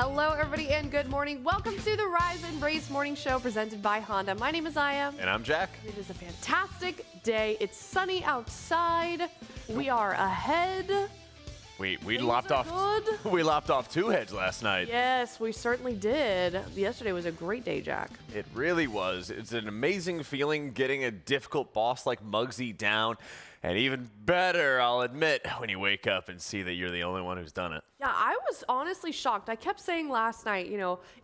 Hello, everybody, and good morning. Welcome to the Rise and Race Morning Show presented by Honda. My name is Aya. And I'm Jack. It is a fantastic day. It's sunny outside. We are ahead. We Things lopped are off. good. We lopped off 2 heads last night. Yes, we certainly did. Yesterday was a great day, Jack. It really was. It's an amazing feeling getting a difficult boss like Muggsy down. And even better, I'll admit, when you wake up and see that you're the only one who's done it. Yeah, I was honestly shocked. I kept saying last night,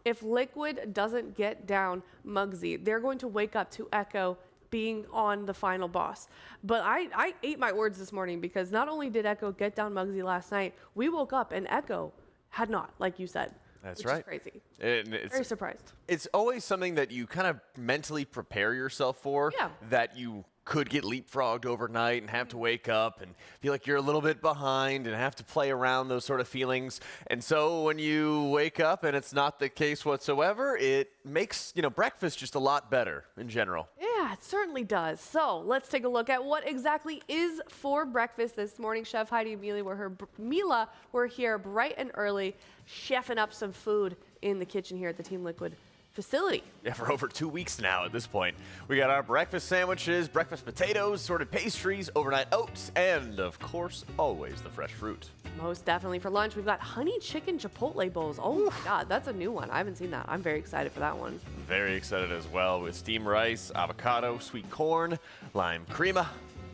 if Liquid doesn't get down Muggsy, they're going to wake up to Echo being on the final boss. But I ate my words this morning because not only did Echo get down Muggsy last night, we woke up and Echo had not, like you said. That's which right. Is crazy. It's very surprised. It's always something that you kind of mentally prepare yourself for. Yeah. That you could get leapfrogged overnight and have to wake up and feel like you're a little bit behind and have to play around those sort of feelings. And so when you wake up and it's not the case whatsoever, it makes, breakfast just a lot better in general. Yeah, it certainly does. So let's take a look at what exactly is for breakfast this morning. Chef Heidi and Mila were here bright and early, chefing up some food in the kitchen here at the Team Liquid facility. Yeah, for over 2 weeks now at this point. We got our breakfast sandwiches, breakfast potatoes, sorted pastries, overnight oats, and of course, always the fresh fruit. Most definitely for lunch, we've got honey chicken chipotle bowls. Oh my God, that's a new one. I haven't seen that. I'm very excited for that one. Very excited as well with steamed rice, avocado, sweet corn, lime crema,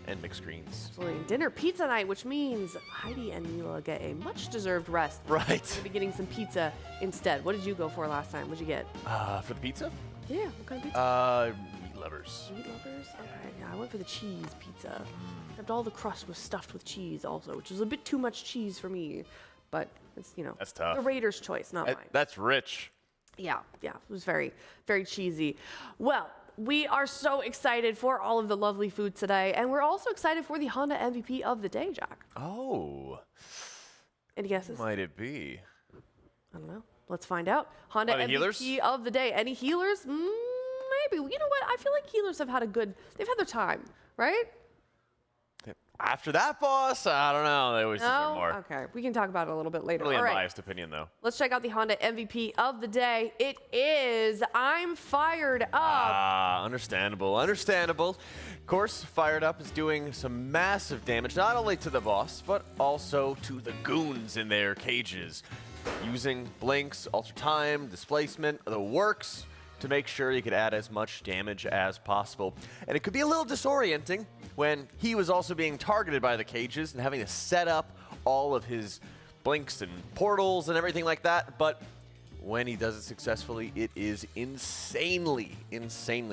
and mixed greens. Absolutely. Dinner pizza night, which means Heidi and Mila get a much-deserved rest. Right. We're going to be getting some pizza instead. What did you go for last time? What'd you get? For the pizza? Yeah, what kind of pizza? Meat lovers. Meat lovers? Okay, yeah, I went for the cheese pizza. Except all the crust was stuffed with cheese also, which was a bit too much cheese for me. But it's, That's tough. the Raiders' choice, not mine. That's rich. Yeah, it was very, very cheesy. Well, we are so excited for all of the lovely food today, and we're also excited for the Honda MVP of the day, Jack. Oh. Any guesses? Might it be? I don't know. Let's find out. Honda MVP healers? of the day. Any healers? Maybe. You know what? I feel like healers have had they've had their time, right? After that boss, I don't know. They always deserve more. Okay. We can talk about it a little bit later. Really All right. unbiased opinion, though. Let's check out the Honda MVP of the day. It is I'm Fired Up. Understandable. Of course, Fired Up is doing some massive damage, not only to the boss, but also to the goons in their cages. Using blinks, alter time, displacement, the works to make sure you could add as much damage as possible. And it could be a little disorienting when he was also being targeted by the cages and having to set up all of his blinks and portals and everything like that. But when he does it successfully, it is insanely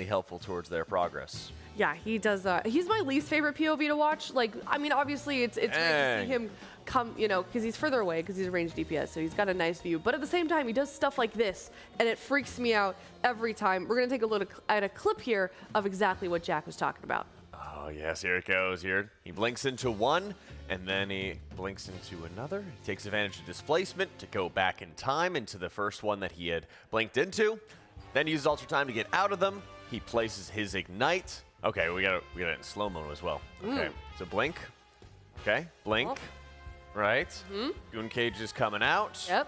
helpful towards their progress. Yeah, he does. He's my least favorite POV to watch. Obviously, it's great to see him come, because he's further away, because he's a ranged DPS, so he's got a nice view. But at the same time, he does stuff like this, and it freaks me out every time. We're going to take a look at a clip here of exactly what Jack was talking about. Oh, yes, here it goes. Here, he blinks into one, and then he blinks into another. He takes advantage of displacement to go back in time into the first one that he had blinked into. Then he uses Ultra Time to get out of them. He places his Ignite. Okay, we got it in slow-mo as well. Okay, so blink. Okay, blink. Oh. Right. Goon cage is coming out. Yep.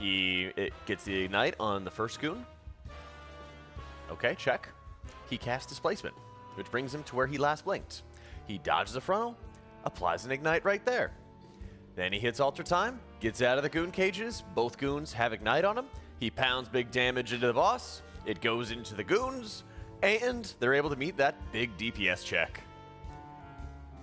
It gets the Ignite on the first goon. Okay, check. He casts Displacement, which brings him to where he last blinked. He dodges the frontal, applies an Ignite right there. Then he hits Ultra Time, gets out of the goon cages. Both goons have Ignite on him. He pounds big damage into the boss. It goes into the goons, and they're able to meet that big DPS check.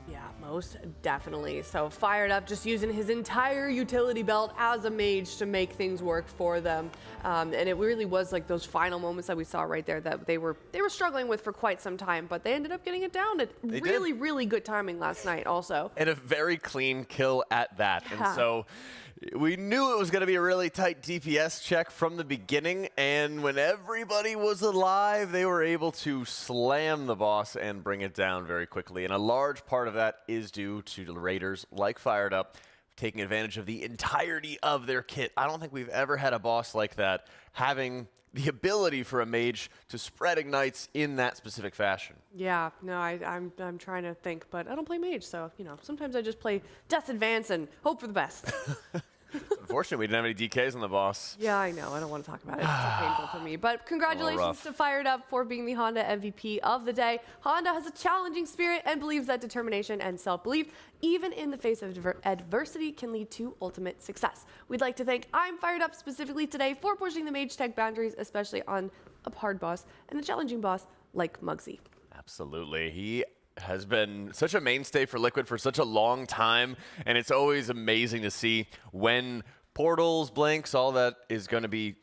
Yeah, most definitely. So Fired Up, just using his entire utility belt as a mage to make things work for them. And it really was like those final moments that we saw right there that they were struggling with for quite some time, but they ended up getting it down. Really good timing last night also. And a very clean kill at that. Yeah. And so we knew it was going to be a really tight DPS check from the beginning, and when everybody was alive, they were able to slam the boss and bring it down very quickly. And a large part of that is due to the Raiders, like Fired Up, taking advantage of the entirety of their kit. I don't think we've ever had a boss like that having the ability for a mage to spread ignites in that specific fashion. Yeah, no, I'm trying to think, but I don't play mage, so sometimes I just play Death Advance and hope for the best. Unfortunately, we didn't have any DKs on the boss. Yeah, I know. I don't want to talk about it. It's too painful for me. But congratulations to Fired Up for being the Honda MVP of the day. Honda has a challenging spirit and believes that determination and self-belief, even in the face of adversity, can lead to ultimate success. We'd like to thank I'm Fired Up specifically today for pushing the mage tech boundaries, especially on a hard boss and a challenging boss like Muggsy. Absolutely. He has been such a mainstay for Liquid for such a long time, and it's always amazing to see when portals, blinks, all that is going to be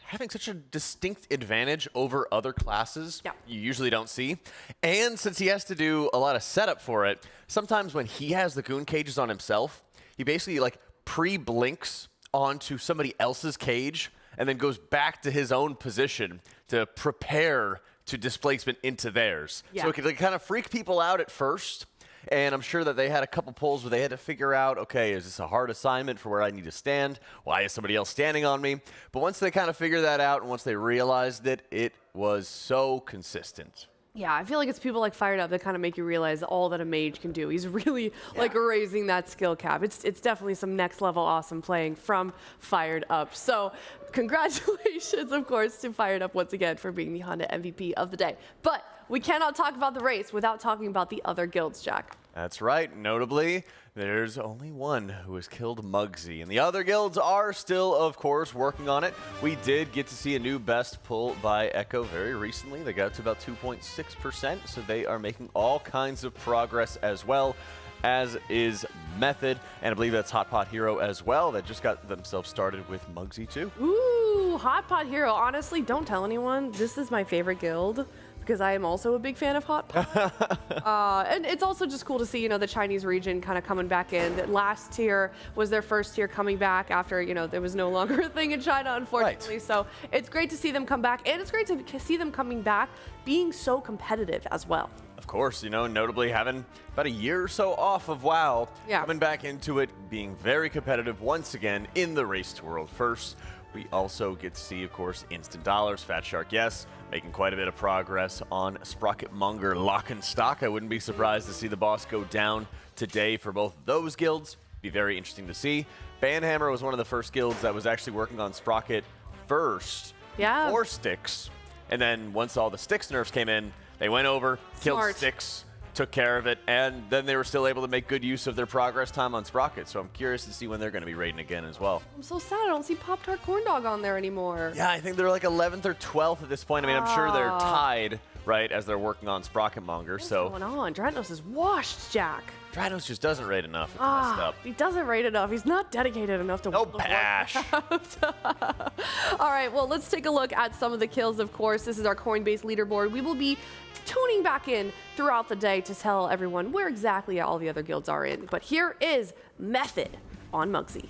having such a distinct advantage over other classes you usually don't see. And since he has to do a lot of setup for it, sometimes when he has the goon cages on himself, he basically like pre-blinks onto somebody else's cage and then goes back to his own position to prepare to displacement into theirs. So it could kind of freak people out at first. And I'm sure that they had a couple polls where they had to figure out, okay, is this a hard assignment for where I need to stand? Why is somebody else standing on me? But once they kind of figured that out and once they realized it, it was so consistent. Yeah, I feel like it's people like Fired Up that kind of make you realize all that a mage can do. He's really like raising that skill cap. It's definitely some next level awesome playing from Fired Up. So congratulations, of course, to Fired Up once again for being the Honda MVP of the day. But we cannot talk about the race without talking about the other guilds, Jack. That's right. Notably, there's only one who has killed Muggsy, and the other guilds are still, of course, working on it. We did get to see a new best pull by Echo very recently. They got to about 2.6%, so they are making all kinds of progress as well, as is Method, and I believe that's Hot Pot Hero as well, that just got themselves started with Muggsy too. Ooh, Hot Pot Hero. Honestly, don't tell anyone. This is my favorite guild, because I am also a big fan of Hot Pot. And it's also just cool to see, the Chinese region kind of coming back in. That last tier was their first tier coming back after, there was no longer a thing in China, unfortunately. Right. So it's great to see them come back, and it's great to see them coming back being so competitive as well. Of course, notably having about a year or so off of WoW, coming back into it, being very competitive once again in the race to world first. We also get to see, of course, instant dollars, Fat Shark, yes, making quite a bit of progress on Sprocket Monger Lock and Stock. I wouldn't be surprised to see the boss go down today for both of those guilds. Be very interesting to see. Banhammer was one of the first guilds that was actually working on Sprocket first for Styx. And then once all the Styx nerfs came in, they went over, killed Styx, took care of it, and then they were still able to make good use of their progress time on Sprocket. So I'm curious to see when they're going to be raiding again as well. I'm so sad I don't see Pop-Tart Corn Dog on there anymore. Yeah, I think they're like 11th or 12th at this point. I mean, I'm sure they're tied, right, as they're working on Sprocket Monger. What's going on? Dratnos is washed, Jack. Dratnos just doesn't raid enough. It's messed up. He doesn't raid enough. He's not dedicated enough to no bash. All right, well, let's take a look at some of the kills, of course. This is our Coinbase leaderboard. We will be tuning back in throughout the day to tell everyone where exactly all the other guilds are in. But here is Method on Muggsy.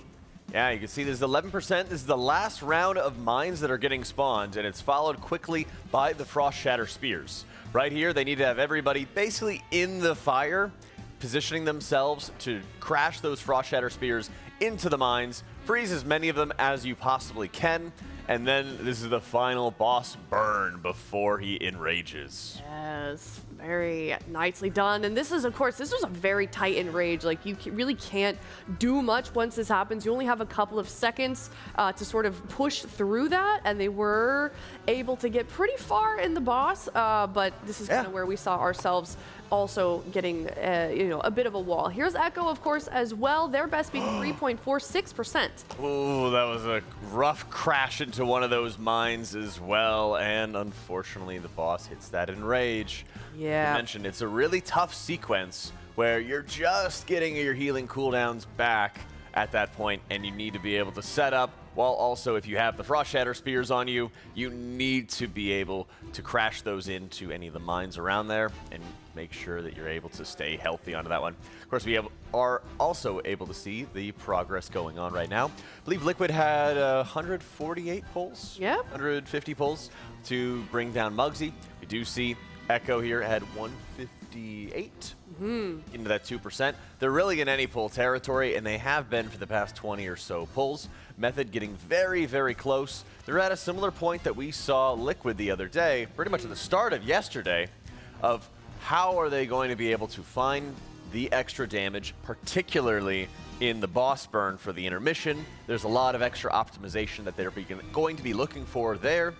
Yeah, you can see this is 11%. This is the last round of mines that are getting spawned, and it's followed quickly by the Frost Shatter Spears. Right here, they need to have everybody basically in the fire, positioning themselves to crash those Frost Shatter Spears into the mines, freeze as many of them as you possibly can, and then this is the final boss burn before he enrages. Yes, very nicely done. And this is, of course, this was a very tight enrage. Like, you really can't do much once this happens. You only have a couple of seconds to sort of push through that, and they were able to get pretty far in the boss, but this is kind of where we saw ourselves also getting, a bit of a wall. Here's Echo, of course, as well. Their best being 3.46%. Ooh, that was a rough crash into one of those mines as well, and unfortunately, the boss hits that enrage. Yeah. You mentioned it's a really tough sequence where you're just getting your healing cooldowns back at that point, and you need to be able to set up, while also, if you have the Frost Shatter Spears on you, you need to be able to crash those into any of the mines around there and make sure that you're able to stay healthy onto that one. Of course, we are also able to see the progress going on right now. I believe Liquid had 148 pulls, 150 pulls to bring down Muggsy. We do see Echo here had 158 into that 2%. They're really in any pull territory, and they have been for the past 20 or so pulls. Method getting very, very close. They're at a similar point that we saw Liquid the other day, pretty much at the start of yesterday, of how are they going to be able to find the extra damage, particularly in the boss burn for the intermission. There's a lot of extra optimization that they're going to be looking for there.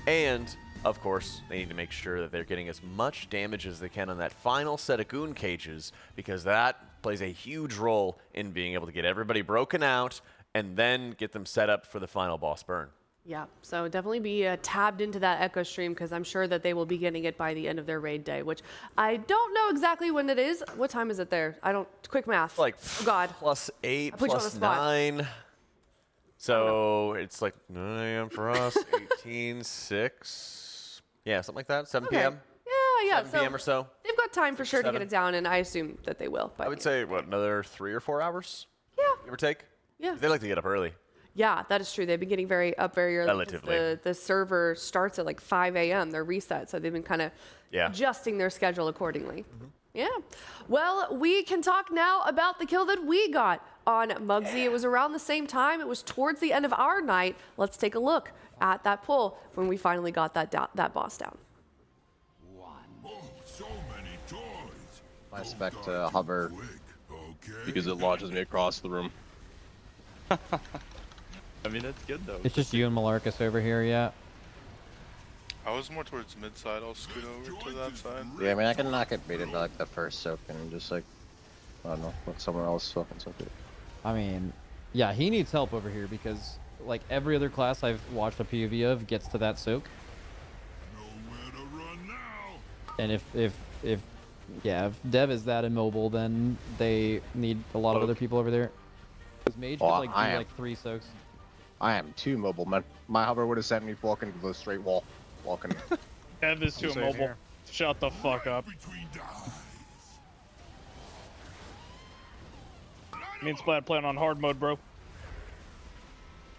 And, of course, they need to make sure that they're getting as much damage as they can on that final set of goon cages, because that plays a huge role in being able to get everybody broken out and then get them set up for the final boss burn. Yeah, so definitely be tabbed into that Echo stream, because I'm sure that they will be getting it by the end of their raid day, which I don't know exactly when it is. What time is it there? I don't, quick math. Like, oh God. +8, I put you on the spot. +9. So it's like 9 a.m. for us, 18, 6. Yeah, something like that, 7 p.m. Yeah, 7 p.m. or so. They've got time for sure to 7. get it down, and I assume that they will. I would say, what, another 3 or 4 hours? Yeah. Give or take? Yeah. They like to get up early. Yeah, that is true. They've been getting very early. Relatively. The server starts at like 5 a.m. They're reset, so they've been kind of adjusting their schedule accordingly. Yeah. Well, we can talk now about the kill that we got on Muggsy. It was around the same time. It was towards the end of our night. Let's take a look at that pull when we finally got that boss down. I expect to hover because it launches me across the room. I mean, that's good though. It's just you and Malarcus over here, yeah. I was more towards mid side. I'll scoot over to that side. Yeah, I mean, I can not get baited by like the first soak and just like, I don't know, let someone else fucking soak it. I mean, yeah, he needs help over here because like every other class I've watched a POV of gets to that soak. And if Dev is that immobile, then they need a lot of other people over there. Because Mage could like do like 3 soaks. I am too mobile, man. My hover would have sent me walking to the straight wall. Walking. Dev is too immobile. Shut the fuck up. Me and Splat playing on hard mode, bro.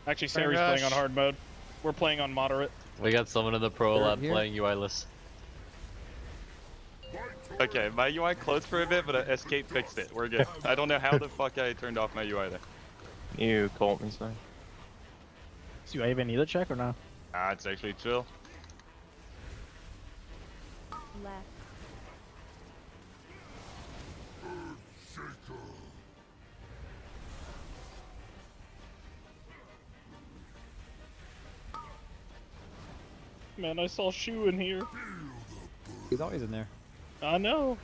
Actually, Sari's playing on hard mode. We're playing on moderate. We got someone in the pro lab here. playing UI-less. Okay, my UI closed for a bit, but Escape fixed it. We're good. I don't know how the fuck I turned off my UI there. You called me, sorry. Do I even need a check or no? Ah, it's actually chill. Left. Man, I saw Shu in here. He's always in there. I know.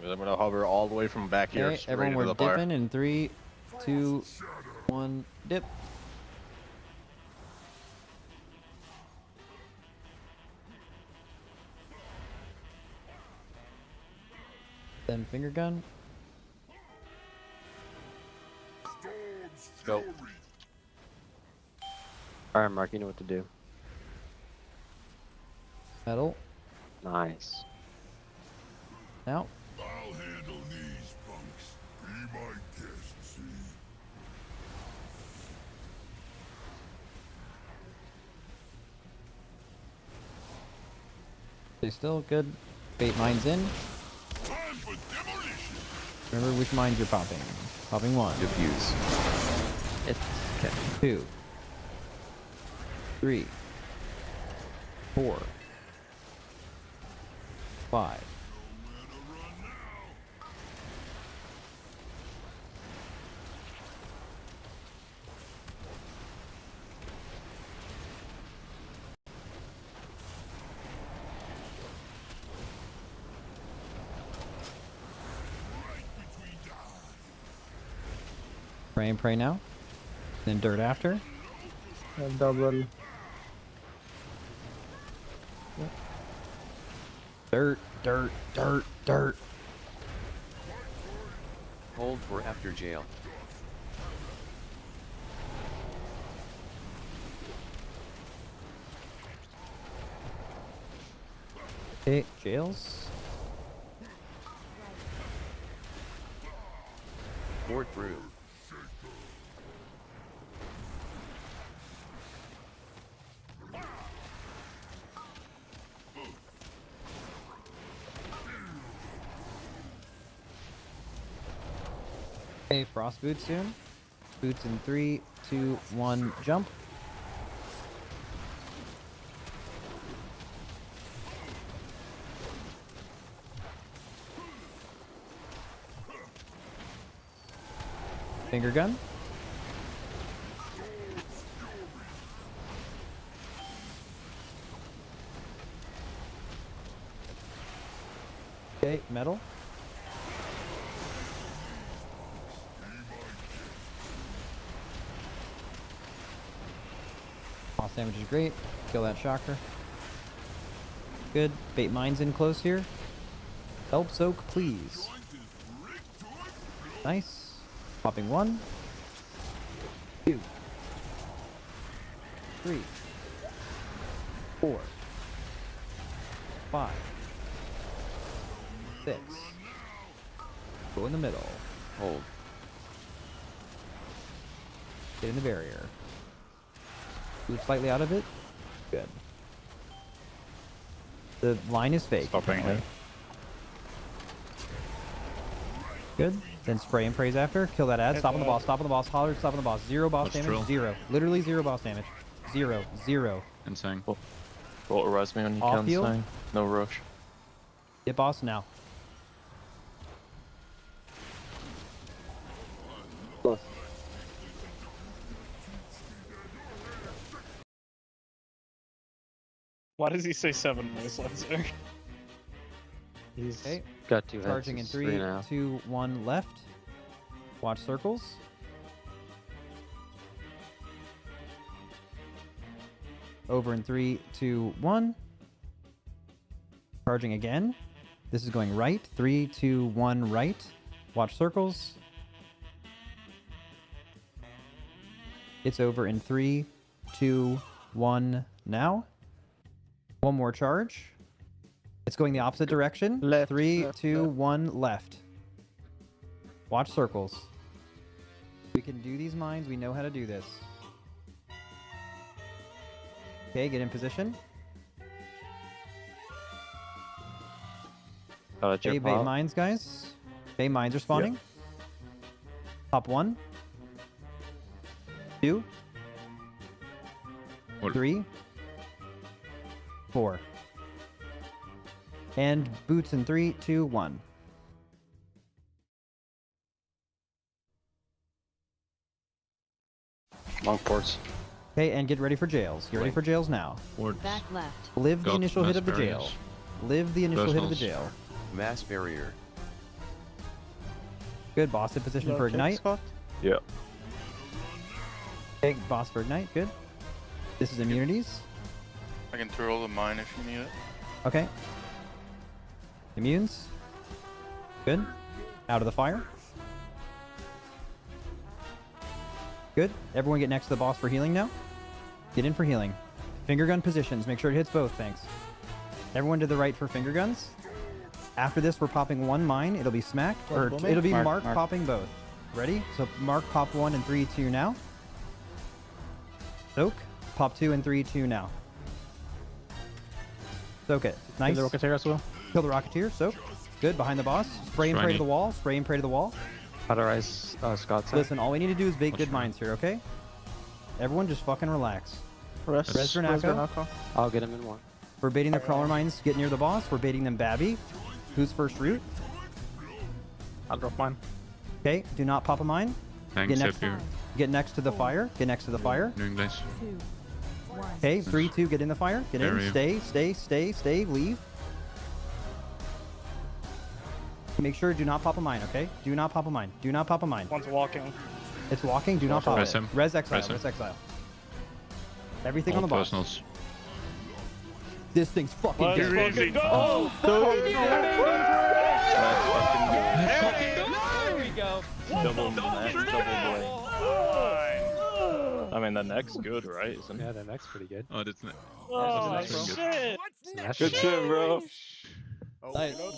I'm gonna hover all the way from back here. Okay, everyone, we're dipping in 3, 2, 1, dip. Then finger gun. Go. Alright, Mark, you know what to do. Metal. Nice. Now. I'll handle these punks. Be my guest, see? They still good. Bait mines in. Time for demolition. Remember which mines you're popping. Popping 1. Diffuse. It's okay. 2, 3, 4, 5. Pray and pray now. Then dirt after. Double. Dirt, dirt, dirt, dirt. Hold for after jail. Okay, jails. Board through. Okay, frost boots soon. Boots in 3, 2, 1, jump. Finger gun. Okay, metal. Boss damage is great. Kill that shocker. Good. Bait mines in close here. Help soak, please. Nice. Popping 1, 2, 3, 4, 5, 6. Go in the middle. Hold. Get in the barrier. Move slightly out of it. Good. The line is fake. Stopping here. Good. Then spray and praise after. Kill that ad. Stop on the boss. Stop on the boss. Holler. Stop on the boss. 0 boss damage. true. 0. Literally 0 boss damage. 0. 0. Insane. Roll res me when you Off can. heal. Sign. No rush. Get boss now. Why does he say 7 voice lines there? He's Okay. got 2 heads. Charging in He's 3, now. 2, 1 left. Watch circles. Over in 3, 2, 1. Charging again. This is going right. 3, 2, 1 right. Watch circles. It's over in 3, 2, 1 now. One more charge. It's going the opposite direction. Left, 3, left, 2, left. 1 left. Watch circles. We can do these mines. We know how to do this. Okay, get in position. Okay, bait mines, guys. Bait mines are spawning. Top 1. 2. What? 3. 4. And boots in 3, 2, 1. Monk ports. Okay, and get ready for jails. Get ready for jails now. Wards. Back left. Live the Got initial hit mass of the jail. barriers. Live the initial hit of the Personals. jail. Mass barrier. Good. Boss in position for ignite. Yeah. Okay, boss for ignite. Good. This is immunities. I can throw the mine if you need it. Okay. Immunes. Good. Out of the fire. Good. Everyone get next to the boss for healing now. Get in for healing. Finger gun positions. Make sure it hits both. Thanks. Everyone to the right for finger guns. After this, we're popping 1 mine. It'll be smack. Or it'll be Mark popping both. Ready? So Mark pop 1 and 3, 2 now. Soak. Pop 2 and 3, 2 now. Soak it. Nice. Kill the Rocketeer as well. Kill the Rocketeer. Soak. Good. Behind the boss. Spray and pray to the wall. Spray and pray to the wall. How do I Scott's Listen, all we need to do is bait good mines here, okay? Everyone just fucking relax. Res Vernaco. I'll get him in 1. We're baiting the crawler mines. Get near the boss. We're baiting them Babby. Who's first route? I'll drop mine. Okay. Do not pop a mine. Thanks, Get next, here. get next to the fire. Get next to the fire. Doing this. 2, 1. Okay. 3, 2. Get in the fire. Get in. Barrier. Stay. Leave. Make sure do not pop a mine, okay? Do not pop a mine. Do not pop a mine. One's walking. It's walking. Do not pop Res it. him. Res exile. Res him. Res exile. Everything All on the boss. personals. This thing's fucking Let's dead. fucking go! There we go. Double boy. I mean, the neck's good, right? Isn't it? Yeah, the neck's pretty good. Oh, that's not. Oh, That's pretty good. shit! Good shit, bro.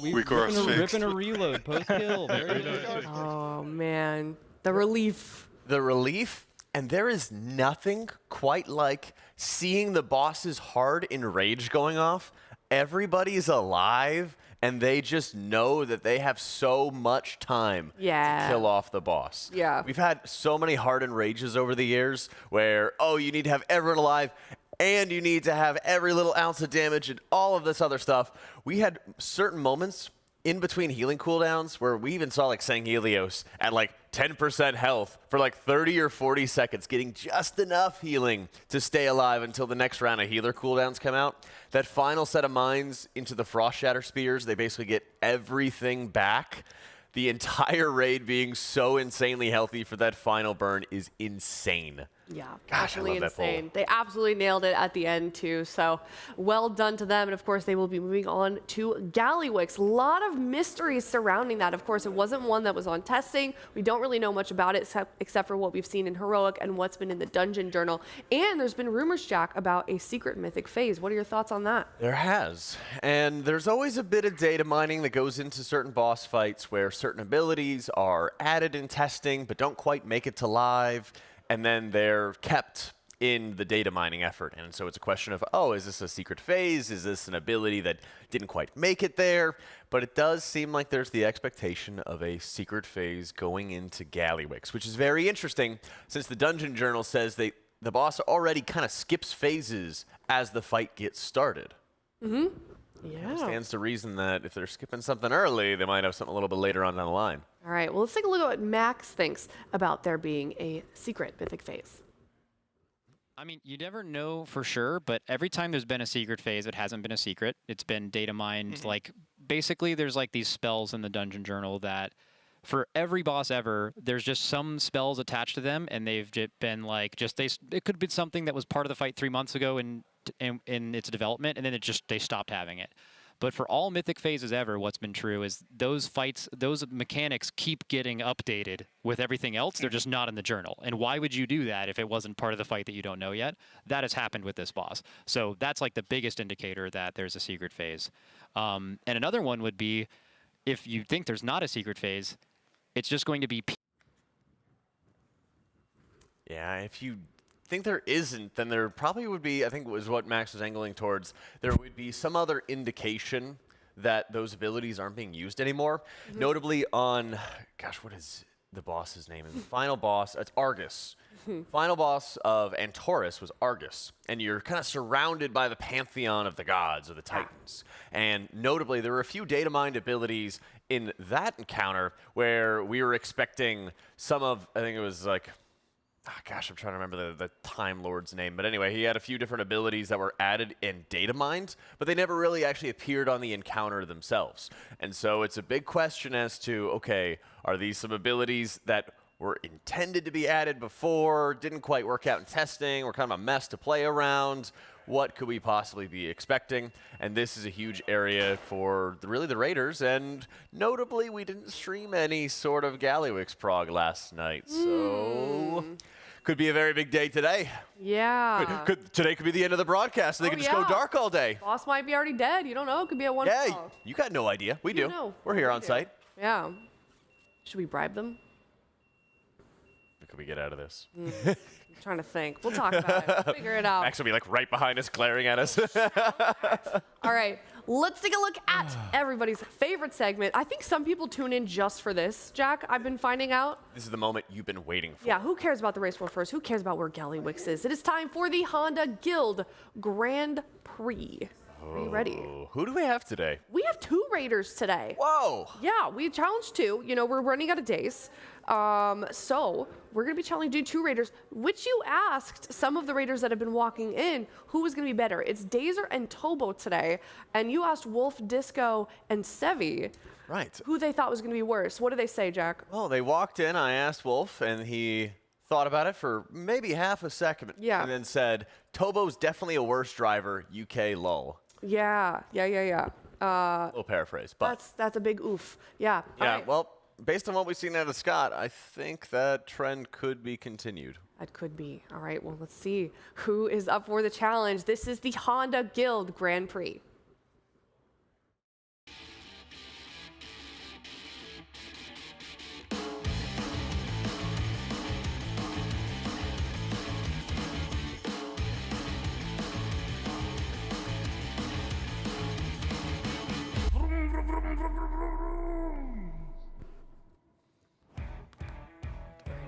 We Weaker ripping, fixed. ripping a reload post kill. Very good. Oh man, the relief. The relief, and there is nothing quite like seeing the boss's hard enrage going off. Everybody's alive, and they just know that they have so much time Yeah. to kill off the boss. Yeah. We've had so many hard enrages over the years where, oh, you need to have everyone alive, and you need to have every little ounce of damage and all of this other stuff. We had certain moments in between healing cooldowns where we even saw like Sangelios at like 10% health for like 30 or 40 seconds, getting just enough healing to stay alive until the next round of healer cooldowns come out. That final set of mines into the Frost Shatter Spears, they basically get everything back. The entire raid being so insanely healthy for that final burn is insane. Yeah, Gosh, I absolutely love that pull. insane. They absolutely nailed it at the end too. So well done to them. And of course, they will be moving on to Gallywix. A lot of mysteries surrounding that. Of course, it wasn't one that was on testing. We don't really know much about it except for what we've seen in Heroic and what's been in the Dungeon Journal. And there's been rumors, Jack, about a secret mythic phase. What are your thoughts on that? There has. And there's always a bit of data mining that goes into certain boss fights where certain abilities are added in testing but don't quite make it to live. And then they're kept in the data mining effort. And so it's a question of, oh, is this a secret phase? Is this an ability that didn't quite make it there? But it does seem like there's the expectation of a secret phase going into Gallywix, which is very interesting since the Dungeon Journal says the boss already kind of skips phases as the fight gets started. Mm-hmm. Yeah. It stands to reason that if they're skipping something early, they might have something a little bit later on down the line. All right, well, let's take a look at what Max thinks about there being a secret mythic phase. I mean, you never know for sure, but every time there's been a secret phase, it hasn't been a secret. It's been data mined. Like, basically, there's like these spells in the Dungeon Journal that for every boss ever, there's just some spells attached to them, and they've been like, it could be something that was part of the fight 3 months ago in its development, and then they stopped having it. But for all mythic phases ever, what's been true is those fights, those mechanics keep getting updated with everything else. They're just not in the journal. And why would you do that if it wasn't part of the fight that you don't know yet? That has happened with this boss. So that's like the biggest indicator that there's a secret phase. And another one would be if you think there's not a secret phase, it's just going to be... Yeah, if you think there isn't, then there probably would be, I think was what Max was angling towards, there would be some other indication that those abilities aren't being used anymore. Notably on, gosh, what is the boss's name? The final boss, it's Argus. Final boss of Antorus was Argus, and you're kind of surrounded by the pantheon of the gods, or the titans. And notably, there were a few data mined abilities in that encounter where we were expecting some of, I think it was like, gosh, I'm trying to remember the Time Lord's name. But anyway, he had a few different abilities that were added in data mined, but they never really actually appeared on the encounter themselves. And so it's a big question as to, okay, are these some abilities that were intended to be added before, didn't quite work out in testing, were kind of a mess to play around? What could we possibly be expecting? And this is a huge area for really the Raiders, and notably we didn't stream any sort of Gallywix prog last night, so could be a very big day today. Yeah. Today could be the end of the broadcast, so they could just go dark all day. Boss might be already dead. You don't know. It could be a one. Yeah, you got no idea. We do. We're here on site. Yeah. Should we bribe them? Could we get out of this? I'm trying to think. We'll talk about it. Figure it out. Max will be like right behind us, glaring at us. All right. Let's take a look at everybody's favorite segment. I think some people tune in just for this, Jack. I've been finding out. This is the moment you've been waiting for. Yeah, who cares about the race war first? Who cares about where Gallywix is? It is time for the Honda Guild Grand Prix. Are you ready? Who do we have today? We have 2 Raiders today. Whoa! Yeah, we challenged 2. You know, we're running out of days. So we're going to be challenging 2 Raiders, which you asked some of the Raiders that have been walking in who was going to be better. It's Dazer and Tobo today. And you asked Wolf, Disco, and Sevi who they thought was going to be worse. What did they say, Jack? Well, they walked in. I asked Wolf, and he thought about it for maybe half a second. Yeah. And then said, Tobo's definitely a worse driver, UK lol. Yeah. A little paraphrase, but that's a big oof. Yeah. Yeah, right. well, based on what we've seen out of Scott, I think that trend could be continued. That could be. All right, well, let's see who is up for the challenge. This is the Honda Guild Grand Prix.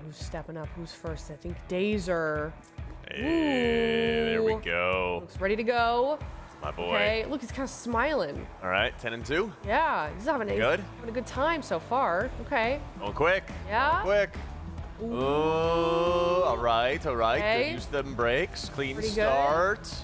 Who's stepping up? Who's first? I think Dazer. Hey, there we go. Looks ready to go. My boy. Okay, look, he's kind of smiling. All right, 10 and 2. Yeah, he's having Good. having a good time so far. Okay. Going quick. Yeah? Quick. Ooh, all right, all right. Okay. Good use them brakes. Clean Pretty good. start.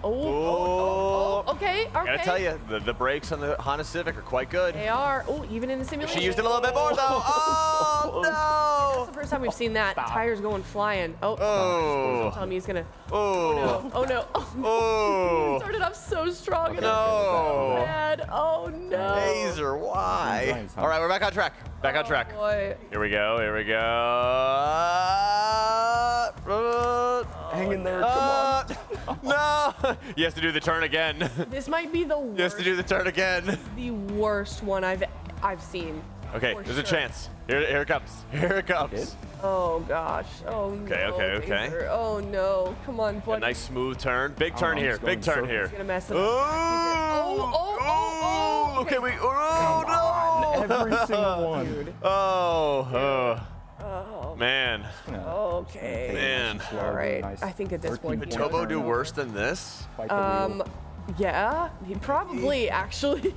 Oh, okay, okay. I gotta tell you, the brakes on the Honda Civic are quite good. They are. Oh, even in the simulation. She used it a little bit more, though. Oh, That's the first time we've seen that. Tires going flying. Oh, Oh. tell me he's gonna. Oh. Oh no. Oh. He started off so strong. And No. bad. Oh no. Laser, why? All right, we're back on track. Back on track. Boy. Here we go, here we go. Hang in there, come on. No! He has to do the turn again. This might be the worst. He has to do the turn again. The worst one I've seen. Okay, For there's a sure. chance. Here it comes. Here it comes. Oh gosh. Oh no. Okay, okay, okay. Laser. Oh no. Come on, A buddy. nice smooth turn. Big turn I'm here. just going Big turn in here. He's gonna mess it up. Oh, okay, we. Oh, no. Every single one. Dude. Oh, Oh. man. Okay. Man. All right. I think at this point. Would he Tobo knows. do worse than this? Yeah. He probably actually.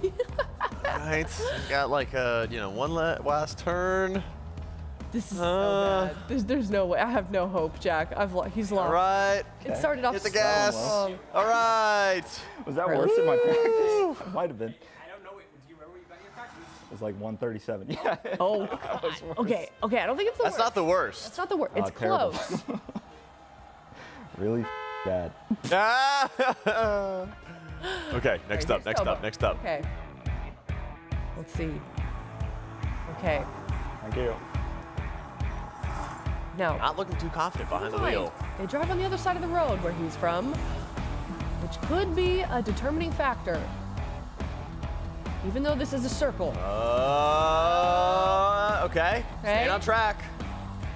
Right. Got like a, one last turn. This is so bad. There's no way. I have no hope, Jack. He's lost. All right. It started off Hit the so gas. strong. All right. Was that worse than my practice? It might have been. I don't know. Do you remember what you got in your practice? It was like 137. Yeah. Oh, God. Okay. Okay. I don't think it's the That's worst. not the worst. It's not the worst. It's terrible. close. Really bad. Ah! Okay, next up, here's next Tobo. up, next up. Okay. Let's see. Okay. Thank you. Now. Not looking too confident behind the Fine. wheel. They drive on the other side of the road where he's from, which could be a determining factor. Even though this is a circle. Okay. Staying Okay. on track.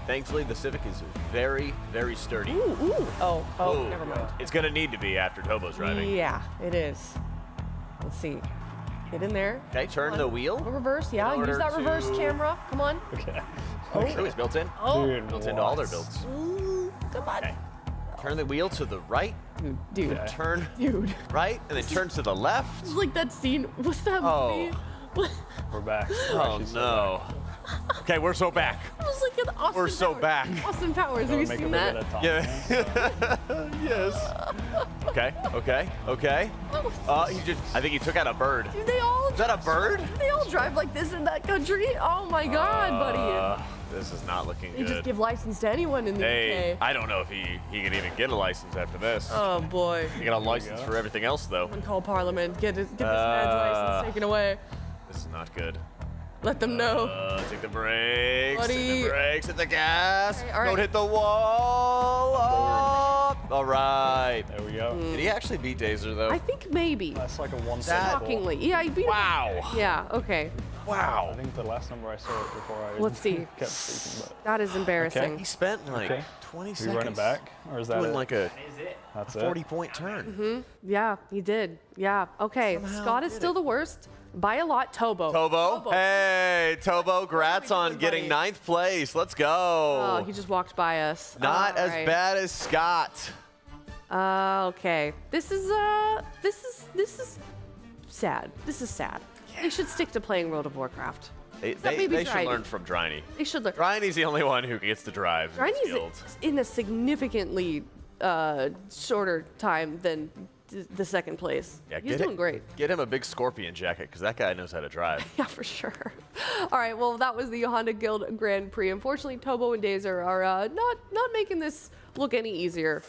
Thankfully, the Civic is very, very sturdy. Ooh. Oh, Ooh. never mind. It's gonna need to be after Tobo's driving. Yeah, it is. Let's see. Get in there. Okay, turn the wheel. Reverse, yeah. In order Use that reverse to- camera. Come on. Okay. Oh, it's built in. Oh, Dude, Built into all their builds. Ooh, come on. Okay. Turn the wheel to the right. Dude. Turn Dude. right, and then turn to the left. It's like that scene. What's that movie? We're back. Oh no. Okay, we're so back. It was like an Austin We're so Powers. back. Austin Powers. Have you Make a seen bit that? at a time. Yeah. Yes. Okay. I think he took out a bird. Dude, they all. Is that a bird? They all drive like this in that country. Oh my God, buddy. This is not looking They just good. give license to anyone in the Hey, UK. I don't know if he can even get a license after this. Oh boy. He got a license for everything else though. And call Parliament. Get this man's license taken away. This is not good. Let them know. Take the brakes. Buddy. Take the brakes. Hit the gas. Okay, all right. Don't hit the wall. Up. All right. There we go. Did he actually beat Dazer though? I think maybe. That's like a one Shockingly. Yeah, he beat him. Wow. Yeah, okay. Wow. I think the last number I saw it before I Let's see. kept speaking, That is embarrassing. He spent like Okay. 20 but seconds. we run it back, or is that Doing it? like a That's 40-point turn. Yeah, he did. Yeah, okay. Scott is still the worst. By a lot, Tobo. Tobo. Hey, Tobo, grats on good, getting buddy. 9th place. Let's go. Oh, he just walked by us. Not as Alright. bad as Scott. Okay. This is sad. This is sad. They should stick to playing World of Warcraft. They maybe should Dryden. learn from Dryny. They should learn. Dryny's the only one who gets to drive in this guild. Ryan's in a significantly shorter time than the second place. Yeah, He's doing great. Get him a big scorpion jacket, because that guy knows how to drive. Yeah, for sure. All right, well, that was the Honda Guild Grand Prix. Unfortunately, Tobo and Dazer are not making this look any easier.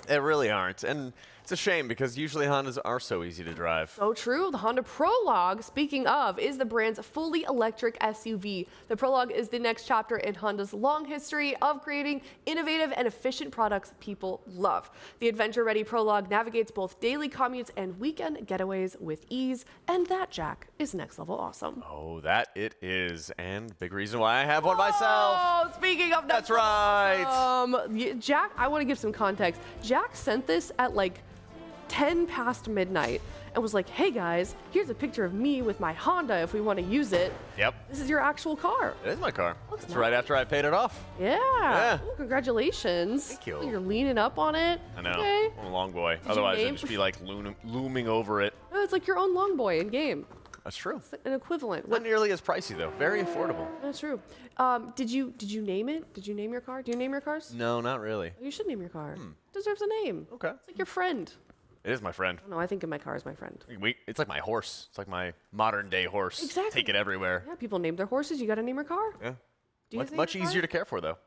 They really aren't. And it's a shame, because usually Hondas are so easy to drive. So true. The Honda Prologue, speaking of, is the brand's fully electric SUV. The Prologue is the next chapter in Honda's long history of creating innovative and efficient products people love. The adventure-ready Prologue navigates both daily commutes and weekend getaways with ease, and that, Jack, is next level awesome. Oh, that it is. And big reason why I have one myself. Oh, speaking of That's right. Jack, I want to give some context. Jack sent this at like 10 past midnight and was like, hey guys, here's a picture of me with my Honda if we want to use it. Yep. This is your actual car. It is my car. Looks It's right after I paid it off. Yeah. Ooh, congratulations. Thank you. You're leaning up on it. I know. Okay. I'm a long boy. you Otherwise, name- it'd just be like looming over it. No, it's like your own long boy in game. That's true. It's an equivalent. Not nearly as pricey though. Very affordable. That's true. Did you name it? Did you name your car? Do you name your cars? No, not really. You should name your car. It deserves a name. Okay. It's like your friend. It is my friend. No, I think of my car as my friend. It's like my horse. It's like my modern day horse. Exactly. Take it everywhere. Yeah, people name their horses. You got to name your car. Yeah. Do you name Much your car? easier to care for though.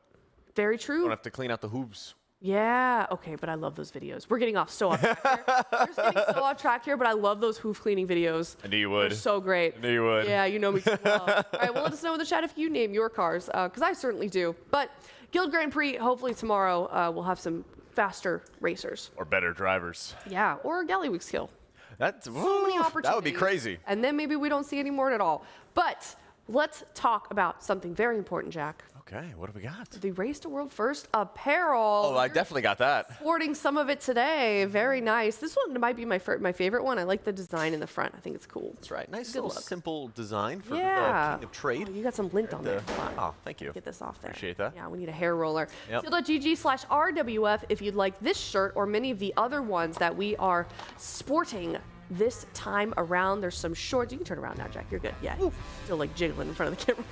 Very Don't true. have to clean out the hooves. Yeah. Okay, but I love those videos. We're getting off so off track here. We're just getting so off track here, but I love those hoof cleaning videos. I knew you They're would. so great. I knew you would. Yeah, you know me so well. All right, well, let us know in the chat if you name your cars, because I certainly do. But Guild Grand Prix, hopefully tomorrow, we'll have some faster racers. Or better drivers. Yeah, or Galley Week skill. That's So many opportunities. That would be crazy. And then maybe we don't see any more at all. But let's talk about something very important, Jack. Okay, what do we got? The Race to World First apparel. Oh, I definitely got that. Sporting some of it today. Very nice. This one might be my favorite one. I like the design in the front. I think it's cool. That's right. Nice Good little look. simple design for Yeah. the King of Trade. Oh, you got some lint on there. Hold on. Oh, thank you. Get this off there. Appreciate that. Yeah, we need a hair roller. Yep. Teal.gg/RWF if you'd like this shirt or many of the other ones that we are sporting this time around. There's some shorts. You can turn around now, Jack. You're good. Yeah. Still like jiggling in front of the camera.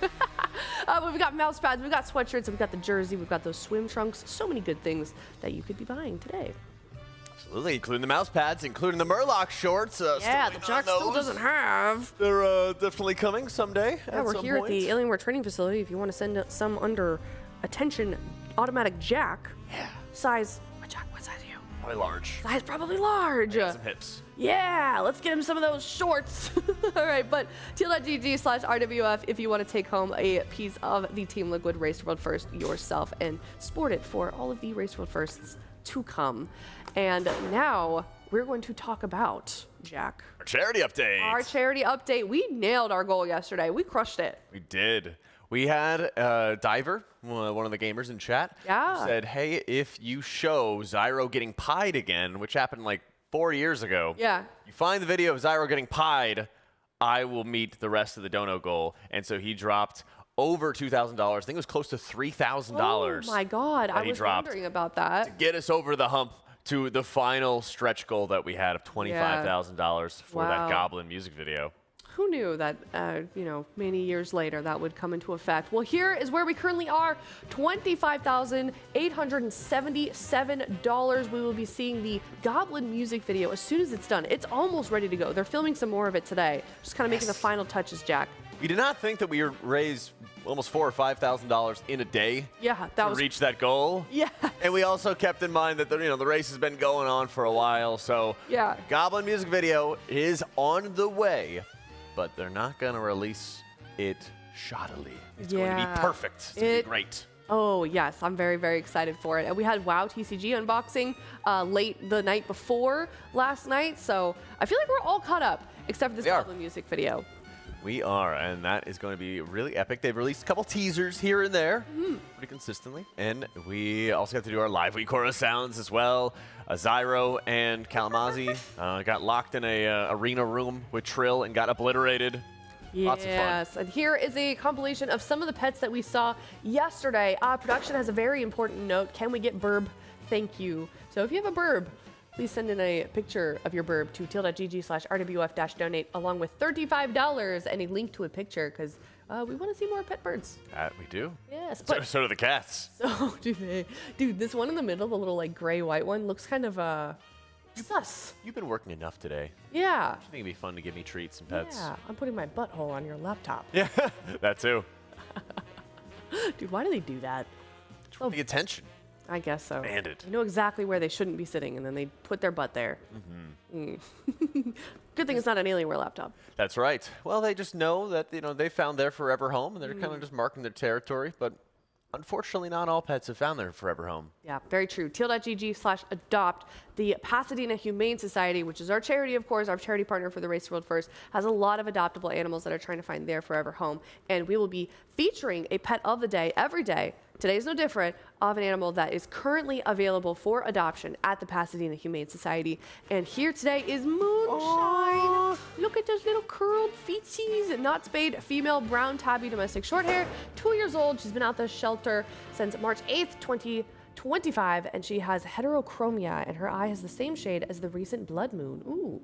We've got mouse pads, we've got sweatshirts, we've got the jersey, we've got those swim trunks. So many good things that you could be buying today. Absolutely, including the mouse pads, including the Murloc shorts. Yeah, still the waiting on Jack still those. doesn't have. They're definitely coming someday. Yeah, we're here at the Alienware training facility. If you want to send some under attention automatic Jack. Yeah. Size, what size are you? Probably large. Size probably large. Some hips. Yeah, let's get him some of those shorts. All right, but teal.gg/RWF if you want to take home a piece of the Team Liquid Race World First yourself and sport it for all of the Race World Firsts to come. And now we're going to talk about, Jack, Our charity update. our charity update. We nailed our goal yesterday. We crushed it. We did. We had Diver, one of the gamers in chat, Yeah. who said, hey, if you show Zyro getting pied again, which happened like 4 years ago, Yeah. you find the video of Zyro getting pied, I will meet the rest of the dono goal. And so he dropped over $2,000. I think it was close to $3,000. Oh my God, I he was dropped. wondering about that. Get us over the hump to the final stretch goal that we had of $25,000 for Wow. that Goblin music video. Who knew that, many years later that would come into effect? Well, here is where we currently are, $25,877. We will be seeing the Goblin music video as soon as it's done. It's almost ready to go. They're filming some more of it today. Just kind of making the final touches, Jack. We did not think that we would raise almost $4,000 or $5,000 in a day Yeah, that to was... reach that goal. Yeah. And we also kept in mind that the race has been going on for a while, so Yeah. Goblin music video is on the way, but they're not gonna release it shoddily. It's going to be Yeah. perfect. It's gonna be great. Oh, yes. I'm very, very excited for it. And we had WoW TCG unboxing late the night before last night, so I feel like we're all caught up, except for this We are. Goblin music video. We are, and that is going to be really epic. They've released a couple teasers here and there, pretty consistently. And we also have to do our live Chorus sounds as well. Zyro and Kalamazi got locked in a arena room with Trill and got obliterated. Lots of fun. Yes, and here is a compilation of some of the pets that we saw yesterday. Production has a very important note. Can we get Burb? Thank you. So if you have a Burb, please send in a picture of your Burb to teal.gg/RWF-donate along with $35 and a link to a picture because we want to see more pet birds. That we do. Yes, So, but so do the cats. so do they. Dude, this one in the middle, the little like gray-white one, looks kind of sus. You've been working enough today. Yeah. I think it'd be fun to give me treats and pets. Yeah, I'm putting my butthole on your laptop. Yeah, that too. Dude, why do they do that? Oh. The attention. I guess so. Banded. They know exactly where they shouldn't be sitting, and then they put their butt there. Good thing it's not an Alienware laptop. That's right. Well, they just know that they found their forever home, and they're kind of just marking their territory. But unfortunately, not all pets have found their forever home. Yeah, very true. Teal.gg/adopt. The Pasadena Humane Society, which is our charity, of course, our charity partner for the Race the World First, has a lot of adoptable animals that are trying to find their forever home. And we will be featuring a pet of the day every day. Today is no different, of an animal that is currently available for adoption at the Pasadena Humane Society. And here today is Moonshine. Look at those little curled feetsies. Not spayed female brown tabby domestic short hair, 2 years old. She's been out the shelter since March 8th, 2025, and she has heterochromia, and her eye has the same shade as the recent blood moon. Ooh.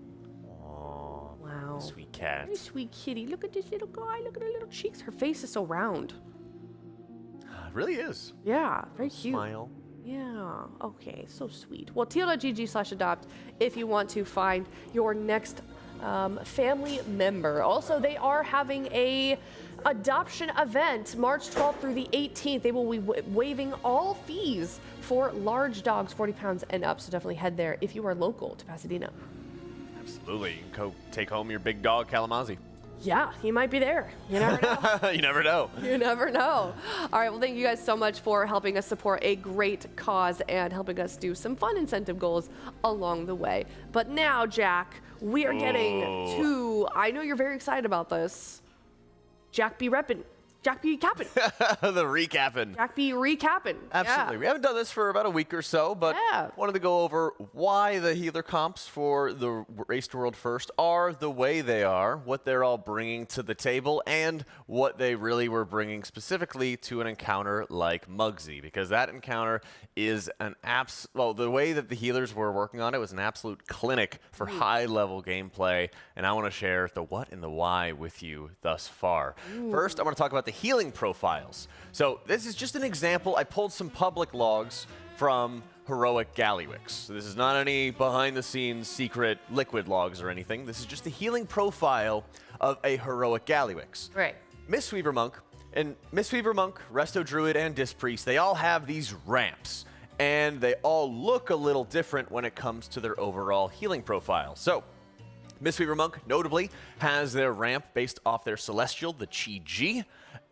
Aww, Wow. sweet cat. Very sweet kitty. Look at this little guy. Look at her little cheeks. Her face is so round. It really is. Yeah, very cute. Smile. Yeah, okay, so sweet. Well, teal.gg/adopt if you want to find your next family member. Also, they are having a adoption event March 12th through the 18th. They will be waiving all fees for large dogs 40 pounds and up, so definitely head there if you are local to Pasadena. Absolutely. You can go take home your big dog, Kalamazoo. Yeah, he might be there. You never know. You never know. You never know. All right, well, thank you guys so much for helping us support a great cause and helping us do some fun incentive goals along the way. But now, Jack, we are getting to, I know you're very excited about this, Jack B. Cappin. The recapping. Jack B. recapping. Absolutely. We haven't done this for about a week or so, but wanted to go over why the healer comps for the Race to World First are the way they are, what they're all bringing to the table, and what they really were bringing specifically to an encounter like Muggsy, because that encounter is an the way that the healers were working on it was an absolute clinic for high-level gameplay, and I want to share the what and the why with you thus far. First, I want to talk about the healing profiles. So this is just an example. I pulled some public logs from Heroic Gallywix. So this is not any behind-the-scenes secret liquid logs or anything. This is just the healing profile of a Heroic Gallywix. Right. Mistweaver Monk, Resto Druid, and Disc Priest, they all have these ramps, and they all look a little different when it comes to their overall healing profile. So Mistweaver Monk, notably, has their ramp based off their Celestial, the Chi-G,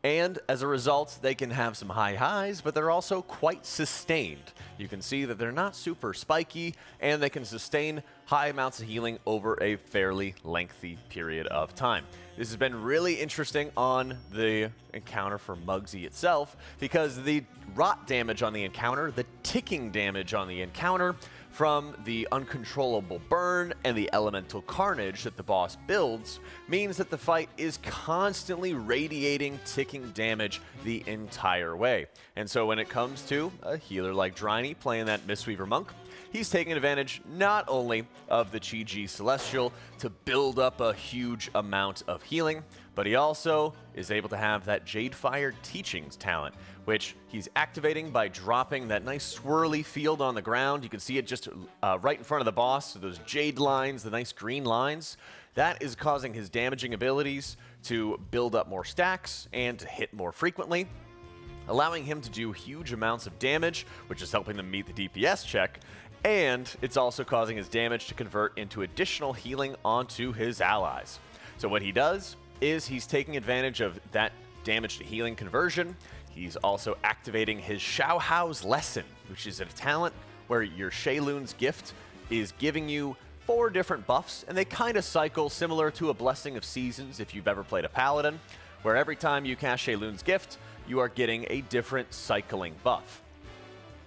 and as a result, they can have some high highs, but they're also quite sustained. You can see that they're not super spiky, and they can sustain high amounts of healing over a fairly lengthy period of time. This has been really interesting on the encounter for Muggsy itself, because the rot damage on the encounter, the ticking damage on the encounter, from the uncontrollable burn and the elemental carnage that the boss builds means that the fight is constantly radiating ticking damage the entire way. And so when it comes to a healer like Dryny playing that Mistweaver Monk, he's taking advantage not only of the Chi-G Celestial to build up a huge amount of healing, but he also is able to have that Jadefire Teachings talent, which he's activating by dropping that nice swirly field on the ground. You can see it just right in front of the boss, so those jade lines, the nice green lines. That is causing his damaging abilities to build up more stacks and to hit more frequently, allowing him to do huge amounts of damage, which is helping them meet the DPS check. And it's also causing his damage to convert into additional healing onto his allies. So what he does is he's taking advantage of that damage to healing conversion. He's also activating his Shao-Hao's Lesson, which is a talent where your Sheilun's Gift is giving you 4 different buffs, and they kind of cycle similar to a Blessing of Seasons if you've ever played a Paladin, where every time you cast Sheilun's Gift, you are getting a different cycling buff.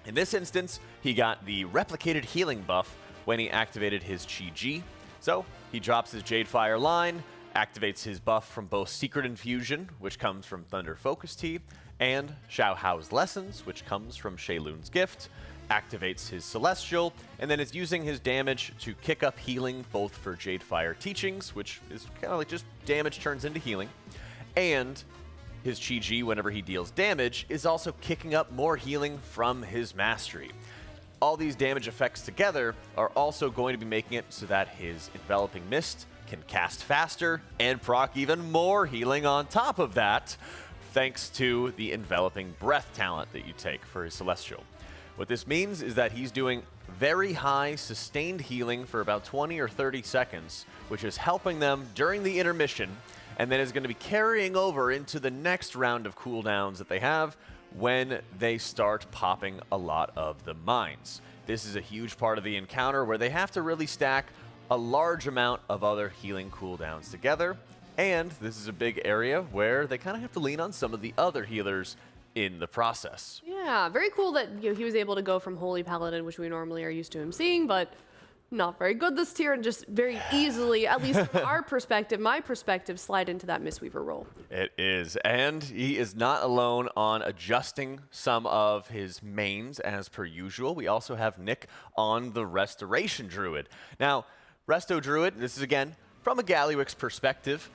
In this instance, he got the replicated healing buff when he activated his Chi-G. So he drops his Jadefire line, activates his buff from both Secret Infusion, which comes from Thunder Focus Tea, and Shao-Hao's Lessons, which comes from Sheilun's Gift, activates his Celestial, and then is using his damage to kick up healing both for Jadefire Teachings, which is kind of like just damage turns into healing, and his Chi-G, whenever he deals damage, is also kicking up more healing from his Mastery. All these damage effects together are also going to be making it so that his Enveloping Mist can cast faster and proc even more healing on top of that, thanks to the Enveloping Breath talent that you take for his Celestial. What this means is that he's doing very high sustained healing for about 20 or 30 seconds, which is helping them during the intermission, and then is going to be carrying over into the next round of cooldowns that they have, when they start popping a lot of the mines. This is a huge part of the encounter where they have to really stack a large amount of other healing cooldowns together, and this is a big area where they kind of have to lean on some of the other healers in the process. Yeah, very cool that he was able to go from Holy Paladin, which we normally are used to him seeing, but not very good this tier, and just very easily, at least from our perspective, my perspective, slide into that Mistweaver role. It is, and he is not alone on adjusting some of his mains as per usual. We also have Nick on the Restoration Druid. Now, Resto Druid, this is again from a Gallywix perspective.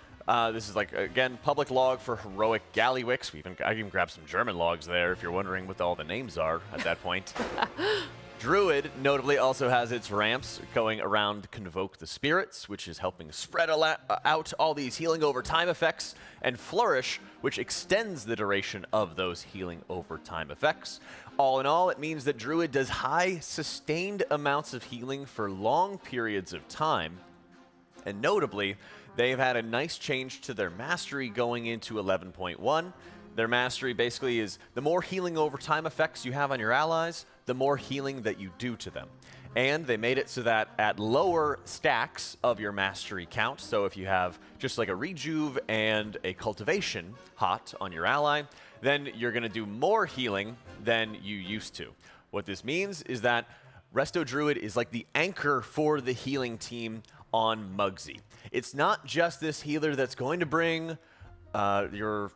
This is like, again, public log for heroic Gallywix. I even grabbed some German logs there if you're wondering what all the names are at that point. Druid notably also has its ramps going around Convoke the Spirits, which is helping spread out all these healing over time effects, and Flourish, which extends the duration of those healing over time effects. All in all, it means that Druid does high sustained amounts of healing for long periods of time, and notably, they've had a nice change to their mastery going into 11.1. Their mastery basically is the more healing over time effects you have on your allies, the more healing that you do to them. And they made it so that at lower stacks of your mastery count, so if you have just like a Rejuve and a Cultivation hot on your ally, then you're going to do more healing than you used to. What this means is that Resto Druid is like the anchor for the healing team on Muggsy. It's not just this healer that's going to bring your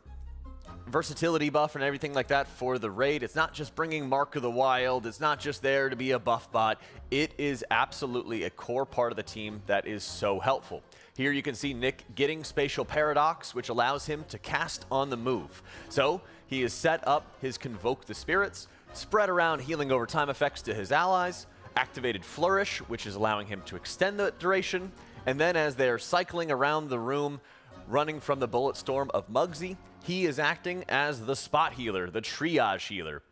versatility buff and everything like that for the raid. It's not just bringing Mark of the Wild. It's not just there to be a buff bot. It is absolutely a core part of the team that is so helpful. Here you can see Nick getting Spatial Paradox, which allows him to cast on the move. So he has set up his Convoke the Spirits, spread around healing over time effects to his allies, activated Flourish, which is allowing him to extend the duration, and then as they're cycling around the room, running from the Bullet Storm of Muggsy, he is acting as the spot healer, the triage healer,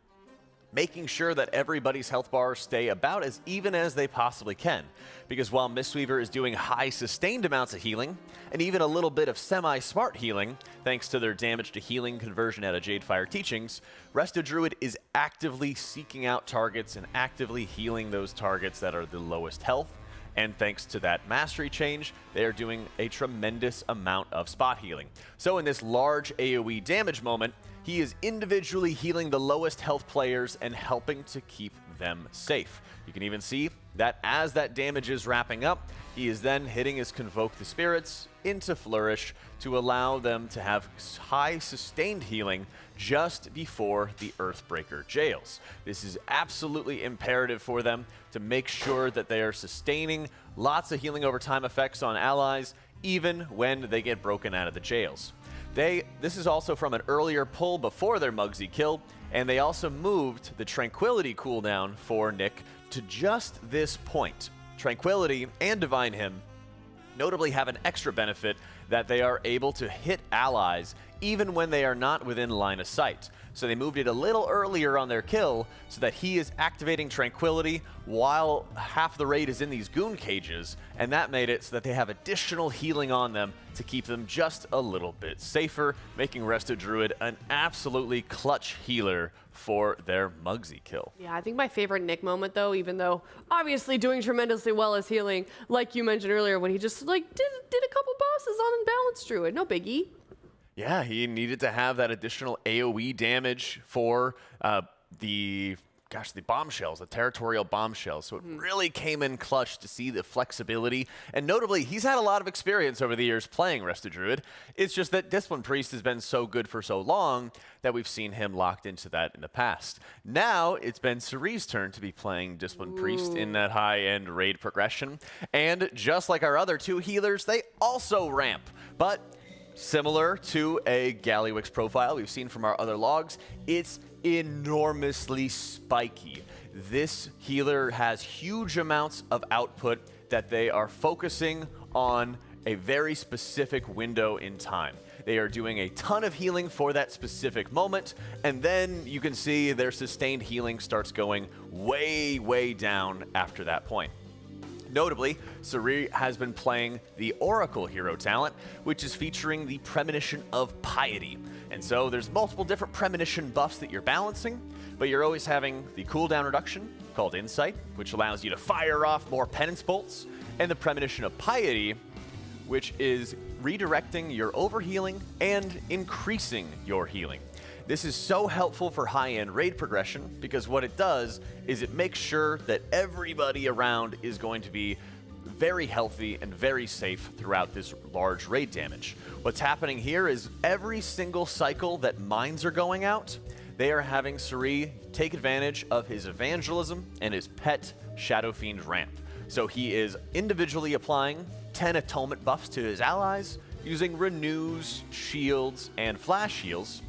making sure that everybody's health bars stay about as even as they possibly can. Because while Mistweaver is doing high sustained amounts of healing, and even a little bit of semi-smart healing, thanks to their damage to healing conversion out of Jadefire Teachings, Resto Druid is actively seeking out targets and actively healing those targets that are the lowest health. And thanks to that mastery change, they are doing a tremendous amount of spot healing. So in this large AoE damage moment, he is individually healing the lowest health players and helping to keep them safe. You can even see that as that damage is wrapping up, he is then hitting his Convoke the Spirits into Flourish to allow them to have high sustained healing just before the Earthbreaker jails. This is absolutely imperative for them to make sure that they are sustaining lots of healing over time effects on allies, even when they get broken out of the jails. This is also from an earlier pull before their Muggsy kill, and they also moved the Tranquility cooldown for Nick to just this point. Tranquility and Divine Hymn notably have an extra benefit that they are able to hit allies even when they are not within line of sight. So they moved it a little earlier on their kill so that he is activating Tranquility while half the raid is in these goon cages, and that made it so that they have additional healing on them to keep them just a little bit safer, making Resto Druid an absolutely clutch healer for their Muggsy kill. Yeah, I think my favorite Nick moment, though, even though obviously doing tremendously well as healing, like you mentioned earlier, when he just like did a couple bosses on Unbalanced Druid, no biggie. Yeah, he needed to have that additional AoE damage for the bombshells, the territorial bombshells. So it really came in clutch to see the flexibility. And notably, he's had a lot of experience over the years playing Resto Druid. It's just that Discipline Priest has been so good for so long that we've seen him locked into that in the past. Now, it's been Cerise's turn to be playing Discipline Priest in that high-end raid progression. And just like our other two healers, they also ramp. But similar to a Gallywix profile we've seen from our other logs, it's enormously spiky. This healer has huge amounts of output that they are focusing on a very specific window in time. They are doing a ton of healing for that specific moment, and then you can see their sustained healing starts going way, way down after that point. Notably, Suri has been playing the Oracle hero talent, which is featuring the Premonition of Piety. And so there's multiple different Premonition buffs that you're balancing, but you're always having the cooldown reduction, called Insight, which allows you to fire off more Penance Bolts, and the Premonition of Piety, which is redirecting your overhealing and increasing your healing. This is so helpful for high-end raid progression because what it does is it makes sure that everybody around is going to be very healthy and very safe throughout this large raid damage. What's happening here is every single cycle that mines are going out, they are having Suri take advantage of his evangelism and his pet Shadow Fiend ramp. So he is individually applying 10 atonement buffs to his allies using renews, shields, and flash shields.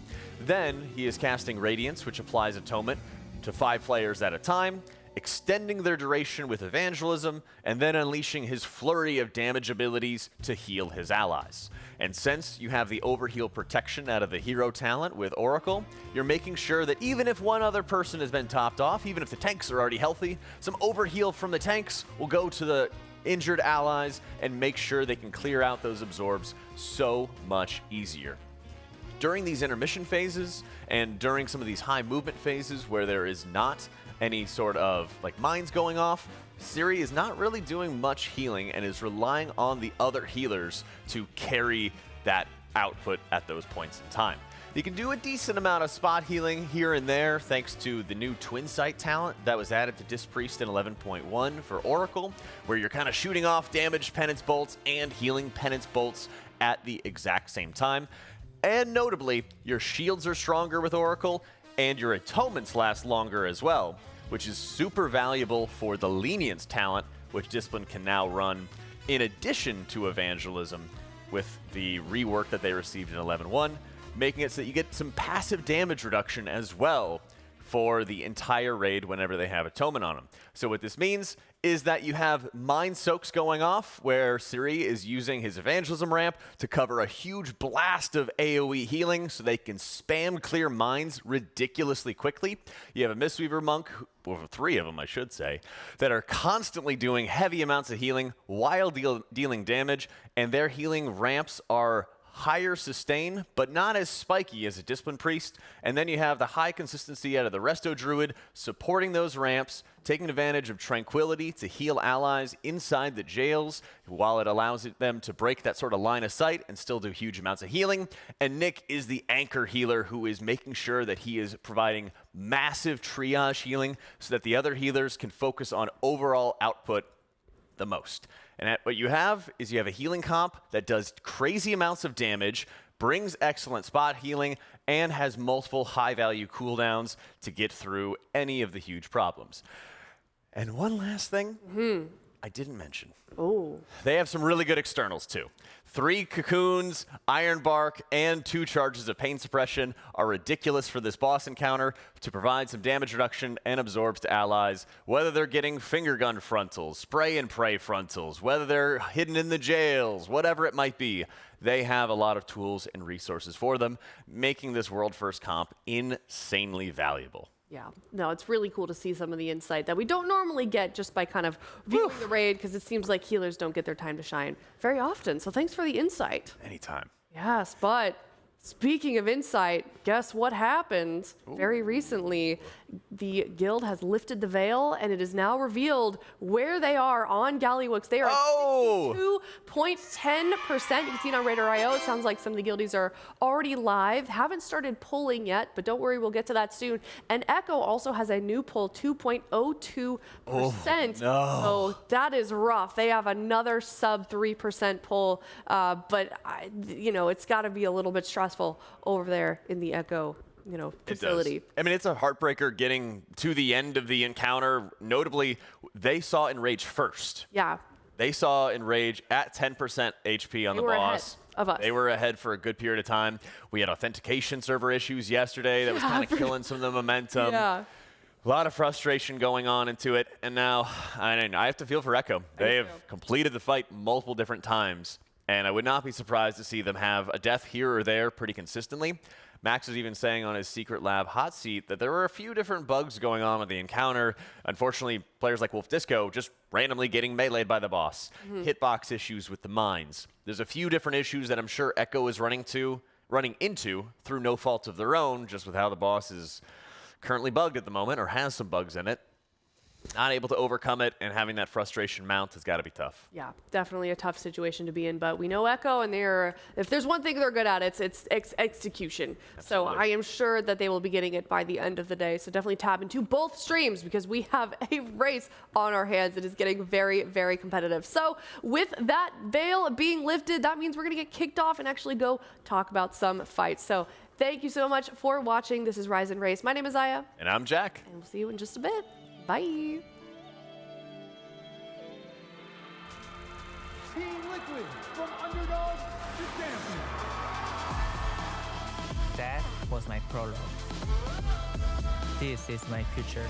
Then he is casting Radiance, which applies atonement to 5 players at a time, extending their duration with evangelism, and then unleashing his flurry of damage abilities to heal his allies. And since you have the overheal protection out of the hero talent with Oracle, you're making sure that even if one other person has been topped off, even if the tanks are already healthy, some overheal from the tanks will go to the injured allies and make sure they can clear out those absorbs so much easier. During these intermission phases and during some of these high movement phases where there is not any sort of like mines going off, Suri is not really doing much healing and is relying on the other healers to carry that output at those points in time. You can do a decent amount of spot healing here and there thanks to the new Twin Sight talent that was added to Disc Priest in 11.1 for Oracle, where you're kind of shooting off damaged Penance Bolts and healing Penance Bolts at the exact same time. And notably, your shields are stronger with Oracle, and your atonements last longer as well, which is super valuable for the Lenience talent, which Discipline can now run in addition to Evangelism with the rework that they received in 11.1, making it so that you get some passive damage reduction as well for the entire raid whenever they have Atonement on them. So what this means is that you have Mind Soaks going off, where Suri is using his Evangelism ramp to cover a huge blast of AoE healing so they can spam clear mines ridiculously quickly. You have a Mistweaver Monk, well, 3 of them I should say, that are constantly doing heavy amounts of healing while dealing damage, and their healing ramps are higher sustain, but not as spiky as a Discipline Priest. And then you have the high consistency out of the Resto Druid supporting those ramps, taking advantage of Tranquility to heal allies inside the jails, while it allows them to break that sort of line of sight and still do huge amounts of healing. And Nick is the anchor healer who is making sure that he is providing massive triage healing so that the other healers can focus on overall output the most. And what you have is you have a healing comp that does crazy amounts of damage, brings excellent spot healing, and has multiple high-value cooldowns to get through any of the huge problems. And one last thing I didn't mention. Oh. They have some really good externals, too. 3 cocoons, iron bark, and 2 charges of pain suppression are ridiculous for this boss encounter to provide some damage reduction and absorbs to allies, whether they're getting finger gun frontals, spray and pray frontals, whether they're hidden in the jails, whatever it might be. They have a lot of tools and resources for them, making this world first comp insanely valuable. Yeah, no, it's really cool to see some of the insight that we don't normally get just by kind of viewing the raid, because it seems like healers don't get their time to shine very often. So thanks for the insight. Anytime. Yes, but speaking of insight, guess what happened very recently? The guild has lifted the veil, and it is now revealed where they are on Gallywix. They are 2.10%. You can see it on RaiderIO. It sounds like some of the guildies are already live. Haven't started pulling yet, but don't worry, we'll get to that soon. And Echo also has a new pull, 2.02%. So that is rough. They have another sub 3% pull, but it's got to be a little bit stressful over there in the Echo facility. It does. I mean, it's a heartbreaker getting to the end of the encounter. Notably, they saw Enrage first. Yeah. They saw Enrage at 10% HP on the boss. Ahead of us. They were ahead for a good period of time. We had authentication server issues yesterday that was kind of killing some of the momentum. Yeah. A lot of frustration going on into it. And now I have to feel for Echo. They have completed the fight multiple different times. And I would not be surprised to see them have a death here or there pretty consistently. Max was even saying on his secret lab hot seat that there were a few different bugs going on with the encounter. Unfortunately, players like Wolf Disco just randomly getting meleeed by the boss. Hitbox issues with the mines. There's a few different issues that I'm sure Echo is running into through no fault of their own, just with how the boss is currently bugged at the moment, or has some bugs in it. Not able to overcome it, and having that frustration mount has got to be tough. Yeah, definitely a tough situation to be in, but we know Echo, and if there's one thing they're good at, it's execution. Absolutely. So I am sure that they will be getting it by the end of the day. So definitely tap into both streams, because we have a race on our hands. It is getting very, very competitive. So with that veil being lifted, that means we're going to get kicked off and actually go talk about some fights. So thank you so much for watching. This is Rise and Race. My name is Aya. And I'm Jack. And we'll see you in just a bit. Bye. Team Liquid, from underdog to champion. That was my prologue. This is my future.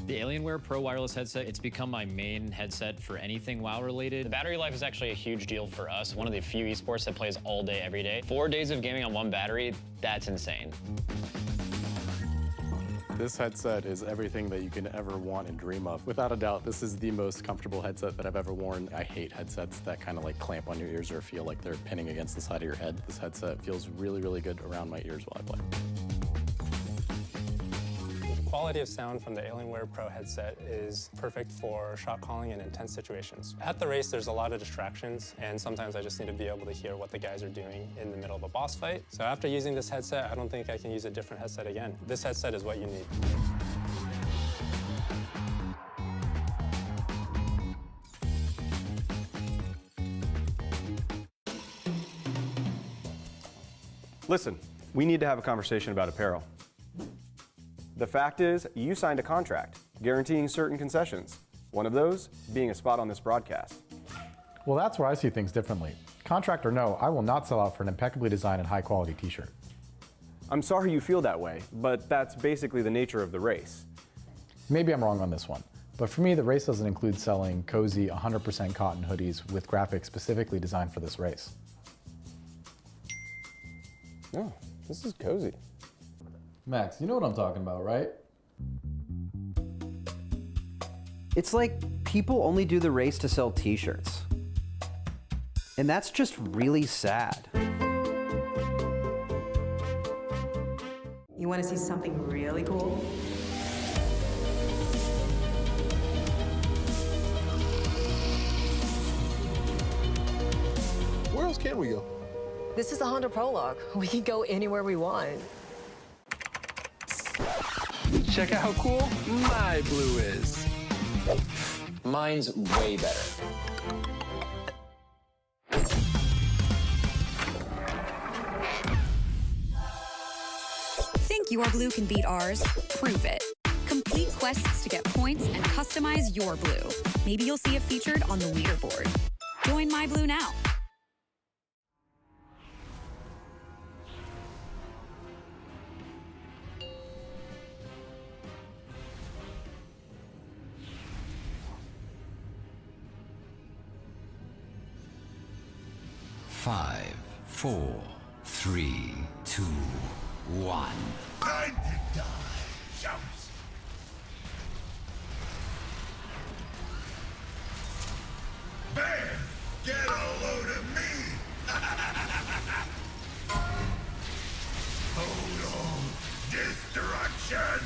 The Alienware Pro wireless headset, it's become my main headset for anything WoW related. The battery life is actually a huge deal for us. One of the few esports that plays all day, every day. 4 days of gaming on one battery, that's insane. This headset is everything that you can ever want and dream of. Without a doubt, this is the most comfortable headset that I've ever worn. I hate headsets that kind of like clamp on your ears or feel like they're pinning against the side of your head. This headset feels really, really good around my ears while I play. The quality of sound from the Alienware Pro headset is perfect for shot calling in intense situations. At the race, there's a lot of distractions, and sometimes I just need to be able to hear what the guys are doing in the middle of a boss fight. So after using this headset, I don't think I can use a different headset again. This headset is what you need. Listen, we need to have a conversation about apparel. The fact is, you signed a contract guaranteeing certain concessions. One of those being a spot on this broadcast. Well, that's where I see things differently. Contract or no, I will not sell out for an impeccably designed and high-quality t-shirt. I'm sorry you feel that way, but that's basically the nature of the race. Maybe I'm wrong on this one, but for me, the race doesn't include selling cozy 100% cotton hoodies with graphics specifically designed for this race. Oh, this is cozy. Max, you know what I'm talking about, right? It's like people only do the race to sell t-shirts. And that's just really sad. You want to see something really cool? Where else can we go? This is the Honda Prologue. We can go anywhere we want. Check out how cool MyBlue is. Mine's way better. Think your blue can beat ours? Prove it. Complete quests to get points and customize your blue. Maybe you'll see it featured on the leaderboard. Join MyBlue now. Five, 4, 3, 2, 1. Time to die. Jumps. Bam! Get a load of me! Total destruction!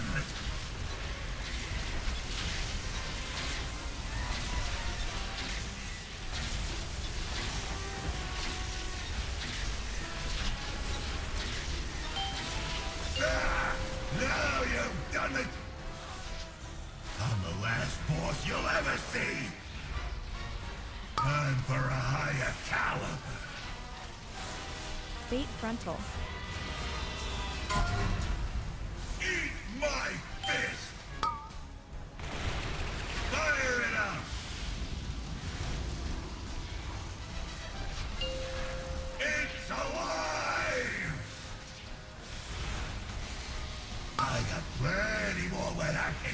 Now you've done it! I'm the last boss you'll ever see! Time for a higher caliber! Fate Frontal. Eat my fist! Fire it up!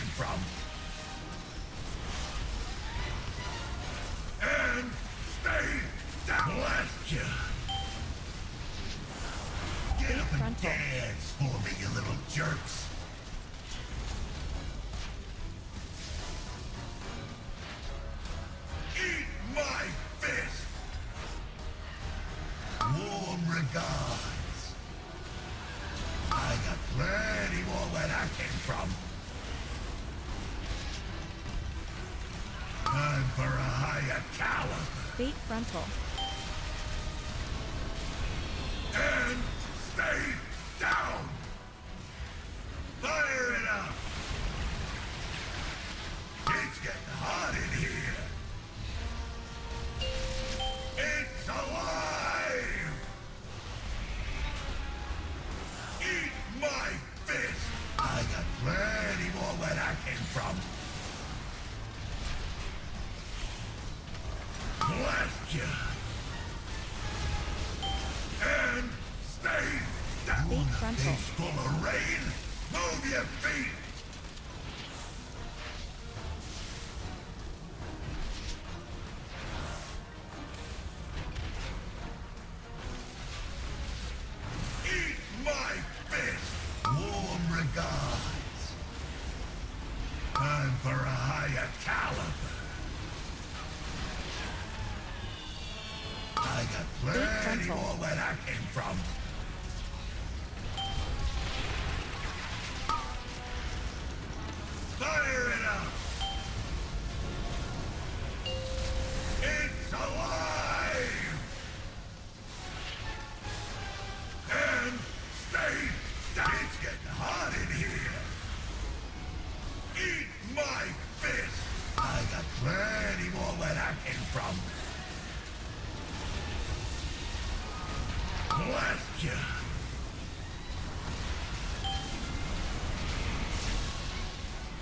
from. And stay down. Blast you. Get up and dance for me, you little jerks. Eat my fist. Warm regards. I got plenty more where that came from. Time for a higher caliber. Bait frontal. And stay down. Fire it up. It's getting hot in here. It's alive. Eat my fist. I got plenty more where that came from. Blast you. And stay down. Bait frontal. Face full of rain. Move your feet. Eat my fist. Warm regards. Time for a higher caliber. I got plenty more where that came from. Fire it up! It's alive! And stay down! It's getting hot in here! Eat my fist! I got plenty more where that came from. Blast you!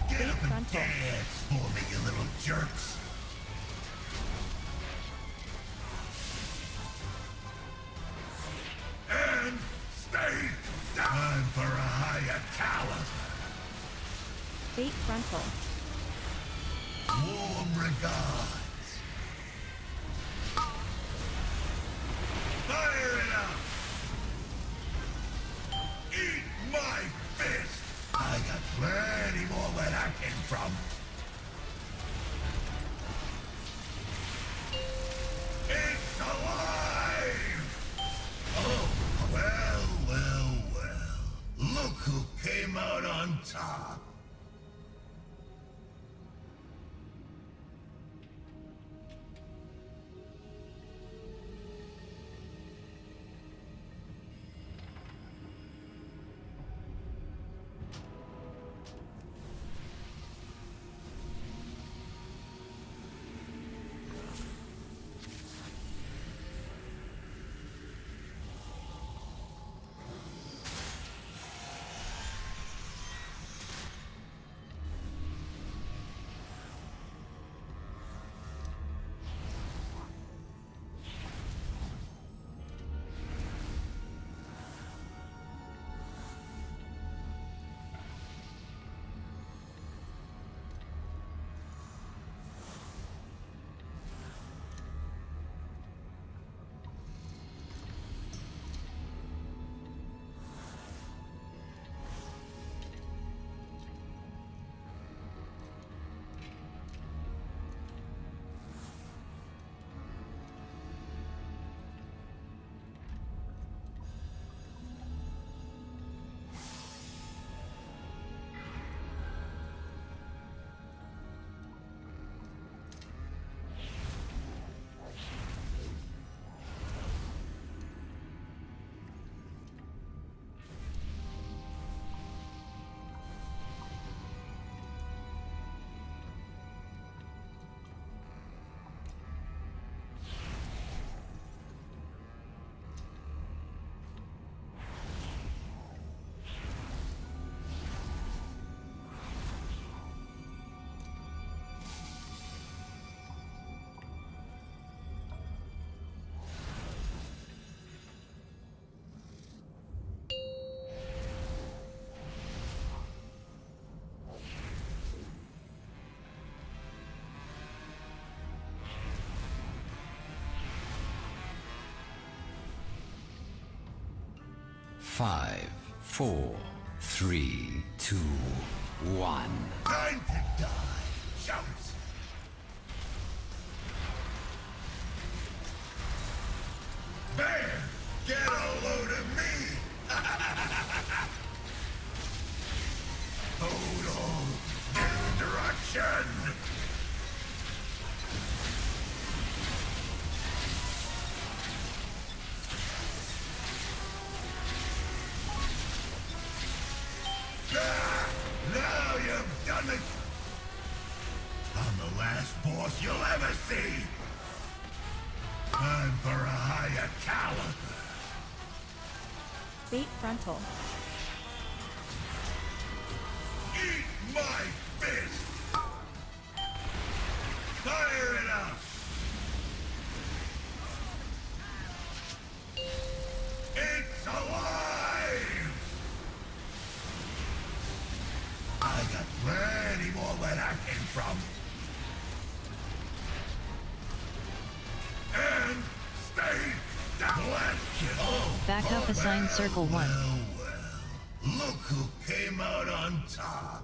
Get up and dance for me, you little jerks! And stay down! Time for a higher caliber! Bait frontal. Warm regards! Fire it up! Eat my fist! I got plenty more where that came from. It's alive! Oh, well, well, well. Look who came out on top. 5, 4, 3, 2, 1. Time to die, chumps. Bear, get a load of me. Total destruction. Now you've done it! I'm the last boss you'll ever see! Time for a higher caliber! Bait frontal. Eat my fist! Fire it up! It's alive! I got plenty more where that came from. And stay down. Back up assigned circle 1. Well, look who came out on top.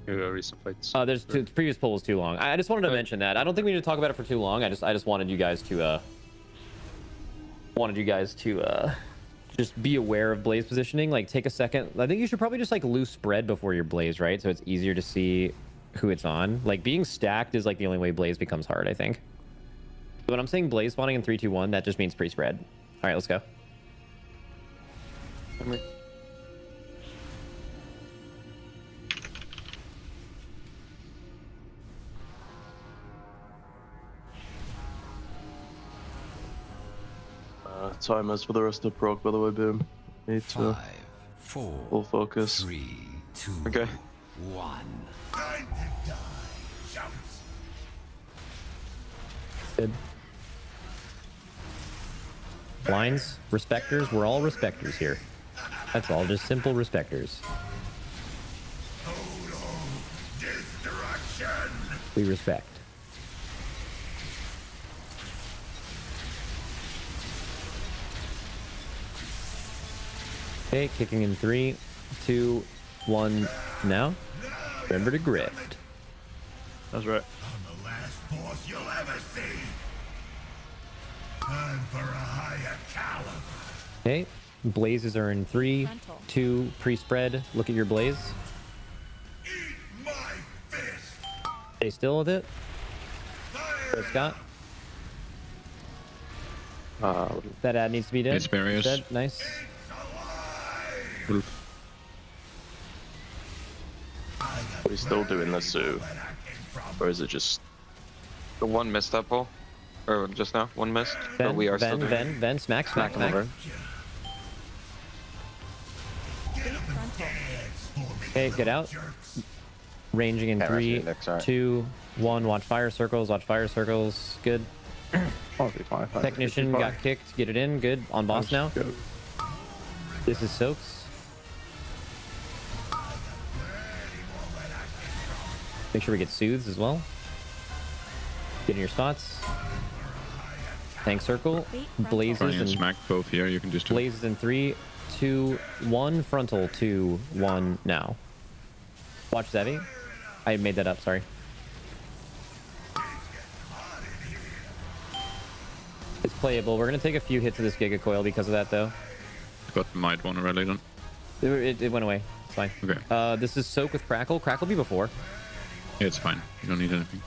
Recent fights. There's the previous poll was too long. I just wanted to mention that. I don't think we need to talk about it for too long. I just wanted you guys to just be aware of blaze positioning. Like, take a second. I think you should probably just like loose spread before your blaze, right? So it's easier to see who it's on. Like, being stacked is like the only way blaze becomes hard, I think. When I'm saying blaze spawning in 3, 2, 1, that just means pre-spread. All right, let's go. Timers for the rest of the proc, by the way, Boom. Need to 5, 4, full focus. 3, 2, okay. 1. Good. Blinds, respecters, we're all respecters here. That's all, just simple respecters. We respect. Okay, kicking in 3, 2, 1, now. Remember to grift. That's right. I'm the last boss you'll ever see. Time for a higher caliber. Okay, blazes are in 3, 2, pre-spread. Look at your blaze. Stay still with it. Go, Scott. That ad needs to be dead. It's barriers. Dead. Nice. What are you still doing this, Sue? Or is it just... The one missed that ball? Or just now? One missed? Or Ven, we are still Ven, doing Ven, Ven, smack, smack, Smack smack. over. Okay, get out. Ranging in Okay, 3, rest of it, Nick, sorry. 2, 1. Watch fire circles. Watch fire circles. Good. Technician got kicked. Get it in. Good. On boss now. This is soaks. Make sure we get soothes as well. Get in your spots. Tank circle. Blazes Try and and smack both here. You can just blazes in 3, 2, 1. Frontal 2, 1 now. Watch Zevi. I made that up, sorry. It's playable. We're gonna take a few hits of this Giga Coil because of that, though. Got might one already then. It went away. It's fine. Okay. This is Soak with Crackle. Crackle be before. Yeah, it's fine. You don't need anything.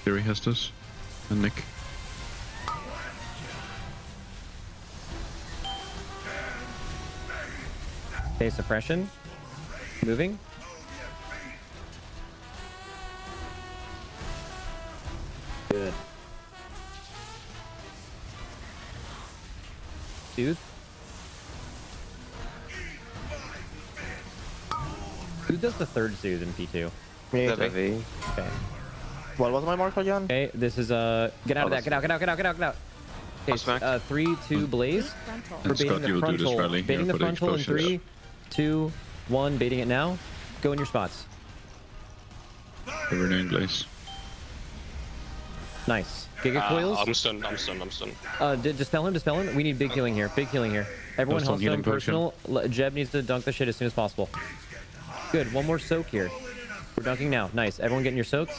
Theory has this. And Nick. Okay, suppression. Moving. Good. Soothe. Who does the third soothe in P2? Zevi. Okay. What was my mark again? Okay, this is get out of that. Get out, get out, get out, get out, get out. Okay, 3, 2, blaze. We're And Scott, baiting the you'll do this frontal. rally Baiting here the for the frontal in explosions. 3, 2, 1. Baiting it now. Go in your spots. The renewing blaze. Nice. Giga coils. I'm stunned, I'm stunned, I'm stunned. Dispel him, dispel him. We need big healing here. Big healing here. Everyone Don't health healing zone personal. Jeb needs to dunk the shit as soon as possible. Good. One more soak here. We're dunking now. Nice. Everyone getting your soaks.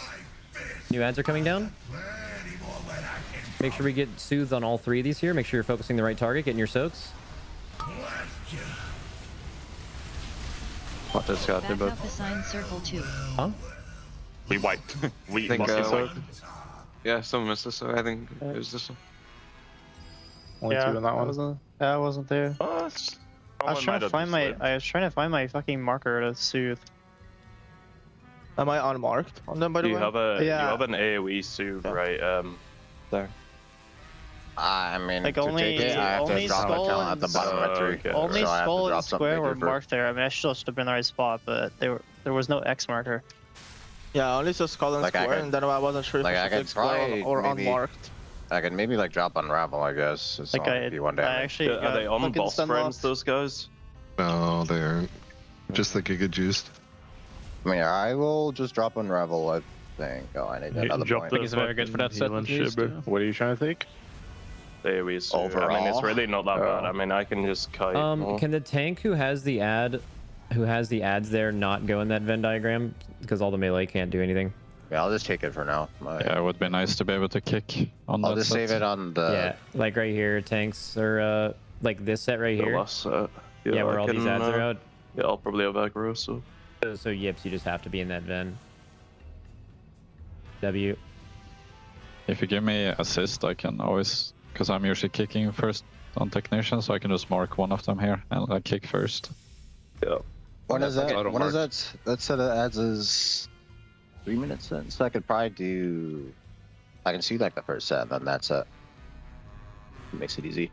New ads are coming down. Make sure we get soothes on all 3 of these here. Make sure you're focusing the right target. Getting your soaks. What does Scott do, Back bud? up assigned circle 2. Huh? We wiped. We think, must be so. Yeah, someone missed this, so I think it was this one. Only two on that one. I wasn't there. Oh, I was trying to find my fucking marker to soothe. Am I unmarked on them by the way? You have a yeah. you have an AoE soothe, right? There. I mean, Like only skull and only skull and square were marked there. I mean, I should have been in the right spot, but there was no X marker. Yeah, only saw skull and Like, square, and then I wasn't sure if like, it I was could square try or maybe- unmarked. I could maybe like drop unravel, I guess. It's Like not one damage. I actually Are they on fucking boss stun frames, locked. those guys? No, they aren't. Just the Giga Juiced. I mean, I will just drop unravel, I think. Oh, I need another point. What are you trying to think? The AoE soothe. I mean, it's really not that bad. I mean, I can just kite. Can the tank who has the ad who has the ads there not go in that Venn diagram because all the melee can't do anything. Yeah, I'll just take it for now. Yeah, it would be nice to be able to kick on that I'll just save it on the... Yeah, like right here, tanks, or like this set right The here. last set. Yeah, where all these ads are out. Yeah, I'll probably have aggro, so... So yips, you just have to be in that Venn. W. If you give me assist, I can always, because I'm usually kicking first on technician, so I can just mark one of them here and like kick first. Yeah. When is that? Auto When is mark. that set of ads is 3 minutes in, so I could probably do... I can see like the first set, and then that set. Makes it easy.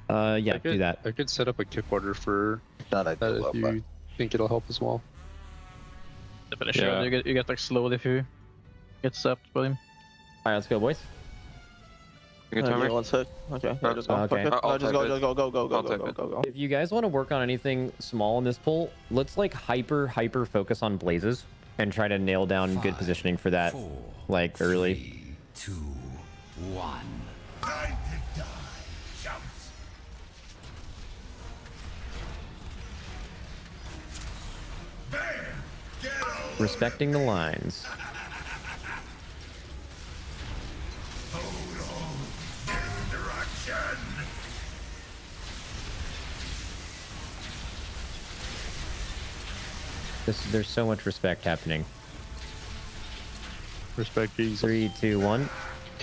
Yeah, do that. I could set up a kick order for that if you think it'll help as well. The finisher, you get like slowed if you get stepped by him. Alright, let's go, boys. One sec. Okay. No, just go. Okay. No, just go. If you guys want to work on anything small in this poll, let's like hyper focus on blazes and try to nail down good positioning for that, like early. 3, 2, 1. Time to die, chumps. There! Get over! Respecting the lines. Direction! There's so much respect happening. Respect easy. 3, 2, 1.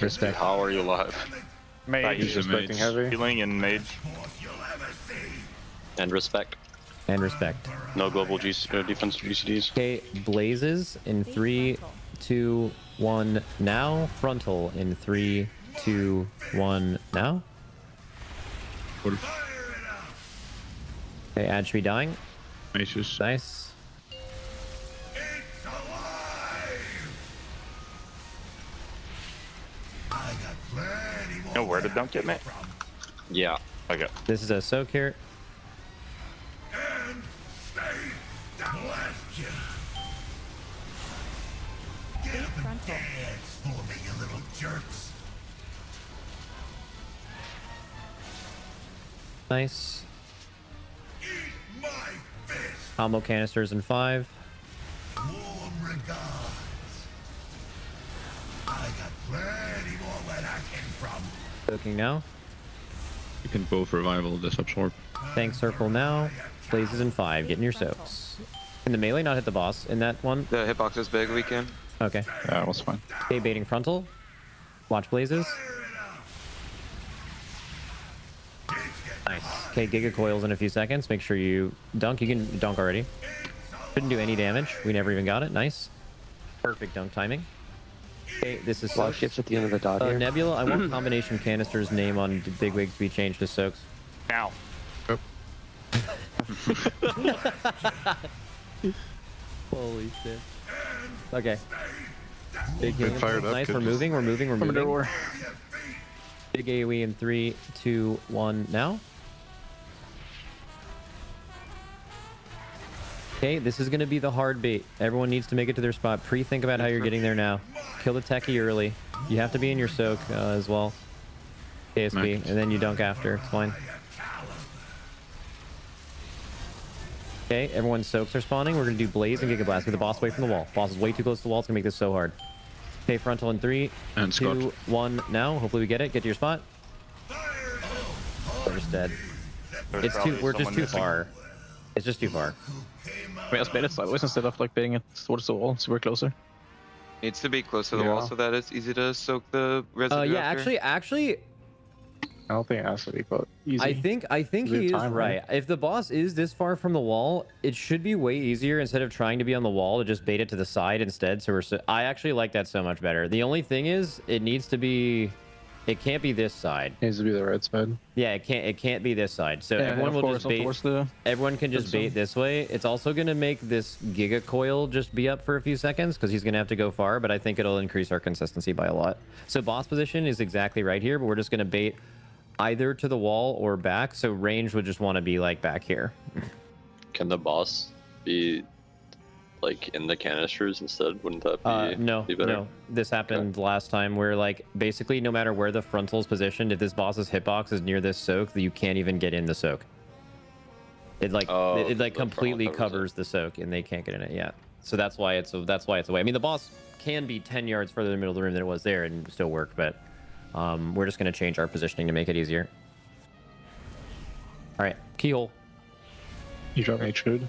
Respect. How are you alive? Mage. He's respecting heavy. Healing and mage. And respect. And respect. No global defense GCDs. Okay, blazes in 3, 2, 1 now. Frontal in 3, 2, 1 now. Okay, ad should be dying. Nice. You know where to dunk it, mate? Yeah. Okay. This is a soak here. Nice. Combo canisters in 5. Warm regards. I got plenty more where that came from. Soaking now. You can both revival this absorb. Tank circle now. Blazes in 5. Getting your soaks. Can the melee not hit the boss in that one? The hitbox is big, we can. Okay. Yeah, it was fine. Okay, baiting frontal. Watch blazes. Nice. Okay, Giga coils in a few seconds. Make sure you dunk. You can dunk already. Shouldn't do any damage. We never even got it. Nice. Perfect dunk timing. Okay, this is soaks. Ships at the end of the dot here. Nebula, I want combination canister's name on Bigwig to be changed to soaks. Now. Holy shit. Okay. Big Been fired up, nice. good. We're moving. Big AoE in 3, 2, 1 now. Okay, this is going to be the hard bait. Everyone needs to make it to their spot. Pre-think about how you're getting there now. Kill the techie early. You have to be in your soak as well. ASB, and then you dunk after. It's fine. Okay, everyone's soaks are spawning. We're going to do Blaze and Giga Blast. Get the boss away from the wall. Boss is way too close to the wall. It's going to make this so hard. Okay, frontal in 3, and 2, 1 now. Hopefully we get it. Get to your spot. We're just dead. We're just too far. It's just too far. We just bait it sideways instead of like baiting it towards the wall, so we're closer. Needs to be close to the wall so that it's easy to soak the residue. Yeah, after. actually, I don't think it has to be quite easy. I think he is right. If the boss is this far from the wall, it should be way easier instead of trying to be on the wall to just bait it to the side instead. So I actually like that so much better. The only thing is, it needs to be. It can't be this side. It needs to be the right side. Yeah, it can't be this side. So Yeah, everyone of will course, just bait. of course, Everyone can just bait this way. It's also gonna make this Giga Coil just be up for a few seconds because he's gonna have to go far. But I think it'll increase our consistency by a lot. So boss position is exactly right here, but we're just gonna bait either to the wall or back. So range would just want to be like back here. Can the boss be like in the canisters instead? Wouldn't that be better? No. This happened last time where like basically no matter where the frontal is positioned, if this boss's hitbox is near this soak, you can't even get in the soak. It like completely covers the soak, and they can't get in it yet. So that's why it's away. I mean, the boss can be 10 yards further in the middle of the room than it was there and still work, but we're just going to change our positioning to make it easier. All right, keyhole. You drop Mage Food.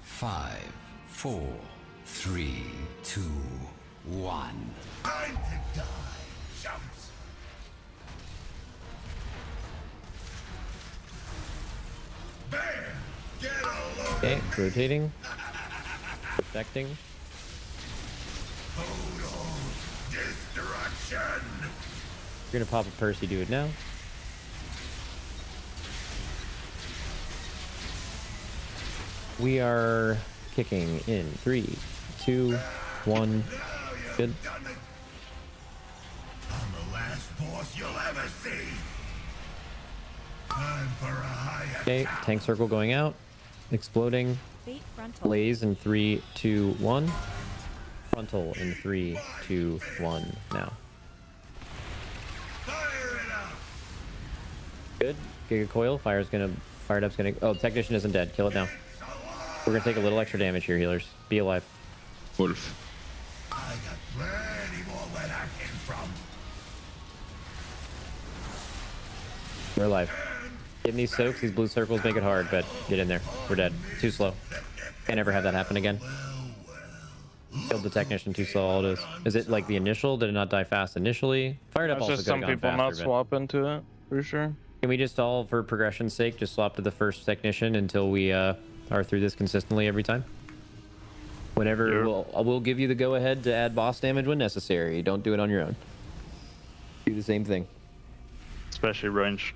Five, 4, 3, 2, 1. Time to die, chumps. Bam! Get a load. Okay, rotating, protecting. Total destruction. You're gonna pop a Percy, do it now. We are kicking in 3, 2, 1. Good. I'm the last boss you'll ever see. Time for a high Okay, tank circle going out, exploding. Blaze in 3, 2, 1. Frontal in 3, 2, 1. Now. Good. Giga coil. Fired up's gonna. Oh, technician isn't dead. Kill it now. We're gonna take a little extra damage here, healers. Be alive. Wolf. I got plenty more where that came from. We're alive. Getting these soaks, these blue circles make it hard, but get in there. We're dead. Too slow. Can't ever have that happen again. Killed the technician too slow, all it is. Is it like the initial? Did it not die fast initially? Fired up also just some people faster, not swap into it, for sure. Can we just all, for progression's sake, just swap to the first technician until we are through this consistently every time? Whenever we'll give you the go-ahead to add boss damage when necessary. Don't do it on your own. Do the same thing. Especially range.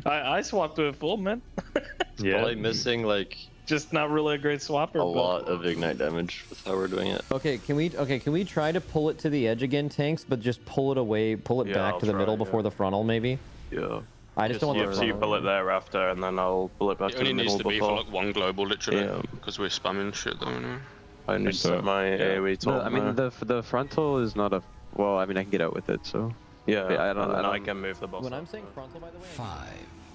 I swapped to it full, man. Probably missing like just not really a great swapper. A lot of ignite damage with how we're doing it. Okay, can we try to pull it to the edge again, tanks, but just pull it away, pull it back to the middle before the frontal, maybe? Yeah. I just don't want the frontal. You pull it there after, and then I'll pull it back to the middle before. It only needs to be for like one global, literally, because we're spamming shit though. Anyway. I need to set my AoE top. I mean, the frontal is not a. Well, I mean, I can get out with it, so. Yeah, I can move the boss. When I'm saying frontal, by the way. 5.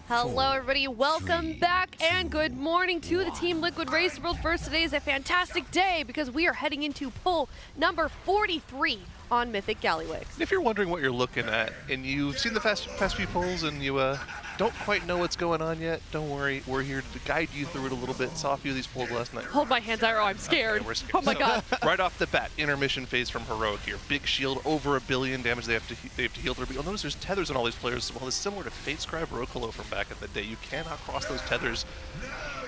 Hello, everybody. Welcome back and good morning to the Team Liquid Race World. First, today is a fantastic day because we are heading into pull number 43 on Mythic Gallywix. If you're wondering what you're looking at and you've seen the past few polls and you don't quite know what's going on yet, don't worry. We're here to guide you through it a little bit. Saw a few of these polls last night. Hold my hands, Iro. I'm scared. Okay, we're scared. Oh my god. Right off the bat, intermission phase from Heroic here. Big shield, over 1 billion damage they have to heal through. But you'll notice there's tethers on all these players as well. It's similar to Fate Scribe Rokolo from back in the day. You cannot cross those tethers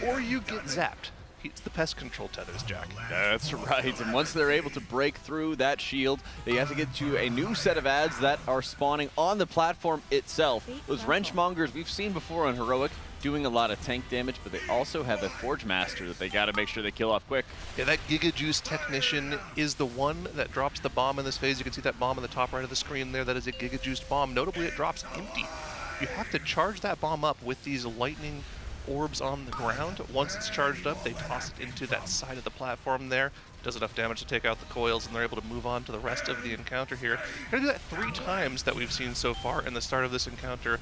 or you get zapped. It's the pest control tethers, Jack. That's right, and once they're able to break through that shield, they have to get to a new set of ads that are spawning on the platform itself. Those Wrenchmongers we've seen before on Heroic doing a lot of tank damage, but they also have a Forge Master that they got to make sure they kill off quick. Yeah, that Giga Juice Technician is the one that drops the bomb in this phase. You can see that bomb in the top right of the screen there. That is a Giga Juiced bomb. Notably, it drops empty. You have to charge that bomb up with these lightning orbs on the ground. Once it's charged up, they toss it into that side of the platform there. Does enough damage to take out the coils, and they're able to move on to the rest of the encounter here. They're gonna do that 3 times that we've seen so far in the start of this encounter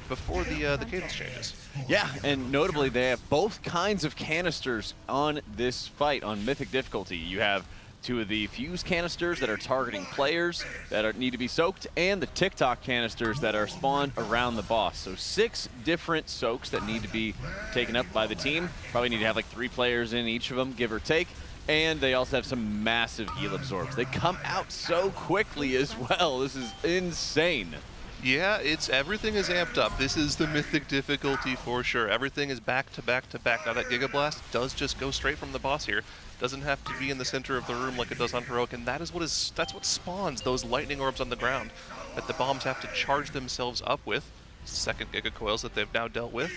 before the cadence changes. Yeah, and notably, they have both kinds of canisters on this fight on Mythic difficulty. You have 2 of the fuse canisters that are targeting players that need to be soaked, and the TikTok canisters that are spawned around the boss. So 6 different soaks that need to be taken up by the team. Probably need to have like 3 players in each of them, give or take. And they also have some massive heal absorbs. They come out so quickly as well. This is insane. Yeah, everything is amped up. This is the Mythic difficulty for sure. Everything is back to back to back. Now that Giga Blast does just go straight from the boss here. Doesn't have to be in the center of the room like it does on Heroic, and that's what spawns those lightning orbs on the ground that the bombs have to charge themselves up with. Second Giga Coils that they've now dealt with.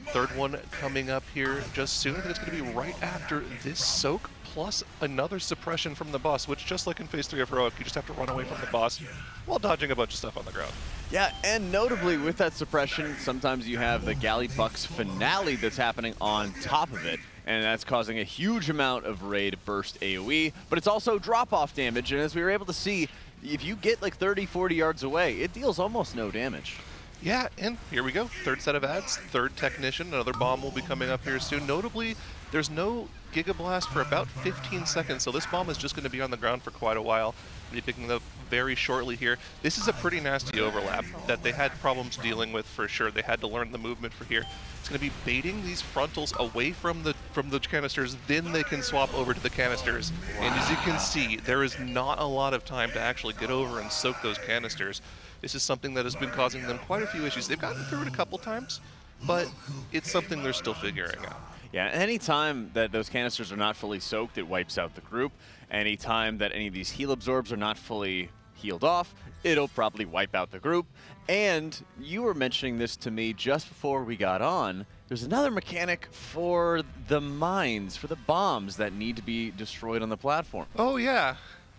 Third one coming up here just soon. I think it's going to be right after this soak plus another suppression from the boss, which just like in Phase 3 of Heroic, you just have to run away from the boss while dodging a bunch of stuff on the ground. Yeah, and notably with that suppression, sometimes you have the Galley-Bucks finale that's happening on top of it, and that's causing a huge amount of raid burst AoE, but it's also drop-off damage, and as we were able to see, if you get like 30, 40 yards away, it deals almost no damage. Yeah, and here we go. Third set of ads, third technician. Another bomb will be coming up here soon. Notably, there's no Giga Blast for about 15 seconds, so this bomb is just going to be on the ground for quite a while. We'll be picking up very shortly here. This is a pretty nasty overlap that they had problems dealing with for sure. They had to learn the movement for here. It's going to be baiting these frontals away from the canisters, then they can swap over to the canisters. Wow. And as you can see, there is not a lot of time to actually get over and soak those canisters. This is something that has been causing them quite a few issues. They've gotten through it a couple times, but it's something they're still figuring out. Yeah, anytime that those canisters are not fully soaked, it wipes out the group. Anytime that any of these heal absorbs are not fully healed off, it'll probably wipe out the group. And you were mentioning this to me just before we got on. There's another mechanic for the mines, for the bombs that need to be destroyed on the platform. Oh, yeah.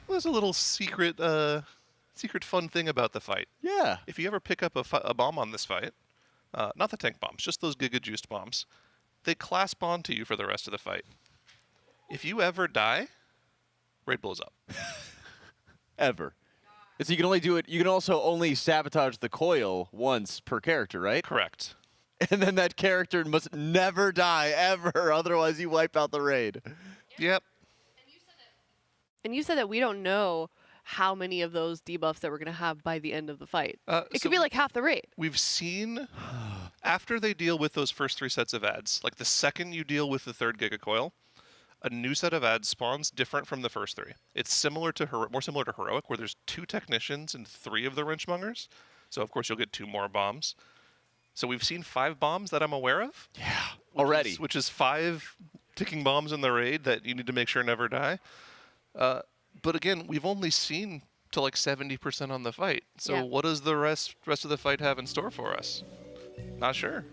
Well, there's a little secret fun thing about the fight. Yeah. If you ever pick up a bomb on this fight, not the tank bombs, just those Giga Juiced bombs, they clasp onto you for the rest of the fight. If you ever die, raid blows up. Ever. So you can only do it, you can also only sabotage the coil once per character, right? Correct. And then that character must never die, ever, otherwise you wipe out the raid. Yep. And you said that we don't know how many of those debuffs that we're going to have by the end of the fight. It could be like half the raid. We've seen, after they deal with those first 3 sets of ads, like the second you deal with the 3rd Giga Coil, a new set of ads spawns different from the first 3. It's similar to more similar to Heroic, where there's 2 technicians and 3 of the wrenchmongers. So of course you'll get 2 more bombs. So we've seen 5 bombs that I'm aware of. Yeah, already. Which is 5 ticking bombs in the raid that you need to make sure never die. But again, we've only seen to like 70% on the fight. So yeah. What does the rest of the fight have in store for us? Not sure.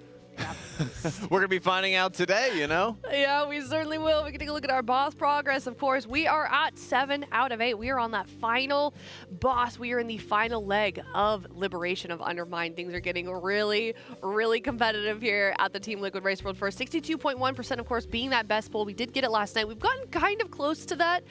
We're going to be finding out today, you know? Yeah, we certainly will. We can take a look at our boss progress, of course. We are at 7 out of 8. We are on that final boss. We are in the final leg of Liberation of Undermine. Things are getting really, really competitive here at the Team Liquid Race World First. 62.1%, of course, being that best poll. We did get it last night. We've gotten kind of close to that,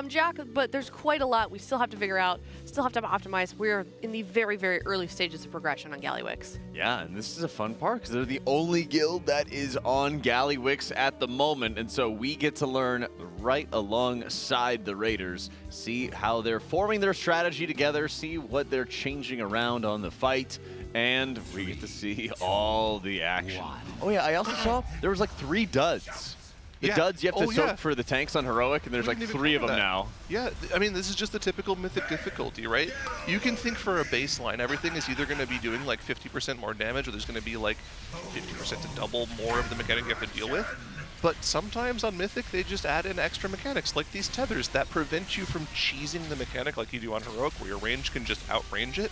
Jack, but there's quite a lot we still have to figure out, still have to optimize. We're in the very, very early stages of progression on Gallywix. Yeah, and this is a fun part because they're the only guild that is on Gallywix at the moment, and so we get to learn right alongside the Raiders, see how they're forming their strategy together, see what they're changing around on the fight, and we get to see all the action. Oh yeah, I also saw there was like 3 duds. The duds you have to soak for the tanks on Heroic, and there's like 3 of them now. Yeah, I mean, this is just the typical Mythic difficulty, right? You can think for a baseline, everything is either going to be doing like 50% more damage, or there's going to be like 50% to double more of the mechanic you have to deal with. But sometimes on Mythic, they just add in extra mechanics, like these tethers that prevent you from cheesing the mechanic like you do on Heroic, where your range can just outrange it.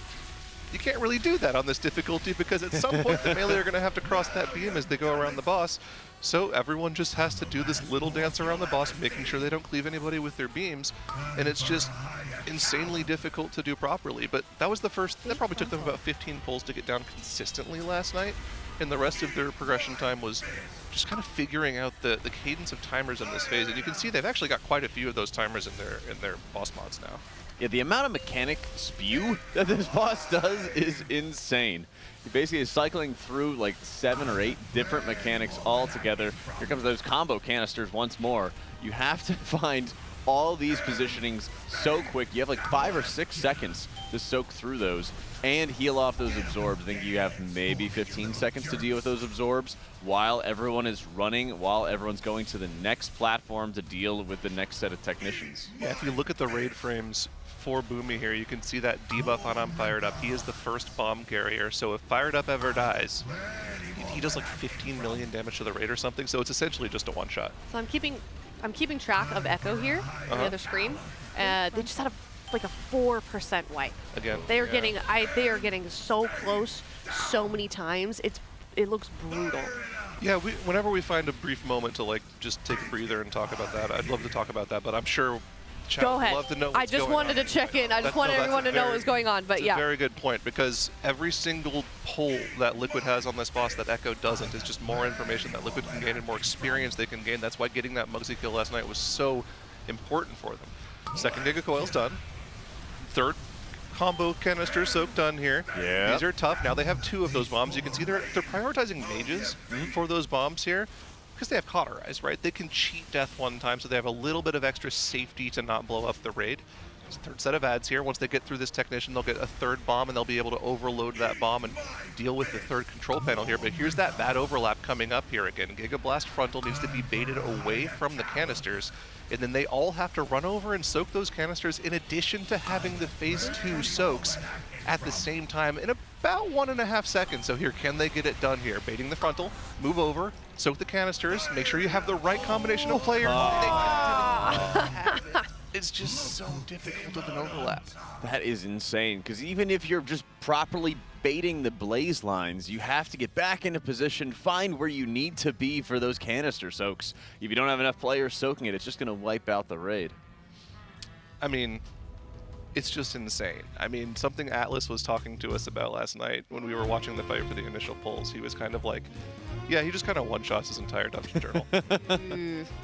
You can't really do that on this difficulty because at some point the melee are going to have to cross that beam as they go around the boss. So everyone just has to do this little dance around the boss, making sure they don't cleave anybody with their beams. And it's just insanely difficult to do properly. But that was the first, that probably took them about 15 pulls to get down consistently last night. And the rest of their progression time was just kind of figuring out the cadence of timers in this phase. And you can see they've actually got quite a few of those timers in their boss mods now. Yeah, the amount of mechanic spew that this boss does is insane. He basically is cycling through like 7 or 8 different mechanics all together. Here comes those combo canisters once more. You have to find all these positionings so quick. You have like 5 or 6 seconds to soak through those and heal off those absorbs. I think you have maybe 15 seconds to deal with those absorbs while everyone is running, while everyone's going to the next platform to deal with the next set of technicians. Yeah, if you look at the raid frames for Boomy here, you can see that debuff on I'm Fired Up. He is the first bomb carrier, so if Fired Up ever dies, he does like 15 million damage to the raid or something, so it's essentially just a one-shot. So I'm keeping track of Echo here on the other screen. They just had like a 4% wipe. Again, they are getting so close so many times. It looks brutal. Yeah, whenever we find a brief moment to like just take a breather and talk about that, I'd love to talk about that, but I'm sure chat Go would ahead. love to know I just wanted to check in. I just wanted everyone to know what was going on, but it's yeah. a very good point, because every single pull that Liquid has on this boss that Echo doesn't is just more information that Liquid can gain and more experience they can gain. That's why getting that Muggsy kill last night was so important for them. Second Giga Coil's done. Third combo canister soak done here. Yeah. These are tough. Now they have 2 of those bombs. You can see they're prioritizing mages for those bombs here because they have Cauterize, right? They can cheat death one time, so they have a little bit of extra safety to not blow up the raid. There's a third set of ads here. Once they get through this technician, they'll get a third bomb, and they'll be able to overload that bomb and deal with the third control panel here. But here's that bad overlap coming up here again. Giga Blast Frontal needs to be baited away from the canisters, and then they all have to run over and soak those canisters in addition to having the phase 2 soaks at the same time in about 1.5 seconds. So here, can they get it done here? Baiting the frontal, move over, soak the canisters, make sure you have the right combination of players. It's just so difficult of an overlap. That is insane, because even if you're just properly baiting the blaze lines, you have to get back into position, find where you need to be for those canister soaks. If you don't have enough players soaking it, it's just going to wipe out the raid. I mean, it's just insane. I mean, something Atlas was talking to us about last night when we were watching the fight for the initial pulls. He was kind of like, yeah, he just kind of one-shots his entire Dungeon Journal.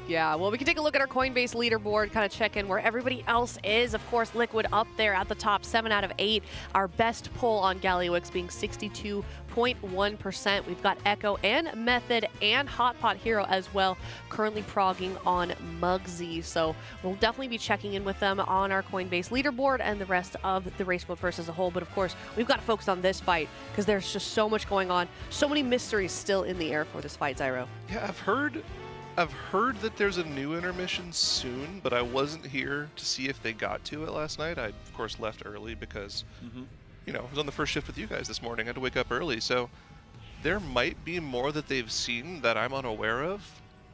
Yeah, well, we can take a look at our Coinbase leaderboard, kind of check in where everybody else is. Of course, Liquid up there at the top, 7 out of 8. Our best pull on Gallywix being 62.1%. We've got Echo and Method and Hotpot Hero as well, currently progging on Muggsy. So we'll definitely be checking in with them on our Coinbase leaderboard and the rest of the race mode first as a whole. But of course, we've got to focus on this fight because there's just so much going on, so many mysteries still in the air for this fight, Zyro. Yeah, I've heard that there's a new intermission soon, but I wasn't here to see if they got to it last night. I, of course, left early because, you know, I was on the first shift with you guys this morning. I had to wake up early, so there might be more that they've seen that I'm unaware of.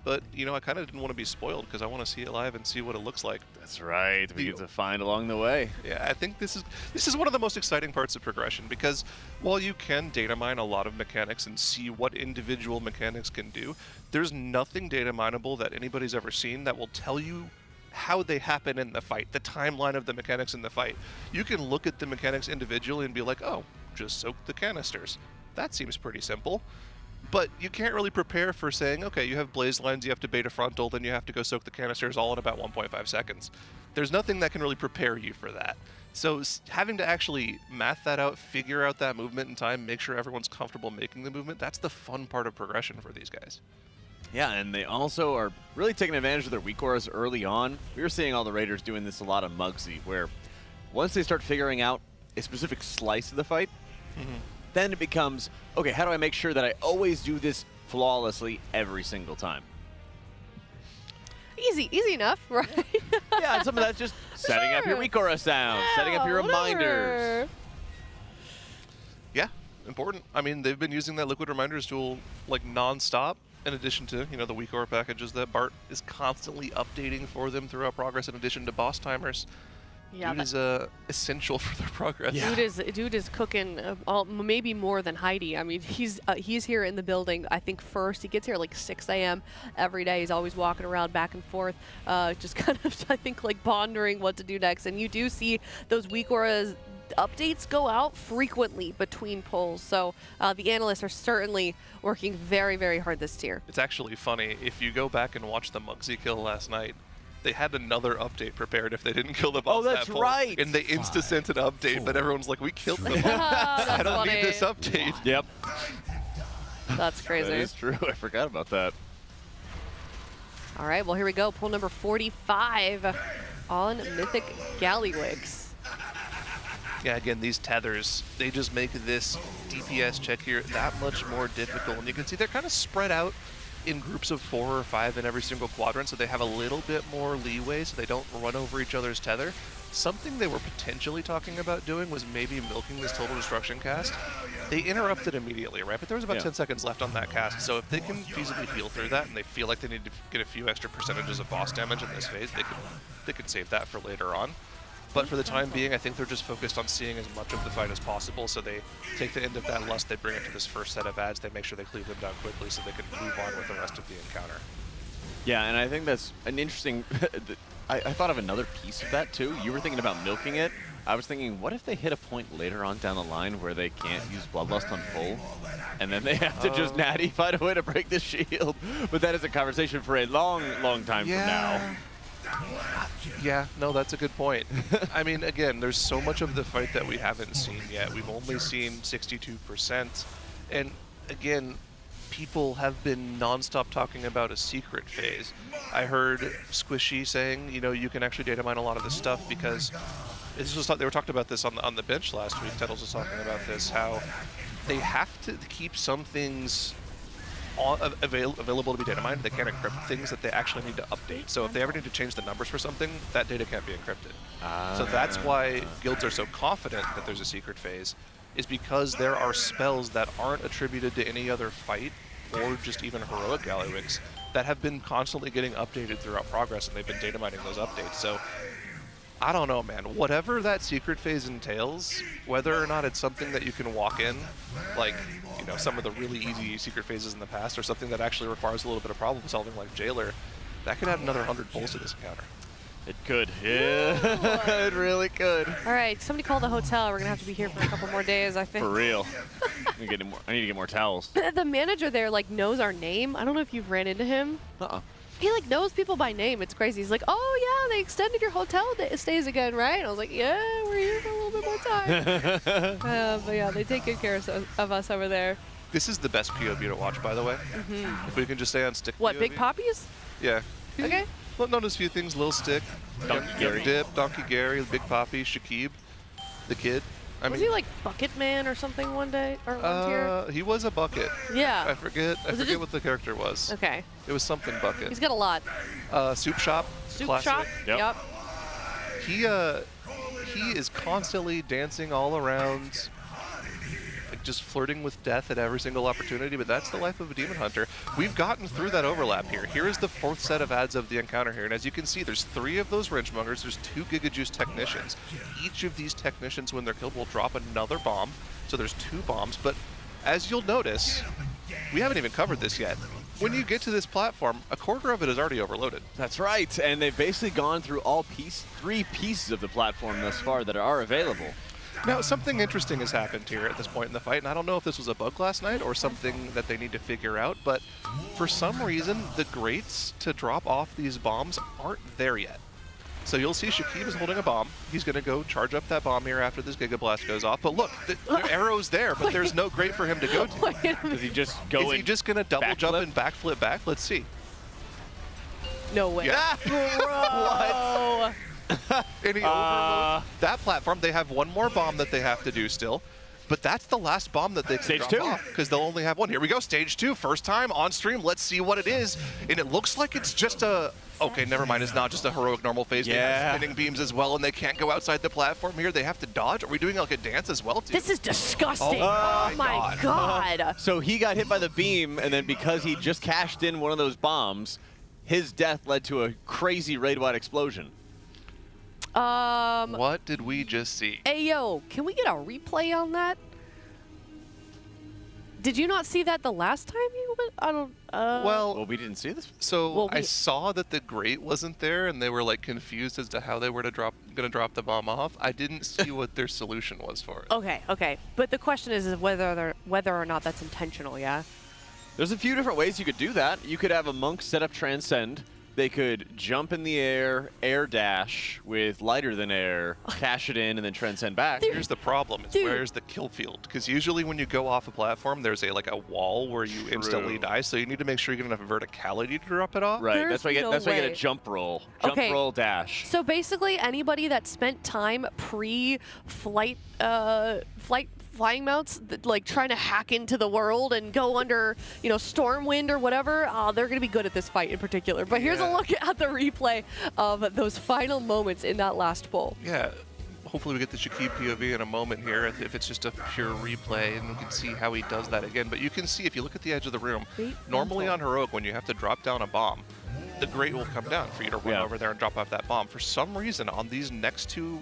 But, you know, I kind of didn't want to be spoiled because I want to see it live and see what it looks like. That's right. We get to find along the way. Yeah, I think this is one of the most exciting parts of progression, because while you can data mine a lot of mechanics and see what individual mechanics can do, there's nothing data mineable that anybody's ever seen that will tell you how they happen in the fight, the timeline of the mechanics in the fight. You can look at the mechanics individually and be like, oh, just soak the canisters. That seems pretty simple. But you can't really prepare for saying, okay, you have blaze lines, you have to bait a frontal, then you have to go soak the canisters all in about 1.5 seconds. There's nothing that can really prepare you for that. So having to actually math that out, figure out that movement in time, make sure everyone's comfortable making the movement, that's the fun part of progression for these guys. Yeah, and they also are really taking advantage of their weak auras early on. We were seeing all the Raiders doing this a lot on Muggsy, where once they start figuring out a specific slice of the fight, then it becomes, okay, how do I make sure that I always do this flawlessly every single time? Easy enough, right? Yeah, and some of that's just setting up your weak aura sounds, setting up your reminders. Yeah, important. I mean, they've been using that Liquid Reminders tool like non-stop, in addition to, you know, the weak aura packages that Bart is constantly updating for them throughout progress, in addition to boss timers. Yeah, Dude is essential for their progress. Yeah. Dude is cooking maybe more than Heidi. I mean, he's here in the building, I think, first. He gets here like 6 a.m. every day. He's always walking around back and forth, just kind of, I think, like pondering what to do next. And you do see those weak auras updates go out frequently between pulls. So the analysts are certainly working very, very hard this tier. It's actually funny. If you go back and watch the Muggsy kill last night, they had another update prepared if they didn't kill the boss. Oh, that's right. And they insta-sent an update, but everyone's like, we killed the boss. I don't need this update. Yep. That's crazy. That is true. I forgot about that. All right, well, here we go. Pull number 45 on Mythic Gallywix. Yeah, again, these tethers, they just make this DPS check here that much more difficult. And you can see they're kind of spread out in groups of 4 or 5 in every single quadrant, so they have a little bit more leeway so they don't run over each other's tether. Something they were potentially talking about doing was maybe milking this Total Destruction cast. They interrupted immediately, right? But there was about 10 seconds left on that cast, so if they can feasibly heal through that and they feel like they need to get a few extra percentages of boss damage in this phase, they could save that for later on. But for the time being, I think they're just focused on seeing as much of the fight as possible. So they take the end of that lust, they bring it to this first set of ads, they make sure they cleave them down quickly so they can move on with the rest of the encounter. Yeah, and I think that's an interesting... I thought of another piece of that, too. You were thinking about milking it. I was thinking, what if they hit a point later on down the line where they can't use Bloodlust on full, and then they have to just natty find a way to break the shield? But that is a conversation for a long, long time from now. Yeah, no, that's a good point. I mean, again, there's so much of the fight that we haven't seen yet. We've only seen 62%. And again, people have been non-stop talking about a secret phase. I heard Squishy saying, you know, you can actually data mine a lot of this stuff because they were talking about this on the bench last week. Tettles was talking about this, how they have to keep some things available to be data mined. They can't encrypt things that they actually need to update. So if they ever need to change the numbers for something, that data can't be encrypted. So that's why guilds are so confident that there's a secret phase, is because there are spells that aren't attributed to any other fight or just even heroic Gallywix that have been constantly getting updated throughout progress, and they've been data mining those updates. So I don't know, man. Whatever that secret phase entails, whether or not it's something that you can walk in, like, you know, some of the really easy secret phases in the past, or something that actually requires a little bit of problem solving like Jailer, that could add another 100 pulls to this encounter. It could. Yeah, it really could. All right, somebody call the hotel. We're going to have to be here for a couple more days, I think. For real. I need to get more towels. The manager there, like, knows our name. I don't know if you've ran into him. He, like, knows people by name. It's crazy. He's like, oh, yeah, they extended your hotel stays again, right? And I was like, yeah, we're here for a little bit more time. But, yeah, they take good care of us over there. This is the best POV to watch, by the way. If we can just stay on stick What, POV. Big Poppies? Yeah. Okay. Well, notice a few things. Lil Stick, Young Dip, Donkey Gary, Big Poppy, Shakib, the kid. Was he like Bucket Man or something one day or one tier? He was a bucket. Yeah. I forget what the character was. Okay. It was something bucket. He's got a lot. Soup Shop. Soup classic. Shop. Yep. He is constantly dancing all around, like just flirting with death at every single opportunity, but that's the life of a demon hunter. We've gotten through that overlap here. Here is the fourth set of ads of the encounter here, and as you can see, there's 3 of those wrenchmongers, there's 2 Gigajuice technicians. Each of these technicians, when they're killed, will drop another bomb, so there's 2 bombs, but as you'll notice, we haven't even covered this yet. When you get to this platform, a quarter of it is already overloaded. That's right, and they've basically gone through all 3 pieces of the platform thus far that are available. Now, something interesting has happened here at this point in the fight, and I don't know if this was a bug last night or something that they need to figure out, but for some reason, the grates to drop off these bombs aren't there yet. So you'll see Shakib is holding a bomb. He's going to go charge up that bomb here after this Giga Blast goes off. But look, the arrow's there, but there's no grate for him to go to. Does he just go in? Is he just going to double jump and backflip back? Let's see. No way. Yeah. What? And he overloads that platform. They have one more bomb that they have to do still. But that's the last bomb that they can drop off, because they'll only have one. Here we go, stage 2, first time on stream. Let's see what it is. And it looks like it's just a... Okay, never mind. It's not just a heroic normal phase. They have spinning beams as well, and they can't go outside the platform here. They have to dodge. Are we doing like a dance as well, too? This is disgusting. Oh my god. So he got hit by the beam, and then because he just cashed in one of those bombs, his death led to a crazy raid-wide explosion. What did we just see? Hey, yo, can we get a replay on that? Did you not see that the last time you went? I don't... well, we didn't see this. So I saw that the grate wasn't there, and they were like confused as to how they were gonna drop the bomb off. I didn't see what their solution was for it. Okay. But the question is whether or not that's intentional, yeah? There's a few different ways you could do that. You could have a monk set up Transcend. They could jump in the air dash with lighter than air, cash it in, and then transcend back. Here's the problem: where's the kill field? Because usually when you go off a platform, there's a wall where you instantly die. So you need to make sure you get enough verticality to drop it off. Right. That's why you get a jump roll, roll dash. So basically, anybody that spent time pre-flight flying mounts, like trying to hack into the world and go under, Stormwind or whatever, they're going to be good at this fight in particular. But here's a look at the replay of those final moments in that last pull. Yeah. Hopefully we get the Shakib POV in a moment here, if it's just a pure replay, and we can see how he does that again. But you can see, if you look at the edge of the room, normally on Heroic, when you have to drop down a bomb, the grate will come down for you to run over there and drop off that bomb. For some reason, on these next 2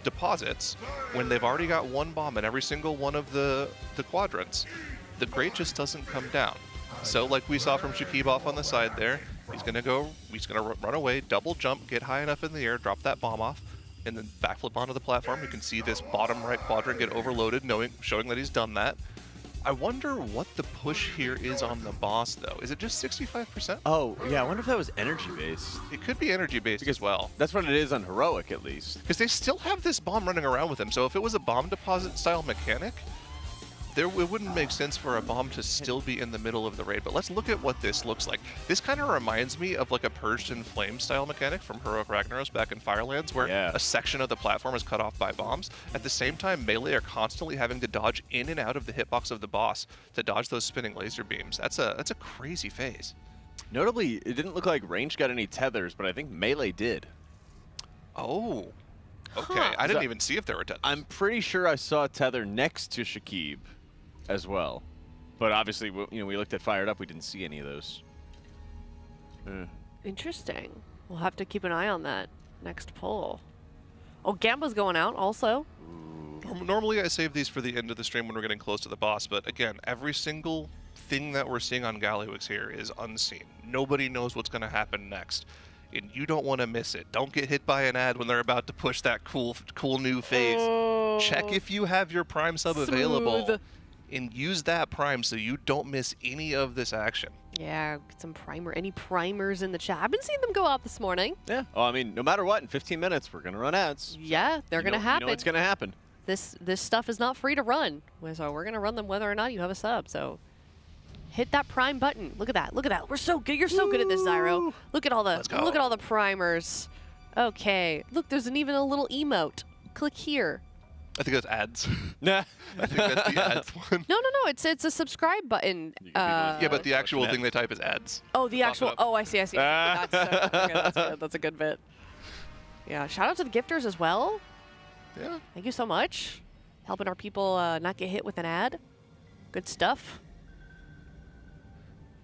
deposits, when they've already got one bomb in every single one of the quadrants, the grate just doesn't come down. So like we saw from Shakib off on the side there, he's gonna run away, double jump, get high enough in the air, drop that bomb off, and then backflip onto the platform. You can see this bottom right quadrant get overloaded, showing that he's done that. I wonder what the push here is on the boss, though. Is it just 65%? Oh, yeah, I wonder if that was energy-based. It could be energy-based as well. That's what it is on Heroic, at least. Because they still have this bomb running around with him, so if it was a bomb deposit-style mechanic, it wouldn't make sense for a bomb to still be in the middle of the raid. But let's look at what this looks like. This kind of reminds me of like a Purged in Flame style mechanic from Heroic Ragnaros back in Firelands, where a section of the platform is cut off by bombs. At the same time, melee are constantly having to dodge in and out of the hitbox of the boss to dodge those spinning laser beams. That's a crazy phase. Notably, it didn't look like range got any tethers, but I think melee did. Oh. Okay, I didn't even see if there were tethers. I'm pretty sure I saw a tether next to Shakib as well. But obviously, we looked at Fired Up, we didn't see any of those. Interesting. We'll have to keep an eye on that next poll. Oh, Gamba's going out also. Normally I save these for the end of the stream when we're getting close to the boss, but again, every single thing that we're seeing on Gallywix here is unseen. Nobody knows what's going to happen next, and you don't want to miss it. Don't get hit by an ad when they're about to push that cool new phase. Oh, check if you have your Prime sub available, and use that Prime so you don't miss any of this action. Yeah, get some any primers in the chat. I've been seeing them go out this morning. Yeah. Oh, I mean, no matter what, in 15 minutes, we're going to run ads. Yeah, they're going to happen. You know it's going to happen. This stuff is not free to run. So we're going to run them whether or not you have a sub. So hit that Prime button. Look at that. Look at that. We're so good. You're so good at this, Zyro. Look at all the primers. Okay. Look, there's even a little emote. Click here. I think that's ads. Nah. I think that's the ads one. No. It's a subscribe button. Yeah, but the actual thing they type is ads. Oh, the actual. Oh, I see. Okay, that's good. That's a good bit. Yeah. Shout out to the gifters as well. Yeah. Thank you so much. Helping our people not get hit with an ad. Good stuff.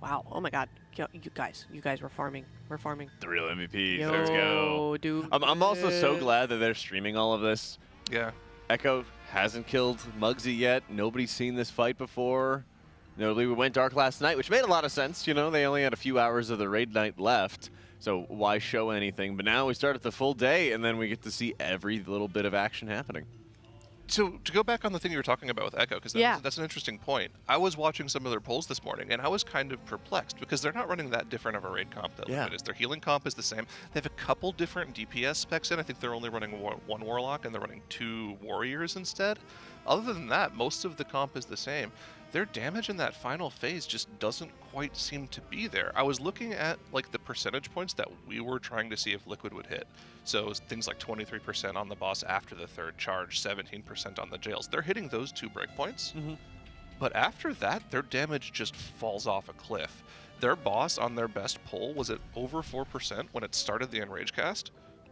Wow. Oh my God. You guys were farming. We're farming. The real MVPs. Yo, Let's go. Dude. I'm also so glad that they're streaming all of this. Yeah. Echo hasn't killed Muggsy yet. Nobody's seen this fight before. Notably, we went dark last night, which made a lot of sense. You know, they only had a few hours of the raid night left, so why show anything? But now we start at the full day, and then we get to see every little bit of action happening. So to go back on the thing you were talking about with Echo, because that's an interesting point. I was watching some of their polls this morning, and I was kind of perplexed because they're not running that different of a raid comp that Liquid is. Their healing comp is the same. They have a couple different DPS specs in. I think they're only running one Warlock, and they're running 2 Warriors instead. Other than that, most of the comp is the same. Their damage in that final phase just doesn't quite seem to be there. I was looking at like the percentage points that we were trying to see if Liquid would hit. So things like 23% on the boss after the 3rd charge, 17% on the jails. They're hitting those 2 breakpoints. But after that, their damage just falls off a cliff. Their boss on their best pull was at over 4% when it started the Enrage cast.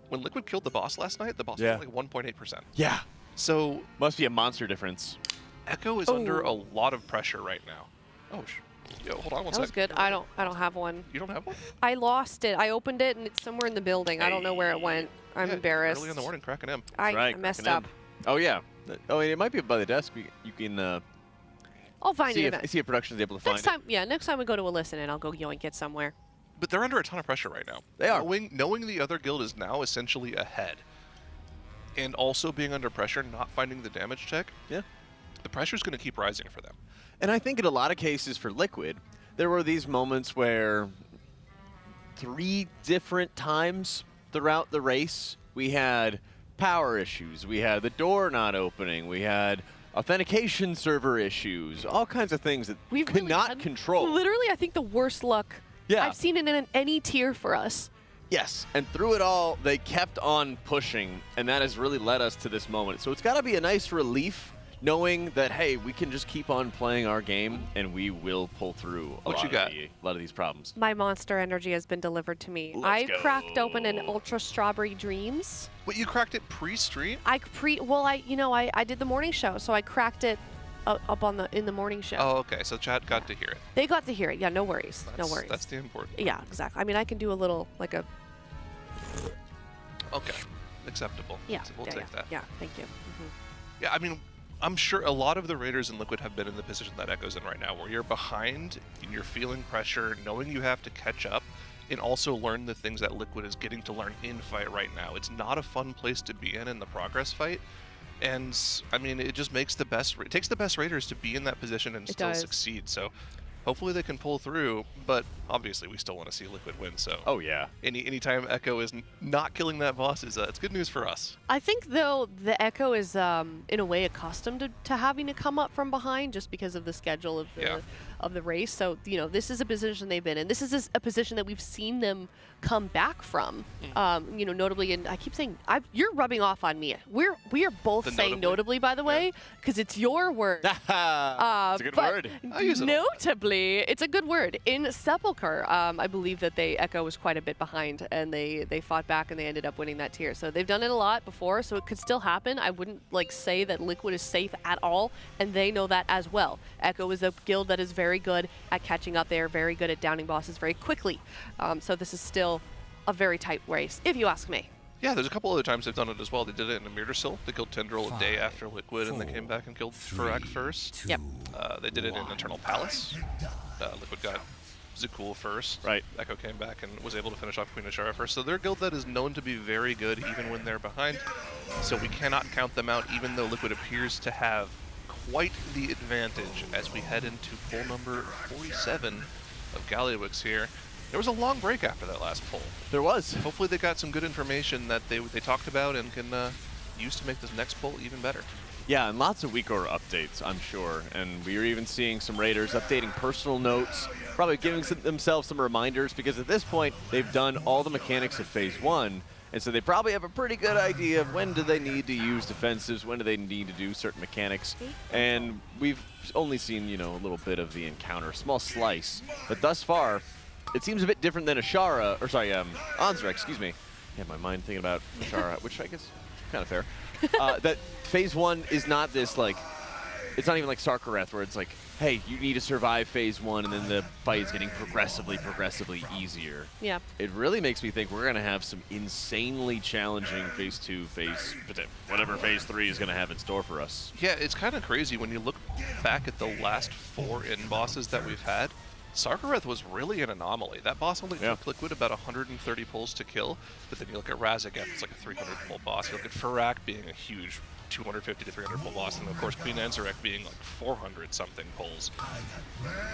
When Liquid killed the boss last night, the boss was like 1.8%. Yeah. So must be a monster difference. Echo is under a lot of pressure right now. Oh, yo, hold on one second. That was good. I don't have one. You don't have one? I lost it. I opened it and it's somewhere in the building. I don't know where it went. I'm embarrassed. Early in the morning, cracking him. I messed up. Oh yeah. Oh, it might be by the desk. You can. I'll find see it. See if production's able to find it. Next time we go to a listen, and I'll go yoink it somewhere. But they're under a ton of pressure right now. They are. Knowing the other guild is now essentially ahead, and also being under pressure, not finding the damage check. Yeah. The pressure's going to keep rising for them. And I think in a lot of cases for Liquid, there were these moments where 3 different times throughout the race, we had power issues, we had the door not opening, we had authentication server issues, all kinds of things that we could not control. Literally, I think the worst luck I've seen it in any tier for us. Yes, and through it all, they kept on pushing, and that has really led us to this moment. So it's got to be a nice relief knowing that, hey, we can just keep on playing our game, and we will pull through a lot of these problems. My monster energy has been delivered to me. I cracked open an Ultra Strawberry Dreams. Wait, you cracked it pre-stream? I did the morning show, so I cracked it up in the morning show. Oh, okay. So chat got to hear it. They got to hear it. Yeah, no worries. No worries. That's the important. Yeah, exactly. I mean, I can do a little, like a... Okay. acceptable. Yeah, So we'll yeah, take yeah. that. Yeah, thank you. Yeah, I mean, I'm sure a lot of the Raiders in Liquid have been in the position that Echo's in right now, where you're behind, and you're feeling pressure, knowing you have to catch up, and also learn the things that Liquid is getting to learn in fight right now. It's not a fun place to be in the progress fight, and I mean, it just makes it takes the best Raiders to be in that position and still succeed. So hopefully they can pull through, but obviously we still want to see Liquid win. So oh yeah, anytime Echo is not killing that boss is it's good news for us. I think though the Echo is in a way accustomed to having to come up from behind just because of the schedule of the race. So this is a position they've been in. This is a position that we've seen them come back from. Notably, and I keep saying you're rubbing off on me. We are both saying notably, by the way, because it's your word. It's a good word. I use it notably, it's a good word. In Sepulcher, I believe that Echo was quite a bit behind, and they fought back and they ended up winning that tier. So they've done it a lot before, so it could still happen. I wouldn't say that Liquid is safe at all, and they know that as well. Echo is a guild that is very good at catching up. They are very good at downing bosses very quickly. So this is still a very tight race, if you ask me. Yeah, there's a couple other times they've done it as well. They did it in Mirdersil. They killed Tendril a day after Liquid, and they came back and killed Farak first. Yep. They did it in Eternal Palace. Liquid got Zakul first. Right. Echo came back and was able to finish off Queen Ashara first. So they're a guild that is known to be very good even when they're behind. So we cannot count them out, even though Liquid appears to have quite the advantage as we head into poll number 47 of Gallywix here. There was a long break after that last poll. There was. Hopefully they got some good information that they talked about and can use to make this next poll even better. Yeah, and lots of weaker updates, I'm sure. And we are even seeing some Raiders updating personal notes, probably giving themselves some reminders, because at this point, they've done all the mechanics of Phase 1, and so they probably have a pretty good idea of when do they need to use defensives, when do they need to do certain mechanics. And we've only seen, a little bit of the encounter, a small slice. But thus far, it seems a bit different than Anzra, excuse me. Yeah, my mind thinking about Ashara, which I guess is kind of fair. That Phase 1 is not this, it's not even like Sarkareth, where it's like, hey, you need to survive Phase 1, and then the fight is getting progressively easier. Yeah. It really makes me think we're going to have some insanely challenging Phase 2, whatever Phase 3 is going to have in store for us. Yeah, it's kind of crazy when you look back at the last 4 bosses that we've had. Sarkareth was really an anomaly. That boss only took Liquid about 130 pulls to kill, but then you look at Razageth, it's like a 300 pull boss. You look at Farak being a huge 250 to 300 pull boss, and of course Queen Anzarek being like 400 something pulls.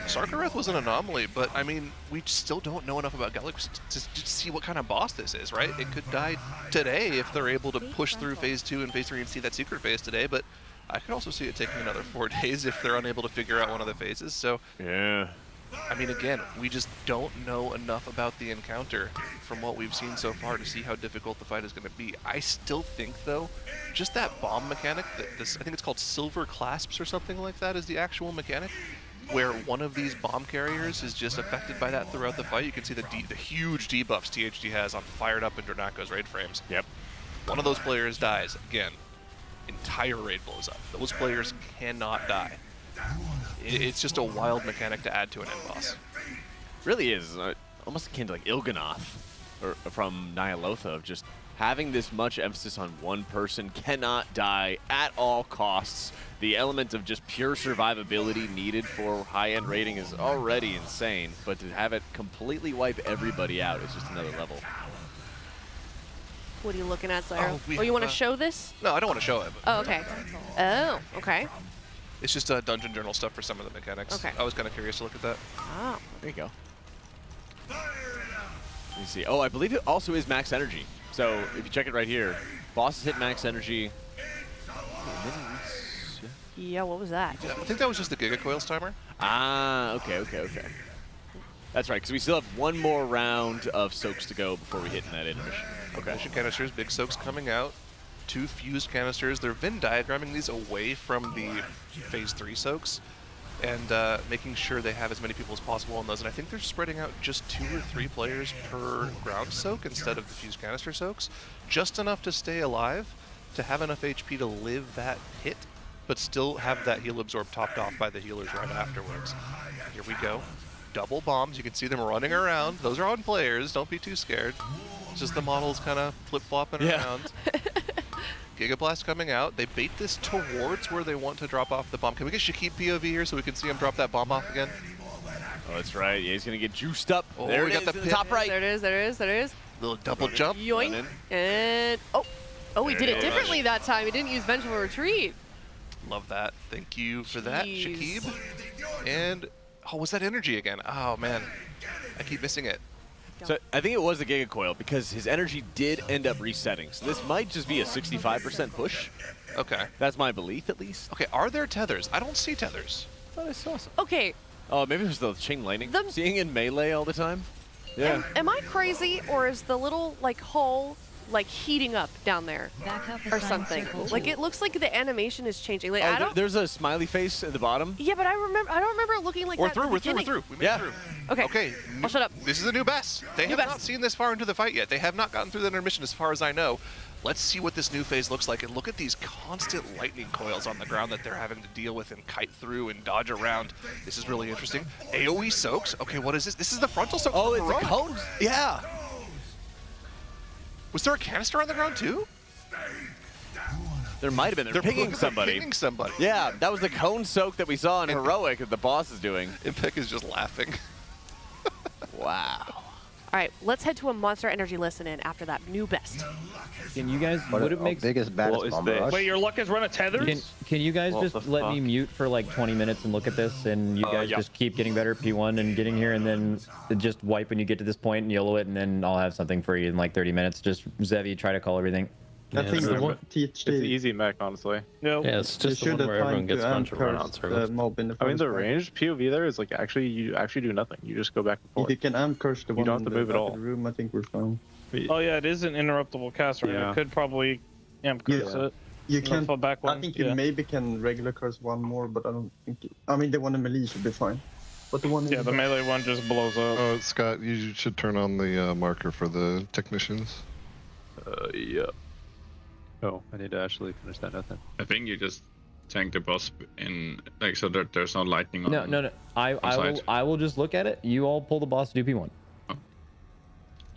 Sarkareth was an anomaly, but I mean, we still don't know enough about Gallywix to see what kind of boss this is, right? It could die today if they're able to push through Phase 2 and Phase 3 and see that secret phase today, but I could also see it taking another 4 days if they're unable to figure out one of the phases, so... Yeah. I mean, again, we just don't know enough about the encounter from what we've seen so far to see how difficult the fight is going to be. I still think, though, just that bomb mechanic, I think it's called Silver Clasps or something like that is the actual mechanic, where one of these bomb carriers is just affected by that throughout the fight. You can see the huge debuffs THD has on Fired Up and Dornako's raid frames. Yep. One of those players dies. Again, entire raid blows up. Those players cannot die. It's just a wild mechanic to add to an end boss. Really is. Almost akin to like Il'gynoth from Nyalotha, of just having this much emphasis on one person, cannot die at all costs. The element of just pure survivability needed for high-end rating is already insane, but to have it completely wipe everybody out is just another level. What are you looking at, Zyro? Oh, you want to show this? No, I don't want to show it. Oh, okay. Oh, okay. It's just dungeon journal stuff for some of the mechanics. Okay. I was kind of curious to look at that. Oh. There you go. Let me see. Oh, I believe it also is max energy. So if you check it right here, bosses hit max energy. Yeah, what was that? Yeah, I think that was just the Gigacoils timer. Ah, okay. That's right, because we still have one more round of soaks to go before we hit in that intermission. Okay. Mission canisters, big soaks coming out. 2 fused canisters. They're Venn diagramming these away from the Phase 3 soaks and making sure they have as many people as possible on those. And I think they're spreading out just 2 or 3 players per ground soak instead of the fused canister soaks. Just enough to stay alive, to have enough HP to live that hit, but still have that heal absorb topped off by the healers right afterwards. Here we go. Double bombs. You can see them running around. Those are on players. Don't be too scared. It's just the models kind of flip-flopping around. Giga Blast coming out. They bait this towards where they want to drop off the bomb. Can we get Shakib POV here so we can see him drop that bomb off again? Oh, that's right. Yeah, he's gonna get juiced up. Oh, there we it got is, the in the top right. There it is, there it is, there it is. Little double jump. Yoink. And, oh, he did it differently that time. He didn't use Vengeful Retreat. Love that. Thank you for that, Jeez. Shakib. And, oh, was that energy again? Oh, man. I keep missing it. So I think it was the Giga Coil because his energy did end up resetting. So this might just be a 65% push. Okay. That's my belief, at least. Okay, are there tethers? I don't see tethers. I thought I saw some. Okay. Oh, maybe it was the chain lightning. Seeing in melee all the time. Yeah. Am I crazy, or is the little, like, hull, like, heating up down there? Or something. Like, it looks like the animation is changing. Like, I don't... There's a smiley face at the bottom. Yeah, but I don't remember it looking like that at the We're beginning. through. We made it through. Okay. Okay. I'll shut up. This is a new best. They have not seen this far into the fight yet. They have not gotten through the intermission as far as I know. Let's see what this new phase looks like, and look at these constant lightning coils on the ground that they're having to deal with and kite through and dodge around. This is really interesting. AoE soaks. Okay, what is this? This is the frontal soak. Oh, from it's a Heroic. cone. Yeah. Was there a canister on the ground too? There might have been. They're pinging somebody. Pinging somebody. Yeah, that was the cone soak that we saw in Heroic that the boss is doing. Impic is just laughing. Wow. All right, let's head to a Monster Energy listen-in after that new best. Can you guys, would it make biggest, baddest bomb rush? Wait, your luck is run a tethers? Can you guys just let me mute for like 20 minutes and look at this, and you guys just keep getting better at P1 and getting here, and then just wipe when you get to this point and YOLO it, and then I'll have something for you in like 30 minutes. Just Zevi, try to call everything. I think it's the easy mech, honestly. No. Yeah, it's just the one where everyone gets a bunch of run-out circles. I mean, the range POV there is like you actually do nothing. You just go back and forth. If you can amp curse the You one don't have to move at all. in the room, I think we're fine. Oh yeah, it is an interruptible cast, right? Yeah. It could probably curse it. You can. Fall back one. I think you maybe can regular curse one more, but I don't think. I mean, the one in melee should be fine. But the one. Yeah, the melee one just blows up. Oh, Scott, you should turn on the marker for the technicians. Yeah. Oh, I need to actually finish that nothing. I think you just tank the boss in, like, so that there's no lightning on. No. I will just look at it. You all pull the boss to do P1.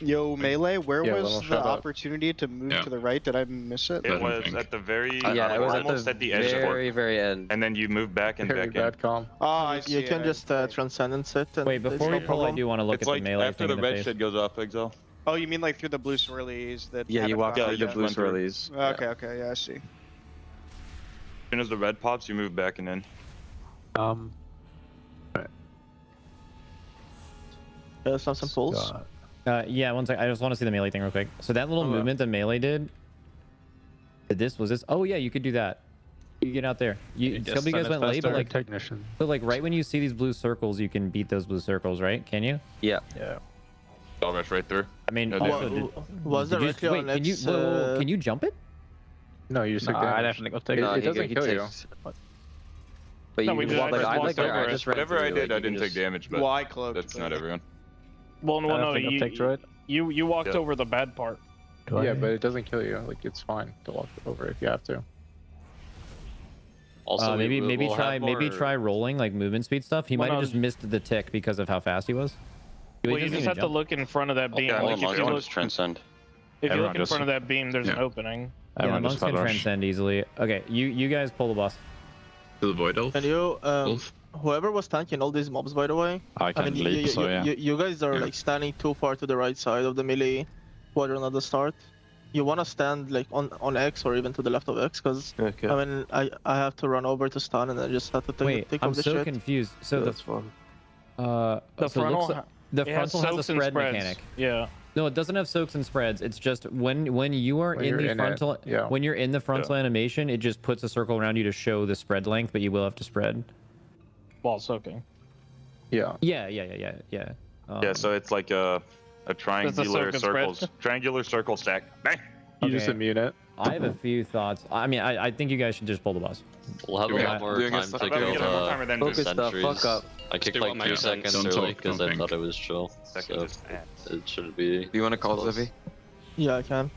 Yo, Melee, where Yeah, was then the I'll shut up. opportunity to move to the right? Did I miss it? It was at the very, it was almost at the edge of it. very end. And then you move back and Very back bad in. calm. Ah, you can just transcendence it. And Wait, before we pull, I do want to look It's at like the melee after thing the in the red face. shit goes off, Exile. Oh, you mean like through the blue swirlies that? Yeah, you walk through the blue went through. swirlies. Okay, yeah, I see. As soon as the red pops, you move back and in. Some pulls. Yeah, one sec. I just want to see the melee thing real quick. So that little movement that melee did. Was this? Oh yeah, you could do that. You get out there. Some of you guys went late, but like technician. But like right when you see these blue circles, you can beat those blue circles, right? Can you? Yeah. Yeah. I'll rush right through. I mean, No, also, was there wait, can you? Can you jump it? No, you just took I damage. definitely It doesn't kill you. But No, you we just walk, like, I walked over I it. just ran Whatever I through, did, like, I you didn't can take damage, but Well, I cloaked, that's but not yeah. everyone. Well, no, I think I'll take through it. You walked Yeah. over the bad part. Yeah, but it doesn't kill you. Like, it's fine to walk over if you have to. Also, maybe we'll have more- try rolling like movement speed stuff. He Well, might have no. just missed the tick because of how fast he was. Well, He you doesn't just even have to jump. look in front of that beam. Yeah, Like, if you everyone look, just transcend. if you Everyone look in just- front of that beam, there's an yeah. opening. Yeah, the Everyone monks just can got rush. transcend easily. Okay, you guys pull the boss. To the Void Elf. And you, Wolf. whoever was tanking all these mobs, by the way, I can leap, so yeah. you guys are Yeah. like standing too far to the right side of the melee quadrant at the start. You want to stand like on X or even to the left of X, because Okay. I mean I have to run over to stun and I just have to take Wait, off I'm the so shit. confused. So That's fun. the The so it frontal, looks like- the it has frontal has a soaks and spread spreads. mechanic. Yeah. No, it doesn't have soaks and spreads. It's just when you are When in you're the in it, frontal yeah. when you're in the frontal animation, it just puts a circle around you to show the spread length, but you will have to spread. While soaking. Yeah. Yeah. Yeah, so it's like a triangular soak and spread. triangular circle stack. Bang! You just Okay. immune it. I have a few thoughts. I mean, I think you guys should just pull the boss. We'll have a Doing lot it- more doing time it- to how about we kill get more time and then the just- Focus the sentries. fuck up. I kicked do like what my 2 guys seconds don't early talk, because don't I think. thought it was chill. Second So just it should be. Do you want to call close. Zippy? Yeah, I can.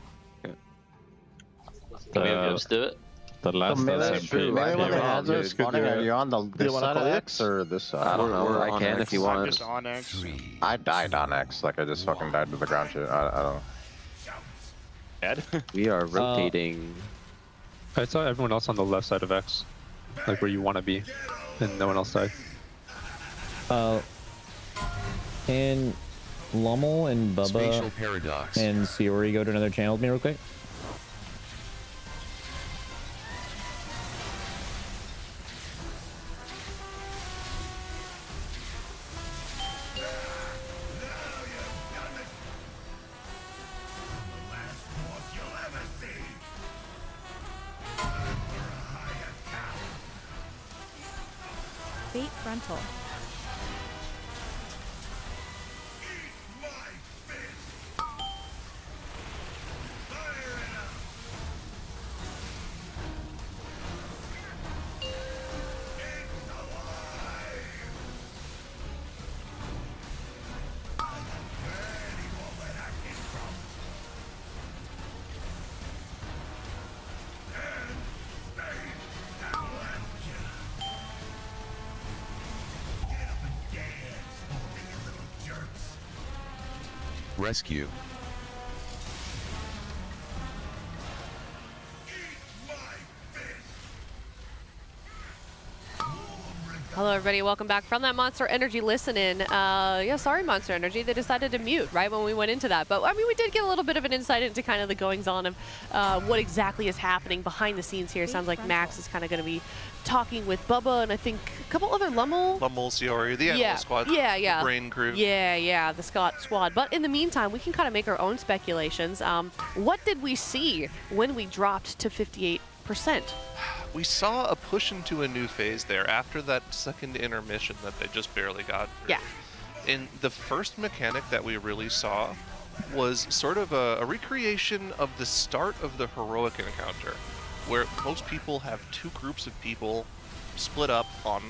Can we just do it? The last melee SMP. is true, right? Yeah. When it has Yeah, a it's good spawning, to are do it. you on the this wanna side of call X or this side? I don't know. We're I on can X. if you I'm want. just on X. 3, I died on X, like I just fucking died to the ground shit. I don't know. bad. We are rotating. I saw everyone else on the left side of X, like where you want to be, and no one else died. Can Lummel and Bubba and Siori go to another channel with me real quick? Bait frontal. Rescue. Hello, everybody. Welcome back from that Monster Energy listen-in. Yeah, sorry, Monster Energy. They decided to mute right when we went into that. But, I mean, we did get a little bit of an insight into kind of the goings-on of what exactly is happening behind the scenes here. Sounds like Max is kind of going to be talking with Bubba and I think a couple other Lummel, Siori, the Animal Squad. Yeah. The Brain Crew. Yeah, the Squad. But in the meantime, we can kind of make our own speculations. What did we see when we dropped to 58%? We saw a push into a new phase there after that second intermission that they just barely got through. Yeah. And the first mechanic that we really saw was sort of a recreation of the start of the heroic encounter, where most people have two groups of people split up on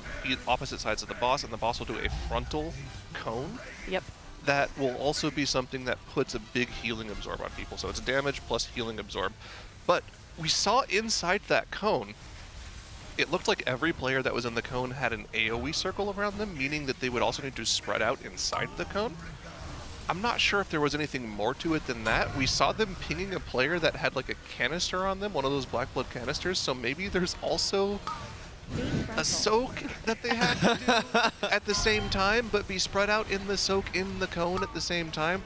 opposite sides of the boss, and the boss will do a frontal cone. Yep. That will also be something that puts a big healing absorb on people. So it's damage plus healing absorb. But we saw inside that cone, it looked like every player that was in the cone had an AoE circle around them, meaning that they would also need to spread out inside the cone. I'm not sure if there was anything more to it than that. We saw them pinging a player that had like a canister on them, one of those black blood canisters, so maybe there's also a soak that they had to do at the same time, but be spread out in the soak in the cone at the same time.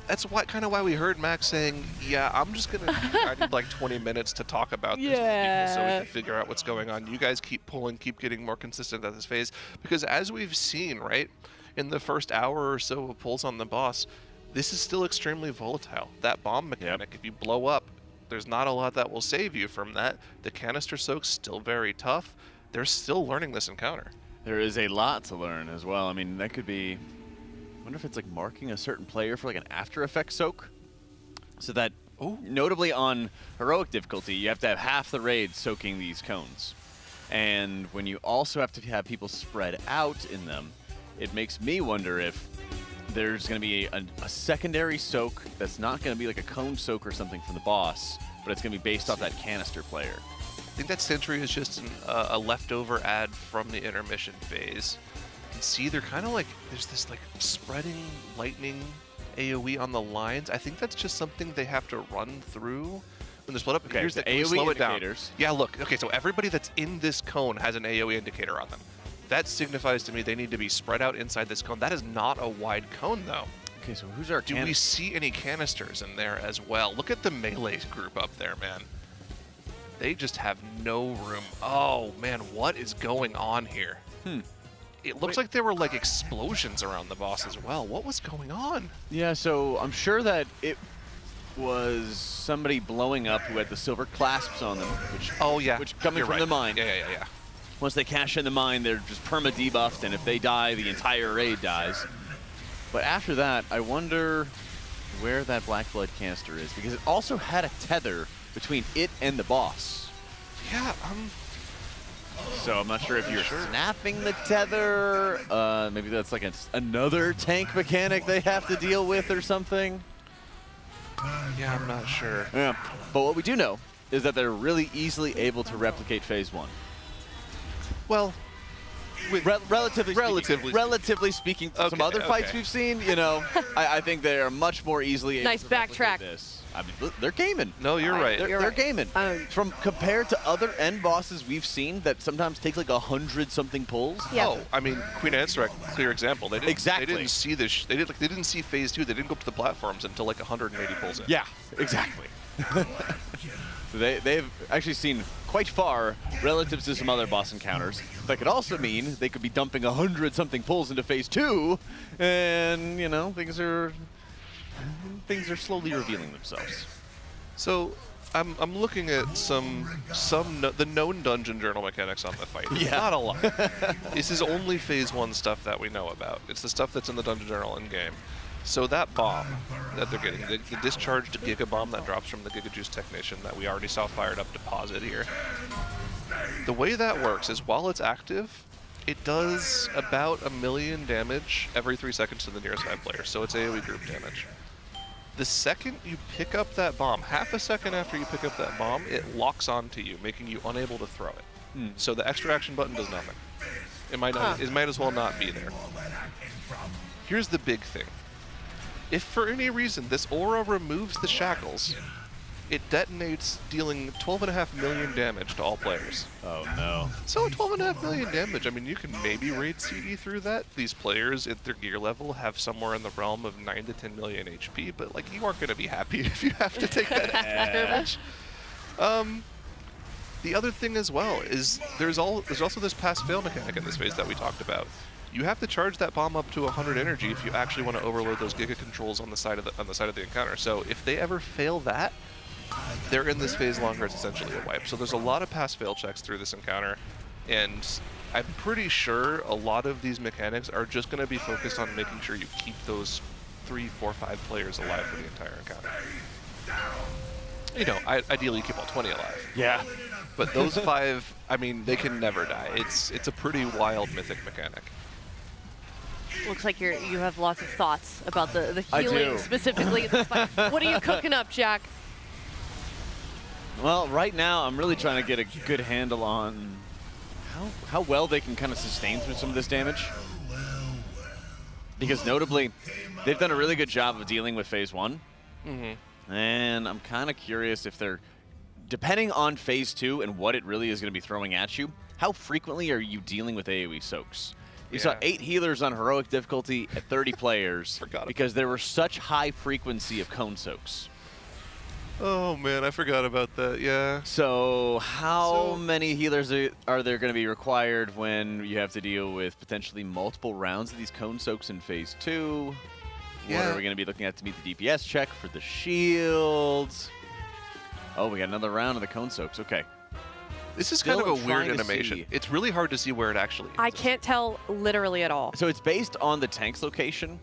That's kind of why we heard Max saying, yeah, I'm just going to, I need like 20 minutes to talk about this with people so we can figure out what's going on. You guys keep pulling, keep getting more consistent at this phase. Because as we've seen, right, in the first hour or so of pulls on the boss, this is still extremely volatile. That bomb mechanic, if you blow up, there's not a lot that will save you from that. The canister soak's still very tough. They're still learning this encounter. There is a lot to learn as well. I mean, that could be... I wonder if it's like marking a certain player for like an after effect soak. So that, notably on heroic difficulty, you have to have half the raid soaking these cones. And when you also have to have people spread out in them, it makes me wonder if there's going to be a secondary soak that's not going to be like a cone soak or something from the boss, but it's going to be based off that canister player. I think that Sentry is just a leftover ad from the intermission phase. See, they're kind of like, there's this like spreading lightning AoE on the lines. I think that's just something they have to run through when they're split up. Okay, here's the AoE slow indicators. Yeah, look. Okay, so everybody that's in this cone has an AoE indicator on them. That signifies to me they need to be spread out inside this cone. That is not a wide cone, though. Okay, so who's our Do we see any canisters in there as well? Look at the melee group up there, man. They just have no room. Oh, man, what is going on here? It looks like there were like explosions around the boss as well. What was going on? Yeah, so I'm sure that it was somebody blowing up who had the silver clasps on them, which which coming from the mine. Yeah. Once they cash in the mine, they're just perma debuffed, and if they die, the entire raid dies. But after that, I wonder where that black blood canister is, because it also had a tether between it and the boss. Yeah, So I'm not sure if you're snapping the tether. Maybe that's like another tank mechanic they have to deal with or something. Yeah, I'm not sure. Yeah, but what we do know is that they're really easily able to replicate Phase 1. Well, Relatively speaking, to some other fights we've seen, you know, I think they are much more easily able Nice to backtrack. this. I mean, they're gaming. No, you're right. They're gaming. From compared to other end bosses we've seen that sometimes take like 100-something pulls. Yeah. Oh, I mean, Queen Ansarek, clear example. They didn't, Exactly. They didn't see this. They didn't see phase 2. They didn't go up to the platforms until like 180 pulls in. Yeah, exactly. They've actually seen quite far relative to some other boss encounters. That could also mean they could be dumping 100-something pulls into phase 2, and you know things are slowly revealing themselves. So I'm looking at the known dungeon journal mechanics on the fight. Yeah. Not a lot. This is only phase 1 stuff that we know about. It's the stuff that's in the dungeon journal in game. So that bomb that they're getting, the discharged Giga Bomb that drops from the Giga Juice Technician that we already saw fired up deposit here. The way that works is while it's active, it does about 1 million damage every 3 seconds to the nearest 5 players, so it's AoE group damage. The second you pick up that bomb, half a second after you pick up that bomb, it locks onto you, making you unable to throw it. So the extra action button does nothing. It might as well not be there. Here's the big thing. If for any reason this aura removes the shackles, it detonates, dealing 12.5 million damage to all players. Oh no. So 12.5 million damage, I mean, you can maybe raid CD through that. These players at their gear level have somewhere in the realm of 9 to 10 million HP, but like, you aren't going to be happy if you have to take that damage. The other thing as well is there's also this pass-fail mechanic in this phase that we talked about. You have to charge that bomb up to 100 energy if you actually want to overload those Giga controls on the side of the encounter. So if they ever fail that, they're in this phase longer. It's essentially a wipe. So there's a lot of pass-fail checks through this encounter, and I'm pretty sure a lot of these mechanics are just going to be focused on making sure you keep those 3, 4, 5 players alive for the entire encounter. You know, ideally you keep all 20 alive. Yeah. But those 5, I mean, they can never die. It's a pretty wild mythic mechanic. Looks like you have lots of thoughts about the I healing do. specifically in this fight. What are you cooking up, Jack? Well, right now I'm really trying to get a good handle on how well they can kind of sustain through some of this damage. Because notably, they've done a really good job of dealing with phase 1. And I'm kind of curious if they're, depending on phase 2 and what it really is going to be throwing at you, how frequently are you dealing with AoE soaks? We saw 8 healers on heroic difficulty at 30 players because there were such high frequency of cone soaks. Oh man, I forgot about that, yeah. So how many healers are there going to be required when you have to deal with potentially multiple rounds of these cone soaks in phase 2? What are we going to be looking at to meet the DPS check for the shields? Oh, we got another round of the cone soaks, okay. This is kind of a weird animation. It's really hard to see where it actually is. I can't tell literally at all. So it's based on the tank's location,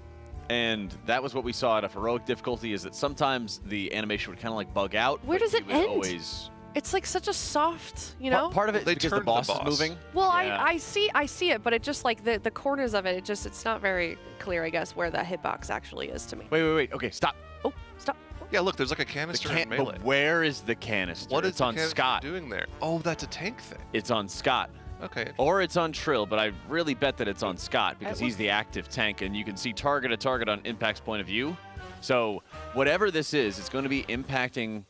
and that was what we saw at a heroic difficulty, is that sometimes the animation would kind of like bug out. Where does it end? Always... It's like such a soft, you know? Part of it is because the boss is moving. Well, yeah. I see it, but it just like the corners of it, it's not very clear, I guess, where that hitbox actually is to me. Wait. Okay, stop. Oh, stop. Yeah, look, there's like a canister in Melee. But where is the canister? What is it's on Scott doing there? Oh, that's a tank thing. It's on Scott. Okay. Or it's on Trill, but I really bet that it's on Scott because he's the active tank, and you can see target on Impact's point of view. So whatever this is, it's going to be impacting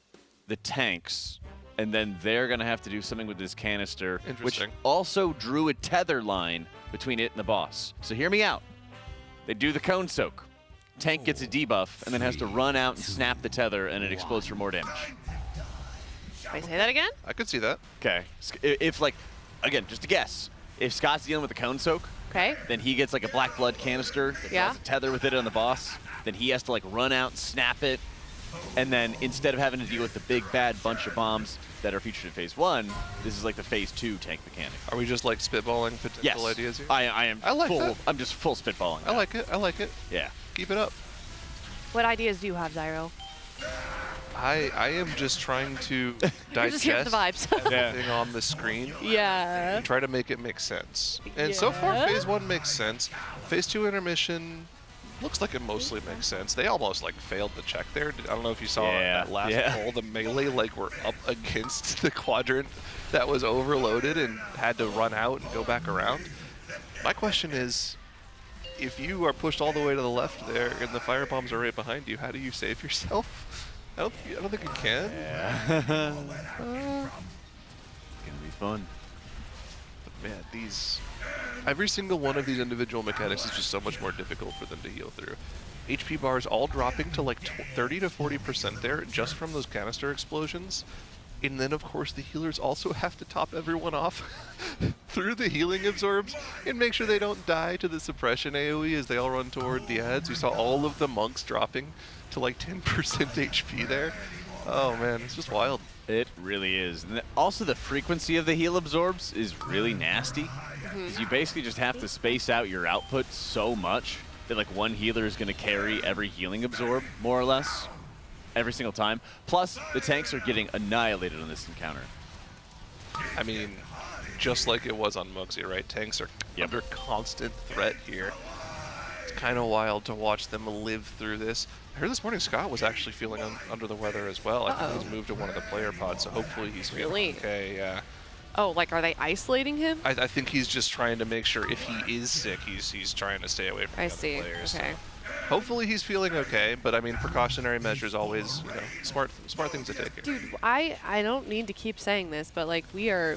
the tanks, and then they're going to have to do something with this canister, which also drew a tether line between it and the boss. So hear me out. They do the cone soak. Tank gets a debuff and then has to run out and snap the tether, and it explodes for more damage. Wait, say that again? I could see that. Okay. If like, again, just a guess. If Scott's dealing with the cone soak, okay, then he gets like a black blood canister that draws a tether with it on the boss. Then he has to like run out and snap it. And then instead of having to deal with the big bad bunch of bombs that are featured in phase 1, this is like the phase 2 tank mechanic. Are we just like spitballing potential ideas here? I am. I like full, that. I'm just full spitballing. I like it. I like it. Yeah. Keep it up. What ideas do you have, Zyro? I am just trying to digest the vibes. everything on the screen. Yeah. And try to make it make sense. And so far, phase 1 makes sense. Phase 2 intermission looks like it mostly makes sense. They almost like failed the check there. I don't know if you saw that last pull. The melee like were up against the quadrant that was overloaded and had to run out and go back around. My question is, if you are pushed all the way to the left there and the fire bombs are right behind you, how do you save yourself? I don't think you can. Yeah. It's gonna be fun. But man, every single one of these individual mechanics is just so much more difficult for them to heal through. HP bars all dropping to like 30 to 40% there just from those canister explosions. And then, of course, the healers also have to top everyone off through the healing absorbs and make sure they don't die to the suppression AoE as they all run toward the ads. We saw all of the monks dropping to like 10% HP there. Oh, man, it's just wild. It really is. And also, the frequency of the heal absorbs is really nasty. Because you basically just have to space out your output so much that like one healer is going to carry every healing absorb, more or less. Every single time. Plus, the tanks are getting annihilated on this encounter. I mean, just like it was on Mugsy, right? Tanks are under constant threat here. It's kind of wild to watch them live through this. I heard this morning Scott was actually feeling under the weather as well. I think he's moved to one of the player pods, so hopefully he's feeling okay. Yeah. Oh, like are they isolating him? I think he's just trying to make sure if he is sick, he's trying to stay away from the other players. Okay. Hopefully he's feeling okay, but I mean, precautionary measures always, you know, smart things to take here. Dude, I don't need to keep saying this, but like we are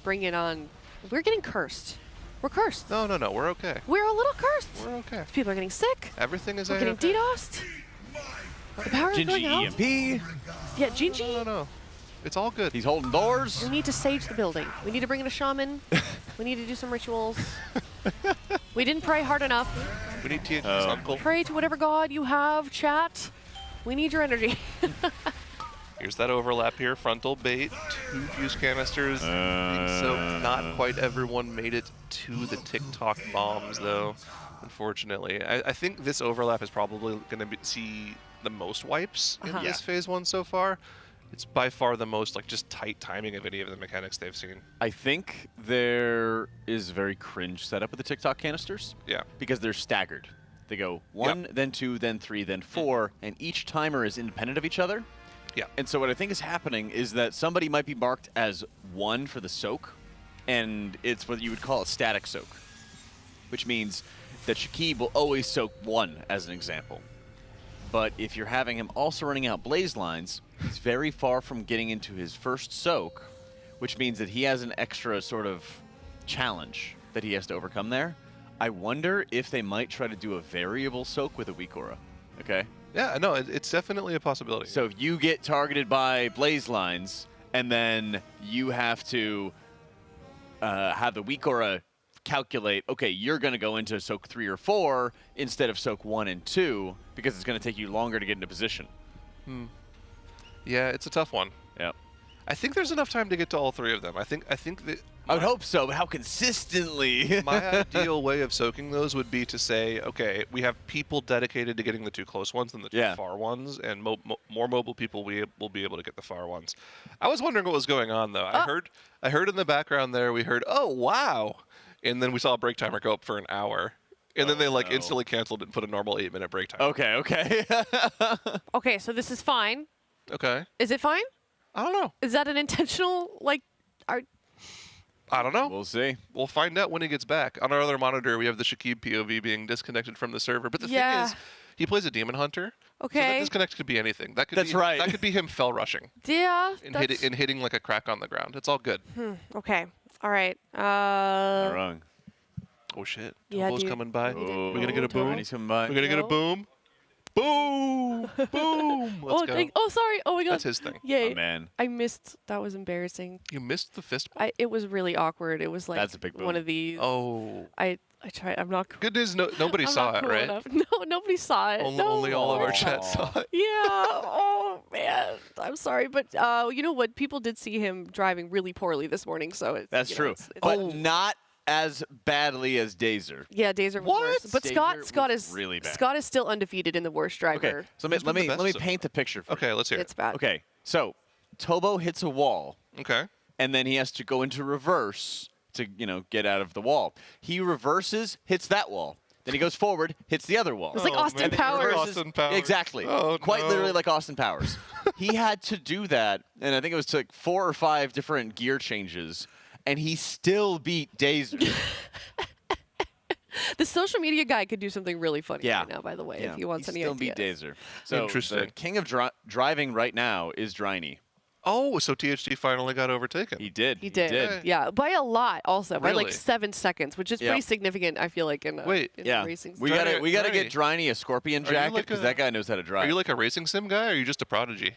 bringing on, we're getting cursed. We're cursed. No, we're okay. We're a little cursed. We're okay. People are getting sick. Everything is We're getting DDoSed. The power is going out. EMP. Yeah, Gingy. No. It's all good. He's holding doors. We need to sage the building. We need to bring in a shaman. We need to do some rituals. We didn't pray hard enough. We need TNG's uncle. Pray to whatever god you have, chat. We need your energy. Here's that overlap here. Frontal bait, 2 fuse canisters. So not quite everyone made it to the TikTok bombs, though, unfortunately. I think this overlap is probably going to see the most wipes in this phase 1 so far. It's by far the most just tight timing of any of the mechanics they've seen. I think there is a very cringe setup with the TikTok canisters. Yeah. Because they're staggered. They go 1, then 2, then 3, then 4, and each timer is independent of each other. Yeah. And so what I think is happening is that somebody might be marked as 1 for the soak, and it's what you would call a static soak, which means that Shakib will always soak 1, as an example. But if you're having him also running out blaze lines, he's very far from getting into his first soak, which means that he has an extra sort of challenge that he has to overcome there. I wonder if they might try to do a variable soak with a weak aura. Okay? Yeah, no, it's definitely a possibility. So if you get targeted by blaze lines, and then you have to have the weak aura calculate, okay, you're going to go into soak 3 or 4 instead of soak 1 and 2 because it's going to take you longer to get into position. Yeah, it's a tough one. Yep. I think there's enough time to get to all 3 of them. I think that I would hope so, but how consistently? My ideal way of soaking those would be to say, okay, we have people dedicated to getting the 2 close ones than the 2 far ones, and more mobile people will be able to get the far ones. I was wondering what was going on though. I heard in the background there, we heard, oh wow, and then we saw a break timer go up for an hour. And then they instantly canceled it and put a normal 8-minute break time. Okay. Okay, so this is fine. Okay. Is it fine? I don't know. Is that an intentional, I don't know. We'll see. We'll find out when he gets back. On our other monitor, we have the Shakib POV being disconnected from the server. But the thing is, he plays a Demon Hunter. Okay. So that disconnect could be anything. That could That could be him fell rushing. Yeah. And hitting like a crack on the ground. It's all good. Okay. All right. Not wrong. Oh shit. Yeah, Tobo's coming by. Oh, We're gonna get a boom. He's coming by. We're gonna get a boom. Boom! Boom! Let's go. Oh, sorry. Oh my god. That's his thing. Yeah. Oh, man. I missed. That was embarrassing. You missed the fist. It was really awkward. It was like That's a big boom. one of these. Oh. I tried. I'm not. Good news. Nobody I'm saw not it, cool right? enough. No, nobody saw it. Only all of our chat saw it. Yeah. Oh man. I'm sorry, but you know what? People did see him driving really poorly this morning, so it's. That's true. But not as badly as Dazer. Yeah, Dazer was worse. But Dazer Scott was is really bad. Scott is still undefeated in the worst driver. Okay, so let me paint the picture for you. Okay, let's hear it. It's bad. Okay, so Tobo hits a wall. Okay. And then he has to go into reverse to, get out of the wall. He reverses, hits that wall. Then he goes forward, hits the other wall. It's like Austin Powers. Austin Powers. Exactly. Oh, Quite no. literally like Austin Powers. He had to do that, and I think it was like 4 or 5 different gear changes, and he still beat Dazer. The social media guy could do something really funny Yeah. right now, by the way, Yeah. if he wants any still ideas. beat Dazer. So Interesting. the king of driving right now is Dryny. Oh, so THT finally got overtaken. He did. He did. Yeah, by a lot also, by like Really? 7 seconds, which is Yep. pretty significant, I feel like, in Yeah. racing. We got to get Dryny a scorpion Are you jacket like because a- that guy knows how to drive. Are you like a racing sim guy, or are you just a prodigy?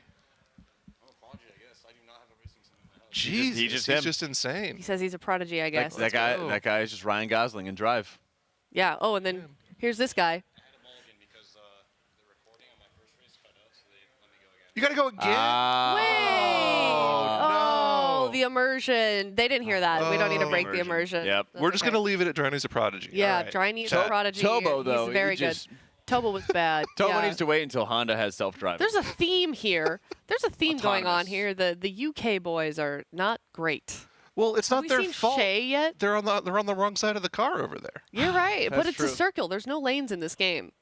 Jeez, he's he's just insane. He says he's a prodigy, I guess. That guy is just Ryan Gosling in Drive. Yeah. Oh, and then here's this guy. You gotta go again. Oh, the immersion. They didn't hear that. We don't need to break the immersion. Yep. We're just gonna leave it at Dryny's a prodigy. Yeah, All right. Dryny is a prodigy. Tobo, though, he's very he good. just- Tobo was bad. Tobo yeah. needs to wait until Honda has self-driving. There's a theme here. There's a theme going on here. The UK boys are not great. Well, it's Have not we their seen fault. Shay yet? They're on the wrong side of the car over there. You're right, but That's it's true. a circle. There's no lanes in this game.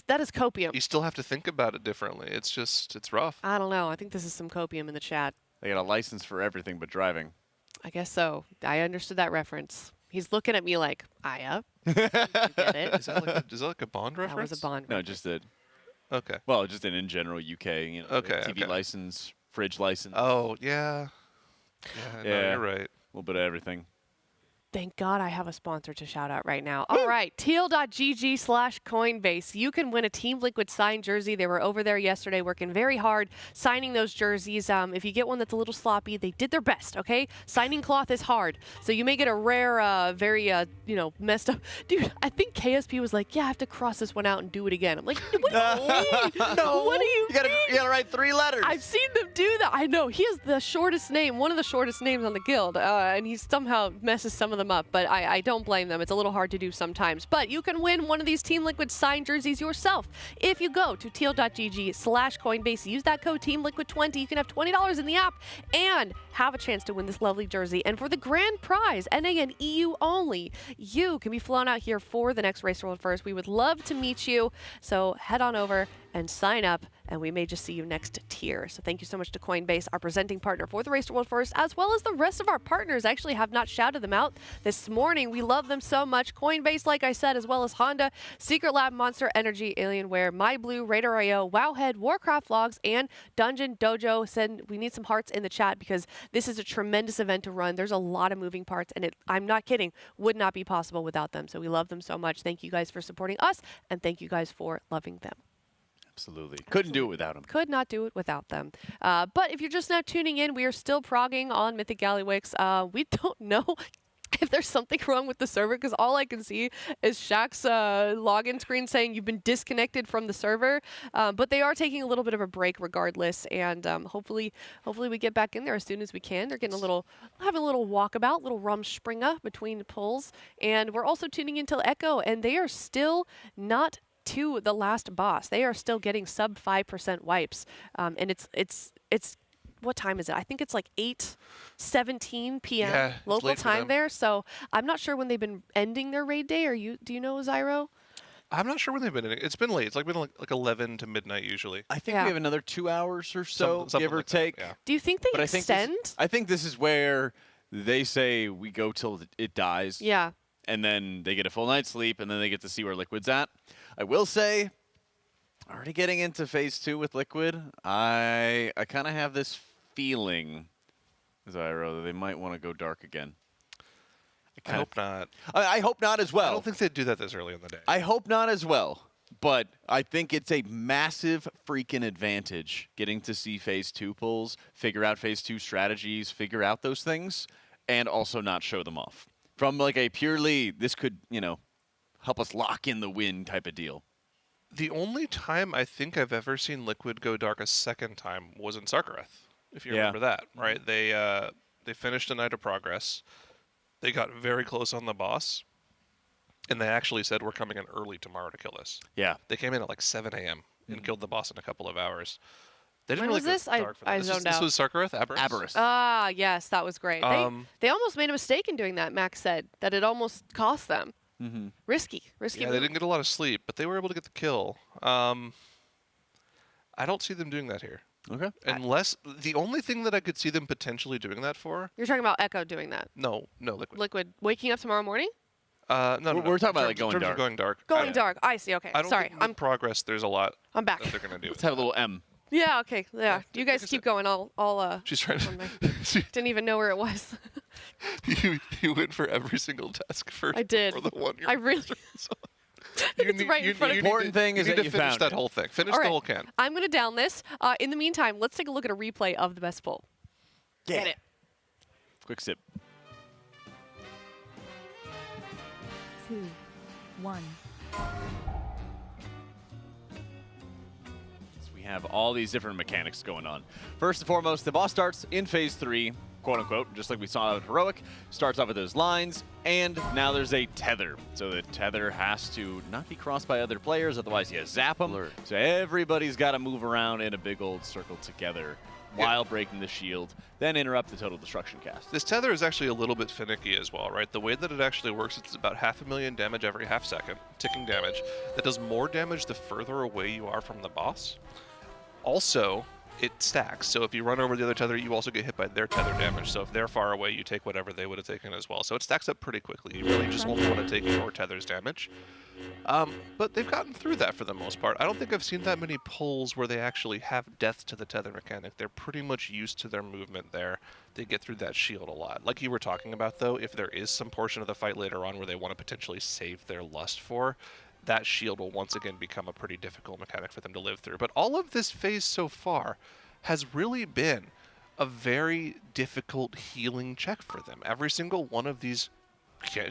That is copium. You still have to think about it differently. It's rough. I don't know. I think this is some copium in the chat. They got a license for everything but driving. I guess so. I understood that reference. He's looking at me like, Aya. You get it? Is that like a Bond That reference? was a Bond No, reference. just a. Okay. Well, just in general UK, Okay, TV okay. license, fridge license. Oh yeah. Yeah, no, you're right. A little bit of everything. Thank God I have a sponsor to shout out right now. All right, teal.gg/Coinbase. You can win a Team Liquid signed jersey. They were over there yesterday working very hard signing those jerseys. If you get one that's a little sloppy, they did their best, okay? Signing cloth is hard. So you may get a rare, very, messed up. Dude, I think KSP was like, yeah, I have to cross this one out and do it again. I'm like, what do you mean? No. What do you You gotta write 3 letters. I've seen them do that. I know. He has the shortest name, one of the shortest names on the guild, and he somehow messes some of them up, but I don't blame them. It's a little hard to do sometimes. But you can win one of these Team Liquid signed jerseys yourself. If you go to teal.gg/Coinbase, use that code TeamLiquid20, you can have $20 in the app and have a chance to win this lovely jersey. And for the grand prize, NA and EU only, you can be flown out here for the next Race World First. We would love to meet you, so head on over and sign up, and we may just see you next tier. So thank you so much to Coinbase, our presenting partner for the Race to World First, as well as the rest of our partners. I actually have not shouted them out this morning. We love them so much. Coinbase, like I said, as well as Honda, Secret Lab, Monster Energy, Alienware, MyBlue, RaiderIO, Wowhead, Warcraft Logs, and DungeonDojo. We need some hearts in the chat because this is a tremendous event to run. There's a lot of moving parts, and I'm not kidding, would not be possible without them. So we love them so much. Thank you guys for supporting us, and thank you guys for loving them. Absolutely. Couldn't do it without him. Could not do it without them. But if you're just now tuning in, we are still progging on Mythic Gallywix. We don't know if there's something wrong with the server because all I can see is Shaq's login screen saying you've been disconnected from the server. But they are taking a little bit of a break regardless, and hopefully we get back in there as soon as we can. They're getting having a little walkabout, little rumspringa between pulls, and we're also tuning into Echo, and they are still not to the last boss. They are still getting sub 5% wipes, and it's what time is it? I think it's like 8:17 p.m. Yeah, it's local late for time them. there. So I'm not sure when they've been ending their raid day. Do you know, Zyro? I'm not sure when they've been in it. It's been late. It's been like 11 to midnight usually. I think we have another 2 hours or so, Something give or like that, take. yeah. Do you think they But extend? I think this is where they say we go till it dies. Yeah. And then they get a full night's sleep, and then they get to see where Liquid's at. I will say, already getting into phase 2 with Liquid, I kind of have this feeling, Zyro, that they might want to go dark again. I hope not. I hope not as well. I don't think they'd do that this early in the day. I hope not as well. But I think it's a massive freaking advantage getting to see phase 2 pulls, figure out phase 2 strategies, figure out those things, and also not show them off. From like a purely, this could, help us lock in the win type of deal. The only time I think I've ever seen Liquid go dark a second time was in Sarkareth, if you remember that, right? They finished a Night of Progress. They got very close on the boss, and they actually said, we're coming in early tomorrow to kill us. Yeah. They came in at like 7 a.m. and killed the boss in a couple of hours. They didn't When really was go this? dark for that. I This zoned was, out. This was Sarkareth? Aberrus? Aberrus. Ah, yes, that was great. They almost made a mistake in doing that, Max said, that it almost cost them. Mm-hmm. Risky Yeah, they move. didn't get a lot of sleep, but they were able to get the kill. I don't see them doing that here. Okay. Unless, the only thing that I could see them potentially doing that for... You're talking about Echo doing that. No, Liquid. Liquid waking up tomorrow morning? No, we're talking about like going dark. Going dark. Going dark. I see. Okay. I don't Sorry. think in progress. There's a lot. I'm back. That they're gonna do. Let's have a little M. Yeah. Okay. Yeah. You guys keep going. I'll. She's trying to. Didn't even know where it was. you went for every single task first. I did. For the one I really. It's right in front of me. Important thing is that you finish found that it. whole thing. Finish All the right. whole can. I'm gonna down this. In the meantime, let's take a look at a replay of the best pull. Get it. Quick sip. 2, 1. We have all these different mechanics going on. First and foremost, the boss starts in phase 3, quote unquote, just like we saw in Heroic. Starts off with those lines, and now there's a tether. So the tether has to not be crossed by other players, otherwise you zap them. So everybody's got to move around in a big old circle together while breaking the shield, then interrupt the total destruction cast. This tether is actually a little bit finicky as well, right? The way that it actually works, it's about 500,000 damage every half second, ticking damage. That does more damage the further away you are from the boss. Also, it stacks. So if you run over the other tether, you also get hit by their tether damage. So if they're far away, you take whatever they would have taken as well. So it stacks up pretty quickly. You really just won't want to take your tether's damage. But they've gotten through that for the most part. I don't think I've seen that many pulls where they actually have death to the tether mechanic. They're pretty much used to their movement there. They get through that shield a lot. Like you were talking about, though, if there is some portion of the fight later on where they want to potentially save their lust for, that shield will once again become a pretty difficult mechanic for them to live through. But all of this phase so far has really been a very difficult healing check for them. Every single one of these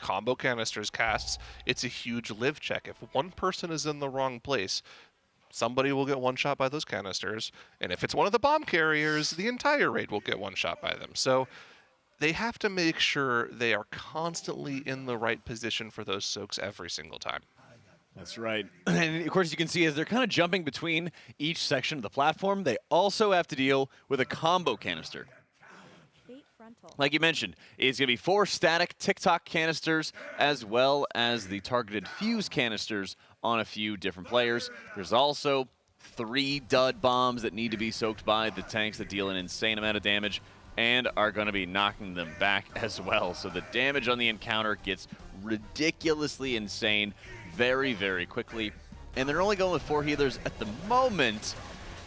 combo canisters casts, it's a huge live check. If one person is in the wrong place, somebody will get one shot by those canisters, and if it's one of the bomb carriers, the entire raid will get one shot by them. So they have to make sure they are constantly in the right position for those soaks every single time. That's right. And of course you can see as they're kind of jumping between each section of the platform, they also have to deal with a combo canister. Like you mentioned, it's going to be 4 static TikTok canisters as well as the targeted fuse canisters on a few different players. There's also 3 dud bombs that need to be soaked by the tanks that deal an insane amount of damage and are going to be knocking them back as well. So the damage on the encounter gets ridiculously insane very, very quickly. And they're only going with 4 healers at the moment,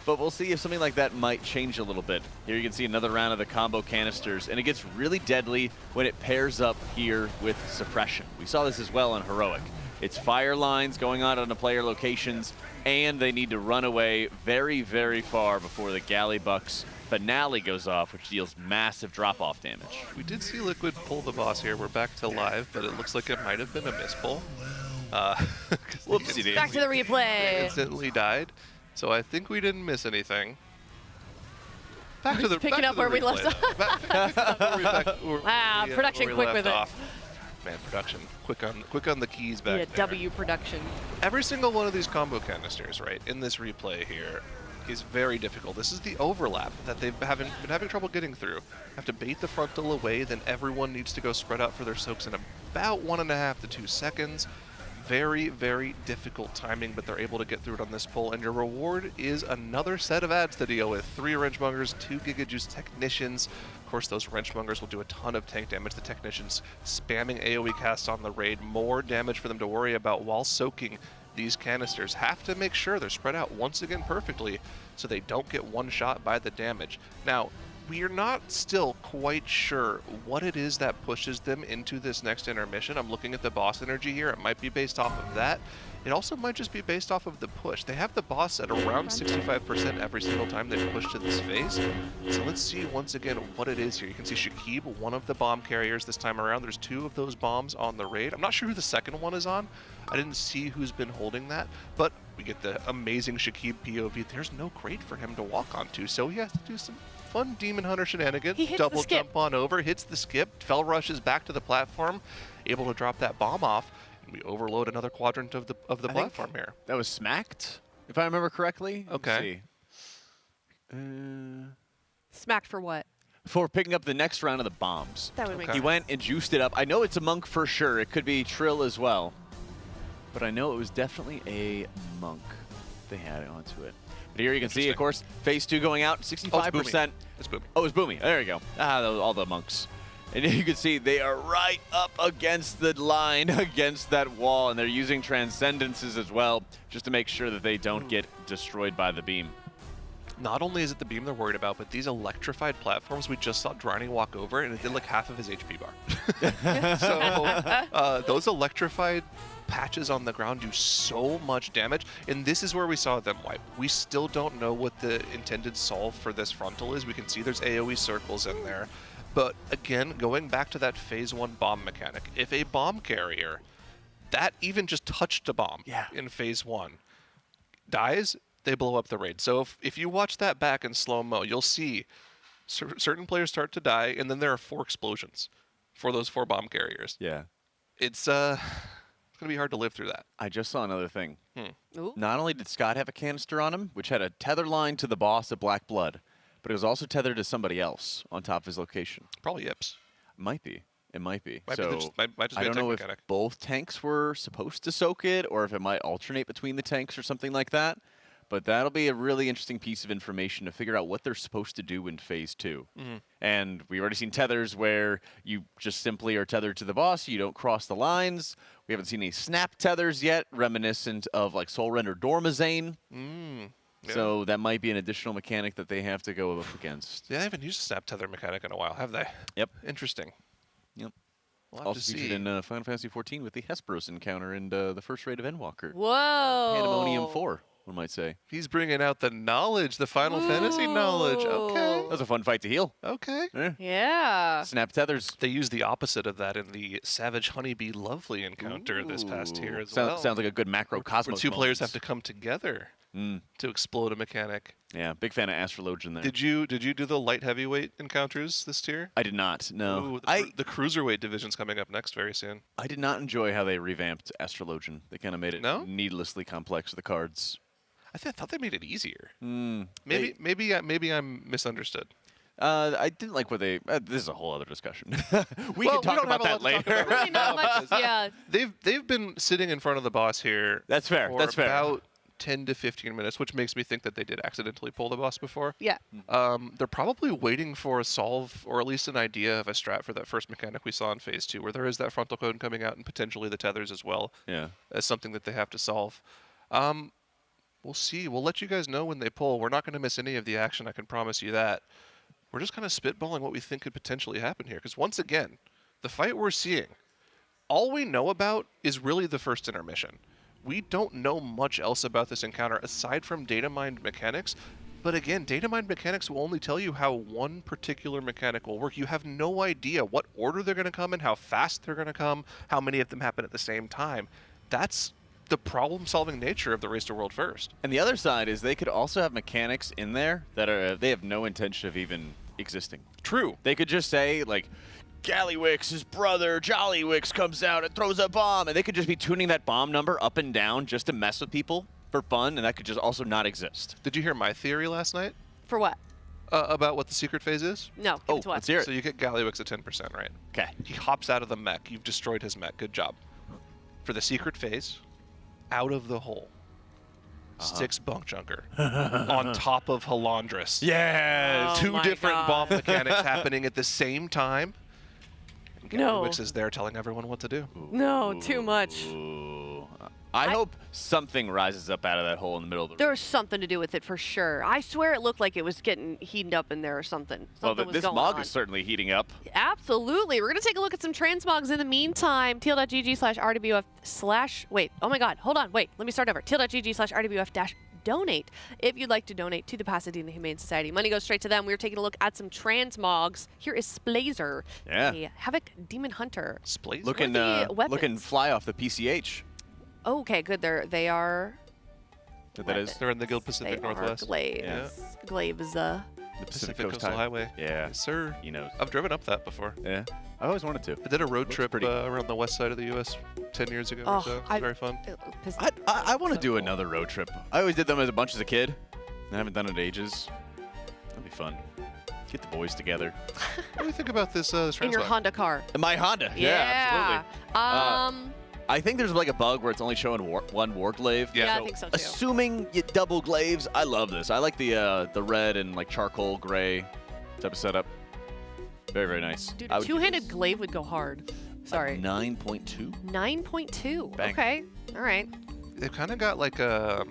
but we'll see if something like that might change a little bit. Here you can see another round of the combo canisters, and it gets really deadly when it pairs up here with suppression. We saw this as well in Heroic. It's fire lines going on the player locations, and they need to run away very, very far before the Gallybuck's finale goes off, which deals massive drop-off damage. We did see Liquid pull the boss here. We're back to live, but it looks like it might have been a mispull. Whoopsie. Back to the replay. Instantly died. So I think we didn't miss anything. Back to the picking up where we left off. Wow, production quick with it. Man, production quick on the keys back there. W production. Every single one of these combo canisters, right, in this replay here, is very difficult. This is the overlap that they've been having trouble getting through. Have to bait the frontal away, then everyone needs to go spread out for their soaks in about 1.5 to 2 seconds. Very, very difficult timing, but they're able to get through it on this pull, and your reward is another set of ads to deal with. 3 Wrenchmongers, 2 Gigajuice Technicians. Of course, those Wrenchmongers will do a ton of tank damage. The Technicians spamming AoE casts on the raid. More damage for them to worry about while soaking these canisters. Have to make sure they're spread out once again perfectly so they don't get one shot by the damage. Now, we are not still quite sure what it is that pushes them into this next intermission. I'm looking at the boss energy here. It might be based off of that. It also might just be based off of the push. They have the boss at around 65% every single time they push to this phase. So let's see once again what it is here. You can see Shakib, one of the bomb carriers this time around. There's 2 of those bombs on the raid. I'm not sure who the second one is on. I didn't see who's been holding that, but we get the amazing Shakib POV. There's no crate for him to walk onto, so he has to do some fun Demon Hunter shenanigans. Double jump on over, hits the skip, fell rushes back to the platform, able to drop that bomb off, and we overload another quadrant of the platform here. That was smacked, if I remember correctly. Okay. Smacked for what? For picking up the next round of the bombs. That would make He sense. went and juiced it up. I know it's a monk for sure. It could be Trill as well. But I know it was definitely a monk. They had it onto it. But here you can see, of course, phase 2 going out, 65%. It's Boomy. Oh, it's Boomy. There you go. All the monks. And you can see they are right up against the line, against that wall, and they're using transcendences as well, just to make sure that they don't get destroyed by the beam. Not only is it the beam they're worried about, but these electrified platforms, we just saw Drani walk over and it did like half of his HP bar. So those electrified patches on the ground do so much damage, and this is where we saw them wipe. We still don't know what the intended solve for this frontal is. We can see there's AoE circles in there. But again, going back to that phase 1 bomb mechanic, if a bomb carrier that even just touched a bomb in phase 1 dies, they blow up the raid. So if you watch that back in slow-mo, you'll see certain players start to die, and then there are 4 explosions for those 4 bomb carriers. Yeah. It's going to be hard to live through that. I just saw another thing. Ooh. Not only did Scott have a canister on him, which had a tether line to the boss of Black Blood, but it was also tethered to somebody else on top of his location. Probably Yips. Might be. It might be. Might so just be I a don't tank know mechanic. if both tanks were supposed to soak it or if it might alternate between the tanks or something like that. But that'll be a really interesting piece of information to figure out what they're supposed to do in phase 2. And we've already seen tethers where you just simply are tethered to the boss. You don't cross the lines. We haven't seen any snap tethers yet, reminiscent of like Soul Render Dormazane. So that might be an additional mechanic that they have to go up against. Yeah, they haven't used a snap tether mechanic in a while, have they? Yep. Interesting. Yep. We'll have Also to featured see. in Final Fantasy XIV with the Hesperos encounter and the first raid of Endwalker. Whoa. Pandemonium 4, one might say. He's bringing out the knowledge, the Final Fantasy knowledge. Okay. That was a fun fight to heal. Okay. Yeah. Snap tethers. They used the opposite of that in the Savage Honeybee Lovely encounter this past year as well. Sounds like a good macrocosmos where 2 players have moment. to come together to explode a mechanic. Yeah, big fan of Astrologian there. Did you do the light heavyweight encounters this tier? I did not, no. Ooh, the cruiserweight division's coming up next very soon. I did not enjoy how they revamped Astrologian. They kind of made it needlessly complex with the cards. I thought they made it easier. Maybe I'm misunderstood. I didn't like what they. This is a whole other discussion. we Well, can talk don't have about that a lot to talk later. about right now because Yeah. They've been sitting in front of the boss here. That's fair. For That's fair. about 10 to 15 minutes, which makes me think that they did accidentally pull the boss before. Yeah. They're probably waiting for a solve or at least an idea of a strat for that first mechanic we saw in phase 2, where there is that frontal code coming out and potentially the tethers as well. Yeah. As something that they have to solve. We'll see. We'll let you guys know when they pull. We're not going to miss any of the action, I can promise you that. We're just kind of spitballing what we think could potentially happen here. Because once again, the fight we're seeing, all we know about is really the first intermission. We don't know much else about this encounter aside from data mined mechanics. But again, data mined mechanics will only tell you how one particular mechanic will work. You have no idea what order they're going to come in, how fast they're going to come, how many of them happen at the same time. That's the problem-solving nature of the Race to World First. And the other side is they could also have mechanics in there that are they have no intention of even existing. True. They could just say, like, Gallywix's brother, Jollywix, comes out and throws a bomb, and they could just be tuning that bomb number up and down just to mess with people for fun, and that could just also not exist. Did you hear my theory last night? For what? About what the secret phase is? No. Oh, to what? let's hear it. So you get Gallywix at 10%, right? Okay. He hops out of the mech. You've destroyed his mech. Good job. For the secret phase, out of the hole, sticks Bunk Junker on top of Halandris. Yes! Oh 2 my different God. bomb mechanics happening at the same time. And No. Gallywix is there telling everyone what to do. No, too much. I hope something rises up out of that hole in the middle of the room. There was something to do with it for sure. I swear it looked like it was getting heated up in there or something. Something was this going mog on. is certainly heating up. Absolutely. We're going to take a look at some transmogs in the meantime. teal.gg/RWF/ wait, oh my God, hold on, wait, let me start over. teal.gg/RWF-donate if you'd like to donate to the Pasadena Humane Society. Money goes straight to them. We're taking a look at some transmogs. Here is Splazer, Yeah. a Havoc Demon Hunter. Splazer? Looking, looking fly off the PCH. Okay, good. They are. That is. They're in the Guild Pacific They Northwest. Are glaives. Yeah. Glaives. The Pacific Coastal Highway. Yeah. Yes, sir. He knows. I've driven up that before. Yeah. I always wanted to. I did a road Looks trip pretty. around the west side of the U.S. 10 years ago or so. It was very fun. I want to do another road trip. I always did them as a bunch as a kid. I haven't done it in ages. That'd be fun. Get the boys together. What do you think about this In your transmog? Honda car. My Honda. Yeah, absolutely. Um. I think there's like a bug where it's only showing one war glaive. Yeah, I think so too. Assuming you double glaives, I love this. I like the red and like charcoal gray type of setup. Very, very nice. Dude, a two-handed glaive would go hard. Sorry. 9.2? 9.2. Bang. Okay. All right. They've kind of got like a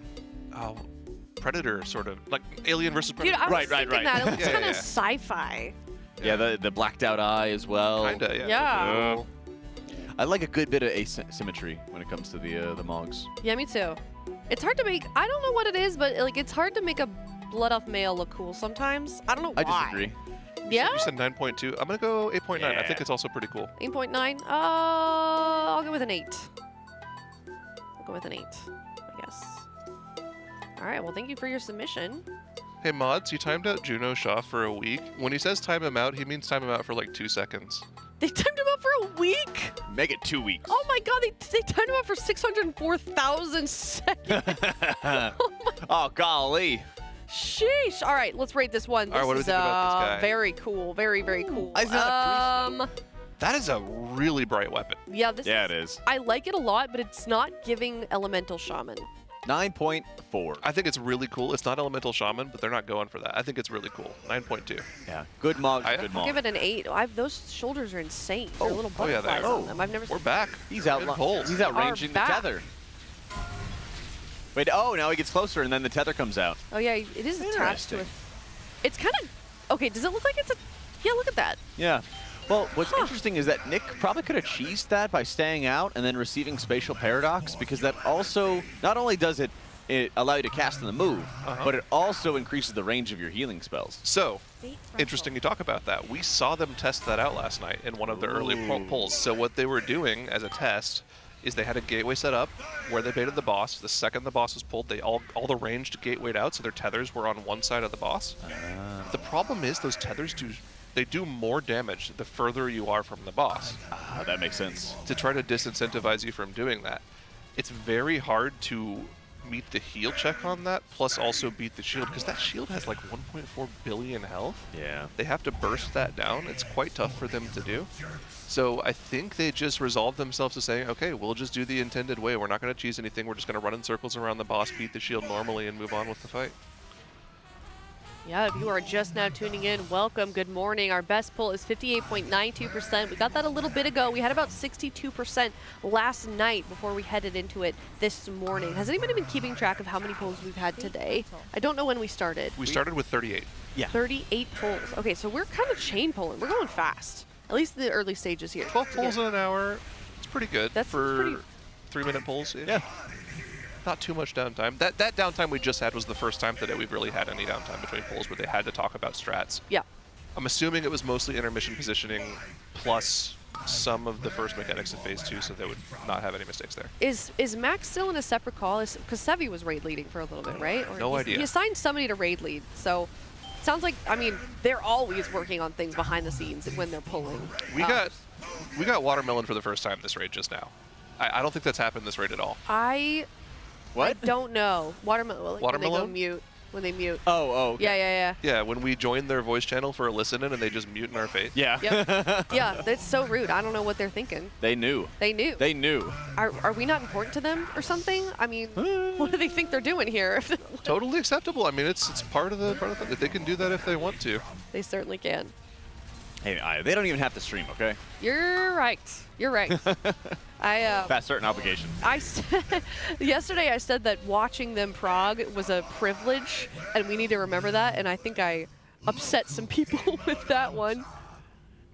Predator sort of, like Alien versus Predator. Dude, I was thinking that. It looks kind of sci-fi. Yeah, the blacked out eye as well. Kinda, yeah. Yeah. I like a good bit of asymmetry when it comes to the Mogs. Yeah, me too. It's hard to make. I don't know what it is, but like it's hard to make a blood off male look cool sometimes. I don't know why. I disagree. Yeah. You said 9.2. I'm gonna go 8.9. I think it's also pretty cool. 8.9. I'll go with an 8. I'll go with an 8, I guess. All right. Well, thank you for your submission. Hey mods, you timed out Juno Shaw for a week. When he says time him out, he means time him out for like 2 seconds. They timed him out for a week? Make it 2 weeks. Oh my god, they timed him out for 604,000 seconds. Oh, golly. Sheesh. All right, let's rate this one. This All right, what do we is think about this guy? very cool. Very, very cool. He's not a priest, That is a really bright weapon. Yeah, this it is. I like it a lot, but it's not giving Elemental Shaman. 9.4. I think it's really cool. It's not Elemental Shaman, but they're not going for that. I think it's really cool. 9.2. Yeah, good Mog, good I'll Mog. give it an 8. Those shoulders are insane. They're little Oh yeah, butterflies they are. on them. I've never We're seen back. He's Good out. pulls. He's outranging the back. tether. Wait, oh, now he gets closer, and then the tether comes out. Oh yeah, it is attached to a... It's kind of... Okay, does it look like it's a... Yeah, look at that. Yeah. Well, what's interesting is that Nick probably could have cheesed that by staying out and then receiving Spatial Paradox, because that also, not only does it allow you to cast on the move, but it also increases the range of your healing spells. So, interesting you talk about that. We saw them test that out last night in one of their early pulls. So what they were doing as a test is they had a gateway set up where they baited the boss. The second the boss was pulled, they all the ranged gatewayed out, so their tethers were on one side of the boss. The problem is those tethers do more damage the further you are from the boss. That makes sense. To try to disincentivize you from doing that. It's very hard to meet the heal check on that, plus also beat the shield, because that shield has like 1.4 billion health. Yeah. They have to burst that down. It's quite tough for them to do. So I think they just resolved themselves to saying, okay, we'll just do the intended way. We're not going to cheese anything. We're just going to run in circles around the boss, beat the shield normally, and move on with the fight. Yeah, if you are just now tuning in, welcome, good morning. Our best pull is 58.92%. We got that a little bit ago. We had about 62% last night before we headed into it this morning. Has anybody been keeping track of how many pulls we've had today? I don't know when we started. We started with 38. Yeah. 38 pulls. Okay, so we're kind of chain pulling. We're going fast. At least the early stages here. 12 pulls in an hour. It's pretty good. That's for 3-minute pulls. Yeah. Not too much downtime. That downtime we just had was the first time today we've really had any downtime between pulls where they had to talk about strats. Yeah. I'm assuming it was mostly intermission positioning plus some of the first mechanics of Phase 2, so they would not have any mistakes there. Is Max still in a separate call? Because Sevi was raid leading for a little bit, right? Or No idea. He assigned somebody to raid lead, so it sounds like, I mean, they're always working on things behind the scenes when they're pulling. We got Watermelon for the first time this raid just now. I don't think that's happened this raid at all. What? I don't know. Watermelon? When they go mute. When they mute. Oh, okay. Yeah. Yeah, when we join their voice channel for a listen-in and they just mute in our face. Yeah. Yep. Yeah, that's so rude. I don't know what they're thinking. They knew. They knew. They knew. Are we not important to them or something? I mean, what do they think they're doing here? Totally acceptable. I mean, it's part of the thing. They can do that if they want to. They certainly can. Hey, they don't even have to stream, okay? You're right. You're right. Past certain obligation. Yesterday I said that watching them prog was a privilege, and we need to remember that, and I think I upset some people with that one.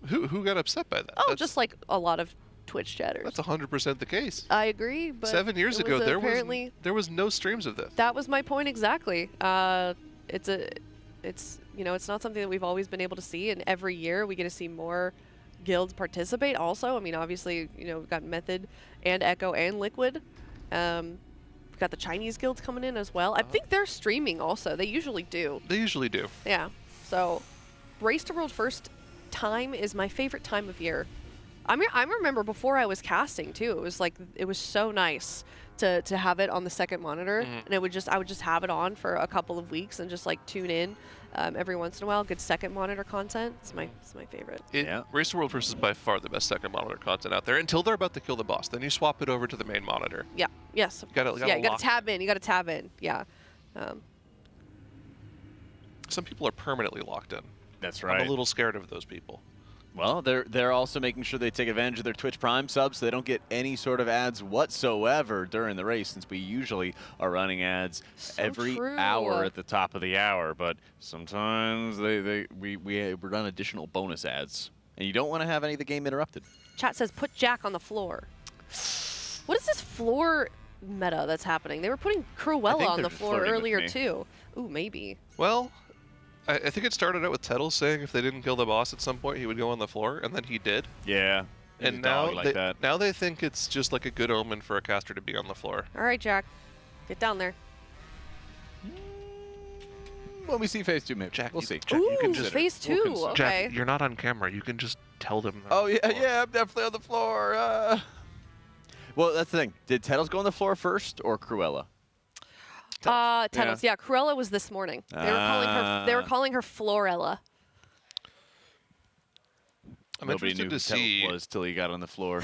Who got upset by that? Oh, just like a lot of Twitch chatters. That's 100% the case. I agree, but 7 years ago there was no streams of this. That was my point exactly. It's you know, it's not something that we've always been able to see, and every year we get to see more guilds participate also. I mean, obviously, you know, we've got Method and Echo and Liquid. We've got the Chinese guilds coming in as well. I think they're streaming also. They usually do. They usually do. Yeah. So, Race to World first time is my favorite time of year. I remember before I was casting too. It was like, it was so nice to have it on the second monitor, and I would just have it on for a couple of weeks and just like tune in every once in a while. Good second monitor content. It's my favorite. Race to World First is by far the best second monitor content out there until they're about to kill the boss. Then you swap it over to the main monitor. Yeah. Yes. You gotta you gotta tab in. You gotta tab in. Yeah. Some people are permanently locked in. That's right. I'm a little scared of those people. Well, they're also making sure they take advantage of their Twitch Prime subs so they don't get any sort of ads whatsoever during the race, since we usually are running ads every hour at the top of the hour. But sometimes we run additional bonus ads, and you don't want to have any of the game interrupted. Chat says put Jack on the floor. What is this floor meta that's happening? They were putting Cruella on the floor earlier too. Ooh, maybe. Well, I think it started out with Tettles saying if they didn't kill the boss at some point, he would go on the floor, and then he did. Yeah. And now they think it's just like a good omen for a caster to be on the floor. All right, Jack, get down there. When we see phase 2, maybe. Jack, we'll see. Jack, you can just phase 2. Okay. Jack, you're not on camera. You can just tell them. Oh yeah, I'm definitely on the floor. Well, that's the thing. Did Tettles go on the floor first or Cruella? Tettles. Yeah, Cruella was this morning. They were calling her Florella. I'm Nobody interested knew to who see. Tettles was till he got on the floor.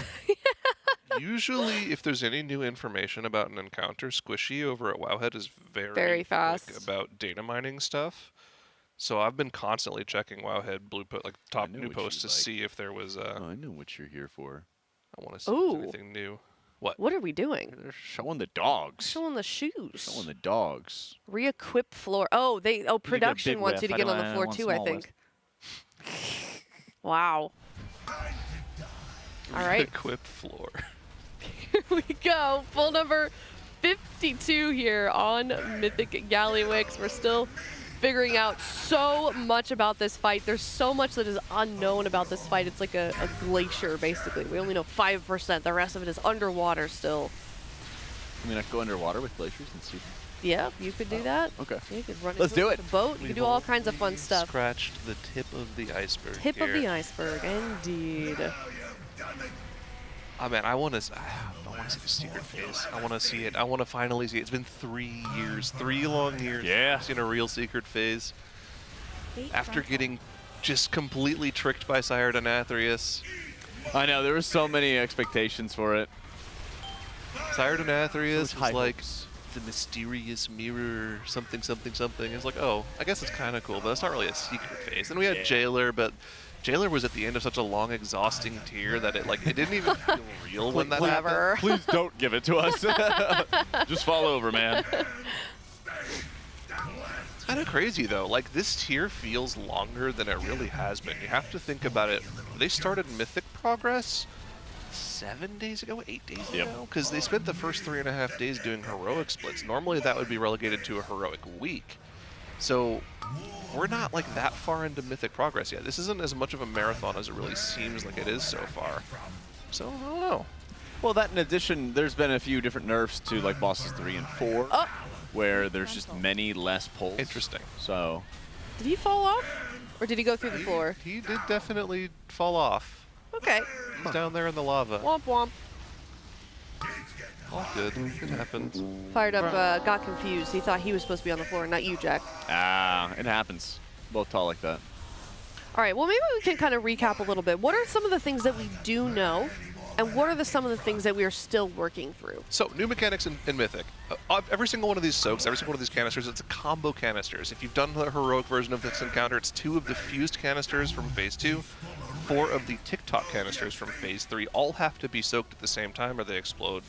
Usually, if there's any new information about an encounter, Squishy over at Wowhead is very fast quick about data mining stuff. So I've been constantly checking Wowhead top new posts to see if there was. I know what you're here for. I want to see if there's anything new. What are we doing? They're showing the dogs. Showing the shoes. Showing the dogs. Re-equip floor. Oh, production wants you to get on the floor too, I think. Wow. All right. Re-equip floor. Here we go. Full number 52 here on Mythic Gallywix. We're still figuring out so much about this fight. There's so much that is unknown about this fight. It's like a glacier, basically. We only know 5%. The rest of it is underwater still. I mean, I could go underwater with glaciers and see. Yeah, you could do that. Okay. You could run Let's do it. a boat. You could do all kinds of fun stuff. Scratched the tip of the iceberg. Tip of the iceberg, indeed. Oh man, I want to see the secret phase. I want to see it. I want to finally see it. It's been 3 years, 3 long years. Yeah. I've seen a real secret phase. After getting just completely tricked by Sire Denathrius. I know, there were so many expectations for it. Sire Denathrius was like the mysterious mirror, something, something, something. It's like, oh, I guess it's kind of cool, but it's not really a secret phase. And we had Jailer, but Jailer was at the end of such a long, exhausting tier that it didn't even feel real when that happened. Please don't give it to us. Just fall over, man. It's kind of crazy though. Like, this tier feels longer than it really has been. You have to think about it. They started Mythic Progress 7 days ago, 8 days ago, because they spent the first 3.5 days doing heroic splits. Normally that would be relegated to a heroic week. So we're not like that far into Mythic Progress yet. This isn't as much of a marathon as it really seems like it is so far. So I don't know. Well, that in addition, there's been a few different nerfs to like bosses 3 and 4, where there's just many less pulls. Interesting. So, did he fall off, or did he go through the floor? He did definitely fall off. Okay. He's down there in the lava. Womp womp. All good. It happens. Fired up, got confused. He thought he was supposed to be on the floor, not you, Jack. It happens. Both tall like that. All right, well, maybe we can kind of recap a little bit. What are some of the things that we do know, and what are some of the things that we are still working through? So, new mechanics in Mythic. Every single one of these soaks, every single one of these canisters, it's a combo canisters. If you've done the heroic version of this encounter, it's 2 of the fused canisters from Phase 2, 4 of the TikTok canisters from Phase 3. All have to be soaked at the same time or they explode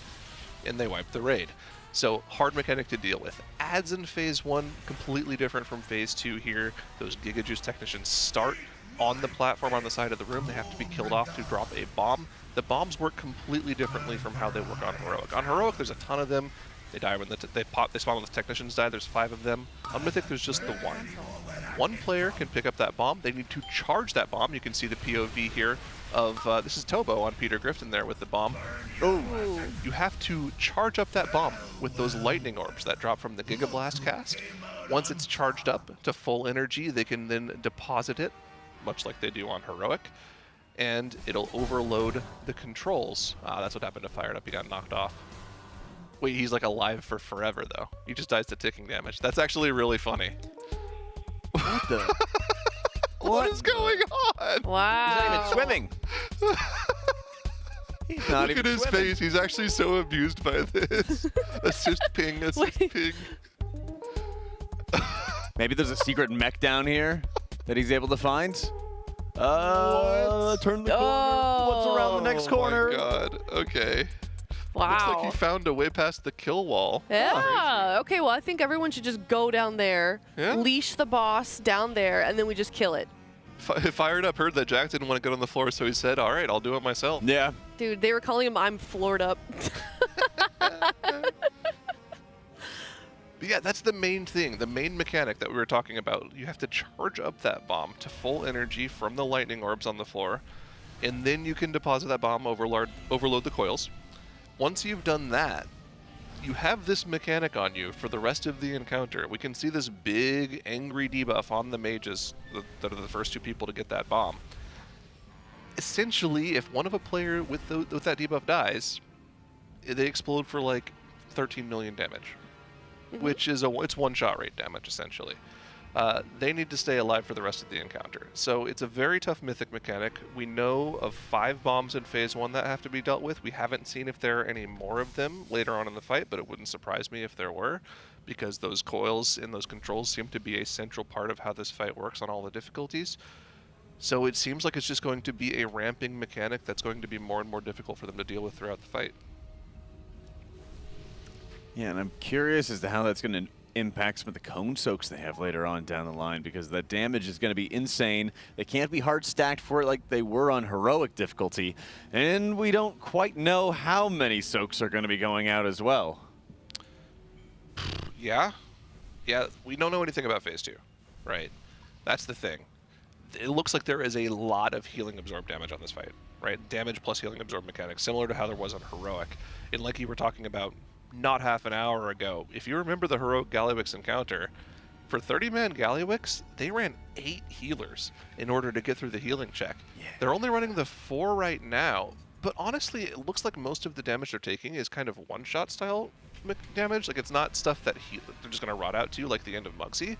and they wipe the raid. So, hard mechanic to deal with. Ads in Phase 1, completely different from Phase 2 here. Those Giga Juice technicians start on the platform on the side of the room. They have to be killed off to drop a bomb. The bombs work completely differently from how they work on Heroic. On Heroic, there's a ton of them. They die when they spawn when the technicians die. There's 5 of them. On Mythic, there's just the 1. One player can pick up that bomb. They need to charge that bomb. You can see the POV here of, this is Tobo on Peter Griffin there with the bomb. Oh, you have to charge up that bomb with those lightning orbs that drop from the Giga Blast cast. Once it's charged up to full energy, they can then deposit it, much like they do on Heroic, and it'll overload the controls. That's what happened to Fired Up. He got knocked off. Wait, he's like alive for forever, though. He just dies to ticking damage. That's actually really funny. What the? What is going on? Wow. He's not even swimming. He's not Look even at his swimming. face. He's actually so abused by this. Assist ping, assist ping. Maybe there's a secret mech down here that he's able to find. Turn the corner. What's around the next corner? Oh my god. Okay. Wow. Looks like he found a way past the kill wall. Yeah. Okay, well, I think everyone should just go down there, leash the boss down there, and then we just kill it. Fired Up heard that Jack didn't want to get on the floor, so he said, all right, I'll do it myself. Yeah. Dude, they were calling him I'm floored up. But yeah, that's the main thing, the main mechanic that we were talking about. You have to charge up that bomb to full energy from the lightning orbs on the floor, and then you can deposit that bomb, overload the coils. Once you've done that, you have this mechanic on you for the rest of the encounter. We can see this big, angry debuff on the mages that are the first 2 people to get that bomb. Essentially, if one of a player with that debuff dies, they explode for like 13 million damage. Which is it's one-shot rate damage, essentially. They need to stay alive for the rest of the encounter. So it's a very tough mythic mechanic. We know of 5 bombs in Phase 1 that have to be dealt with. We haven't seen if there are any more of them later on in the fight, but it wouldn't surprise me if there were, because those coils and those controls seem to be a central part of how this fight works on all the difficulties. So it seems like it's just going to be a ramping mechanic that's going to be more and more difficult for them to deal with throughout the fight. Yeah, and I'm curious as to how that's going to impact some of the cone soaks they have later on down the line, because that damage is going to be insane. They can't be hard stacked for it like they were on heroic difficulty, and we don't quite know how many soaks are going to be going out as well. Yeah, we don't know anything about Phase 2, right? That's the thing. It looks like there is a lot of healing absorb damage on this fight, right? Damage plus healing absorb mechanics, similar to how there was on heroic. And like you were talking about not half an hour ago, if you remember the heroic Gallywix encounter, for 30-man Gallywix, they ran 8 healers in order to get through the healing check. Yeah. They're only running the 4 right now, but honestly, it looks like most of the damage they're taking is kind of one-shot style damage. Like, it's not stuff that they're just going to rot out to, like the end of Mugsy.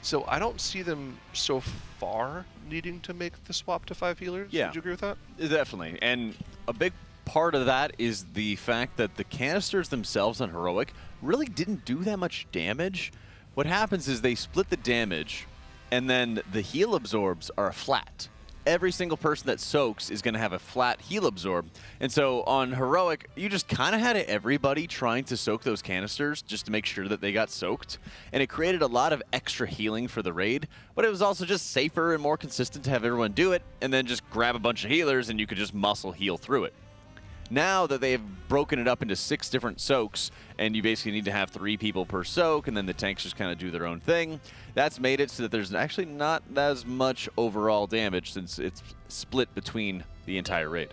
So I don't see them so far needing to make the swap to 5 healers. Yeah. Would you agree with that? Definitely. And a big part of that is the fact that the canisters themselves on heroic really didn't do that much damage. What happens is they split the damage, and then the heal absorbs are flat. Every single person that soaks is going to have a flat heal absorb. And so on heroic, you just kind of had everybody trying to soak those canisters just to make sure that they got soaked. And it created a lot of extra healing for the raid, but it was also just safer and more consistent to have everyone do it and then just grab a bunch of healers and you could just muscle heal through it. Now that they've broken it up into 6 different soaks, and you basically need to have 3 people per soak, and then the tanks just kind of do their own thing, that's made it so that there's actually not as much overall damage since it's split between the entire raid.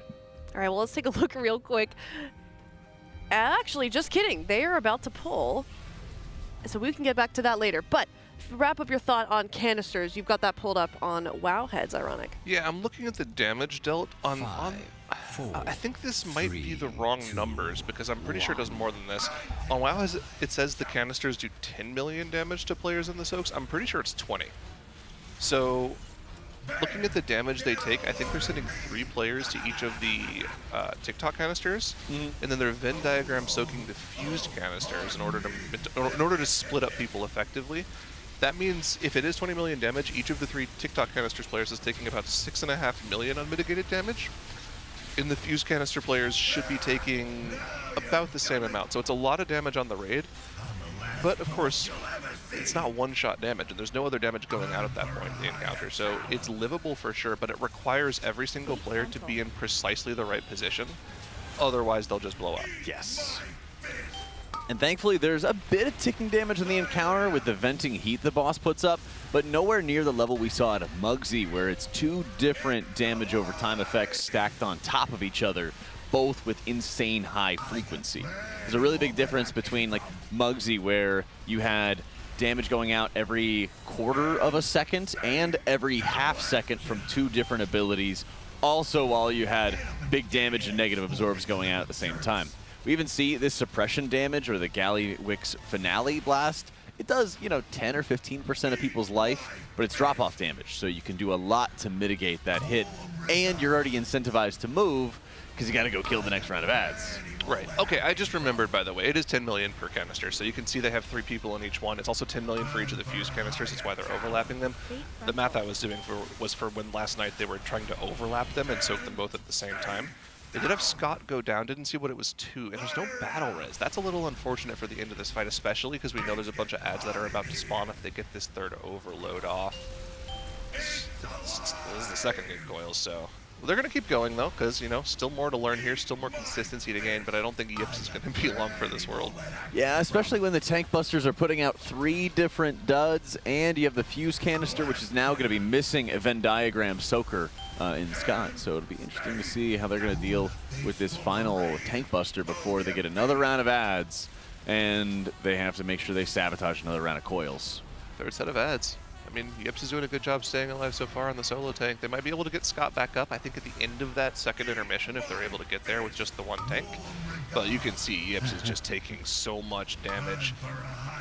All right, well, let's take a look real quick. Actually, just kidding. They are about to pull, so we can get back to that later. But wrap up your thought on canisters. You've got that pulled up on Wowhead's, ironic. Yeah, I'm looking at the damage dealt on... I think this might be the wrong numbers, because I'm pretty sure it does more than this. On WoW, it says the canisters do 10 million damage to players in the soaks. I'm pretty sure it's 20. So, looking at the damage they take, I think they're sending 3 players to each of the TikTok canisters, and then they're Venn diagram soaking the fused canisters in order to split up people effectively. That means if it is 20 million damage, each of the 3 TikTok canisters players is taking about 6.5 million unmitigated damage. And the fused canister players should be taking about the same amount. So it's a lot of damage on the raid. But of course, it's not one-shot damage, and there's no other damage going out at that point in the encounter. So it's livable for sure, but it requires every single player to be in precisely the right position. Otherwise, they'll just blow up. Yes. And thankfully, there's a bit of ticking damage in the encounter with the venting heat the boss puts up, but nowhere near the level we saw out of Mugsy, where it's 2 different damage over time effects stacked on top of each other, both with insane high frequency. There's a really big difference between like Mugsy, where you had damage going out every quarter of a second and every half second from 2 different abilities, also while you had big damage and negative absorbs going out at the same time. We even see this suppression damage, or the Gallywix Finale Blast. It does, 10 or 15% of people's life, but it's drop-off damage, so you can do a lot to mitigate that hit. And you're already incentivized to move, because you got to go kill the next round of ads. Right. Okay, I just remembered, by the way, it is 10 million per canister, so you can see they have 3 people in each one. It's also 10 million for each of the fuse canisters. That's why they're overlapping them. The math I was doing was for when last night they were trying to overlap them and soak them both at the same time. They did have Scott go down, didn't see what it was 2, and there's no battle res. That's a little unfortunate for the end of this fight, especially because we know there's a bunch of ads that are about to spawn if they get this third overload off. This is the second gig coil, so... Well, they're going to keep going, though, because, you know, still more to learn here, still more consistency to gain, but I don't think Yips is going to be long for this world. Yeah, especially when the tank busters are putting out 3 different duds, and you have the fuse canister, which is now going to be missing a Venn diagram soaker in Scott. So it'll be interesting to see how they're going to deal with this final tank buster before they get another round of ads, and they have to make sure they sabotage another round of coils. Third set of ads. I mean, Yips is doing a good job staying alive so far on the solo tank. They might be able to get Scott back up, I think, at the end of that second intermission if they're able to get there with just the 1 tank. But you can see Yips is just taking so much damage.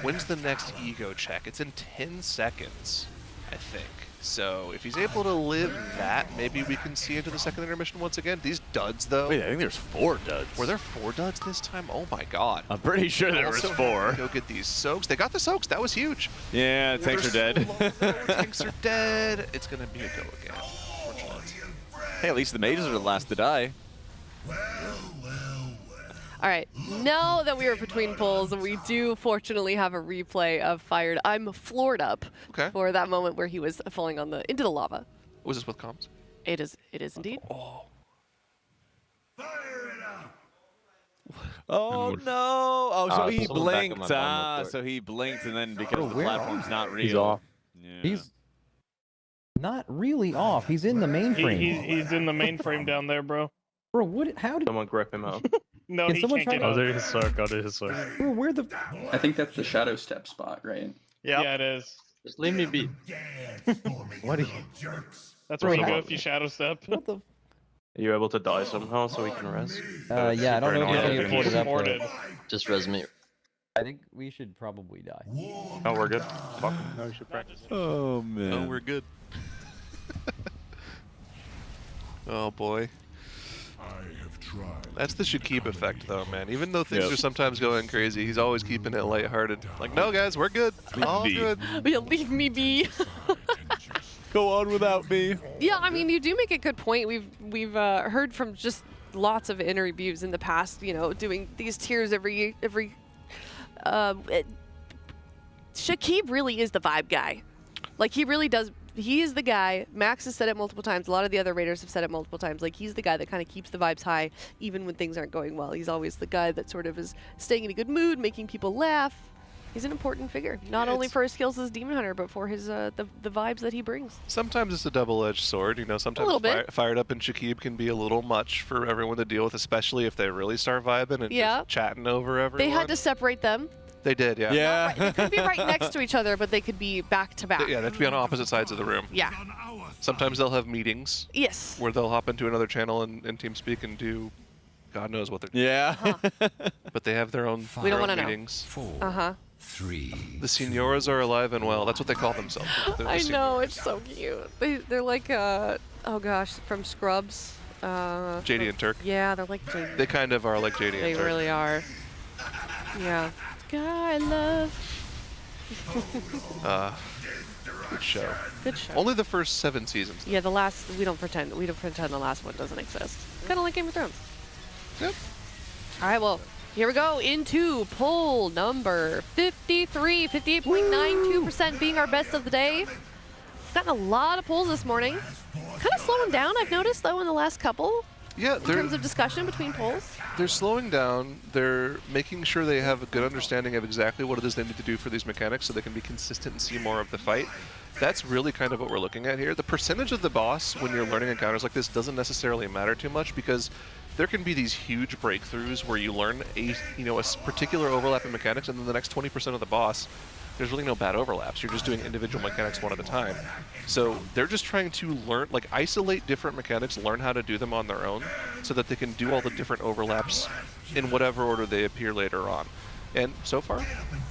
When's the next ego check? It's in 10 seconds, I think. So if he's able to live that, maybe we can see into the second intermission once again. These duds, though. Wait, I think there's 4 duds. Were there 4 duds this time? Oh my god. I'm pretty sure there was 4. Go get these soaks. They got the soaks. That was huge. Yeah, tanks are dead. Tanks are dead. It's going to be a go again. Unfortunately. Hey, at least the mages are the last to die. All right, now that we are between pulls, we do fortunately have a replay of Fired. I'm floored up for that moment where he was falling on into the lava. Was this with comms? It is indeed. Oh. Oh no! Oh, so he blinked. So he blinked, and then because the platform's not real. He's off. Yeah. He's not really off. He's in the mainframe. He's in the mainframe down there, bro. Bro, what? How did someone grip him out? No, Can he someone can't try get to- out. I'll do his soak, I'll do his soak. Bro, where the? I think that's the shadow step spot, right? Yeah, it is. Just leave me be. What are you? That's where you go if you shadow step. What the? Are you able to die somehow so we can res? Yeah, I don't know if you can afford it up. Just res me. I think we should probably die. Oh, we're good. Fuck. No, we should practice. Oh man. Oh, we're good. Oh boy. That's the Shakib effect, though, man. Even though things are sometimes going crazy, he's always keeping it lighthearted. Like, no, guys, we're good. All good. Leave me be. Go on without me. Yeah, I mean, you do make a good point. We've heard from just lots of interviews in the past, you know, doing these tiers every. Shakib really is the vibe guy. Like, he really does. He is the guy. Max has said it multiple times. A lot of the other Raiders have said it multiple times. Like, he's the guy that kind of keeps the vibes high, even when things aren't going well. He's always the guy that sort of is staying in a good mood, making people laugh. He's an important figure, not only for his skills as Demon Hunter, but for his the vibes that he brings. Sometimes it's a double-edged sword. You know, sometimes Fired Up and Shakib can be a little much for everyone to deal with, especially if they really start vibing and just chatting over everyone. They had to separate them. They did, yeah. Yeah. They could be right next to each other, but they could be back to back. Yeah, they have to be on opposite sides of the room. Yeah. Sometimes they'll have meetings. Yes. Where they'll hop into another channel and TeamSpeak and do God knows what they're doing. Yeah. But they have their own, we don't want to meetings. know. 3. The Signoras are alive and well. That's what they call themselves. I know, it's so cute. They're like, oh gosh, from Scrubs. JD and Turk. Yeah, they're like JD. They kind of are like JD and Turk. They really are. Yeah. Guy love. Good show. Good show. Only the first 7 seasons. Yeah, the last, we don't pretend the last one doesn't exist. Kind of like Game of Thrones. Yep. All right, well, here we go into poll number 53, 58.92% being our best of the day. We've gotten a lot of polls this morning. Kind of slowing down, I've noticed, though, in the last couple. Yeah, in terms of discussion between polls. They're slowing down. They're making sure they have a good understanding of exactly what it is they need to do for these mechanics so they can be consistent and see more of the fight. That's really kind of what we're looking at here. The percentage of the boss when you're learning encounters like this doesn't necessarily matter too much because there can be these huge breakthroughs where you learn a particular overlap in mechanics and then the next 20% of the boss, there's really no bad overlaps. You're just doing individual mechanics one at a time. So they're just trying to learn, like isolate different mechanics, learn how to do them on their own so that they can do all the different overlaps in whatever order they appear later on. And so far,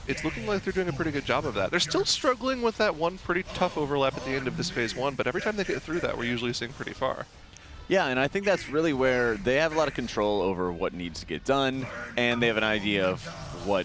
it's looking like they're doing a pretty good job of that. They're still struggling with that one pretty tough overlap at the end of this phase 1, but every time they get through that, we're usually seeing pretty far. Yeah, and I think that's really where they have a lot of control over what needs to get done, and they have an idea of what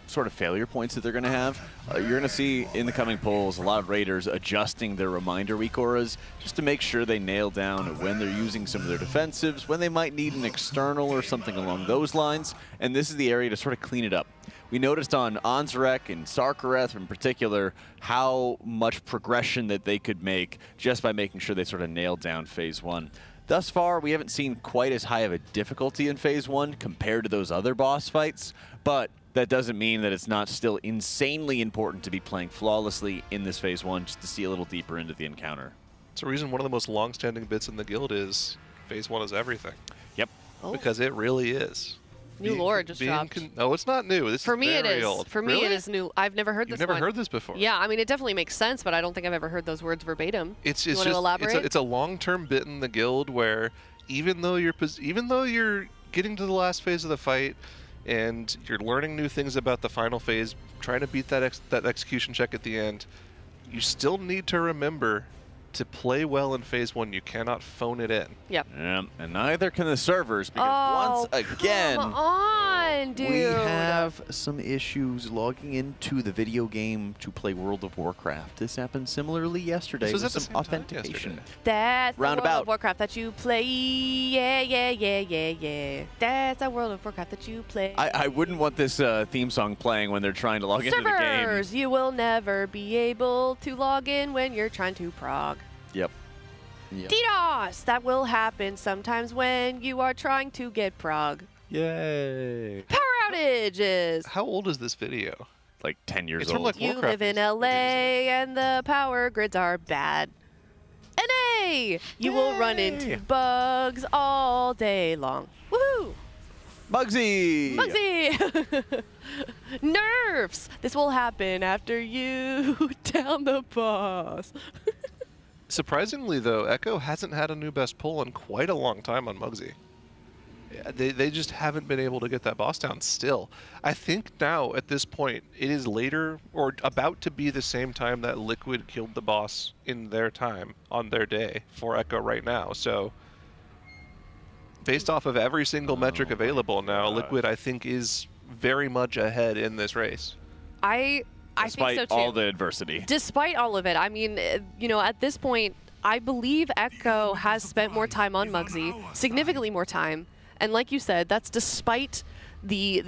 sort of failure points that they're going to have. You're going to see in the coming polls a lot of Raiders adjusting their reminder weak auras just to make sure they nail down when they're using some of their defensives, when they might need an external or something along those lines, and this is the area to sort of clean it up. We noticed on Anzarek and Sarkareth in particular how much progression that they could make just by making sure they sort of nailed down Phase 1. Thus far, we haven't seen quite as high of a difficulty in Phase 1 compared to those other boss fights, but that doesn't mean that it's not still insanely important to be playing flawlessly in this Phase 1 just to see a little deeper into the encounter. It's a reason one of the most long-standing bits in the guild is Phase 1 is everything. Yep. Because it really is. New lore just dropped. No, it's not new. This For me, is very it is. old. For me, Really? it is new. I've never heard You've this never one. heard this before? Yeah, I mean, it definitely makes sense, but I don't think I've ever heard those words verbatim. It's you want just to elaborate? it's a long-term bit in the guild where even though you're getting to the last phase of the fight and you're learning new things about the final phase, trying to beat that execution check at the end, you still need to remember to play well in Phase 1. You cannot phone it in. Yep. And neither can the servers because once again, come on, dude. we have some issues logging into the video game to play World of Warcraft. This happened similarly yesterday This was with at the some same time authentication. That's the World Roundabout. of Warcraft that you play. Yeah, yeah, yeah, yeah, yeah. That's the World of Warcraft that you play. I wouldn't want this theme song playing when they're trying to log into the game. Servers, you will never be able to log in when you're trying to prog. Yep. DDoS! That will happen sometimes when you are trying to get prog. Yay. Power outages! How old is this video? Like 10 years It's from, old. like, You Warcraft live in LA and the power grids are bad. NA! You will run into bugs all day long. Woohoo! Bugsy! Bugsy! Nerfs! This will happen after you down the boss. Surprisingly, though, Echo hasn't had a new best pull in quite a long time on Mugsy. Yeah, they just haven't been able to get that boss down still. I think now, at this point, it is later, or about to be the same time that Liquid killed the boss in their time, on their day, for Echo right now. So, based off of every single metric available now, Liquid, I think, is very much ahead in this race. I Despite think so too. all the adversity. Despite all of it, I mean, you know, at this point, I believe Echo has spent more time on Mugsy, significantly more time, and like you said, that's despite the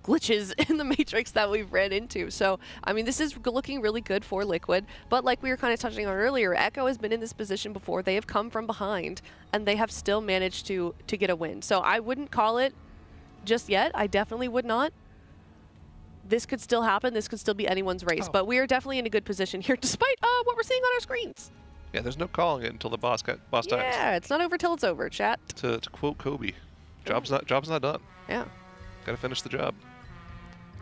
glitches in the Matrix that we've ran into. So, I mean, this is looking really good for Liquid, but like we were kind of touching on earlier, Echo has been in this position before. They have come from behind, and they have still managed to get a win. So I wouldn't call it just yet. I definitely would not. This could still happen. This could still be anyone's race, but we are definitely in a good position here, despite what we're seeing on our screens. Yeah, there's no calling it until the boss times. Yeah, it's not over till it's over, chat. To quote Kobe, job's not done. Yeah. Gotta finish the job.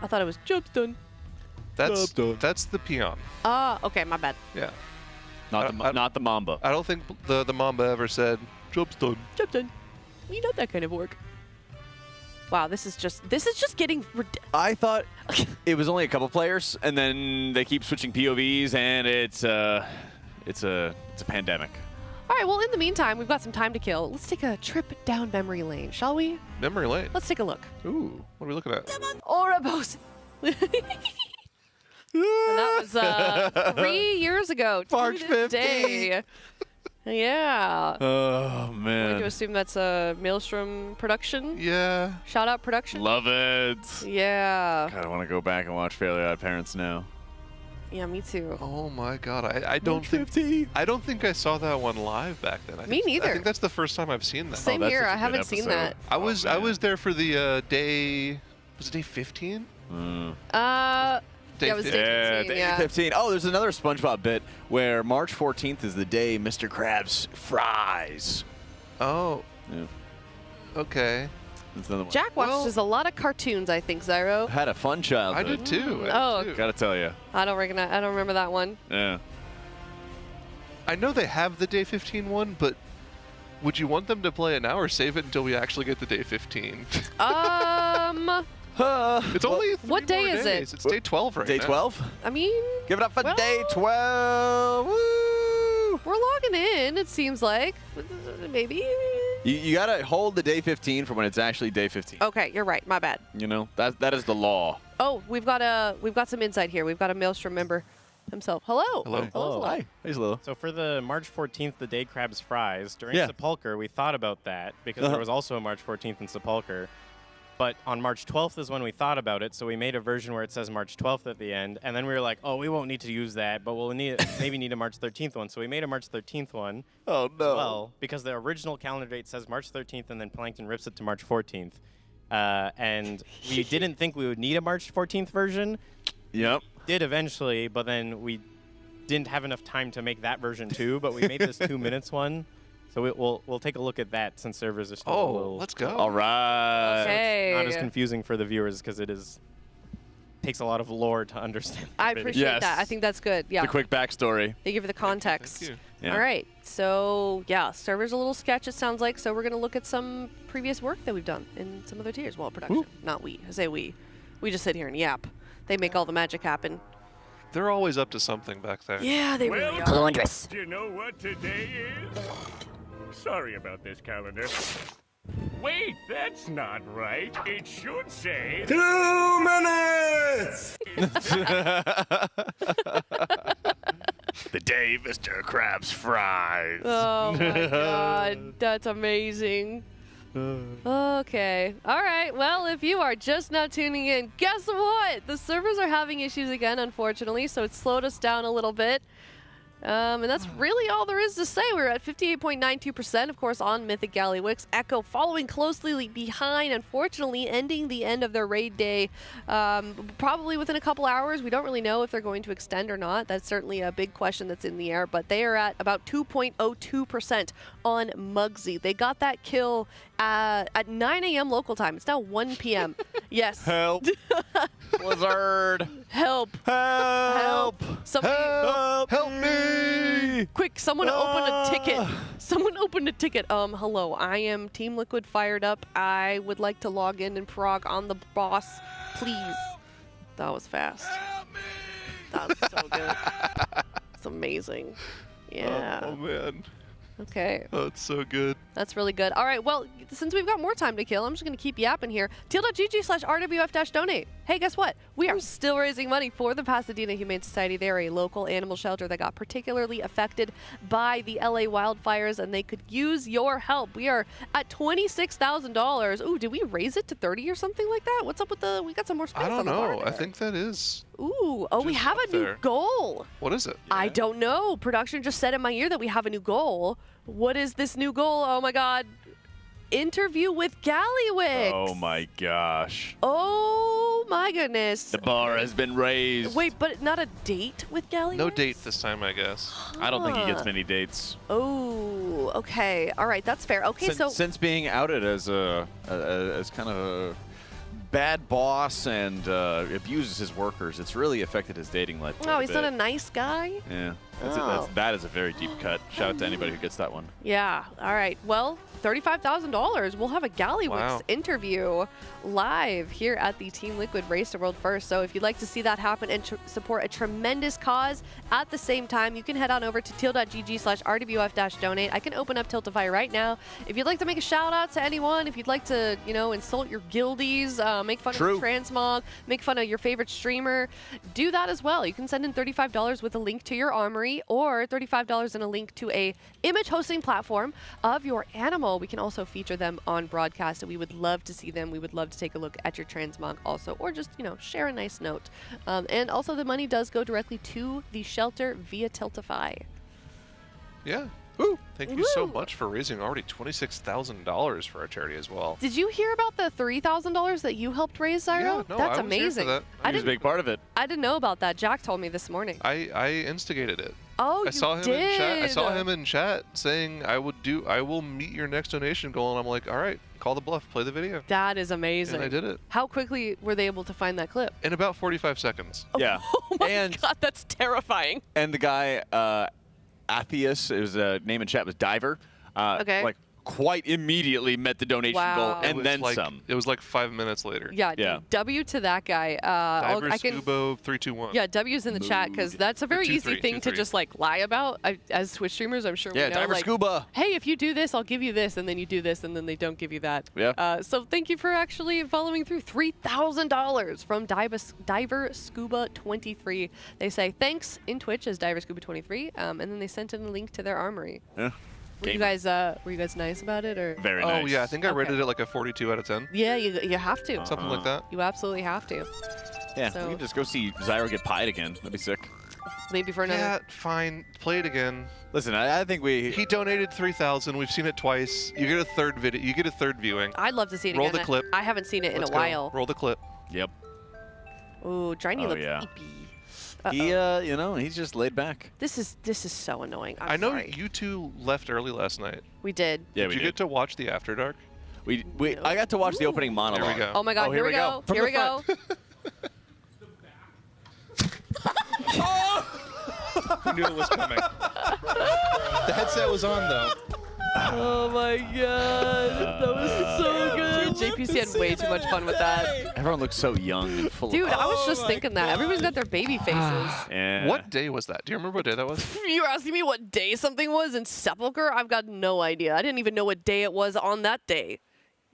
I thought it was job's done. That's the peon. Okay, my bad. Yeah. Not the Mamba. I don't think the Mamba ever said job's done. Job's done. We know that kind of work. Wow, this is just getting. I thought it was only a couple players, and then they keep switching POVs, and it's a pandemic. All right. Well, in the meantime, we've got some time to kill. Let's take a trip down memory lane, shall we? Memory lane. Let's take a look. Ooh, what are we looking at? Oribos. And that was 3 years ago. March 15th. Day. Yeah. Oh, I'm man. going to assume that's a Maelstrom production. Yeah. Shout out production. Love it. Yeah. God, I want to go back and watch Fairly Odd Parents now. Yeah, me too. Oh my God, I don't think I saw that one live back then. Me neither. I think that's the first time I've seen that. Same here. I haven't seen that. I was there for the day. Was it day 15? Yeah, it was day 15. Day 15. Oh, there's another SpongeBob bit where March 14th is the day Mr. Krabs fries. Oh. Yeah. Okay. That's another one. Jack watches a lot of cartoons, I think, Zyro. Had a fun childhood. I did too. Gotta tell you. I don't remember that one. Yeah. I know they have the day 15 one, but would you want them to play it now or save it until we actually get the day 15? It's only 3 what day more is days. it? It's day 12 right now. Day 12? I mean, Give it up for day 12. Woo! We're logging in, it seems like. Maybe. You gotta hold the day 15 for when it's actually day 15. Okay, you're right. My bad. You know, that is the law. Oh, we've got some insight here. We've got a Maelstrom member himself. Hello. Hello. Hi. Hey, Zillow. So for the March 14th, the day crabs fries, during Yeah. Sepulcher, we thought about that because there was also a March 14th in Sepulcher. But on March 12th is when we thought about it, so we made a version where it says March 12th at the end, and then we were like, oh, we won't need to use that, but we'll maybe need a March 13th one. So we made a March 13th one. Oh, as well, because the original calendar date says March 13th, and then Plankton rips it to March 14th. And we didn't think we would need a March 14th version. Yep. Did eventually, but then we didn't have enough time to make that version too, but we made this 2 minutes one. So we'll take a look at that since servers are still a little... let's go. All right. Okay. Not as confusing for the viewers because it takes a lot of lore to understand. I appreciate that. I think that's good. Yeah. The quick backstory. They give you the context. Thank you. Yeah. All right. So, yeah, server's a little sketch, it sounds like. So we're going to look at some previous work that we've done in some other tiers. Well, production. Not we. I say we. We just sit here and yap. They make all the magic happen. They're always up to something back there. Yeah, they really are. Do you know what today is? Sorry about this calendar. Wait, that's not right. It should say 2 minutes! The day Mr. Krabs fries. Oh my god, that's amazing. Okay. All right. Well, if you are just now tuning in, guess what? The servers are having issues again, unfortunately, so it slowed us down a little bit. And that's really all there is to say. We're at 58.92%, of course, on Mythic Gallywix. Echo following closely behind, unfortunately, ending the end of their raid day probably within a couple hours. We don't really know if they're going to extend or not. That's certainly a big question that's in the air, but they are at about 2.02% on Muggsy. They got that kill at 9 a.m. local time. It's now 1 p.m. Yes. Help. Blizzard. Help. Help. Somebody, help me. Quick, someone open a ticket. Someone open a ticket. Hello, I am Team Liquid fired up. I would like to log in and prog on the boss, please. That was fast. That was so good. It's amazing. Yeah. Oh, man. Okay. Oh, it's so good. That's really good. All right, well, since we've got more time to kill, I'm just going to keep yapping here. Teal.gg/RWF-donate. Hey, guess what? We are still raising money for the Pasadena Humane Society. They're a local animal shelter that got particularly affected by the LA wildfires, and they could use your help. We are at $26,000. Ooh, did we raise it to 30 or something like that? What's up with the... We got some more space I don't on the bar know. there. I think that is... Ooh, oh, we have a new goal. What is it? I don't know. Production just said in my ear that we have a new goal. What is this new goal? Oh my god. Interview with Gallywix. Oh my gosh. Oh my goodness. The bar has been raised. Wait, but not a date with Gallywix? No date this time, I guess. I don't think he gets many dates. Oh, okay. All right, that's fair. Okay, Since being outed as as kind of a bad boss and abuses his workers, it's really affected his dating life. Oh, he's not a nice guy? Yeah. Oh. That is a very deep cut. Shout out to anybody who gets that one. Yeah. All right. Well, $35,000. We'll have a Gallywix interview live here at the Team Liquid Race to World First. So if you'd like to see that happen and support a tremendous cause at the same time, you can head on over to teal.gg/RWF-donate. I can open up Tiltify right now. If you'd like to make a shout out to anyone, if you'd like to, you know, insult your guildies, make fun of Transmog, make fun of your favorite streamer, do that as well. You can send in $35 with a link to your armory or $35 and a link to a image hosting platform of your animal. We can also feature them on broadcast, and we would love to see them. We would love to take a look at your transmog also, or just, you know, share a nice note. And also the money does go directly to the shelter via Tiltify. Yeah. Woo. Thank you so much for raising already $26,000 for our charity as well. Did you hear about the $3,000 that you helped raise, Zyro? Yeah, no, That's I was here amazing. for that. He was a big part of it. I didn't know about that. Jack told me this morning. I instigated it. Oh, I saw you him in chat. I did. saw him in chat saying I will meet your next donation goal, and I'm like, all right, call the bluff, play the video. That is amazing. And I did it. How quickly were they able to find that clip? In about 45 seconds. Yeah. Oh my god, that's terrifying. And the guy, Atheus, his name in chat was Diver. Okay. Like, quite immediately met the donation goal and then some. It was like 5 minutes later. Yeah, W to that guy. I can. Scubo 321. Yeah, W's in the chat because that's a very easy thing to just like lie about. As Twitch streamers, I'm sure we know. Diver like, Scuba. Hey, if you do this, I'll give you this, and then you do this, and then they don't give you that. Yeah. So thank you for actually following through. $3,000 from Diver Scuba 23. They say thanks in Twitch as Diver Scuba 23, and then they sent in a link to their armory. Yeah. Were you guys nice about it or? Very nice. Oh yeah, I think I rated it like a 42 out of 10. Yeah, you have to. Something like that. You absolutely have to. Yeah, So- we can just go see Zyro get pied again. That'd be sick. Maybe for another. Yeah, fine. Play it again. Listen, I think He donated 3,000. We've seen it twice. You get a third video. You get a third viewing. I'd love to see it Roll again. the clip. I haven't seen it in Let's a go. while. Roll the clip. Yep. Ooh, Driny looks yeah. eepy. He, you know, he's just laid back. This is so annoying. I know sorry. you two left early last night. We did. Yeah, did you get to watch the After Dark? I got to watch the opening monologue. Here we go. Oh my God! Here we go. From Here the we go. I knew it was coming. The headset was on though. Oh my God! That was so good. JPC had way too much fun with that. Everyone looks so young and full Dude, of I was just thinking that. Everybody's got their baby faces. Yeah. What day was that? Do you remember what day that was? You were asking me what day something was in Sepulchre? I've got no idea. I didn't even know what day it was on that day.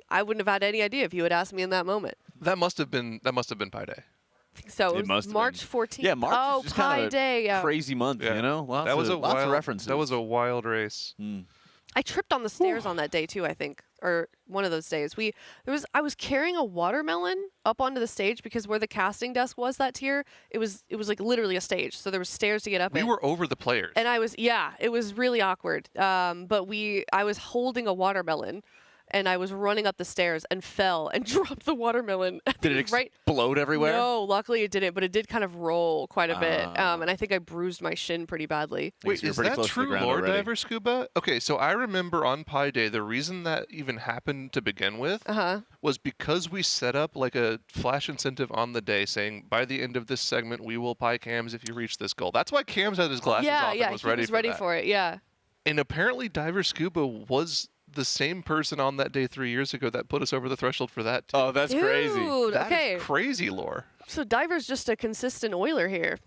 I wouldn't have had any idea if you had asked me in that moment. That must have been Pi Day. I think so. It was March 14th. Yeah, March Oh, is just Pi kind of a Day. Yeah. crazy month, you know? Lots of references. That was a wild race. I tripped on the stairs on that day too, I think, or one of those days. I was carrying a watermelon up onto the stage because where the casting desk was that tier, it was like literally a stage, so there was stairs to get up. We were over the players. And it was really awkward. But I was holding a watermelon. And I was running up the stairs and fell and dropped the watermelon. Did it explode everywhere? No, luckily it didn't, but it did kind of roll quite a bit. And I think I bruised my shin pretty badly. Wait, is that true, Lord Diver Scuba? Okay, so I remember on Pi Day, the reason that even happened to begin with was because we set up like a flash incentive on the day saying, by the end of this segment, we will Pi Cams if you reach this goal. That's why Cams had his glasses off and was ready for it, yeah. And apparently Diver Scuba was the same person on that day 3 years ago that put us over the threshold for that. Oh, that's crazy. That okay. is crazy lore. So Diver's just a consistent oiler here.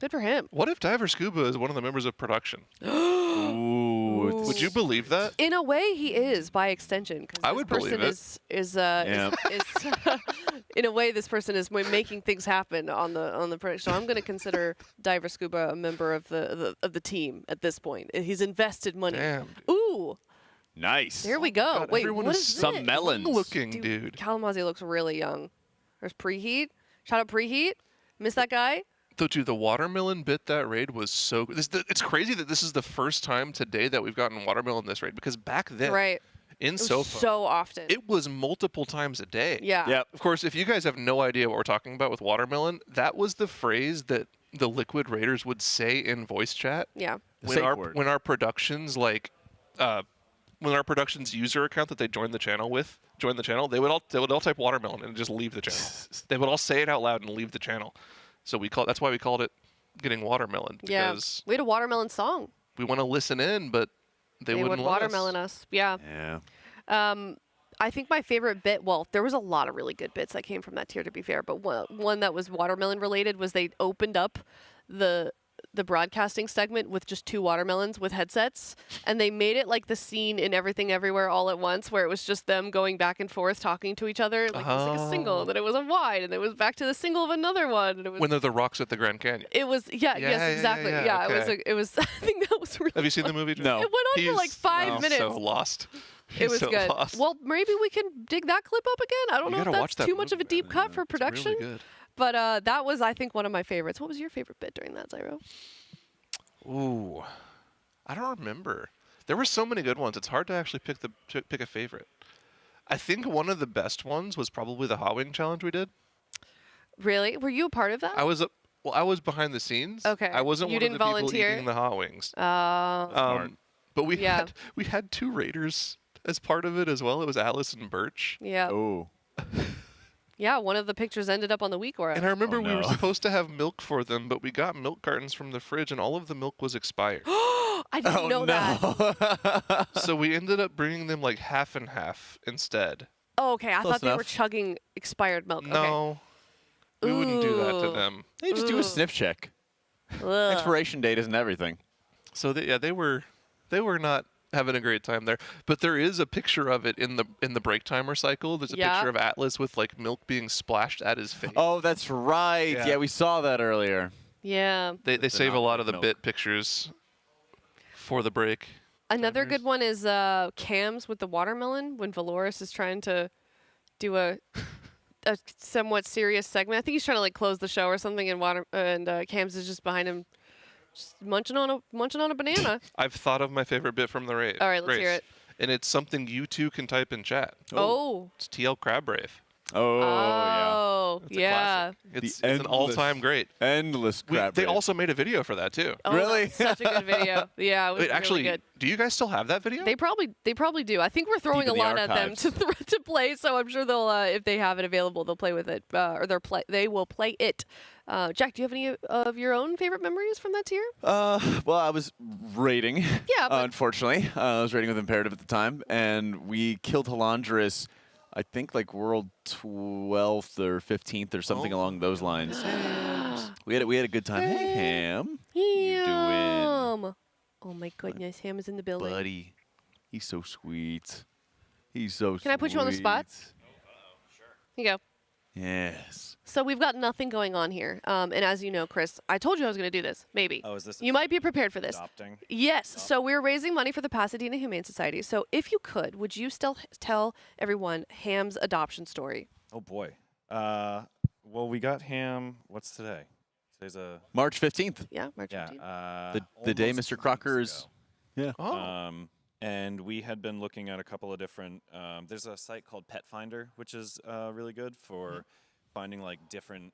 Good for him. What if Diver Scuba is one of the members of production? Ooh. Would you believe that? In a way, he is by extension. I would believe it. Is in a way, this person is making things happen on the production. So I'm going to consider Diver Scuba a member of the team at this point. He's invested money. Damn. Ooh. Nice. There we go. God, Wait, everyone what is is some this? melons looking, dude. Kalamazoo looks really young. There's Preheat. Shout out Preheat. Miss that guy. Though, dude, the watermelon bit that raid was so good. It's crazy that this is the first time today that we've gotten watermelon this raid, because back then, in SoFa, so often. it was multiple times a day. Yeah. Yep. Of course, if you guys have no idea what we're talking about with watermelon, that was the phrase that the Liquid Raiders would say in voice chat. Yeah. When our productions when our production's user account that they joined the channel, they would all type watermelon and just leave the channel. They would all say it out loud and leave the channel. So that's why we called it getting watermelon, because we had a watermelon song. we want to listen in, but they would wouldn't let watermelon us. Yeah. Yeah. I think my favorite bit, well, there was a lot of really good bits that came from that tier, to be fair, but one that was watermelon related was they opened up the broadcasting segment with just 2 watermelons with headsets, and they made it like the scene in Everything Everywhere All at Once, where it was just them going back and forth talking to each other. Like it was like a single, then it was a wide, and it was back to the single of another one. And it was when they're the rocks at the Grand Canyon. It was yes, exactly. Yeah, okay. it was I think that was really Have you seen the movie? No. It went on for like 5 minutes. So lost. It was so good. Lost. Well, maybe we can dig that clip up again. I don't know if that's too much of a deep cut for production. Really good. But that was, I think, one of my favorites. What was your favorite bit during that, Zyro? Ooh, I don't remember. There were so many good ones. It's hard to actually pick a favorite. I think one of the best ones was probably the Hawing challenge we did. Really? Were you a part of that? I was behind the scenes. Okay. I wasn't You one didn't of the volunteer? people eating the Hawings. Smart. But we had 2 Raiders as part of it as well. It was Alice and Birch. Yeah. Oh. Yeah, one of the pictures ended up on the WeakAura. And I remember we were supposed to have milk for them, but we got milk cartons from the fridge, and all of the milk was expired. I didn't know that. So we ended up bringing them like half and half instead. Oh, okay. I Close thought they were enough. chugging expired milk. No, we wouldn't do that to Ooh. them. They just do a sniff check. Ugh. Expiration date isn't everything. So they were not having a great time there. But there is a picture of it in the break timer cycle. There's a Yeah. picture of Atlas with like milk being splashed at his face. Oh, that's right. Yeah. Yeah, we saw that earlier. Yeah. They save a lot of the milk. bit pictures for the break. Another good one is Cam's with the watermelon when Valoris is trying to do a somewhat serious segment. I think he's trying to like close the show or something, and Cam's is just behind him, just munching on a banana. I've thought of my favorite bit from the race. All right, let's hear it. And it's something you two can type in chat. Oh. It's TL Crab Brave. Oh, It's a yeah. classic. It's an all-time great. Endless crap. They also made a video for that too. Oh, Really? that's such a good video. Yeah, it was Wait, actually, really good. do you guys still have that video? They probably do. I think we're throwing a Deep in the lot at them archives. to play, so I'm sure they'll if they have it available, they'll play with it, or they will play it. Jack, do you have any of your own favorite memories from that tier? Well, I was raiding. Yeah, but- unfortunately. I was raiding with Imperative at the time, and we killed Halandris, I think like world 12th or 15th or something along those lines. we had a good time. Hey, Ham. You doing? Ham. Oh my goodness, Ham is in the building. Buddy. He's so sweet. He's so sweet. Can I put you on the spot? Here you go. Yes. So we've got nothing going on here. And as you know, Chris, I told you I was going to do this. Maybe. Oh, is this You might be prepared for this. adopting? Yes. So we're raising money for the Pasadena Humane Society. So if you could, would you still tell everyone Ham's adoption story? Oh boy. Well, we got Ham. What's today? Today's March 15th. Yeah, March 15th. The day almost Mr. Crocker is. Yeah. And we had been looking at a couple of different. There's a site called Pet Finder, which is really good for finding like different,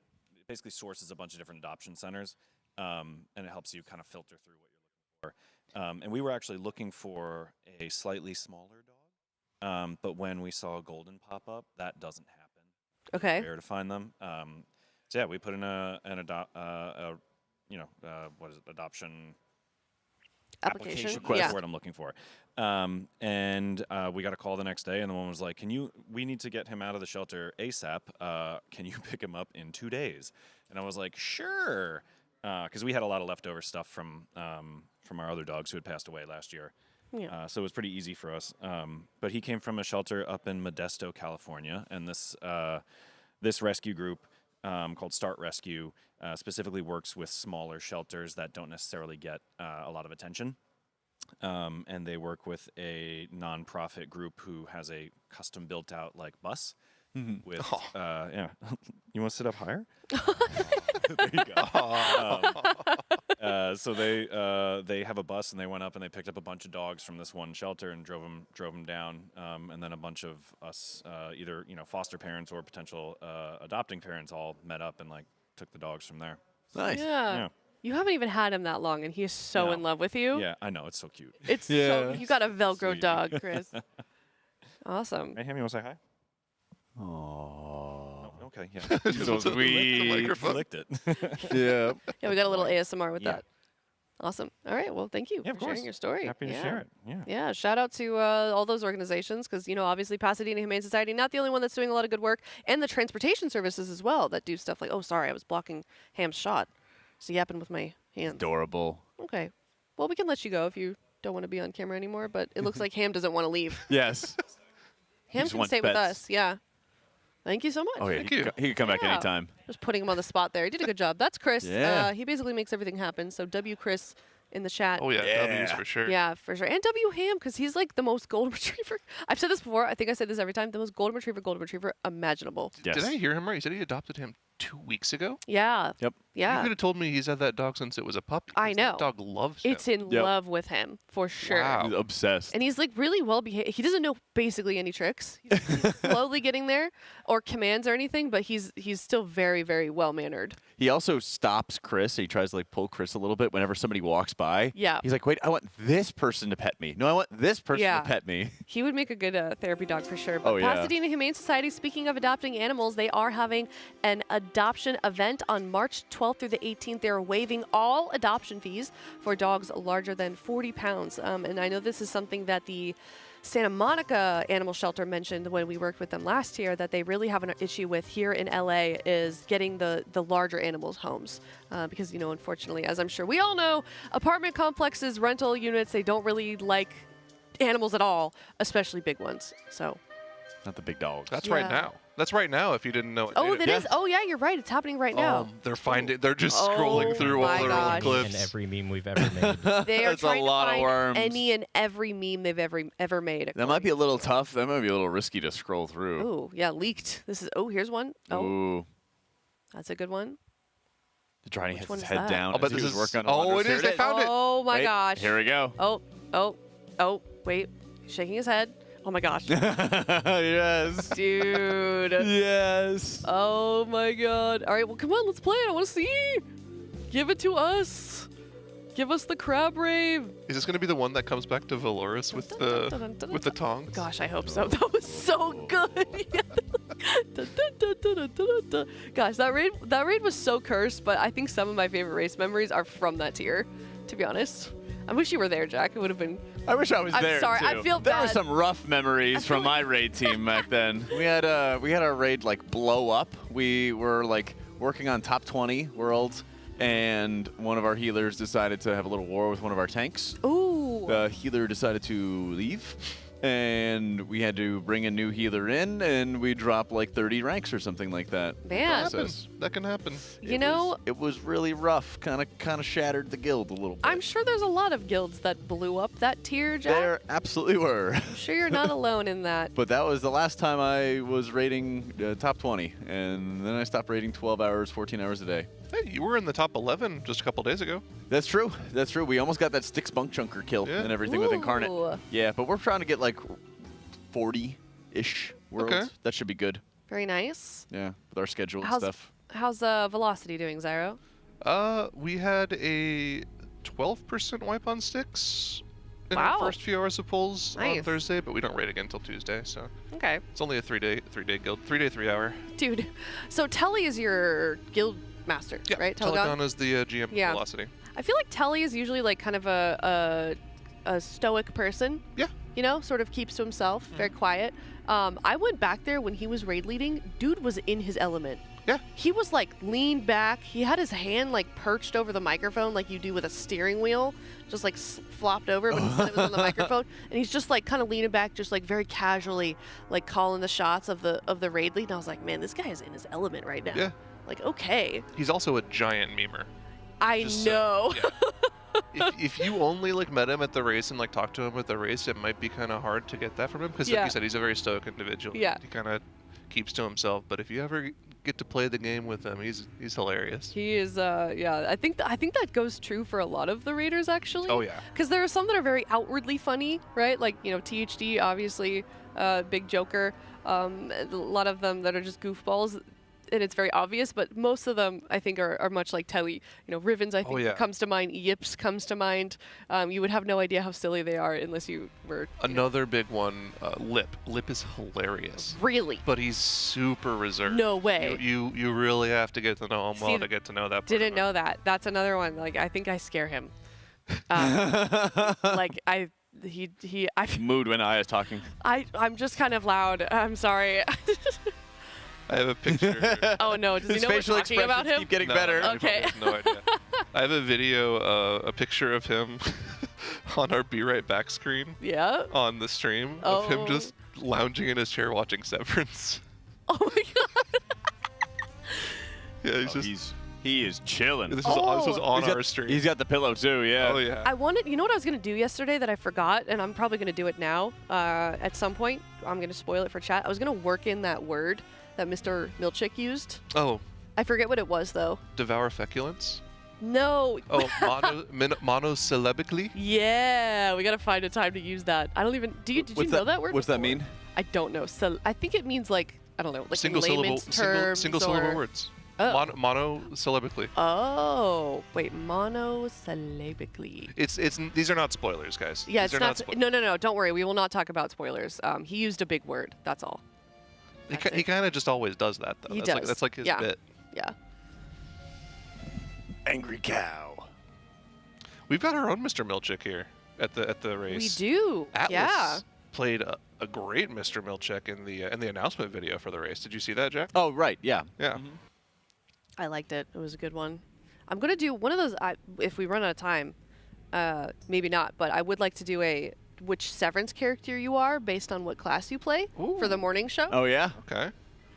basically sources a bunch of different adoption centers, and it helps you kind of filter through what you're looking for. And we were actually looking for a slightly smaller dog, but when we saw a golden pop up, that doesn't happen. Okay. It's rare to find them. So yeah, we put in what is it, adoption Application? request, Yeah. the word I'm looking for. And we got a call the next day, and the woman was like, we need to get him out of the shelter ASAP. Can you pick him up in 2 days? And I was like, sure. Because we had a lot of leftover stuff from our other dogs who had passed away last year. Yeah. So it was pretty easy for us. But he came from a shelter up in Modesto, California, and this rescue group called Start Rescue specifically works with smaller shelters that don't necessarily get a lot of attention. And they work with a nonprofit group who has a custom built out like bus with yeah. You want to sit up higher? There you go. So they have a bus, and they went up and they picked up a bunch of dogs from this one shelter and drove them down, and then a bunch of us, either foster parents or potential adopting parents, all met up and like took the dogs from there. Nice. Yeah. You haven't even had him that long, and he is so No. in love with you. Yeah, I know, it's so cute. It's so you got a Velcro dog, Chris. Awesome. Hey, Ham, you want to say hi? Aww. Oh, okay, yeah. So Lick the sweet. microphone. Licked it. Yeah. Yeah, we got a little ASMR with Yeah. that. Awesome. All right. Well, thank you Yeah, of for sharing course. your story. Happy to share it. Yeah. Yeah. Shout out to all those organizations because, obviously Pasadena Humane Society, not the only one that's doing a lot of good work, and the transportation services as well that do stuff like, oh, sorry, I was blocking Ham's shot. So yapping with my hands. Adorable. Okay. Well, we can let you go if you don't want to be on camera anymore, but it looks like Ham doesn't want to leave. Yes. Ham just can wants stay with pets. us. Yeah. Thank you so much. Oh, yeah. He can come back Yeah. anytime. Just putting him on the spot there. He did a good job. That's Chris. Yeah. He basically makes everything happen. So W Chris in the chat. Oh yeah, W's for sure. Yeah, for sure. And W Ham, because he's like the most golden retriever. I've said this before. I think I say this every time. The most golden retriever imaginable. Did I hear him right? He said he adopted him 2 weeks ago. Yeah. Yep. Yeah. You could have told me he's had that dog since it was a puppy. I 'cause know. That dog loves him. It's in love with him, for sure. Wow. He's obsessed. And he's like really well behaved. He doesn't know basically any tricks. He's slowly getting there or commands or anything, but he's still very, very well mannered. He also stops Chris. He tries to like pull Chris a little bit whenever somebody walks by. Yeah. He's like, wait, I want this person to pet me. No, I want this person Yeah. to pet me. He would make a good therapy dog for sure. But Oh, yeah. Pasadena Humane Society, speaking of adopting animals, they are having an adoption event on March 12th through the 18th. They're waiving all adoption fees for dogs larger than 40 pounds. And I know this is something that the Santa Monica Animal Shelter mentioned when we worked with them last year, that they really have an issue with here in LA is getting the larger animals homes. Because, you know, unfortunately, as I'm sure we all know, apartment complexes, rental units, they don't really like animals at all, especially big ones. So. Not the big dogs. That's right now. That's right now. If you didn't know it. Oh, that is. Oh, yeah, you're right. It's happening right now. They're just scrolling through all their old clips. And every meme we've ever made. They are That's a trying lot to of find worms. any and every meme they've ever made. That might be a little tough. That might be a little risky to scroll through. Oh, yeah, leaked. This is. Oh, here's one. Oh, Ooh. that's a good one. Johnny Which has one his is head that? down. I'll bet as he this was is- working on oh, wonders. it is. Here They found it. Oh my Wait, gosh. Here we go. Oh, wait. Shaking his head. Oh my gosh. Yes. Dude. Yes. Oh my god. All right, well, come on, let's play it. I want to see. Give it to us. Give us the crab rave. Is this going to be the one that comes back to Valoris with the tongs? Gosh, I hope so. That was so good. Gosh, that raid was so cursed, but I think some of my favorite race memories are from that tier, to be honest. I wish you were there, Jack. It would have been. I wish I was I'm there. sorry, too. I feel There bad. were some rough memories from my raid team back then. We had our raid like blow up. We were like working on top 20 worlds, and one of our healers decided to have a little war with one of our tanks. Ooh. The healer decided to leave, and we had to bring a new healer in, and we dropped like 30 ranks or something like that. Man. That can happen. You know, it was really rough. Kind of shattered the guild a little bit. I'm sure there's a lot of guilds that blew up that tier, Jack. There absolutely were. I'm sure you're not alone in that. But that was the last time I was rating top 20, and then I stopped rating 12 hours, 14 hours a day. Hey, you were in the top 11 just a couple days ago. That's true. That's true. We almost got that Styx Bunk Chunker kill and everything with Incarnate. Ooh. Yeah, but we're trying to get like 40-ish worlds. Okay. That should be good. Very nice. Yeah, with our schedule and How's stuff. how's Velocity doing, Zyro? We had a 12% wipe on Styx in Wow. our first few hours of pulls on Nice. Thursday, but we don't raid again until Tuesday, so Okay. it's only a three-day guild, 3-hour. Dude, so Telly is your guild master, right? Telegon is the GM Yeah. Velocity. I feel like Telly is usually like kind of a stoic person. Yeah. You know, sort of keeps to himself, very quiet. I went back there when he was raid leading. Dude was in his element. Yeah. He was like leaned back. He had his hand like perched over the microphone like you do with a steering wheel, just like flopped over, but instead it was on the microphone. And he's just like kind of leaning back, just like very casually, like calling the shots of the raid lead. And I was like, man, this guy is in his element right now. Yeah. Like, okay. He's also a giant memer. I know. If you only like met him at the race and like talked to him at the race, it might be kind of hard to get that from him because, like Yeah. you said, he's a very stoic individual. Yeah. He kind of keeps to himself. But if you ever get to play the game with him, he's hilarious. He is, yeah. I think that goes true for a lot of the raiders actually. Oh, yeah. Because there are some that are very outwardly funny, right? Like, you know, THD obviously, big joker. A lot of them that are just goofballs, and it's very obvious. But most of them, I think, are much like Telly. You know, Rivens, I think, yeah. comes to mind. Yips comes to mind. You would have no idea how silly they are unless you were. Another big one, Lip. Lip is hilarious. Really? But he's super reserved. No way. You really have to get to know him well See, to get to know that part Didn't of him. know that. That's another one. Like, I think I scare him. Like he Mood when I is talking. I'm just kind of loud. I'm sorry. I have a picture. Oh no, does he His know we're facial talking about expressions him? keep getting No, better. he Okay. probably has no idea. I have a video, a picture of him on our Be Right Back screen. Yeah. On the stream of him Oh. just lounging in his chair watching Severance. Oh my god. Yeah, he's just. He is chilling. This was on He's our got- stream. He's got the pillow too, yeah. Oh yeah. I wanted, you know what I was gonna do yesterday that I forgot, and I'm probably gonna do it now. At some point, I'm gonna spoil it for chat. I was gonna work in that word that Mr. Milchick used. Oh, I forget what it was though. devour feculence. No. Oh, monosyllabically. Yeah, we gotta find a time to use that. I don't even. Did you know that word? What's that before? mean? I don't know. So I think it means like, I don't know, like Single in syllable. layman's terms Single syllable or- words. Oh. Monosyllabically. Oh, wait, monosyllabically. These are not spoilers, guys. Yeah, These it's are not. spoilers. No. Don't worry. We will not talk about spoilers. He used a big word. That's all. He kind of just always does that, though. He That's does. that's like his Yeah. bit. Yeah. Angry cow. We've got our own Mr. Milchick here at the race. We do. Atlas Yeah. played a great Mr. Milchick in the announcement video for the race. Did you see that, Jack? Oh, right. Yeah. Yeah. I liked it. It was a good one. I'm going to do one of those, if we run out of time, maybe not, but I would like to do a which Severance character you are based on what class you play for the morning show. Oh, yeah? Okay.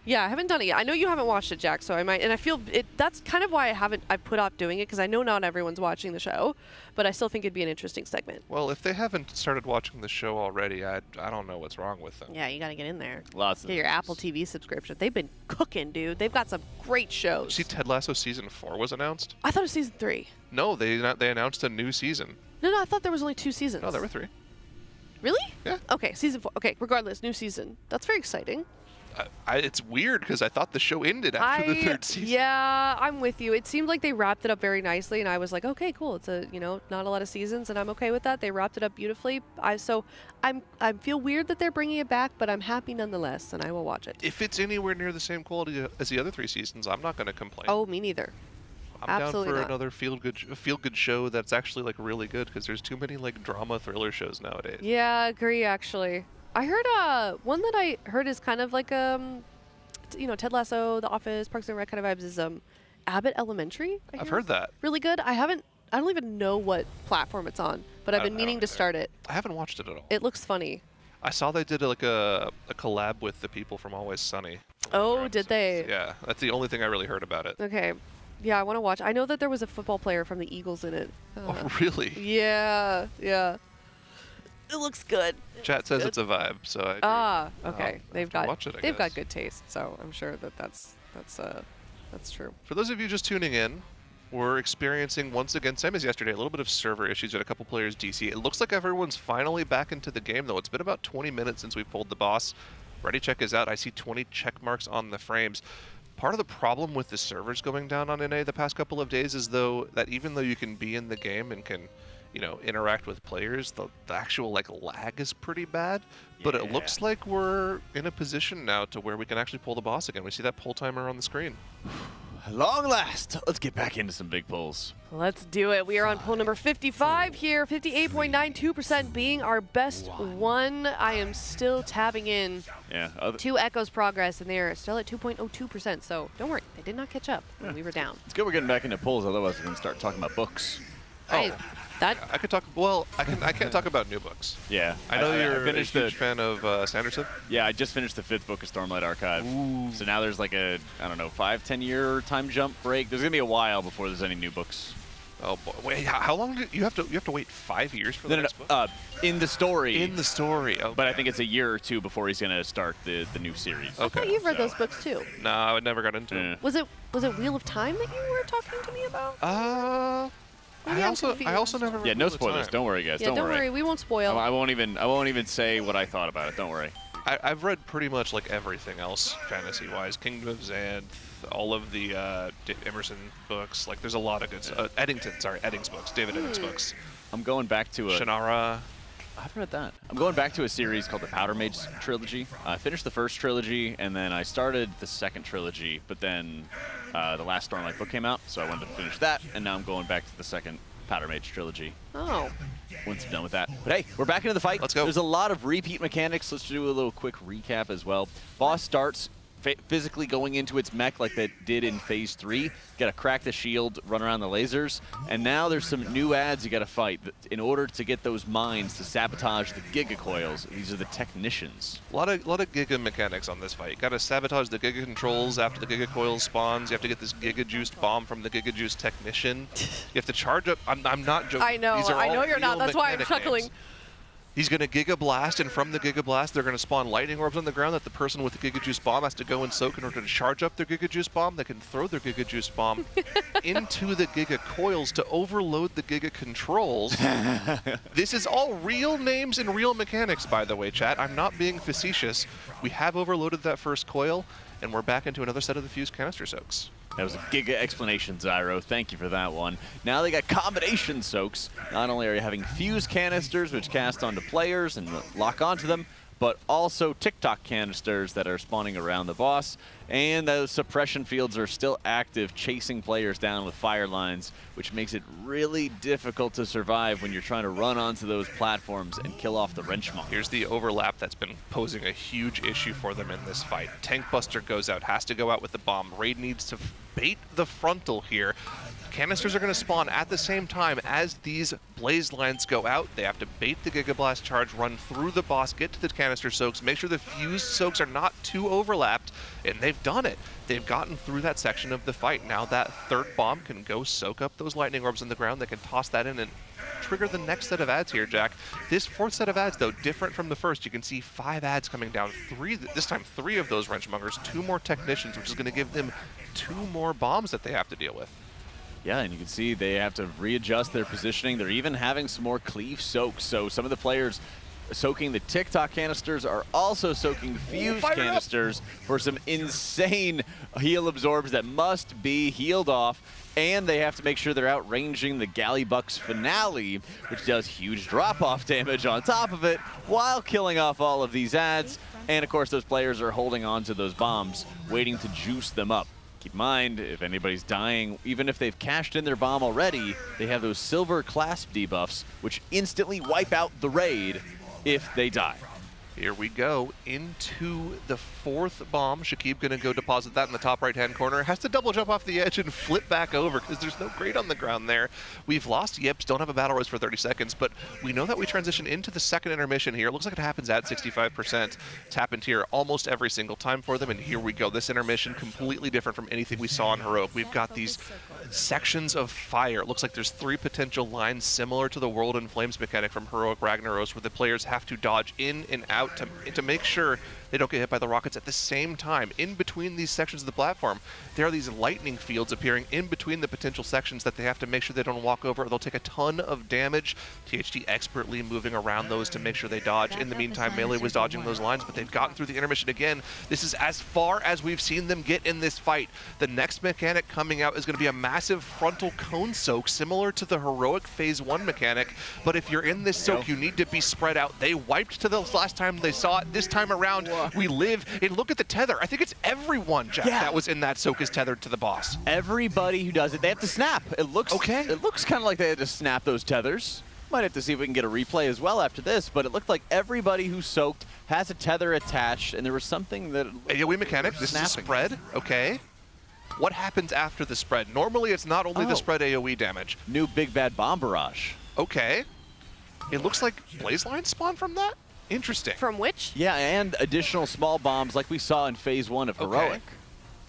Yeah, I haven't done it yet. I know you haven't watched it, Jack, so I might, and I feel that's kind of why I put off doing it, because I know not everyone's watching the show, but I still think it'd be an interesting segment. Well, if they haven't started watching the show already, I don't know what's wrong with them. Yeah, you got to get in there. Lots of Get your Apple TV subscription. They've been cooking, dude. They've got some great shows. See, Ted Lasso season 4 was announced. I thought it was season 3. No, they announced a new season. No, I thought there was only 2 seasons. No, there were 3. Really? Yeah. Okay, season 4. Okay, regardless, new season. That's very exciting. It's weird because I thought the show ended after the 3rd season. Yeah, I'm with you. It seemed like they wrapped it up very nicely, and I was like, okay, cool. It's not a lot of seasons, and I'm okay with that. They wrapped it up beautifully. I feel weird that they're bringing it back, but I'm happy nonetheless, and I will watch it. If it's anywhere near the same quality as the other 3 seasons, I'm not going to complain. Oh, me neither. I'm Absolutely down for not. another feel good show that's actually like really good, because there's too many like drama thriller shows nowadays. Yeah, I agree. Actually, I heard one that I heard is kind of like Ted Lasso, The Office, Parks and Rec kind of vibes is Abbott Elementary. I've heard that. Really good. I don't even know what platform it's on, but I've been meaning to start it. I haven't watched it at all. It looks funny. I saw they did like a collab with the people from Always Sunny. Oh, did they? Yeah, that's the only thing I really heard about it. Okay. Yeah, I want to watch. I know that there was a football player from the Eagles in it. Oh, really? Yeah, yeah. It looks good. Chat says it's a vibe, so I agree. Ah, okay. I'll watch it, I they've got guess. good taste, so I'm sure that that's true. For those of you just tuning in, we're experiencing once again, same as yesterday, a little bit of server issues with a couple players DC. It looks like everyone's finally back into the game, though. It's been about 20 minutes since we pulled the boss. Ready check is out. I see 20 check marks on the frames. Part of the problem with the servers going down on NA the past couple of days is that even though you can be in the game and can, interact with players, the actual lag is pretty bad. But it looks like we're in a position now to where we can actually pull the boss again. We see that pull timer on the screen. Long last. Let's get back into some big pulls. Let's do it. We are on pull number 55 here. 58.92% being our best one. I am still tabbing in 2 Echoes progress, and they're still at 2.02%. So don't worry, they did not catch up when we were down. It's good we're getting back into pulls, otherwise we're going to start talking about books. I could talk. Well, I can't talk about new books. Yeah, I know you're a huge fan of Sanderson. Yeah, I just finished the 5th book of Stormlight Archive. Ooh. So now there's like a 5-10 year time jump break. There's gonna be a while before there's any new books. Oh boy! Wait, how long do you have to wait 5 years for the next book? In the story. In the story. Okay. But I think it's a year or 2 before he's gonna start the new series. I thought you've read those books too. No, I never got into them. Was it Wheel of Time that you were talking to me about? I also never read no Wheel of spoilers. Time. Don't worry, guys. Yeah, don't worry. We won't spoil. I won't even say what I thought about it. Don't worry. I've read pretty much like everything else fantasy-wise. Kingdom of Xanth, all of the Emerson books. Like, there's a lot of good Eddings books, David Eddings books. I'm going back to Shannara. I've read that. I'm going back to a series called the Powder Mage trilogy. I finished the first trilogy, and then I started the second trilogy, but then the last Stormlight book came out, so I wanted to finish that, and now I'm going back to the second Powder Mage trilogy. Oh. Once I'm done with that. But hey, we're back into the fight. Let's go. There's a lot of repeat mechanics. Let's do a little quick recap as well. Boss starts physically going into its mech like that did in Phase 3. Got to crack the shield, run around the lasers, and now there's some new ads you got to fight in order to get those mines to sabotage the Giga Coils. These are the technicians. A lot of Giga mechanics on this fight. You got to sabotage the Giga controls after the Giga Coil spawns. You have to get this Giga Juiced bomb from the Giga Juiced technician. You have to charge up. I'm not joking. I know. I know you're not. That's why I'm chuckling. He's going to Giga Blast, and from the Giga Blast, they're going to spawn lightning orbs on the ground that the person with the Giga Juice Bomb has to go and soak in order to charge up their Giga Juice Bomb. They can throw their Giga Juice Bomb into the Giga Coils to overload the Giga Controls. This is all real names and real mechanics, by the way, chat. I'm not being facetious. We have overloaded that first coil, and we're back into another set of the fused canister soaks. That was a Giga explanation, Zyro. Thank you for that one. Now they got combination soaks. Not only are you having fuse canisters, which cast onto players and lock onto them, but also TikTok canisters that are spawning around the boss. And those suppression fields are still active, chasing players down with fire lines, which makes it really difficult to survive when you're trying to run onto those platforms and kill off the wrench monk. Here's the overlap that's been posing a huge issue for them in this fight. Tank Buster goes out, has to go out with the bomb. Raid needs to bait the frontal here. Canisters are going to spawn at the same time as these blaze lines go out. They have to bait the Giga Blast charge, run through the boss, get to the canister soaks, make sure the fused soaks are not too overlapped, and they've done it. They've gotten through that section of the fight. Now that third bomb can go soak up those lightning orbs in the ground. They can toss that in and trigger the next set of ads here, Jack. This fourth set of ads, though, different from the first. You can see 5 ads coming down. This time 3 of those wrenchmongers, 2 more technicians, which is going to give them 2 more bombs that they have to deal with. Yeah, and you can see they have to readjust their positioning. They're even having some more cleave soaks. So some of the players soaking the TikTok canisters are also soaking fuse canisters for some insane heal absorbs that must be healed off. And they have to make sure they're outranging the Gallybuck's finale, which does huge drop-off damage on top of it, while killing off all of these ads. And of course, those players are holding on to those bombs, waiting to juice them up. Keep in mind, if anybody's dying, even if they've cashed in their bomb already, they have those silver clasp debuffs, which instantly wipe out the raid if they die. Here we go into the 4th bomb. Shakib gonna go deposit that in the top right-hand corner. Has to double jump off the edge and flip back over because there's no grate on the ground there. We've lost Yips, don't have a battle res for 30 seconds, but we know that we transition into the second intermission here. It looks like it happens at 65%. It's happened here almost every single time for them, and here we go. This intermission completely different from anything we saw in Heroic. We've got these sections of fire. It looks like there's 3 potential lines similar to the World in Flames mechanic from Heroic Ragnaros, where the players have to dodge in and out to make sure they don't get hit by the rockets at the same time. In between these sections of the platform, there are these lightning fields appearing in between the potential sections that they have to make sure they don't walk over, or they'll take a ton of damage. THD expertly moving around those to make sure they dodge. In the meantime, Melee was dodging those lines, but they've gotten through the intermission again. This is as far as we've seen them get in this fight. The next mechanic coming out is going to be a massive frontal cone soak, similar to the Heroic Phase 1 mechanic, but if you're in this soak, you need to be spread out. They wiped to the last time they saw it. This time around, we live, and look at the tether. I think it's everyone, Jack, that was in that soak is tethered to the boss. Everybody who does it, they have to snap. It looks okay. It looks kind of like they had to snap those tethers. Might have to see if we can get a replay as well after this, but it looked like everybody who soaked has a tether attached, and there was something that... AoE mechanic, this is a spread, okay. What happens after the spread? Normally, it's not only the spread AoE damage. New Big Bad Bomb Barrage. Okay. It looks like blaze lines spawn from that? Interesting. From which? Yeah, and additional small bombs like we saw in Phase 1 of Heroic.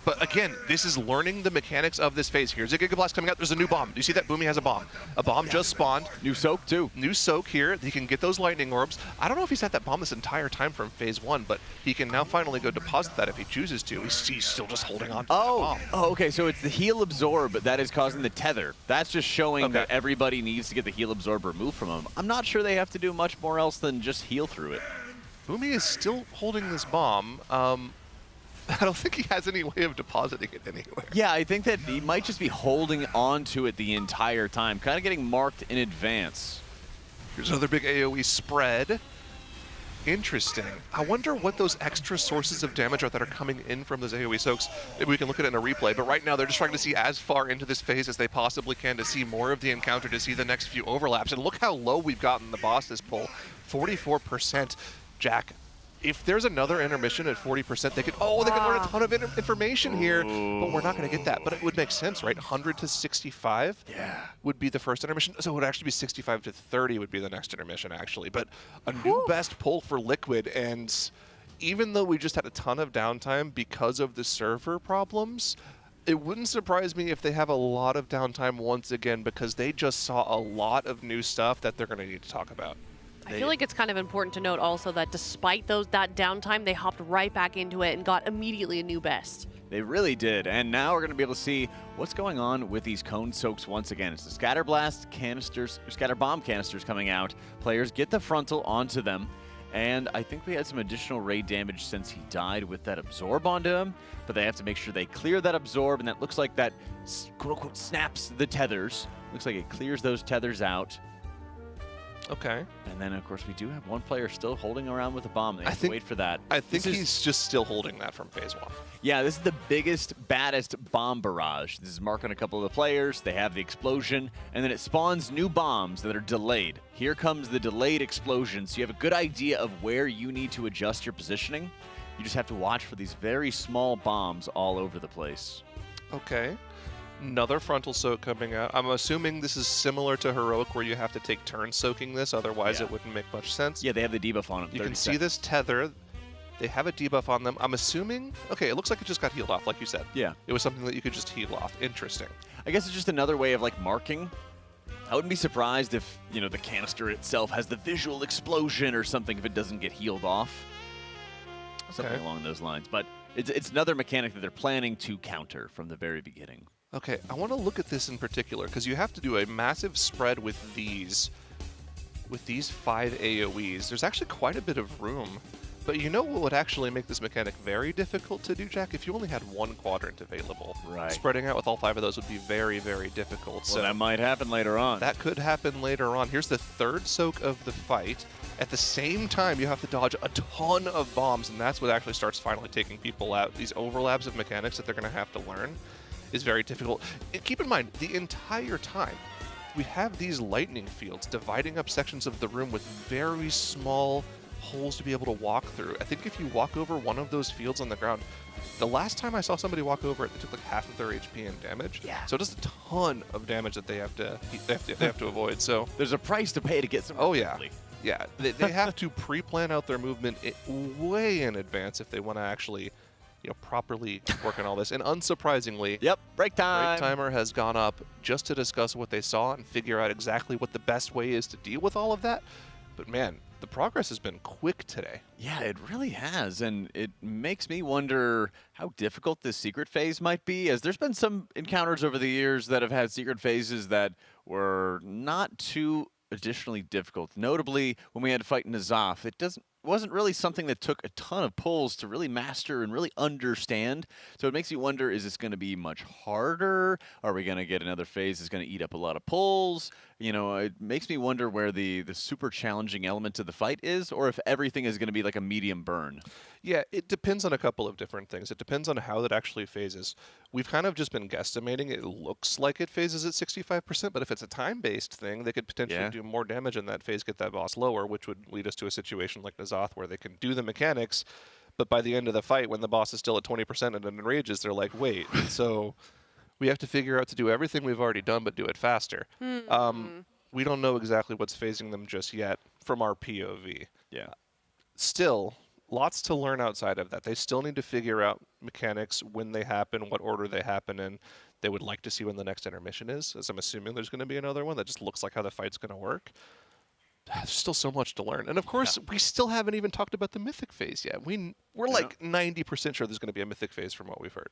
But again, this is learning the mechanics of this phase. Here's a Giga Blast coming out. There's a new bomb. Do you see that? Boomy has a bomb. A bomb just spawned. New soak, too. New soak here. He can get those lightning orbs. I don't know if he's had that bomb this entire time from Phase 1, but he can now finally go deposit that if he chooses to. He's still just holding on to that bomb. Oh, okay. So it's the heal absorb that is causing the tether. That's just showing that everybody needs to get the heal absorb removed from them. I'm not sure they have to do much more else than just heal through it. Boomy is still holding this bomb. I don't think he has any way of depositing it anywhere. Yeah, I think that he might just be holding on to it the entire time, kind of getting marked in advance. Here's another big AoE spread. Interesting. I wonder what those extra sources of damage are that are coming in from those AoE soaks. Maybe we can look at it in a replay, but right now they're just trying to see as far into this phase as they possibly can to see more of the encounter, to see the next few overlaps. And look how low we've gotten the boss's pull. 44%. Jack, if there's another intermission at 40%, they could they can learn a ton of information here, but we're not going to get that. But it would make sense, right? 100 to 65 would be the first intermission. So it would actually be 65 to 30 would be the next intermission, actually. But a new best pull for Liquid, and even though we just had a ton of downtime because of the server problems, it wouldn't surprise me if they have a lot of downtime once again, because they just saw a lot of new stuff that they're going to need to talk about. I feel like it's kind of important to note also that despite that downtime, they hopped right back into it and got immediately a new best. They really did, and now we're going to be able to see what's going on with these cone soaks once again. It's the scatter blast canisters, scatter bomb canisters coming out. Players get the frontal onto them, and I think we had some additional raid damage since he died with that absorb onto him, but they have to make sure they clear that absorb, and that looks like that quote-unquote snaps the tethers. Looks like it clears those tethers out. Okay. And then, of course, we do have one player still holding around with a bomb. They have to wait for that. I think he's just still holding that from phase 1. Yeah, this is the biggest, baddest bomb barrage. This is marking a couple of the players. They have the explosion, and then it spawns new bombs that are delayed. Here comes the delayed explosion, so you have a good idea of where you need to adjust your positioning. You just have to watch for these very small bombs all over the place. Okay. Another frontal soak coming out. I'm assuming this is similar to Heroic where you have to take turns soaking this, otherwise it wouldn't make much sense. Yeah, they have the debuff on it. You can see this tether. They have a debuff on them. I'm assuming... Okay, it looks like it just got healed off, like you said. Yeah. It was something that you could just heal off. Interesting. I guess it's just another way of, like, marking. I wouldn't be surprised if, you know, the canister itself has the visual explosion or something if it doesn't get healed off. Something along those lines. But it's another mechanic that they're planning to counter from the very beginning. Okay, I want to look at this in particular, because you have to do a massive spread with these 5 AoEs. There's actually quite a bit of room. But you know what would actually make this mechanic very difficult to do, Jack? If you only had one quadrant available. Right. Spreading out with all 5 of those would be very, very difficult. Well, so that might happen later on. That could happen later on. Here's the 3rd soak of the fight. At the same time, you have to dodge a ton of bombs, and that's what actually starts finally taking people out. These overlaps of mechanics that they're going to have to learn is very difficult. And keep in mind, the entire time, we have these lightning fields dividing up sections of the room with very small holes to be able to walk through. I think if you walk over one of those fields on the ground, the last time I saw somebody walk over it, they took like half of their HP and damage. Yeah. So it does a ton of damage that they have to avoid. So there's a price to pay to get some. Oh yeah. Yeah, they have to pre-plan out their movement way in advance if they want to actually, you know, properly work on all this. And unsurprisingly, yep, break time. Break timer has gone up just to discuss what they saw and figure out exactly what the best way is to deal with all of that. But man, the progress has been quick today. Yeah, it really has, and it makes me wonder how difficult this secret phase might be, as there's been some encounters over the years that have had secret phases that were not too additionally difficult. Notably, when we had to fight N'Zoth, it wasn't really something that took a ton of pulls to really master and really understand. So it makes you wonder, is this going to be much harder? Are we going to get another phase that's going to eat up a lot of pulls? You know, it makes me wonder where the super challenging element to the fight is, or if everything is going to be like a medium burn. Yeah, it depends on a couple of different things. It depends on how that actually phases. We've kind of just been guesstimating. It looks like it phases at 65%, but if it's a time-based thing, they could potentially do more damage in that phase, get that boss lower, which would lead us to a situation like N'Zoth where they can do the mechanics, but by the end of the fight, when the boss is still at 20% and it enrages, they're like, wait, so we have to figure out to do everything we've already done, but do it faster. We don't know exactly what's phasing them just yet from our POV. Yeah. Still, lots to learn outside of that. They still need to figure out mechanics, when they happen, what order they happen in. They would like to see when the next intermission is, as I'm assuming there's going to be another one that just looks like how the fight's going to work. There's still so much to learn. And of course, we still haven't even talked about the Mythic phase yet. We're like 90% sure there's going to be a Mythic phase from what we've heard.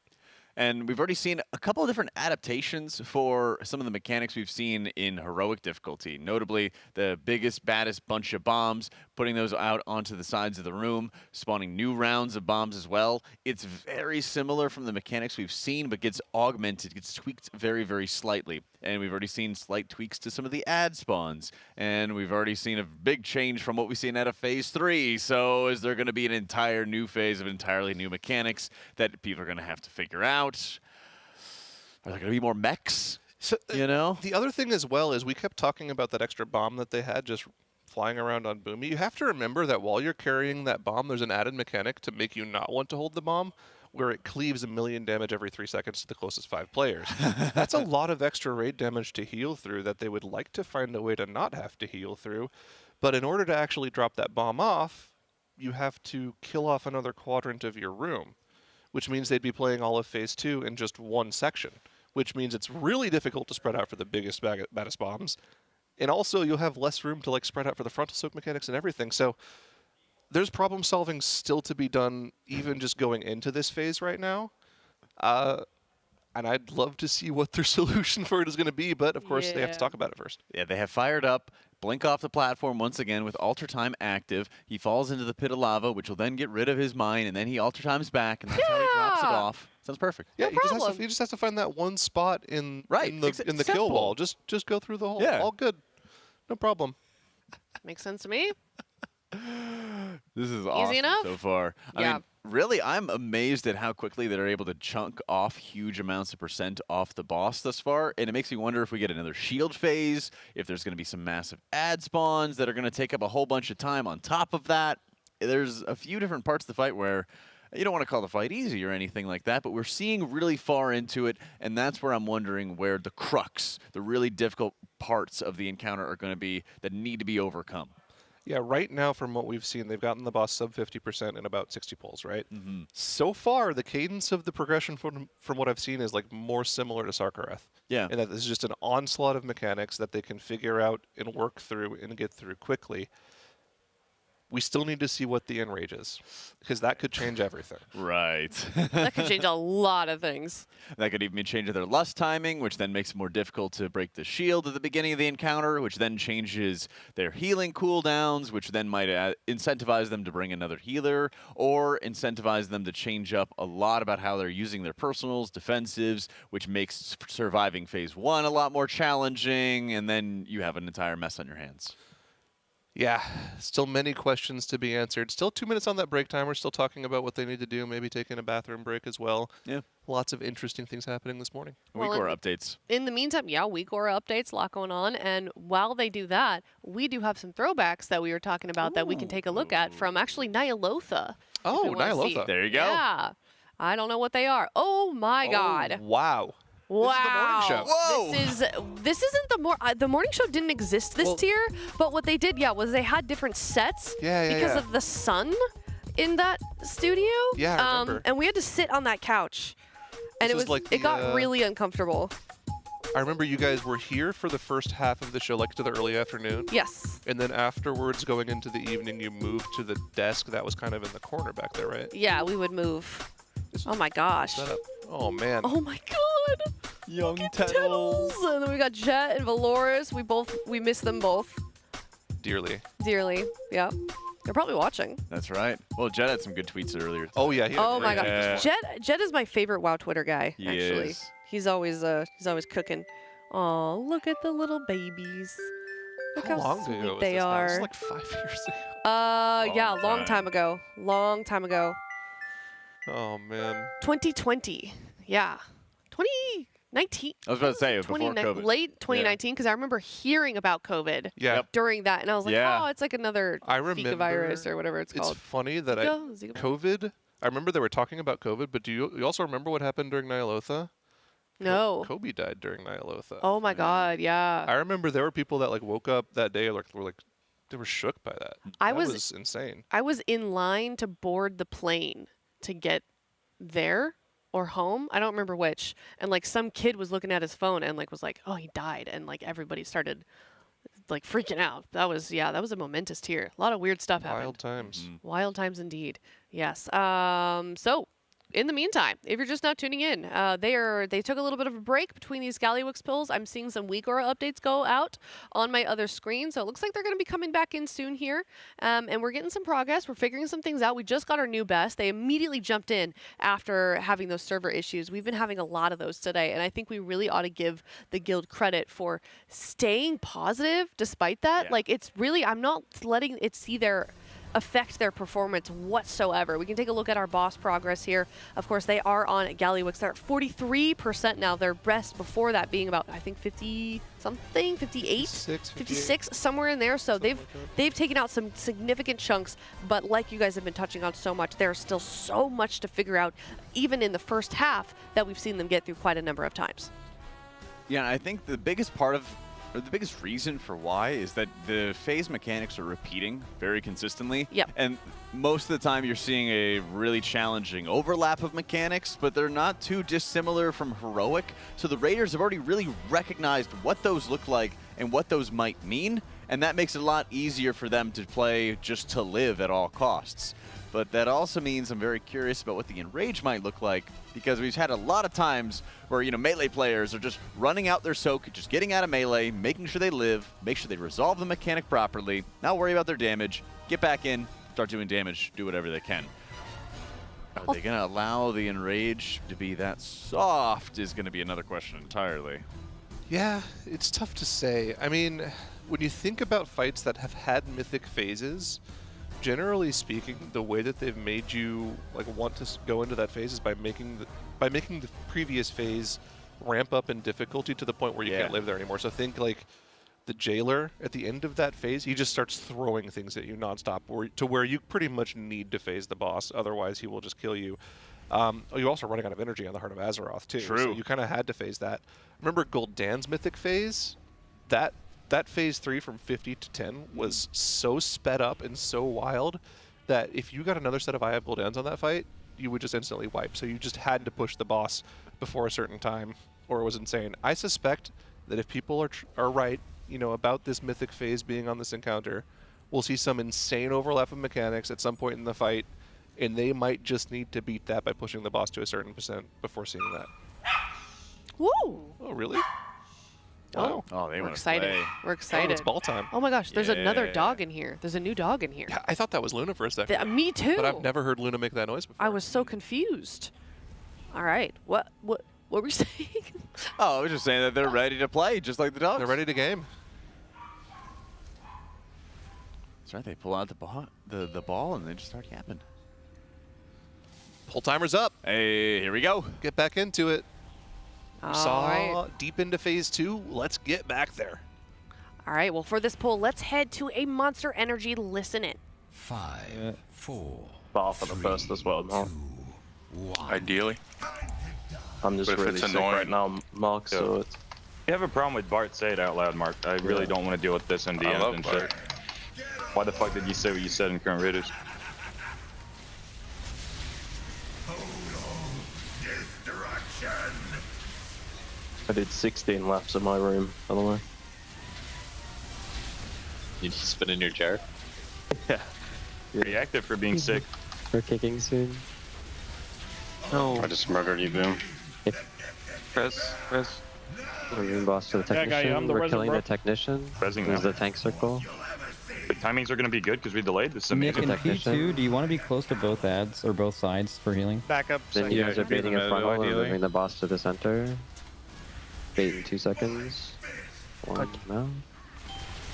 And we've already seen a couple of different adaptations for some of the mechanics we've seen in Heroic difficulty. Notably, the biggest, baddest bunch of bombs, putting those out onto the sides of the room, spawning new rounds of bombs as well. It's very similar from the mechanics we've seen, but gets augmented, gets tweaked very, very slightly. And we've already seen slight tweaks to some of the ad spawns. And we've already seen a big change from what we've seen out of Phase 3. So is there going to be an entire new phase of entirely new mechanics that people are going to have to figure out? Are there going to be more mechs? So, you know? The other thing as well is we kept talking about that extra bomb that they had just flying around on Boomy. You have to remember that while you're carrying that bomb, there's an added mechanic to make you not want to hold the bomb, where it cleaves 1,000,000 damage every 3 seconds to the closest 5 players. That's a lot of extra raid damage to heal through that they would like to find a way to not have to heal through. But in order to actually drop that bomb off, you have to kill off another quadrant of your room, which means they'd be playing all of Phase 2 in just one section, which means it's really difficult to spread out for the biggest, baddest bombs. And also, you'll have less room to like spread out for the frontal soak mechanics and everything. So there's problem solving still to be done, even just going into this phase right now. And I'd love to see what their solution for it is going to be, but of course they have to talk about it first. Yeah, they have fired up Blink off the platform once again with Alter Time active. He falls into the pit of lava, which will then get rid of his mine, and then he Alter Times back, and that's how he drops it off. Sounds perfect. Yeah, he just has to find that one spot in the kill wall. Just go through the hole. Yeah. All good. No problem. Makes sense to me. This is awesome enough? so far. I Yeah. mean, really, I'm amazed at how quickly they're able to chunk off huge amounts of percent off the boss thus far. And it makes me wonder if we get another shield phase, if there's going to be some massive ad spawns that are going to take up a whole bunch of time on top of that. There's a few different parts of the fight where you don't want to call the fight easy or anything like that, but we're seeing really far into it, and that's where I'm wondering where the crux, the really difficult parts of the encounter are going to be that need to be overcome. Yeah, right now from what we've seen, they've gotten the boss sub 50% in about 60 pulls, right? Mm-hmm. So far, the cadence of the progression from what I've seen is like more similar to Sarkareth. Yeah. And that this is just an onslaught of mechanics that they can figure out and work through and get through quickly. We still need to see what the enrage is, because that could change everything. Right. That could change a lot of things. That could even change their lust timing, which then makes it more difficult to break the shield at the beginning of the encounter, which then changes their healing cooldowns, which then might incentivize them to bring another healer, or incentivize them to change up a lot about how they're using their personals, defensives, which makes surviving phase 1 a lot more challenging, and then you have an entire mess on your hands. Yeah, still many questions to be answered. Still 2 minutes on that break time. We're still talking about what they need to do, maybe taking a bathroom break as well. Yeah. Lots of interesting things happening this morning. Week or updates. In the meantime, yeah, week or updates, a lot going on. And while they do that, we do have some throwbacks that we were talking about that we can take a look at from actually Nyalotha. Oh, Nyalotha. There you go. Yeah. I don't know what they are. Oh, my God. Wow. Wow. This is the morning show. Whoa. This isn't the morning show didn't exist this tier, but what they did, was they had different sets because of the sun in that studio. Yeah, I remember. And we had to sit on that couch. And This was like it got the, really uncomfortable. I remember you guys were here for the first half of the show, like to the early afternoon. Yes. And then afterwards, going into the evening, you moved to the desk that was kind of in the corner back there, right? Yeah, we would move. Oh my gosh. Oh man. Oh my God. Young Tettles. And then we got Jet and Valoris. We miss them both Dearly. dearly. Yeah. They're probably watching. That's right. Well, Jet had some good tweets earlier. Oh yeah. Oh my God. Jet is my favorite WoW Twitter guy. He actually, is. he's always cooking. Oh, look at the little babies. Look how, long sweet ago was they this now? are. This is like 5 years ago. Yeah, long time ago. Long time ago. Oh man. 2020. Yeah. 2019. I was about to say, before COVID. Late 2019, because I remember hearing about COVID during that, and I was like, Yeah. oh, it's like another I remember Zika virus or whatever it's It's called. funny that Zika? COVID. I remember they were talking about COVID, but do you also remember what happened during Nyalotha? No. Kobe died during Nyalotha. Oh my God, yeah. I remember there were people that like woke up that day they were shook by that. I That was- was insane. I was in line to board the plane to get there or home. I don't remember which. And like some kid was looking at his phone and like was like, oh, he died. And like everybody started like freaking out. That was a momentous tier. A lot of weird stuff happened. Wild times. Wild times indeed. Yes. So in the meantime, if you're just now tuning in, they took a little bit of a break between these Gallywix pills. I'm seeing some Weekora updates go out on my other screen, so it looks like they're going to be coming back in soon here. And we're getting some progress. We're figuring some things out. We just got our new best. They immediately jumped in after having those server issues. We've been having a lot of those today, and I think we really ought to give the guild credit for staying positive despite that. Yeah. Like it's really, I'm not letting it affect their performance whatsoever. We can take a look at our boss progress here. Of course, they are on Gallywix. They're at 43% now. Their best before that being about, I think, 50-something, 58? 56, somewhere in there. So they've taken out some significant chunks, but like you guys have been touching on so much, there's still so much to figure out, even in the first half, that we've seen them get through quite a number of times. Yeah, I think the biggest part of, or the biggest reason for why is that the phase mechanics are repeating very consistently. Yep. And most of the time you're seeing a really challenging overlap of mechanics, but they're not too dissimilar from Heroic. So the Raiders have already really recognized what those look like and what those might mean, and that makes it a lot easier for them to play just to live at all costs. But that also means I'm very curious about what the Enrage might look like, because we've had a lot of times where, melee players are just running out their soak, just getting out of melee, making sure they live, make sure they resolve the mechanic properly, not worry about their damage, get back in, start doing damage, do whatever they can. Are they going to allow the Enrage to be that soft is going to be another question entirely. Yeah, it's tough to say. I mean, when you think about fights that have had mythic phases, generally speaking, the way that they've made you like want to go into that phase is by making the previous phase ramp up in difficulty to the point where you can't live there anymore. So think like the jailer at the end of that phase, he just starts throwing things at you nonstop, to where you pretty much need to phase the boss, otherwise he will just kill you. You're also running out of energy on the Heart of Azeroth too. True. So you kind of had to phase that. Remember Gul'dan's mythic phase? That phase 3 from 50 to 10 was so sped up and so wild that if you got another set of Eye of Gul'dan's on that fight, you would just instantly wipe. So you just had to push the boss before a certain time, or it was insane. I suspect that if people are right, you know, about this mythic phase being on this encounter, we'll see some insane overlap of mechanics at some point in the fight, and they might just need to beat that by pushing the boss to a certain percent before seeing that. Woo! Oh, really? Oh, they we're excited. We're excited. Oh, it's ball time. Oh my gosh, there's another dog in here. There's a new dog in here. Yeah, I thought that was Luna for a second. Me too. But I've never heard Luna make that noise before. I was so confused. All right, what were we saying? Oh, I was just saying that they're ready to play, just like the dogs. They're ready to game. That's right. They pull out the ball and they just start yapping. Pull timer's up. Hey, here we go. Get back into it. All Saw right. deep into phase 2. Let's get back there. All right, well, for this poll, let's head to a Monster Energy Listen In. 5, 4. Bar for the first as well, Mark. Ideally. I'm just But if really it's sick annoying- right now, Mark, so it's... If you have a problem with Bart, say it out loud, Mark. I really don't want to deal with this in I DMs love and Bart. shit. Why the fuck did you say what you said in current Raiders? I did 16 laps in my room, by the way. You just spin in your chair? Yeah. Pretty active for being sick. We're kicking soon. No. I just murdered you, Boom. Press. We're moving boss to the Yeah, guy, technician. I'm the We're resin, killing bro. the technician. Pressing There's now. the tank circle. The timings are going to be good because we delayed. This is Nick, amazing. in P2, do you want to be close to both ads or both sides for healing? Back up. Then you guys are baiting a funnel and ideally. moving the boss to the center. Bait in 2 seconds. 1 now.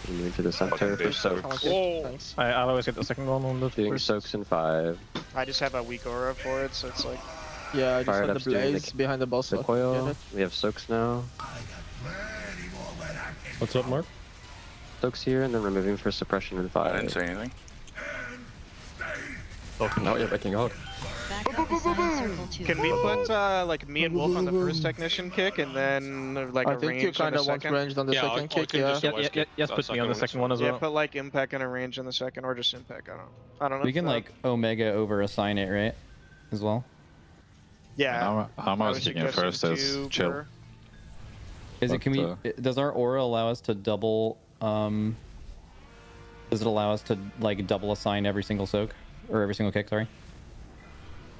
And moving to the center for soaks. Thanks. I always get the second one on the Doing first. soaks in 5. I just have a weak aura for it, so it's like. Yeah, I just Fired had up's the doing blaze behind the boss. The so I can coil. get it. We have soaks now. What's up, Mark? Soaks here, and then we're moving for suppression in 5. I didn't say anything. Oh, now you're backing out. Can we put like me and Wolf on the first technician kick and then like I a think range you on kind the of want second? ranged on the second kick, yeah. Yes, put me on the second one as Yeah, well. put like impact and a range on the second, or just impact. I don't know. We can like Omega over assign it, right? As well. Yeah. I'm I always was kicking it first suggesting as two chill. per- Is it? Can we? Does our aura allow us to double? Does it allow us to like double assign every single soak or every single kick? Sorry.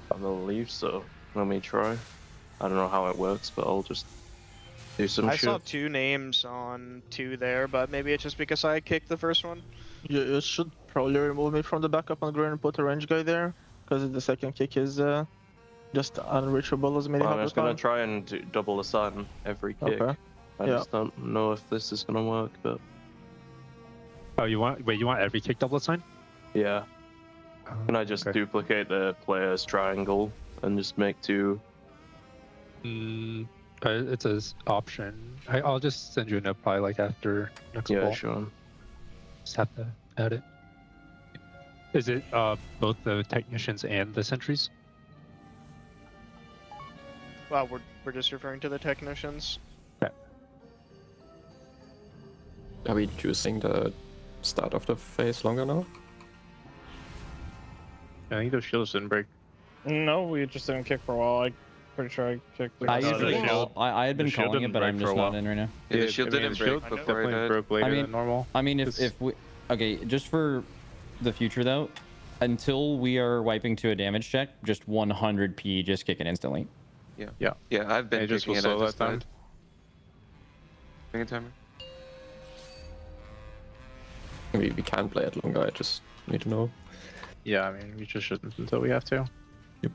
I believe so. Let me try. I don't know how it works, but I'll just do some I shit. saw 2 names on 2 there, but maybe it's just because I kicked the first one. You should probably remove me from the backup on green and put a range guy there, because the second kick is just unreachable as many Well, I'm hundred just gonna times. try and do double assign every kick. Okay. I just don't know if this is gonna work, but Oh, you want every kick double assign? yeah. Can I just duplicate the player's triangle and just make 2? It's an option. I'll just send you a note probably like after next Yeah, ball. sure. Just have to add it. Is it both the technicians and the sentries? Well, we're just referring to the technicians. Are we choosing the start of the phase longer now? I think those shields didn't break. No, we just didn't kick for a while. I'm pretty sure I kicked. I had been calling it, but I'm just not in right now. Yeah, the shield didn't break before it broke later than normal. I mean, if we just for the future though, until we are wiping to a damage check, just 100p, just kick it instantly. Yeah. I've been just kicking will it slow at that this time. Bring a timer. We can play it longer. I just need to know. Yeah, I mean, we just shouldn't until we have to. Yep.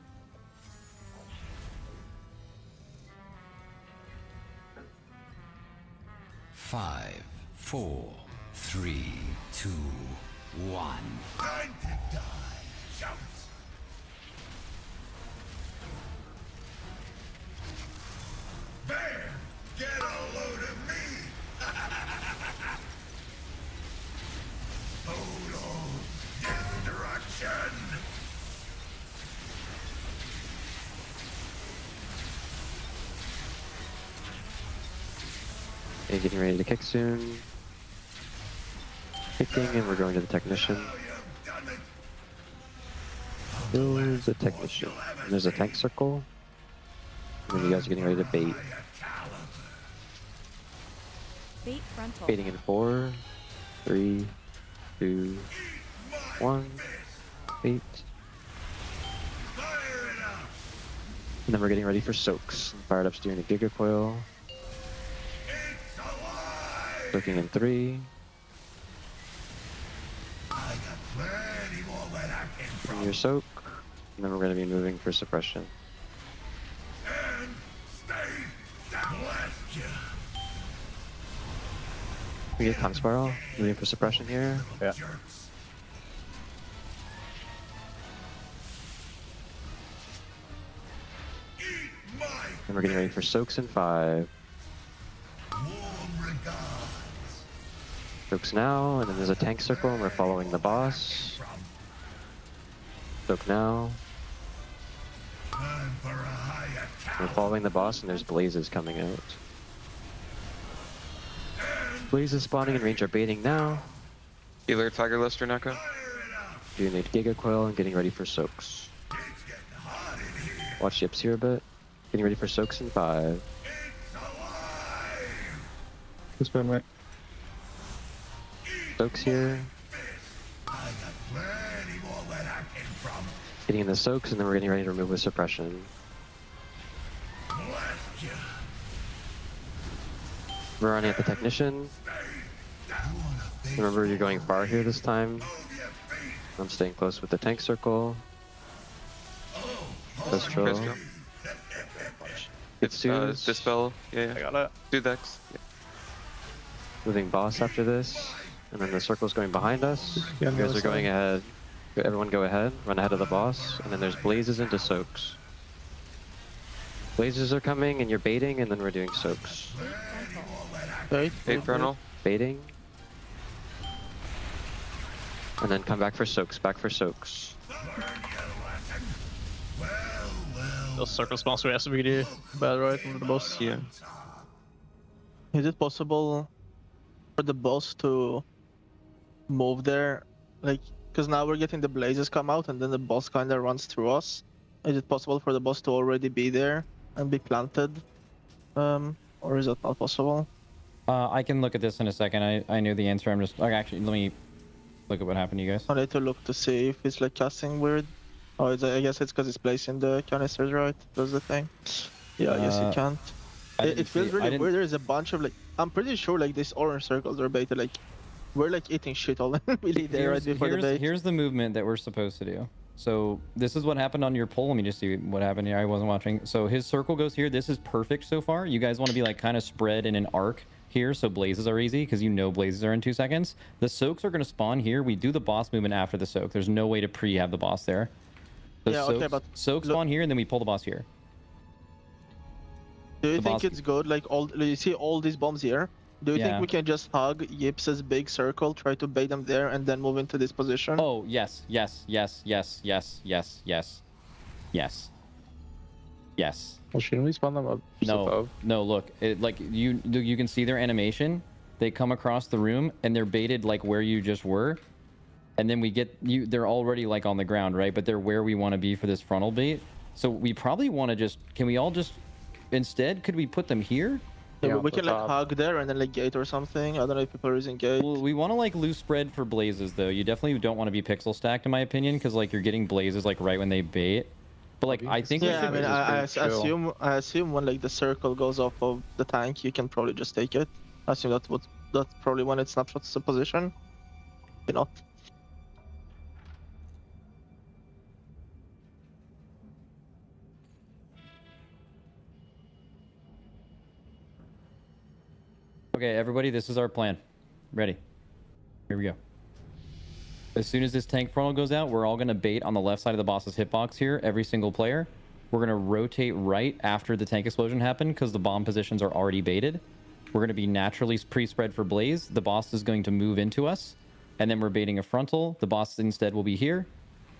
Five, 4, 3, 2, 1. Time to die. Shout. Bear, get a load of me. Total destruction. Okay, getting ready to kick soon. Kicking, and we're going to the technician. There's a technician. And there's a tank circle. And then you guys are getting ready to bait. Bait frontal. Baiting in 4, 3, 2, 1. Bait. And then we're getting ready for soaks. Fired up's doing a Giga Coil. Soaking in 3. And your soak. And then we're going to be moving for suppression. We get time spiral. Moving for suppression here. Yeah. And we're getting ready for soaks in 5. Soaks now, and then there's a tank circle, and we're following the boss. Soak now. We're following the boss, and there's blazes coming out. Blazes spawning and range are baiting now. Healer, Tiger Luster, Neko. Doing a Giga Coil and getting ready for soaks. Watch ships here a bit. Getting ready for soaks in 5. Who's been right? Soaks here. Getting in the soaks, and then we're getting ready to remove with suppression. We're running at the technician. Remember, you're going far here this time. I'm staying close with the tank circle. Destro. It's Dispel. Yeah, I got it. Do Dex. Yeah. Moving boss after this. And then the circle's going behind us. You guys are going ahead. Everyone go ahead. Run ahead of the boss. And then there's blazes into soaks. Blazes are coming and you're baiting, and then we're doing soaks. Bait frontal. Baiting. And then come back for soaks. Back for soaks. Those circle spawns, so we have to be bad, right? Under the boss. Yeah. Is it possible for the boss to move there? Like, because now we're getting the blazes come out and then the boss kind of runs through us. Is it possible for the boss to already be there and be planted? Or is that not possible? I can look at this in a second. I knew the answer. I'm just... Okay, actually, let me look at what happened to you guys. I need to look to see if it's like casting weird. Oh, I guess it's because it's placing the canisters, right? That's the thing. Yeah, I guess you can't. It feels really weird. There's a bunch of like... I'm pretty sure like these orange circles are baited. Like, we're like eating shit all really there right before the bait. Here's the movement that we're supposed to do. So this is what happened on your poll. Let me just see what happened here. I wasn't watching. So his circle goes here. This is perfect so far. You guys want to be like kind of spread in an arc here, so blazes are easy because you know blazes are in 2 seconds. The soaks are going to spawn here. We do the boss movement after the soak. There's no way to pre-have the boss there. So yeah, soaks, okay, but soaks spawn here, and then we pull the boss here. Do you think it's good? Like you see all these bombs here. Do you think we can just hug Yips's big circle, try to bait them there, and then move into this position? Oh yes, yes, yes, yes, yes, yes, yes, yes, yes. Well, shouldn't we spawn them up? No, no. Look, like you can see their animation. They come across the room and they're baited like where you just were, and then we get you. They're already like on the ground, right? But they're where we want to be for this frontal bait. So we probably want to just. Can we all just instead? Could we put them here? Yeah, we can like hug there and then like gate or something. I don't know if people are using gate. Well, we want to like loose spread for blazes though. You definitely don't want to be pixel stacked in my opinion, because like you're getting blazes like right when they bait. But like I think I mean I assume when like the circle goes off of the tank, you can probably just take it. I assume that's probably when it snapshots the position. Maybe not. Okay, everybody, this is our plan. Ready? Here we go. As soon as this tank frontal goes out, we're all going to bait on the left side of the boss's hitbox here, every single player. We're going to rotate right after the tank explosion happened because the bomb positions are already baited. We're going to be naturally pre-spread for Blaze. The boss is going to move into us, and then we're baiting a frontal. The boss instead will be here.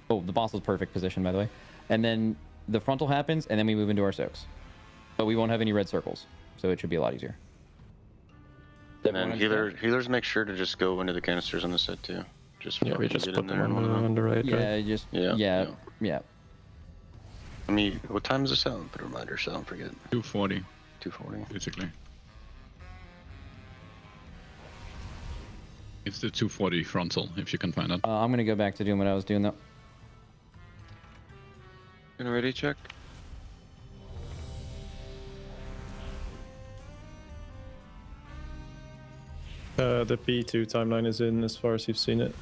Oh, the boss was perfect position, by the way. And then the frontal happens, and then we move into our soaks. But we won't have any red circles, so it should be a lot easier. And then healers make sure to just go into the canisters on the set too. Just we just put them on the right. Yeah, right? just yeah. I mean, what time is this out? Put a reminder so I don't forget. 2:40. 2:40. Basically. It's the 240 frontal, if you can find it. I'm gonna go back to doing what I was doing though. Gonna ready check. The P2 timeline is in as far as you've seen it.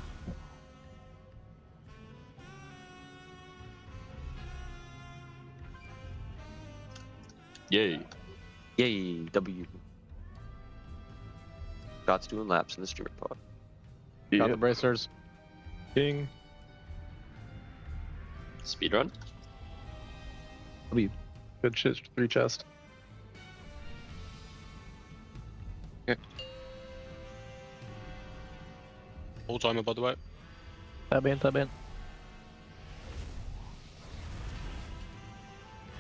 Yay. Yay, W. God's doing laps in the streamer pod. Got the bracers. King. Speedrun? W. Good shit, 3 chest. Okay. Whole timer, by the way. Tab in, tab in.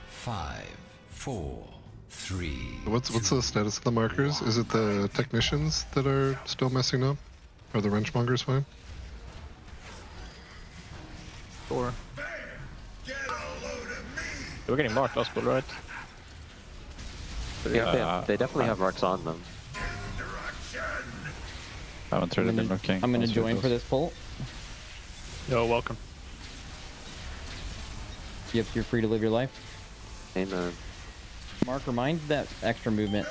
5, 4, 3. What's the status of the markers? Is it the technicians that are still messing up? Are the wrenchmongers fine? Sure. We're getting marked hospital, right? Yeah, they definitely have marks on them. I haven't really been looking. I'm gonna join for this pull. Yo, welcome. Yep, you're free to live your life. Amen. Mark, remind that extra movement.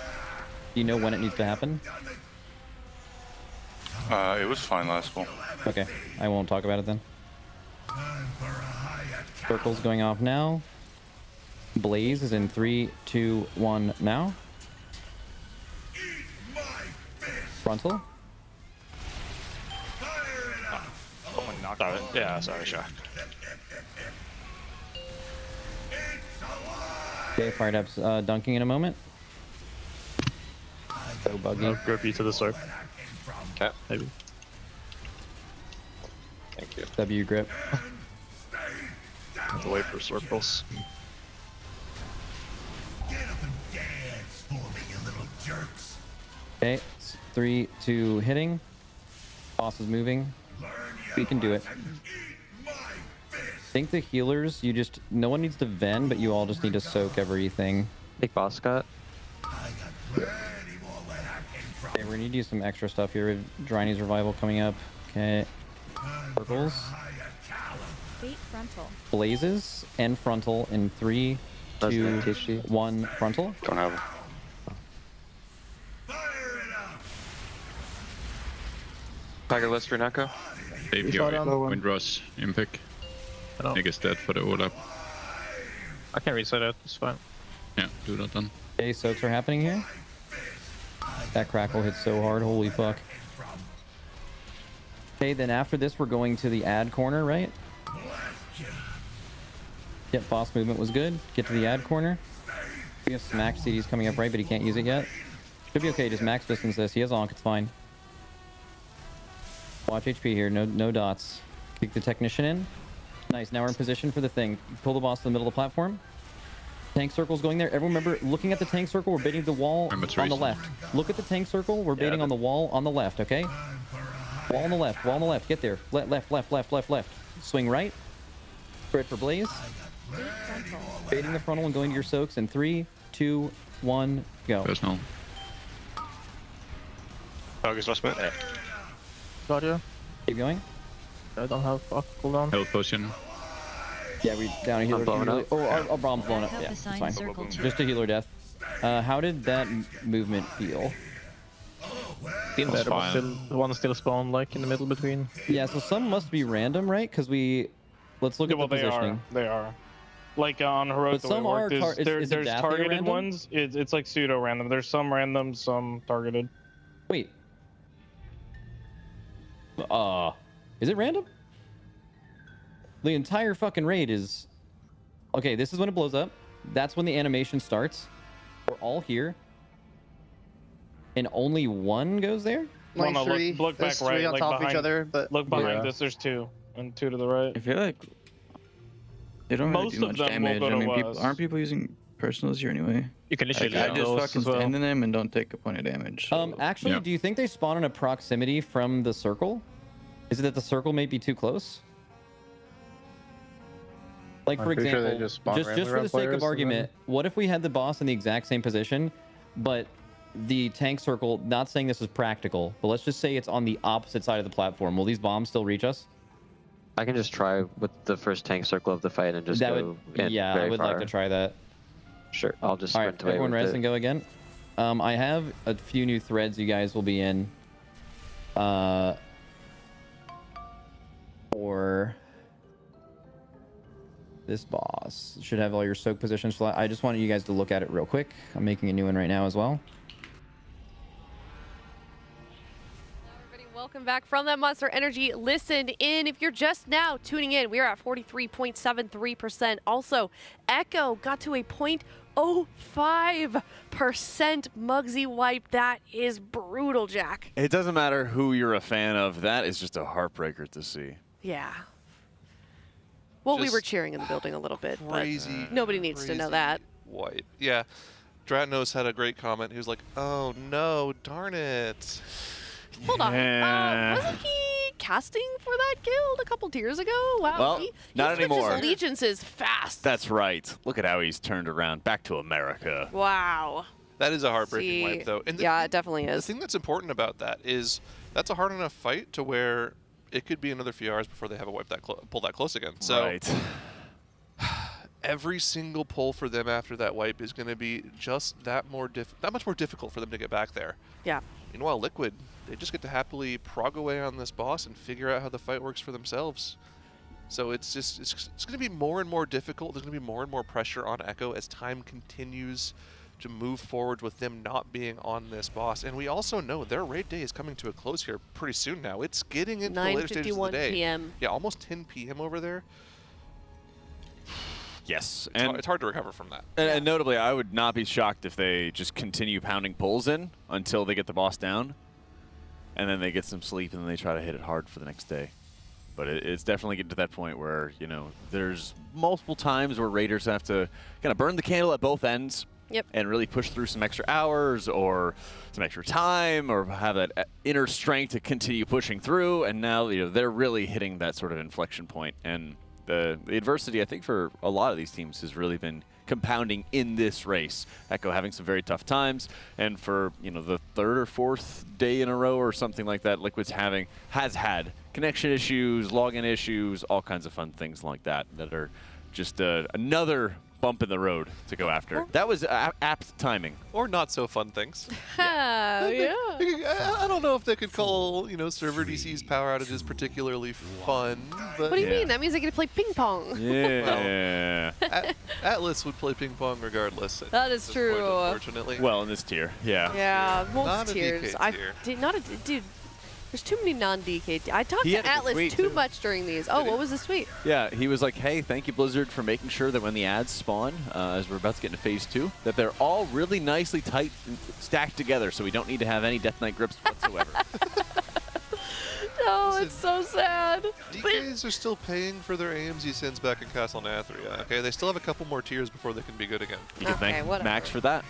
Do you know when it needs to happen? It was fine last pull. Okay, I won't talk about it then. Circle's going off now. Blaze is in 3, 2, 1 now. Frontal. Someone knocked out it. Yeah, sorry, sure. Okay, fired up's dunking in a moment. So buggy. I'll grip you to the circle. Okay. Maybe. Thank you. W grip. Have to wait for circles. Okay, 3, 2, hitting. Boss is moving. We can do it. I think the healers, no one needs to vend, but you all just need to soak everything. Take boss cut. Okay, we're gonna need to use some extra stuff here. Dryny's revival coming up. Okay. Circles. Bait frontal. Blazes and frontal in 3, 2, 1 frontal. Don't have it. Tiger Lister and Echo. API, Windrush, Impic. Nick is dead for the Olap. I can reset it, it's fine. Yeah, do that then. Okay, soaks are happening here. That crackle hits so hard, holy fuck. Okay, then after this we're going to the ad corner, right? Yep, boss movement was good. Get to the ad corner. We have smack CDs coming up right, but he can't use it yet. Should be okay, just max distance this. He has onk, it's fine. Watch HP here, no dots. Kick the technician in. Nice, now we're in position for the thing. Pull the boss to the middle of the platform. Tank circle's going there. Everyone remember, looking at the tank circle, we're baiting the wall on the left. Look at the tank circle, we're baiting on the wall on the left, okay? Wall on the left, wall on the left. Get there. Left. Swing right. Spread for Blaze. Baiting the frontal and going to your soaks in 3, 2, 1, go. Personal. Focus last minute. Yeah. Got you. Keep going. I don't have cooldown. Health potion. Yeah, we down a healer. Our bomb's blown up. Yeah, it's fine. Just a healer death. How did that movement feel? Seemed better, but still, the one still spawned like in the middle between. Yeah, so some must be random, right? Because let's look at the positioning. They are. Like on Heroic, but some are there's targeted ones. It's like pseudo random. There's some random, some targeted. Wait. Is it random? The entire fucking raid is... Okay, this is when it blows up. That's when the animation starts. We're all here. And only one goes there? Well, no, look back There's right, three on like top of behind, each other, but look behind us. There's 2, and 2 to the right. I feel like they don't really Most do of much them will damage. go I to mean, us. aren't people using personals here anyway? You can literally I just fucking as well. stand in them and don't take a point of damage. So. Actually, do you think they spawn in a proximity from the circle? Is it that the circle may be too close? Like, I'm for pretty sure example, they just spawn just randomly for around the sake players of and argument, what if we had the boss in the exact same position, but the tank circle, not saying this is practical, but let's just say it's on the opposite side of the platform. Will these bombs still reach us? I can just try with the first tank circle of the fight and just That go in yeah, very I would far. like to try that. Sure, I'll just All sprint right, away everyone with rest it. and go again. I have a few new threads you guys will be in. Or this boss should have all your soak positions. I just wanted you guys to look at it real quick. I'm making a new one right now as well. Welcome back from that Monster Energy. Listen in. If you're just now tuning in, we are at 43.73%. Also, Echo got to a 0.05% Muggsy wipe. That is brutal, Jack. It doesn't matter who you're a fan of. That is just a heartbreaker to see. Yeah. Well, we Just were cheering in the building a little bit, Crazy. but nobody needs to know that. White. Yeah. Dratnos had a great comment. He was like, "Oh no, darn it." Hold on. Wasn't he casting for that guild a couple tiers ago? Wow. Well, he not switches anymore. allegiances fast. That's right. Look at how he's turned around. Back to America. Wow. That is a heartbreaking wipe, though. And yeah, it definitely is. The thing that's important about that is that's a hard enough fight to where it could be another few hours before they have a wipe that pull that close again. So right. Every single pull for them after that wipe is going to be just that much more difficult for them to get back there. Yeah. Meanwhile, Liquid, they just get to happily prog away on this boss and figure out how the fight works for themselves. So it's going to be more and more difficult. There's going to be more and more pressure on Echo as time continues to move forward with them not being on this boss. And we also know their raid day is coming to a close here pretty soon now. It's getting into the later stages of the day. 9:51 p.m. Yeah, almost 10 p.m. over there. Yes, and it's hard to recover from that. And notably, I would not be shocked if they just continue pounding pulls in until they get the boss down, and then they get some sleep, and then they try to hit it hard for the next day. But it's definitely getting to that point where, you know, there's multiple times where raiders have to kind of burn the candle at both ends. Yep. And really push through some extra hours or some extra time or have that inner strength to continue pushing through. And now, you know, they're really hitting that sort of inflection point. And the adversity, I think, for a lot of these teams has really been compounding in this race. Echo having some very tough times, and for, you know, the third or fourth day in a row or something like that, Liquid's has had connection issues, login issues, all kinds of fun things like that are just another bump in the road to go after. That was apt timing. Or not so fun things. Yeah. I don't know if they could call, you know, server DC's power outages particularly fun. But What do you mean? That means they get to play ping pong. Yeah. Atlas would play ping pong regardless. That is true. Unfortunately. Well, in this tier, yeah. Yeah, most Not a tiers. DK tier. Dude. There's too many non-DK. I talked He had to a Atlas tweet, too too. much during these. Oh, what was this tweet? Yeah, he was like, hey, thank you, Blizzard, for making sure that when the ads spawn, as we're about to get into phase 2, that they're all really nicely tight and stacked together, so we don't need to have any Death Knight grips whatsoever. No, it's so sad. DKs are still paying for their AMZ sends back in Castle Nathria. Okay, they still have a couple more tiers before they can be good again. You can thank whatever. Max for that.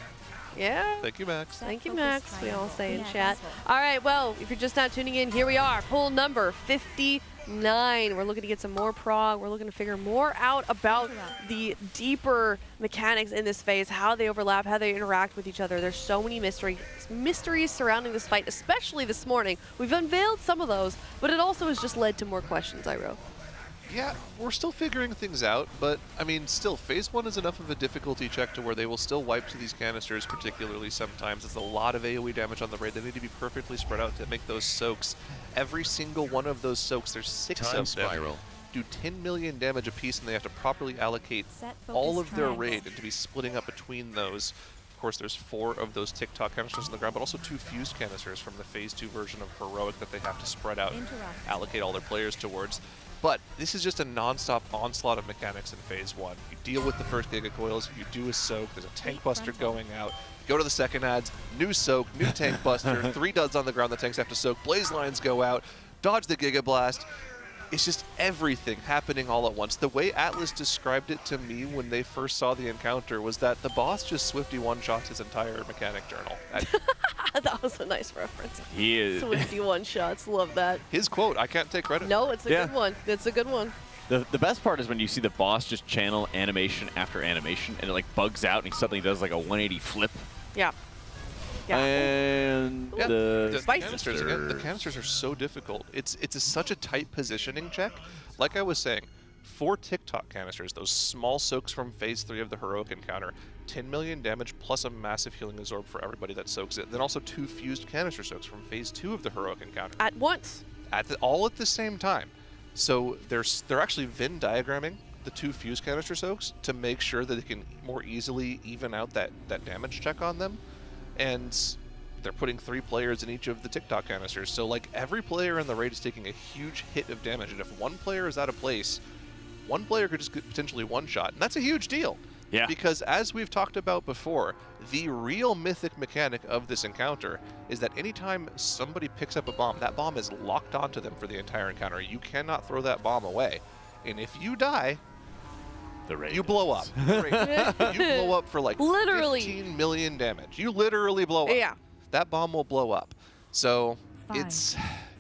Yeah. Thank you, Max. Thank you, Max. We all say in chat. All right, well, if you're just now tuning in, here we are. Poll number 59. We're looking to get some more prog. We're looking to figure more out about the deeper mechanics in this phase, how they overlap, how they interact with each other. There's so many mysteries surrounding this fight, especially this morning. We've unveiled some of those, but it also has just led to more questions, Iro. Yeah, we're still figuring things out, but I mean, still, phase 1 is enough of a difficulty check to where they will still wipe to these canisters, particularly sometimes. It's a lot of AoE damage on the raid. They need to be perfectly spread out to make those soaks. Every single one of those soaks, there's 6 Time of them, spiral. do 10 million damage apiece, and they have to properly allocate Set all focus of their triangle. raid and to be splitting up between those. Of course, there's 4 of those TikTok canisters on the ground, but also 2 fused canisters from the Phase 2 version of Heroic that they have to spread out and allocate all their players towards. But this is just a non-stop onslaught of mechanics in Phase 1. You deal with the first Giga Coils, you do a soak, there's a Tank Buster going out, go to the second ads, new soak, new Tank Buster, 3 duds on the ground, the tanks have to soak, Blaze Lines go out, dodge the Giga Blast. It's just everything happening all at once. The way Atlas described it to me when they first saw the encounter was that the boss just Swifty one-shots his entire mechanic journal. That was a nice reference. He is. Swifty one-shots, love that. His quote, I can't take credit. No, it's a good one. It's a good one. The best part is when you see the boss just channel animation after animation, and it like bugs out, and he suddenly does like a 180 flip. Yeah. Yeah. And the canisters again. The canisters are so difficult. It's such a tight positioning check. Like I was saying, 4 TikTok canisters, those small soaks from Phase 3 of the Heroic encounter, 10 million damage plus a massive healing absorb for everybody that soaks it. Then also 2 fused canister soaks from Phase 2 of the Heroic encounter. At once. All at the same time. So they're actually Venn diagramming the 2 fused canister soaks to make sure that they can more easily even out that damage check on them. And they're putting 3 players in each of the TikTok canisters. So like every player in the raid is taking a huge hit of damage. And if one player is out of place, one player could just potentially one-shot. And that's a huge deal. Yeah. Because as we've talked about before, the real mythic mechanic of this encounter is that anytime somebody picks up a bomb, that bomb is locked onto them for the entire encounter. You cannot throw that bomb away. And if you die, you blow up. You blow up for like literally 15 million damage. You literally blow up. Yeah. That bomb will blow up. So 5, it's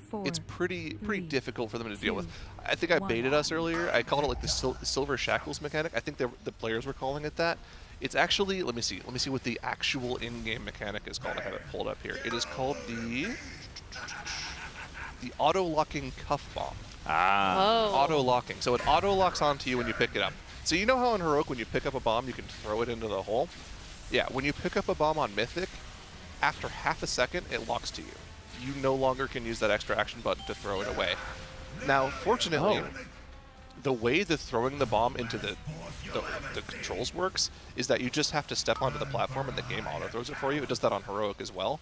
4, pretty difficult for them to deal with. I think I baited us earlier. I called it like the Silver Shackles mechanic. I think the players were calling it that. It's actually, let me see what the actual in-game mechanic is called. I have it pulled up here. It is called the auto-locking cuff bomb. Auto-locking. So it auto-locks onto you when you pick it up. So you know how in Heroic when you pick up a bomb, you can throw it into the hole? Yeah, when you pick up a bomb on Mythic, after half a second, it locks to you. You no longer can use that extra action button to throw it away. Now, fortunately, the way that throwing the bomb into the controls works is that you just have to step onto the platform and the game auto throws it for you. It does that on Heroic as well.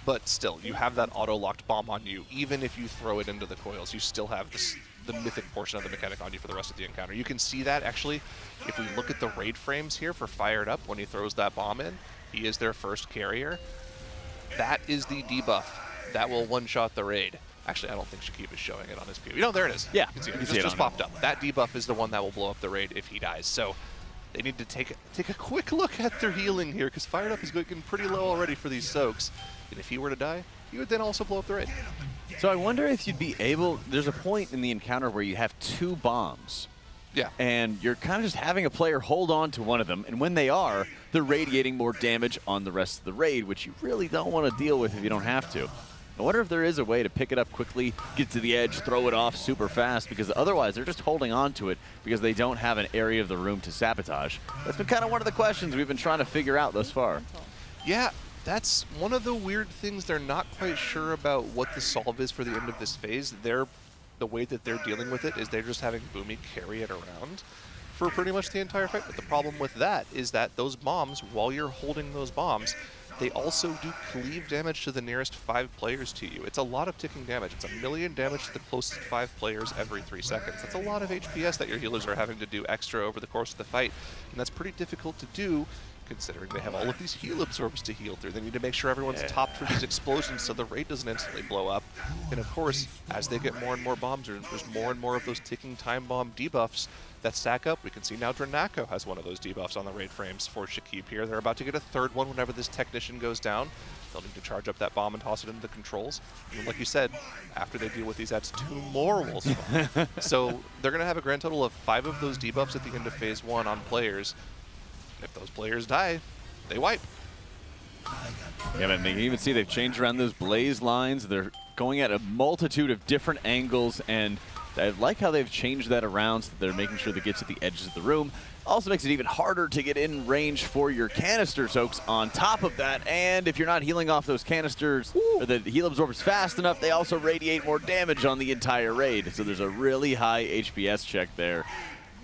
But still, you have that auto-locked bomb on you. Even if you throw it into the coils, you still have the mythic portion of the mechanic on you for the rest of the encounter. You can see that, actually, if we look at the raid frames here for Fired Up, when he throws that bomb in, he is their first carrier. That is the debuff. That will one-shot the raid. Actually, I don't think Shakib is showing it on his POV. No, there it is. Yeah, you can see it. It just popped up. That debuff is the one that will blow up the raid if he dies. So they need to take a quick look at their healing here, because Fired Up is getting pretty low already for these soaks. And if he were to die, he would then also blow up the raid. So I wonder if you'd be able, there's a point in the encounter where you have 2 bombs. Yeah. And you're kind of just having a player hold on to one of them, and when they are, they're radiating more damage on the rest of the raid, which you really don't want to deal with if you don't have to. I wonder if there is a way to pick it up quickly, get to the edge, throw it off super fast, because otherwise they're just holding on to it because they don't have an area of the room to sabotage. That's been kind of one of the questions we've been trying to figure out thus far. Yeah, that's one of the weird things. They're not quite sure about what the solve is for the end of this phase. The way that they're dealing with it is they're just having Boomy carry it around for pretty much the entire fight. But the problem with that is that those bombs, while you're holding those bombs, they also do cleave damage to the nearest 5 players to you. It's a lot of ticking damage. It's 1 million damage to the closest 5 players every 3 seconds. That's a lot of HPS that your healers are having to do extra over the course of the fight. And that's pretty difficult to do, considering they have all of these heal absorbs to heal through. They need to make sure everyone's topped for these explosions so the raid doesn't instantly blow up. And of course, as they get more and more bombs, there's more and more of those ticking time bomb debuffs that stack up. We can see now Dranako has one of those debuffs on the raid frames for Shakib here. They're about to get a 3rd one whenever this technician goes down. They'll need to charge up that bomb and toss it into the controls. And like you said, after they deal with these, that's 2 more will spawn. So they're going to have a grand total of 5 of those debuffs at the end of phase 1 on players. If those players die, they wipe. Yeah, but you can even see they've changed around those blaze lines. They're going at a multitude of different angles, and I like how they've changed that around so that they're making sure they get to the edges of the room. Also makes it even harder to get in range for your canister soaks on top of that. And if you're not healing off those canisters, or the heal absorbers fast enough, they also radiate more damage on the entire raid. So there's a really high HPS check there.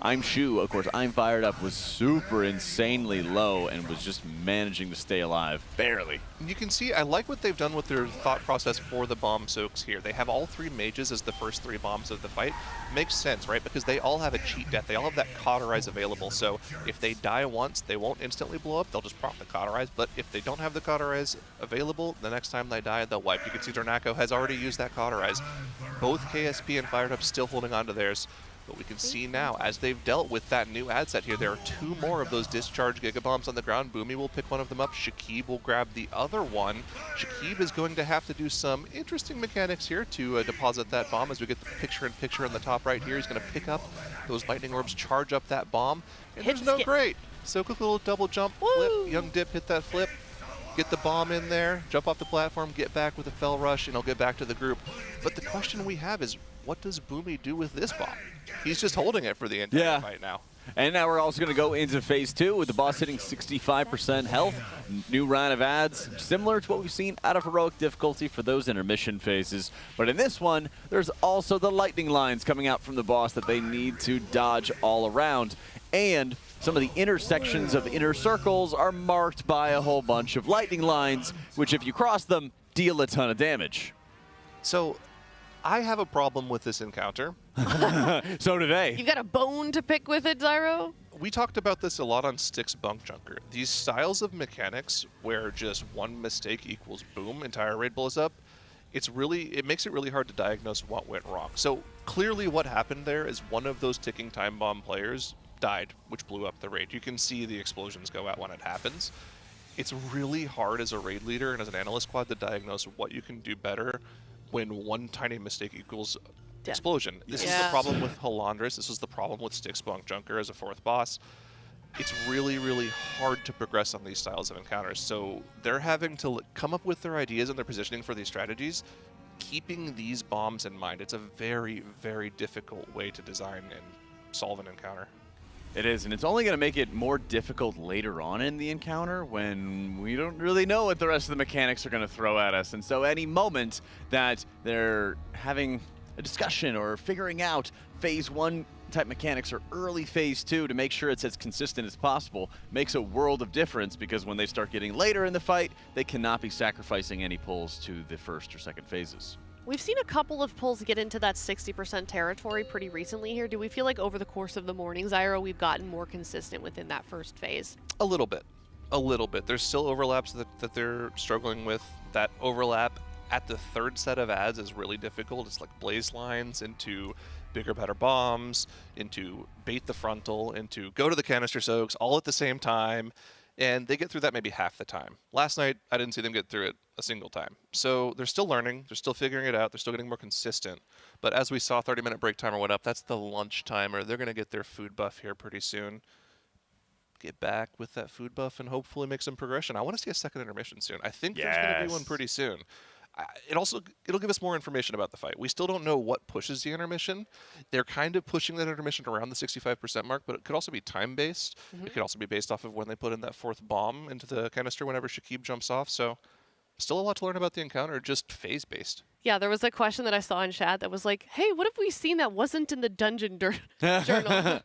I'm Shu, of course, I'm Fired Up was super insanely low and was just managing to stay alive, barely. You can see, I like what they've done with their thought process for the bomb soaks here. They have all 3 mages as the first 3 bombs of the fight. Makes sense, right? Because they all have a cheat death. They all have that cauterize available. So if they die once, they won't instantly blow up. They'll just prompt the cauterize. But if they don't have the cauterize available, the next time they die, they'll wipe. You can see Dornako has already used that cauterize. Both KSP and Fired Up still holding on to theirs. But we can see now, as they've dealt with that new ad set here, there are 2 more of those discharge Gigabombs on the ground. Boomy will pick one of them up. Shakib will grab the other one. Shakib is going to have to do some interesting mechanics here to deposit that bomb. As we get the picture-in-picture on the top right here, he's going to pick up those lightning orbs, charge up that bomb, and there's no great. So quick little double jump, flip, Young Dip hit that flip, get the bomb in there, jump off the platform, get back with a fell rush, and he'll get back to the group. But the question we have is, what does Boomy do with this bomb? He's just holding it for the entire fight now. And now we're also going to go into phase 2 with the boss hitting 65% health. New round of ads, similar to what we've seen out of heroic difficulty for those intermission phases. But in this one, there's also the lightning lines coming out from the boss that they need to dodge all around. And some of the intersections of inner circles are marked by a whole bunch of lightning lines, which if you cross them, deal a ton of damage. So I have a problem with this encounter. So do they. You got a bone to pick with it, Zyro? We talked about this a lot on Styx Bunk Junker. These styles of mechanics where just one mistake equals boom, entire raid blows up, it makes it really hard to diagnose what went wrong. So clearly what happened there is one of those ticking time bomb players died, which blew up the raid. You can see the explosions go out when it happens. It's really hard as a raid leader and as an analyst squad to diagnose what you can do better when one tiny mistake equals explosion. This is the problem with Halandris. This was the problem with Styx Bunk Junker as a 4th boss. It's really, really hard to progress on these styles of encounters. So they're having to come up with their ideas and their positioning for these strategies, keeping these bombs in mind. It's a very, very difficult way to design and solve an encounter. It is, and it's only going to make it more difficult later on in the encounter when we don't really know what the rest of the mechanics are going to throw at us. And so any moment that they're having a discussion or figuring out phase 1 type mechanics or early phase 2 to make sure it's as consistent as possible makes a world of difference, because when they start getting later in the fight, they cannot be sacrificing any pulls to the 1st or 2nd phases. We've seen a couple of pulls get into that 60% territory pretty recently here. Do we feel like over the course of the morning, Zyro, we've gotten more consistent within that first phase? A little bit. A little bit. There's still overlaps that they're struggling with. That overlap at the 3rd set of ads is really difficult. It's like blaze lines into bigger, better bombs, into bait the frontal, into go to the canister soaks, all at the same time. And they get through that maybe half the time. Last night, I didn't see them get through it a single time. So they're still learning. They're still figuring it out. They're still getting more consistent. But as we saw, 30-minute break timer went up. That's the lunch timer. They're going to get their food buff here pretty soon. Get back with that food buff and hopefully make some progression. I want to see a 2nd intermission soon. I think there's going to be one pretty soon. It'll give us more information about the fight. We still don't know what pushes the intermission. They're kind of pushing that intermission around the 65% mark, but it could also be time-based. It could also be based off of when they put in that 4th bomb into the canister whenever Shakib jumps off. So still a lot to learn about the encounter, just phase-based. Yeah, there was a question that I saw in chat that was like, hey, what have we seen that wasn't in the Dungeon Journal? Yeah,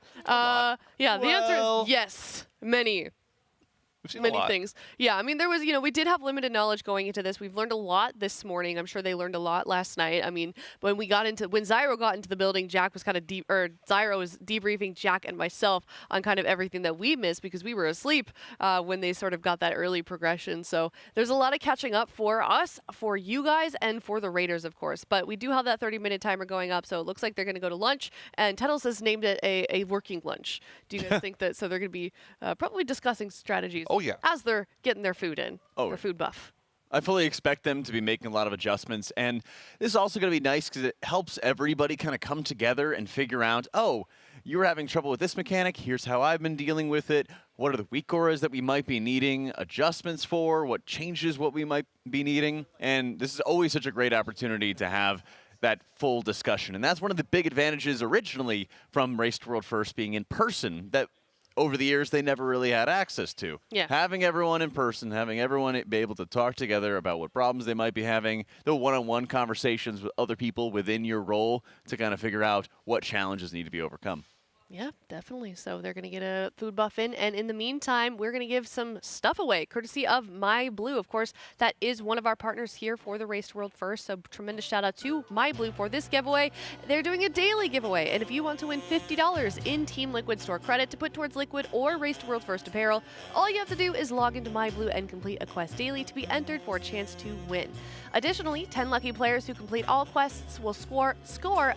the answer is yes, many. Many things. Yeah, I mean, there was, we did have limited knowledge going into this. We've learned a lot this morning. I'm sure they learned a lot last night. I mean, when Zyro got into the building, Jack was Zyro was debriefing Jack and myself on kind of everything that we missed because we were asleep when they sort of got that early progression. So there's a lot of catching up for us, for you guys, and for the Raiders, of course. But we do have that 30-minute timer going up, so it looks like they're going to go to lunch. And Tettles has named it a working lunch. Do you guys think that? So they're going to be probably discussing strategies. Oh, yeah. As they're getting their food in, their food buff. I fully expect them to be making a lot of adjustments, and this is also going to be nice because it helps everybody kind of come together and figure out, oh, you were having trouble with this mechanic, here's how I've been dealing with it, what are the weak auras that we might be needing adjustments for, what changes what we might be needing, and this is always such a great opportunity to have that full discussion, and that's one of the big advantages originally from Race to World First being in person that over the years they never really had access to. Yeah. Having everyone in person, having everyone be able to talk together about what problems they might be having, the one-on-one conversations with other people within your role to kind of figure out what challenges need to be overcome. Yeah, definitely. So they're going to get a food buff in. And in the meantime, we're going to give some stuff away, courtesy of MyBlue. Of course, that is one of our partners here for the Race to World First. So tremendous shout out to MyBlue for this giveaway. They're doing a daily giveaway. And if you want to win $50 in Team Liquid store credit to put towards Liquid or Race to World First apparel, all you have to do is log into MyBlue and complete a quest daily to be entered for a chance to win. Additionally, 10 lucky players who complete all quests will score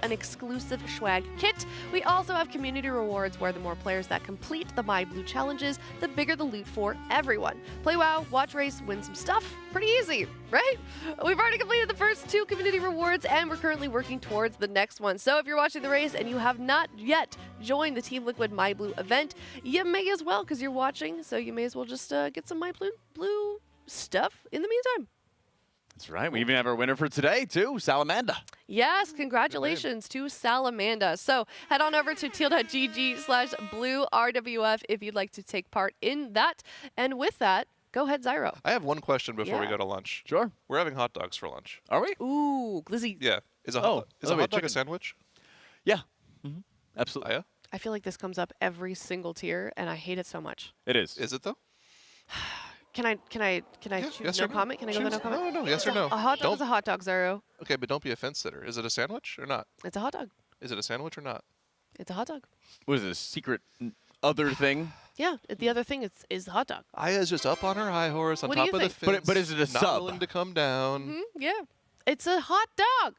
an exclusive swag kit. We also have community rewards where the more players that complete the MyBlue challenges, the bigger the loot for everyone. Play WoW, watch Race, win some stuff. Pretty easy, right? We've already completed the first 2 community rewards and we're currently working towards the next one. So if you're watching the race and you have not yet joined the Team Liquid MyBlue event, you may as well, because you're watching, so you may as well just get some MyBlue stuff in the meantime. That's right. We even have our winner for today, too, Salamander. Yes, congratulations to Salamander. So head on over to teal.gg/bluerwf if you'd like to take part in that. And with that, go ahead, Zyro. I have one question before we go to lunch. Sure. We're having hot dogs for lunch. Are we? Ooh, Glizzy. Yeah. Is a hot dog a sandwich? Yeah. Absolutely. Yeah. I feel like this comes up every single tier, and I hate it so much. It is. Is it, though? Can I choose yes no or no? comment? Can I go with no comment? No, yes or no. A hot dog is a hot dog, Zyro. Okay, but don't be a fence sitter. Is it a sandwich or not? It's a hot dog. Is it a sandwich or not? It's a hot dog. What is it, a secret other thing? Yeah, the other thing is a hot dog. Aya's just up on her high horse on What do top you of the think? fence. But is it a not sub? willing to come down. Yeah, it's a hot dog.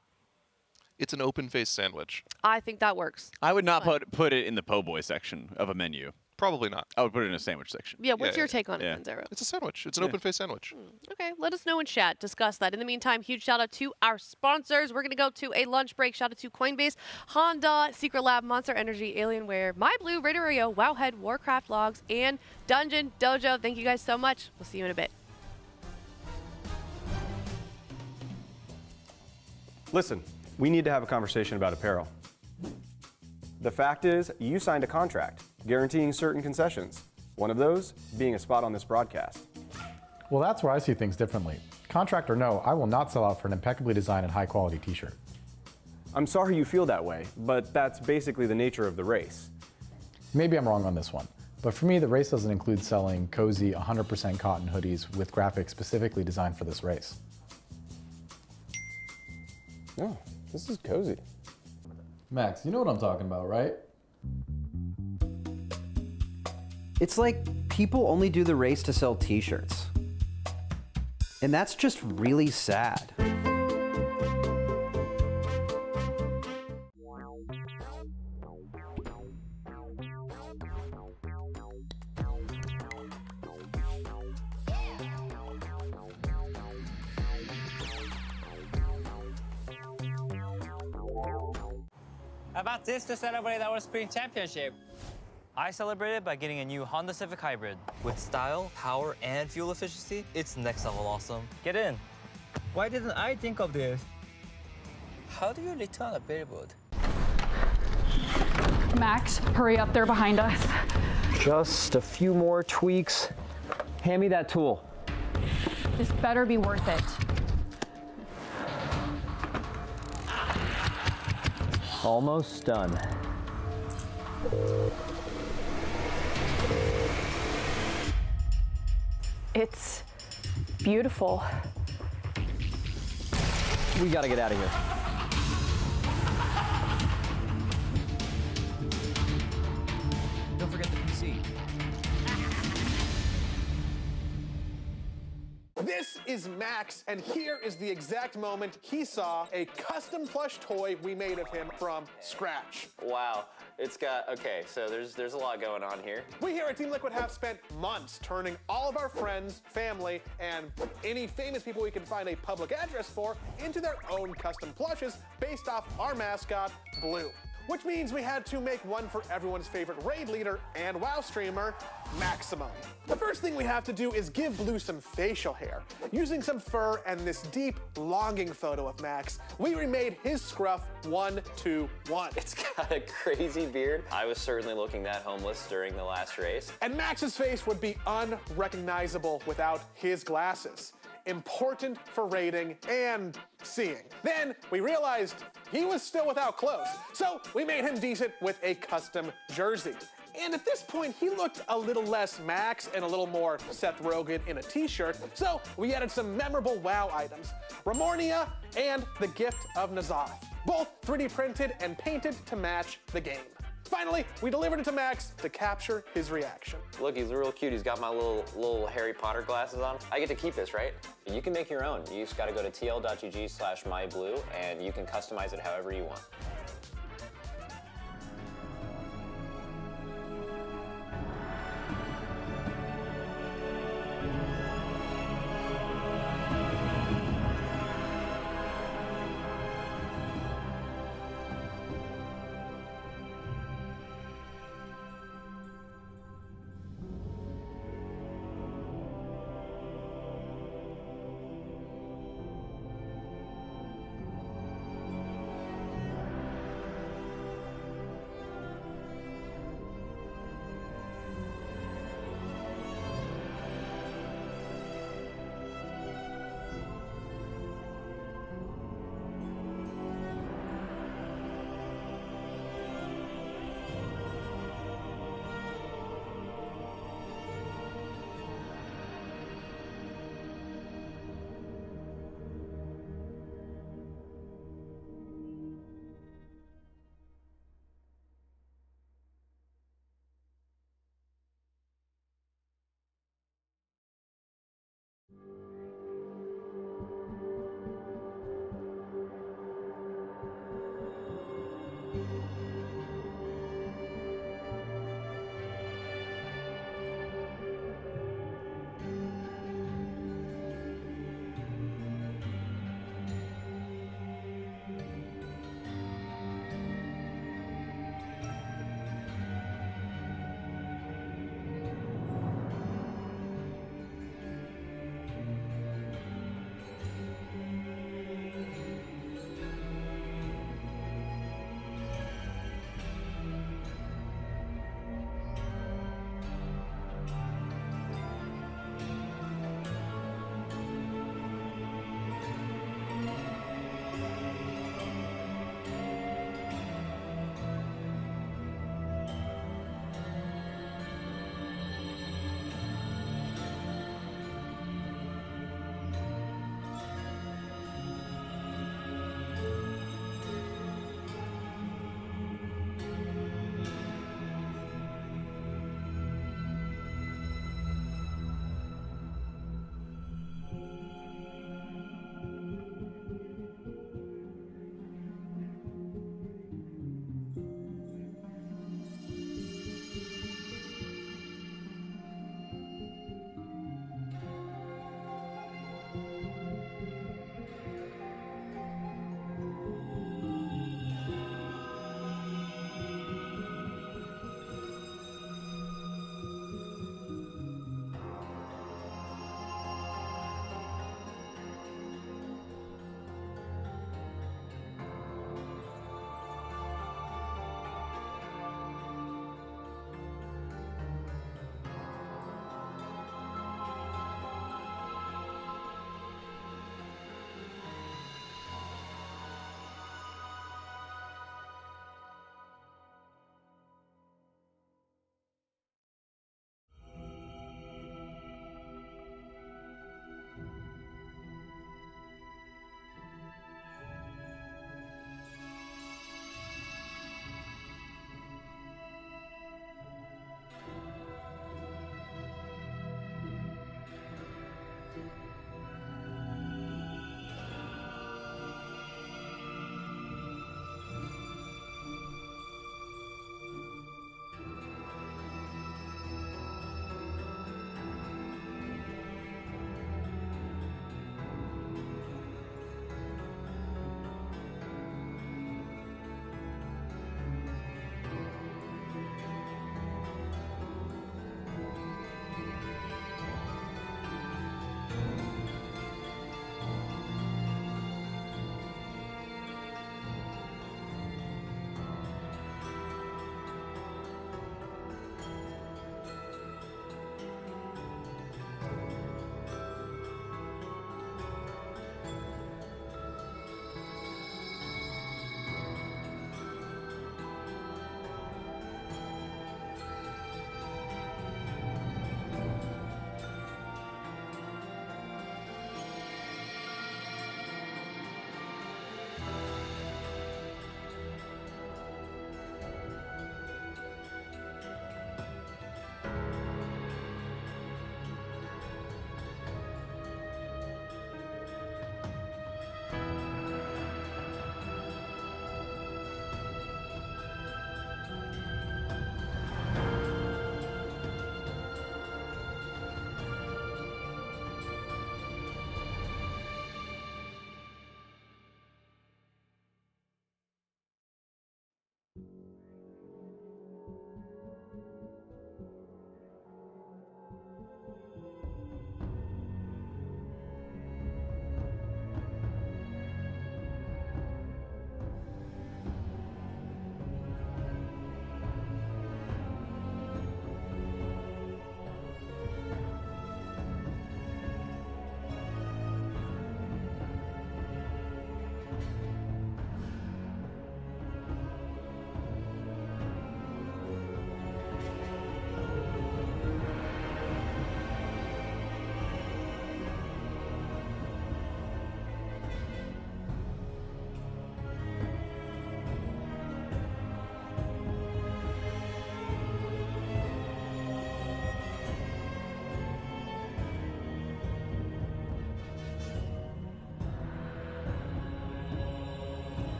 It's an open-faced sandwich. I think that works. I would not put it in the po' boy section of a menu. Probably not. I would put it in a sandwich section. Yeah, what's your take on it, then, Zyro? It's a sandwich. It's an open-faced sandwich. Okay, let us know in chat. Discuss that. In the meantime, huge shout out to our sponsors. We're going to go to a lunch break. Shout out to Coinbase, Honda, Secret Lab, Monster Energy, Alienware, MyBlue, RaiderIO, Wowhead, Warcraft Logs, and DungeonDojo. Thank you guys so much. We'll see you in a bit. Listen, we need to have a conversation about apparel. The fact is, you signed a contract guaranteeing certain concessions. One of those being a spot on this broadcast. Well, that's where I see things differently. Contract or no, I will not sell out for an impeccably designed and high-quality t-shirt. I'm sorry you feel that way, but that's basically the nature of the race. Maybe I'm wrong on this one, but for me, the race doesn't include selling cozy 100% cotton hoodies with graphics specifically designed for this race. Oh, this is cozy. Max, you know what I'm talking about, right? It's like people only do the race to sell t-shirts. And that's just really sad. How about this to celebrate our spring championship? I celebrated by getting a new Honda Civic Hybrid. With style, power, and fuel efficiency, it's next level awesome. Get in. Why didn't I think of this? How do you return a billboard? Max, hurry up, they're behind us. Just a few more tweaks. Hand me that tool. This better be worth it. Almost done. It's beautiful. We gotta get out of here. Don't forget the PC. This is Max, and here is the exact moment he saw a custom plush toy we made of him from scratch. Wow, it's got, okay, so there's a lot going on here. We here at Team Liquid have spent months turning all of our friends, family, and any famous people we can find a public address for into their own custom plushes based off our mascot, Blue. Which means we had to make one for everyone's favorite raid leader and WoW streamer, Maximum. The first thing we have to do is give Blue some facial hair. Using some fur and this deep, longing photo of Max, we remade his scruff 1-2-1. It's got a crazy beard. I was certainly looking that homeless during the last race. And Max's face would be unrecognizable without his glasses. important for raiding and seeing. Then we realized he was still without clothes, so we made him decent with a custom jersey. And at this point, he looked a little less Max and a little more Seth Rogen in a t-shirt, so we added some memorable WoW items, Ramornia and the Gift of N'Zoth, both 3D printed and painted to match the game. Finally, we delivered it to Max to capture his reaction. Look, he's real cute. He's got my little Harry Potter glasses on. I get to keep this, right? You can make your own. You just gotta go to tl.gg/myblue and you can customize it however you want.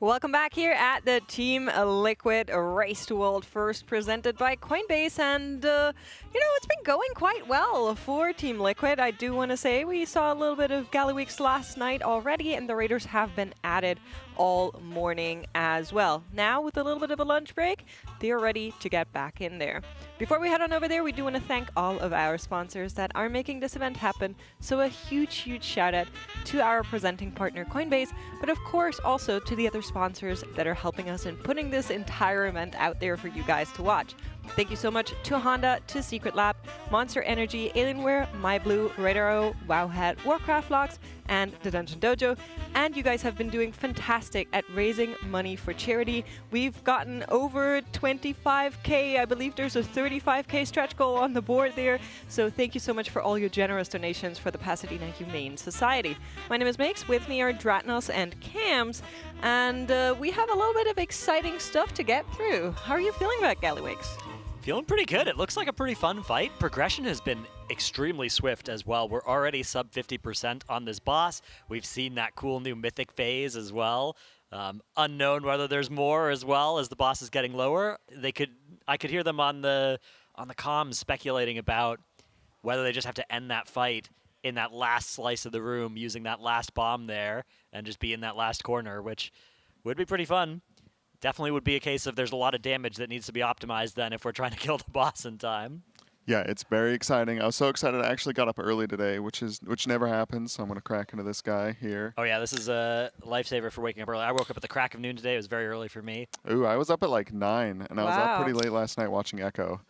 Welcome back here at the Team Liquid Race to World First, presented by Coinbase. And, you know, it's been going quite well for Team Liquid. I do want to say we saw a little bit of Gallywix last night already, and the Raiders have been added all morning as well. Now, with a little bit of a lunch break, they're ready to get back in there. Before we head on over there, we do want to thank all of our sponsors that are making this event happen. So a huge, huge shout out to our presenting partner, Coinbase, but of course also to the other sponsors that are helping us in putting this entire event out there for you guys to watch. Thank you so much to Honda, to Secret Lab, Monster Energy, Alienware, MyBlue, RaiderIO, Wowhead, Warcraft Logs, and the DungeonDojo. And you guys have been doing fantastic at raising money for charity. We've gotten over 25K. I believe there's a 35K stretch goal on the board there. So thank you so much for all your generous donations for the Pasadena Humane Society. My name is Mix. With me are Dratnos and Cams. And we have a little bit of exciting stuff to get through. How are you feeling about Gallywix? Feeling pretty good. It looks like a pretty fun fight. Progression has been extremely swift as well. We're already sub 50% on this boss. We've seen that cool new mythic phase as well. Unknown whether there's more as well as the boss is getting lower. I could hear them on the comms speculating about whether they just have to end that fight in that last slice of the room using that last bomb there and just be in that last corner, which would be pretty fun. Definitely would be a case of there's a lot of damage that needs to be optimized then if we're trying to kill the boss in time. Yeah, it's very exciting. I was so excited I actually got up early today, which never happens, so I'm going to crack into this guy here. Oh yeah, this is a lifesaver for waking up early. I woke up at the crack of noon today. It was very early for me. Ooh, I was up at like 9, and I was up pretty late last night watching Echo.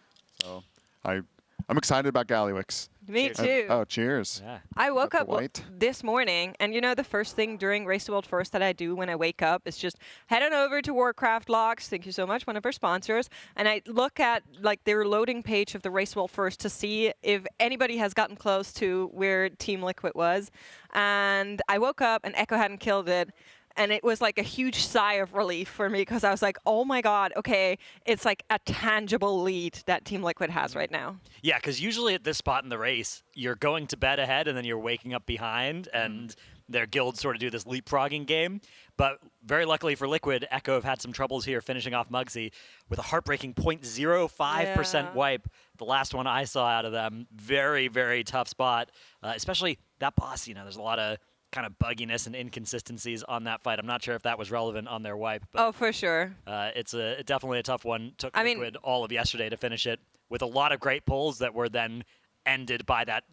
So I'm excited about Gallywix. Me too. Oh, cheers. Yeah. I woke up this morning, and you know the first thing during Race to World First that I do when I wake up is just head on over to Warcraft Logs. Thank you so much, one of our sponsors. And I look at like their loading page of the Race to World First to see if anybody has gotten close to where Team Liquid was. And I woke up and Echo hadn't killed it. And it was like a huge sigh of relief for me because I was like, oh my God, okay, it's like a tangible lead that Team Liquid has right now. Yeah, because usually at this spot in the race, you're going to bed ahead and then you're waking up behind, and their guilds sort of do this leapfrogging game. But very luckily for Liquid, Echo have had some troubles here finishing off Muggsy with a heartbreaking 0.05% wipe. The last one I saw out of them. Very, very tough spot, especially that boss. You know, there's a lot of kind of bugginess and inconsistencies on that fight. I'm not sure if that was relevant on their wipe. But, oh, for sure. It's definitely a tough one. Took Liquid all of yesterday to finish it with a lot of great pulls that were then ended by that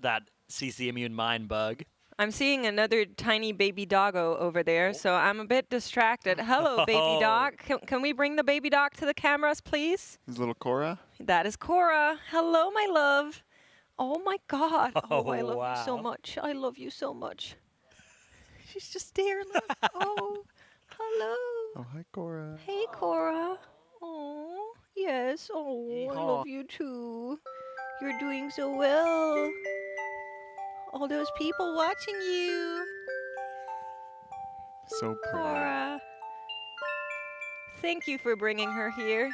CC immune mine bug. I'm seeing another tiny baby doggo over there, so I'm a bit distracted. Hello, baby dog. Can we bring the baby dog to the cameras, please? Is little Cora? That is Cora. Hello, my love. Oh, my God. Oh, I love you so much. I love you so much. She's just there. Oh, hello. Oh, hi, Cora. Hey, Cora. Oh, yes. Oh, I love you too. You're doing so well. All those people watching you. So pretty. Cora. Thank you for bringing her here.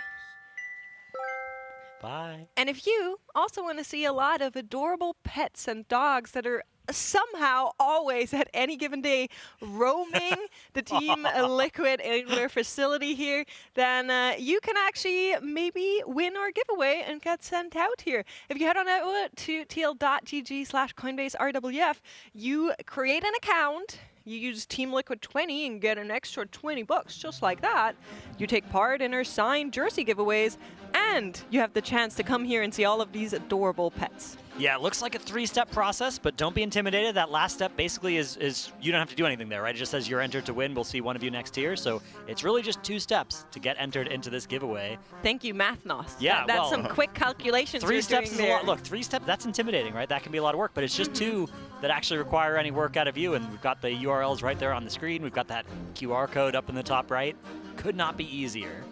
Bye. And if you also want to see a lot of adorable pets and dogs that are somehow always at any given day roaming the Team Liquid Alienware facility here, then you can actually maybe win our giveaway and get sent out here. If you head on out to tl.gg/CoinbaseRWF, you create an account. You use Team Liquid 20 and get an extra $20 just like that. You take part in our signed jersey giveaways, and you have the chance to come here and see all of these adorable pets. Yeah, it looks like a 3-step process, but don't be intimidated. That last step basically is you don't have to do anything there, right? It just says you're entered to win. We'll see one of you next tier. So it's really just 2 steps to get entered into this giveaway. Thank you, Mathnos. Yeah, that's some quick calculations. 3 steps is a lot. Look, 3 steps, that's intimidating, right? That can be a lot of work, but it's just 2 that actually require any work out of you. And we've got the URLs right there on the screen. We've got that QR code up in the top right. Could not be easier.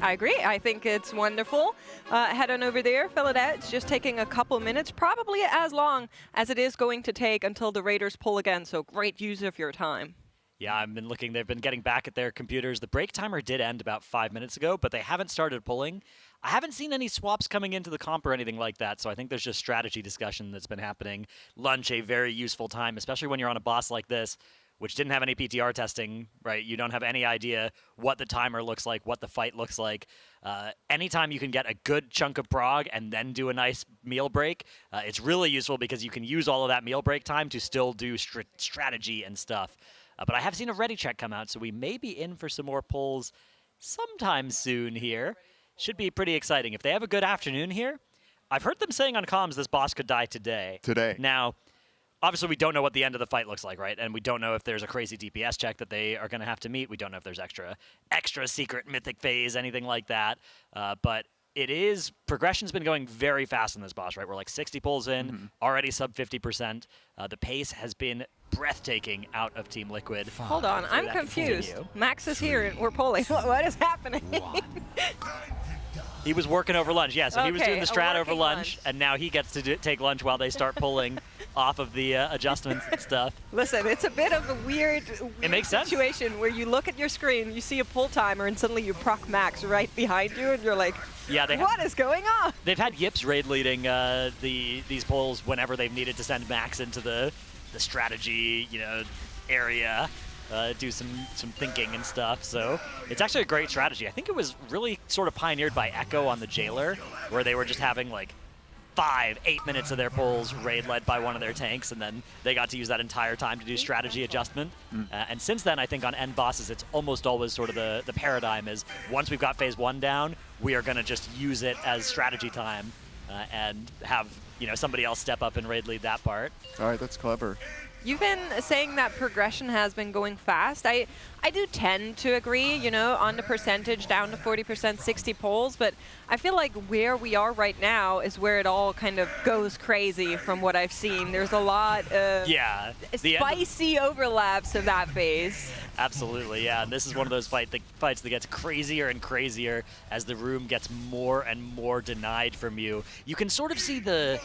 I agree. I think it's wonderful. Head on over there, fill it out. It's just taking a couple minutes, probably as long as it is going to take until the Raiders pull again. So great use of your time. Yeah, I've been looking. They've been getting back at their computers. The break timer did end about 5 minutes ago, but they haven't started pulling. I haven't seen any swaps coming into the comp or anything like that, so I think there's just strategy discussion that's been happening. Lunch, a very useful time, especially when you're on a boss like this, which didn't have any PTR testing, right? You don't have any idea what the timer looks like, what the fight looks like. Anytime you can get a good chunk of prog and then do a nice meal break, it's really useful because you can use all of that meal break time to still do strategy and stuff. But I have seen a ready check come out, so we may be in for some more pulls sometime soon here. Should be pretty exciting. If they have a good afternoon here, I've heard them saying on comms this boss could die today. Now, obviously, we don't know what the end of the fight looks like, right? And we don't know if there's a crazy DPS check that they are going to have to meet. We don't know if there's extra secret mythic phase, anything like that. But progression's been going very fast in this boss, right? We're like 60 pulls in, already sub 50%. The pace has been breathtaking out of Team Liquid. Hold on, I'm confused. Max is here and we're pulling. What is happening? He was working over lunch, yeah. So he was doing the strat over lunch, and now he gets to take lunch while they start pulling off of the adjustments and stuff. Listen, it's a bit of a weird makes sense. situation where you look at your screen, you see a pull timer, and suddenly you proc Max right behind you, and you're like, what is going on? They've had Yips raid leading these pulls whenever they've needed to send Max into the strategy, area. Do some thinking and stuff, so it's actually a great strategy. I think it was really sort of pioneered by Echo on the Jailer, where they were just having like 5-8 minutes of their pulls raid led by one of their tanks, and then they got to use that entire time to do strategy adjustment. And since then, I think on end bosses, it's almost always sort of the paradigm is once we've got phase 1 down, we are going to just use it as strategy time and have somebody else step up and raid lead that part. All right, that's clever. You've been saying that progression has been going fast. I do tend to agree, on the percentage down to 40%, 60 polls, but I feel like where we are right now is where it all kind of goes crazy from what I've seen. There's a lot of spicy overlaps of that phase. Absolutely, yeah. And this is one of those fights that gets crazier and crazier as the room gets more and more denied from you. You can sort of see the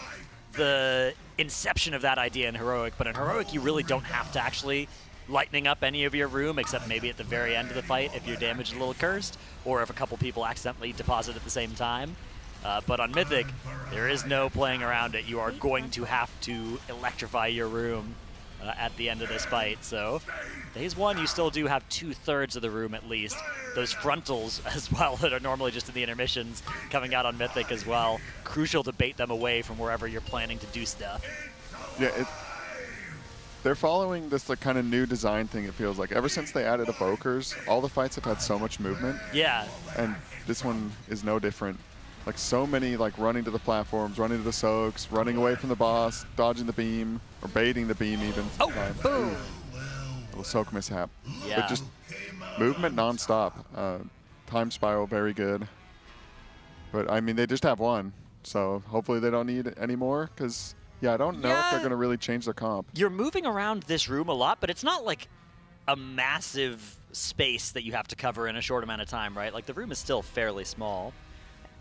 inception of that idea in Heroic, but in Heroic you really don't have to actually lightning up any of your room except maybe at the very end of the fight if your damage is a little cursed or if a couple people accidentally deposit at the same time. But on Mythic, there is no playing around it. You are going to have to electrify your room at the end of this fight. So phase 1, you still do have 2/3 of the room at least. Those frontals as well that are normally just in the intermissions coming out on Mythic as well. Crucial to bait them away from wherever you're planning to do stuff. Yeah, they're following this kind of new design thing, it feels like. Ever since they added evokers, all the fights have had so much movement. Yeah. And this one is no different. Like so many running to the platforms, running to the soaks, running away from the boss, dodging the beam, or baiting the beam even. Boom. Little soak mishap. Yeah. But just movement nonstop. Time spiral very good. But I mean, they just have one, so hopefully they don't need any more. Because I don't know if they're going to really change their comp. You're moving around this room a lot, but it's not like a massive space that you have to cover in a short amount of time, right? Like the room is still fairly small.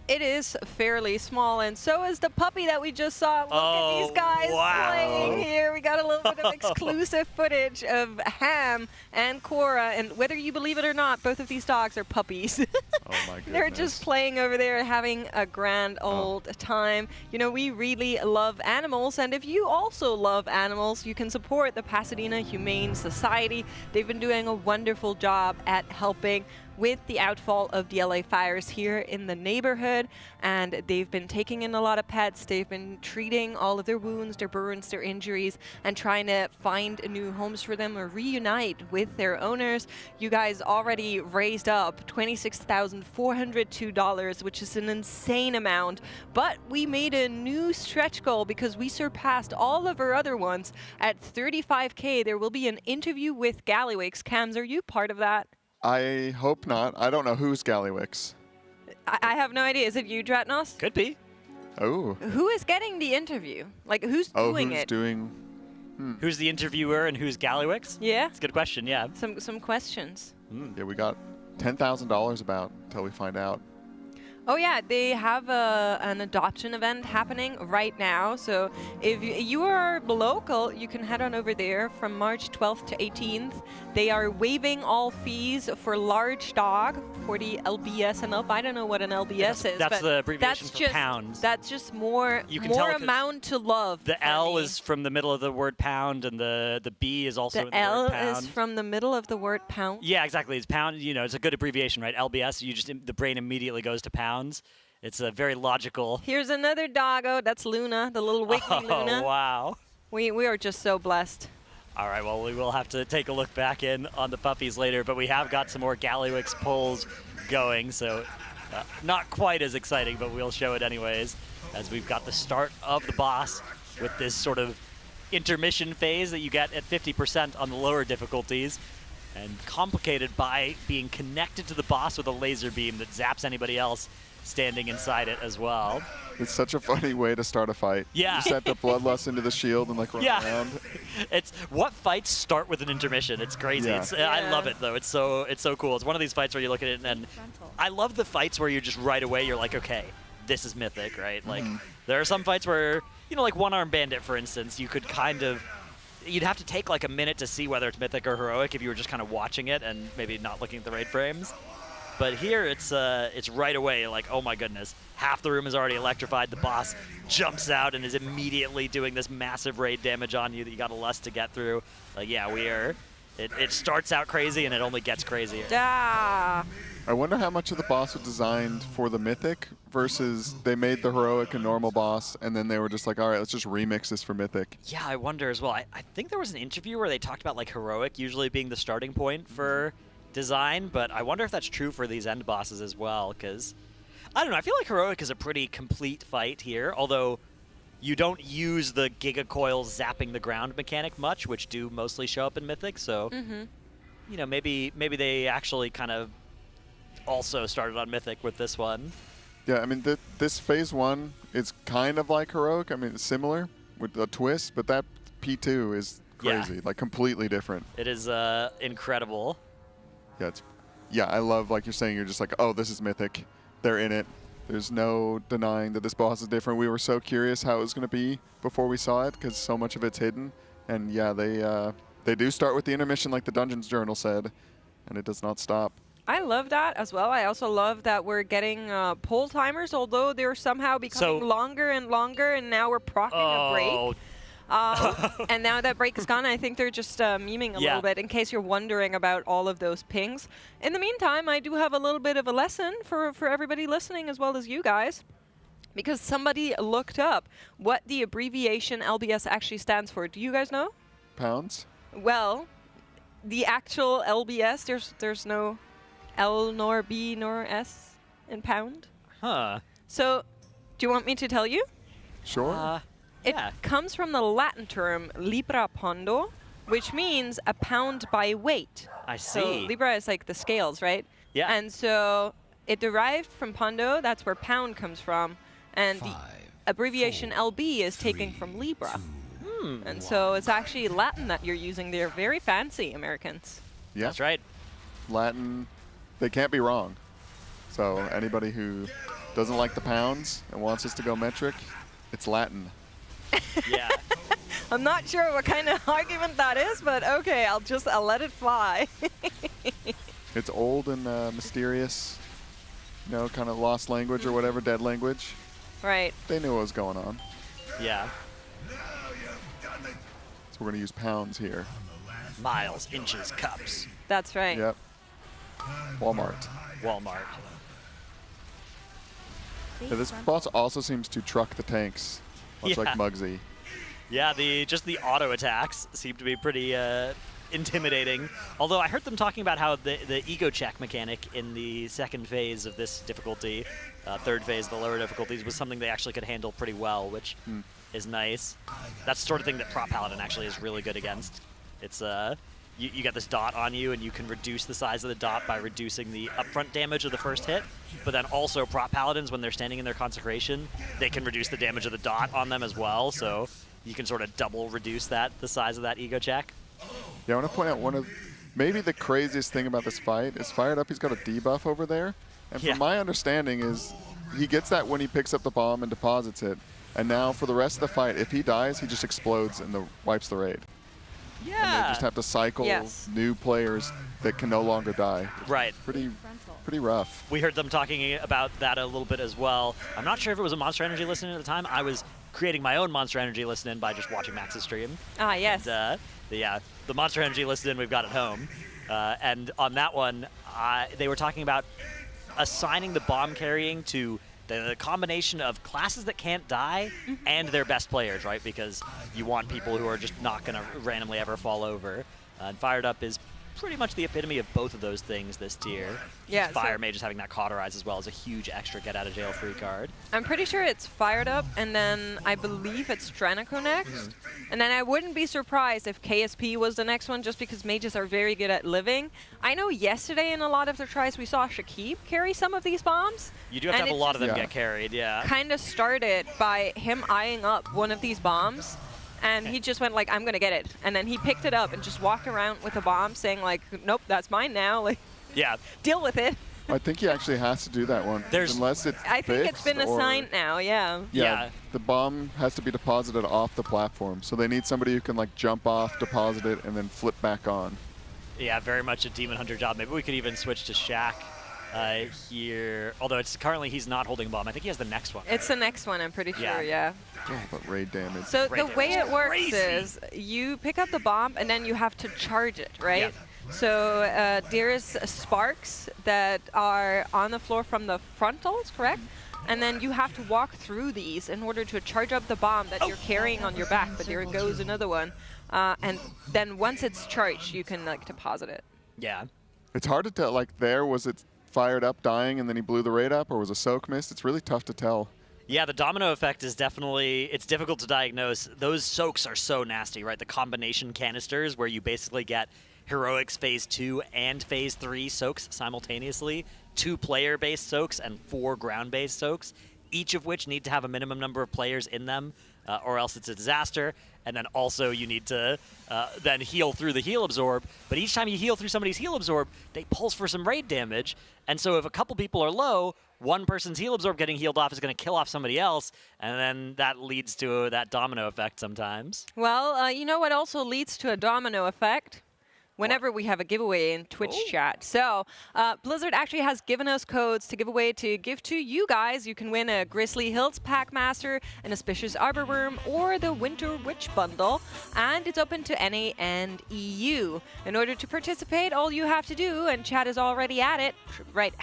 It is fairly small, and so is the puppy that we just saw. Look at these guys playing here. We got a little bit of exclusive footage of Ham and Cora, and whether you believe it or not, both of these dogs are puppies. Oh my goodness. They're just playing over there, having a grand old time. We really love animals, and if you also love animals, you can support the Pasadena Humane Society. They've been doing a wonderful job at helping with the outfall of the LA fires here in the neighborhood, and they've been taking in a lot of pets. They've been treating all of their wounds, their burns, their injuries, and trying to find new homes for them or reunite with their owners. You guys already raised up $26,402, which is an insane amount, but we made a new stretch goal because we surpassed all of our other ones at $35K. There will be an interview with Gallywix. Cams, are you part of that? I hope not. I don't know who's Gallywix. I have no idea. Is it you, Dratnos? Could be. Oh. Who is getting the interview? Like, who's doing it? Who's the interviewer and who's Gallywix? Yeah. It's a good question, yeah. Some questions. Yeah, we got $10,000 about until we find out. Oh yeah, they have an adoption event happening right now. So if you are local, you can head on over there from March 12th to 18th. They are waiving all fees for large dog for the LBS and up. I don't know what an LBS is. That's but the abbreviation that's for just, pounds. That's just more can tell 'cause amount to love. The L is from the middle of the word pound, and the B is also in the L word pound. is from the middle of the word pound. Yeah, exactly. It's pound. You know, it's a good abbreviation, right? LBS. The brain immediately goes to pounds. It's a very logical. Here's another doggo. That's Luna, the little wiggly Luna. Oh, wow. We are just so blessed. All right, well, we will have to take a look back in on the puppies later, but we have got some more Gallywix pulls going, so not quite as exciting, but we'll show it anyways, as we've got the start of the boss with this sort of intermission phase that you get at 50% on the lower difficulties, and complicated by being connected to the boss with a laser beam that zaps anybody else standing inside it as well. It's such a funny way to start a fight. Yeah. You set the bloodlust into the shield and like run around. It's what fights start with an intermission. It's crazy. Yeah. I love it though. It's so cool. It's one of these fights where you look at it and I love the fights where you just right away you're like, okay, this is mythic, right? Like there are some fights where, you know, like One Arm Bandit, for instance, you could kind of, you'd have to take like a minute to see whether it's mythic or heroic if you were just kind of watching it and maybe not looking at the raid frames. But here it's right away like, oh my goodness, half the room is already electrified. The boss jumps out and is immediately doing this massive raid damage on you that you got a lust to get through. Like, yeah, it starts out crazy and it only gets crazier. Ah. I wonder how much of the boss was designed for the mythic versus they made the heroic a normal boss and then they were just like, all right, let's just remix this for mythic. Yeah, I wonder as well. I think there was an interview where they talked about like heroic usually being the starting point for design, but I wonder if that's true for these end bosses as well, because I don't know, I feel like heroic is a pretty complete fight here, although you don't use the Giga Coils zapping the ground mechanic much, which do mostly show up in Mythic, so you know, maybe they actually kind of also started on Mythic with this one. Yeah, I mean, this phase 1 is kind of like heroic. I mean, it's similar with a twist, but that P2 is crazy, like completely different. It is incredible. Yeah, I love, like you're saying, you're just like, oh, this is Mythic. They're in it. There's no denying that this boss is different. We were so curious how it was going to be before we saw it because so much of it's hidden. And yeah, they do start with the intermission like the Dungeons Journal said, and it does not stop. I love that as well. I also love that we're getting pull timers, although they're somehow becoming longer and longer, and now we're proccing a break. And now that break is gone, I think they're just memeing a little bit in case you're wondering about all of those pings. In the meantime, I do have a little bit of a lesson for everybody listening as well as you guys, because somebody looked up what the abbreviation LBS actually stands for. Do you guys know? Pounds? Well, the actual LBS, there's no L nor B nor S in pound. Huh. So, do you want me to tell you? Sure. It comes from the Latin term libra pondo, which means a pound by weight. I see. So libra is like the scales, right? Yeah. And so it derived from pondo, that's where pound comes from. And the abbreviation LB is taken from libra. And so it's actually Latin that you're using there. Very fancy, Americans. Yeah. That's right. Latin, they can't be wrong. So anybody who doesn't like the pounds and wants us to go metric, it's Latin. Yeah. I'm not sure what kind of argument that is, but okay, I'll let it fly. It's old and mysterious, you know, kind of lost language or whatever, dead language. Right. They knew what was going on. Yeah. So we're going to use pounds here. Miles, inches, cups. That's right. Yep. Walmart. Yeah, this boss also seems to truck the tanks, much like Muggsy. Yeah, just the auto attacks seem to be pretty intimidating. Although I heard them talking about how the ego check mechanic in the second phase of this difficulty, third phase, the lower difficulties, was something they actually could handle pretty well, which is nice. That's the sort of thing that Prop Paladin actually is really good against. It's you get this dot on you, and you can reduce the size of the dot by reducing the upfront damage of the first hit. But then also Prop Paladins, when they're standing in their consecration, they can reduce the damage of the dot on them as well. So you can sort of double reduce the size of that ego check. Yeah, I want to point out maybe the craziest thing about this fight is Fired Up. He's got a debuff over there, And from my understanding is he gets that when he picks up the bomb and deposits it. And now for the rest of the fight, if he dies, he just explodes and wipes the raid. Yeah. And they just have to cycle new players that can no longer die. Right. Pretty rough. We heard them talking about that a little bit as well. I'm not sure if it was a Monster Energy listen-in at the time. I was creating my own Monster Energy listen-in by just watching Max's stream. Ah, yes. And, the Monster Energy listen-in we've got at home. And on that one, they were talking about assigning the bomb carrying to the combination of classes that can't die and their best players, right? Because you want people who are just not going to randomly ever fall over. And Fired Up is pretty much the epitome of both of those things this tier. Yeah, Fire Mage is having that cauterize as well as a huge extra get-out-of-jail-free card. I'm pretty sure it's Fired Up, and then I believe it's Stranico next. And then I wouldn't be surprised if KSP was the next one, just because mages are very good at living. I know yesterday in a lot of the tries we saw Shakib carry some of these bombs. You do have to have a lot of them get carried, yeah. Kind of started by him eyeing up one of these bombs. And he just went like, I'm going to get it. And then he picked it up and just walked around with a bomb saying like, nope, that's mine now. Like, yeah. Deal with it. I think he actually has to do that one. Unless it's I think it's been fixed or- assigned now, yeah. Yeah, the bomb has to be deposited off the platform. So they need somebody who can like jump off, deposit it, and then flip back on. Yeah, very much a Demon Hunter job. Maybe we could even switch to Shaq here. Although it's currently he's not holding bomb. I think he has the next one. It's the next one, I'm pretty sure, yeah. Oh, but raid damage. So the way it works is you pick up the bomb and then you have to charge it, right? Yeah. So there's sparks that are on the floor from the frontals, correct? And then you have to walk through these in order to charge up the bomb that you're carrying on your back, but there goes another one. And then once it's charged, you can like deposit it. Yeah. It's hard to tell, like there, was it Fired Up dying and then he blew the raid up, or was a soak missed? It's really tough to tell. Yeah, the domino effect is definitely, it's difficult to diagnose. Those soaks are so nasty, right? The combination canisters where you basically get Heroics Phase 2 and Phase 3 soaks simultaneously, 2 player-based soaks and 4 ground-based soaks, each of which need to have a minimum number of players in them, or else it's a disaster. And then also you need to then heal through the heal absorb. But each time you heal through somebody's heal absorb, they pulse for some raid damage. And so if a couple people are low, one person's heal absorb getting healed off is going to kill off somebody else. And then that leads to that domino effect sometimes. Well, you know what also leads to a domino effect? Whenever we have a giveaway in Twitch chat. So Blizzard actually has given us codes to give away to give to you guys. You can win a Grizzly Hills Packmaster, an Auspicious Arborworm, or the Winter Witch Bundle. And it's open to NA and EU. In order to participate, all you have to do, and chat is already at it, write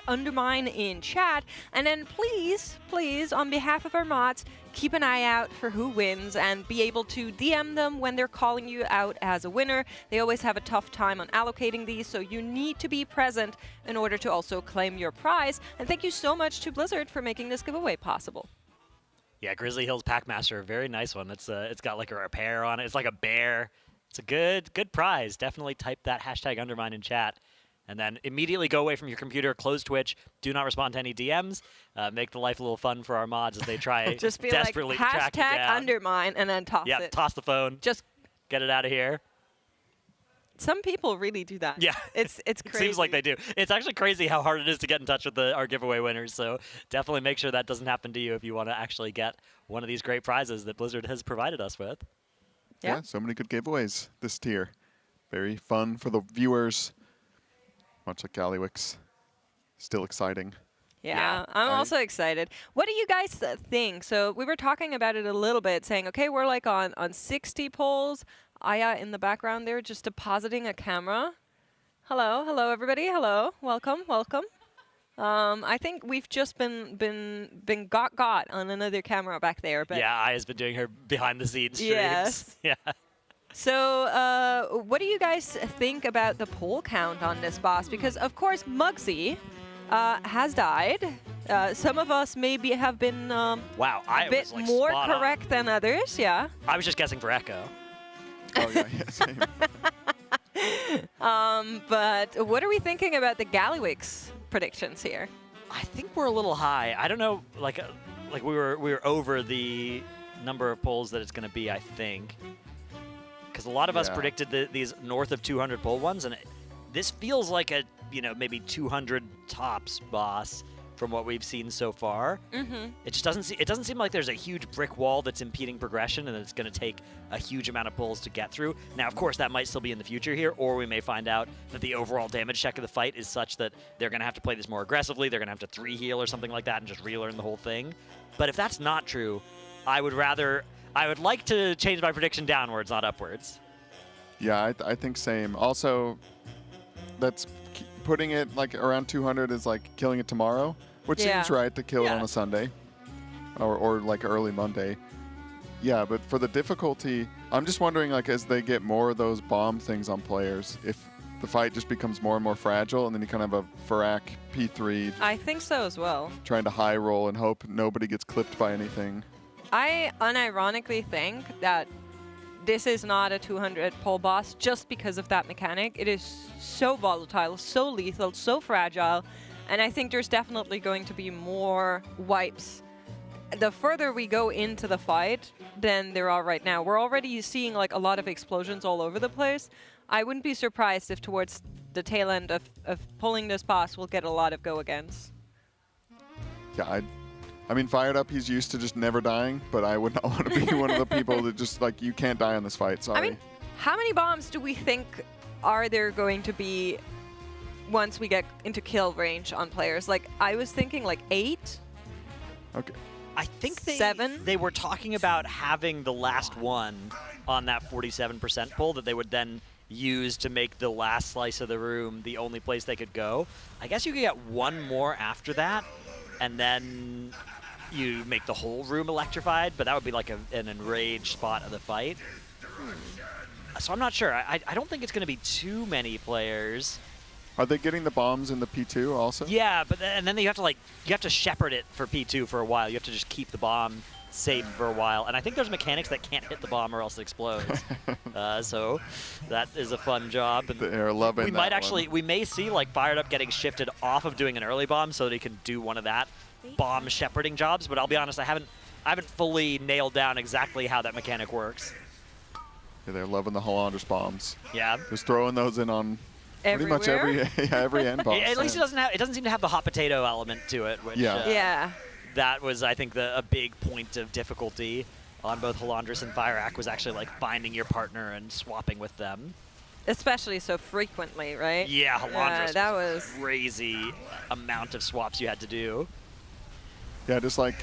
#Undermine in chat. And then please, please, on behalf of our mods, keep an eye out for who wins and be able to DM them when they're calling you out as a winner. They always have a tough time on allocating these, so you need to be present in order to also claim your prize. And thank you so much to Blizzard for making this giveaway possible. Yeah, Grizzly Hills Packmaster, very nice one. It's got like a repair on it. It's like a bear. It's a good prize. Definitely type that #Undermine in chat. And then immediately go away from your computer, close Twitch, do not respond to any DMs, make the life a little fun for our mods as they try just be desperately like, track you down. #Undermine and then toss it. Yeah, toss the phone. Just get it out of here. Some people really do that. Yeah. It's It crazy. seems like they do. It's actually crazy how hard it is to get in touch with our giveaway winners, so definitely make sure that doesn't happen to you if you want to actually get one of these great prizes that Blizzard has provided us with. Yeah, so many good giveaways this tier. Very fun for the viewers. Much like Gallywix. Still exciting. Yeah, I'm also excited. What do you guys think? So we were talking about it a little bit, saying, okay, we're like on 60 polls. Aya in the background there just depositing a camera. Hello, everybody. Hello, welcome. I think we've just been got on another camera back there. But yeah, Aya's been doing her behind the scenes streams. Yes. Yeah. So what do you guys think about the poll count on this boss? Because, of course, Muggsy has died. Some of us maybe have been wow, a bit was, like, more spot on. correct than others, yeah. I was just guessing for Echo. Oh, yeah, same. But what are we thinking about the Gallywix predictions here? I think we're a little high. I don't know, like we were over the number of polls that it's going to be, I think. Because a lot of us predicted these north of 200 poll ones, and this feels like a maybe 200 tops boss from what we've seen so far. It just doesn't seem like there's a huge brick wall that's impeding progression and it's going to take a huge amount of pulls to get through. Now, of course, that might still be in the future here, or we may find out that the overall damage check of the fight is such that they're going to have to play this more aggressively. They're going to have to 3-heal or something like that and just relearn the whole thing. But if that's not true, I would like to change my prediction downwards, not upwards. Yeah, I think same. Also, that's putting it like around 200 is like killing it tomorrow, which seems right to kill it on a Sunday or like early Monday. Yeah, but for the difficulty, I'm just wondering, like, as they get more of those bomb things on players, if the fight just becomes more and more fragile, and then you kind of have a Farak P3. I think so as well. Trying to high roll and hope nobody gets clipped by anything. I unironically think that this is not a 200 pull boss just because of that mechanic. It is so volatile, so lethal, so fragile, and I think there's definitely going to be more wipes. The further we go into the fight than there are right now. We're already seeing like a lot of explosions all over the place. I wouldn't be surprised if towards the tail end of pulling this boss we'll get a lot of go-agains. Yeah, I mean, Fired Up, he's used to just never dying, but I would not want to be one of the people that just, like, you can't die on this fight, sorry. I mean, how many bombs do we think are there going to be once we get into kill range on players? Like, I was thinking, like, 8? Okay. I think Seven? They were talking about having the last one on that 47% pull that they would then use to make the last slice of the room the only place they could go. I guess you could get one more after that, and then you make the whole room electrified, but that would be like an enraged spot of the fight. So I'm not sure. I don't think it's going to be too many players. Are they getting the bombs in the P2 also? Yeah, but then you have to shepherd it for P2 for a while. You have to just keep the bomb safe for a while. And I think there's mechanics that can't hit the bomb or else it explodes. So that is a fun job. And they're loving we might actually, we may see like Fired Up getting shifted off of doing an early bomb so that he can do one of that bomb shepherding jobs. But I'll be honest, I haven't fully nailed down exactly how that mechanic works. Yeah, they're loving the Hollanders bombs. Yeah. Just throwing those in on everywhere? pretty much every end boss. At least it doesn't seem to have the hot potato element to it, which that was, I think, a big point of difficulty on both Halandris and Firak was actually like finding your partner and swapping with them. Especially so frequently, right? Yeah, Halandris that was crazy amount of swaps you had to do. Yeah, just like,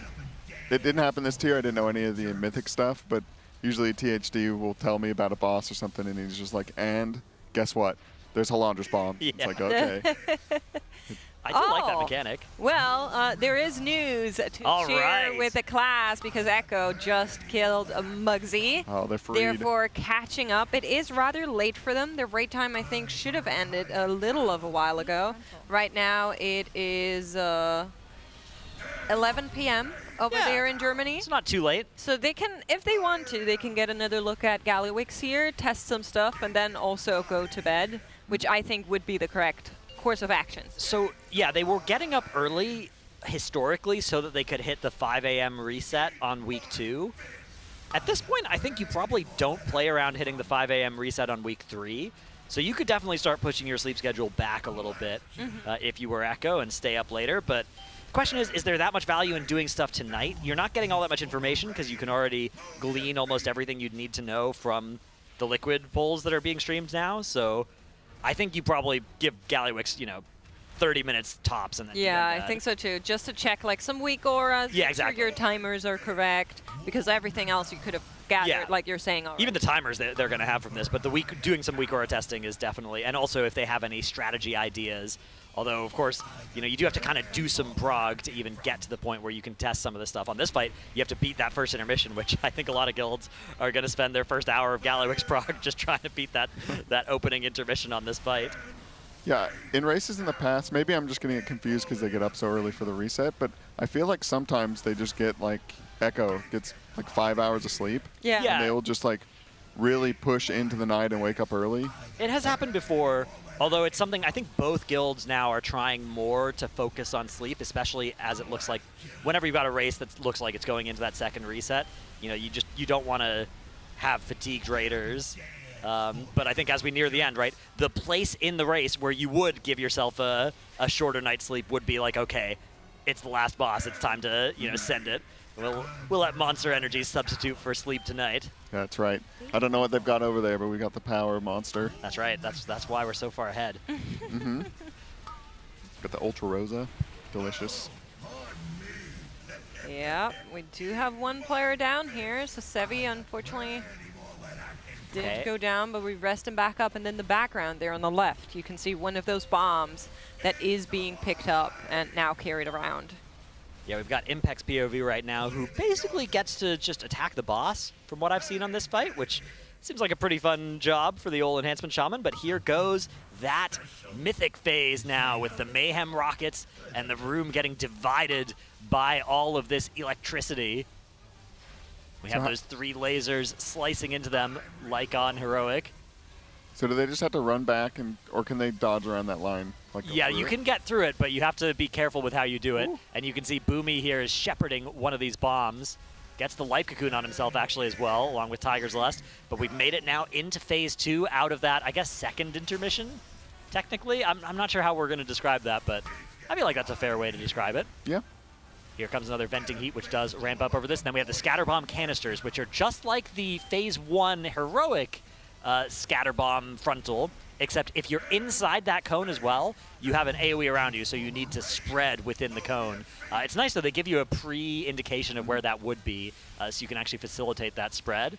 it didn't happen this tier. I didn't know any of the mythic stuff, but usually THD will tell me about a boss or something, and he's just like, and guess what? There's Halandris bomb. Yeah. It's like, okay. I do like that mechanic. Well, there is news to share with the class because Echo just killed a Muggsy. Oh, they're freed. Therefore, catching up. It is rather late for them. Their raid time, I think, should have ended a little of a while ago. Right now, it is 11 p.m. over there in Germany. It's not too late. So they can, if they want to, they can get another look at Gallywix here, test some stuff, and then also go to bed, which I think would be the correct course of actions. So, yeah, they were getting up early historically so that they could hit the 5 a.m. reset on week 2. At this point, I think you probably don't play around hitting the 5 a.m. reset on week 3. So you could definitely start pushing your sleep schedule back a little bit if you were Echo and stay up later. But the question is there that much value in doing stuff tonight? You're not getting all that much information because you can already glean almost everything you'd need to know from the Liquid polls that are being streamed now. So I think you probably give Gallywix, 30 minutes tops. And then I think so too. Just to check like some weak auras. Yeah, make exactly. sure your timers are correct because everything else you could have gathered, like you're saying already. Even the timers they're going to have from this, but doing some weak aura testing is definitely, and also if they have any strategy ideas. Although, of course, you do have to kind of do some prog to even get to the point where you can test some of this stuff. On this fight, you have to beat that first intermission, which I think a lot of guilds are going to spend their first hour of Gallywix prog just trying to beat that opening intermission on this fight. Yeah, in races in the past, maybe I'm just getting it confused because they get up so early for the reset, but I feel like sometimes they just get, like, Echo gets, like, 5 hours of sleep. Yeah. And they will just, like, really push into the night and wake up early. It has happened before. Although it's something I think both guilds now are trying more to focus on sleep, especially as it looks like whenever you've got a race that looks like it's going into that second reset, you don't want to have fatigued raiders But I think as we near the end, right, the place in the race where you would give yourself a shorter night's sleep would be like, okay, it's the last boss. It's time to, send it. We'll let Monster Energy substitute for sleep tonight. That's right. I don't know what they've got over there, but we got the power monster. That's right. That's why we're so far ahead. Mm-hmm. Got the Ultra Rosa. Delicious. Yeah, we do have one player down here. So Sevi, unfortunately, didn't go down, but we rest him back up. And then the background there on the left, you can see one of those bombs that is being picked up and now carried around. Yeah, we've got Impex's POV right now, who basically gets to just attack the boss, from what I've seen on this fight, which seems like a pretty fun job for the old Enhancement Shaman. But here goes that mythic phase now with the Mayhem Rockets and the room getting divided by all of this electricity. We have those 3 lasers slicing into them like on Heroic. So do they just have to run back, or can they dodge around that line? Yeah, you can get through it, but you have to be careful with how you do it. And you can see Boomy here is shepherding one of these bombs. Gets the life cocoon on himself actually as well, along with Tiger's Lust. But we've made it now into phase 2 out of that, I guess, second intermission, technically. I'm not sure how we're going to describe that, but I feel like that's a fair way to describe it. Yeah. Here comes another venting heat, which does ramp up over this. And then we have the scatter bomb canisters, which are just like the phase 1 Heroic scatter bomb frontal, except if you're inside that cone as well, you have an AoE around you, so you need to spread within the cone. It's nice, though, they give you a pre-indication of where that would be, so you can actually facilitate that spread.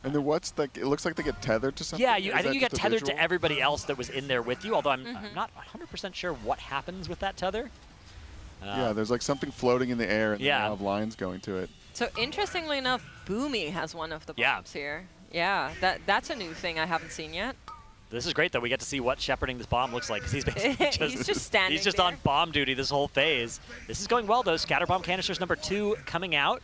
And then it looks like they get tethered to something? Yeah, I think you get tethered to everybody else that was in there with you, although I'm not 100% sure what happens with that tether. Yeah, there's like something floating in the air, and then they have lines going to it. So interestingly enough, Boomy has one of the bombs here. Yeah, that's a new thing I haven't seen yet. This is great that we get to see what shepherding this bomb looks like, because he's basically he's just standing He's just there. on bomb duty this whole phase. This is going well, though. Scatter bomb canisters number 2 coming out.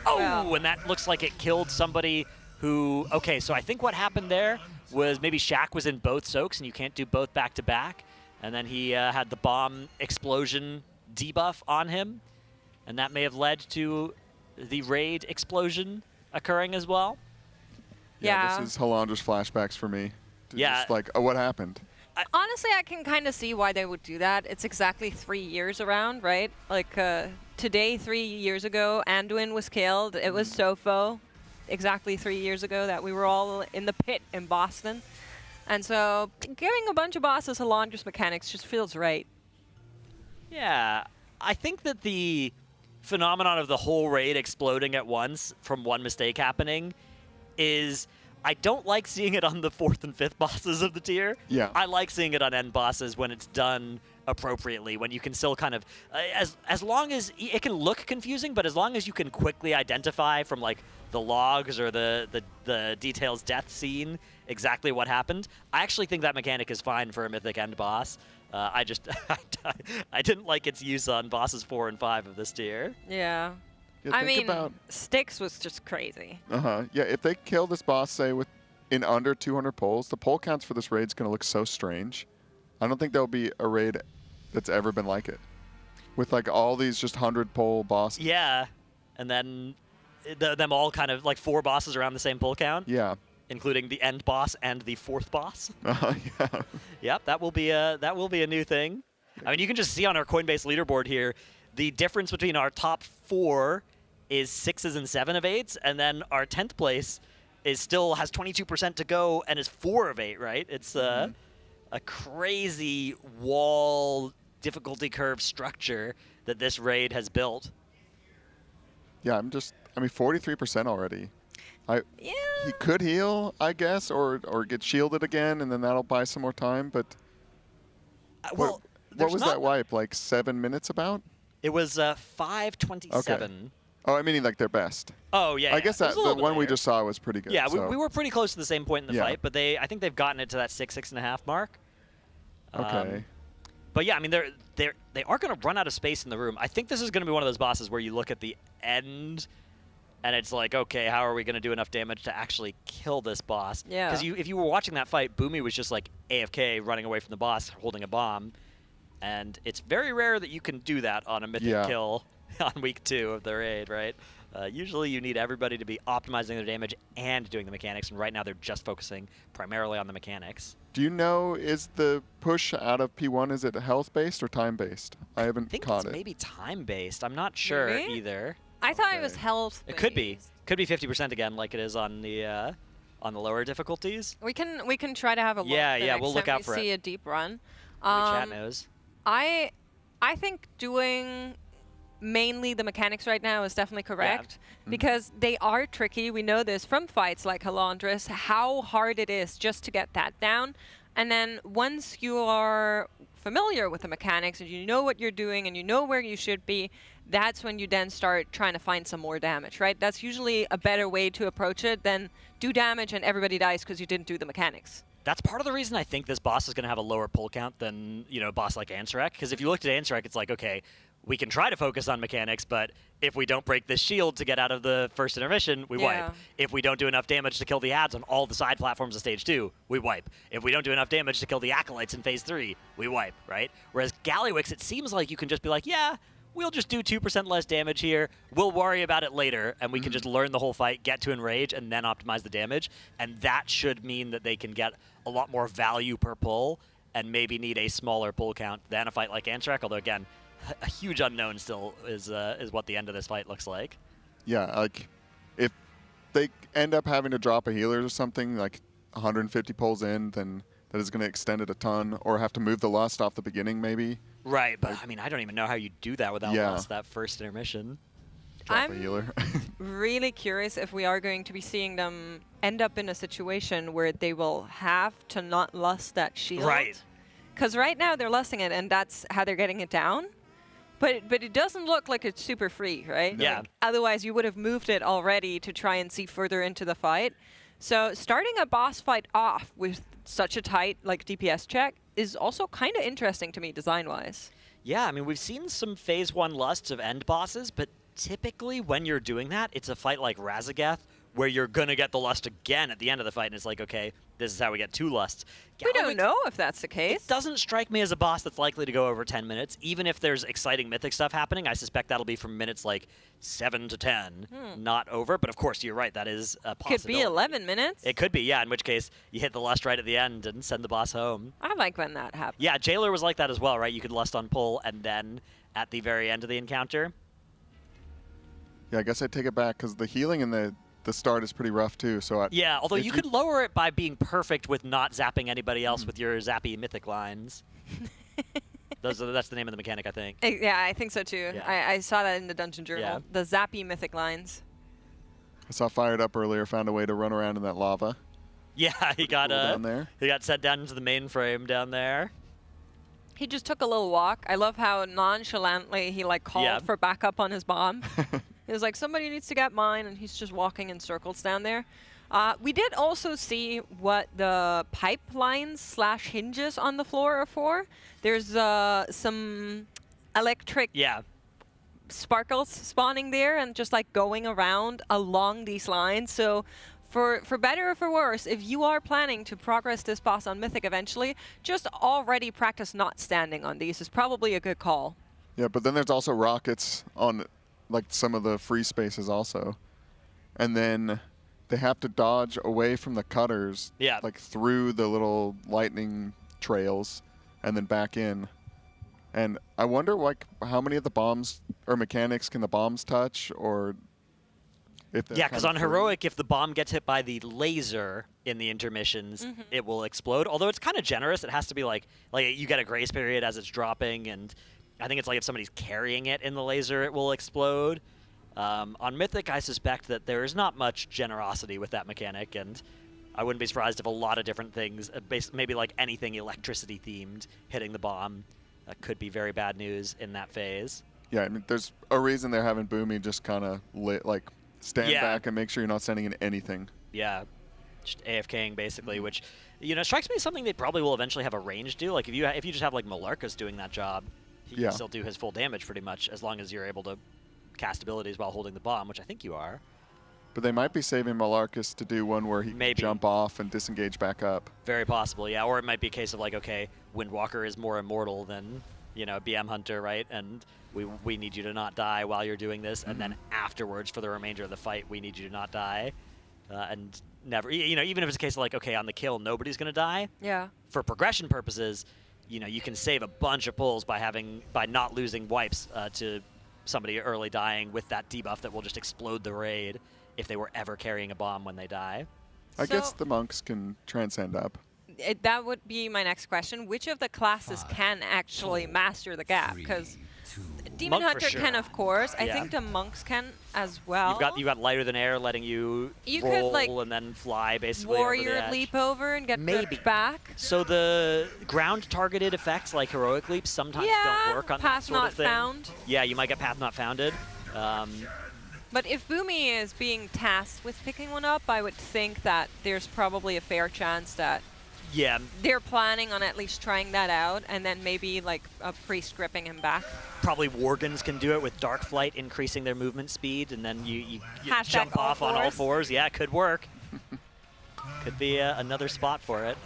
Oh, and that looks like it killed somebody who... Okay, so I think what happened there was maybe Shaq was in both soaks, and you can't do both back-to-back. And then he had the bomb explosion debuff on him, and that may have led to the raid explosion occurring as well. Yeah, this is Halandra's flashbacks for me. Just like, oh, what happened? Honestly, I can kind of see why they would do that. It's exactly 3 years around, right? Like today, 3 years ago, Anduin was killed. It was Sofo, exactly 3 years ago, that we were all in the pit in Boston. And so giving a bunch of bosses Halandra's mechanics just feels right. Yeah, I think that the phenomenon of the whole raid exploding at once from one mistake happening is... I don't like seeing it on the 4th and 5th bosses of the tier. Yeah. I like seeing it on end bosses when it's done appropriately, when you can still kind of, as long as it can look confusing, but as long as you can quickly identify from like the logs or the details death scene exactly what happened. I actually think that mechanic is fine for a mythic end boss. I just I didn't like its use on bosses 4 and 5 of this tier. Yeah. Yeah, I mean, Styx was just crazy. Yeah, if they kill this boss, say, in under 200 pulls, the pull counts for this raid's going to look so strange. I don't think there'll be a raid that's ever been like it. With, like, all these just 100-pull bosses. Yeah, and then them all kind of, like, 4 bosses around the same pull count. Yeah. Including the end boss and the 4th boss. Yeah. Yep, that will be a new thing. I mean, you can just see on our Coinbase leaderboard here, the difference between our top 4 is 6s and 7 of 8s, and then our 10th place is still has 22% to go and is 4 of 8, right? It's a crazy wall difficulty curve structure that this raid has built. Yeah, I mean, 43% already. He could heal, I guess, or get shielded again, and then that'll buy some more time, but... Well, what was that wipe, like 7 minutes about? It was 5:27. Okay. Oh, I mean, like their best. Oh, yeah. I guess that the one we just saw was pretty good. Yeah, so. we were pretty close to the same point in the fight, but I think they've gotten it to that 6.5 mark. Okay. But yeah, I mean, they are going to run out of space in the room. I think this is going to be one of those bosses where you look at the end, and it's like, okay, how are we going to do enough damage to actually kill this boss? Yeah. Because if you were watching that fight, Boomy was just like AFK, running away from the boss, holding a bomb. And it's very rare that you can do that on a mythic kill. on week 2 of the raid, right? Usually you need everybody to be optimizing their damage and doing the mechanics, and right now they're just focusing primarily on the mechanics. Do you know, is the push out of P1, is it health-based or time-based? I haven't caught it. Maybe time-based. I'm not sure Maybe? either. I thought it was health. It could be. Could be 50% again, like it is on the lower difficulties. We can try to have a look. Yeah, the yeah, next we'll look time out we for see it. a deep run. Chat knows. I think doing mainly the mechanics right now is definitely correct because they are tricky. We know this from fights like Halandris, how hard it is just to get that down. And then once you are familiar with the mechanics and you know what you're doing and you know where you should be, that's when you then start trying to find some more damage, right? That's usually a better way to approach it than do damage and everybody dies because you didn't do the mechanics. That's part of the reason I think this boss is going to have a lower pull count than, a boss like Ansarek. Because if you looked at Ansarek, it's like, okay, we can try to focus on mechanics, but if we don't break this shield to get out of the first intermission, we wipe. If we don't do enough damage to kill the ads on all the side platforms of Stage 2, we wipe. If we don't do enough damage to kill the Acolytes in Phase 3, we wipe, right? Whereas Gallywix, it seems like you can just be like, yeah, we'll just do 2% less damage here. We'll worry about it later, and we can just learn the whole fight, get to Enrage, and then optimize the damage. And that should mean that they can get a lot more value per pull and maybe need a smaller pull count than a fight like Ansarek, although, again, a huge unknown still is what the end of this fight looks like. Yeah, like, if they end up having to drop a healer or something, like 150 pulls in, then that is going to extend it a ton, or have to move the Lust off the beginning, maybe. Right, but I mean, I don't even know how you do that without Lust, that first intermission. Drop a healer. Really curious if we are going to be seeing them end up in a situation where they will have to not lust that shield. Right. Because right now they're lusting it, and that's how they're getting it down. But it doesn't look like it's super free, right? Yeah. Otherwise, you would have moved it already to try and see further into the fight. So starting a boss fight off with such a tight DPS check is also kind of interesting to me design-wise. Yeah, I mean, we've seen some Phase 1 lusts of end bosses, but typically when you're doing that, it's a fight like Razageth, where you're going to get the lust again at the end of the fight, and it's like, okay, this is how we get 2 lusts. We don't know if that's the case. It doesn't strike me as a boss that's likely to go over 10 minutes. Even if there's exciting mythic stuff happening, I suspect that'll be from minutes 7 to 10, not over. But of course, you're right, that is a possibility. Could be 11 minutes. It could be, yeah, in which case you hit the lust right at the end and send the boss home. I like when that happens. Yeah, Jailer was like that as well, right? You could lust on pull, and then at the very end of the encounter. Yeah, I guess I take it back, because the healing in the start is pretty rough too. So yeah, although you could lower it by being perfect with not zapping anybody else with your zappy mythic lines. That's the name of the mechanic, I think. Yeah, I think so too. Yeah. I saw that in the Dungeon Journal. Yeah. The zappy mythic lines. I saw Fired Up earlier, found a way to run around in that lava. Yeah, he got down there. He got set down into the mainframe down there. He just took a little walk. I love how nonchalantly he called for backup on his bomb. He was like, somebody needs to get mine, and he's just walking in circles down there. We did also see what the pipelines / hinges on the floor are for. There's some electric sparkles spawning there and just going around along these lines. So for better or for worse, if you are planning to progress this boss on Mythic eventually, just already practice not standing on these is probably a good call. Yeah, but then there's also rockets on some of the free spaces also. And then they have to dodge away from the cutters, through the little lightning trails and then back in. And I wonder how many of the bombs or mechanics can the bombs touch, or if yeah, because on Heroic, if the bomb gets hit by the laser in the intermissions, it will explode. Although it's kind of generous. It has to be like you get a grace period as it's dropping, and I think it's like if somebody's carrying it in the laser, it will explode. On Mythic, I suspect that there is not much generosity with that mechanic, and I wouldn't be surprised if a lot of different things, maybe anything electricity themed, hitting the bomb, could be very bad news in that phase. Yeah, I mean, there's a reason they're having Boomy just kind of stand back and make sure you're not sending in anything. Yeah, just AFKing basically, which strikes me as something they probably will eventually have a range do. Like if you just have Malarkus doing that job, he can still do his full damage pretty much, as long as you're able to cast abilities while holding the bomb, which I think you are. But they might be saving Malarkus to do one where he can jump off and disengage back up. Very possible, yeah. Or it might be a case of okay, Windwalker is more immortal than you know, BM Hunter, right? And we need you to not die while you're doing this, and then afterwards, for the remainder of the fight, we need you to not die, and never, you know, even if it's a case of like, okay, on the kill, nobody's gonna die. Yeah. For progression purposes, you know, you can save a bunch of pulls by not losing wipes to somebody early dying with that debuff that will just explode the raid if they were ever carrying a bomb when they die. I guess the monks can transcend up. That would be my next question. Which of the classes can actually master the gap? Because Demon Monk for Hunter sure. can, of course. I Yeah. think the monks can as well. You got lighter than air, letting you, You roll could, like, and then fly basically over Warrior the edge. leap over and get Maybe. pushed back. So the ground targeted effects like heroic leaps sometimes Yeah, don't work on path that sort not of thing. found. Yeah, you might get path not founded. But if Boomy is being tasked with picking one up, I would think that there's probably a fair chance that Yeah, they're planning on at least trying that out, and then maybe like a priest gripping him back. probably Worgans can do it with Dark Flight, increasing their movement speed, and then you Hashtag jump all off on all fours. fours. Yeah, it could work. Could be another spot for it.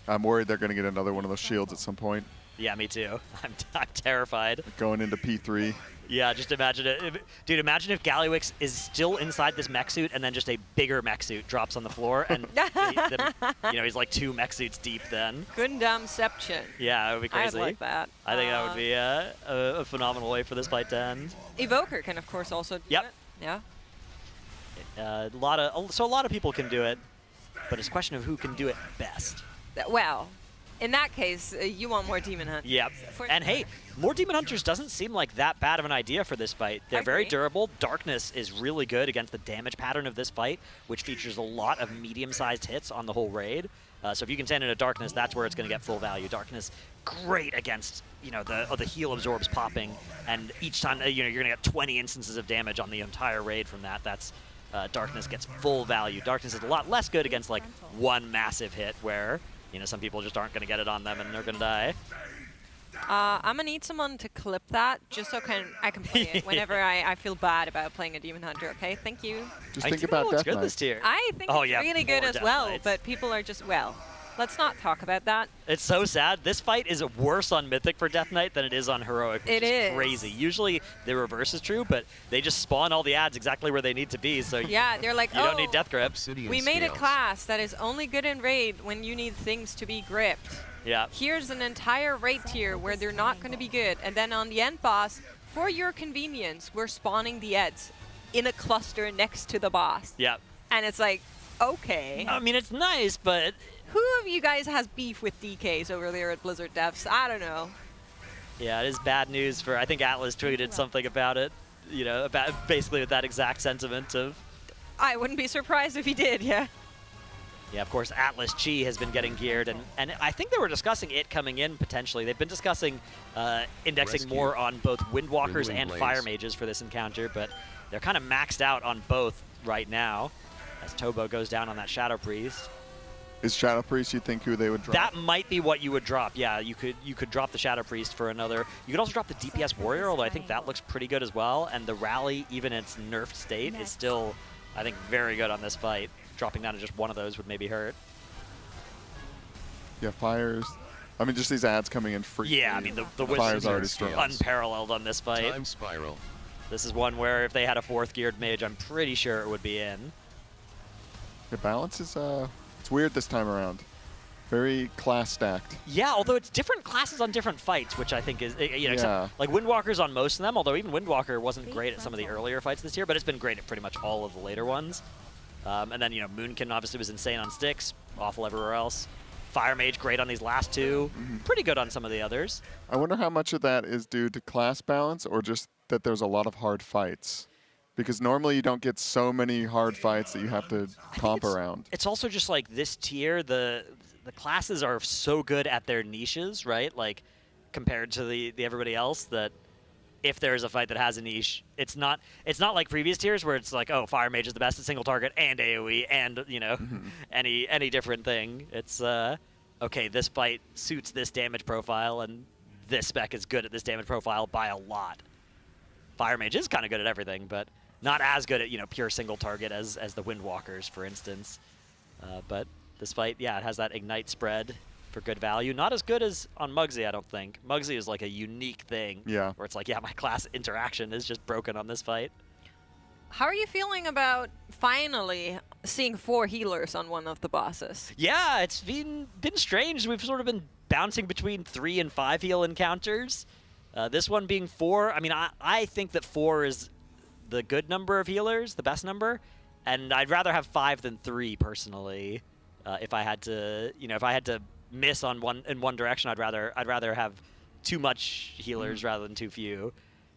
I'm worried they're going to get another one of those shields at some point. Yeah, me too. I'm terrified. Going into P3. Yeah, just imagine it. Dude, imagine if Gallywix is still inside this mech suit and then just a bigger mech suit drops on the floor and, you know, he's like 2 mech suits deep then. Gundamception. Yeah, it would be crazy. I'd like that. I think that would be a phenomenal way for this fight to end. Evoker can, of course, also do Yep. it. Yeah. A lot of people can do it, but it's a question of who can do it best. Well, in that case, you want more Demon Hunt. Yep. And hey, more Demon Hunters doesn't seem like that bad of an idea for this fight. They're very durable. Darkness is really good against the damage pattern of this fight, which features a lot of medium-sized hits on the whole raid. So if you can stand into Darkness, that's where it's going to get full value. Darkness, great against, you know, the heal absorbs popping, and each time, you know, you're going to get 20 instances of damage on the entire raid from that. That's Darkness gets full value. Darkness is a lot less good against like one massive hit where, you know, some people just aren't going to get it on them and they're going to die. I'm going to need someone to clip that just so I can play it whenever I feel bad about playing a Demon Hunter, okay? Thank you. Just think about Death good Knight. this tier. I think Oh, it's yeah, really good poor as Death well, Knights. but people are just, well, let's not talk about that. It's so sad. This fight is worse on Mythic for Death Knight than it is on Heroic, which It is. crazy. Usually the reverse is true, but they just spawn all the ads exactly where they need to be, so Yeah, they're like, you don't need Death Grip. we made a class that is only good in raid when you need things to be gripped. Yeah. Here's an entire raid tier where they're not going to be good, and then on the end boss, for your convenience, we're spawning the Eds in a cluster next to the boss. Yeah. And it's like, okay. I mean, it's nice, but Who of you guys has beef with DKs over there at Blizzard Devs? I don't know. yeah, it is bad news for, I think Atlas tweeted something about it, you know, about basically with that exact sentiment of, I wouldn't be surprised if he did, yeah. yeah, of course, Atlas Chi has been getting geared, and I think they were discussing it coming in potentially. They've been discussing indexing more on both Windwalkers and Fire Mages for this encounter, but they're kind of maxed out on both right now as Tobo goes down on that Shadow Priest. Is Shadow Priest, you think, who they would drop? That might be what you would drop. Yeah, you could drop the Shadow Priest for another. You could also drop the DPS Warrior, although I think that looks pretty good as well. And the Rally, even in its nerfed state, is still, I think, very good on this fight. Dropping down to just one of those would maybe hurt. Yeah, Fires. I mean, just these ads coming in free. Yeah, I mean, the Fire's Wizards already are strong. unparalleled on this fight. Time Spiral. This is one where if they had a 4th geared mage, I'm pretty sure it would be in. The balance is, it's weird this time around. Very class stacked. Yeah, although it's different classes on different fights, which I think is, you know, except, like Windwalker's on most of them, although even Windwalker wasn't great at some of the earlier fights this year, but it's been great at pretty much all of the later ones. And then, you know, Moonkin obviously was insane on sticks, awful everywhere else. Fire Mage, great on these last two, pretty good on some of the others. I wonder how much of that is due to class balance or just that there's a lot of hard fights. Because normally you don't get so many hard fights that you have to comp around. It's also just like this tier, the classes are so good at their niches, right? Like compared to the everybody else, that if there's a fight that has a niche, it's not like previous tiers where it's like, oh, Fire Mage is the best at single target and AoE and, you know, any different thing. It's okay, this fight suits this damage profile and this spec is good at this damage profile by a lot. Fire Mage is kind of good at everything, but not as good at, you know, pure single target as the Windwalkers, for instance. But this fight, yeah, it has that Ignite spread. for good value. Not as good as on Muggsy, I don't think. Muggsy is like a unique thing. Yeah. Where it's like, yeah, my class interaction is just broken on this fight. How are you feeling about finally seeing 4 healers on one of the bosses? Yeah, it's been strange. We've sort of been bouncing between 3 and 5 heal encounters. This one being 4. I mean, I think that 4 is the good number of healers, the best number, and I'd rather have 5 than 3 personally. If I had to, if I had to miss on one direction, I'd rather have too much healers rather than too few.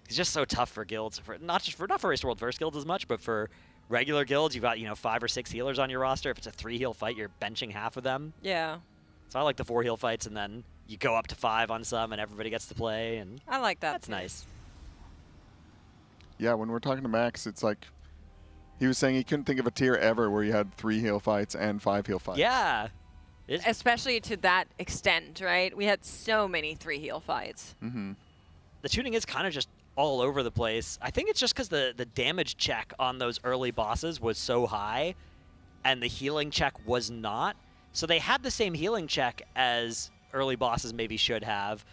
It's just so tough for guilds, not for Race to World First guilds as much, but for regular guilds, you've got 5 or 6 healers on your roster. If it's a 3 heal fight, you're benching half of them. Yeah. So I like the 4 heal fights, and then you go up to 5 on some, and everybody gets to play. And I like that. That's nice. Yeah, when we're talking to Max, it's like he was saying he couldn't think of a tier ever where you had 3 heal fights and 5 heal fights. Yeah. Especially to that extent, right? We had so many 3 heal fights. Mm-hmm. The tuning is kind of just all over the place. I think it's just because the damage check on those early bosses was so high, and the healing check was not. So they had the same healing check as early bosses maybe should have.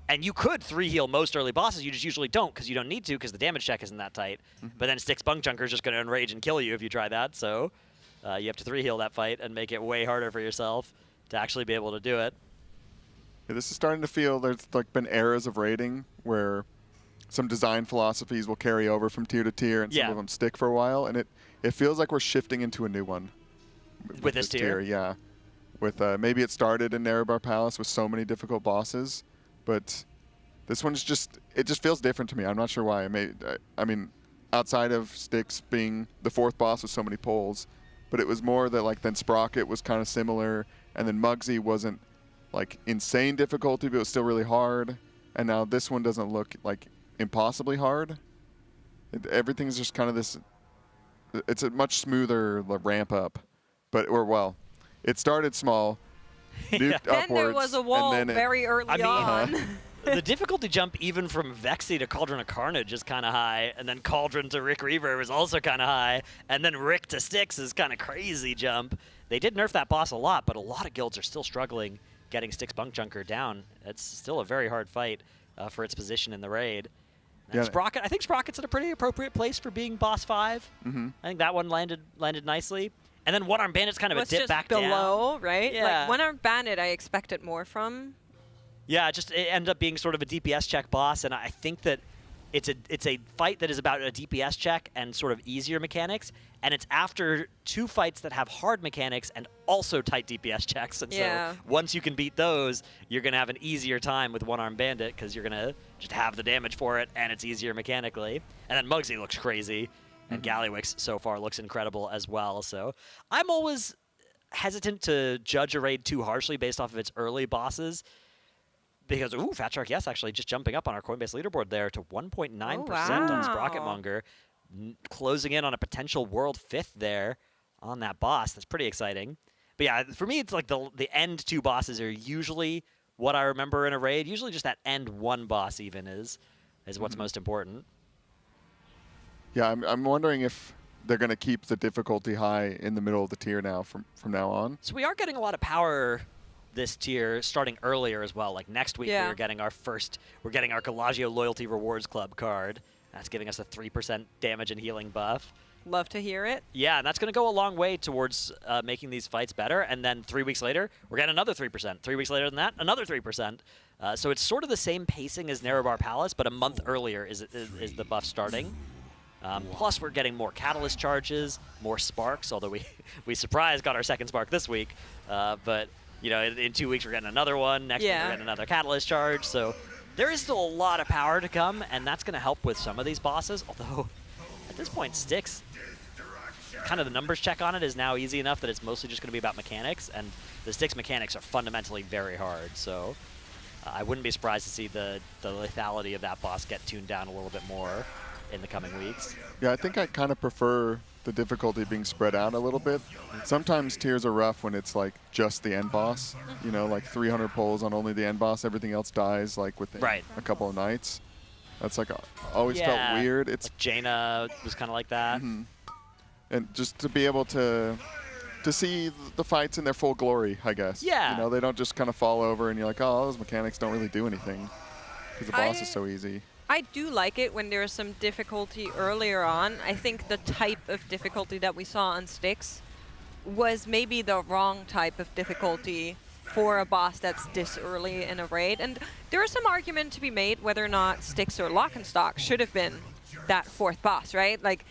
And you could 3 heal most early bosses, you just usually don't because you don't need to because the damage check isn't that tight. But then Styx Bunk Junker is just going to enrage and kill you if you try that, so you have to 3 heal that fight and make it way harder for yourself to actually be able to do it. Yeah, this is starting to feel there's like been eras of raiding where some design philosophies will carry over from tier to tier and some of them stick for a while, and it feels like we're shifting into a new one. With this tier? Yeah. With maybe it started in Nerebar Palace with so many difficult bosses, but this one's just feels different to me. I'm not sure why. I mean, outside of Styx being the 4th boss with so many pulls, but it was more that like then Sprocket was kind of similar, and then Muggsy wasn't like insane difficulty, but it was still really hard. And now this one doesn't look like impossibly hard. Everything's just kind of this. It's a much smoother ramp up, it started small, nuked upwards, then there was a wall very early on. The difficulty jump even from Vexy to Cauldron of Carnage is kind of high, and then Cauldron to Rick Reaver is also kind of high, and then Rick to Styx is kind of crazy jump. They did nerf that boss a lot, but a lot of guilds are still struggling getting Styx Bunk Junker down. It's still a very hard fight for its position in the raid. And Sprocket, I think Sprocket's in a pretty appropriate place for being boss 5. Mm-hmm. I think that one landed nicely. And then One Arm Bandit's kind of a dip back below, down. right? Yeah. Like One Arm Bandit, I expected more from. Yeah, it ended up being sort of a DPS check boss, and I think that it's a fight that is about a DPS check and sort of easier mechanics, and it's after 2 fights that have hard mechanics and also tight DPS checks. And so once you can beat those, you're going to have an easier time with One Arm Bandit because you're going to just have the damage for it, and it's easier mechanically. And then Muggsy looks crazy. And Gallywix so far looks incredible as well. So I'm always hesitant to judge a raid too harshly based off of its early bosses. Because, Fat Shark, yes, actually just jumping up on our Coinbase leaderboard there to 1.9% on Sprocketmonger. Closing in on a potential world 5th there on that boss. That's pretty exciting. But yeah, for me, it's like the end 2 bosses are usually what I remember in a raid. Usually just that end 1 boss even is what's most important. Yeah, I'm wondering if they're going to keep the difficulty high in the middle of the tier now from now on. So we are getting a lot of power this tier starting earlier as well. Like next week we're getting our Galagio Loyalty Rewards Club card. That's giving us a 3% damage and healing buff. Love to hear it. Yeah, and that's going to go a long way towards making these fights better. And then 3 weeks later, we're getting another 3%. 3 weeks later than that, another 3%. So it's sort of the same pacing as Nerebar Palace, but a month earlier is the buff starting. Plus, we're getting more catalyst charges, more sparks, although we surprised got our 2nd spark this week. But, in 2 weeks, we're getting another one. Next week, we're getting another catalyst charge. So there is still a lot of power to come, and that's going to help with some of these bosses. Although, at this point, Styx, kind of the numbers check on it is now easy enough that it's mostly just going to be about mechanics, and the Styx mechanics are fundamentally very hard. So I wouldn't be surprised to see the lethality of that boss get tuned down a little bit more in the coming weeks. Yeah, I think I kind of prefer the difficulty being spread out a little bit. Sometimes tiers are rough when it's like just the end boss, like 300 pulls on only the end boss, everything else dies like within a couple of nights. That's like always felt weird. It's like Jaina was kind of like that. And just to be able to to see the fights in their full glory, I guess. Yeah. You know, they don't just kind of fall over and you're like, oh, those mechanics don't really do anything because the boss is so easy. I do like it when there's some difficulty earlier on. I think the type of difficulty that we saw on Styx was maybe the wrong type of difficulty for a boss that's this early in a raid. And there is some argument to be made whether or not Styx or Lockenstock should have been that 4th boss, right? Like,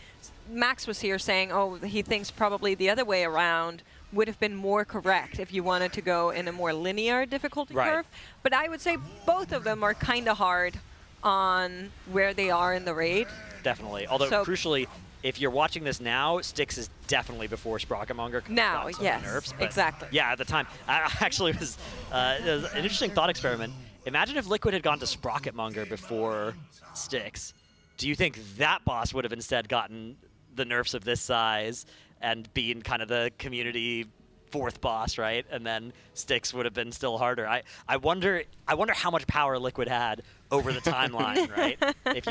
Max was here saying, oh, he thinks probably the other way around would have been more correct if you wanted to go in a more linear difficulty curve. But I would say both of them are kind of hard on where they are in the raid. Definitely. Although, crucially, if you're watching this now, Styx is definitely before Sprocketmonger. Now, yes, nerfs, exactly. Yeah, at the time. I actually it was an interesting thought experiment. Imagine if Liquid had gone to Sprocketmonger before Styx. Do you think that boss would have instead gotten the nerfs of this size and been kind of the community 4th boss, right? And then Styx would have been still harder. I wonder how much power Liquid had over the timeline, right? If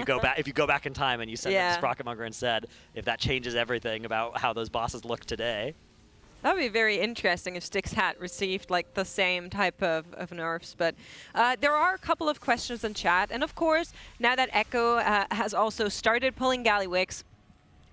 you go back in time and you send them to Sprocketmonger instead, if that changes everything about how those bosses look today. That would be very interesting if Styx had received like the same type of nerfs. But there are a couple of questions in chat. And of course, now that Echo has also started pulling Gallywix,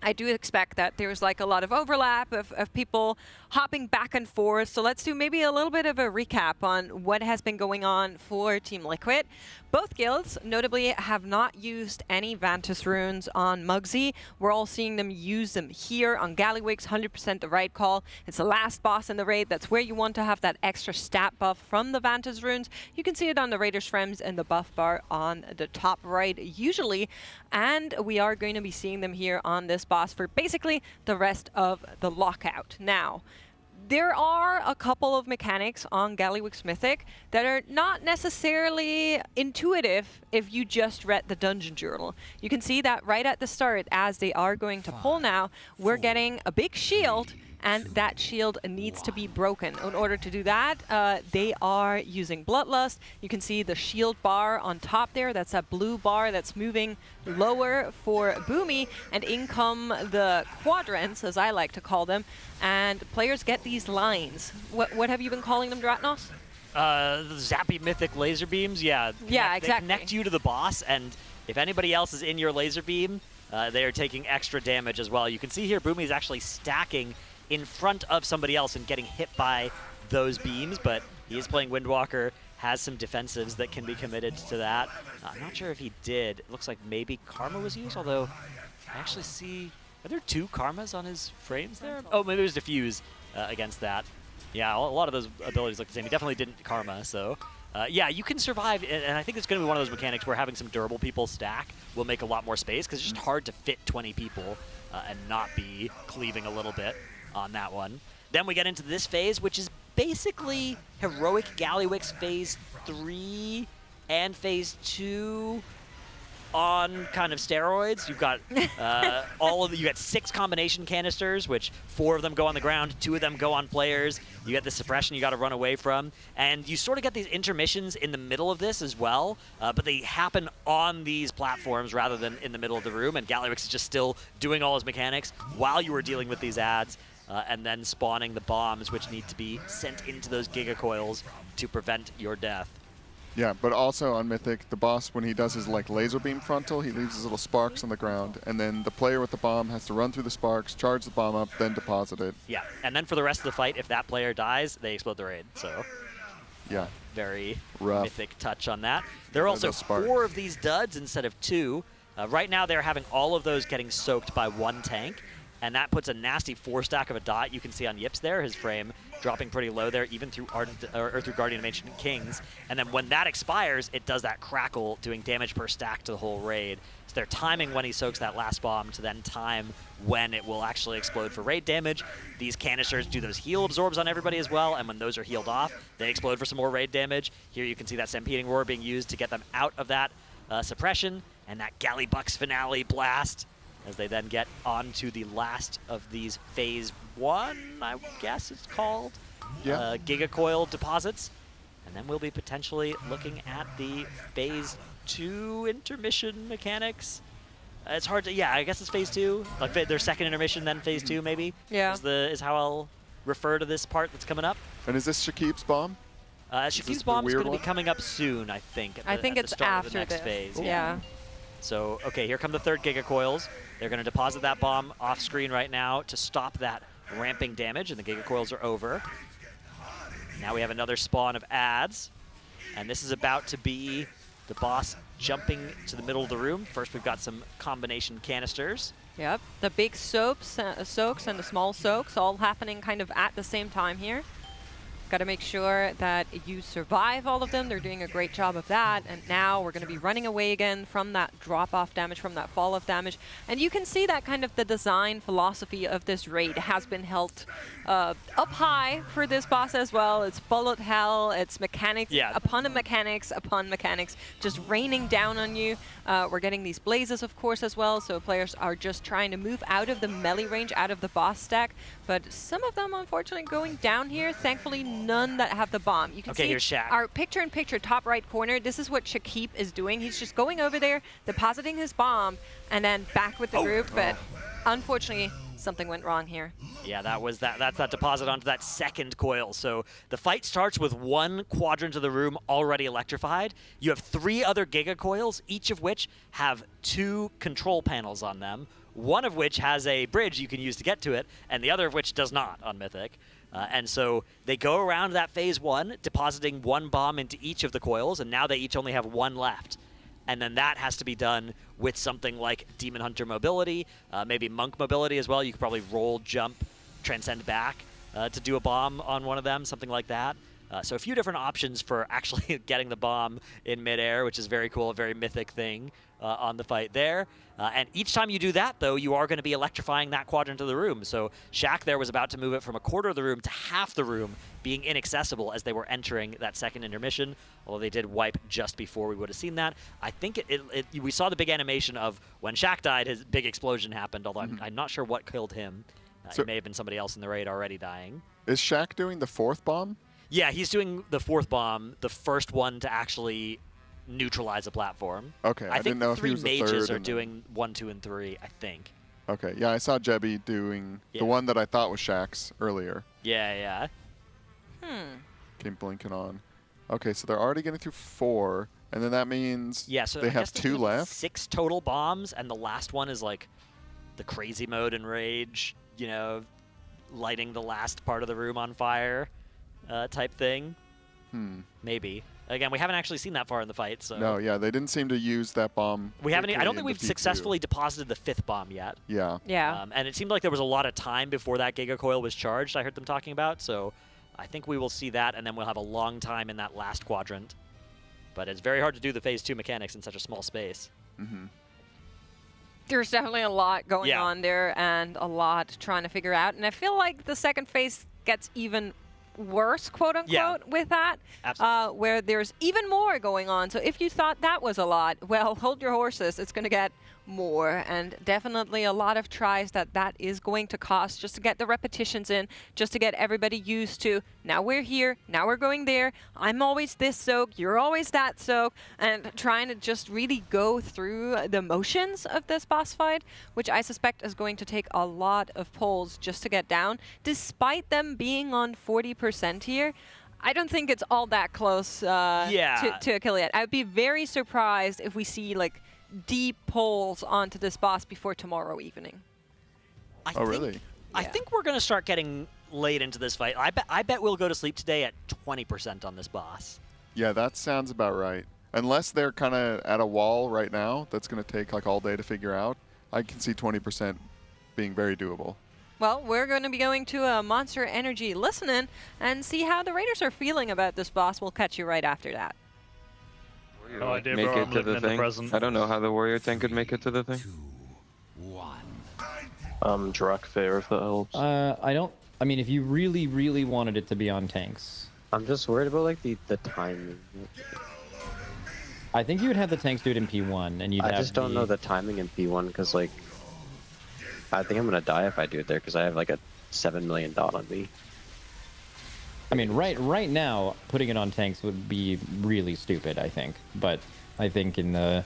I do expect that there's like a lot of overlap of people hopping back and forth. So let's do maybe a little bit of a recap on what has been going on for Team Liquid. Both guilds, notably, have not used any Vantus runes on Muggsy. We're all seeing them use them here on Gallywix, 100% the right call. It's the last boss in the raid. That's where you want to have that extra stat buff from the Vantus runes. You can see it on the Raiders Frames and the buff bar on the top right usually. And we are going to be seeing them here on this boss for basically the rest of the lockout. Now, there are a couple of mechanics on Gallywix Mythic that are not necessarily intuitive if you just read the dungeon journal. You can see that right at the start, as they are going to pull now, we're getting a big shield, and that shield needs to be broken. In order to do that, they are using Bloodlust. You can see the shield bar on top there. That's that blue bar that's moving lower for Boomy, and in come the quadrants, as I like to call them, and players get these lines. What have you been calling them, Dratnos? The zappy mythic laser beams, yeah. Yeah, exactly. They connect you to the boss, and if anybody else is in your laser beam, they are taking extra damage as well. You can see here Boomy is actually stacking in front of somebody else and getting hit by those beams, but he is playing Windwalker, has some defensives that can be committed to that. I'm not sure if he did. It looks like maybe Karma was used, although I actually see... Are there 2 Karmas on his frames there? Oh, maybe there's Diffuse against that. Yeah, a lot of those abilities look the same. He definitely didn't Karma, so... yeah, you can survive, and I think it's going to be one of those mechanics where having some durable people stack will make a lot more space, because it's just hard to fit 20 people and not be cleaving a little bit on that one. Then we get into this phase, which is basically Heroic Gallywix Phase 3 and Phase 2 on kind of steroids. You've got you got 6 combination canisters, which 4 of them go on the ground, 2 of them go on players. You get the suppression you got to run away from, and you sort of get these intermissions in the middle of this as well, but they happen on these platforms rather than in the middle of the room, and Gallywix is just still doing all his mechanics while you were dealing with these ads, and then spawning the bombs, which need to be sent into those gigacoils to prevent your death. Yeah, but also on Mythic, the boss, when he does his like laser beam frontal, he leaves his little sparks on the ground, and then the player with the bomb has to run through the sparks, charge the bomb up, then deposit it. Yeah, and then for the rest of the fight, if that player dies, they explode the raid. So yeah, very rough. Mythic touch on that. There are also 4 of these duds instead of 2. Right now, they're having all of those getting soaked by 1 tank, and that puts a nasty 4-stack of a dot. You can see on Yips there, his frame dropping pretty low there, even through through Guardian of Ancient Kings. And then when that expires, it does that crackle, doing damage per stack to the whole raid. So they're timing when he soaks that last bomb to then time when it will actually explode for raid damage. These canisters do those heal absorbs on everybody as well, and when those are healed off, they explode for some more raid damage. Here you can see that Stampeding Roar being used to get them out of that suppression, and that Gallybucks finale blast, as they then get onto the last of these Phase 1, I guess it's called, Gigacoil deposits. And then we'll be potentially looking at the Phase 2 intermission mechanics. It's hard to, yeah, I guess it's Phase 2. Like their second intermission, then Phase 2 maybe. Yeah. Is how I'll refer to this part that's coming up. And is this Shakib's bomb? Shakib's bomb is going to be coming up soon, I think. I think at it's the start after of the next this. phase. Yeah. So, okay, here come the third Giga Coils. They're going to deposit that bomb off screen right now to stop that ramping damage, and the Giga Coils are over. Now we have another spawn of ads, and this is about to be the boss jumping to the middle of the room. First, we've got some combination canisters. Yep, the big soaks and the small soaks all happening kind of at the same time here. Got to make sure that you survive all of them. They're doing a great job of that. And now we're going to be running away again from that drop-off damage, from that fall-off damage. And you can see that kind of the design philosophy of this raid has been held up high for this boss as well. It's bullet hell, it's mechanics upon mechanics, just raining down on you. We're getting these blazes, of course, as well. So players are just trying to move out of the melee range, out of the boss stack. But some of them, unfortunately, going down here. Thankfully, none that have the bomb. You can see here's Shaq. Our picture-in-picture top right corner. This is what Shakib is doing. He's just going over there, depositing his bomb, and then back with the group. But unfortunately, something went wrong here. Yeah, that's that deposit onto that second coil. So the fight starts with one quadrant of the room already electrified. You have 3 other Giga Coils, each of which have 2 control panels on them, one of which has a bridge you can use to get to it, and the other of which does not on Mythic. And so they go around that phase 1, depositing 1 bomb into each of the coils, and now they each only have 1 left. And then that has to be done with something like Demon Hunter mobility, maybe Monk mobility as well. You could probably roll, jump, transcend back to do a bomb on one of them, something like that. So a few different options for actually getting the bomb in midair, which is very cool, a very mythic thing on the fight there. And each time you do that, though, you are going to be electrifying that quadrant of the room. So Shaq there was about to move it from a quarter of the room to half the room, being inaccessible as they were entering that second intermission, although they did wipe just before we would have seen that. I think we saw the big animation of when Shaq died, his big explosion happened, although I'm not sure what killed him. So it may have been somebody else in the raid already dying. Is Shaq doing the 4th bomb? Yeah, he's doing the 4th bomb, the first one to actually neutralize a platform. Okay, I think didn't know if he was the 3 mages third are doing 1, 2, and 3, I think. Okay, yeah, I saw Jebby doing the one that I thought was Shaq's earlier. Yeah. Came blinking on. Okay, so they're already getting through 4, and then that means so they I have guess there's 2 gonna be left. 6 total bombs, and the last one is like the crazy mode and rage, you know, lighting the last part of the room on fire type thing. Maybe. Again, we haven't actually seen that far in the fight, so. No, yeah, they didn't seem to use that bomb. We haven't. I don't think quickly we've into P2. successfully deposited the 5th bomb yet. Yeah. Yeah. And it seemed like there was a lot of time before that Giga Coil was charged, I heard them talking about, so I think we will see that, and then we'll have a long time in that last quadrant. But it's very hard to do the phase 2 mechanics in such a small space. There's definitely a lot going on there and a lot trying to figure out. And I feel like the second phase gets even worse, quote unquote, with that, where there's even more going on. So if you thought that was a lot, well, hold your horses. It's going to get more, and definitely a lot of tries that is going to cost just to get the repetitions in, just to get everybody used to, now we're here, now we're going there, I'm always this soak, you're always that soak, and trying to just really go through the motions of this boss fight, which I suspect is going to take a lot of pulls just to get down. Despite them being on 40% here, I don't think it's all that close to a kill yet. I would be very surprised if we see like deep pulls onto this boss before tomorrow evening. Really? I think we're going to start getting late into this fight. I bet we'll go to sleep today at 20% on this boss. Yeah, that sounds about right. Unless they're kind of at a wall right now that's going to take like all day to figure out, I can see 20% being very doable. Well, we're going to be going to a Monster Energy listen-in and see how the Raiders are feeling about this boss. We'll catch you right after that. No idea, make bro. it I'm to living the in the thing. present. I don't know how the warrior tank could make it to the thing. Druck Fair, if that helps. I mean, if you really, really wanted it to be on tanks. I'm just worried about like the timing. I think you would have the tanks do it in P1, and you'd have I just don't know the timing in P1 because like I think I'm gonna die if I do it there because I have like a 7 million dot on me. I mean, right now, putting it on tanks would be really stupid, I think. But I think in the...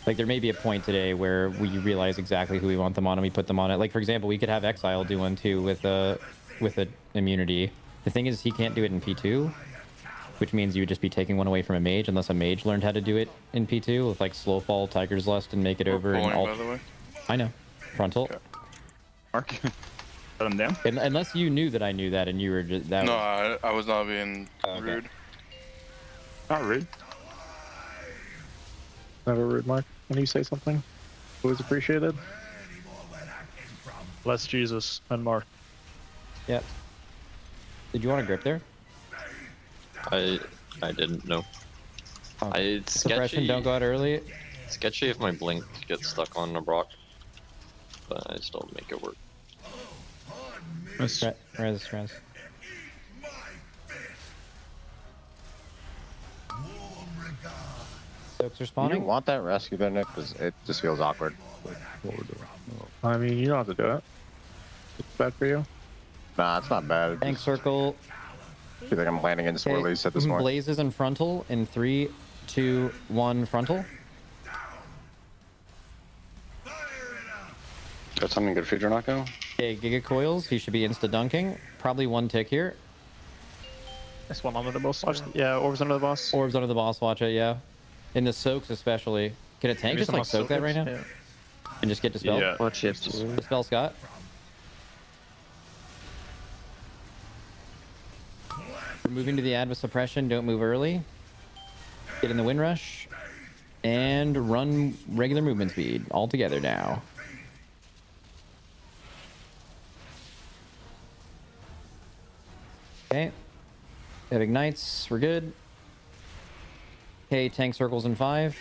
Like, there may be a point today where we realize exactly who we want them on and we put them on it. Like, for example, we could have Exile do one, too, with with an immunity. The thing is, he can't do it in P2, which means you would just be taking one away from a mage, unless a mage learned how to do it in P2 with like Slow Fall, Tiger's Lust, and make it over in alt. By the way. I know. Frontal. Okay. Mark. Let him down. Unless you knew that I knew that and you were just... That No, was... I was not being rude. Not rude. Never rude, Mark. When you say something, always appreciated. Bless Jesus and Mark. Yep. Did you want to grip there? I didn't know. Okay. It's Suppression, sketchy. don't go out early. Sketchy if my blink gets stuck on a Brock, but I still make it work. Res. Soaks are You spawning. want that rescue there, Nick? Because it just feels awkward. I mean, you don't have to do it. It's bad for you. Nah, it's not bad. Tank circle. I feel like I'm landing in swirlies at this point. Blazes and frontal in 3, 2, 1 frontal. Got something good for Dronako? Okay, Giga Coils. He should be insta dunking. Probably 1 tick here. This one under the boss. Yeah, orbs under the boss. Orbs under the boss. Watch it. Yeah. In the soaks especially. Can a tank Maybe just like soak that right now? Yeah. And just get dispelled? Yeah. Watch it. Dispel Scott. We're moving to the ad with suppression. Don't move early. Get in the wind rush. And run regular movement speed all together now. Okay. Have ignites. We're good. Okay, tank circles in 5.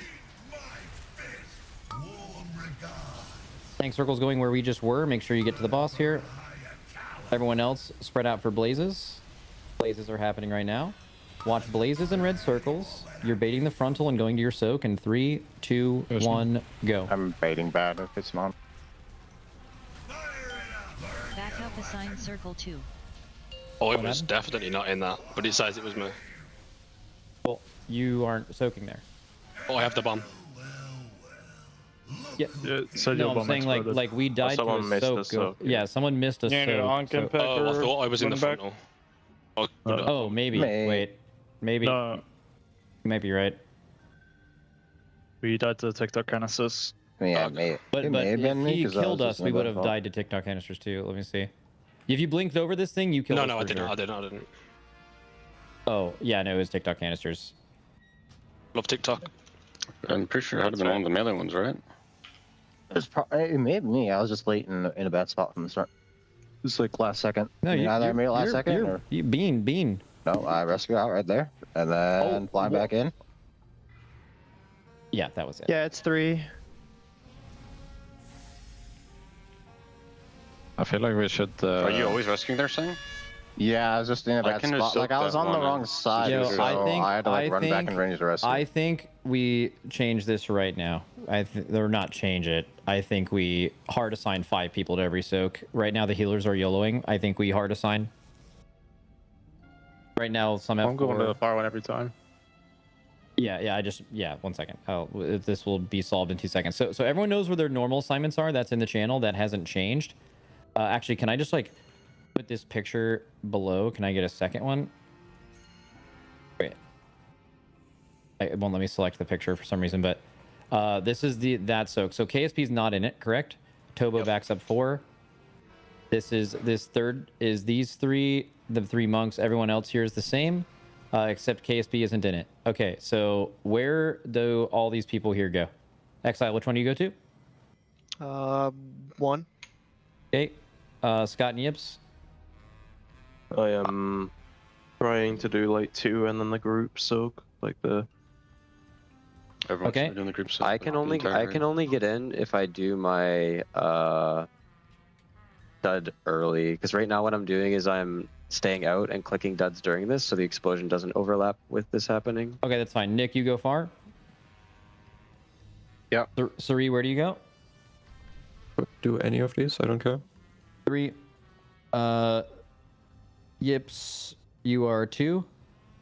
Tank circles going where we just were. Make sure you get to the boss here. Everyone else spread out for blazes. Blazes are happening right now. Watch blazes in red circles. You're baiting the frontal and going to your soak in 3, 2, 1, go. I'm baiting bad if it's mom. Back up assigned circle 2. Oh, it was definitely not in that, but it says it was me. Well, you aren't soaking there. Oh, I have the bomb. Yeah. So No, I'm saying like we died to a soak. Yeah, someone missed a soak. So... Oh, I thought I was in the frontal. Oh, maybe. Wait. Maybe. No. You might be right. We died to the TikTok canisters. Yeah, But if he killed us, we would have died to TikTok canisters too. Let me see. If you blinked over this thing, you killed us. No, for I didn't. sure. I didn't. Oh, yeah, no, it was TikTok canisters. Love TikTok. I'm pretty sure it had been one of the melee ones, right? It may have been me. I was just late in a bad spot from the start. Just like last second. No, either I made it last second or you bean. No, I rescue out right there and then fly back in. Yeah, that was it. Yeah, it's 3. I feel like we should. Are you always rescuing there, Sing? Yeah, I was just in a bad spot. Like I was on the wrong side, Yo, so I had to like run back and range the rescue. I think we change this right now. Or not change it. I think we hard assign 5 people to every soak. Right now the healers are YOLOing. I think we hard assign. Right now some F4. I'm going to the far one every time. Yeah, 1 second. This will be solved in 2 seconds. So everyone knows where their normal assignments are. That's in the channel. That hasn't changed. Actually, can I just like put this picture below? Can I get a second one? Wait. It won't let me select the picture for some reason, but this is that soak. So KSP's not in it, correct? Tobo backs up 4. This third is these 3, the 3 monks. Everyone else here is the same, except KSP isn't in it. Okay, so where do all these people here go? Exile, which one do you go to? 1. Okay. Scott and Yips? I am trying to do like 2 and then the group soak, like the. Everyone's Okay. doing the group soak. I can only get in if I do my dud early, because right now what I'm doing is I'm staying out and clicking duds during this, so the explosion doesn't overlap with this happening. Okay, that's fine. Nick, you go far. Yeah. Suri, where do you go? Do any of these? I don't care. 3. Yips, you are 2,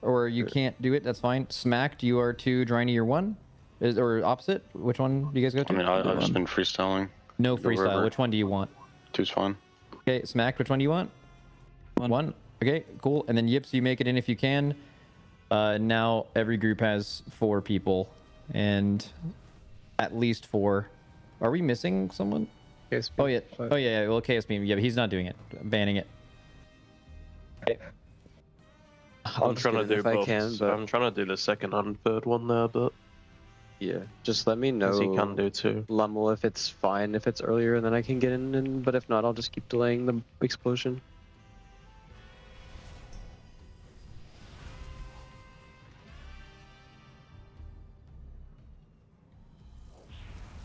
or you can't do it. That's fine. Smacked, you are 2. Dryny, you're 1. Or opposite? Which one do you guys go to? I mean, I've just been freestyling. No freestyle. Which one do you want? 2's fine. Okay, Smacked, which one do you want? One. Okay, cool. And then Yips, you make it in if you can. Now every group has 4 people, and at least 4. Are we missing someone? KSP. Oh yeah. Oh yeah. Well, KSP. Yeah, but he's not doing it. I'm banning it. Okay. I'm trying to do both. I'm trying to do the second and third one there, but yeah, just let me know. He can do too. Lummel, if it's fine, if it's earlier, and then I can get in. And but if not, I'll just keep delaying the explosion.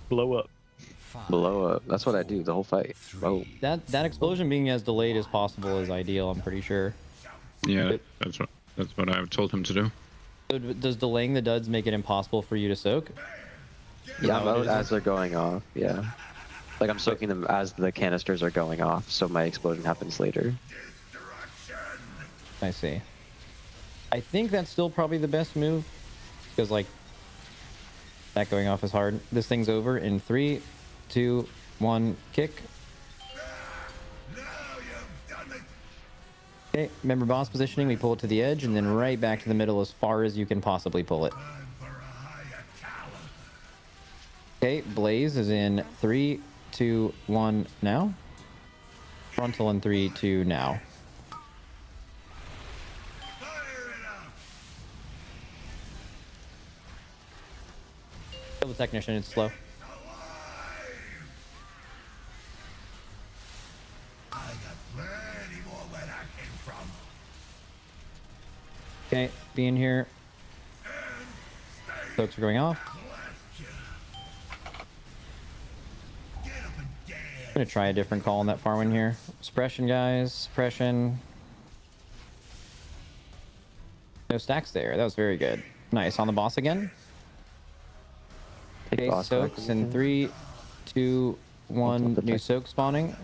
Blow up. Blow up. That's what I do the whole fight. Oh. That explosion being as delayed as possible is ideal. I'm pretty sure. Yeah, that's what I've told him to do. So does delaying the duds make it impossible for you to soak? Yeah, as they're going off. Yeah, like I'm soaking them as the canisters are going off, so my explosion happens later. I see. I think that's still probably the best move, because like that going off is hard. This thing's over in 3, 2, 1, kick. Okay, remember boss positioning, we pull it to the edge and then right back to the middle as far as you can possibly pull it. Okay, Blaze is in 3, 2, 1 now. Frontal in 3, 2 now. Kill the technician, it's slow. Okay, being here. Folks are going off. I'm gonna try a different call on that far one here. Suppression, guys. Suppression. No stacks there. That was very good. Nice. On the boss again. Okay, soaks in 3, 2, 1. New soak spawning.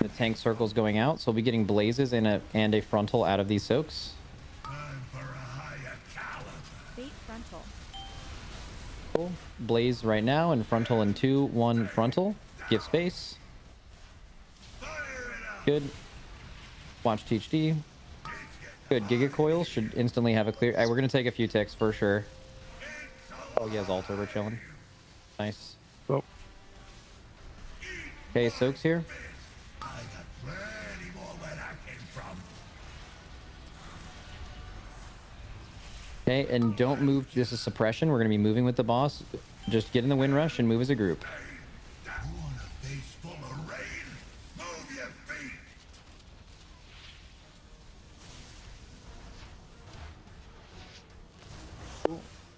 The tank circle's going out, so we'll be getting blazes and a frontal out of these soaks. Cool. Blaze right now, and frontal in 2, 1 frontal. Give space. Good. Watch THD. Good. Giga Coil should instantly have a clear. We're gonna take a few ticks for sure. Oh, he has altar. We're chilling. Nice. Oh. Okay, soaks here. Okay, and don't move. This is suppression. We're going to be moving with the boss. Just get in the wind rush and move as a group.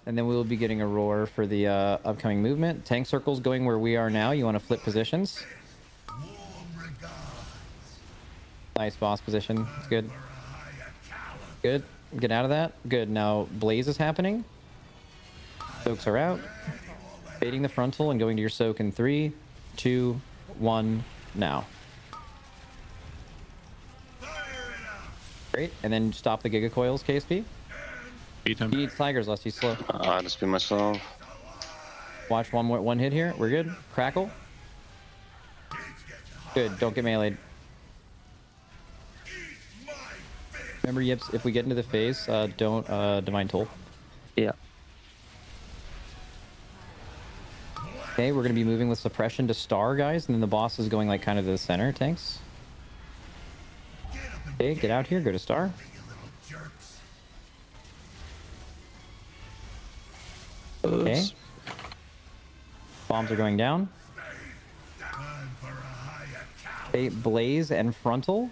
And then we will be getting a roar for the upcoming movement. Tank circle's going where we are now. You want to flip positions. Nice boss position. It's good. Good. Get out of that. Good. Now Blaze is happening. Soaks are out. Baiting the frontal and going to your soak in 3, 2, 1 now. Great. And then stop the Giga Coils, KSP. Beat him. He needs Tigers lest he's slow. I just beat myself. Watch one hit here. We're good. Crackle. Good. Don't get meleeed. Remember, Yips, if we get into the phase, don't Divine Toll. Yeah. Okay, we're going to be moving with suppression to star, guys, and then the boss is going like kind of to the center, tanks. Okay, get out here, go to star. Okay. Bombs are going down. Okay, Blaze and frontal.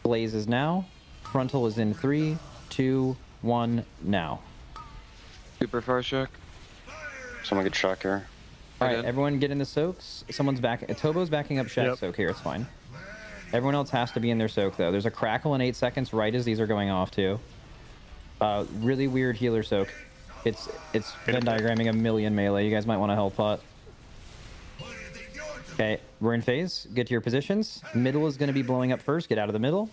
Blaze is now. Frontal is in 3, 2, 1 now. Super far check. Someone get shock here. Alright, everyone get in the soaks. Someone's back. Tobo's backing up Shack soak here, it's fine. Everyone else has to be in their soak though. There's a crackle in 8 seconds right as these are going off too. Really weird healer soak. It's Venn diagramming a million melee. You guys might want to health pot. Okay, we're in phase. Get to your positions. Middle is going to be blowing up first. Get out of the middle.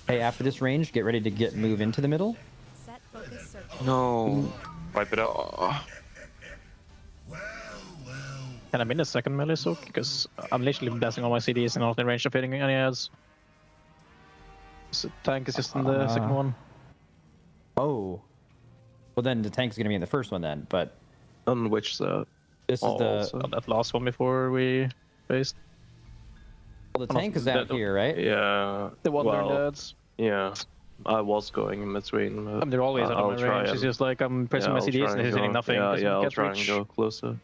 Hey, after this range, get ready to move into the middle. No. Wipe it out. Can I win the second melee soak? Because I'm literally blasting all my CDs and not in range of hitting any ads. So tank is just in the second one. Oh. Well, then the tank's gonna be in the first one then, but. On which This is the that last one before we faced. Well, the tank is out here, right? Yeah. The Wandering Dads. Yeah. I was going in between. I mean, they're always out of my range. It's just like I'm pressing my CDs and hitting nothing. Yeah, I'll try and go closer.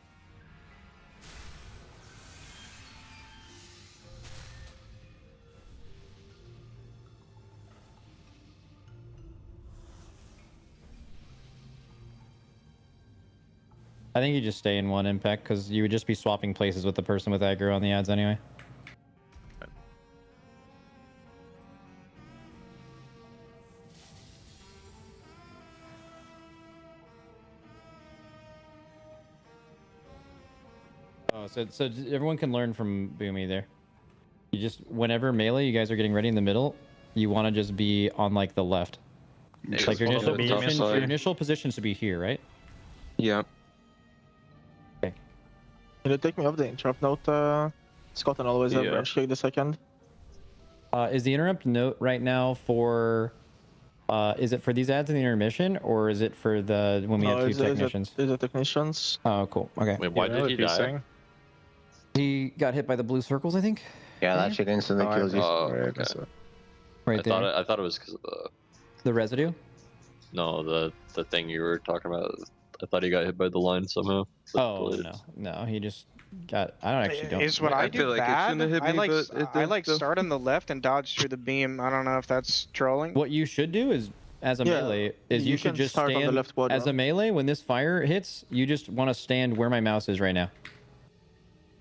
I think you just stay in one impact because you would just be swapping places with the person with aggro on the ads anyway. Oh, so everyone can learn from Boomy there. You just, whenever melee, you guys are getting ready in the middle, you want to just be on like the left. Like your initial position is to be here, right? Yeah. Can you take me off the interrupt note, Scott, and always have branch kick the second? Is the interrupt note right now for, is it for these ads in the intermission, or is it for the, when we have two technicians? Is it technicians? Oh, cool. Okay. Wait, why did he die? He got hit by the blue circles, I think. Yeah, that shit instantly kills you. Okay. Right there. I thought it was because of the residue? No, the thing you were talking about. I thought he got hit by the line somehow. Oh no, he just got. I don't actually don't. Is what I do bad? I like start on the left and dodge through the beam. I don't know if that's trolling. What you should do is, as a melee, is you should just stand on the left quadrant. As a melee. When this fire hits, you just want to stand where my mouse is right now.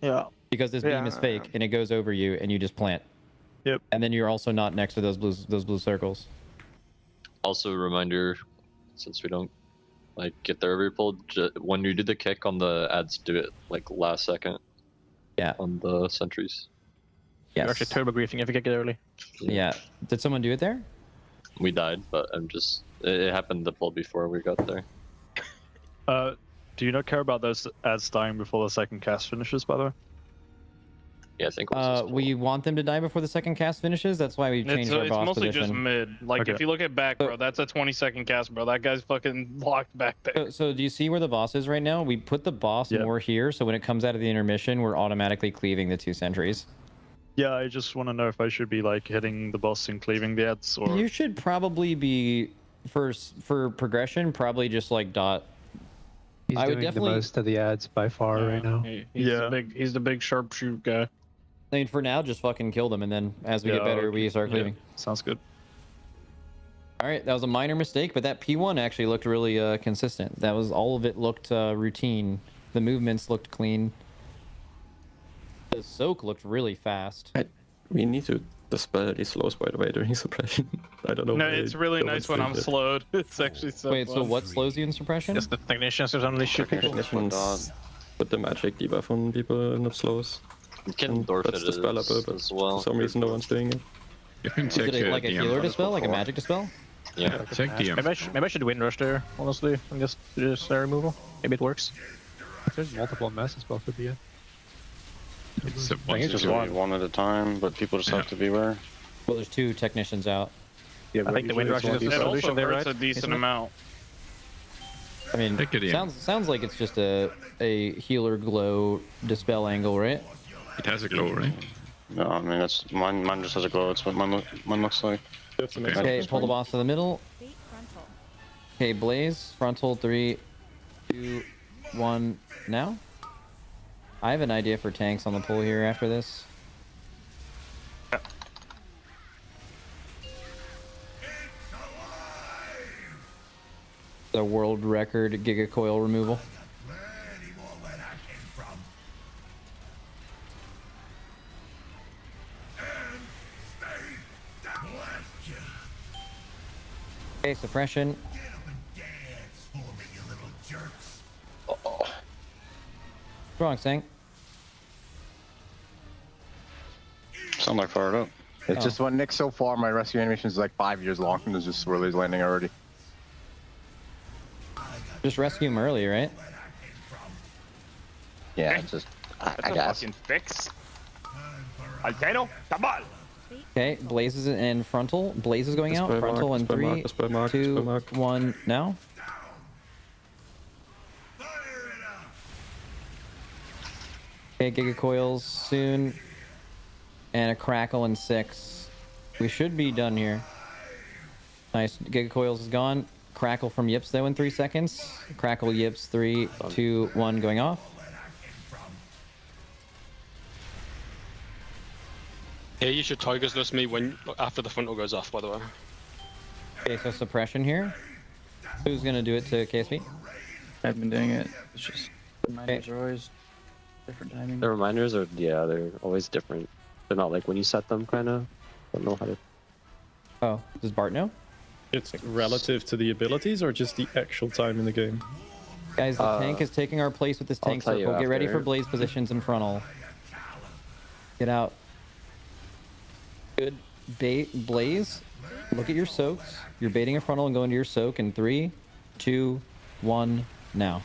Yeah. Because this beam is fake and it goes over you, and you just plant. Yep. And then you're also not next to those blue circles. Also, a reminder, since we don't like get there every pull, when you do the kick on the ads, do it like last second. Yeah. On the sentries. You're actually turbo griefing if you kick it early. Yeah. Did someone do it there? We died, but it happened the pull before we got there. Do you not care about those ads dying before the second cast finishes, by the way? Yeah, I think we want them to die before the second cast finishes. That's why we changed our boss position. It's mostly just mid. Like, if you look at back, bro, that's a 20-second cast, bro. That guy's fucking locked back there. So do you see where the boss is right now? We put the boss more here, so when it comes out of the intermission, we're automatically cleaving the two sentries. Yeah, I just want to know if I should be, like, hitting the boss and cleaving the ads, or... You should probably be, for progression, probably just, like, dot... He's doing the most of the ads by far right now. He's the big sharpshoot guy. I mean, for now, just fucking kill them, and then as we get better, we start cleaving. Sounds good. All right, that was a minor mistake, but that P1 actually looked really consistent. That was, all of it looked routine. The movements looked clean. The soak looked really fast. We need to dispel these slows, by the way, during suppression. I don't know. No, it's really nice when I'm slowed. It's actually so Wait, fun. so what slows you in suppression? Just the technicians or something shoot people. Technicians put the magic debuff on people in the slows. You can Dorf it dispellable, as well. For some reason, no one's doing it. You can Is it like a healer dispel, like a magic dispel? Yeah. Take DM. Maybe I should wind rush there, honestly, and just do this removal. Maybe it works. If there's multiple mass spell could be it. It's I think it's just one at a time, but people just have to beware. Well, there's two technicians out. Yeah, I think the wind rush is a solution there, right? a decent amount. I mean, sounds like it's just a healer glow dispel angle, right? It has a glow, right? No, I mean that's mine just has a glow. It's what mine looks like. Okay, pull the boss to the middle. Okay, Blaze, frontal, 3, 2, 1, now? I have an idea for tanks on the pull here after this. The world record Giga Coil removal. Okay, suppression. What's wrong, Sang? Sound like fired up. It's just when Nick so far, my rescue animation is like 5 years long, and there's just swirlies landing already. Just rescue him early, right? Yeah, it's just That's a guess. fucking fix. Altero, tabal. Okay, Blaze is in frontal. Blaze is going out. Frontal in 3, 2, 1, now. Okay, Giga Coils soon. And a Crackle in 6. We should be done here. Nice. Giga Coils is gone. Crackle from Yips though in 3 seconds. Crackle Yips 3, 2, 1 going off. Yeah, you should Tigers list me when after the frontal goes off, by the way. Okay, so suppression here. Who's gonna do it to KSP? I've been doing it. It's just reminders are always different timing. The reminders are, yeah, they're always different. They're not like when you set them, kind of. Don't know how to. Oh, does Bart know? It's relative to the abilities or just the actual time in the game? Guys, the tank is taking our place with this tank circle. Get ready for Blaze positions in frontal. Get out. Good. Bait Blaze. Look at your soaks. You're baiting a frontal and going to your soak in 3, 2, 1, now.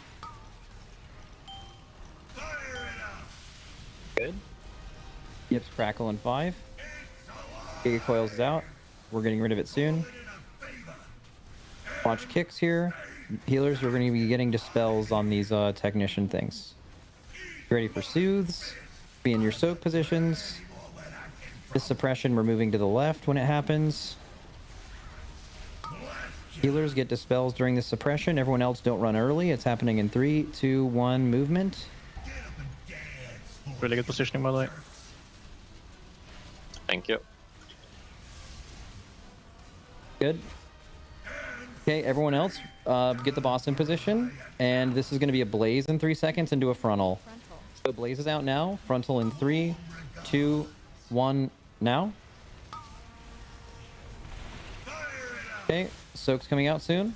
Good. Yips Crackle in 5. Giga Coils is out. We're getting rid of it soon. Watch kicks here. Healers, we're going to be getting dispels on these technician things. Get ready for soothes. Be in your soak positions. This suppression, we're moving to the left when it happens. Healers get dispels during the suppression. Everyone else don't run early. It's happening in 3, 2, 1 movement. Really good positioning, by the way. Thank you. Good. Okay, everyone else, get the boss in position. And this is going to be a Blaze in 3 seconds into a frontal. So Blaze is out now. Frontal in 3, 2, 1, now. Okay, soak's coming out soon.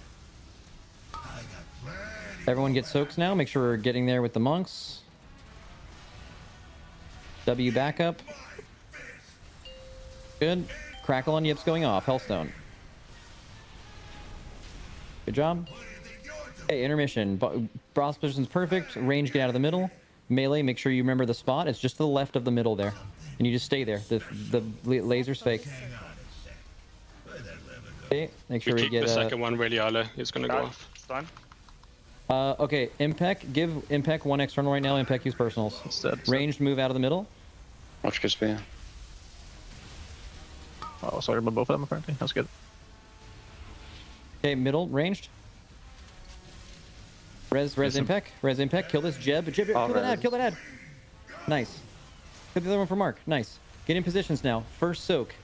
Everyone get soaks now. Make sure we're getting there with the monks. W backup. Good. Crackle on Yips going off. Hellstone. Good job. Okay, intermission. Boss position's perfect. Range, get out of the middle. Melee, make sure you remember the spot. It's just to the left of the middle there. And you just stay there. The laser's fake. Okay, make sure we get the second one really early. It's gonna go off. Done. Okay, Impec, give Impec 1 external right now. Impec use personals. Ranged move out of the middle. Watch Crispy. Oh, sorry about both of them apparently. That's good. Okay, middle, ranged. Res Impec, kill this Jeb. Jeb, kill that ad, kill that ad. Nice. Kill the other one for Mark, nice. Get in positions now. First soak.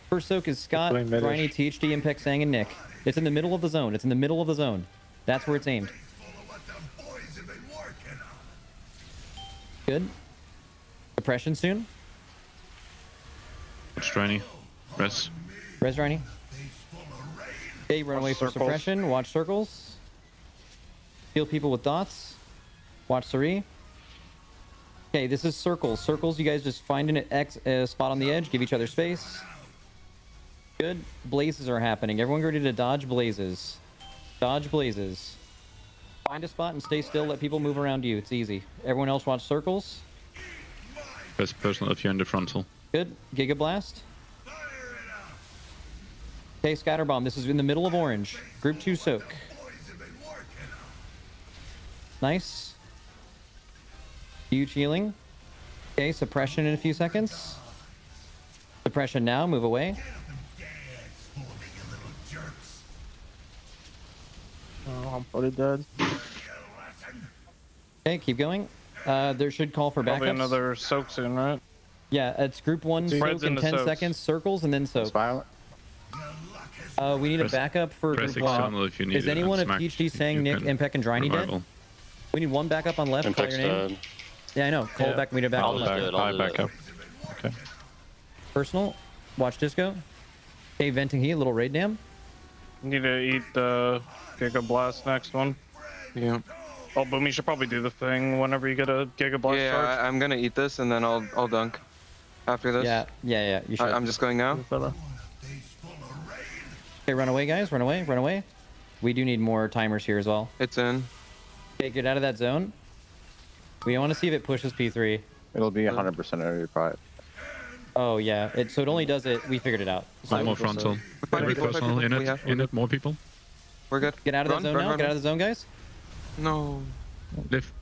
First soak is Scott, Briny, THD, Impec, Sang, and Nick. It's in the middle of the zone. It's in the middle of the zone. That's where it's aimed. Good. Suppression soon. Watch Driny. Res. Res Briny. Okay, run away for suppression. Watch circles. Heal people with dots. Watch Suri. Okay, this is circles. Circles, you guys just find an spot on the edge. Give each other space. Good. Blazes are happening. Everyone ready to dodge blazes. Dodge blazes. Find a spot and stay still. Let people move around you. It's easy. Everyone else watch circles. Best personal if you're in the frontal. Good. Giga Blast. Okay, Scatterbomb. This is in the middle of orange. Group 2 soak. Nice. Huge healing. Okay, suppression in a few seconds. Suppression now. Move away. Oh, I'm probably dead. Okay, keep going. There should call for Probably backups. another soak soon, right? Yeah, it's group 1 soak in 10 seconds. Circles and then soak. We need a backup for Press group 1. external if you need Is it, anyone and of smack PhD, Sang, Nick, Impec, and Driny dead? revival. We need one backup on left. Call your name. Yeah, I know. Call back. We need a backup on left. I'll backup. Okay. Personal. Watch Disco. Okay, venting heat. Little raid dam. Need to eat the Giga Blast next one. Yeah. Oh, Boom, you should probably do the thing whenever you get a Giga Blast Yeah, charge. I'm gonna eat this and then I'll dunk after this. Yeah. You should. I'm just going now. Okay, run away, guys. Run away. Run away. We do need more timers here as well. It's in. Okay, get out of that zone. We want to see if it pushes P3. It'll be 100% energy pride. Oh yeah, so it only does it. We figured it out. So One more frontal. Every personal in it. More people. We're good. Get out of the zone now. Get out of the zone, guys. No. Live.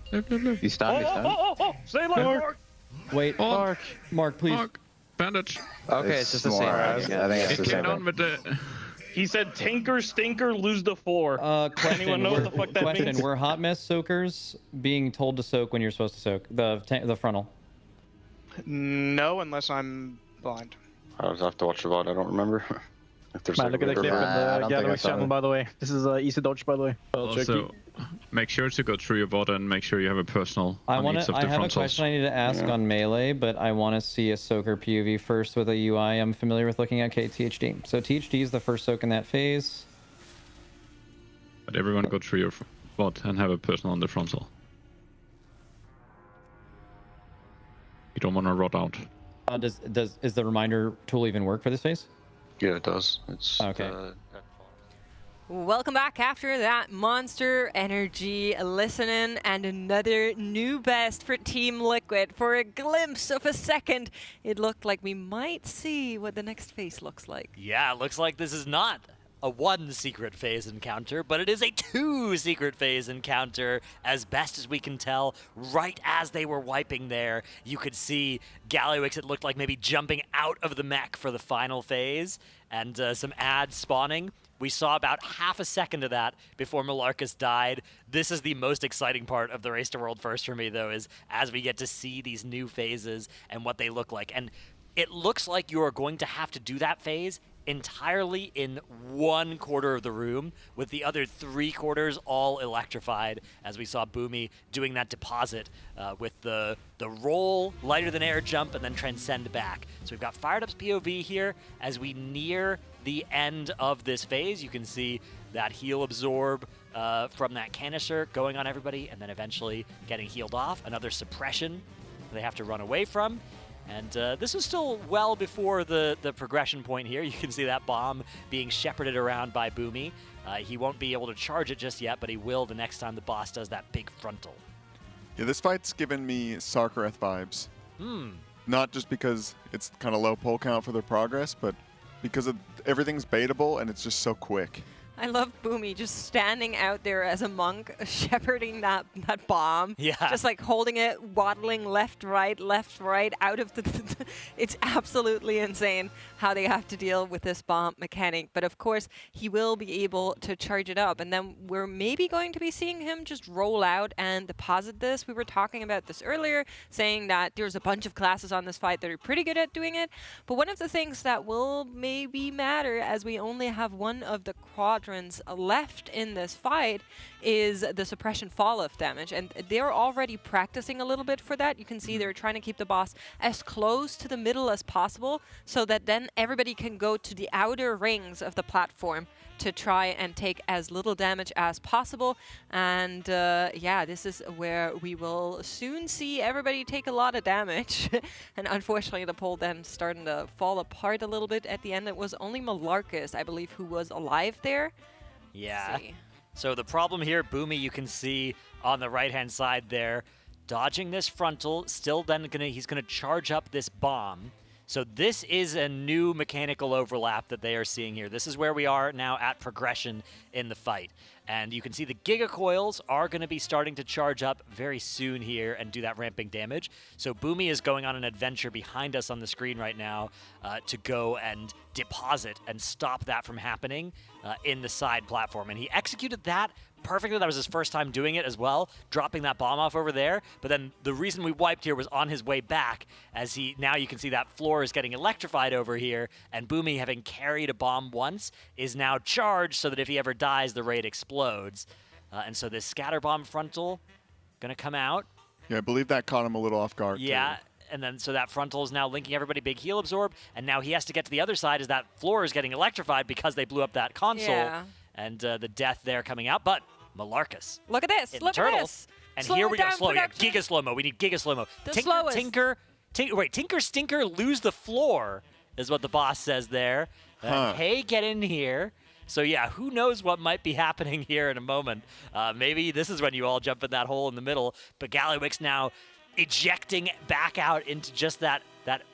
He's stunned. Stay alive, Mark. Wait, Mark, please. Mark, bandage. Okay, it's just the same. I think it's the same thing. With the... He said, "Tinker, stinker, lose the floor." Question, Anyone know what the fuck that means? Were hot mess soakers being told to soak when you're supposed to soak? The frontal. No, unless I'm blind. I just have to watch the VOD. I don't remember. If there's Man, look at the clip in the Gathering channel, by the way. This is easy dodge, by the way. Also, make sure to go through your VOD and make sure you have a personal I on each of the have frontals. a question I need to ask on Melee, but I want to see a soaker POV first with a UI I'm familiar with looking at THD. So THD is the first soak in that phase. But everyone go through your VOD and have a personal on the frontal. You don't want to rot out. Is the reminder tool even work for this phase? Yeah, it does. It's okay. Welcome back after that Monster Energy listening and another new best for Team Liquid. For a glimpse of a second, it looked like we might see what the next phase looks like. Yeah, it looks like this is not a 1 secret phase encounter, but it is a 2 secret phase encounter, as best as we can tell. Right as they were wiping there, you could see Galliwix, it looked like maybe jumping out of the mech for the final phase, and some ads spawning. We saw about half a second of that before Malarkus died. This is the most exciting part of the Race to World First for me, though, is as we get to see these new phases and what they look like. And it looks like you are going to have to do that phase entirely in 1/4 of the room, with the other 3/4 all electrified, as we saw Boomy doing that deposit with the roll, lighter than air jump, and then transcend back. So we've got Fired Up's POV here as we near the end of this phase. You can see that heal absorb from that canister going on everybody, and then eventually getting healed off. Another suppression they have to run away from. And this is still well before the progression point here. You can see that bomb being shepherded around by Boomy. He won't be able to charge it just yet, but he will the next time the boss does that big frontal. Yeah, this fight's given me Sarkareth vibes. Not just because it's kind of low pull count for their progress, but because of everything's baitable and it's just so quick. I love Boomy just standing out there as a monk, shepherding that bomb. Yeah. Just like holding it, waddling left, right, out of the... It's absolutely insane how they have to deal with this bomb mechanic. But of course, he will be able to charge it up. And then we're maybe going to be seeing him just roll out and deposit this. We were talking about this earlier, saying that there's a bunch of classes on this fight that are pretty good at doing it. But one of the things that will maybe matter, as we only have one of the quadrants left in this fight, is the suppression fall-off damage, and they're already practicing a little bit for that. You can see they're trying to keep the boss as close to the middle as possible, so that then everybody can go to the outer rings of the platform to try and take as little damage as possible. And yeah, this is where we will soon see everybody take a lot of damage. And unfortunately, the poll then starting to fall apart a little bit at the end. It was only Malarkus, I believe, who was alive there. Yeah. So the problem here, Boomy, you can see on the right-hand side there, dodging this frontal, still then he's gonna charge up this bomb. So this is a new mechanical overlap that they are seeing here. This is where we are now at progression in the fight. And you can see the Giga Coils are going to be starting to charge up very soon here and do that ramping damage. So Boomy is going on an adventure behind us on the screen right now to go and deposit and stop that from happening in the side platform. And he executed that perfectly. That was his first time doing it as well, dropping that bomb off over there. But then the reason we wiped here was on his way back, as now you can see that floor is getting electrified over here, and Boomy, having carried a bomb once, is now charged so that if he ever dies, the raid explodes. And so this scatter bomb frontal gonna come out. Yeah, I believe that caught him a little off guard. Yeah. Too. And then so that frontal is now linking everybody, big heal absorb, and now he has to get to the other side as that floor is getting electrified because they blew up that console. Yeah. And the death there coming out, but Malarkus. Look at this! Look at this! And slow here we go, down slow. Yeah, production. Giga slow-mo. We need Giga slow-mo. The Tinker, slowest. Tinker, Stinker, lose the floor, is what the boss says there. Hey, get in here. So yeah, who knows what might be happening here in a moment. Maybe this is when you all jump in that hole in the middle, but Gallywix now ejecting back out into just that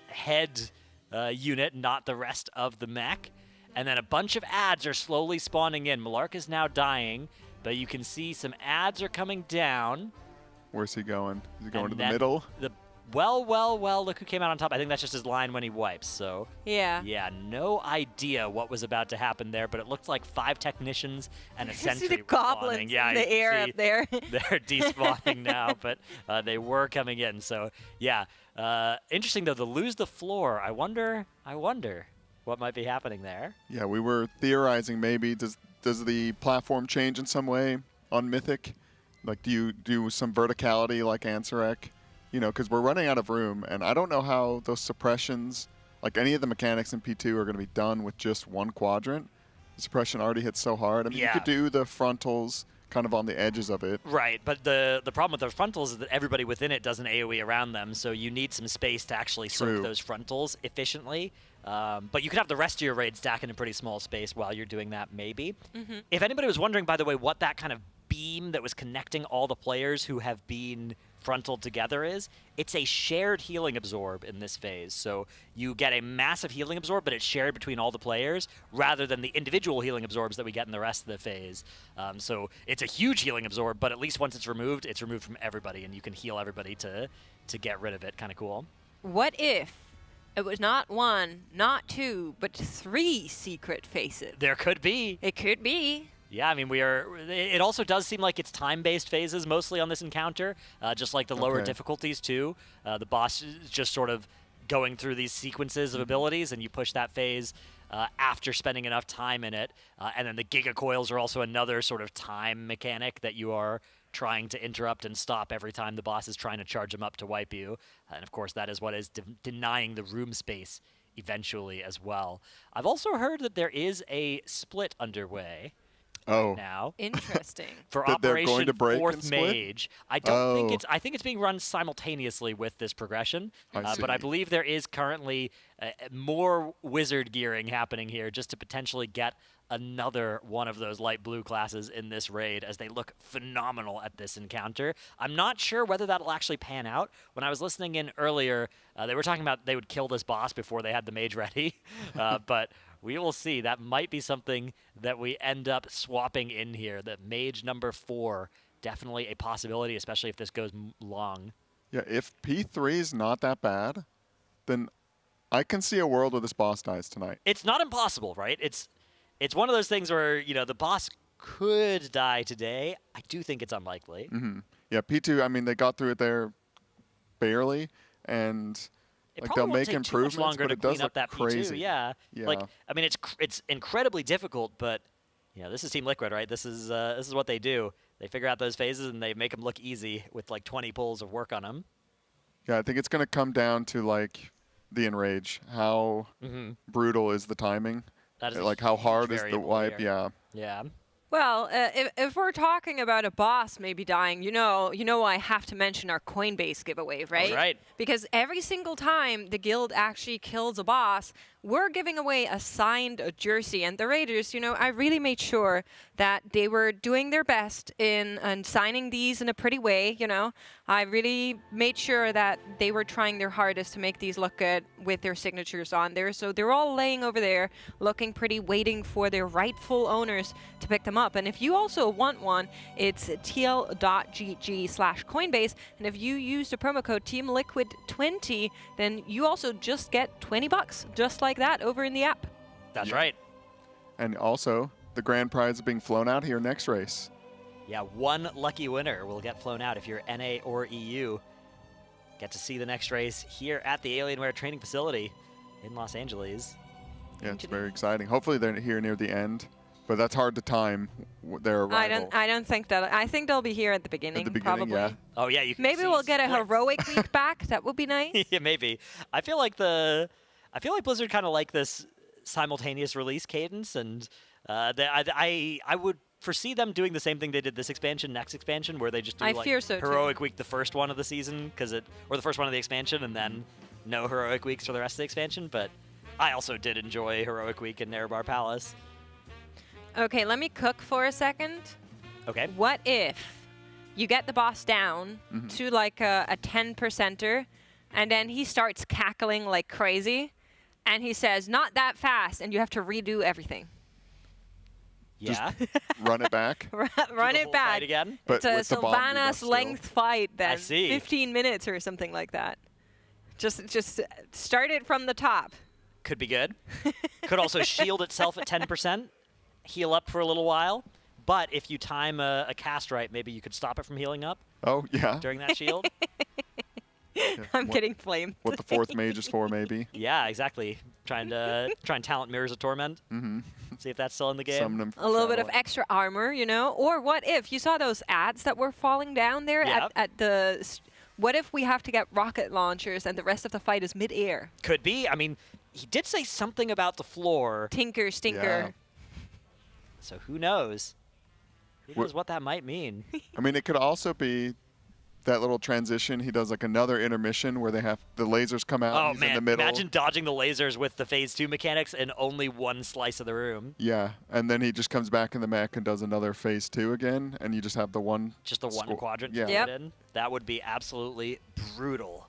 head unit, not the rest of the mech. And then a bunch of ads are slowly spawning in. Malark is now dying, but you can see some ads are coming down. Where's he going? Is he going to the middle? Well, look who came out on top. I think that's just his line when he wipes, so. Yeah, no idea what was about to happen there, but it looked like 5 technicians and a sentry see the goblins spawning. Yeah, in the air up there. They're despawning now, but they were coming in, so yeah. Interesting, though, to lose the floor. I wonder what might be happening there. Yeah, we were theorizing maybe does the platform change in some way on Mythic? Like, do you do some verticality like Ansarek? You know, because we're running out of room, and I don't know how those suppressions, like any of the mechanics in P2, are going to be done with just one quadrant. The suppression already hits so hard. I mean, you could do the frontals kind of on the edges of it. Right, but the problem with those frontals is that everybody within it does an AoE around them, so you need some space to actually soak those frontals efficiently. But you could have the rest of your raid stack in a pretty small space while you're doing that, maybe. If anybody was wondering, by the way, what that kind of beam that was connecting all the players who have been frontal together is, it's a shared healing absorb in this phase. So you get a massive healing absorb, but it's shared between all the players rather than the individual healing absorbs that we get in the rest of the phase. So it's a huge healing absorb, but at least once it's removed from everybody, and you can heal everybody to get rid of it. Kind of cool. What if it was not 1, not 2, but 3 secret faces? There could be. It could be. Yeah, I mean, it also does seem like it's time-based phases mostly on this encounter, just like the lower difficulties too. The boss is just sort of going through these sequences of abilities, and you push that phase after spending enough time in it. And then the Giga Coils are also another sort of time mechanic that you are trying to interrupt and stop every time the boss is trying to charge them up to wipe you. And of course, that is what is denying the room space eventually as well. I've also heard that there is a split underway. Now. Interesting. For Operation Fourth Mage. I don't think I think it's being run simultaneously with this progression. But I believe there is currently more wizard gearing happening here just to potentially get another one of those light blue classes in this raid, as they look phenomenal at this encounter. I'm not sure whether that'll actually pan out. When I was listening in earlier, they were talking about they would kill this boss before they had the mage ready. But we will see. That might be something that we end up swapping in here. That mage number 4, definitely a possibility, especially if this goes long. Yeah, if P3 is not that bad, then I can see a world where this boss dies tonight. It's not impossible, right? It's one of those things where, you know, the boss could die today. I do think it's unlikely. Yeah, P2, I mean, they got through it there barely, and like they'll make improvements, longer but to it does clean up look that crazy. P2. Yeah. Like, I mean, it's incredibly difficult, but you know, this is Team Liquid, right? This is what they do. They figure out those phases and they make them look easy with like 20 pulls of work on them. Yeah, I think it's going to come down to like the Enrage. How brutal is the timing? That is like how hard is the wipe? Here. Yeah. Well, if we're talking about a boss maybe dying, you know, I have to mention our Coinbase giveaway, right? That's right. Because every single time the guild actually kills a boss, we're giving away a signed jersey. And the Raiders, you know, I really made sure that they were doing their best in signing these in a pretty way, you know. I really made sure that they were trying their hardest to make these look good with their signatures on there. So they're all laying over there, looking pretty, waiting for their rightful owners to pick them up. And if you also want one, it's tl.gg/Coinbase. And if you use the promo code TeamLiquid20, then you also just get $20, just like that, over in the app. That's right. And also, the grand prize is being flown out here next race. Yeah, one lucky winner will get flown out if you're NA or EU. Get to see the next race here at the Alienware training facility in Los Angeles. Yeah, it's very exciting. Hopefully they're here near the end, but that's hard to time their arrival. I don't think that. I think they'll be here at the beginning. Probably. Yeah. Oh yeah, you can maybe we'll get a heroic week back. That would be nice. Yeah, maybe. I feel like Blizzard kind of like this simultaneous release cadence, and I would foresee them doing the same thing they did this expansion, next expansion, where they just do heroic week the first one of the season, or the first one of the expansion, and then no heroic weeks for the rest of the expansion. But I also did enjoy heroic week in Nerebar Palace. Okay, let me cook for a second. Okay. What if you get the boss down to like a 10%er, and then he starts cackling like crazy, and he says, "Not that fast," and you have to redo everything. Yeah. Run it back. Run it back again. It's a Sylvanas length fight then. I see. 15 minutes or something like that. Just start it from the top. Could be good. Could also shield itself at 10%, heal up for a little while. But if you time a cast right, maybe you could stop it from healing up. Oh, yeah. During that shield. I'm getting flamed. What the 4th mage is for, maybe. Yeah, exactly. Try and talent Mirrors of Torment. See if that's still in the game. Summon him. A little bit of extra armor, you know? Or what if you saw those ads that were falling down there at the... What if we have to get rocket launchers and the rest of the fight is mid-air? Could be. I mean, he did say something about the floor. Tinker, stinker. Yeah. So who knows? Who knows what that might mean? I mean, it could also be that little transition. He does like another intermission where they have the lasers come out. Oh, and he's man. in the middle. Imagine dodging the lasers with the Phase 2 mechanics in only one slice of the room. Yeah, and then he just comes back in the mech and does another Phase 2 again, and you just have the one. Just the one quadrant to Yeah. get in. That would be absolutely brutal.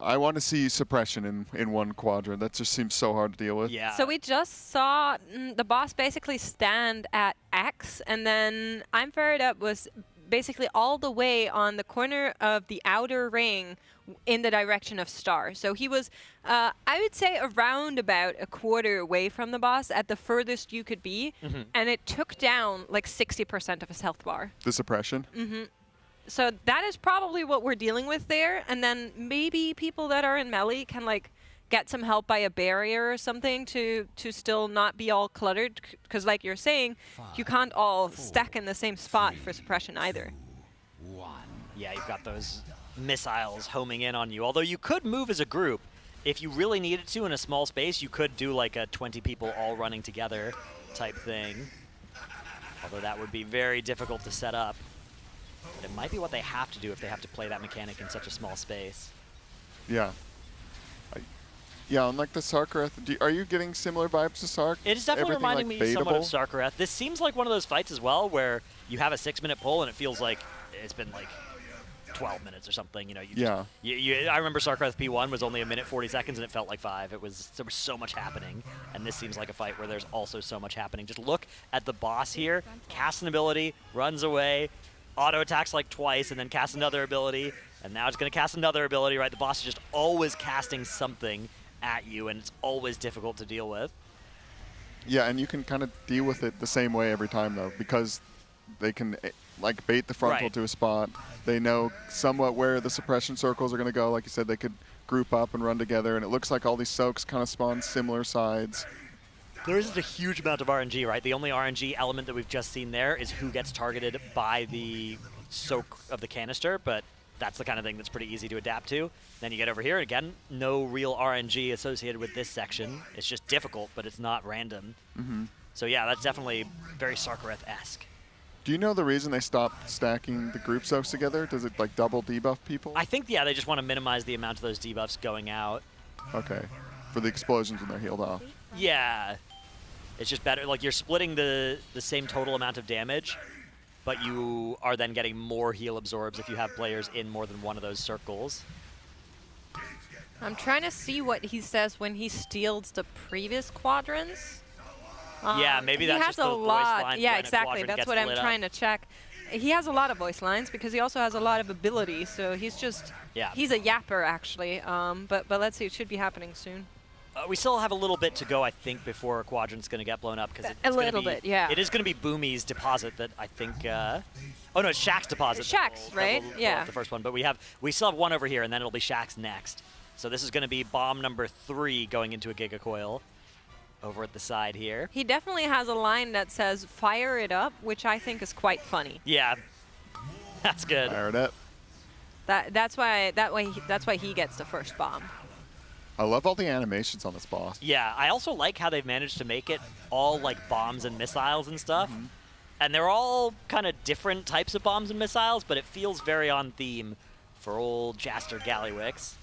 I want to see suppression in one quadrant. That just seems so hard to deal with. Yeah. So we just saw the boss basically stand at X, and then I'm Fired Up was basically all the way on the corner of the outer ring in the direction of Star. So he was, I would say, around about a quarter away from the boss at the furthest you could be, and it took down like 60% of his health bar. The suppression? So that is probably what we're dealing with there, and then maybe people that are in melee can like get some help by a barrier or something to still not be all cluttered, because like you're saying, you can't all stack in the same spot for suppression either. Yeah, you've got those missiles homing in on you. Although you could move as a group. If you really needed to in a small space, you could do like a 20 people all running together type thing. Although that would be very difficult to set up. But it might be what they have to do if they have to play that mechanic in such a small space. Yeah. Yeah, unlike the Sarkareth, are you getting similar vibes to Sark? It is definitely Everything, reminding like, me somewhat of baitable? Sarkareth. This seems like one of those fights as well where you have a 6-minute pull and it feels like it's been like 12 minutes or something. You know, I remember Sarkareth P1 was only 1 minute 40 seconds and it felt like 5. There was so much happening, and this seems like a fight where there's also so much happening. Just look at the boss here. Casts an ability, runs away, auto attacks like twice, and then casts another ability, and now it's going to cast another ability, right? The boss is just always casting something at you, and it's always difficult to deal with. Yeah, and you can kind of deal with it the same way every time, though, because they can like bait the frontal to a spot. They know somewhat where the suppression circles are going to go. Like you said, they could group up and run together, and it looks like all these soaks kind of spawn similar sides. There isn't a huge amount of RNG, right? The only RNG element that we've just seen there is who gets targeted by the soak of the canister, but that's the kind of thing that's pretty easy to adapt to. Then you get over here, again, no real RNG associated with this section. It's just difficult, but it's not random. So yeah, that's definitely very Sarkareth-esque. Do you know the reason they stopped stacking the group soaks together? Does it like double debuff people? I think, yeah, they just want to minimize the amount of those debuffs going out. Okay, for the explosions when they're healed off. Yeah. It's just better, like you're splitting the same total amount of damage, but you are then getting more heal absorbs if you have players in more than one of those circles. I'm trying to see what he says when he steals the previous quadrants. Yeah, maybe that's just the voice line. Yeah, when a exactly. quadrant That's gets what I'm lit up. trying to check. He has a lot of voice lines because he also has a lot of ability. So he's just he's a yapper actually. But let's see, it should be happening soon. We still have a little bit to go, I think, before a quadrant's going to get blown up because A little bit, yeah. It is going to be Boomy's deposit that I think. Oh no, it's Shaq's deposit. Shaq's, right? Yeah. The first one, but we still have one over here, and then it'll be Shaq's next. So this is going to be bomb number 3 going into a Giga Coil over at the side here. He definitely has a line that says "fire it up," which I think is quite funny. Yeah, that's good. Fire it up. That's why he gets the first bomb. I love all the animations on this boss. Yeah, I also like how they've managed to make it all like bombs and missiles and stuff. And they're all kind of different types of bombs and missiles, but it feels very on theme for old Jaster Gallywix.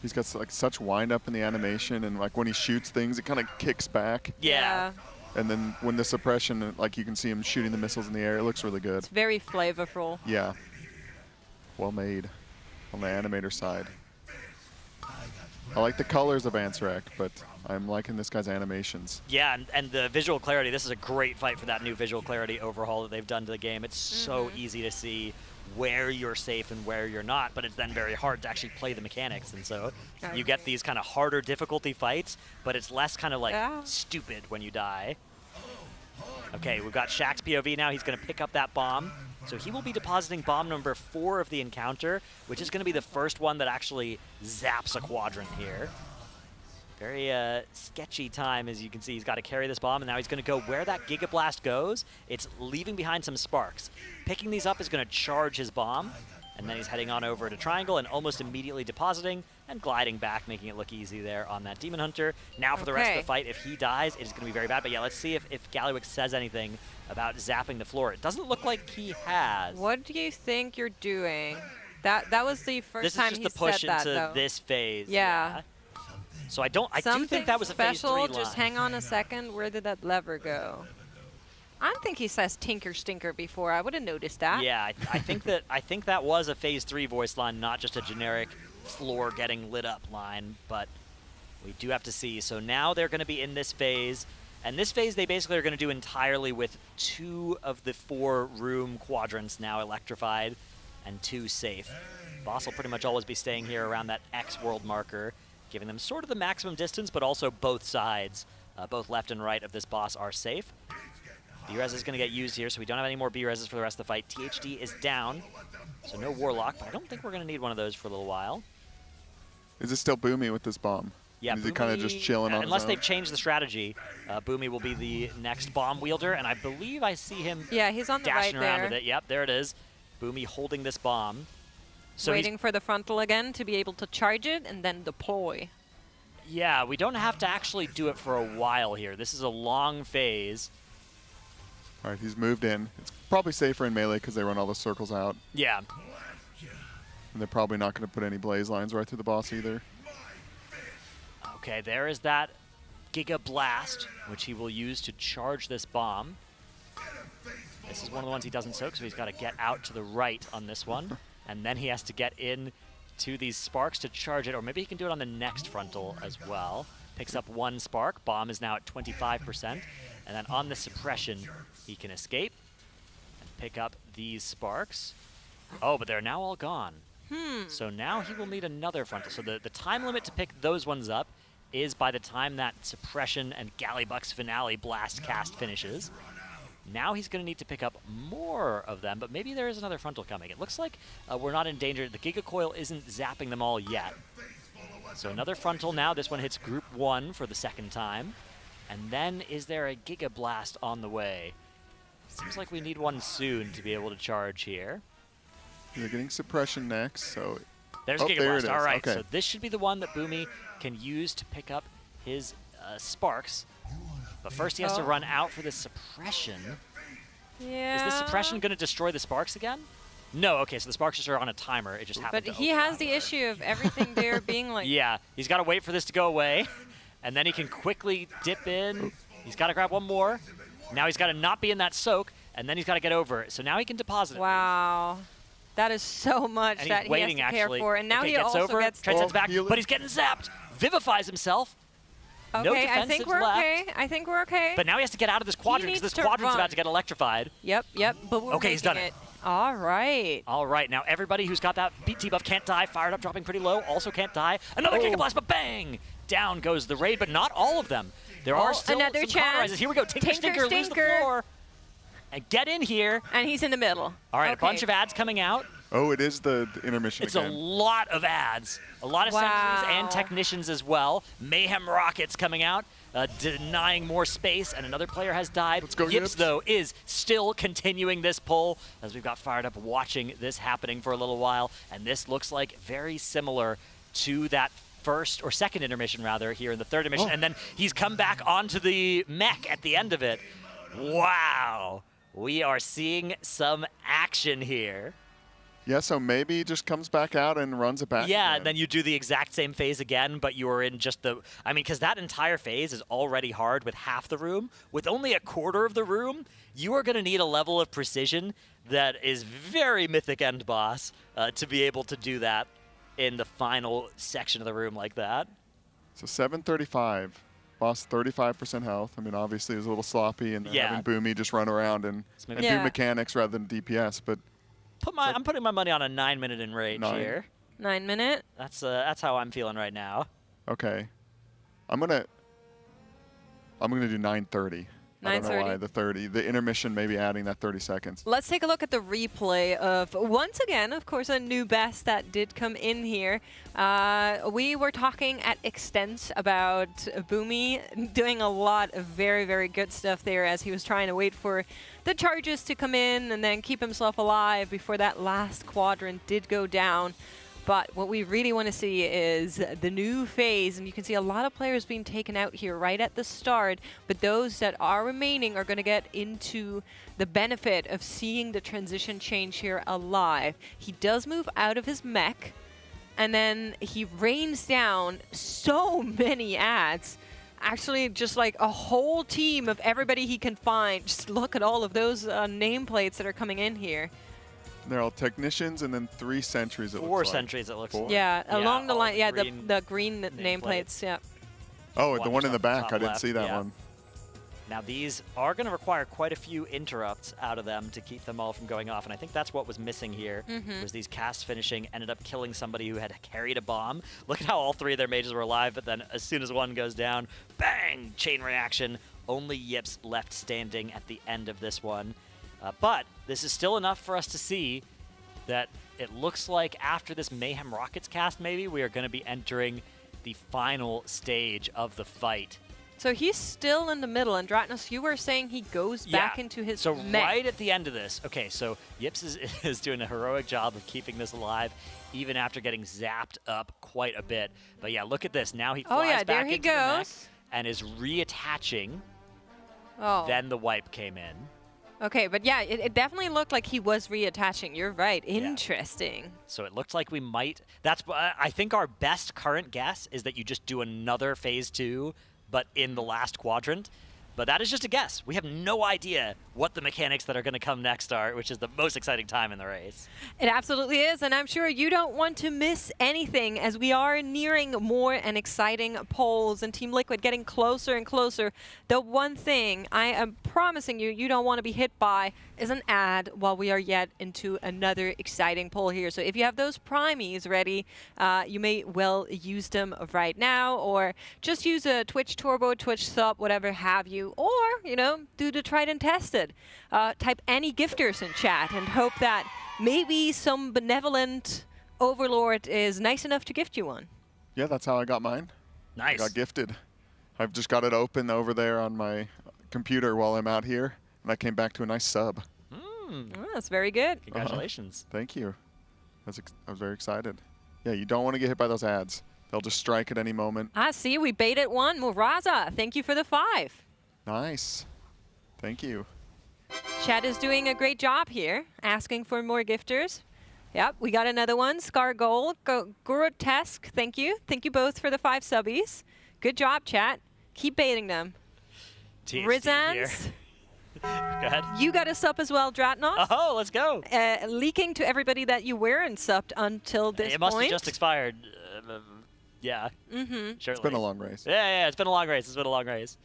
He's got like such wind up in the animation, and like when he shoots things, it kind of kicks back. Yeah. And then when the suppression, like you can see him shooting the missiles in the air, it looks really good. It's very flavorful. Yeah. Well made on the animator side. I like the colors of Ansrac, but I'm liking this guy's animations. Yeah, and the visual clarity, this is a great fight for that new visual clarity overhaul that they've done to the game. It's so easy to see where you're safe and where you're not, but it's then very hard to actually play the mechanics. And so you get these kind of harder difficulty fights, but it's less kind of like stupid when you die. Okay, we've got Shaq's POV now. He's going to pick up that bomb. So he will be depositing bomb number 4 of the encounter, which is going to be the first one that actually zaps a quadrant here. Very sketchy time, as you can see. He's got to carry this bomb, and now he's going to go where that Giga Blast goes. It's leaving behind some sparks. Picking these up is going to charge his bomb, and then he's heading on over to Triangle and almost immediately depositing and gliding back, making it look easy there on that Demon Hunter. Now for the rest of the fight, if he dies, it is going to be very bad. But yeah, let's see if Galliwick says anything about zapping the floor. It doesn't look like he has. What do you think you're doing? That was the first time he said that, though. This is just the push into this phase. Yeah. So I do think that was a phase 3 line. Just hang on a second. Where did that lever go? I don't think he says Tinker Stinker before. I would have noticed that. Yeah, I think that was a phase 3 voice line, not just a generic floor getting lit up line, but we do have to see. So now they're going to be in this phase, and this phase they basically are going to do entirely with 2 of the 4 room quadrants now electrified and 2 safe. Boss will pretty much always be staying here around that X world marker, giving them sort of the maximum distance, but also both sides, both left and right of this boss are safe. B-Res is going to get used here, so we don't have any more B-Reses for the rest of the fight. THD is down, so no Warlock, but I don't think we're going to need one of those for a little while. Is it still Boomy with this bomb? Yeah, is he kind of just chilling on unless his own? they've changed the strategy, Boomy will be the next bomb wielder, and I believe I see him he's on the dashing right around there. with it. Yep, there it is. Boomy holding this bomb. So waiting for the frontal again to be able to charge it and then deploy. Yeah, we don't have to actually do it for a while here. This is a long phase. All right, he's moved in. It's probably safer in melee because they run all the circles out. Yeah. And they're probably not going to put any blaze lines right through the boss either. Okay, there is that Giga Blast, which he will use to charge this bomb. This is one of the ones he doesn't soak, so he's got to get out to the right on this one. And then he has to get in to these sparks to charge it, or maybe he can do it on the next frontal as well. Picks up 1 spark. Bomb is now at 25%. And then on the suppression, he can escape and pick up these sparks. Oh, but they're now all gone. So now he will need another frontal. So the time limit to pick those ones up is by the time that suppression and Gallibuck's finale blast cast finishes. Now he's going to need to pick up more of them, but maybe there is another frontal coming. It looks like we're not in danger. The Giga Coil isn't zapping them all yet. So another frontal now. This one hits group 1 for the 2nd time. And then is there a Giga Blast on the way? Seems like we need one soon to be able to charge here. They're getting suppression next, so... There's Giga Blast. All right, so this should be the one that Boomy can use to pick up his sparks. But first he has to run out for the suppression. Yeah. Is the suppression going to destroy the sparks again? No, okay, so the sparks just are on a timer. It just happened But he has the issue of everything there being like... Yeah, he's got to wait for this to go away, and then he can quickly dip in. He's got to grab one more. Now he's got to not be in that soak, and then he's got to get over it. So now he can deposit it. Wow. That is so much And that he's he waiting, has to care actually. for. And now Okay, he gets also over, gets... Transcends back, but he's getting zapped. Vivifies himself. Okay, No I think defensives we're left. okay. I think we're okay. But now he has to get out of this quadrant because this quadrant's about to get electrified. Yep, but we're Okay, he's done it. All right. All right, now everybody who's got that BT buff can't die. Fired up, dropping pretty low, also can't die. Another Giga Blast, but bang! Down goes the raid, but not all of them. There are still another some chance. rises. Here we go, Tinker Stinker, lose the floor. And get in here. And he's in the middle. All right, a bunch of ads coming out. Oh, it is the intermission It's again. a lot of ads. A lot of sentries and technicians as well. Mayhem rockets coming out, denying more space, and another player has died. Let's go, Yips, though, is still continuing this pull as we've got fired up watching this happening for a little while. And this looks like very similar to that first or second intermission, rather, here in the third intermission. And then he's come back onto the mech at the end of it. Wow. We are seeing some action here. Yeah, so maybe he just comes back out and runs it back. Yeah, again. and then you do the exact same phase again, but you are in just the... I mean, because that entire phase is already hard with half the room. With only a quarter of the room, you are going to need a level of precision that is very Mythic End Boss to be able to do that in the final section of the room like that. So 735. Boss 35% health. I mean, obviously it was a little sloppy, and having Boomy just run around and do mechanics rather than DPS, but... I'm putting my money on a 9-minute enrage here. 9 minute. That's how I'm feeling right now. Okay, I'm gonna do 9:30. I don't know why the 30. The intermission maybe adding that 30 seconds. Let's take a look at the replay of, once again, of course, a new best that did come in here. We were talking at extent about Boomy doing a lot of very, very good stuff there as he was trying to wait for the charges to come in and then keep himself alive before that last quadrant did go down. But what we really want to see is the new phase, and you can see a lot of players being taken out here right at the start, but those that are remaining are going to get into the benefit of seeing the transition change here alive. He does move out of his mech, and then he rains down so many ads. Actually, just like a whole team of everybody he can find. Just look at all of those nameplates that are coming in here. They're all technicians and then 3 sentries. Four sentries, it looks like. Yeah, along the line. Yeah, the green nameplates. Yeah. Oh, the one in the back. I didn't see that one. Now, these are going to require quite a few interrupts out of them to keep them all from going off, and I think that's what was missing here, was these casts finishing, ended up killing somebody who had carried a bomb. Look at how all 3 of their mages were alive, but then as soon as one goes down, bang, chain reaction. Only Yips left standing at the end of this one. But this is still enough for us to see that it looks like after this Mayhem Rockets cast, maybe, we are going to be entering the final stage of the fight. So he's still in the middle, and Dratnos, you were saying he goes back into his mech. Right at the end of this, okay, so Yips is doing a heroic job of keeping this alive, even after getting zapped up quite a bit. But yeah, look at this. Now he flies back into the mech and is reattaching. Oh. Then the wipe came in. Okay, but yeah, it definitely looked like he was reattaching. You're right. Interesting. Yeah. So it looks like we might... That's I think our best current guess is that you just do another phase 2, but in the last quadrant. But that is just a guess. We have no idea what the mechanics that are going to come next are, which is the most exciting time in the race. It absolutely is, and I'm sure you don't want to miss anything as we are nearing more and exciting polls and Team Liquid getting closer and closer. The one thing I am promising you don't want to be hit by is an ad while we are yet into another exciting poll here. So if you have those primies ready, you may well use them right now, or just use a Twitch Turbo, Twitch Sub, whatever have you. Or, do the tried and tested. Type any gifters in chat and hope that maybe some benevolent overlord is nice enough to gift you one. Yeah, that's how I got mine. Nice. I got gifted. I've just got it open over there on my computer while I'm out here, and I came back to a nice sub. Oh, that's very good. Congratulations. Thank you. I was very excited. Yeah, you don't want to get hit by those ads. They'll just strike at any moment. I see. We baited one. Muraza, thank you for the 5. Nice. Thank you. Chat is doing a great job here, asking for more gifters. Yep, we got another one. Scar Gold, Grotesque, thank you. Thank you both for the 5 subbies. Good job, chat. Keep baiting them. Rizans, Go ahead. you got a sub as well, Dratnos. Oh, let's go. Leaking to everybody that you weren't subbed until this point. It must have just expired. Yeah. It's been a long race. Yeah, it's been a long race. It's been a long race.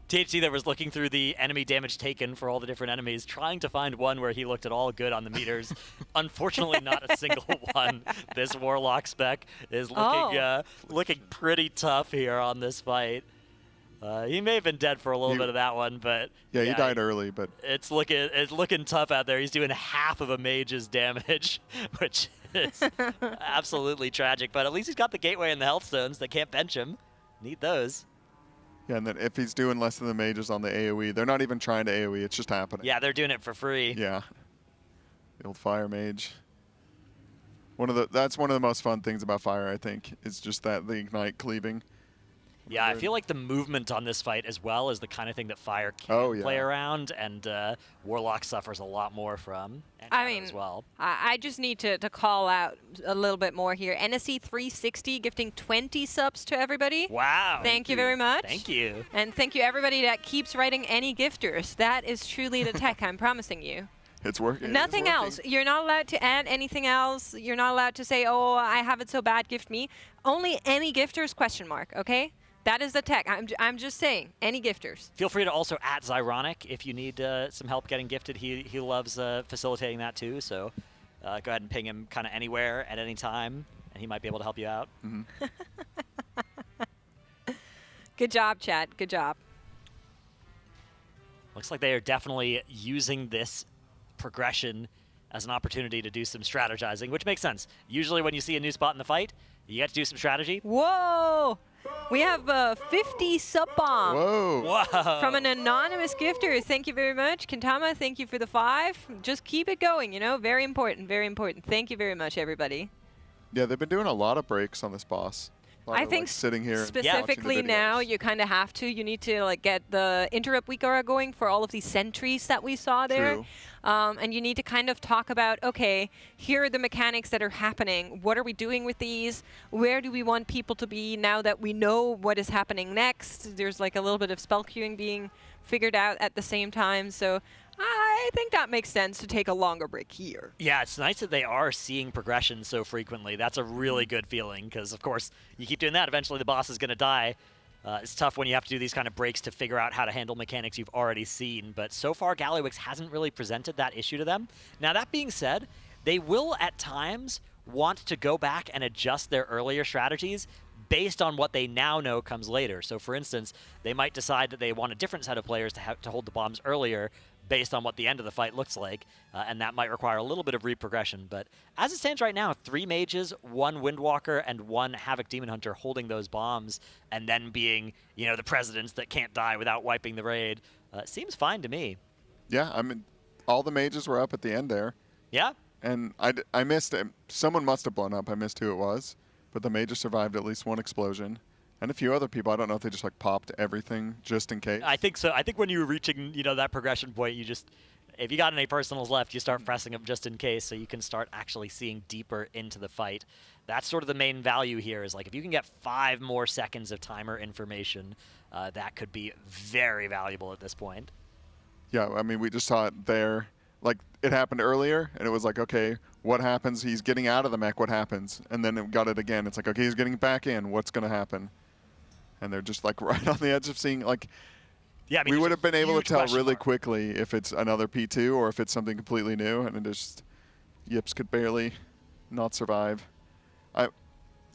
THC there was looking through the enemy damage taken for all the different enemies, trying to find one where he looked at all good on the meters. Unfortunately, not a single one. This Warlock spec is looking pretty tough here on this fight. He may have been dead for a little bit of that one, but yeah, he died early. But it's looking tough out there. He's doing half of a mage's damage, which is absolutely tragic. But at least he's got the gateway and the health stones that can't bench him. Need those. Yeah, and then if he's doing less than the mages on the AoE, they're not even trying to AoE, it's just happening. Yeah, they're doing it for free. Yeah. The old fire mage. That's one of the most fun things about fire, I think, is just that the ignite cleaving. Yeah, I feel like the movement on this fight as well is the kind of thing that Fire can play around, and Warlock suffers a lot more from. I mean, as well. I just need to call out a little bit more here. NSC 360 gifting 20 subs to everybody. Wow. Thank you very much. Thank you. And thank you everybody that keeps writing any gifters. That is truly the tech, I'm promising you. It's working. Nothing else. You're not allowed to add anything else. You're not allowed to say, oh, I have it so bad, gift me. Only any gifters, question mark, okay? That is the tech. I'm just saying, any gifters. Feel free to also at Zyronic if you need some help getting gifted. He loves facilitating that too, so go ahead and ping him kind of anywhere at any time, and he might be able to help you out. Good job, chat. Good job. Looks like they are definitely using this progression as an opportunity to do some strategizing, which makes sense. Usually when you see a new spot in the fight, you get to do some strategy. Whoa! We have 50 sub bomb. Whoa! From an anonymous gifter. Thank you very much. Kentama, thank you for the 5. Just keep it going, you know? Very important, very important. Thank you very much, everybody. Yeah, they've been doing a lot of breaks on this boss. I think sitting here specifically now you kind of have to. You need to like get the interrupt Wikara going for all of these sentries that we saw there. And you need to kind of talk about, okay, here are the mechanics that are happening. What are we doing with these? Where do we want people to be now that we know what is happening next? There's like a little bit of spell queuing being figured out at the same time. So I think that makes sense to take a longer break here. Yeah, it's nice that they are seeing progression so frequently. That's a really good feeling because, of course, you keep doing that, eventually the boss is going to die. It's tough when you have to do these kind of breaks to figure out how to handle mechanics you've already seen, but so far Gallywix hasn't really presented that issue to them. Now, that being said, they will at times want to go back and adjust their earlier strategies based on what they now know comes later. So, for instance, they might decide that they want a different set of players to hold the bombs earlier based on what the end of the fight looks like, and that might require a little bit of reprogression. But as it stands right now, 3 mages, 1 Windwalker, and 1 Havoc Demon Hunter holding those bombs, and then being, you know, the presidents that can't die without wiping the raid, seems fine to me. Yeah, I mean, all the mages were up at the end there. Yeah. And I missed it. Someone must have blown up. I missed who it was. But the mages survived at least 1 explosion. And a few other people, I don't know if they just like popped everything just in case. I think so. I think when you're reaching, you know, that progression point, you just, if you got any personals left, you start pressing them just in case so you can start actually seeing deeper into the fight. That's sort of the main value here is like if you can get 5 more seconds of timer information, that could be very valuable at this point. Yeah, I mean, we just saw it there. Like, it happened earlier, and it was like, okay, what happens? He's getting out of the mech, what happens? And then it got it again. It's like, okay, he's getting back in. What's going to happen? And they're just like right on the edge of seeing, like, yeah, I mean, we would have been able to tell really quickly if it's another P2 or if it's something completely new, and it just, Yips could barely not survive. I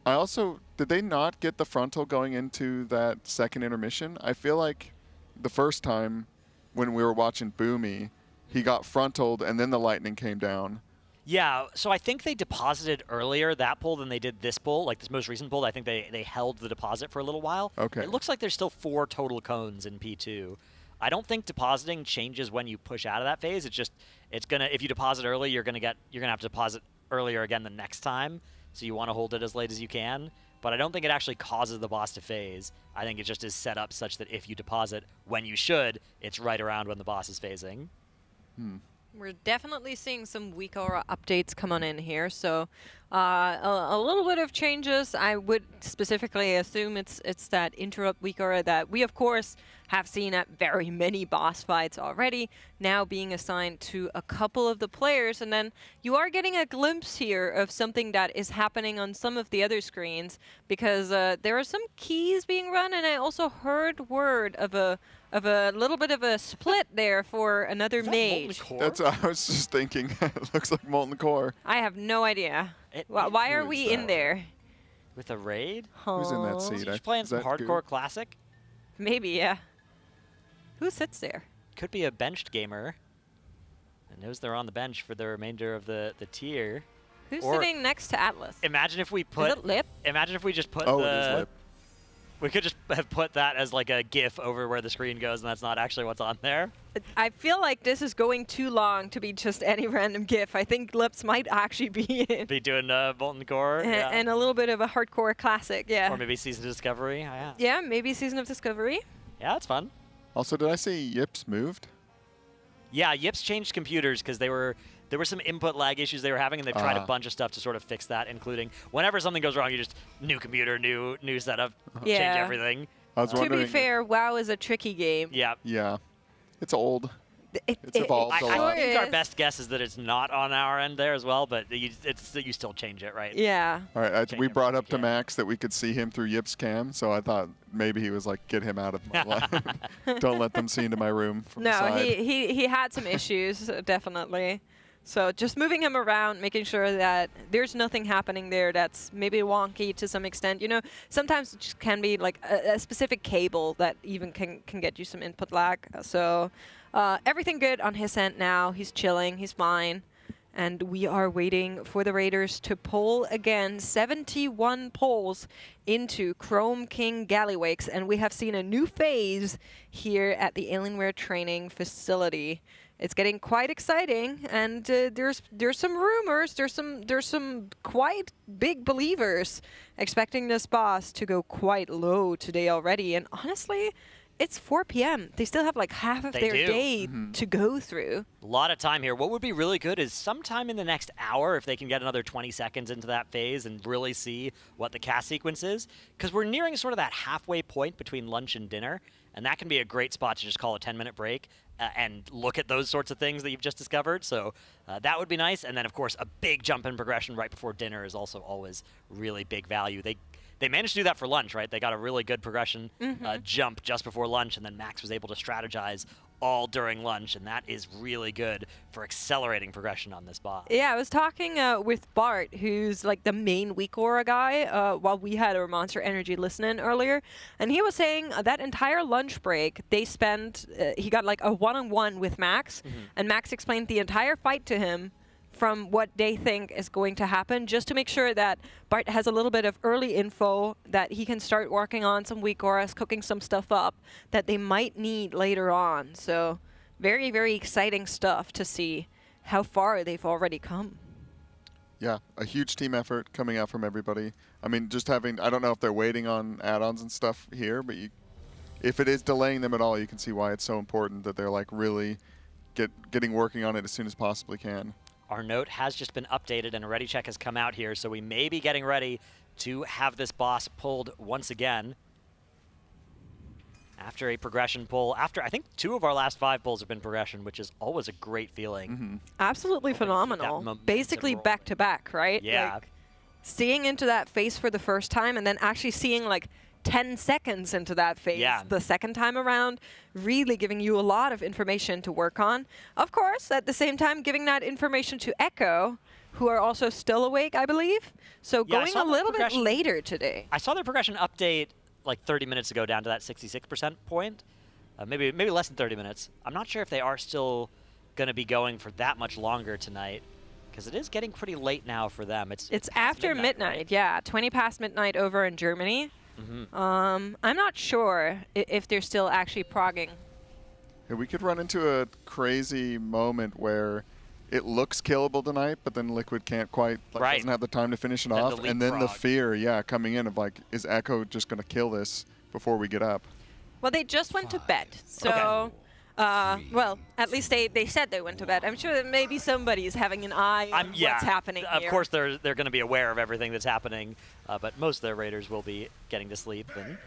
also, did they not get the frontal going into that second intermission? I feel like the first time when we were watching Boomy, he got frontaled and then the lightning came down. Yeah, so I think they deposited earlier that pull than they did this pull, like this most recent pull. I think they held the deposit for a little while. Okay. It looks like there's still 4 total cones in P2. I don't think depositing changes when you push out of that phase. It's just, it's gonna, if you deposit early, you're gonna have to deposit earlier again the next time. So you want to hold it as late as you can. But I don't think it actually causes the boss to phase. I think it just is set up such that if you deposit when you should, it's right around when the boss is phasing. We're definitely seeing some Wikara updates come on in here, so a little bit of changes. I would specifically assume it's that interrupt Wikara that we, of course, have seen at very many boss fights already, now being assigned to a couple of the players. And then you are getting a glimpse here of something that is happening on some of the other screens, because there are some keys being run, and I also heard word of a little bit of a split there for another mage. That's what I was just thinking. It looks like Molten Core. I have no idea. Why are we in there? With a raid? Who's in that seat? Is he just playing some hardcore classic? Maybe, yeah. Who sits there? Could be a benched gamer. And knows they're on the bench for the remainder of the tier. Who's sitting next to Atlas? Imagine if we put... Is it Lip? Imagine if we just put it is Lip. We could just have put that as like a GIF over where the screen goes, and that's not actually what's on there. I feel like this is going too long to be just any random GIF. I think Lips might actually be in. Be doing Molten Core. And a little bit of a hardcore classic, yeah. Or maybe Season of Discovery. Yeah. Yeah, maybe Season of Discovery. Yeah, that's fun. Also, did I say Yips moved? Yeah, Yips changed computers because there were some input lag issues they were having, and they've tried a bunch of stuff to sort of fix that, inclling whenever something goes wrong, you just new computer, new setup, change everything. I was wondering. To be fair, WoW is a tricky game. Yeah. Yeah. It's old. It's evolved a lot. I think our best guess is that it's not on our end there as well, but you still change it, right? Yeah. All right, we brought up to Max that we could see him through Yip's cam, so I thought maybe he was like, get him out of my life. Don't let them see into my room from the side. he had some issues, definitely. So just moving him around, making sure that there's nothing happening there that's maybe wonky to some extent. You know, sometimes it just can be like a specific cable that even can get you some input lag. So everything good on his end now. He's chilling. He's fine. And we are waiting for the Raiders to pull again 71 pulls into Chrome King Gallywakes. And we have seen a new phase here at the Alienware training facility. It's getting quite exciting, and there's some rumors, there's some quite big believers expecting this boss to go quite low today already. And honestly, it's 4 p.m. They still have like half of their day to go through. A lot of time here. What would be really good is sometime in the next hour, if they can get another 20 seconds into that phase and really see what the cast sequence is, because we're nearing sort of that halfway point between lunch and dinner, and that can be a great spot to just call a 10-minute break and look at those sorts of things that you've just discovered. So that would be nice. And then, of course, a big jump in progression right before dinner is also always really big value. They managed to do that for lunch, right? They got a really good progression jump just before lunch, and then Max was able to strategize all during lunch, and that is really good for accelerating progression on this boss. Yeah, I was talking with Bart, who's like the main weak aura guy, while we had our Monster Energy listen-in earlier, and he was saying that entire lunch break, they spent, he got like a one-on-one with Max, and Max explained the entire fight to him from what they think is going to happen, just to make sure that Bart has a little bit of early info that he can start working on some weak auras, cooking some stuff up that they might need later on. So very, very exciting stuff to see how far they've already come. Yeah, a huge team effort coming out from everybody. I mean, just having, I don't know if they're waiting on add-ons and stuff here, but if it is delaying them at all, you can see why it's so important that they're like really getting working on it as soon as possibly can. Our note has just been updated and a ready check has come out here, so we may be getting ready to have this boss pulled once again. After a progression pull, after I think 2 of our last 5 pulls have been progression, which is always a great feeling. Absolutely phenomenal. Basically back to back, right? Yeah. Like, seeing into that phase for the first time and then actually seeing like 10 seconds into that phase the second time around, really giving you a lot of information to work on. Of course, at the same time, giving that information to Echo, who are also still awake, I believe. So going a little bit later today. I saw their progression update like 30 minutes ago down to that 66% point. Maybe less than 30 minutes. I'm not sure if they are still going to be going for that much longer tonight, because it is getting pretty late now for them. It's after midnight, right? Yeah, 20 past midnight over in Germany. I'm not sure if they're still actually progging. Yeah, we could run into a crazy moment where it looks killable tonight, but then Liquid can't quite, doesn't have the time to finish it off. And then the fear, coming in of like, is Echo just going to kill this before we get up? Well, they just went to bed, so... well, at least they said they went to bed. I'm sure that maybe somebody's having an eye on what's happening here. Of course, they're going to be aware of everything that's happening, but most of their Raiders will be getting to sleep and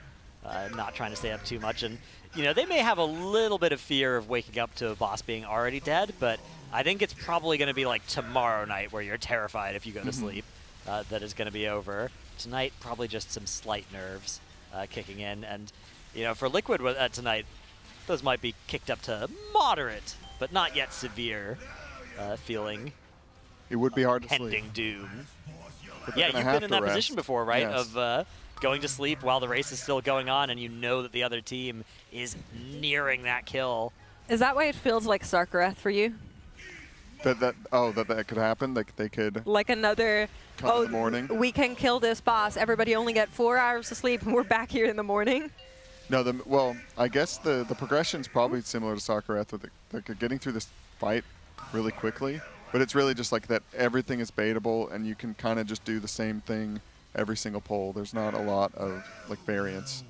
not trying to stay up too much. And, you know, they may have a little bit of fear of waking up to a boss being already dead, but I think it's probably going to be like tomorrow night where you're terrified if you go to sleep that is going to be over. Tonight, probably just some slight nerves kicking in. And, you know, for Liquid tonight, those might be kicked up to moderate, but not yet severe feeling. It would be hard to sleep. Doom. Yeah, you've been in that position before, right? Yes. Of going to sleep while the race is still going on, and you know that the other team is nearing that kill. Is that why it feels like Sarkareth for you? That could happen? Like they could... Like another... Come in the morning? We can kill this boss. Everybody only get 4 hours of sleep, and we're back here in the morning. No, well, I guess the progression's probably similar to Sakurath with like getting through this fight really quickly, but it's really just like that everything is baitable and you can kind of just do the same thing every single pull. There's not a lot of like variance.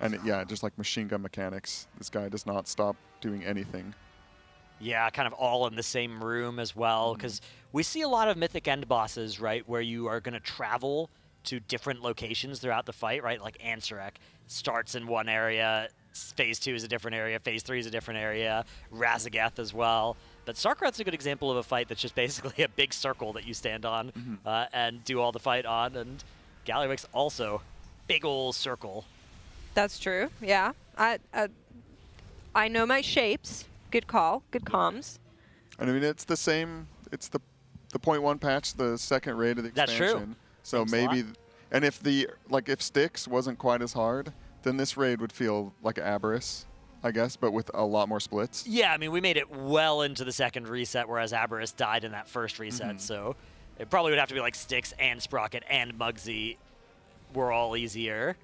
And yeah, just like machine gun mechanics. This guy does not stop doing anything. Yeah, kind of all in the same room as well, because we see a lot of Mythic end bosses, right, where you are going to travel to different locations throughout the fight, right? Like Ansarek starts in one area, Phase 2 is a different area, Phase 3 is a different area, Razageth as well. But Starcraft's a good example of a fight that's just basically a big circle that you stand on and do all the fight on, and Galliwick's also big ol' circle. That's true, yeah. I know my shapes. Good call, good comms. And I mean, it's the same, it's the 0.1 patch, the second raid of the expansion. That's true. So maybe, and if if Styx wasn't quite as hard, then this raid would feel like Aberrus, I guess, but with a lot more splits. Yeah, I mean, we made it well into the second reset, whereas Aberrus died in that first reset, so it probably would have to be like Styx and Sprocket and Muggsy were all easier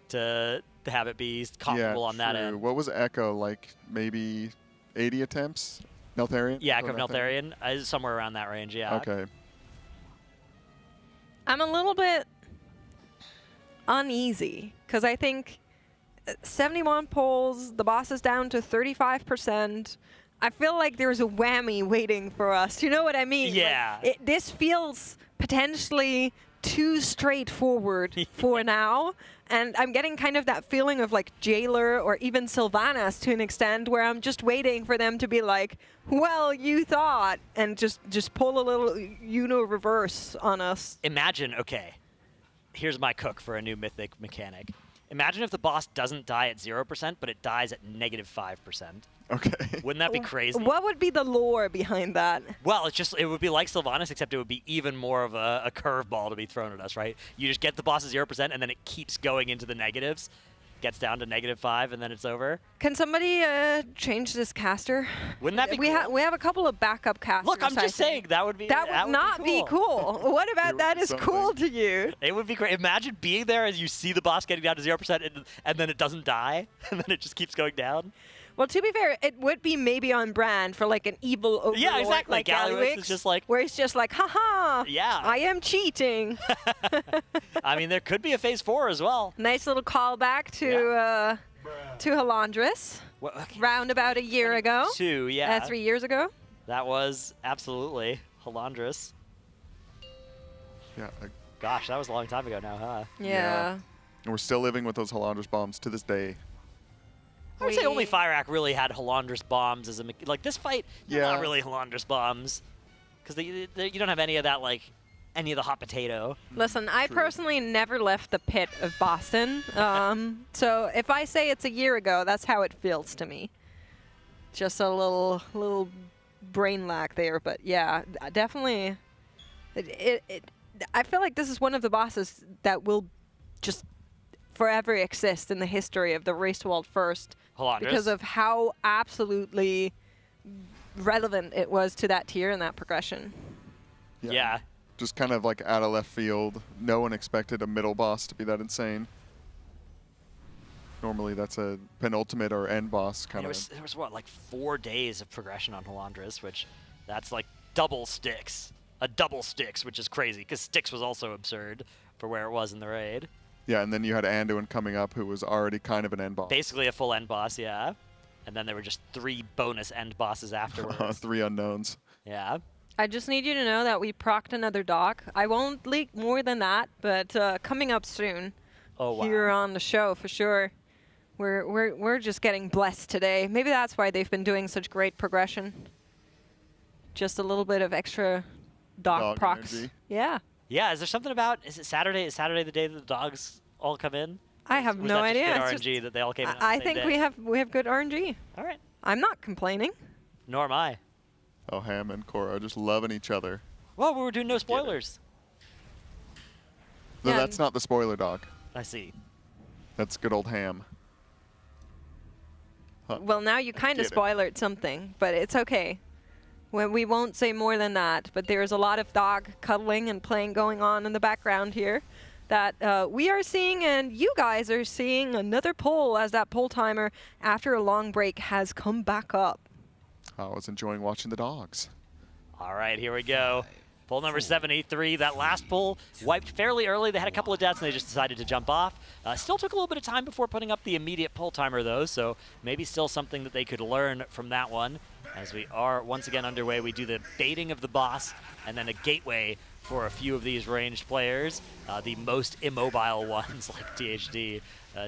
to have it be comfortable on that end. What was Echo, like maybe 80 attempts? Neltharion? Yeah, Echo of Neltharion, somewhere around that range, yeah. Okay. I'm a little bit uneasy, because I think 71 pulls, the boss is down to 35%. I feel like there's a whammy waiting for us. You know what I mean? Yeah. Like, this feels potentially too straightforward for now. And I'm getting kind of that feeling of like Jailer or even Sylvanas to an extent, where I'm just waiting for them to be like, well, you thought, and just pull a little reverse on us. Imagine, okay, here's my cook for a new Mythic mechanic. Imagine if the boss doesn't die at 0%, but it dies at -5%. Okay. Wouldn't that be crazy? What would be the lore behind that? Well, it would be like Sylvanas, except it would be even more of a curveball to be thrown at us, right? You just get the boss at 0%, and then it keeps going into the negatives, gets down to -5, and then it's over. Can somebody change this caster? Wouldn't that be cool? We have a couple of backup casters. Look, I'm just saying that would be that would not be cool. What about that is cool to you? It would be great. Imagine being there as you see the boss getting down to 0%, and then it doesn't die, and then it just keeps going down. Well, to be fair, it would be maybe on brand for like an evil overlord. Yeah, exactly. Like Galliwix is just like, where it's just like, haha. Yeah. I am cheating. I mean, there could be a Phase 4 as well. Nice little callback to Halandris. Round about a year ago. 2, yeah. 3 years ago. That was absolutely Halandris. Yeah. Gosh, that was a long time ago now, huh? Yeah. And we're still living with those Halandris bombs to this day. I would say only Fire Act really had Halandris bombs as like this fight. Not really Halandris bombs, because you don't have any of that, like any of the hot potato. Listen, I personally never left the pit of Boston, so if I say it's a year ago, that's how it feels to me. Just a little brain lag there, but yeah, definitely. I feel like this is one of the bosses that will just forever exist in the history of the Race to World First. Halandris. Because of how absolutely relevant it was to that tier and that progression. Yeah. Just kind of like out of left field. No one expected a middle boss to be that insane. Normally that's a penultimate or end boss kind of. There was what, like 4 days of progression on Halandris, which that's like double Styx. A double Styx, which is crazy, because Styx was also absurd for where it was in the raid. Yeah, and then you had Anduin coming up, who was already kind of an end boss. Basically a full end boss, yeah. And then there were just 3 bonus end bosses afterwards. 3 unknowns. Yeah. I just need you to know that we procced another doc. I won't leak more than that, but coming up soon. Oh, wow. Here on the show for sure. We're just getting blessed today. Maybe that's why they've been doing such great progression. Just a little bit of extra doc procs. Energy. Yeah. Yeah, is there something about, is it Saturday? Is Saturday the day that the dogs all come in? I have Or was no that just idea. good It's RNG that they all came in on the I same think day? we have good RNG. All right. I'm not complaining. Nor am I. Oh, Ham and Cora are just loving each other. Well, we were doing no spoilers. No, Yeah. that's not the spoiler doc. I see. That's good old Ham. Huh. Well, now you kind of Get it. spoilered something, but it's okay. We won't say more than that, but there's a lot of dog cuddling and playing going on in the background here. that we are seeing and you guys are seeing another pull as that pull timer after a long break has come back up. I was enjoying watching the dogs. All right, here we go. Pull number 73. That last pull wiped fairly early. They had a couple of deaths and they just decided to jump off. Still took a little bit of time before putting up the immediate pull timer though, so maybe still something that they could learn from that one. As we are once again underway, we do the baiting of the boss and then a gateway for a few of these ranged players, the most immobile ones like DHD,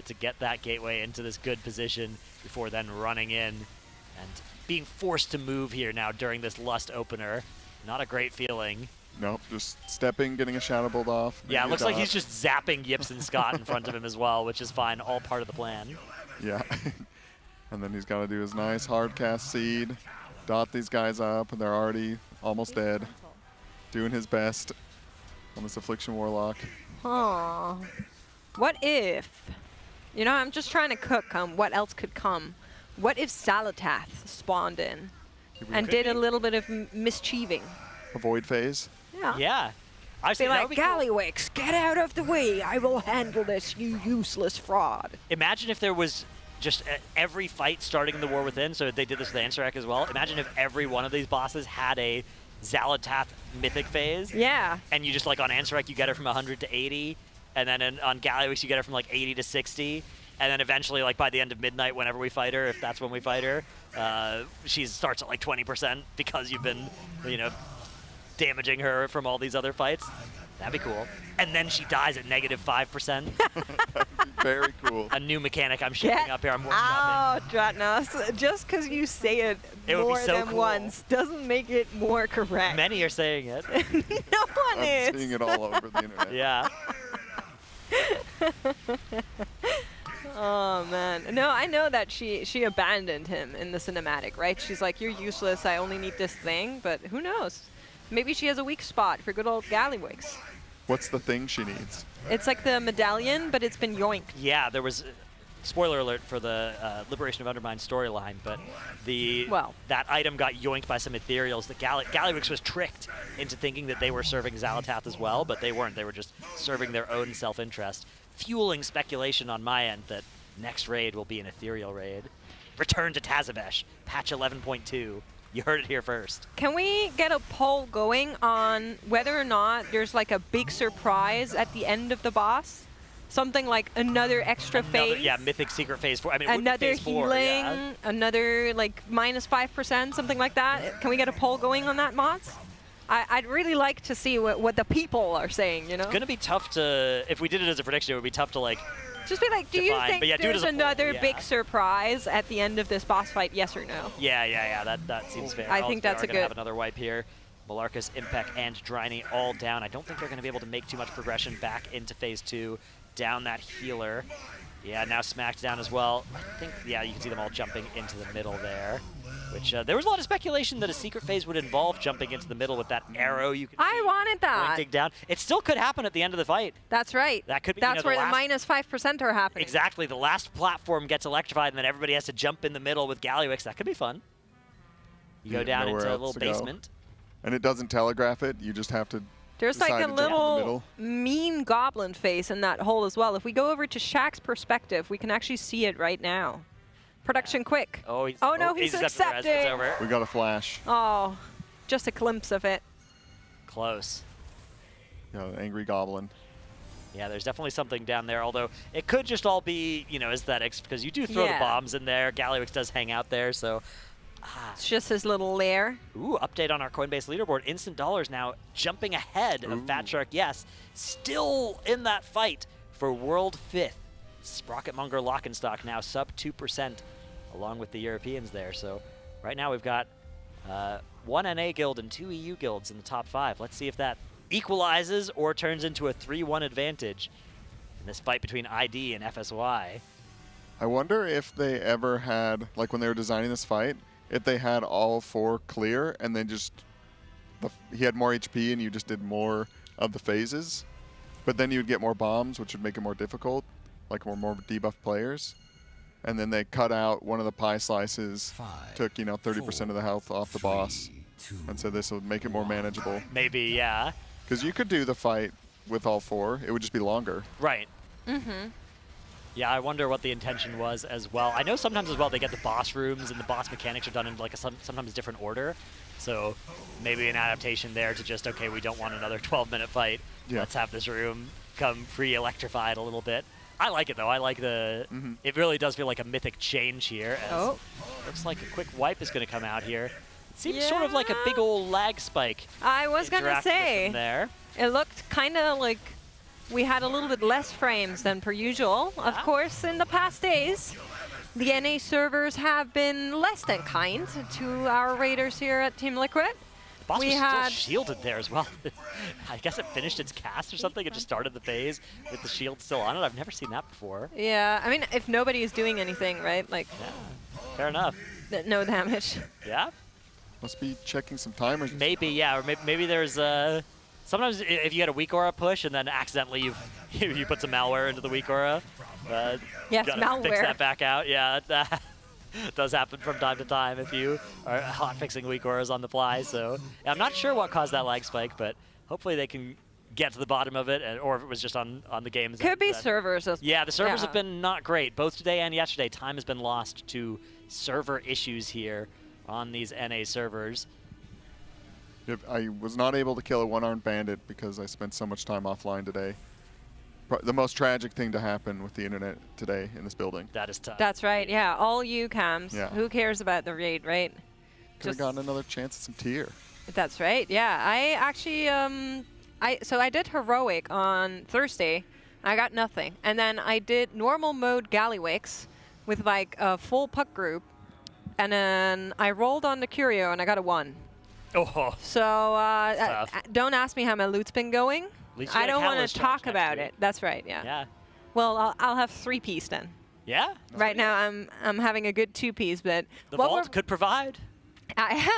to get that gateway into this good position before then running in and being forced to move here now during this Lust opener. Not a great feeling. Nope, just stepping, getting a Shadow Bolt off. Yeah, it looks like he's just zapping Yips and Scott in front of him as well, which is fine, all part of the plan. Yeah. And then he's got to do his nice hard cast seed, dot these guys up, and they're already almost dead. Doing his best on this Affliction Warlock. Huh. What if, you know, I'm just trying to cook what else could come. What if Salatath spawned in and did a little bit of mischieving? A void phase? Yeah. Yeah. I say like, Gallywix, get out of the way. I will handle this, you useless fraud. Imagine if there was just every fight starting in the War Within, so they did this with Ansarek as well. Imagine if every one of these bosses had a Xalatath mythic phase. Yeah. And you just, like, on Ansarek, you get her from 100 to 80, and then on Gallywix, you get her from, like, 80 to 60. And then eventually, like, by the end of midnight, whenever we fight her, if that's when we fight her, she starts at, like, 20% because you've been, you know, damaging her from all these other fights. That'd be cool. And then she dies at -5%. Very cool. A new mechanic I'm shipping up here. I'm workshopping. Oh, Dratnos, just because you say it more so than cool. once doesn't make it more correct. Many are saying it. No one is. I'm seeing it all over the internet. Yeah. Oh man, no, I know that she abandoned him in the cinematic, right? She's like, you're useless, I only need this thing, but who knows? Maybe she has a weak spot for good old Gallywix. What's the thing she needs? It's like the medallion, but it's been yoinked. Yeah, there was, spoiler alert for the Liberation of Undermine storyline, but that item got yoinked by some ethereals. The Gallywix was tricked into thinking that they were serving Xalatath as well, but they weren't. They were just serving their own self-interest, fueling speculation on my end that next raid will be an ethereal raid. Return to Tazavesh, patch 11.2. You heard it here first. Can we get a poll going on whether or not there's like a big surprise at the end of the boss? Something like another extra phase? Yeah, mythic secret phase 4. I mean, another phase healing, 4, yeah. another like -5%, something like that. Can we get a poll going on that, mods? I'd really like to see what the people are saying, you know? It's going to be tough to, if we did it as a prediction, it would be tough to like just be like, do you think there's another poll, big surprise at the end of this boss fight, yes or no? Yeah, that seems fair. I think that's a good. Have another wipe here. Malarkus, Impec, and Dryny all down. I don't think they're going to be able to make too much progression back into phase 2. Down that healer. Yeah, now smacked down as well. I think, yeah, you can see them all jumping into the middle there. Which, there was a lot of speculation that a secret phase would involve jumping into the middle with that arrow you can I wanted that. pointing down. It still could happen at the end of the fight. That's right. That could be, That's where the last, -5% are happening. Exactly. The last platform gets electrified and then everybody has to jump in the middle with Gallywix. That could be fun. You go down into a little basement. And it doesn't telegraph it. You just have to There's like a little mean goblin face in that hole as well. If we go over to Shaq's perspective, we can actually see it right now. Production quick. Oh, no, he's accepting. We got a flash. Oh, just a glimpse of it. Close. Yeah, angry goblin. Yeah, there's definitely something down there, although it could just all be, you know, aesthetics, because you do throw the bombs in there. Gallywix does hang out there, so... It's just his little lair. Ooh, update on our Coinbase leaderboard. Instant dollars now jumping ahead of Fat Shark. Yes, still in that fight for World 5th. Sprocketmonger Lockenstock now sub 2% along with the Europeans there. So right now we've got 1 NA guild and 2 EU guilds in the top 5. Let's see if that equalizes or turns into a 3-1 advantage in this fight between ID and FSY. I wonder if they ever had, like when they were designing this fight, if they had all 4 clear and then just, he had more HP and you just did more of the phases, but then you'd get more bombs, which would make it more difficult, like more debuffed players. And then they cut out one of the pie slices, took, you know, 30% of the health off the boss, and so this would make it more manageable. Maybe, yeah. Because you could do the fight with all 4. It would just be longer. Right. Mm-hmm. Yeah, I wonder what the intention was as well. I know sometimes as well they get the boss rooms and the boss mechanics are done in like a sometimes different order. So maybe an adaptation there to just, okay, we don't want another 12-minute fight. Yeah. Let's have this room come pre-electrified a little bit. I like it though. I like the. It really does feel like a mythic change here. As looks like a quick wipe is going to come out here. It seems sort of like a big old lag spike. I was gonna say there. It looked kind of like we had a little bit less frames than per usual. Of course, in the past days, the NA servers have been less than kind to our raiders here at Team Liquid. The boss was still shielded there as well. I guess it finished its cast or something. It just started the phase with the shield still on it. I've never seen that before. Yeah, I mean, if nobody is doing anything, right? Like, fair enough. No damage. Yeah. Must be checking some timers. Maybe, yeah, or maybe there's sometimes if you get a weak aura push and then accidentally you put some malware into the weak aura, yes, gotta malware. fix that back out. Yeah, that does happen from time to time if you are hot fixing weak auras on the fly. So I'm not sure what caused that lag spike, but hopefully they can get to the bottom of it, or if it was just on the games. Could be servers. Yeah, the servers have been not great. Both today and yesterday, time has been lost to server issues here on these NA servers. I was not able to kill a one-armed bandit because I spent so much time offline today. The most tragic thing to happen with the internet today in this building. That is tough. That's right, yeah. All you cams. Yeah. Who cares about the raid, right? Could have gotten another chance at some tier. That's right, yeah. I actually, so I did heroic on Thursday. I got nothing. And then I did normal mode Gallywix with like a full puck group. And then I rolled on the Curio and I got a 1. Oh. So don't ask me how my loot's been going. I don't want to talk about it. That's right, yeah. Yeah. Well, I'll have 3-piece then. Yeah? Right now I'm having a good 2-piece, but the vault could provide.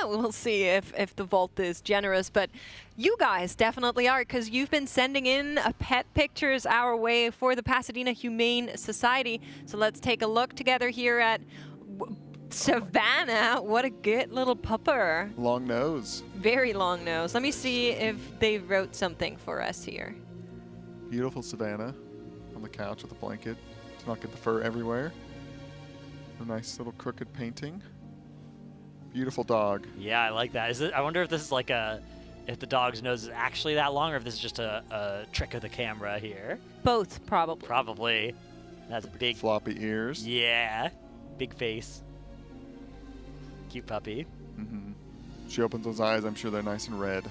We'll see if the vault is generous, but you guys definitely are, because you've been sending in pet pictures our way for the Pasadena Humane Society. So let's take a look together here at Savannah. What a good little pupper. Long nose. Very long nose. Let me see if they wrote something for us here. Beautiful Savannah on the couch with a blanket to not get the fur everywhere. A nice little crooked painting. Beautiful dog. Yeah, I like that. I wonder if this is like if the dog's nose is actually that long, or if this is just a trick of the camera here. Both, probably. Probably. That's big. Floppy ears. Yeah. Big face. Cute puppy. Mm-hmm. She opens those eyes. I'm sure they're nice and red.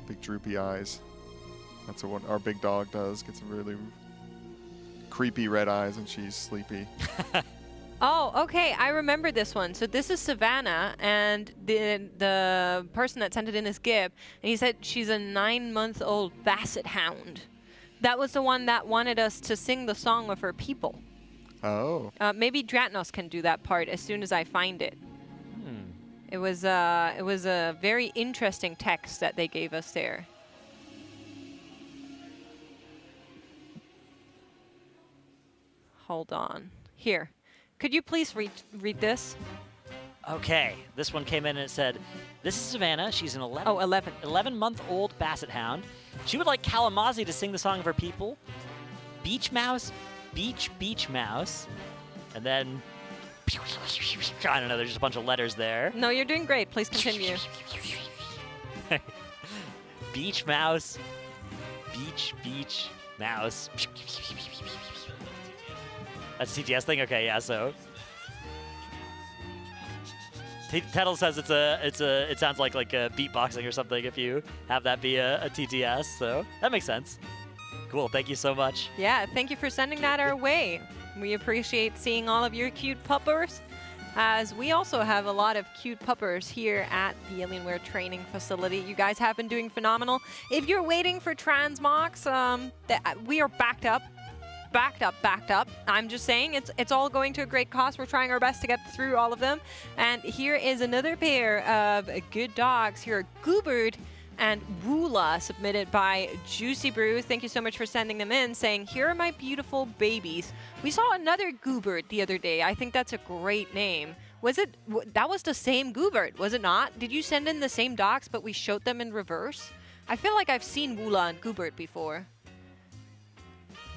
Big droopy eyes. That's what our big dog does. Gets really creepy red eyes when she's sleepy. Oh, okay. I remember this one. So this is Savannah, and the person that sent it in is Gib, and he said she's a 9-month-old basset hound. That was the one that wanted us to sing the song of her people. Oh. Maybe Dratnos can do that part as soon as I find it. It was a very interesting text that they gave us there. Hold on. Here. Could you please read this? Okay, this one came in and it said, "This is Savannah. She's an 11-month-old basset hound. She would like Kalamazoo to sing the song of her people. Beach mouse, beach mouse." And then, I don't know, there's just a bunch of letters there. No, you're doing great. Please continue. Beach mouse, beach mouse. That's a TTS thing? Okay, yeah, so. Tettle says it sounds like a beatboxing or something if you have that be a TTS, so that makes sense. Cool, thank you so much. Yeah, thank you for sending that our way. We appreciate seeing all of your cute puppers, as we also have a lot of cute puppers here at the Alienware training facility. You guys have been doing phenomenal. If you're waiting for transmogs, we are backed up. I'm just saying it's all going to a great cost. We're trying our best to get through all of them. And here is another pair of good dogs. Here are Goobert and Woola, submitted by Juicy Brew. Thank you so much for sending them in, saying, "Here are my beautiful babies." We saw another Goobert the other day. I think that's a great name. That was the same Goobert, was it not? Did you send in the same docs, but we showed them in reverse? I feel like I've seen Wula and Goobert before.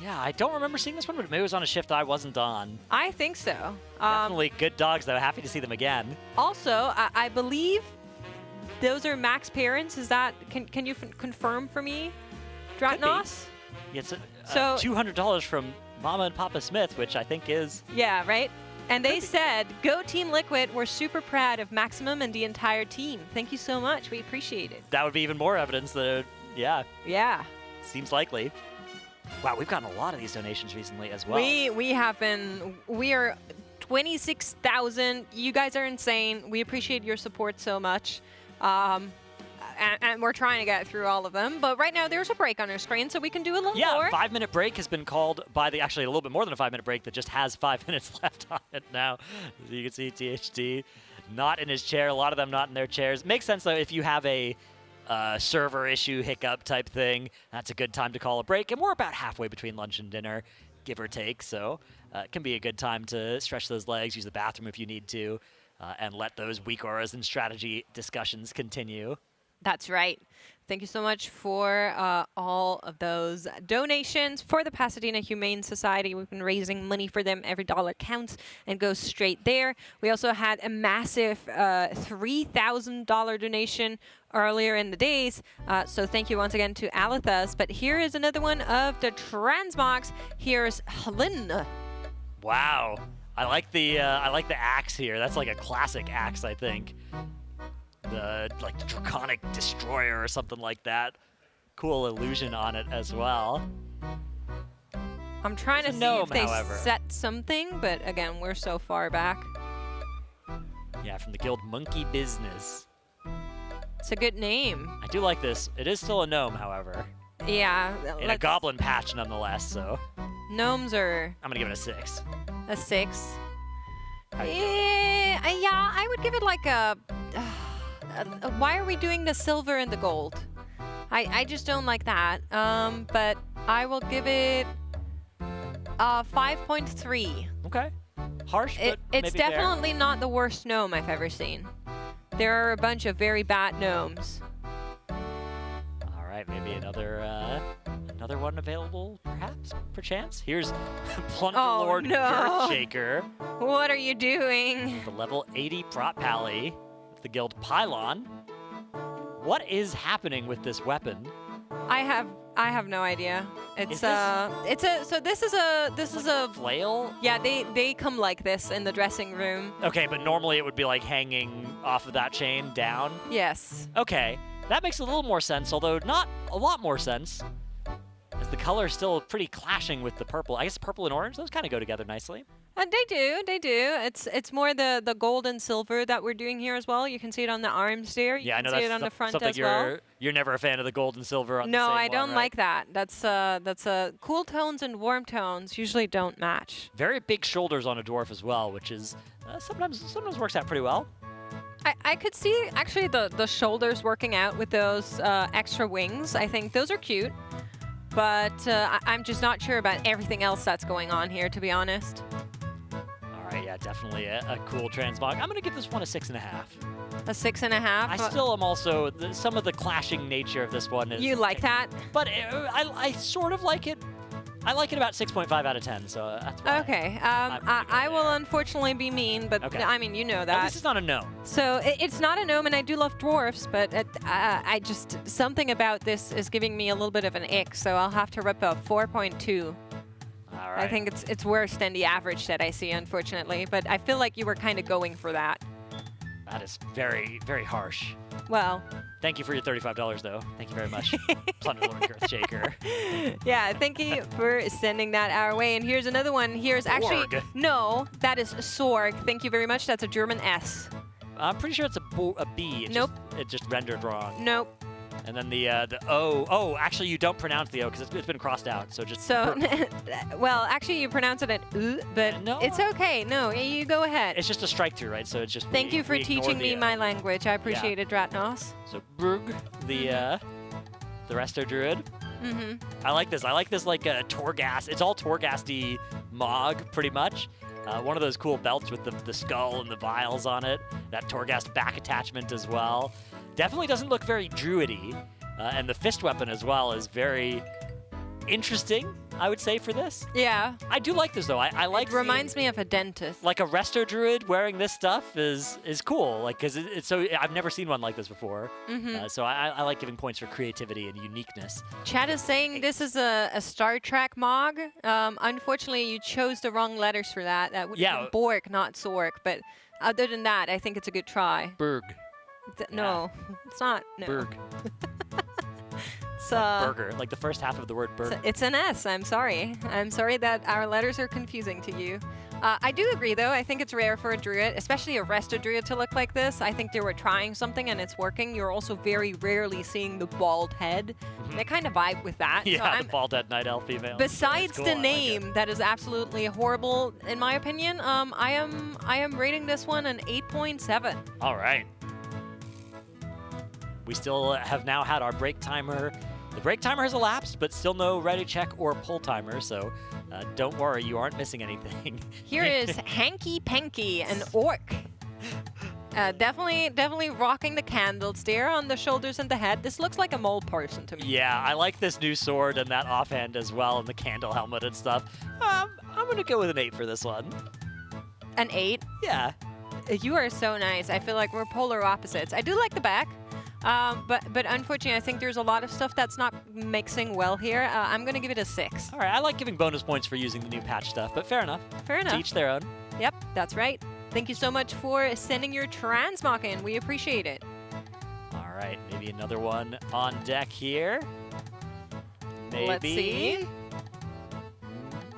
Yeah, I don't remember seeing this one, but maybe it was on a shift I wasn't on. I think so. Definitely good dogs, though. Happy to see them again. Also, I believe those are Max parents. Is that, can you confirm for me, Dratnos? It's So- $200 from Mama and Papa Smith, which I think is... Yeah, right? And they said, go Team Liquid. We're super proud of Maximum and the entire team. Thank you so much. We appreciate it. That would be even more evidence that, yeah. Yeah. Seems likely. Wow, we've gotten a lot of these donations recently as well. We are 26,000. You guys are insane. We appreciate your support so much. And we're trying to get through all of them. But right now, there's a break on our screen, so we can do a little more. Yeah, 5-minute break has been called by the, actually a little bit more than a 5-minute break that just has 5 minutes left on it now. As you can see, THD not in his chair. A lot of them not in their chairs. Makes sense, though, if you have a server issue, hiccup type thing. That's a good time to call a break. And we're about halfway between lunch and dinner, give or take. So it can be a good time to stretch those legs, use the bathroom if you need to, and let those weak auras and strategy discussions continue. That's right. Thank you so much for all of those donations for the Pasadena Humane Society. We've been raising money for them. Every dollar counts and goes straight there. We also had a massive $3,000 donation earlier in the days. So thank you once again to Alithas. But here is another one of the Transmogs. Here's Helena. Wow. I like the axe here. That's like a classic axe, I think. The Draconic Destroyer or something like that. Cool illusion on it as well. I'm trying to see gnome, if they however. set something, but again, we're so far back. Yeah, from the guild Monkey Business. It's a good name. I do like this. It is still a gnome, however. Yeah. In a goblin patch, nonetheless, so. Gnomes are... I'm gonna give it a 6. A 6. Yeah, I would give it like a... why are we doing the silver and the gold? I just don't like that. But I will give it 5.3. Okay. Harsh, but it's maybe definitely not the worst gnome I've ever seen. There are a bunch of very bad gnomes. All right, maybe another one available, perhaps, perchance. Here's Plunderlord Girthshaker. What are you doing? The level 80 prop pally. The guild Pylon. What is happening with this weapon? I have no idea. This is a flail? Yeah, they come like this in the dressing room. Okay, but normally it would be like hanging off of that chain down. Yes. Okay, that makes a little more sense, although not a lot more sense, as the color is still pretty clashing with the purple. I guess purple and orange, those kind of go together nicely. They do. It's more the gold and silver that we're doing here as well. You can see it on the arms there. You can see it on the front something as well. You're never a fan of the gold and silver on the No, same I don't one, right? like that. That's cool tones and warm tones usually don't match. Very big shoulders on a dwarf as well, which is sometimes works out pretty well. I could see actually the shoulders working out with those extra wings. I think those are cute. But I'm just not sure about everything else that's going on here, to be honest. All right, yeah, definitely a cool transmog. I'm going to give this one a 6.5. A 6.5? I still am also, some of the clashing nature of this one is... You like that? But I sort of like it. I like it about 6.5 out of 10, so that's why. Okay, I will unfortunately be mean, but okay. I mean, you know that. Oh, this is not a gnome. So it's not a gnome, and I do love dwarfs, but I just, something about this is giving me a little bit of an ick, so I'll have to rip a 4.2. All right. I think it's worse than the average that I see, unfortunately, but I feel like you were kind of going for that. That is very, very harsh. Well. Thank you for your $35, though. Thank you very much, Plunderlord Girthshaker. Yeah, thank you for sending that our way. And here's another one. Here's actually... Sorg. No, that is Sorg. Thank you very much. That's a German S. I'm pretty sure it's a B. It just rendered wrong. Nope. And then the O. Oh, actually, you don't pronounce the O because it's been crossed out. So just. So, well, actually, you pronounce it but no, it's okay. No, you go ahead. It's just a strike through, right? So it's just. Thank you for teaching me my language. I appreciate it, Dratnos. So Brug, the Resto Druid. Mm-hmm. I like this. I like this like a Torghast. It's all Torghast-y Mog, pretty much. One of those cool belts with the skull and the vials on it. That Torghast back attachment as well. Definitely doesn't look very druidy. And the fist weapon as well is very interesting, I would say, for this. Yeah. I do like this, though. I like It reminds me of a dentist. like a resto druid wearing this stuff is cool. Like, because it's so I've never seen one like this before. So I like giving points for creativity and uniqueness. Chad is saying this is a Star Trek Mog. Unfortunately, you chose the wrong letters for that. That would be Borg, not Zork. But other than that, I think it's a good try. Berg. No, it's not. No. Berg. It's burger, like the first half of the word burger. It's an S. I'm sorry. I'm sorry that our letters are confusing to you. I do agree, though. I think it's rare for a druid, especially a resto druid, to look like this. I think they were trying something and it's working. You're also very rarely seeing the bald head. They kind of vibe with that. Yeah, so the bald head night elf female. Besides cool. the name, that is absolutely horrible, in my opinion. I am rating this one an 8.7. All right. We still have now had our break timer. The break timer has elapsed, but still no ready check or pull timer, so don't worry, you aren't missing anything. Here is Hanky Panky, an orc. Definitely rocking the candles there on the shoulders and the head. This looks like a mole person to me. Yeah, I like this new sword and that offhand as well, and the candle helmet and stuff. I'm going to go with an 8 for this one. An 8? Yeah. You are so nice. I feel like we're polar opposites. I do like the back. But unfortunately, I think there's a lot of stuff that's not mixing well here. I'm going to give it a 6. All right, I like giving bonus points for using the new patch stuff, but fair enough. Fair enough. To each their own. Yep, that's right. Thank you so much for sending your transmog in. We appreciate it. All right, maybe another one on deck here. Maybe. Let's see.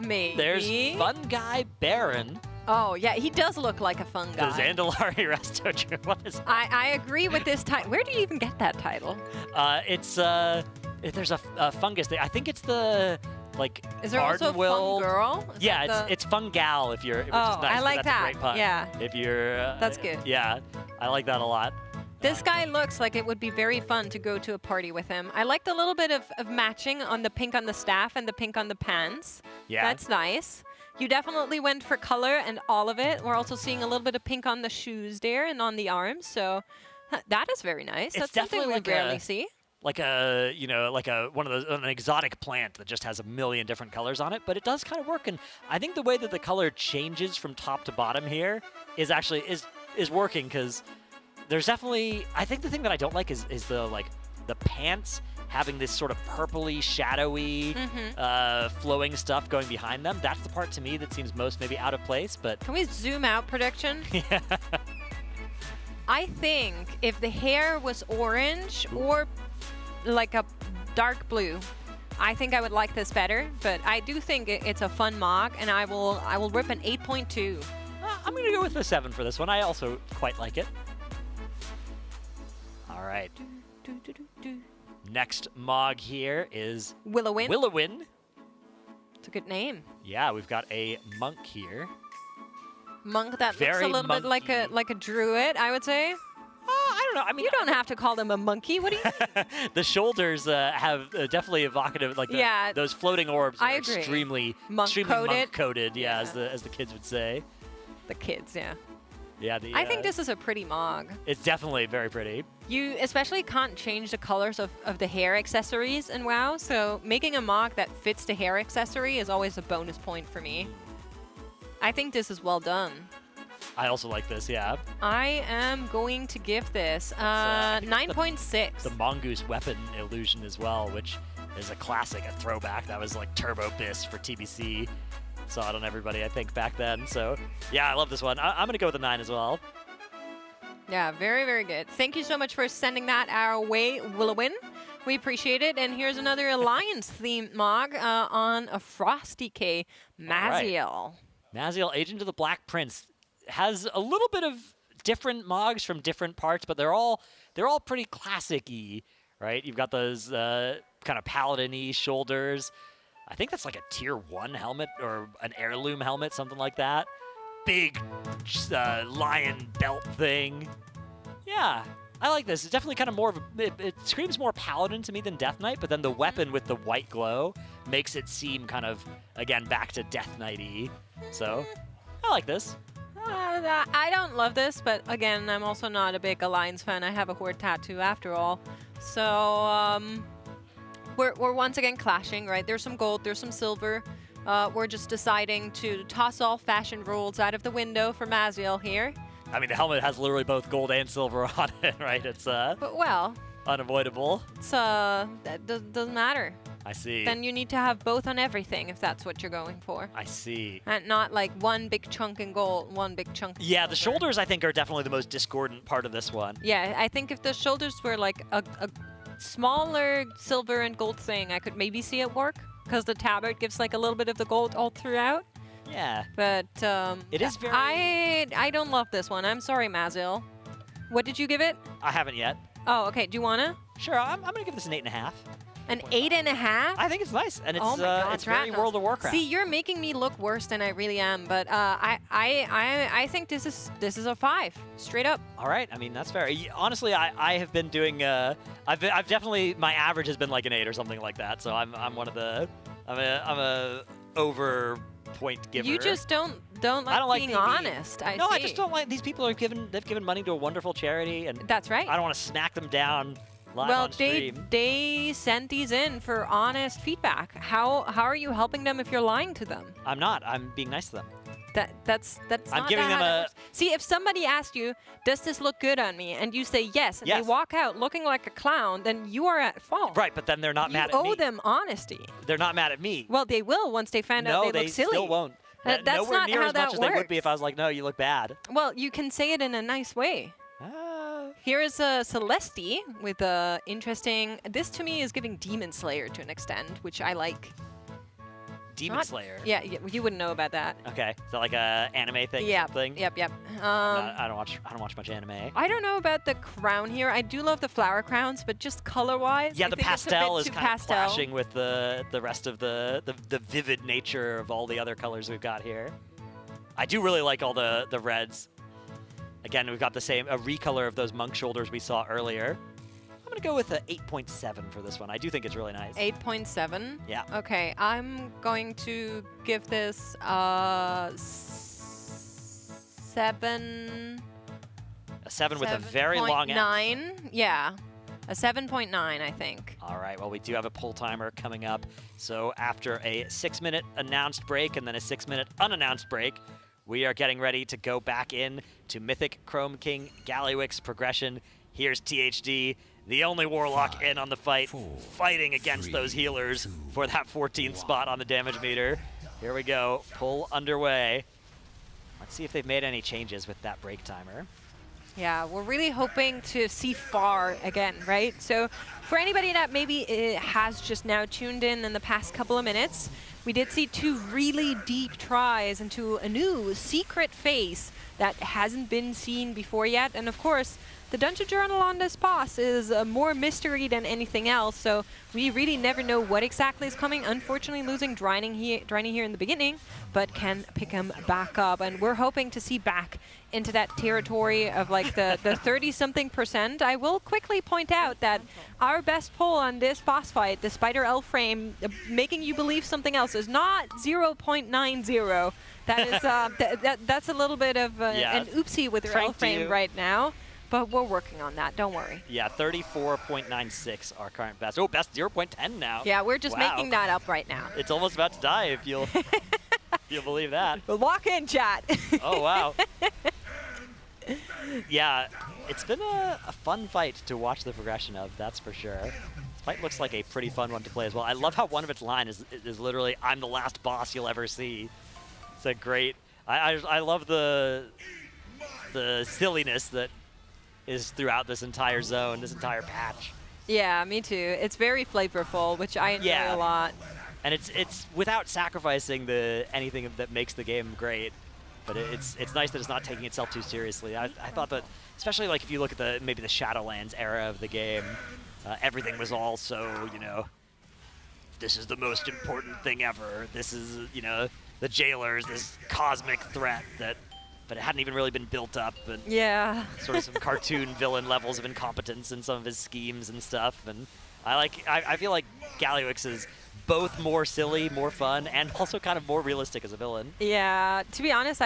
Maybe. There's Fun Guy Baron. Oh, yeah, he does look like a fun guy. The Zandalari Resto Druid. What is I agree with this title. Where do you even get that title? It's, there's a fungus thing. I think it's the, like, is there also a fun girl? Yeah, it's fun gal if you're, which is nice. I like that's that. a great pun. Yeah. If you're... that's good. Yeah, I like that a lot. This guy looks like it would be very fun to go to a party with him. I liked a little bit of matching on the pink on the staff and the pink on the pants. Yeah. That's nice. You definitely went for color and all of it. We're also seeing a little bit of pink on the shoes there and on the arms. So that is very nice. That's something we rarely see. Like a, one of those, an exotic plant that just has a million different colors on it, but it does kind of work. And I think the way that the color changes from top to bottom here is actually, is working, because there's definitely, I think the thing that I don't like is the pants having this sort of purpley, shadowy, flowing stuff going behind them. That's the part to me that seems most maybe out of place, but... Can we zoom out prediction? Yeah. I think if the hair was orange or like a dark blue, I think I would like this better, but I do think it's a fun mog, and I will rip an 8.2. I'm going to go with a 7 for this one. I also quite like it. All right. Next mog here is Willowin. Willowin. It's a good name. Yeah, we've got a monk here. Monk that Very looks a little bit like a druid, I would say. I don't know. I mean, you don't have to call them a monkey. What do you mean? The shoulders have definitely evocative, like those floating orbs are extremely monk-coded. Yeah, as the kids would say. The kids, yeah. Yeah, I think this is a pretty mog. It's definitely very pretty. You especially can't change the colors of the hair accessories in WoW, so making a mog that fits the hair accessory is always a bonus point for me. I think this is well done. I also like this, yeah. I am going to give this 9.6. The mongoose weapon illusion as well, which is a classic, a throwback. That was like Turbo Biss for TBC. Saw it on everybody, I think, back then. So, yeah, I love this one. I'm going to go with a 9 as well. Yeah, very, very good. Thank you so much for sending that our way, Willowin. We appreciate it. And here's another Alliance-themed mog on a Frosty K, Maziel. Right. Maziel, Agent of the Black Prince, has a little bit of different mogs from different parts, but they're all pretty classic-y, right? You've got those kind of paladin-y shoulders. I think that's like a tier 1 helmet or an heirloom helmet, something like that. Big lion belt thing. Yeah, I like this. It's definitely kind of more of it screams more paladin to me than Death Knight, but then the weapon with the white glow makes it seem kind of, again, back to Death Knight-y. So, I like this. I don't love this, but again, I'm also not a big Alliance fan. I have a Horde tattoo after all. So, we're once again clashing, right? There's some gold, there's some silver. We're just deciding to toss all fashion rules out of the window for Maziel here. I mean, the helmet has literally both gold and silver on it, right? It's but well, unavoidable. It's that doesn't matter. I see. Then you need to have both on everything if that's what you're going for. I see. And not like one big chunk in gold, one big chunk in silver. The shoulders I think are definitely the most discordant part of this one. Yeah, I think if the shoulders were like a smaller silver and gold thing, I could maybe see it work, because the tabard gives like a little bit of the gold all throughout. Yeah. But it is very... I don't love this one. I'm sorry, Maziel. What did you give it? I haven't yet. Oh, okay. Do you wanna? Sure, I'm gonna give this an 8.5. An 8.5? I think it's nice, and it's oh my God, it's very World of Warcraft. See, you're making me look worse than I really am, but I think this is a 5, straight up. All right, I mean that's fair. Honestly, I have been doing I've definitely, my average has been like an 8 or something like that. So I'm one of the I'm a over point giver. You just don't like being honest. No, I just don't like these people they've given money to a wonderful charity, and that's right. I don't want to smack them down. Well, they sent these in for honest feedback. How are you helping them if you're lying to them? I'm not. I'm being nice to them. That's I'm not giving them a... See, if somebody asked you, does this look good on me? And you say yes, and they walk out looking like a clown, then you are at fault. Right, but then they're not mad at me. You owe them honesty. They're not mad at me. Well, they will once they find out they look silly. No, they still won't. That's nowhere not near how as that much as works. they would be if I was like, no, you look bad. Well, you can say it in a nice way. Here is a Celeste with a interesting... This to me is giving Demon Slayer to an extent, which I like. Demon Slayer? Yeah, you wouldn't know about that. Okay, is that like a anime thing? Yeah. Or something? Yep. I don't watch much anime. I don't know about the crown here. I do love the flower crowns, but just color-wise, yeah, I the think pastel it's is a bit kind too of clashing with the rest of the vivid nature of all the other colors we've got here. I do really like all the reds. Again, we've got the same, a recolor of those monk shoulders we saw earlier. I'm going to go with an 8.7 for this one. I do think it's really nice. 8.7? Yeah. Okay, I'm going to give this 7. A 7 with a very long end. 9, yeah. A 7.9, I think. All right, well, we do have a pull timer coming up. So after a 6-minute announced break and then a 6-minute unannounced break, we are getting ready to go back in to Mythic Chrome King Galliwix progression. Here's THD, the only Warlock in on the fight, fighting against those healers for that 14th spot on the damage meter. Here we go, pull underway. Let's see if they've made any changes with that break timer. Yeah, we're really hoping to see Far again, right? So for anybody that maybe has just now tuned in the past couple of minutes, we did see 2 really deep tries into a new secret phase that hasn't been seen before yet. And of course, the Dungeon Journal on this boss is more mystery than anything else, so we really never know what exactly is coming. Unfortunately, losing Draining here in the beginning, but can pick him back up. And we're hoping to see back into that territory of like the 30-something%. I will quickly point out that our best pull on this boss fight, the Spider L frame, making you believe something else, is not 0.90. That is that's a little bit of an oopsie with your L frame right now. But we're working on that, don't worry. Yeah, 34.96 our current best. Oh, best 0.10 now. Yeah, we're just making that up right now. It's almost about to die if you'll believe that. Lock in, chat. Oh, wow. Yeah, it's been a fun fight to watch the progression of, that's for sure. This fight looks like a pretty fun one to play as well. I love how one of its lines is literally, "I'm the last boss you'll ever see." It's a great... I love the silliness that is throughout this entire zone, this entire patch. Yeah, me too. It's very flavorful, which I enjoy a lot. And it's without sacrificing anything that makes the game great. But it's nice that it's not taking itself too seriously. I thought that, especially like if you look at maybe the Shadowlands era of the game, everything was all so, this is the most important thing ever. This is, the Jailer's this cosmic threat but it hadn't even really been built up, and sort of some cartoon villain levels of incompetence in some of his schemes and stuff. And I feel like Galliwix is both more silly, more fun, and also kind of more realistic as a villain. Yeah, to be honest,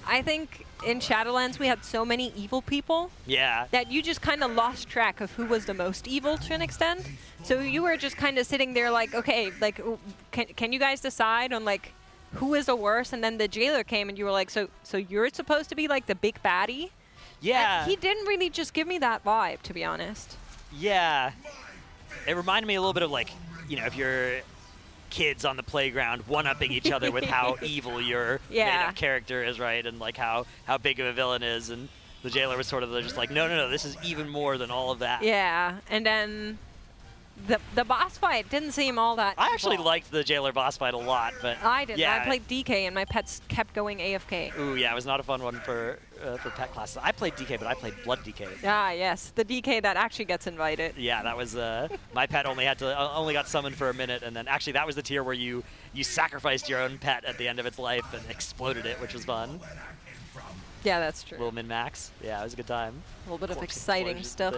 I think in Shadowlands we had so many evil people that you just kind of lost track of who was the most evil to an extent. So you were just kind of sitting there like, okay, like, can you guys decide on like who is the worst? And then the jailer came and you were like, so you're supposed to be like the big baddie? Yeah. And he didn't really just give me that vibe, to be honest. Yeah. It reminded me a little bit of like, you know, if you're kids on the playground one-upping each other with how evil your made-up character is, right? And like how big of a villain is. And the jailer was sort of just like, no, this is even more than all of that. Yeah, and then the boss fight didn't seem all that I actually liked the jailer boss fight a lot, but I didn't. Yeah. I played DK and my pets kept going AFK. Ooh, yeah, it was not a fun one for pet classes. I played DK, but I played Blood DK. Ah, yes, the DK that actually gets invited. Yeah, that was my pet only got summoned for a minute, and then actually that was the tier where you sacrificed your own pet at the end of its life and exploded it, which was fun. Yeah, that's true. Little min-max. Yeah, it was a good time. A little bit of exciting stuff.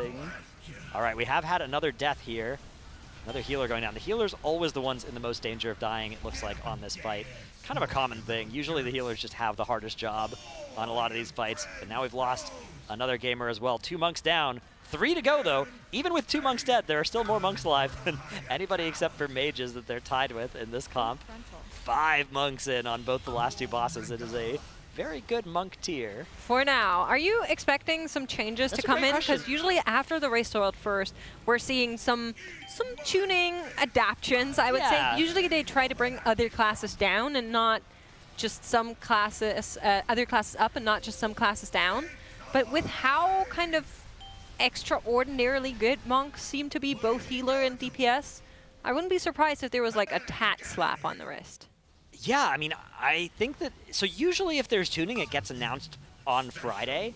All right, we have had another death here. Another healer going down. The healers always the ones in the most danger of dying, it looks like, on this fight. Kind of a common thing. Usually the healers just have the hardest job on a lot of these fights. But now we've lost another gamer as well. 2 monks down. 3 to go, though. Even with 2 monks dead, there are still more monks alive than anybody except for mages that they're tied with in this comp. 5 monks in on both the last 2 bosses. It is a very good monk tier. For now, are you expecting some changes to come in? Because usually after the Race to World First, we're seeing some tuning adaptions, I would say. Usually they try to bring other classes down and not just some classes, other classes up and not just some classes down. But with how kind of extraordinarily good monks seem to be both healer and DPS, I wouldn't be surprised if there was like a tat slap on the wrist. Yeah, I mean, I think that, so usually if there's tuning, it gets announced on Friday,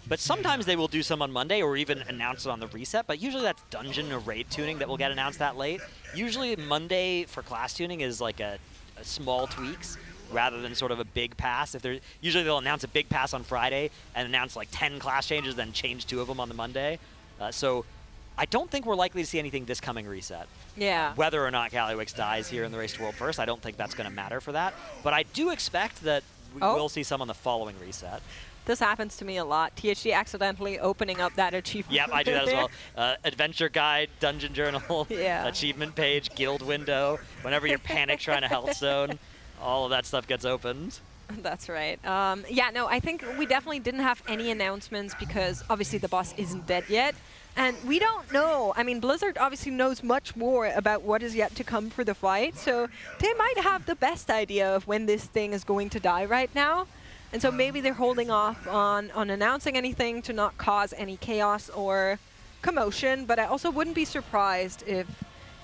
but sometimes they will do some on Monday or even announce it on the reset, but usually that's dungeon or raid tuning that will get announced that late. Usually Monday for class tuning is like a small tweaks rather than sort of a big pass. Usually they'll announce a big pass on Friday and announce like 10 class changes, then change 2 of them on the Monday. So I don't think we're likely to see anything this coming reset. Yeah. Whether or not Callywix dies here in the Race to World First, I don't think that's going to matter for that. But I do expect that we will see some on the following reset. This happens to me a lot. THD accidentally opening up that achievement. Yep, I do that as well. Adventure guide, dungeon journal, achievement page, guild window. Whenever you're panic trying to healthstone, all of that stuff gets opened. That's right. Yeah, no, I think we definitely didn't have any announcements because obviously the boss isn't dead yet. And we don't know. I mean, Blizzard obviously knows much more about what is yet to come for the fight, so they might have the best idea of when this thing is going to die right now. And so maybe they're holding off on announcing anything to not cause any chaos or commotion, but I also wouldn't be surprised if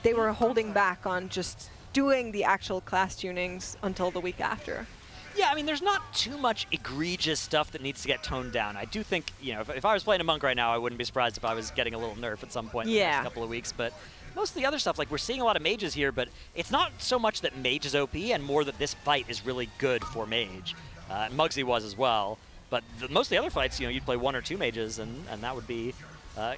they were holding back on just doing the actual class tunings until the week after. Yeah, I mean, there's not too much egregious stuff that needs to get toned down. I do think, you know, if I was playing a monk right now, I wouldn't be surprised if I was getting a little nerf at some point in the next couple of weeks. But most of the other stuff, like we're seeing a lot of mages here, but it's not so much that mage is OP and more that this fight is really good for mage. Muggsy was as well. But most of the other fights, you know, you'd play 1 or 2 mages, and that would be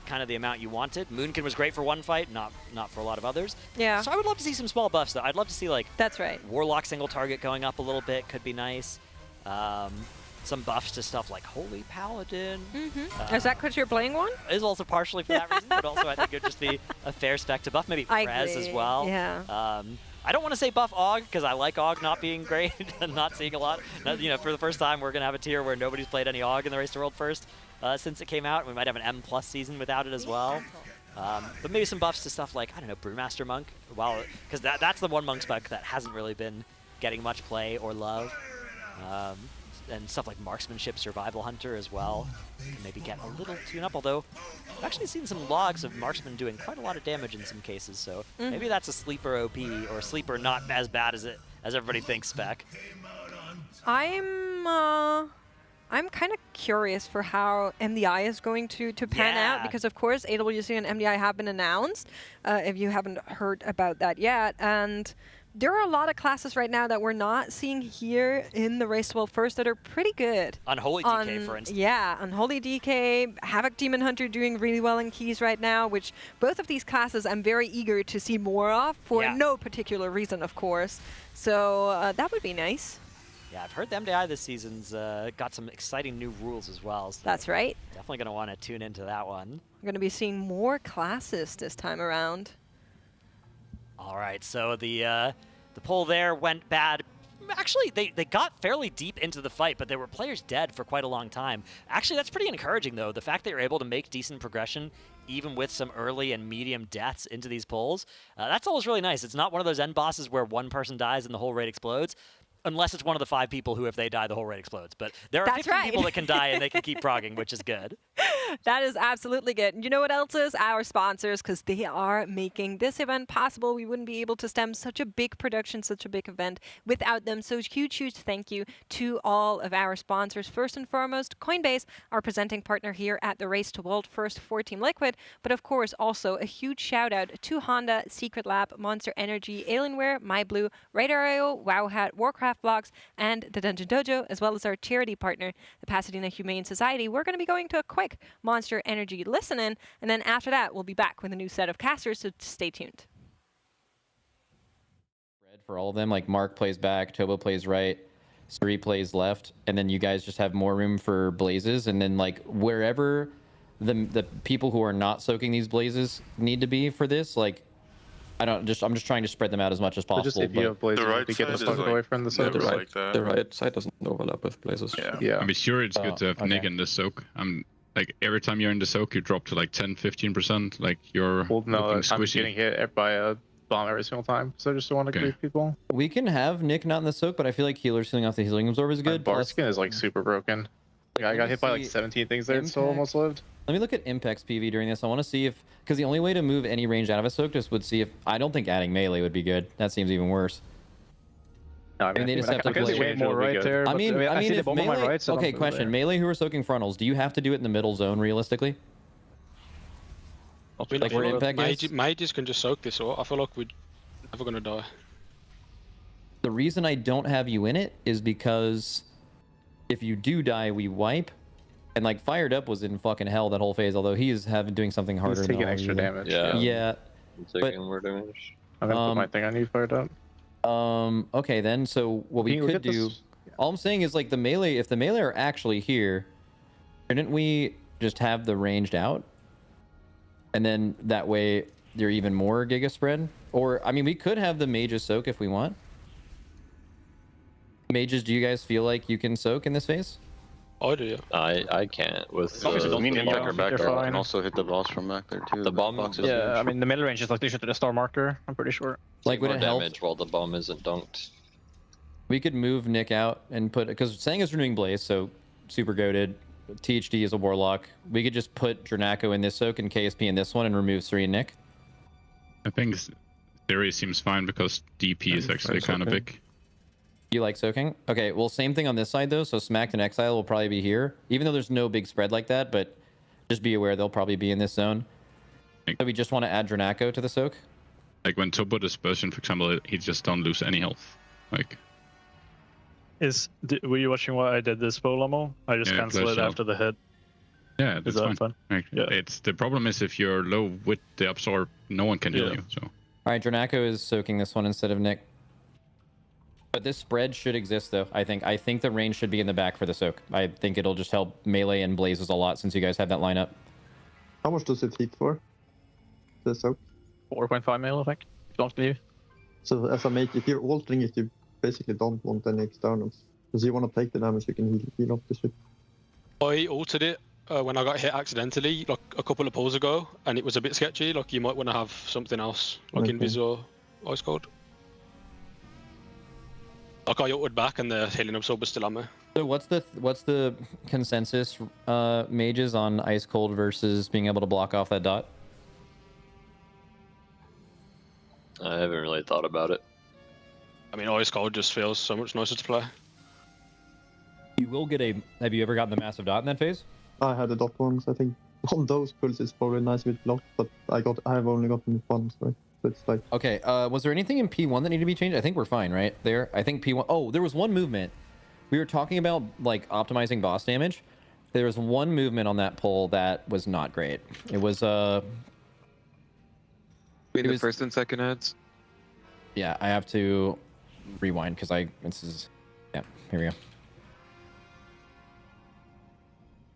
kind of the amount you wanted. Moonkin was great for one fight, not for a lot of others. Yeah. So I would love to see some small buffs, though. I'd love to see, like, that's right. Warlock single target going up a little bit could be nice. Some buffs to stuff like Holy Paladin. Is that because you're playing one? Is also partially for that reason, but also I think it would just be a fair spec to buff. Maybe Prez as well. Yeah. I don't want to say buff Og because I like Og not being great and not seeing a lot. You know, for the first time, we're going to have a tier where nobody's played any Og in the Race to World First since it came out. We might have an M+ season without it as well. But maybe some buffs to stuff like, I don't know, Brewmaster Monk. Because that's the one monk spec that hasn't really been getting much play or love. And stuff like Marksmanship, Survival Hunter as well. Can maybe get a little tune-up, although I've actually seen some logs of Marksman doing quite a lot of damage in some cases, so maybe that's a sleeper OP, or a sleeper not as bad as everybody thinks spec. I'm kind of curious for how MDI is going to pan out, because of course AWC and MDI have been announced, if you haven't heard about that yet, and there are a lot of classes right now that we're not seeing here in the Race to World First that are pretty good. Unholy DK, for instance. Yeah, Unholy DK, Havoc Demon Hunter doing really well in keys right now, which both of these classes I'm very eager to see more of for no particular reason, of course. So that would be nice. Yeah, I've heard the MDI this season's got some exciting new rules as well. So That's right. definitely going to want to tune into that one. We're going to be seeing more classes this time around. All right, so the pull there went bad. Actually, they got fairly deep into the fight, but there were players dead for quite a long time. Actually, that's pretty encouraging, though. The fact that you're able to make decent progression, even with some early and medium deaths into these pulls, that's always really nice. It's not one of those end bosses where one person dies and the whole raid explodes. Unless it's one of the 5 people who, if they die, the whole raid explodes. But there are That's 15 right. people that can die and they can keep progging, which is good. That is absolutely good. And you know what else is? Our sponsors, because they are making this event possible. We wouldn't be able to stem such a big production, such a big event without them. So huge, huge thank you to all of our sponsors. First and foremost, Coinbase, our presenting partner here at the Race to World First for Team Liquid. But of course, also a huge shout out to Honda, Secret Lab, Monster Energy, Alienware, MyBlue, RaiderIO, Wowhead, Warcraft Logs, and the DungeonDojo, as well as our charity partner, the Pasadena Humane Society. We're going to be going to a quick Monster Energy listen-in, and then after that, we'll be back with a new set of casters, so stay tuned. For all of them, like Mark plays back, Tobo plays right, Suri plays left, and then you guys just have more room for blazes, and then like wherever the people who are not soaking these blazes need to be for this, like I'm just trying to spread them out as much as possible. Just if you have blazes, you get the soak away from the soak. The right side doesn't overlap with blazes. Yeah. I mean, sure, it's good to have Nick in the soak. Like every time you're in the soak, you drop to like 10-15%. Like you're looking squishy. I'm getting hit by a bomb every single time, so I just don't want to creep people. We can have Nick not in the soak, but I feel like healer sealing off the healing absorb is good. Bar skin is like super broken. Like, I got hit by like 17 things there and still almost lived. Let me look at Impact's PV during this. I want to see if, because the only way to move any range out of a soak just would see if, I don't think adding melee would be good. That seems even worse. No, I mean they just have to play way more right there. I mean if the melee, right, so okay, question. there. Melee who are soaking frontals, do you have to do it in the middle zone realistically? Like where Impact is? Mages can just soak this, so I feel like we're never going to die. The reason I don't have you in it is because if you do die, we wipe. And like Fired Up was in fucking hell that whole phase, although he is doing something harder. He's taking extra damage. Yeah. I'm taking more damage. I'm gonna put my thing on you, Fired Up. Okay then, so what we could do, all I'm saying is like the melee, if the melee are actually here, shouldn't we just have the ranged out? And then that way you're even more giga spread? Or, I mean, we could have the mages soak if we want. Mages, do you guys feel like you can soak in this phase? I do, yeah. I can't with back there. I can also hit the boss from back there too. The bomb box is yeah, I mean the middle range is like the star marker, I'm pretty sure. Like would more it help? damage while the bomb isn't dunked. We could move Nick out and put, because Sang is renewing Blaze, so super goated. THD is a warlock. We could just put Dranaco in this soak and KSP in this one and remove Suri and Nick. I think theory seems fine because DP is actually kind of big. You like soaking? Okay, well, same thing on this side, though. So Smacked and Exile will probably be here, even though there's no big spread like that, but just be aware they'll probably be in this zone. So we just want to add Dranaco to the soak? Like when Tobo dispersion, for example, he just don't lose any health. Like. Were you watching what I did this Polamo? I just canceled it after the hit. Yeah, that's fine. Like, yeah. The problem is if you're low with the absorb, no one can heal you. So. All right, Dranaco is soaking this one instead of Nick. But this spread should exist, though. I think the range should be in the back for the soak. I think it'll just help melee and blazes a lot since you guys have that lineup. How much does it hit for? The soak? 4.5 mil, I think. Don't believe. So as a mate, if you're altering it, you basically don't want any externals. Because you want to take the damage, you can heal up the ship. I altered it when I got hit accidentally, like a couple of pulls ago, and it was a bit sketchy. Like you might want to have something else, like Invis or Ice Cold. Like I altered back, and the healing absorb was still on me. So what's the consensus mages on Ice Cold versus being able to block off that dot? I haven't really thought about it. I mean, Ice Cold just feels so much nicer to play. You will get a. Have you ever gotten the massive dot in that phase? I had a dot once. I think on those pulls it's probably nice with block, but I have only gotten it once, right? So it's like. Okay. Was there anything in P1 that needed to be changed? I think we're fine, right? There. I think P1. Oh, there was one movement. We were talking about like optimizing boss damage. There was one movement on that pull that was not great. It was the first and second ads. Yeah, I have to rewind because this is. Yeah, here we go.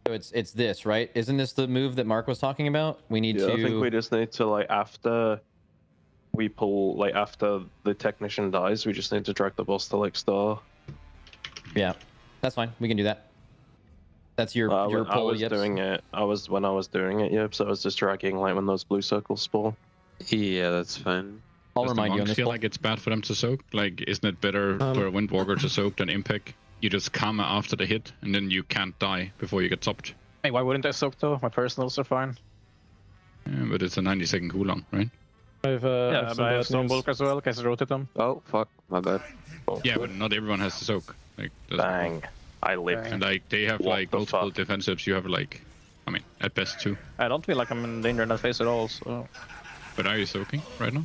So it's this, right? Isn't this the move that Mark was talking about? We need to... I think we just need to, like, after we pull, like, after the technician dies, we just need to drag the boss to, like, star. Yeah, that's fine. We can do that. That's your pull, pull, I was doing it. When I was doing it, yep. So I was just dragging, like, when those blue circles spawn. Yeah, that's fine. I'll remind you on this feel pull. like it's bad for them to soak? Like, isn't it better for a Windwalker to soak than Impact? You just come after the hit, and then you can't die before you get topped. Hey, why wouldn't I soak though? My personals are fine. Yeah, but it's a 90-second cooldown, right? I've but I have Stormbolk as well, because I rotate them. Oh, fuck. My bad. Yeah, but not everyone has to soak. Like, bang. I live. And, like, they have, like, multiple defensives. You have, like, I mean, at best 2. I don't feel like I'm in danger in that phase at all, so... But are you soaking right now?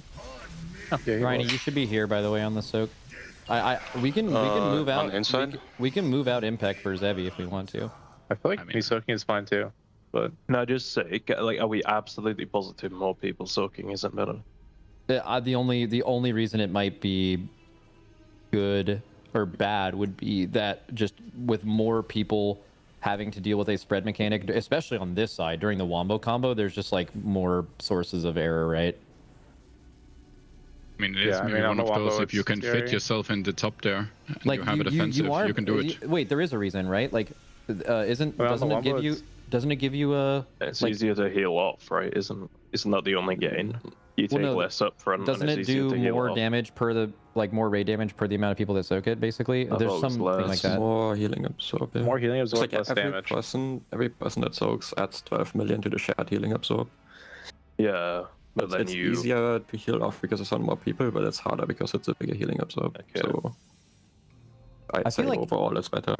Okay, Ryan, you should be here, by the way, on the soak. We can move out. On the inside? We can move out Impact for Zevi if we want to. I feel like me soaking is fine too, but no, just say, like, are we absolutely positive more people soaking isn't better? The only reason it might be good or bad would be that just with more people having to deal with a spread mechanic, especially on this side during the wombo combo, there's just like more sources of error, right? I mean, it is maybe one of those, if you can fit yourself in the top there, and like you have a defensive, you can do it. Wait, there is a reason, right? Like, doesn't it give you a... It's easier to heal off, right? Isn't that the only gain? You take less up front. Doesn't it do more damage per the, like, more raid damage per the amount of people that soak it, basically? There's something like that. More healing absorb. Yeah. More healing absorb, like less damage. Every person that soaks adds 12 million to the shared healing absorb. Yeah. But then it's easier to heal off because there's more people, but it's harder because it's a bigger healing absorb. Okay. So I'd say like overall it's better.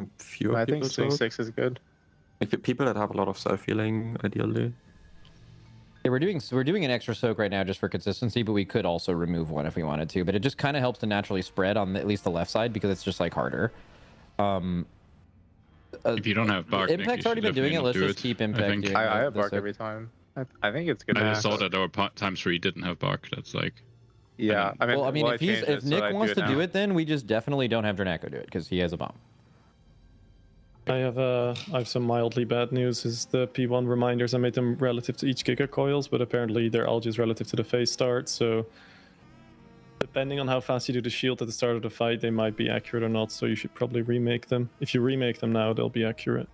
I think swing 6 is good. Like people that have a lot of self-healing, ideally. Yeah, we're doing an extra soak right now just for consistency, but we could also remove one if we wanted to. But it just kind of helps to naturally spread on at least the left side because it's just like harder. If you don't have bark, Impact's already been doing it. Let's just keep Impact doing it. I have bark every time. I think it's good. I just saw that our times 3 didn't have bark. That's like... Yeah, I mean, if Nick wants to do it, then we just definitely don't have Dranako do it because he has a bomb. I have some mildly bad news. Is the P1 reminders, I made them relative to each Giga coils, but apparently they're all just relative to the phase start. So depending on how fast you do the shield at the start of the fight, they might be accurate or not. So you should probably remake them. If you remake them now, they'll be accurate.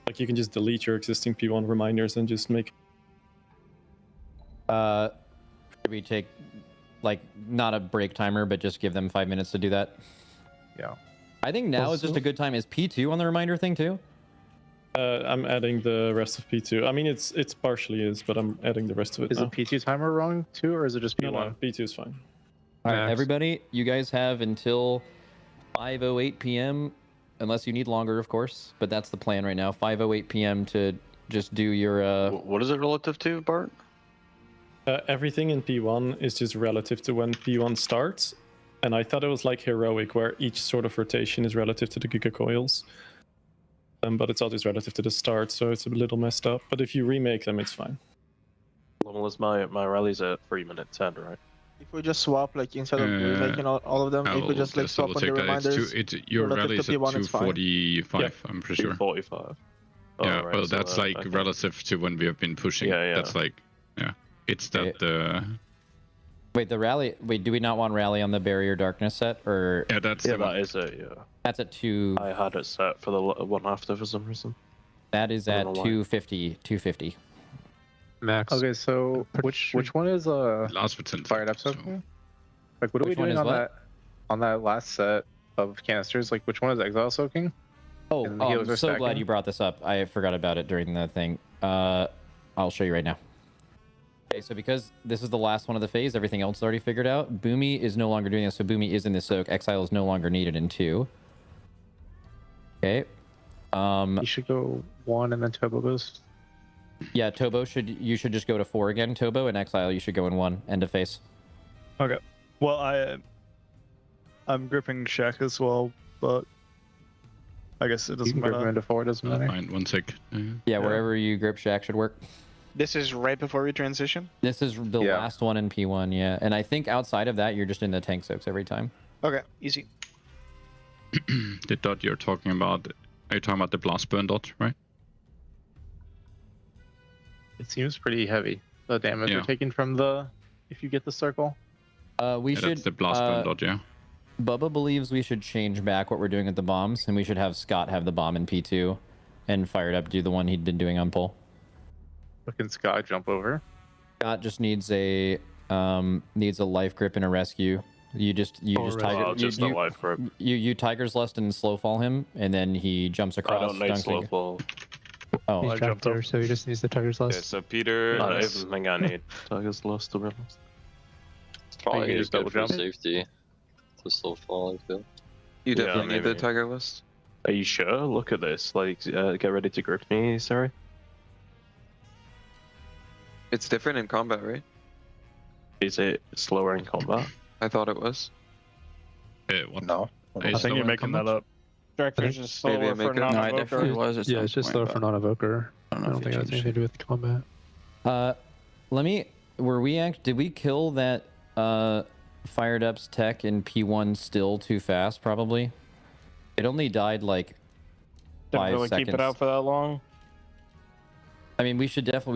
Like you can just delete your existing P1 reminders and just make. Should we take, like, not a break timer, but just give them 5 minutes to do that? Yeah. I think now is just a good time. Is P2 on the reminder thing too? I'm adding the rest of P2. I mean, it's partially is, but I'm adding the rest of it. Is the P2 timer wrong too, or is it just P1? No, P2 is fine. All right, everybody, you guys have until 5:08 p.m. Unless you need longer, of course, but that's the plan right now. 5:08 p.m. to just do your... What is it relative to, Bart? Everything in P1 is just relative to when P1 starts, and I thought it was like heroic, where each sort of rotation is relative to the Giga coils. But it's always relative to the start, so it's a little messed up. But if you remake them, it's fine. Well, as my rally's at 3:10, right? If we just swap, like, instead of remaking all of them, if we just, like, swap on the reminders, your rally's at P1, 245, yeah. I'm pretty sure. 245. Yeah, right, well, so that's, like, okay. relative to when we have been pushing. Yeah. That's, like, yeah. It's that, Wait, the rally... Wait, do we not want rally on the Barrier Darkness set, or... Yeah, that's that is it, yeah. That's at 2... I had it set for the one after for some reason. That is at 250. Max. Okay, so which one is fired up so far? Like, what are we doing on that last set of canisters? Like, which one is exile soaking? Oh, I'm so glad you brought this up. I forgot about it during the thing. I'll show you right now. Okay, so because this is the last one of the phase, everything else is already figured out. Boomy is no longer doing this, so Boomy is in the soak. Exile is no longer needed in 2. Okay. You should go 1 and then Tobo goes. Yeah, Tobo you should just go to 4 again, Tobo, and Exile you should go in 1, end of phase. Okay. Well, I'm gripping Shack as well, but I guess it doesn't matter. Grip him into 4, doesn't matter. Fine, 1 sec. Yeah, wherever you grip Shack should work. This is right before we transition? This is the last one in P1, yeah. And I think outside of that, you're just in the tank soaks every time. Okay, easy. the dot you're talking about, are you talking about the blast burn dot, right? It seems pretty heavy, the damage you're taking from if you get the circle. We should. That's the blast burn dot, yeah. Bubba believes we should change back what we're doing at the bombs, and we should have Scott have the bomb in P2, and Fired Up do the one he'd been doing on pull. What can Scott jump over? Scott just needs a life grip and a rescue. You just life grip. You Tiger's Lust and slow fall him, and then he jumps across. I don't need slow fall. Oh, he's jumped over, so he just needs the Tiger's Lust. Okay, so Peter, I don't even think I need Tiger's Lust to be honest. It's probably just good double for jump. Safety to slow fall, I feel. You definitely need the maybe. Tiger List. Are you sure? Look at this. Like, get ready to grip me, sorry. It's different in combat, right? Is it slower in combat? I thought it was. What? No. I think you're making that up. Director's just slower for No, non-evoker. it definitely was. Yeah, it's just slower for non-evoker. I don't think it has anything to do with combat. Did we kill that Fired Up's tech in P1 still too fast? Probably. It only died like Didn't 5 really seconds. keep it out for that long. I mean, we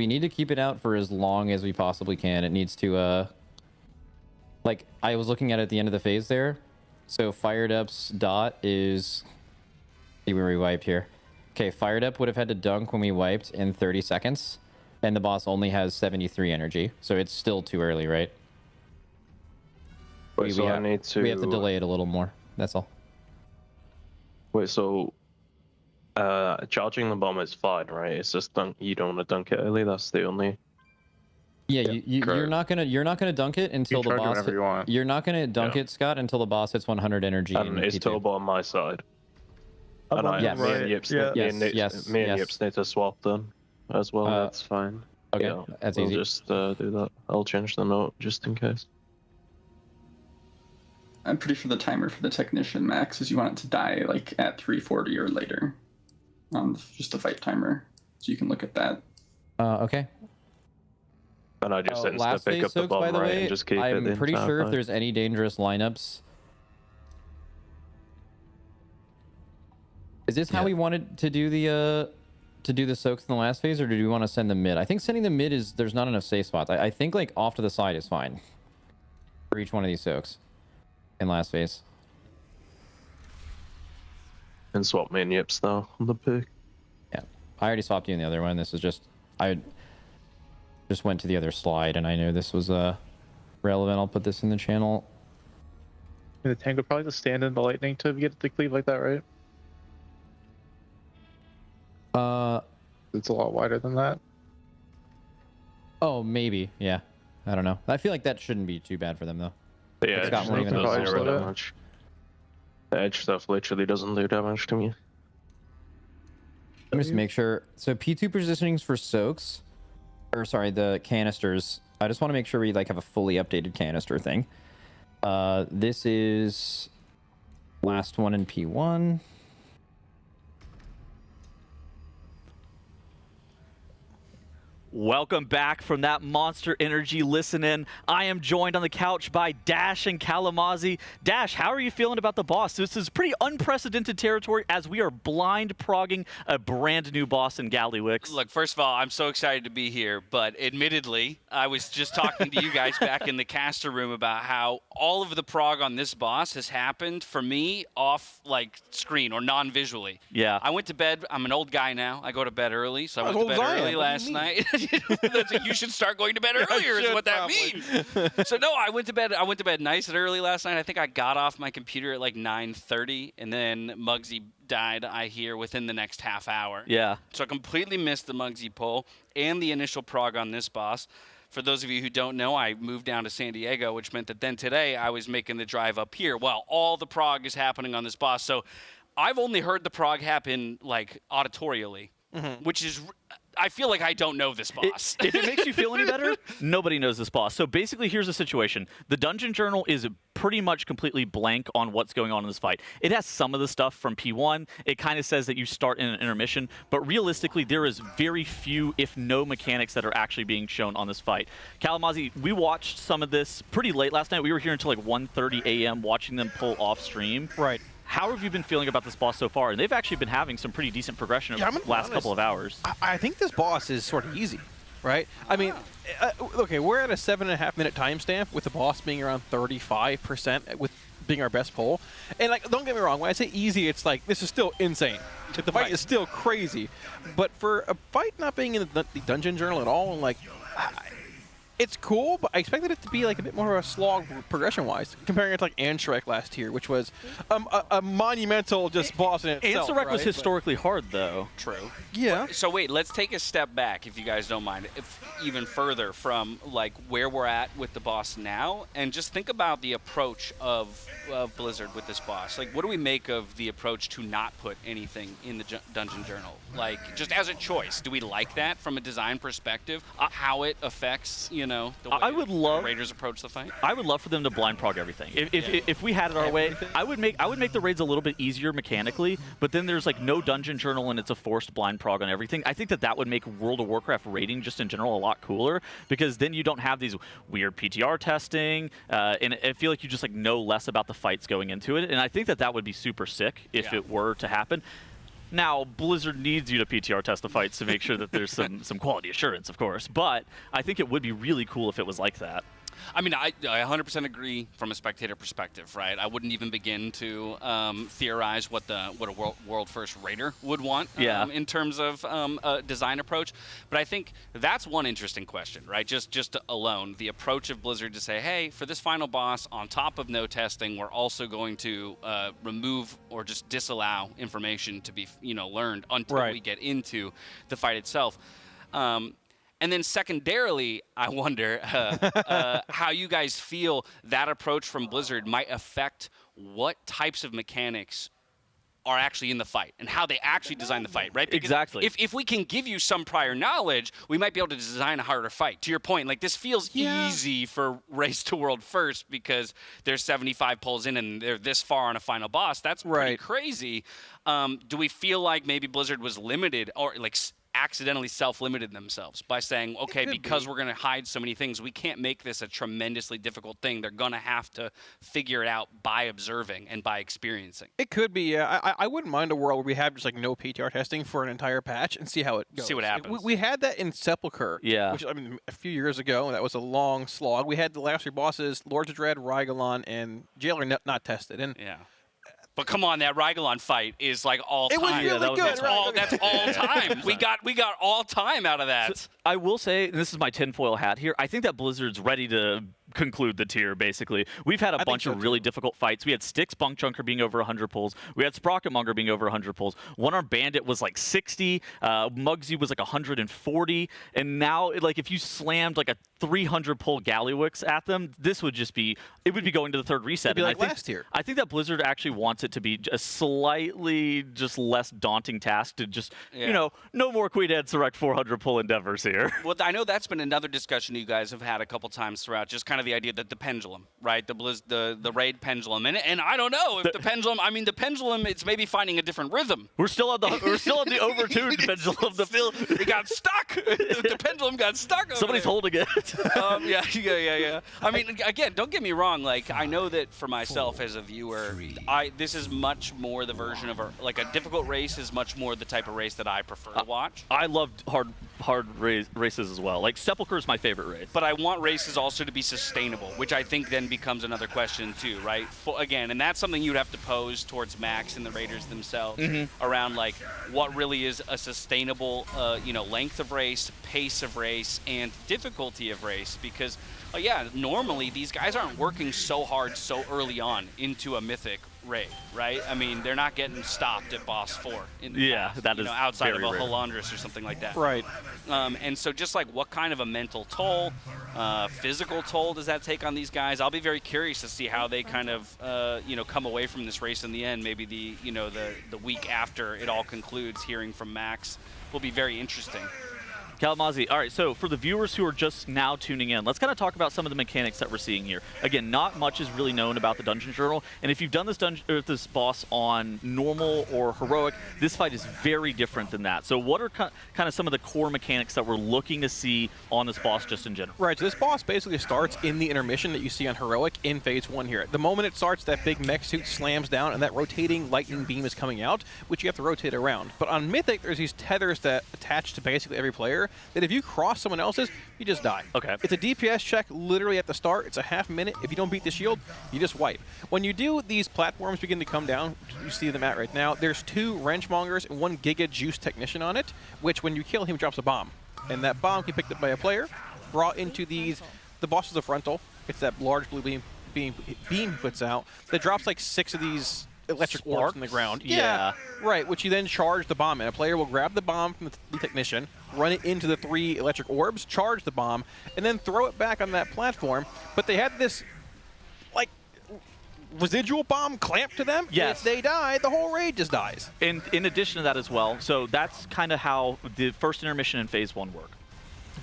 need to keep it out for as long as we possibly can. It needs to, like, I was looking at it at the end of the phase there. So Fired Up's dot is, see where we wiped here. Okay, Fired Up would have had to dunk when we wiped in 30 seconds, and the boss only has 73 energy, so it's still too early, right? Wait, so I need to... We have to delay it a little more, that's all. Wait, so... charging the bomb is fine, right? It's just you don't want to dunk it early. That's the only. Yeah, you're not gonna dunk it until the boss. You're not gonna dunk it, Scott, until the boss hits 100 energy. And it's turbo on my side. And me and Yips need to swap them as well. That's fine. Okay, yeah, that's we'll easy. Just do that. I'll change the note just in case. I'm pretty sure the timer for the technician max is you want it to die like at 340 or later. Just a fight timer, so you can look at that. Okay. And I just last pick phase up the soaks, bomb, by the right, way, and just keep it I'm pretty inside, sure if right? there's any dangerous lineups. Is this how we wanted to do the soaks in the last phase, or do we want to send them mid? I think sending them mid there's not enough safe spots. I think like off to the side is fine for each one of these soaks in last phase. And swap me and Yips though on the pick. Yeah, I already swapped you in the other one. This is just I just went to the other slide, and I knew this was relevant. I'll put this in the channel. The tank would probably just stand in the lightning to get the cleave like that, right? It's a lot wider than that. Oh, maybe. Yeah. I don't know. I feel like that shouldn't be too bad for them though. But yeah, It's got more even doesn't edge really stuff. much. The edge stuff literally doesn't do damage to me. Let me just make sure. So P2 positionings for soaks, or sorry, the canisters. I just want to make sure we like have a fully updated canister thing. This is last one in P1. Welcome back from that Monster Energy listen-in. I am joined on the couch by Dash and Kalamazi. Dash, how are you feeling about the boss? This is pretty unprecedented territory as we are blind progging a brand new boss in Gallywix. Look, first of all, I'm so excited to be here, but admittedly, I was just talking to you guys back in the caster room about how all of the prog on this boss has happened for me off like screen or non-visually. Yeah. I went to bed. I'm an old guy now. I go to bed early, so I went to old bed guy? early What do last you mean? night. You should start going to bed earlier is what that means. So no, I went to bed nice and early last night. I think I got off my computer at like 9:30, and then Muggsy died, I hear, within the next half hour. Yeah. So I completely missed the Muggsy pull and the initial prog on this boss. For those of you who don't know, I moved down to San Diego, which meant that then today I was making the drive up here. Well, all the prog is happening on this boss. So I've only heard the prog happen like auditorially, which is... I feel like I don't know this boss. If it makes you feel any better, nobody knows this boss. So basically, here's the situation. The Dungeon Journal is pretty much completely blank on what's going on in this fight. It has some of the stuff from P1. It kind of says that you start in an intermission, but realistically, there is very few, if no, mechanics that are actually being shown on this fight. Kalamazi, we watched some of this pretty late last night. We were here until like 1:30 a.m. watching them pull off stream. Right. how have you been feeling about this boss so far? And they've actually been having some pretty decent progression over the last couple of hours. I think this boss is sort of easy, right? I mean, okay, we're at a 7.5-minute timestamp with the boss being around 35% with being our best pull. And like, don't get me wrong, when I say easy, it's like, this is still insane. Like, the fight is still crazy. But for a fight not being in the Dungeon Journal at all, like, it's cool, but I expected it to be like a bit more of a slog progression-wise, comparing it to like Anshrek last year, which was a monumental just boss in itself. Anshrek was historically hard, though. True. Yeah. So wait, let's take a step back, if you guys don't mind, even further from like where we're at with the boss now, and just think about the approach of Blizzard with this boss. Like, what do we make of the approach to not put anything in the Dungeon Journal? Like, just as a choice, do we like that from a design perspective? How it affects, you know, the way Raiders approach the fight? I would love for them to blind prog everything. If we had it our way, I would make the raids a little bit easier mechanically, but then there's like no Dungeon Journal and it's a forced blind prog on everything. I think that would make World of Warcraft raiding just in general a lot cooler, because then you don't have these weird PTR testing, and I feel like you just like know less about the fights going into it, and I think that would be super sick if it were to happen. Now, Blizzard needs you to PTR test the fights to make sure that there's some quality assurance, of course, but I think it would be really cool if it was like that. I mean, I 100% agree from a spectator perspective, right? I wouldn't even begin to theorize what a world first raider would want in terms of a design approach. But I think that's one interesting question, right? Just alone, the approach of Blizzard to say, hey, for this final boss, on top of no testing, we're also going to remove or just disallow information to be learned until we get into the fight itself. And then secondarily, I wonder how you guys feel that approach from Blizzard might affect what types of mechanics are actually in the fight and how they actually design the fight, right? Because exactly. If we can give you some prior knowledge, we might be able to design a harder fight. To your point, like this feels easy for Race to World First because there's 75 pulls in and they're this far on a final boss. That's pretty crazy. Do we feel like maybe Blizzard was limited or like accidentally self-limited themselves by saying, okay, because we're going to hide so many things, we can't make this a tremendously difficult thing. They're going to have to figure it out by observing and by experiencing. It could be, yeah. I wouldn't mind a world where we have just like no PTR testing for an entire patch and see how it goes. See what happens. We had that in Sepulchre, which I mean a few years ago, and that was a long slog. We had the last three bosses, Lords of Dread, Rygalon, and Jailer not tested. And but come on, that Rygalon fight is like all time. It was really good. That's all time. We got all time out of that. So I will say, and this is my tinfoil hat here, I think that Blizzard's ready to conclude the tier, basically. We've had a bunch of really difficult fights. We had Styx Bunkchunker being over 100 pulls. We had Sprocketmonger being over 100 pulls. One-Armed Bandit was like 60. Muggsy was like 140. And now, like, if you slammed like a 300 pull Gallywix at them, this would just be, it would be going to the third reset. It'd be like last year. I think that Blizzard actually wants it to be a slightly just less daunting task to just, no more Queen Anne Select 400 pull endeavors here. Well, I know that's been another discussion you guys have had a couple times throughout, just kind of the idea that the pendulum, right? The raid pendulum. And I don't know if the pendulum, I mean, the pendulum, it's maybe finding a different rhythm. We're still on the overtuned pendulum. It got stuck. The pendulum got stuck. Somebody's holding it. Yeah. I mean, again, don't get me wrong. Like, I know that for myself as a viewer, this is much more the version of a difficult race is much more the type of race that I prefer to watch. I loved hard races as well. Like, Sepulchre is my favorite race. But I want races also to be sustainable, which I think then becomes another question too, right? Again, and that's something you'd have to pose towards Max and the Raiders themselves around like what really is a sustainable, length of race, pace of race, and difficulty of race. Because, normally these guys aren't working so hard so early on into a mythic raid, right? I mean, they're not getting stopped at boss 4 in the past, that is outside of a rare. Halandris or something like that. Right. And so just like what kind of a mental toll, physical toll does that take on these guys? I'll be very curious to see how they kind of, come away from this race in the end. Maybe the week after it all concludes, hearing from Max will be very interesting. Kalamazi, all right, so for the viewers who are just now tuning in, let's kind of talk about some of the mechanics that we're seeing here. Again, not much is really known about the Dungeon Journal, and if you've done this boss on normal or heroic, this fight is very different than that. So what are kind of some of the core mechanics that we're looking to see on this boss just in general? Right, so this boss basically starts in the intermission that you see on heroic in phase 1 here. The moment it starts, that big mech suit slams down, and that rotating lightning beam is coming out, which you have to rotate around. But on Mythic, there's these tethers that attach to basically every player, that if you cross someone else's, you just die. Okay. It's a DPS check literally at the start. It's a half minute. If you don't beat the shield, you just wipe. When you do, these platforms begin to come down. You see them at right now. There's 2 wrenchmongers and 1 Giga Juice technician on it, which when you kill him, drops a bomb. And that bomb can be picked up by a player, brought into these. The boss is a frontal. It's that large blue beam he puts out that drops like 6 of these electric orbs in the ground. Yeah. Right, which you then charge the bomb in. A player will grab the bomb from the technician, run it into the 3 electric orbs, charge the bomb, and then throw it back on that platform. But they had this, like, residual bomb clamped to them. Yes. If they die, the whole raid just dies. And in addition to that as well, so that's kind of how the first intermission in phase 1 work.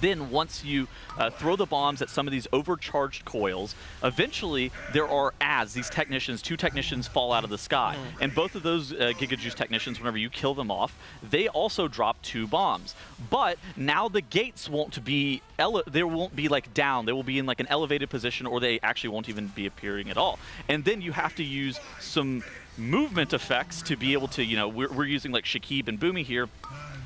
Then once you throw the bombs at some of these overcharged coils, eventually there are ads, these technicians, 2 technicians fall out of the sky. And both of those Giga Juice technicians, whenever you kill them off, they also drop 2 bombs. But now the gates won't be, they won't be like down, they will be in like an elevated position, or they actually won't even be appearing at all. And then you have to use some movement effects to be able to, you know, we're using like Shakib and Boomy here.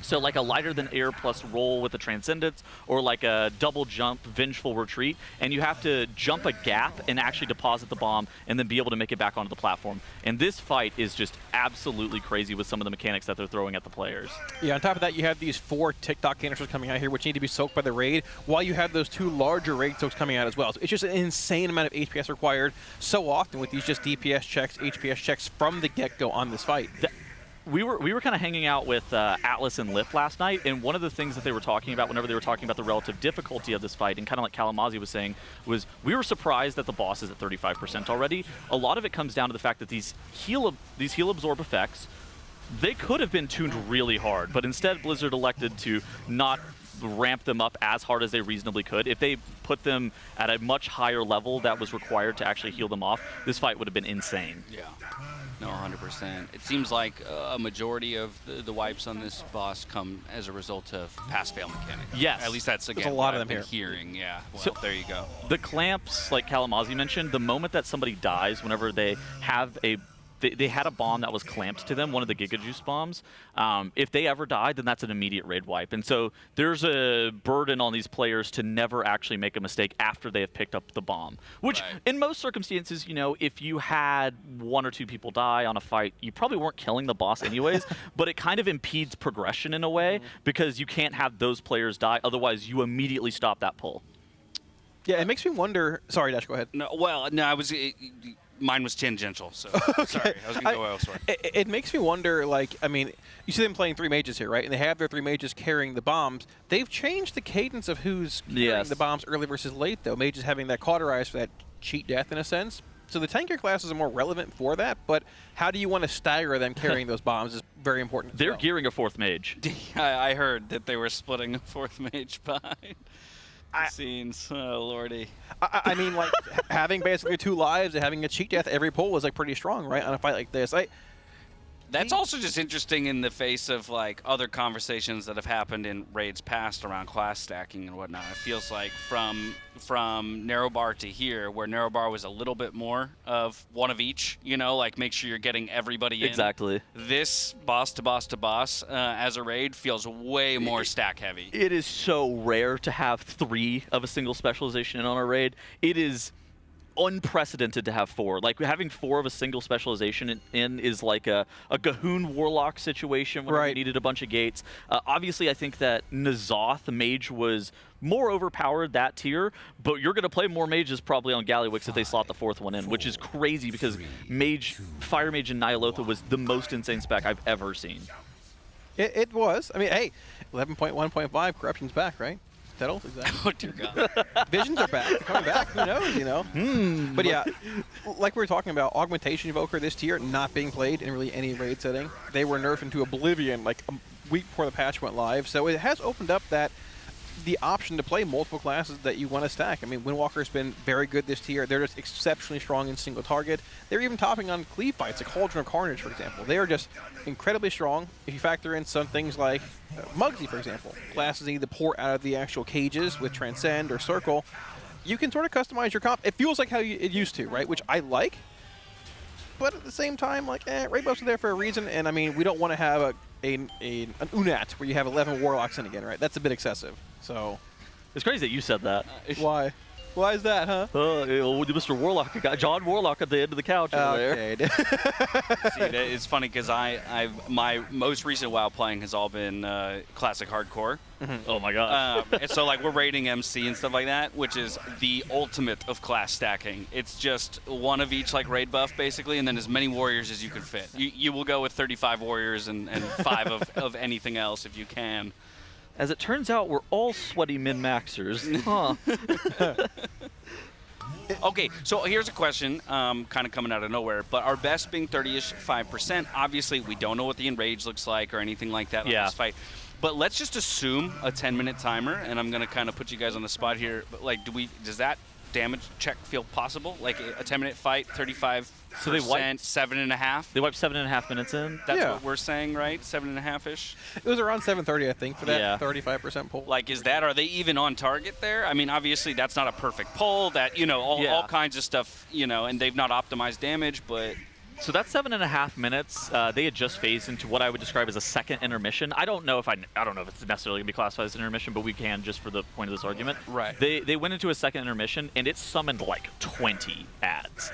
So like a lighter than air plus roll with the Transcendence, or like a double jump Vengeful Retreat, and you have to jump a gap and actually deposit the bomb and then be able to make it back onto the platform. And this fight is just absolutely crazy with some of the mechanics that they're throwing at the players. Yeah, on top of that, you have these 4 TikTok canisters coming out here, which need to be soaked by the raid, while you have those 2 larger raid soaks coming out as well. So it's just an insane amount of HPS required so often with these just DPS checks, HPS checks from the get-go on this fight. We were kind of hanging out with Atlas and Lip last night, and one of the things that they were talking about whenever they were talking about the relative difficulty of this fight, and kind of like Kalamazi was saying, was we were surprised that the boss is at 35% already. A lot of it comes down to the fact that these heal absorb effects, they could have been tuned really hard, but instead Blizzard elected to not ramp them up as hard as they reasonably could. If they put them at a much higher level that was required to actually heal them off, this fight would have been insane. Yeah. No, 100%. It seems like a majority of the wipes on this boss come as a result of pass-fail mechanics. Yes. At least that's, again, a lot what of them I've been hearing. Yeah, well, so there you go. The clamps, like Kalamazi mentioned, the moment that somebody dies, whenever they have a they had a bomb that was clamped to them, one of the Giga Juice bombs. If they ever died, then that's an immediate raid wipe. And so there's a burden on these players to never actually make a mistake after they have picked up the bomb. Which, in most circumstances, you know, if you had 1 or 2 people die on a fight, you probably weren't killing the boss anyways, but it kind of impedes progression in a way, because you can't have those players die, otherwise you immediately stop that pull. Yeah, it makes me wonder... Sorry, Dash, go ahead. No, well, no, I was... Mine was tangential, so sorry. I was going to go elsewhere. It makes me wonder, like, I mean, you see them playing 3 mages here, right? And they have their 3 mages carrying the bombs. They've changed the cadence of who's carrying the bombs early versus late, though. Mages having that cauterize for that cheat death, in a sense. So the tanker classes are more relevant for that, but how do you want to stagger them carrying those bombs is very important. They're gearing a 4th mage. I heard that they were splitting a 4th mage behind. Scenes, oh lordy. I mean, like, having basically 2 lives and having a cheat death every pull is like pretty strong, right? On a fight like this, That's also just interesting in the face of like other conversations that have happened in raids past around class stacking and whatnot. It feels like from narrow bar to here, where narrow bar was a little bit more of one of each, you know, like make sure you're getting everybody in. Exactly. This boss to boss to boss as a raid feels way more stack heavy. It is so rare to have 3 of a single specialization in on a raid. It is unprecedented to have 4. Like, having 4 of a single specialization in is like a Gahoon Warlock situation where you needed a bunch of gates. Obviously, I think that N'Zoth Mage was more overpowered that tier, but you're going to play more mages probably on Gallywix if they slot the 4th one in, which is crazy because Fire Mage and Nyalotha was the most insane spec I've ever seen. It was. I mean, hey, 11.1.5, Corruption's back, right? Exactly. Oh, dear God. Visions are back. They're coming back. Who knows, you know? But yeah, like we were talking about, Augmentation Evoker this tier not being played in really any raid setting. They were nerfed into oblivion like a week before the patch went live. So it has opened up that the option to play multiple classes that you want to stack. I mean, Windwalker's been very good this tier. They're just exceptionally strong in single target. They're even topping on cleave fights, like Cauldron of Carnage, for example. They are just incredibly strong. If you factor in some things like Muggsy, for example, classes need to pour out of the actual cages with Transcend or Circle, you can sort of customize your comp. It feels like how it used to, right? Which I like. But at the same time, like, raid buffs are there for a reason, and I mean, we don't want to have an Unat where you have 11 Warlocks in again, right? That's a bit excessive. So it's crazy that you said that. Why? Why is that, huh? Mr. Warlock, got John Warlock at the end of the couch over there. See, it's funny because my most recent WoW playing has all been classic hardcore. Oh my god! And so like we're raiding MC and stuff like that, which is the ultimate of class stacking. It's just one of each like raid buff basically, and then as many warriors as you can fit. You will go with 35 warriors and 5 of anything else if you can. As it turns out, we're all sweaty min-maxers. Huh. Okay, so here's a question, kind of coming out of nowhere, but our best being 30-ish 5%. Obviously, we don't know what the enrage looks like or anything like that on this fight. But let's just assume a 10-minute timer, and I'm going to kind of put you guys on the spot here. But like, does that damage check feel possible? Like a 10-minute fight, 35%, so they wiped 7.5? They wiped 7.5 minutes in? That's what we're saying, right? 7.5-ish? It was around 7:30, I think, for that 35% pull. Like, are they even on target there? I mean, obviously, that's not a perfect pull. That, all kinds of stuff, and they've not optimized damage, but... So that's 7.5 minutes. They had just phased into what I would describe as a second intermission. I don't know if it's necessarily gonna be classified as an intermission, but we can just for the point of this argument. Right. They went into a second intermission and it summoned like 20 ads.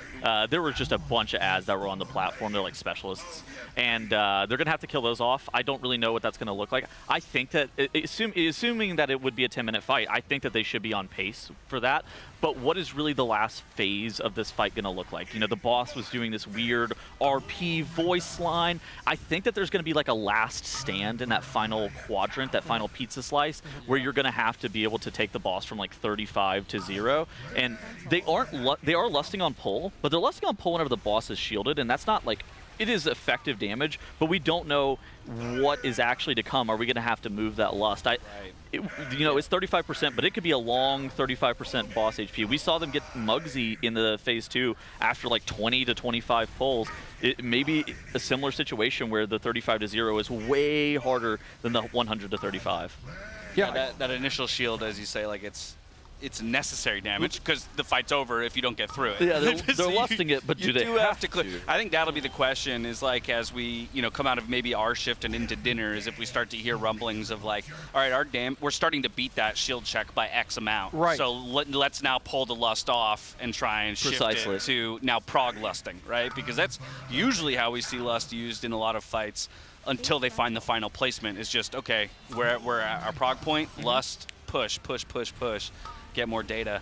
There were just a bunch of ads that were on the platform. They're like specialists, and they're gonna have to kill those off. I don't really know what that's gonna look like. I think that assuming that it would be a 10-minute fight, I think that they should be on pace for that. But what is really the last phase of this fight going to look like? The boss was doing this weird RP voice line. I think that there's going to be like a last stand in that final quadrant, that final pizza slice, where you're going to have to be able to take the boss from like 35 to 0. And they are lusting on pull, but they're lusting on pull whenever the boss is shielded, and that's not like... It is effective damage, but we don't know what is actually to come. Are we going to have to move that lust? It's 35%, but it could be a long 35% boss HP. We saw them get Muggsy in the phase 2 after like 20 to 25 pulls. It may be a similar situation where the 35 to 0 is way harder than the 100 to 35. Yeah, that initial shield, as you say, like it's necessary damage because the fight's over if you don't get through it. Yeah, they're lusting it, but do they have to clear? I think that'll be the question is like as we come out of maybe our shift and into dinner is if we start to hear rumblings of like, all right, we're starting to beat that shield check by X amount. Right. So let's now pull the lust off and try and shift it to now prog lusting, right? Because that's usually how we see lust used in a lot of fights until they find the final placement. Is just, okay, we're at our prog point, lust, push, get more data.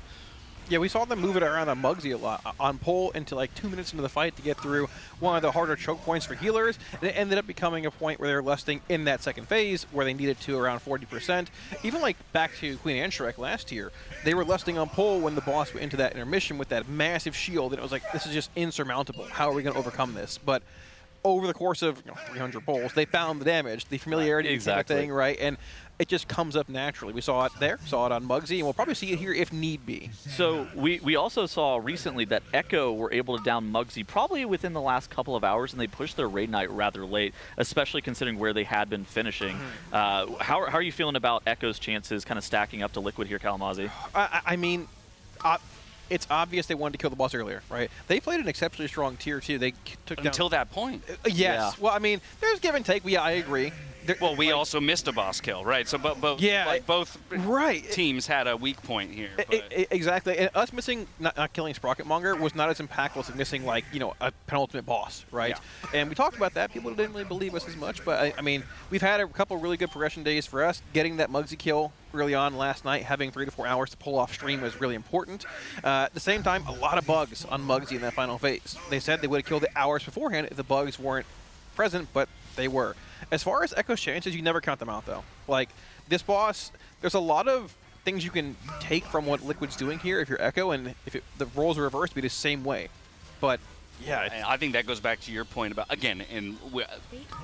Yeah, we saw them move it around on Muggsy a lot, on pull into like 2 minutes into the fight to get through one of the harder choke points for healers, and it ended up becoming a point where they were lusting in that second phase where they needed to around 40%. Even like back to Queen Anshrek last year, they were lusting on pull when the boss went into that intermission with that massive shield, and it was like, this is just insurmountable. How are we going to overcome this? But over the course of 300 pulls, they found the damage, the familiarity thing, right? And it just comes up naturally. We saw it there, saw it on Muggsy, and we'll probably see it here if need be. So we also saw recently that Echo were able to down Muggsy probably within the last couple of hours, and they pushed their raid night rather late, especially considering where they had been finishing. How are you feeling about Echo's chances kind of stacking up to Liquid here, Kalamazzi? I mean, it's obvious they wanted to kill the boss earlier, right? They played an exceptionally strong tier 2. They took until that point. Yes. Yeah. Well, I mean, there's give and take. I agree. Well, we also missed a boss kill, right? So, both teams had a weak point here. Exactly. And us missing, not killing Sprocketmonger was not as impactful as missing, like, a penultimate boss, right? Yeah. And we talked about that. People didn't really believe us as much. But, I mean, we've had a couple really good progression days for us. Getting that Muggsy kill early on last night, having 3 to 4 hours to pull off stream was really important. At the same time, a lot of bugs on Muggsy in that final phase. They said they would have killed it hours beforehand if the bugs weren't present, but they were. As far as Echo's chances, you never count them out, though. Like, this boss, there's a lot of things you can take from what Liquid's doing here if you're Echo, and if the roles are reversed, it'd be the same way. But Yeah, and I think that goes back to your point about, again, and we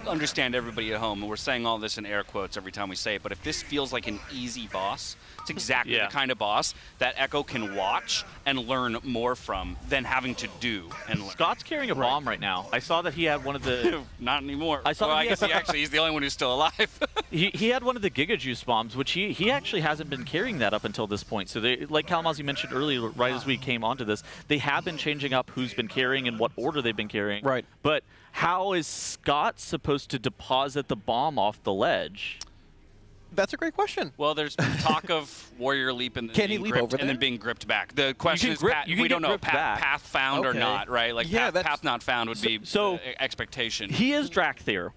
understand everybody at home, and we're saying all this in air quotes every time we say it, but if this feels like an easy boss, it's exactly the kind of boss that Echo can watch and learn more from than having to do and learn. Scott's carrying a bomb right now. I saw that he had one of the... Not anymore. I saw. Well, I guess he's the only one who's still alive. he had one of the Giga Juice bombs, which he actually hasn't been carrying that up until this point. So they, like Kalamazoo mentioned earlier, right as we came onto this, they have been changing up who's been carrying and what order they've been carrying. Right. But how is Scott supposed to deposit the bomb off the ledge? That's a great question. Well, there's been talk of Warrior Leap and Can he leap over and then being gripped back. The question is, we don't know path found or not, right? Like path not found would be expectation. He is Drakthir.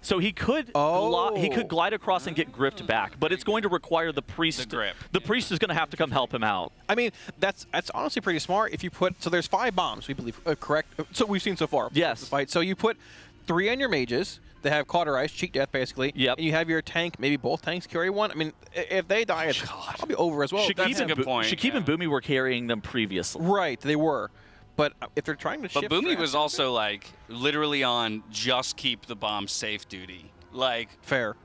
So he could glide across and get gripped back, but it's going to require the priest. The grip. The priest is going to have to come help him out. I mean, that's honestly pretty smart. If you put there's 5 bombs, we believe, correct? So we've seen so far. Yes. The fight. So you put 3 on your mages. They have cauterized, cheat death basically. Yep. And you have your tank. Maybe both tanks carry one. I mean, if they die, it's probably over as well. That's a good point. Shakib and Boomy were carrying them previously. Right, they were. But if they're trying to shift... But Boomy was also, like, literally on just keep the bomb safe duty. Like... Fair.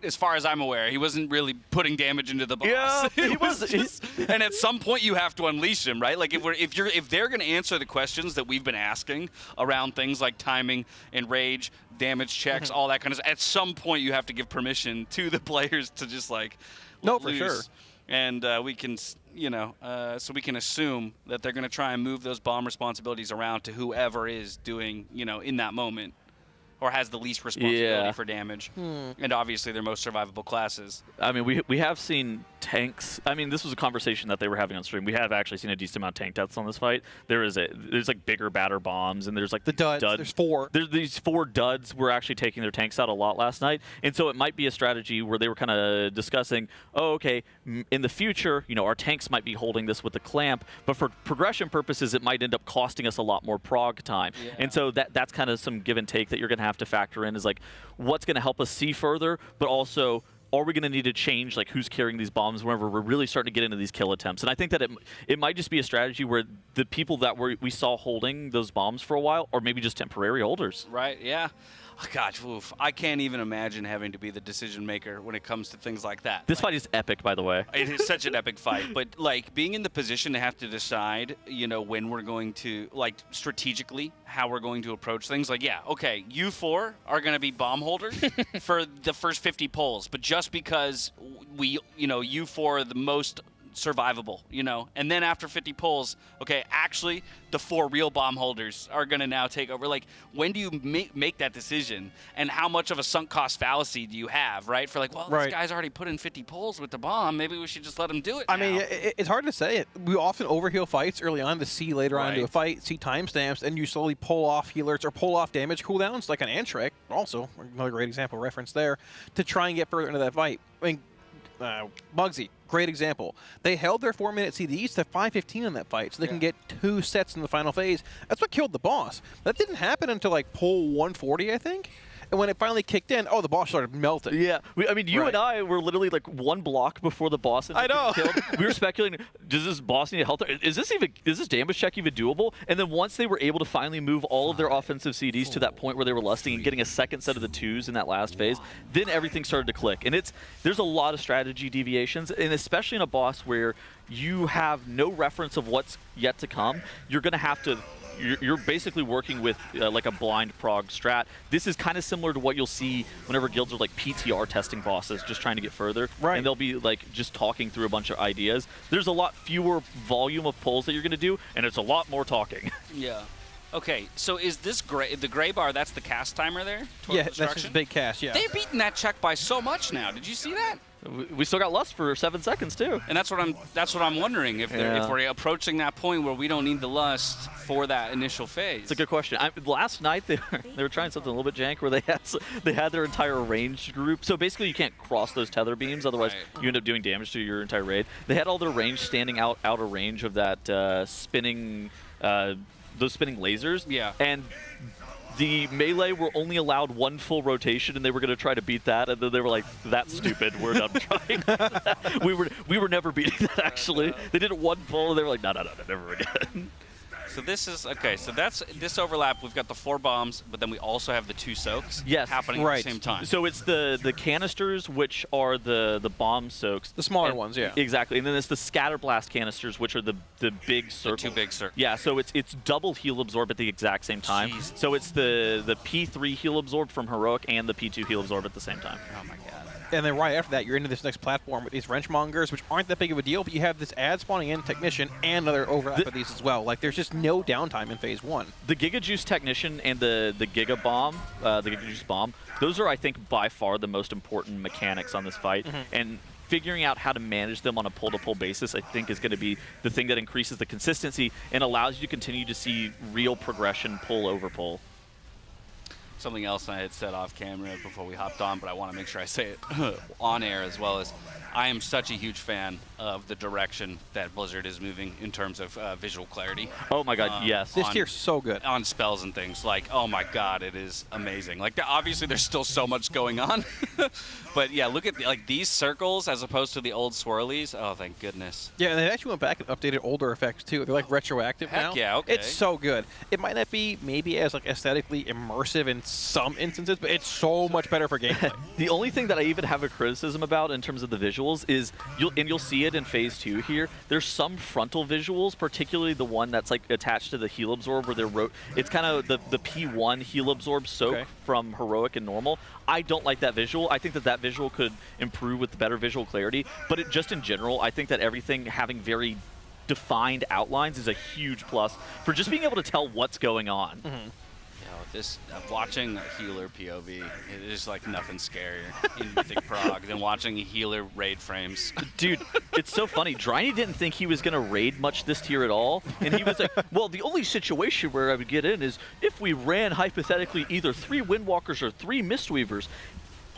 As far as I'm aware, he wasn't really putting damage into the boss. Yeah, he was just, and at some point you have to unleash him, right? Like if they're going to answer the questions that we've been asking around things like timing and rage, damage checks, all that kind of stuff, at some point you have to give permission to the players to just like no, lose. for sure. And we can, so we can assume that they're going to try and move those bomb responsibilities around to whoever is doing, in that moment. Or has the least responsibility for damage. And obviously their most survivable classes. I mean, we have seen tanks. I mean, this was a conversation that they were having on stream. We have actually seen a decent amount of tank deaths on this fight. There's like bigger batter bombs, and there's like the duds. There's 4. There's these 4 duds were actually taking their tanks out a lot last night. And so it might be a strategy where they were kind of discussing, oh, okay, in the future, our tanks might be holding this with the clamp, but for progression purposes, it might end up costing us a lot more prog time. Yeah. And so that's kind of some give and take that you're going to have to factor in, is like what's going to help us see further, but also are we going to need to change like who's carrying these bombs whenever we're really starting to get into these kill attempts. And I think that it might just be a strategy where the people that we saw holding those bombs for a while are maybe just temporary holders. Right, yeah. Oh, gosh, oof. I can't even imagine having to be the decision maker when it comes to things like that. This fight is epic, by the way. It is such an epic fight, but like being in the position to have to decide, when we're going to, like, strategically how we're going to approach things. Like, yeah, okay, you 4 are going to be bomb holders for the first 50 pulls, but just because you 4 are the most survivable, and then after 50 pulls, okay, actually the 4 real bomb holders are going to now take over. Like, when do you make that decision, and how much of a sunk cost fallacy do you have, right? For like, well, this guy's already put in 50 pulls with the bomb, maybe we should just let him do it now. I mean, it's hard to say. We often overheal fights early on to see later on into a fight, see timestamps, and you slowly pull off healers or pull off damage cooldowns, like an Antrek, also another great example reference there, to try and get further into that fight. I mean, Bugsy, great example. They held their 4-minute CDs to 5:15 in that fight, so they can get 2 sets in the final phase. That's what killed the boss. That didn't happen until like pull 140, I think. And when it finally kicked in, the boss started melting. Yeah, I mean, you and I were literally like 1 block before the boss ended up getting killed. We were speculating, does this boss need health? Is this damage check even doable? And then once they were able to finally move all of their offensive CDs to that point where they were lusting and getting a second set of the 2s in that last phase, then everything started to click. And there's a lot of strategy deviations, and especially in a boss where you have no reference of what's yet to come, you're going to have to... You're basically working with like a blind prog strat. This is kind of similar to what you'll see whenever guilds are like PTR testing bosses, just trying to get further. Right. And they'll be like just talking through a bunch of ideas. There's a lot fewer volume of pulls that you're going to do, and it's a lot more talking. Yeah. Okay, so is this the gray bar, that's the cast timer there? Yeah, that's just a big cast, yeah. They've beaten that check by so much now. Did you see that? We still got lust for 7 seconds too. And that's what I'm wondering, if we're approaching that point where we don't need the lust for that initial phase. It's a good question. Last night they were trying something a little bit jank where they had their entire ranged group. So basically you can't cross those tether beams, otherwise you end up doing damage to your entire raid. They had all their range standing out of range of that spinning those spinning lasers. Yeah. And the melee were only allowed 1 full rotation, and they were going to try to beat that, and then they were like, "That's stupid. We're done trying." We were never beating that. Actually, they did it 1 full, and they were like, "No, never again." So this is okay. So that's this overlap. We've got the 4 bombs, but then we also have the 2 soaks happening at the same time. So it's the canisters, which are the bomb soaks, the smaller ones, yeah. Exactly, and then it's the scatter blast canisters, which are the big circles. The 2 big circles. Yeah. So it's double heal absorb at the exact same time. Jesus. So it's the P3 heal absorb from Heroic and the P2 heal absorb at the same time. Oh my god. And then right after that, you're into this next platform with these Wrenchmongers, which aren't that big of a deal, but you have this ad spawning in Technician and another overlap of these as well. Like, there's just no downtime in Phase 1. The Giga Juice Technician and the Giga Bomb, the Giga Juice Bomb, those are, I think, by far the most important mechanics on this fight. And figuring out how to manage them on a pull-to-pull basis, I think, is going to be the thing that increases the consistency and allows you to continue to see real progression pull over pull. Something else I had said off camera before we hopped on, but I want to make sure I say it on air as well, as I am such a huge fan of the direction that Blizzard is moving in terms of visual clarity. Oh my god, yes. This tier's so good. On spells and things. Like, oh my god, it is amazing. Like, obviously there's still so much going on. But yeah, look at like these circles as opposed to the old swirlies. Oh, thank goodness. Yeah, and they actually went back and updated older effects too. They're like retroactive now. Heck yeah, okay. It's so good. It might not be maybe as like aesthetically immersive in some instances, but it's so much better for gameplay. The only thing that I even have a criticism about in terms of the visuals is, you'll see it in Phase 2 here, there's some frontal visuals, particularly the one that's like attached to the heal absorb, where it's kind of the P1 heal absorb soak from Heroic and Normal. I don't like that visual. I think that visual could improve with better visual clarity, but just in general, I think that everything having very defined outlines is a huge plus for just being able to tell what's going on. This watching a healer POV, it is like nothing scarier in Mythic Prog than watching a healer raid frames. Dude, it's so funny. Dryny didn't think he was going to raid much this tier at all, and he was like, well, the only situation where I would get in is if we ran, hypothetically, either 3 Windwalkers or 3 Mistweavers.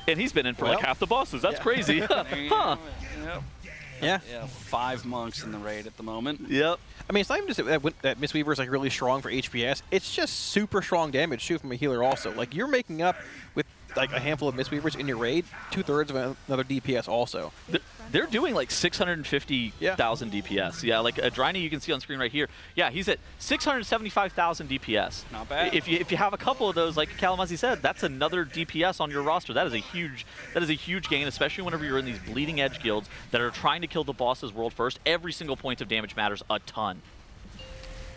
And he's been in for like half the bosses. That's crazy. Huh. Yeah, 5 monks in the raid at the moment. Yep. I mean, it's not even just that Mistweaver is like really strong for HPS. It's just super strong damage too from a healer also. Like, you're making up with like a handful of Mistweavers in your raid, 2/3 of another DPS also. They're doing like 650,000 DPS. Yeah, like Dryny you can see on screen right here. Yeah, he's at 675,000 DPS. Not bad. If you have a couple of those, like Kalamazoo said, that's another DPS on your roster. That is a huge gain, especially whenever you're in these bleeding edge guilds that are trying to kill the bosses world first. Every single point of damage matters a ton.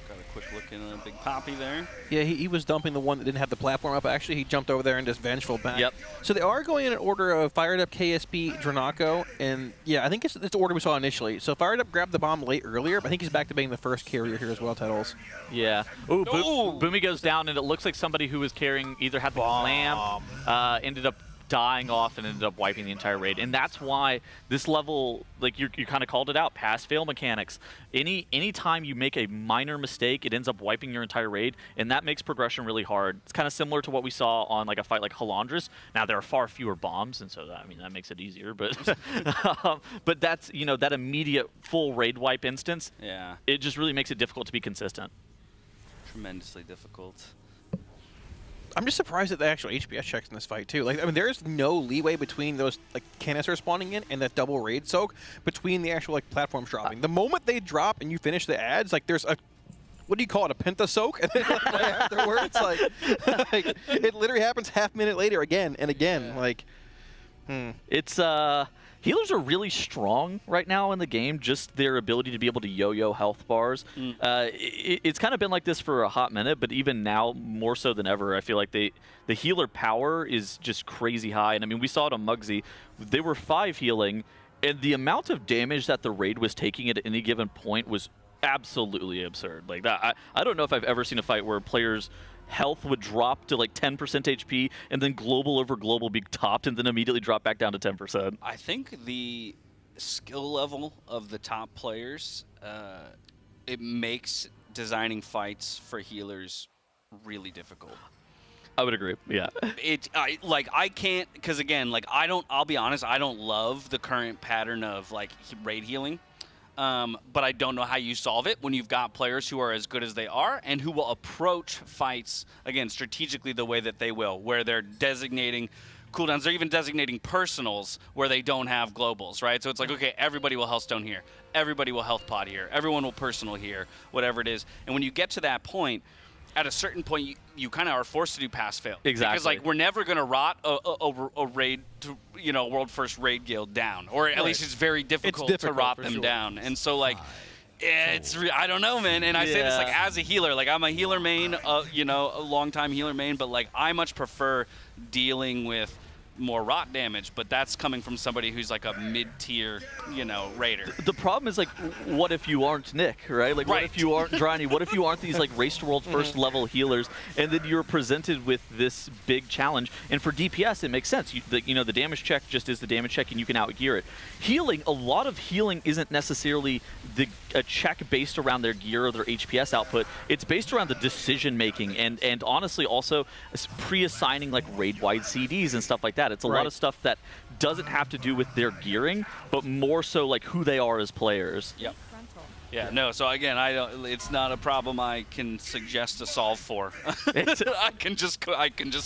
Got a quick look in a big poppy there. Yeah, he was dumping the one that didn't have the platform up, actually. He jumped over there and just vengeful back. Yep. So they are going in order of Fired Up, KSP, Dranaco, and yeah, I think it's the order we saw initially. So Fired Up grabbed the bomb late earlier, but I think he's back to being the first carrier here as well, Tettles. Yeah. Ooh, Boomy goes down, and it looks like somebody who was carrying either had the clamp, ended up dying off and ended up wiping the entire raid. And that's why this level, like you kind of called it out, pass-fail mechanics. Any time you make a minor mistake, it ends up wiping your entire raid, and that makes progression really hard. It's kind of similar to what we saw on like a fight like Halandris. Now, there are far fewer bombs, and so that makes it easier. But but that's, that immediate full raid wipe instance, it just really makes it difficult to be consistent. Tremendously difficult. I'm just surprised at the actual HPS checks in this fight, too. Like, I mean, there's no leeway between those, like, canisters spawning in and that double raid soak between the actual, like, platforms dropping. The moment they drop and you finish the ads, like, there's a, what do you call it, a penta soak? And then right afterwards, like, it literally happens half a minute later again and again. Like, It's, healers are really strong right now in the game, just their ability to be able to yo-yo health bars. It's kind of been like this for a hot minute, but even now, more so than ever, I feel like the healer power is just crazy high. And I mean, we saw it on Muggsy. They were 5 healing, and the amount of damage that the raid was taking at any given point was absolutely absurd. Like that, I don't know if I've ever seen a fight where players' health would drop to like 10% HP and then global over global be topped and then immediately drop back down to 10%. I think the skill level of the top players, it makes designing fights for healers really difficult. I would agree. Yeah. I can't, because again, like I'll be honest, I don't love the current pattern of like raid healing. But I don't know how you solve it when you've got players who are as good as they are and who will approach fights, again, strategically the way that they will, where they're designating cooldowns. They're even designating personals where they don't have globals, right? So it's like, okay, everybody will Healthstone here. Everybody will Health Pod here. Everyone will personal here, whatever it is. And when you get to that point, at a certain point, you kind of are forced to do pass-fail. Exactly. Because, like, we're never going to rot a raid, world first raid guild down. Or at least it's very difficult to rot them down. And so, like, I don't know, man. And I say this, like, as a healer. Like, I'm a healer main, a long-time healer main. But, like, I much prefer dealing with more rot damage, but that's coming from somebody who's like a mid-tier, raider. The problem is, like, what if you aren't Nick, right? Like, what if you aren't Driny? What if you aren't these, like, race to world first level healers, and then you're presented with this big challenge? And for DPS, it makes sense. The damage check just is the damage check, and you can outgear it. Healing, a lot of healing isn't necessarily a check based around their gear or their HPS output. It's based around the decision making, and honestly also pre-assigning like raid-wide CDs and stuff like that. It's a lot of stuff that doesn't have to do with their gearing, but more so like who they are as players. Yep. Yeah, no, so again, it's not a problem I can suggest a solve for. I can just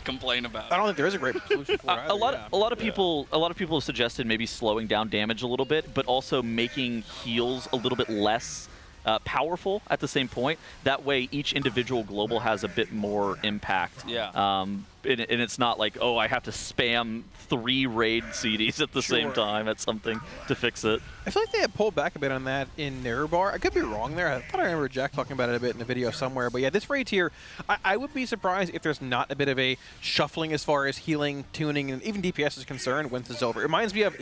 complain about. I don't think there is a great solution for it. A lot of people have suggested maybe slowing down damage a little bit, but also making heals a little bit less powerful at the same point. That way each individual global has a bit more impact. Yeah. And it's not like, oh, I have to spam 3 raid CDs at the same time at something to fix it. I feel like they had pulled back a bit on that in Nerubar. I could be wrong there. I thought I remember Jack talking about it a bit in a video somewhere. But yeah, this raid tier, I would be surprised if there's not a bit of a shuffling as far as healing, tuning, and even DPS is concerned when this is over. It reminds me of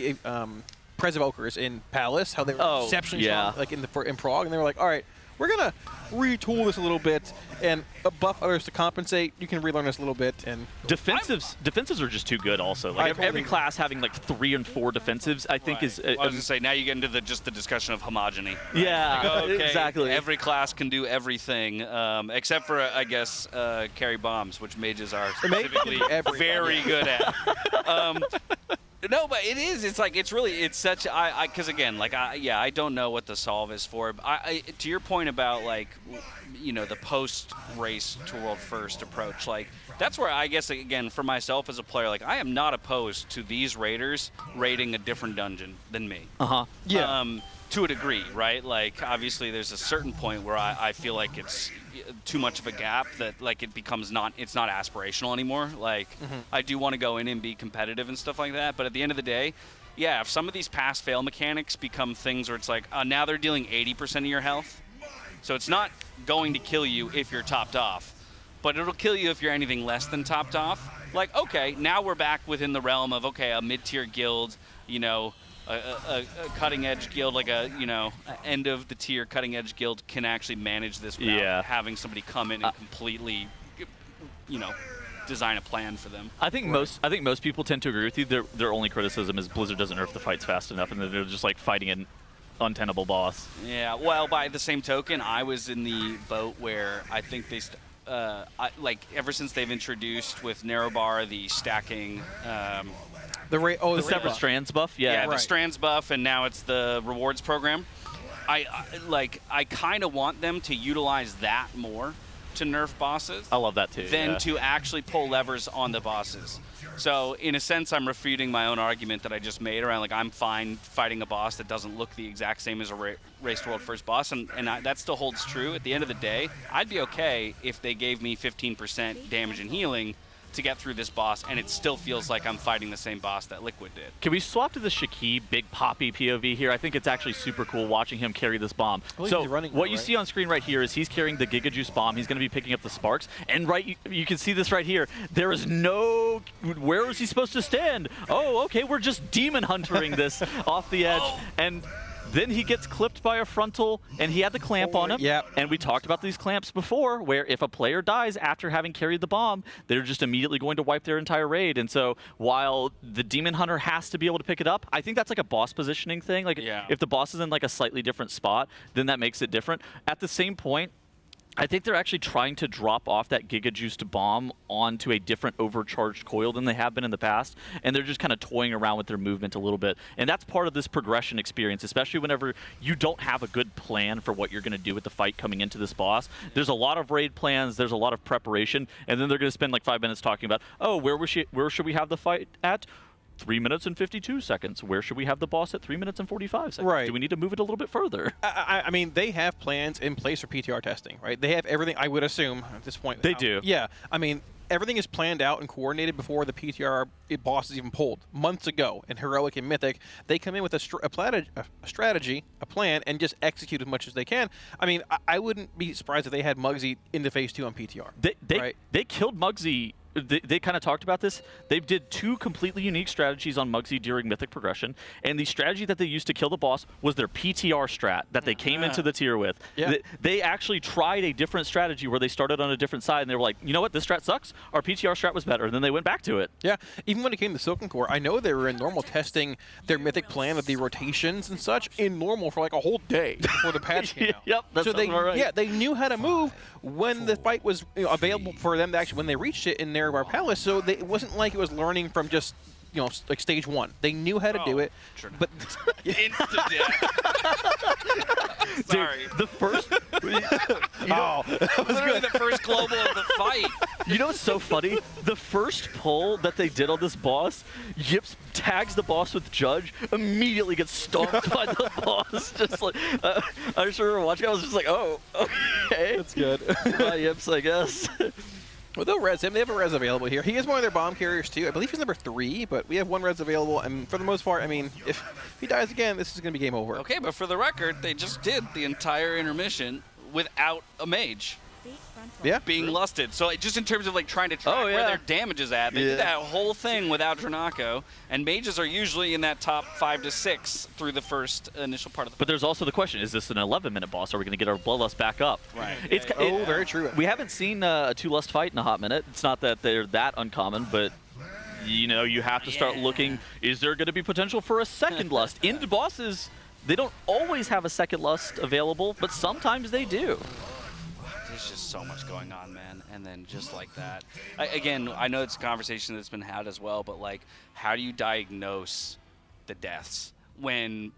Prez Evokers in Palace, how they were exceptionally strong, like in Prague, and they were like, all right, we're going to retool this a little bit and buff others to compensate. You can relearn this a little bit. And defensives are just too good also. Like every class having like 3 and 4 defensives, I think is... I was going to say, now you get into the discussion of homogeny. Yeah, like, okay, exactly. Every class can do everything, except for, I guess, carry bombs, which mages are specifically very good at. No, but it is. It's like, it's such, because again, like, I don't know what the solve is for. To your point about, like, the post-race to world first approach, like, that's where I guess, again, for myself as a player, like, I am not opposed to these raiders raiding a different dungeon than me. Yeah. To a degree, right? Like, obviously, there's a certain point where I feel like it's too much of a gap that, like, it becomes it's not aspirational anymore. Like, I do want to go in and be competitive and stuff like that, but at the end of the day, yeah, if some of these pass-fail mechanics become things where it's like, now they're dealing 80% of your health, so it's not going to kill you if you're topped off, but it'll kill you if you're anything less than topped off. Like, okay, now we're back within the realm of, okay, a mid-tier guild, a cutting-edge guild, like a end of the tier cutting-edge guild can actually manage this without having somebody come in and completely, design a plan for them. I think most people tend to agree with you. Their only criticism is Blizzard doesn't nerf the fights fast enough, and they're just like fighting an untenable boss. Yeah. Well, by the same token, I was in the boat where I think they. Like, ever since they've introduced with Narrowbar the stacking. The separate strands buff, the strands buff, and now it's the rewards program. I kind of want them to utilize that more to nerf bosses. I love that too. Than to actually pull levers on the bosses. So in a sense, I'm refuting my own argument that I just made around, like, I'm fine fighting a boss that doesn't look the exact same as a race to world first boss, and that still holds true. At the end of the day, I'd be okay if they gave me 15% damage and healing to get through this boss, and it still feels like I'm fighting the same boss that Liquid did. Can we swap to the Shakib Big Poppy POV here? I think it's actually super cool watching him carry this bomb. So what you see on screen right here is he's carrying the Giga Juice bomb. He's going to be picking up the sparks, and you can see this right here. There is no... Where is he supposed to stand? Oh, okay, we're just demon huntering this off the edge, and... Then he gets clipped by a frontal, and he had the clamp on him. Yep. And we talked about these clamps before, where if a player dies after having carried the bomb, they're just immediately going to wipe their entire raid. And so while the Demon Hunter has to be able to pick it up, I think that's like a boss positioning thing. Like, if the boss is in like a slightly different spot, then that makes it different. At the same point, I think they're actually trying to drop off that Giga-Juiced bomb onto a different overcharged coil than they have been in the past, and they're just kind of toying around with their movement a little bit. And that's part of this progression experience, especially whenever you don't have a good plan for what you're going to do with the fight coming into this boss. There's a lot of raid plans, there's a lot of preparation, and then they're going to spend like 5 minutes talking about, oh, where should we have the fight at? 3 minutes and 52 seconds. Where should we have the boss at 3 minutes and 45 seconds? Right. Do we need to move it a little bit further? I mean, they have plans in place for PTR testing, right? They have everything, I would assume, at this point. They do. Yeah. I mean, everything is planned out and coordinated before the PTR boss is even pulled. Months ago, in Heroic and Mythic, they come in with a strategy, a plan, and just execute as much as they can. I mean, I wouldn't be surprised if they had Muggsy into Phase 2 on PTR. They killed Muggsy. They kind of talked about this. They did 2 completely unique strategies on Muggsy during Mythic progression, and the strategy that they used to kill the boss was their PTR strat that they came into the tier with. Yeah. They actually tried a different strategy where they started on a different side, and they were like, you know what, this strat sucks. Our PTR strat was better, and then they went back to it. Yeah, even when it came to Silken Core, I know they were in normal testing their Mythic plan of the rotations and such in normal for like a whole day before the patch came out. Yep, that's so they, right. yeah, they knew how to move when the fight was available for them to actually, when they reached it in their Palace. So it wasn't like it was learning from just, like stage 1. They knew how to do it. But Insta-death. Sorry. Dude, the first... that was really the first global of the fight. You know what's so funny? The first pull that they did on this boss, Yips tags the boss with Judge, immediately gets stomped by the boss. Just like, I just remember watching, I was just like, oh, okay. That's good. Yips, I guess. Well, they'll res him. They have a res available here. He is one of their bomb carriers, too. I believe he's number 3, but we have 1 res available. And for the most part, I mean, if he dies again, this is going to be game over. Okay, but for the record, they just did the entire intermission without a mage. Yeah. Being lusted. So just in terms of like trying to track where their damage is at, they did that whole thing without Dranako, and mages are usually in that top 5 to 6 through the first initial part of the fight. But there's also the question, is this an 11-minute boss? Are we going to get our Bloodlust back up? Right. Very true. We haven't seen a 2-lust fight in a hot minute. It's not that they're that uncommon, but you have to start looking, is there going to be potential for a second lust? End bosses, they don't always have a second lust available, but sometimes they do. There's just so much going on, man. And then just like that. Again, I know it's a conversation that's been had as well, but like, how do you diagnose the deaths when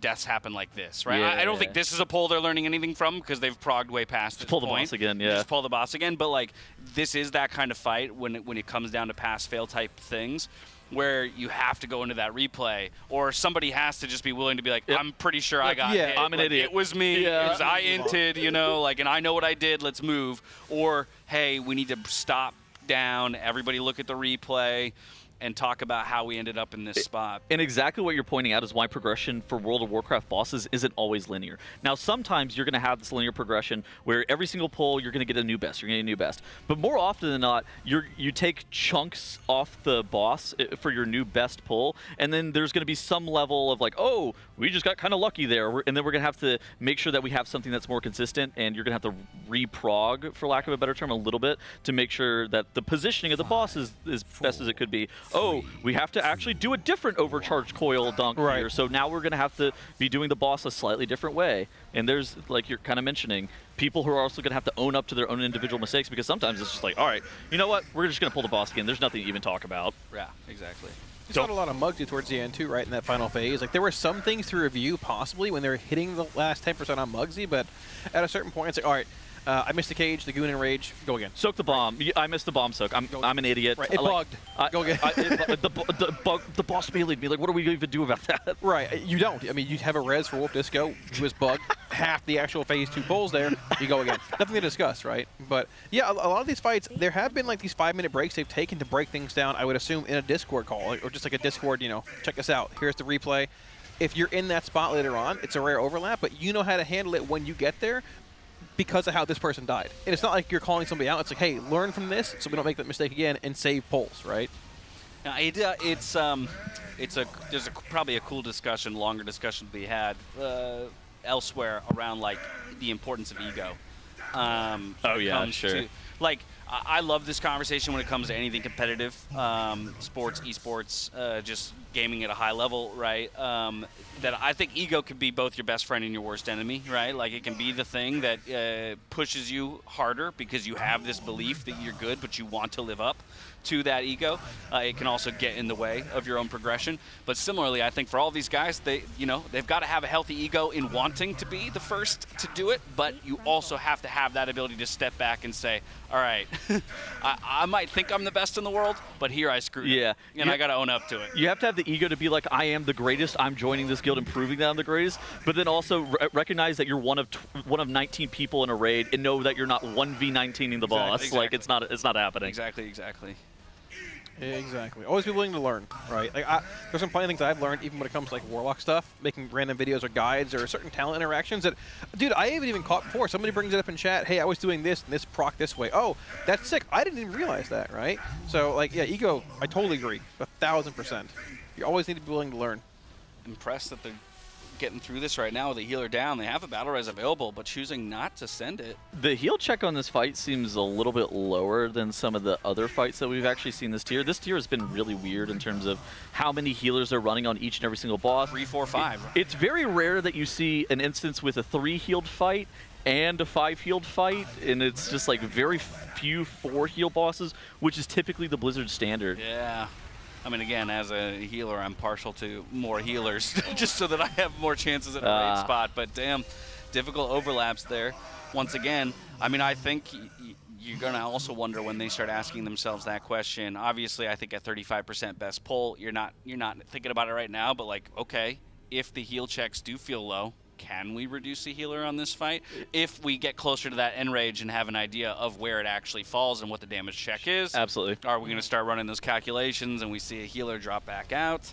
deaths happen like this, right? I don't think this is a poll they're learning anything from because they've progged way past this pull the point. boss again, Just pull the boss again. But like, this is that kind of fight when it comes down to pass-fail type things, where you have to go into that replay, or somebody has to just be willing to be like, I'm pretty sure I got hit. I'm an idiot. It was me. It was I inted, and I know what I did. Let's move. Or, hey, we need to stop down. Everybody look at the replay and talk about how we ended up in this spot. And exactly what you're pointing out is why progression for World of Warcraft bosses isn't always linear. Now, sometimes you're going to have this linear progression where every single pull you're going to get a new best, you're going to get a new best. But more often than not, you take chunks off the boss for your new best pull, and then there's going to be some level of like, oh, we just got kind of lucky there, and then we're going to have to make sure that we have something that's more consistent, and you're going to have to reprog, for lack of a better term, a little bit to make sure that the positioning of the boss is as best as it could be. Oh, we have to actually do a different overcharged coil dunk here, so now we're going to have to be doing the boss a slightly different way. And there's, like you're kind of mentioning, people who are also going to have to own up to their own individual mistakes, because sometimes it's just like, all right, you know what, we're just going to pull the boss again. There's nothing to even talk about. Yeah, exactly. You saw a lot of Muggsy towards the end too, right, in that final phase. Like, there were some things to review, possibly, when they were hitting the last 10% on Muggsy, but at a certain point, it's like, all right, I missed the cage, the goon and rage, go again. Soak the bomb. I missed the bomb soak. I'm an idiot. Right, it bugged. Go again. The boss melee'd me. Like, what do we even do about that? Right, you don't. I mean, you have a res for Wolf Disco, he was bugged, half the actual phase 2 pulls there, you go again. Nothing to discuss, right? But yeah, a lot of these fights, there have been like these 5-minute breaks they've taken to break things down, I would assume, in a Discord call, or just like a Discord, check this out, here's the replay. If you're in that spot later on, it's a rare overlap, but you know how to handle it when you get there, because of how this person died. And it's not like you're calling somebody out. It's like, hey, learn from this so we don't make that mistake again and save pulls, right? Now, there's probably a cool discussion, longer discussion to be had elsewhere around like the importance of ego. Oh yeah, sure. Like, I love this conversation when it comes to anything competitive, sports, esports, just gaming at a high level, right? That I think ego could be both your best friend and your worst enemy, right? Like it can be the thing that pushes you harder because you have this belief that you're good, but you want to live up to that ego. It can also get in the way of your own progression. But similarly, I think for all these guys, they've got to have a healthy ego in wanting to be the first to do it, but you also have to have that ability to step back and say, all right, I might think I'm the best in the world, but here I screwed up. And I got to own up to it. You have to have the ego to be like, I am the greatest, I'm joining this guild and proving that I'm the greatest, but then also recognize that you're one of 19 people in a raid and know that you're not 1v19ing the boss. Exactly. Like, it's not happening. Exactly. Exactly. Always be willing to learn, right? Like, there's some funny things I've learned, even when it comes to like Warlock stuff, making random videos or guides or certain talent interactions that, dude, I haven't even caught before. Somebody brings it up in chat, hey, I was doing this and this proc this way. Oh, that's sick. I didn't even realize that, right? So, like, yeah, ego, I totally agree. 1,000%. You always need to be willing to learn. Impressed that they're getting through this right now with a healer down. They have a battle res available, but choosing not to send it. The heal check on this fight seems a little bit lower than some of the other fights that we've actually seen this tier. This tier has been really weird in terms of how many healers are running on each and every single boss. 3, 4, 5. It's very rare that you see an instance with a 3 healed fight and a 5 healed fight, and it's just like very few 4 heal bosses, which is typically the Blizzard standard. Yeah. I mean, again, as a healer, I'm partial to more healers, just so that I have more chances at a raid spot. But damn, difficult overlaps there. Once again, I mean, I think you're going to also wonder when they start asking themselves that question. Obviously, I think at 35% best pull, you're not thinking about it right now. But like, okay, if the heal checks do feel low, can we reduce the healer on this fight? If we get closer to that end rage and have an idea of where it actually falls and what the damage check is. Absolutely. Are we going to start running those calculations and we see a healer drop back out?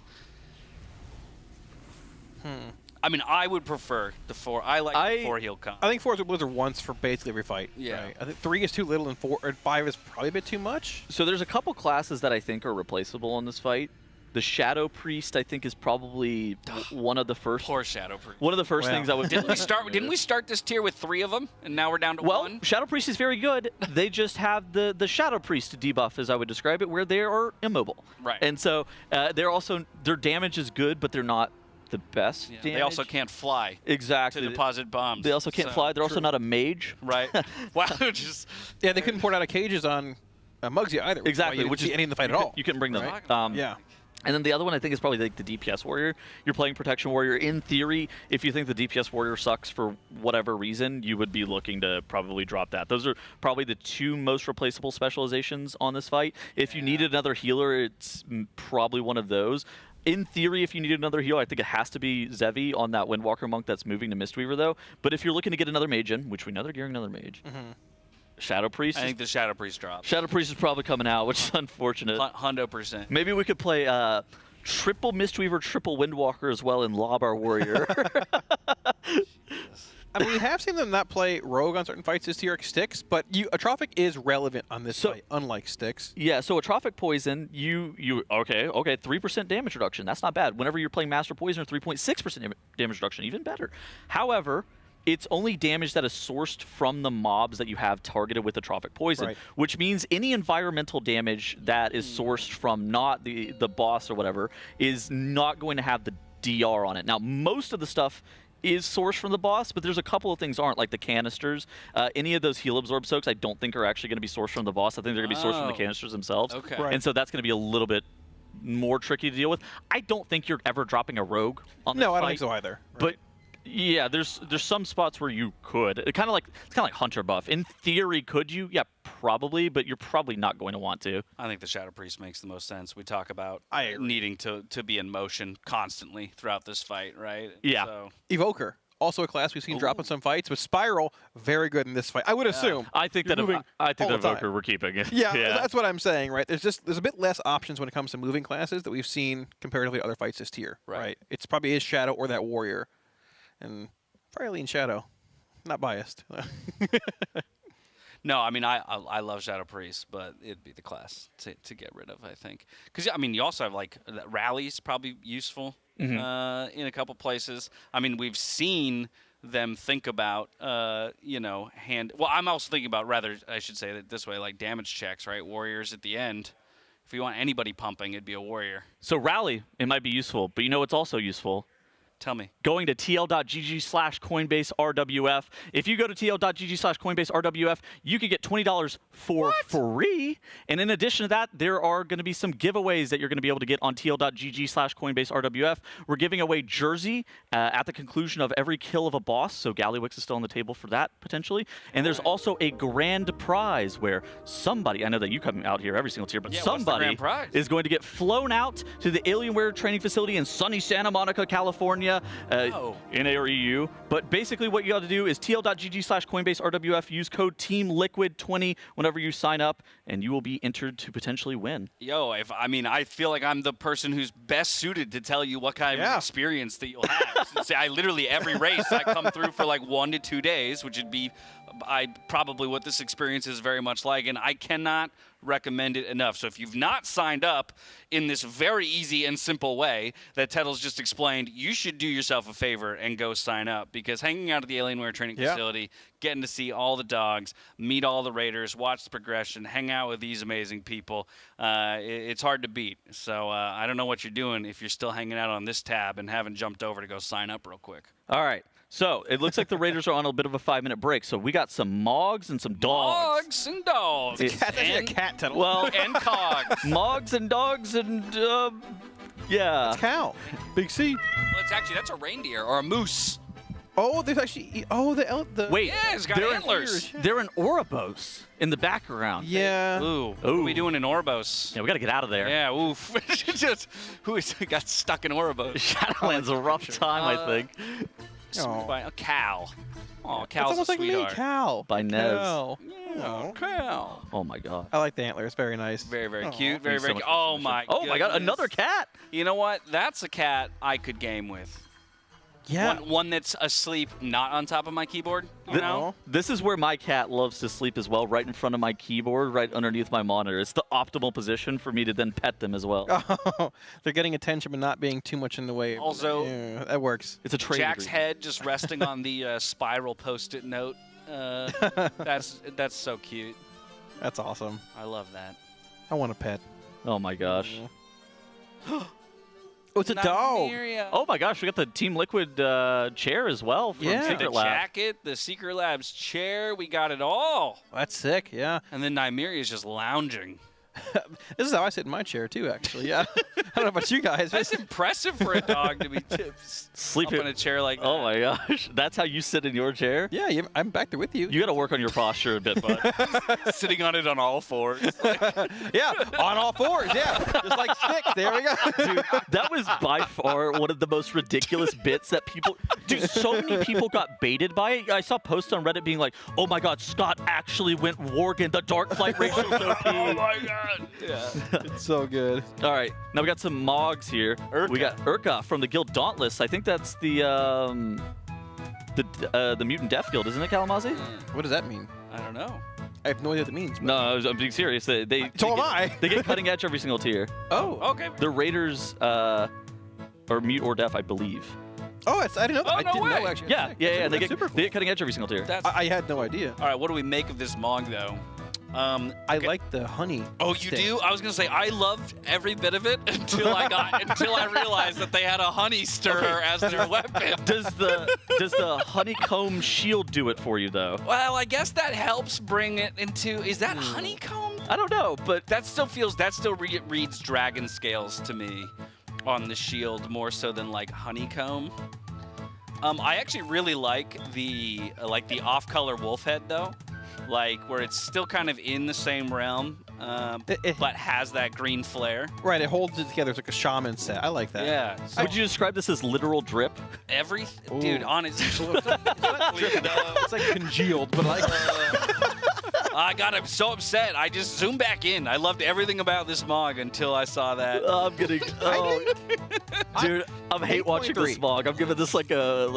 I mean, I would prefer the 4. I like the 4 heal comp. I think 4 is what Blizzard wants for basically every fight. Yeah. Right? I think 3 is too little and 5 is probably a bit too much. So there's a couple classes that I think are replaceable in this fight. The Shadow Priest, I think, is probably one of the first. Poor Shadow Priest. One of the first things I would. Didn't we start this tier with 3 of them, and now we're down to 1? Well, Shadow Priest is very good. They just have the Shadow Priest debuff, as I would describe it, where they are immobile. Right. And so their damage is good, but they're not the best. Yeah, damage. they also can't fly. Exactly. To deposit bombs. They also can't fly. They're also not a mage. Right. Wow. Yeah, they couldn't port out of cages on Muggsy either. Exactly. Which is any in the fight at all. You couldn't bring them. Right? Yeah. And then the other one I think is probably like the DPS warrior. You're playing protection warrior. In theory, if you think the DPS warrior sucks for whatever reason, you would be looking to probably drop that. Those are probably the 2 most replaceable specializations on this fight. If you needed another healer, it's probably one of those. In theory, if you need another heal, I think it has to be Zevi on that Windwalker monk that's moving to Mistweaver, though. But if you're looking to get another mage in, which we know they're gearing another mage, Shadow Priest? I think the Shadow Priest drops. Shadow Priest is probably coming out, which is unfortunate. 100%. Maybe we could play triple Mistweaver, triple Windwalker as well and lob our warrior. I mean, we have seen them not play Rogue on certain fights this year, like Styx, but Atrophic is relevant on this fight, unlike Styx. Yeah, so Atrophic Poison, okay, 3% damage reduction. That's not bad. Whenever you're playing Master Poisoner, 3.6% damage reduction, even better. However, it's only damage that is sourced from the mobs that you have targeted with Atrophic Poison, which means any environmental damage that is sourced from not the boss or whatever is not going to have the DR on it. Now, most of the stuff is sourced from the boss, but there's a couple of things aren't, like the canisters. Any of those heal absorb soaks I don't think are actually going to be sourced from the boss. I think they're going to be sourced from the canisters themselves. Okay. And so that's going to be a little bit more tricky to deal with. I don't think you're ever dropping a rogue on this fight. No, I don't think so either. But yeah, there's some spots where you could. It's kind of like Hunter buff. In theory, could you? Yeah, probably, but you're probably not going to want to. I think the Shadow Priest makes the most sense. We talk about needing to be in motion constantly throughout this fight, right? Yeah. So. Evoker, also a class we've seen drop in some fights, but Spiral, very good in this fight. I would assume. I think that Evoker we're keeping it. Yeah, that's what I'm saying, right? There's a bit less options when it comes to moving classes that we've seen comparatively to other fights this tier, right? It's probably is Shadow or that Warrior. And probably lean Shadow. Not biased. No, I mean, I love Shadow Priest, but it'd be the class to get rid of, I think. Because, I mean, you also have, like, rallies probably useful in a couple places. I mean, we've seen them think about, well, I'm also thinking about, rather, I should say it this way, like damage checks, right? Warriors at the end. if you want anybody pumping, it'd be a warrior. So rally, it might be useful, but you know what's also useful? Tell me. Going to tl.gg/Coinbase RWF. If you go to tl.gg/Coinbase RWF, you can get $20 for free. And in addition to that, there are going to be some giveaways that you're going to be able to get on tl.gg/Coinbase RWF. We're giving away jersey at the conclusion of every kill of a boss. So Gallywix is still on the table for that, potentially. And there's also a grand prize where somebody, I know that you come out here every single tier, but somebody is going to get flown out to the Alienware training facility in sunny Santa Monica, California. In RaiderIO. But basically what you got to do is tl.gg/Coinbase RWF, use code TEAMLIQUID20 whenever you sign up, and you will be entered to potentially win. Yo, I feel like I'm the person who's best suited to tell you what kind of experience that you'll have. Since I literally, every race, I come through for like 1 to 2 days, which would be probably what this experience is very much like, and I cannot recommend it enough. So if you've not signed up in this very easy and simple way that Tettle's just explained, you should do yourself a favor and go sign up, because hanging out at the Alienware training facility, getting to see all the dogs, meet all the raiders, watch the progression, hang out with these amazing people, it's hard to beat. So I don't know what you're doing if you're still hanging out on this tab and haven't jumped over to go sign up real quick. All right. So it looks like the Raiders are on a bit of a 5-minute break. So we got some Mogs and some dogs. Mogs and dogs. It's a cat tunnel. Well, and cogs. Mogs and dogs and yeah. It's cow. Big C. Well, that's a reindeer or a moose. Oh, there's actually the wait. Yeah, it's got antlers. They're an Ouroboros in the background. Yeah. Ooh. What are we doing in Ouroboros? Yeah, we got to get out of there. Yeah. Oof. Who got stuck in Ouroboros? Shadowland's a rough time, I think. By a cow. Oh, cow's almost a like me, sweetheart. cow. By Nez. Cow. Yeah, cow. Oh my god. I like the antler. It's very nice. Very, very cute. Very, Thanks so very much cute. Oh my. Oh my god, another cat. You know what? That's a cat I could game with. Yeah. One that's asleep, not on top of my keyboard. You know? This is where my cat loves to sleep as well, right in front of my keyboard, right underneath my monitor. It's the optimal position for me to then pet them as well. Oh, they're getting attention but not being too much in the way. Also, yeah, that works. It's a trade. Jack's head just resting on the spiral post-it note. That's so cute. That's awesome. I love that. I want a pet. Oh my gosh. Oh, it's a dog. Oh my gosh, we got the Team Liquid chair as well from Secret the Lab. jacket, the Secret Lab's chair, we got it all. That's sick, yeah. And then Nymeria is just lounging. This is how I sit in my chair too, actually. Yeah. I don't know about you guys. That's impressive for a dog to be sleeping in a chair like that. Oh my gosh, that's how you sit in your chair? Yeah, I'm back there with you. You got to work on your posture a bit, bud. Sitting on it on all fours. Yeah, on all fours. Yeah, just like sticks. There we go. Dude, that was by far one of the most ridiculous bits that people. Dude, so many people got baited by it. I saw posts on Reddit being like, "Oh my God, Scott actually went Worgen. The Dark Flight ratio is OP." Oh my God. Yeah, it's so good. All right, now we got some Mogs here. We got Urka from the Guild Dauntless. I think that's the Mutant Death Guild, isn't it, Kalamazoo? What does that mean? I don't know. I have no idea what that means. No, I'm being serious. They get cutting edge every single tier. Oh, okay. The Raiders are mute or deaf, I believe. Oh, I didn't know that. Oh, I didn't no way. know actually. Yeah. They get cutting edge every single tier. I had no idea. All right, what do we make of this Mog though? I like the honey. Oh, you do? I was gonna say I loved every bit of it until I realized that they had a honey stirrer as their weapon. Does the honeycomb shield do it for you though? Well, I guess that helps bring it into. Is that honeycomb? I don't know, but that still reads dragon scales to me on the shield more so than like honeycomb. I actually really like the off-color wolf head though. Like where it's still kind of in the same realm, but has that green flare. Right, it holds it together. It's like a shaman set. I like that. Yeah. Would you describe this as literal drip? Dude, honestly, it's like congealed, but like. I'm so upset. I just zoomed back in. I loved everything about this Mog until I saw that. I'm getting. Dude, I'm hate watching this Mog. I'm giving this like a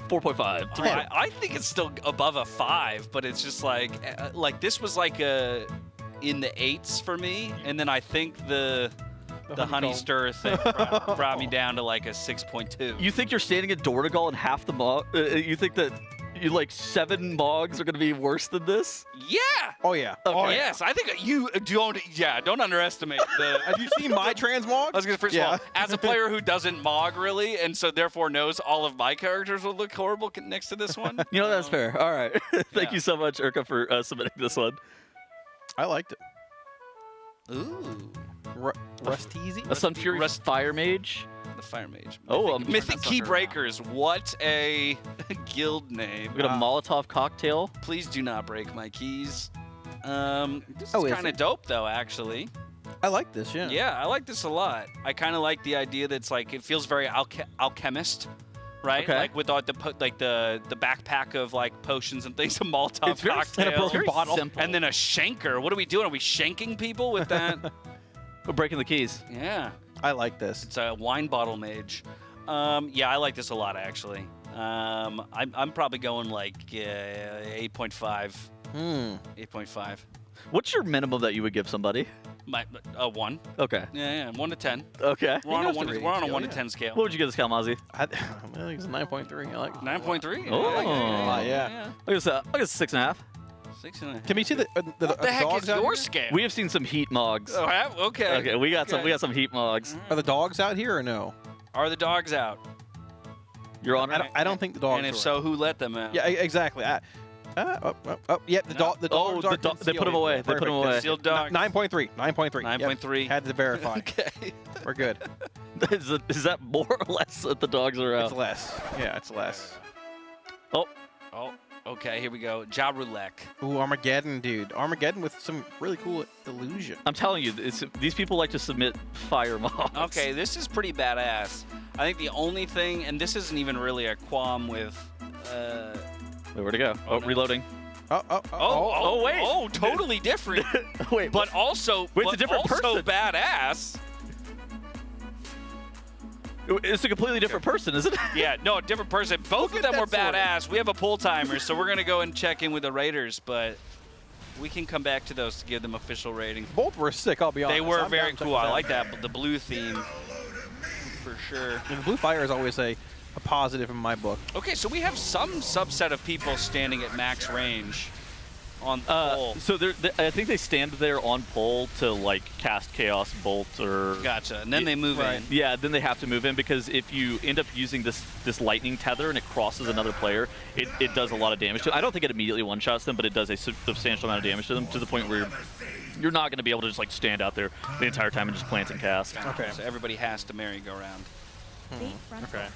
4.5. I think it's still above a 5, but it's just like this was like in the 8s for me, and then I think the honey stir thing brought me down to like a 6.2. You think you're standing at Dornegal and half the Mog? You think that you like 7 Mogs are gonna be worse than this? Yeah. Oh yeah. Oh Okay. yes. I think you don't. Yeah. Don't underestimate the. Have you seen my transmog? I was gonna first of all, as a player who doesn't Mog really, and so therefore knows all of my characters will look horrible next to this one. You know, that's fair. All right. Thank you so much, Urka, for submitting this one. I liked it. Ooh. Rusteezy? A Sun Fury Fire Mage. The Fire Mage. Oh, Mythic Key Breakers. What a guild name. We got a Molotov cocktail. Please do not break my keys. This Oh, is is kind of it? dope though, actually. I like this, yeah. Yeah, I like this a lot. I kind of like the idea that's like it feels very alchemist, right? Okay. Like with all the backpack of like potions and things, a Molotov It's very cocktail, simple. Very bottle. and then a shanker. What are we doing? Are we shanking people with that? We're breaking the keys. Yeah. I like this. It's a wine bottle mage. Yeah, I like this a lot actually. I'm probably going like 8.5. 8.5 What's your minimum that you would give somebody? My 1. Okay. Yeah, 1 to 10. Okay. We're on a 1 to 10 scale. What would you give this Kalmazi? I think it's a 9.3. I like it. 9.3. Oh, I like it. Yeah. I guess 6.5. 6.5. Can we see the What the heck dogs is out your here? scale? We have seen some heat Mogs. Oh, okay. Okay, we got some heat Mogs. Are the dogs out here or no? Are the dogs out? Your Honor. I don't think the dogs. And if are so, who let them out? Yeah, exactly. Yep. The dogs. Oh, are they put them away. They put them away. Sealed dogs. 9.3. 9.3. 9.3. Yep. Had to verify. Okay. We're good. Is that more or less that the dogs are out? It's less. Yeah, it's less. Oh. Okay, here we go. Ja Rulek. Ooh, Armageddon, dude. Armageddon with some really cool illusion. I'm telling you, these people like to submit fire Mogs. Okay, this is pretty badass. I think the only thing, and this isn't even really a qualm with. Wait, where'd it go? Oh, no. Reloading. Oh, wait. Oh, totally different. Wait, but also, it's a different person. Badass. It's a completely different person, isn't it? Yeah, no, different person. Both of them were badass. We have a pull timer, so we're gonna go and check in with the Raiders, but we can come back to those to give them official rating. Both were sick, I'll be honest. They were I'm very down to cool. I check like them. that, the blue theme for sure. And the blue fire is always a positive in my book. Okay, so we have some subset of people standing at max range on pole. So I think they stand there on pole to like cast Chaos Bolt or. Gotcha, and then they move in. Yeah, then they have to move in because if you end up using this lightning tether and it crosses another player, it does a lot of damage to them. I don't think it immediately one-shots them, but it does a substantial amount of damage to them to the point where you're not going to be able to just like stand out there the entire time and just plant and cast. Okay, so everybody has to merry-go-round. Okay.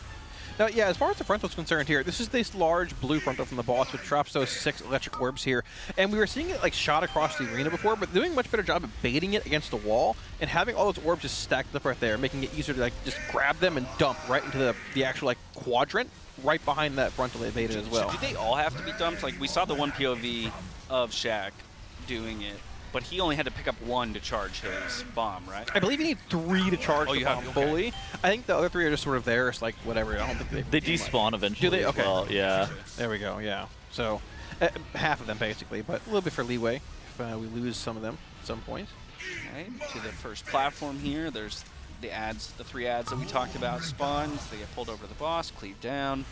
Now, yeah, as far as the frontal's concerned here, this is this large blue frontal from the boss, which drops those 6 electric orbs here. And we were seeing it like shot across the arena before, but doing a much better job of baiting it against the wall and having all those orbs just stacked up right there, making it easier to like just grab them and dump right into the actual like quadrant right behind that frontal they baited as well. So did they all have to be dumped? Like we saw the one POV of Shaq doing it, but he only had to pick up 1 to charge his bomb, right? I believe you need 3 to charge the bomb fully. I think the other 3 are just sort of there. It's like whatever. I don't think they despawn eventually. Do they? Okay. Well, yeah. There we go. Yeah. So half of them basically, but a little bit for leeway if we lose some of them at some point. Okay. To the first platform here. There's the ads, the 3 ads that we talked about spawned. They get pulled over to the boss, cleave down.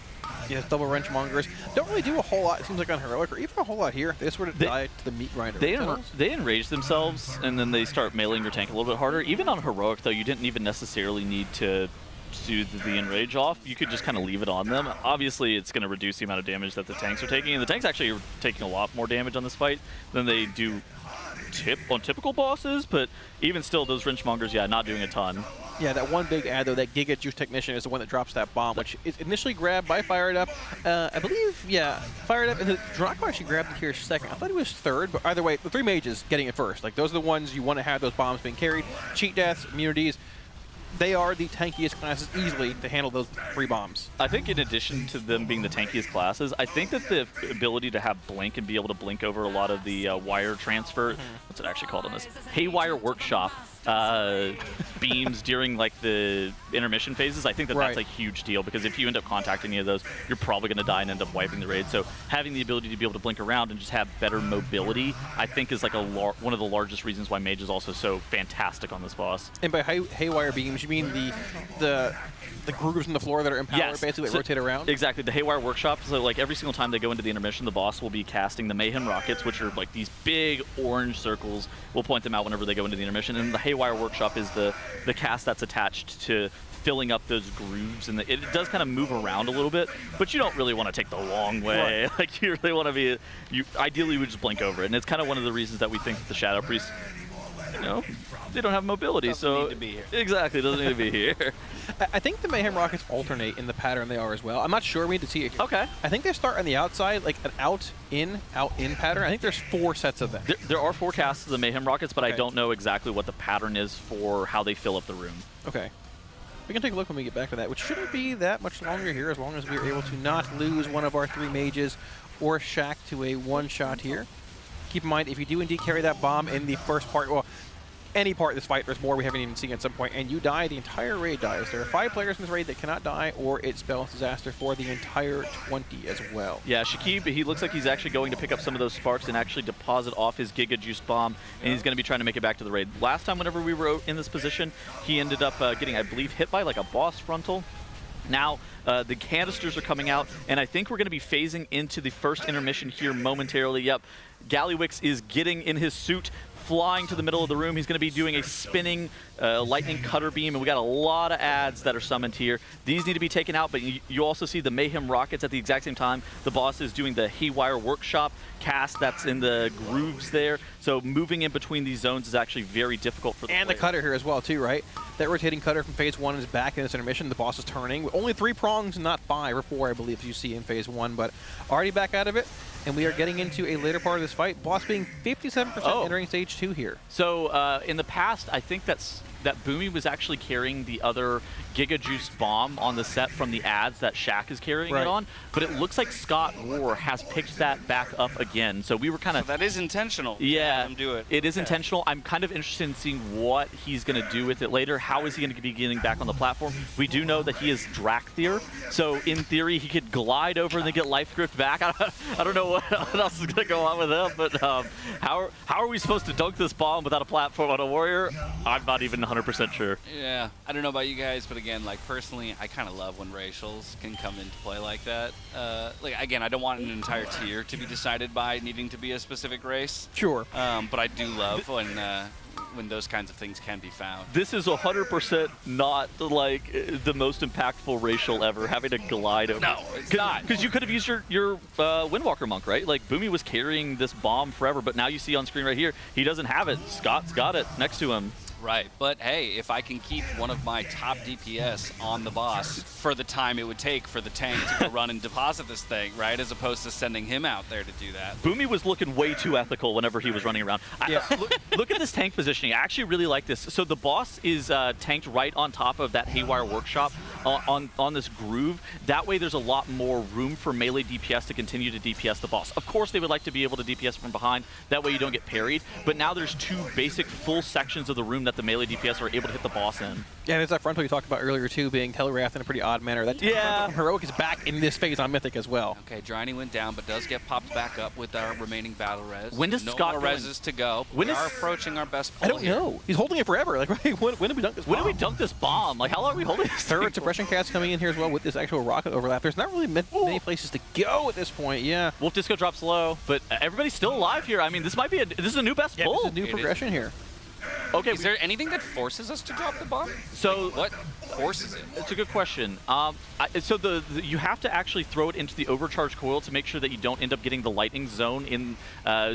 Yeah, double wrench mongers don't really do a whole lot. It seems like on heroic or even a whole lot here. They sort of die to the meat grinder. They enrage themselves and then they start mailing your tank a little bit harder. Even on heroic though, you didn't even necessarily need to soothe the enrage off. You could just kind of leave it on them. Obviously, it's going to reduce the amount of damage that the tanks are taking, and the tanks actually are taking a lot more damage on this fight than they do on typical bosses. But even still, those wrenchmongers, yeah, not doing a ton. Yeah, that one big ad, though, that Giga Juice Technician is the one that drops that bomb, which is initially grabbed by Fired Up. I believe, yeah, Fired Up, and the Draco actually grabbed it here second. I thought he was third, but either way, the 3 mages getting it first. Like, those are the ones you want to have those bombs being carried. Cheat deaths, immunities, they are the tankiest classes easily to handle those 3 bombs. I think in addition to them being the tankiest classes, I think that the ability to have blink and be able to blink over a lot of the wire transfer, what's it actually called on this? Haywire Workshop beams during like the intermission phases, I think that that's a huge deal because if you end up contacting any of those, you're probably going to die and end up wiping the raid. So having the ability to be able to blink around and just have better mobility, I think is like one of the largest reasons why Mage is also so fantastic on this boss. And by Haywire beams, You mean the grooves in the floor that are in power, basically, that rotate around? Exactly, the Haywire Workshop. So like every single time they go into the intermission, the boss will be casting the Mayhem Rockets, which are like these big orange circles. We'll point them out whenever they go into the intermission. And the Haywire Workshop is the cast that's attached to filling up those grooves, and it does kind of move around a little bit, but you don't really want to take the long way. Right. Like you really want to be, ideally would just blink over it, and it's kind of one of the reasons that we think that the Shadow Priest, they don't have mobility, doesn't need to be here. Exactly, doesn't need to be here. I think the Mayhem Rockets alternate in the pattern they are as well. I'm not sure. We need to see it. Okay. I think they start on the outside, like an out-in pattern. I think there's 4 sets of them. There are 4 casts of the Mayhem Rockets, but I don't know exactly what the pattern is for how they fill up the room. Okay. We can take a look when we get back to that, which shouldn't be that much longer here, as long as we are able to not lose one of our 3 mages or Shaq to a one-shot here. Keep in mind, if you do indeed carry that bomb in the first part, well, any part of this fight, there's more we haven't even seen at some point, and you die, the entire raid dies. There are 5 players in this raid that cannot die, or it spells disaster for the entire 20 as well. Yeah, Shakib, he looks like he's actually going to pick up some of those sparks and actually deposit off his Giga Juice bomb, and he's going to be trying to make it back to the raid. Last time, whenever we were in this position, he ended up getting, I believe, hit by like a boss frontal. Now, the canisters are coming out, and I think we're going to be phasing into the first intermission here momentarily. Yep, Gallywix is getting in his suit, flying to the middle of the room. He's going to be doing a spinning lightning cutter beam, and we got a lot of ads that are summoned here. These need to be taken out, but you also see the Mayhem Rockets at the exact same time. The boss is doing the Haywire Workshop cast that's in the grooves there. So moving in between these zones is actually very difficult for the And player. the cutter here as well, too, right? That rotating cutter from phase 1 is back in this intermission. The boss is turning. With only 3 prongs, not 5 or 4, I believe, as you see in phase 1, but already back out of it. And we are getting into a later part of this fight. Boss being 57% entering stage 2 here. So in the past, I think that Boomy was actually carrying the other Giga Juice bomb on the set from the ads that Shaq is carrying it on, but it looks like Scott Roar has picked that back up again. So we were kind of... So that is intentional. Yeah, Let him do it. It is intentional. I'm kind of interested in seeing what he's going to do with it later. How is he going to be getting back on the platform? We do know that he is Drakthir, so in theory he could glide over and then get life gripped back. I don't know what else is going to go on with him, but how are we supposed to dunk this bomb without a platform on a warrior? I'm not even 100% sure. Yeah, I don't know about you guys, but again, like personally, I kind of love when racials can come into play like that. Like again, I don't want an entire tier to be decided by needing to be a specific race. Sure. But I do love when those kinds of things can be found. This is 100% not like the most impactful racial ever, having to glide over. No, it's not. Because you could have used your Windwalker Monk, right? Like Boomy was carrying this bomb forever, but now you see on screen right here, he doesn't have it. Scott's got it next to him. Right, but hey, if I can keep one of my top DPS on the boss for the time it would take for the tank to go run and deposit this thing, right, as opposed to sending him out there to do that. Boomy was looking way too ethical whenever he was running around. Yeah. Look at this tank positioning. I actually really like this. So the boss is tanked right on top of that Haywire Workshop on this groove. That way there's a lot more room for melee DPS to continue to DPS the boss. Of course, they would like to be able to DPS from behind. That way you don't get parried. But now there's 2 basic full sections of the room that the melee DPS are able to hit the boss in. Yeah, there's that frontal you talked about earlier too, being telegraphed in a pretty odd manner. That Heroic is back in this phase on Mythic as well. Okay, Dryny went down, but does get popped back up with our remaining battle res. When does Scott more reses to go? We are approaching our best pull. I don't know. He's holding it forever. Like, right? When did we dunk this bomb? When did we dunk this bomb? Like, how long are we holding this? Third suppression cast coming in here as well with this actual rocket overlap. There's not really many places to go at this point. Yeah. Wolf Disco drops low, but everybody's still alive here. I mean, this might be this is a new best pull. This is a new progression here. Okay, is there anything that forces us to drop the bomb? So what forces it? It's a good question. So you have to actually throw it into the overcharged coil to make sure that you don't end up getting the lightning zone in.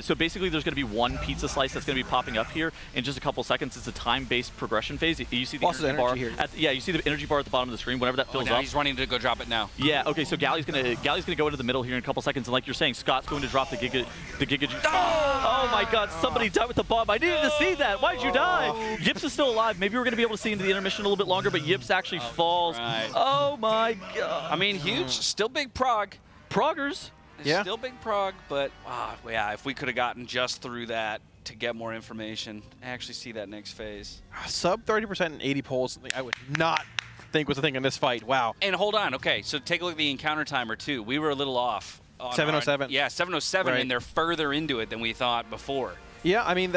So basically, there's going to be 1 pizza slice that's going to be popping up here in just a couple seconds. It's a time-based progression phase. You see the energy bar here. You see the energy bar at the bottom of the screen. Whenever that fills now up, he's running to go drop it now. Yeah. Okay. So Gally's gonna go into the middle here in a couple seconds, and like you're saying, Scott's going to drop the Giga Juice. Oh my God! Somebody died with the bomb. I needed to see that. Why did you die? Yips is still alive. Maybe we're going to be able to see into the intermission a little bit longer, but Yips actually falls. Right. Oh my God. I mean, huge. Still big prog. Proggers. Yeah. Still big prog, but yeah, if we could have gotten just through that to get more information, I actually see that next phase. Sub 30% and 80 pulls, I would not think was a thing in this fight. Wow. And hold on. Okay, so take a look at the encounter timer, too. We were a little off. 707. Yeah, 707, right. And they're further into it than we thought before. Yeah, I mean,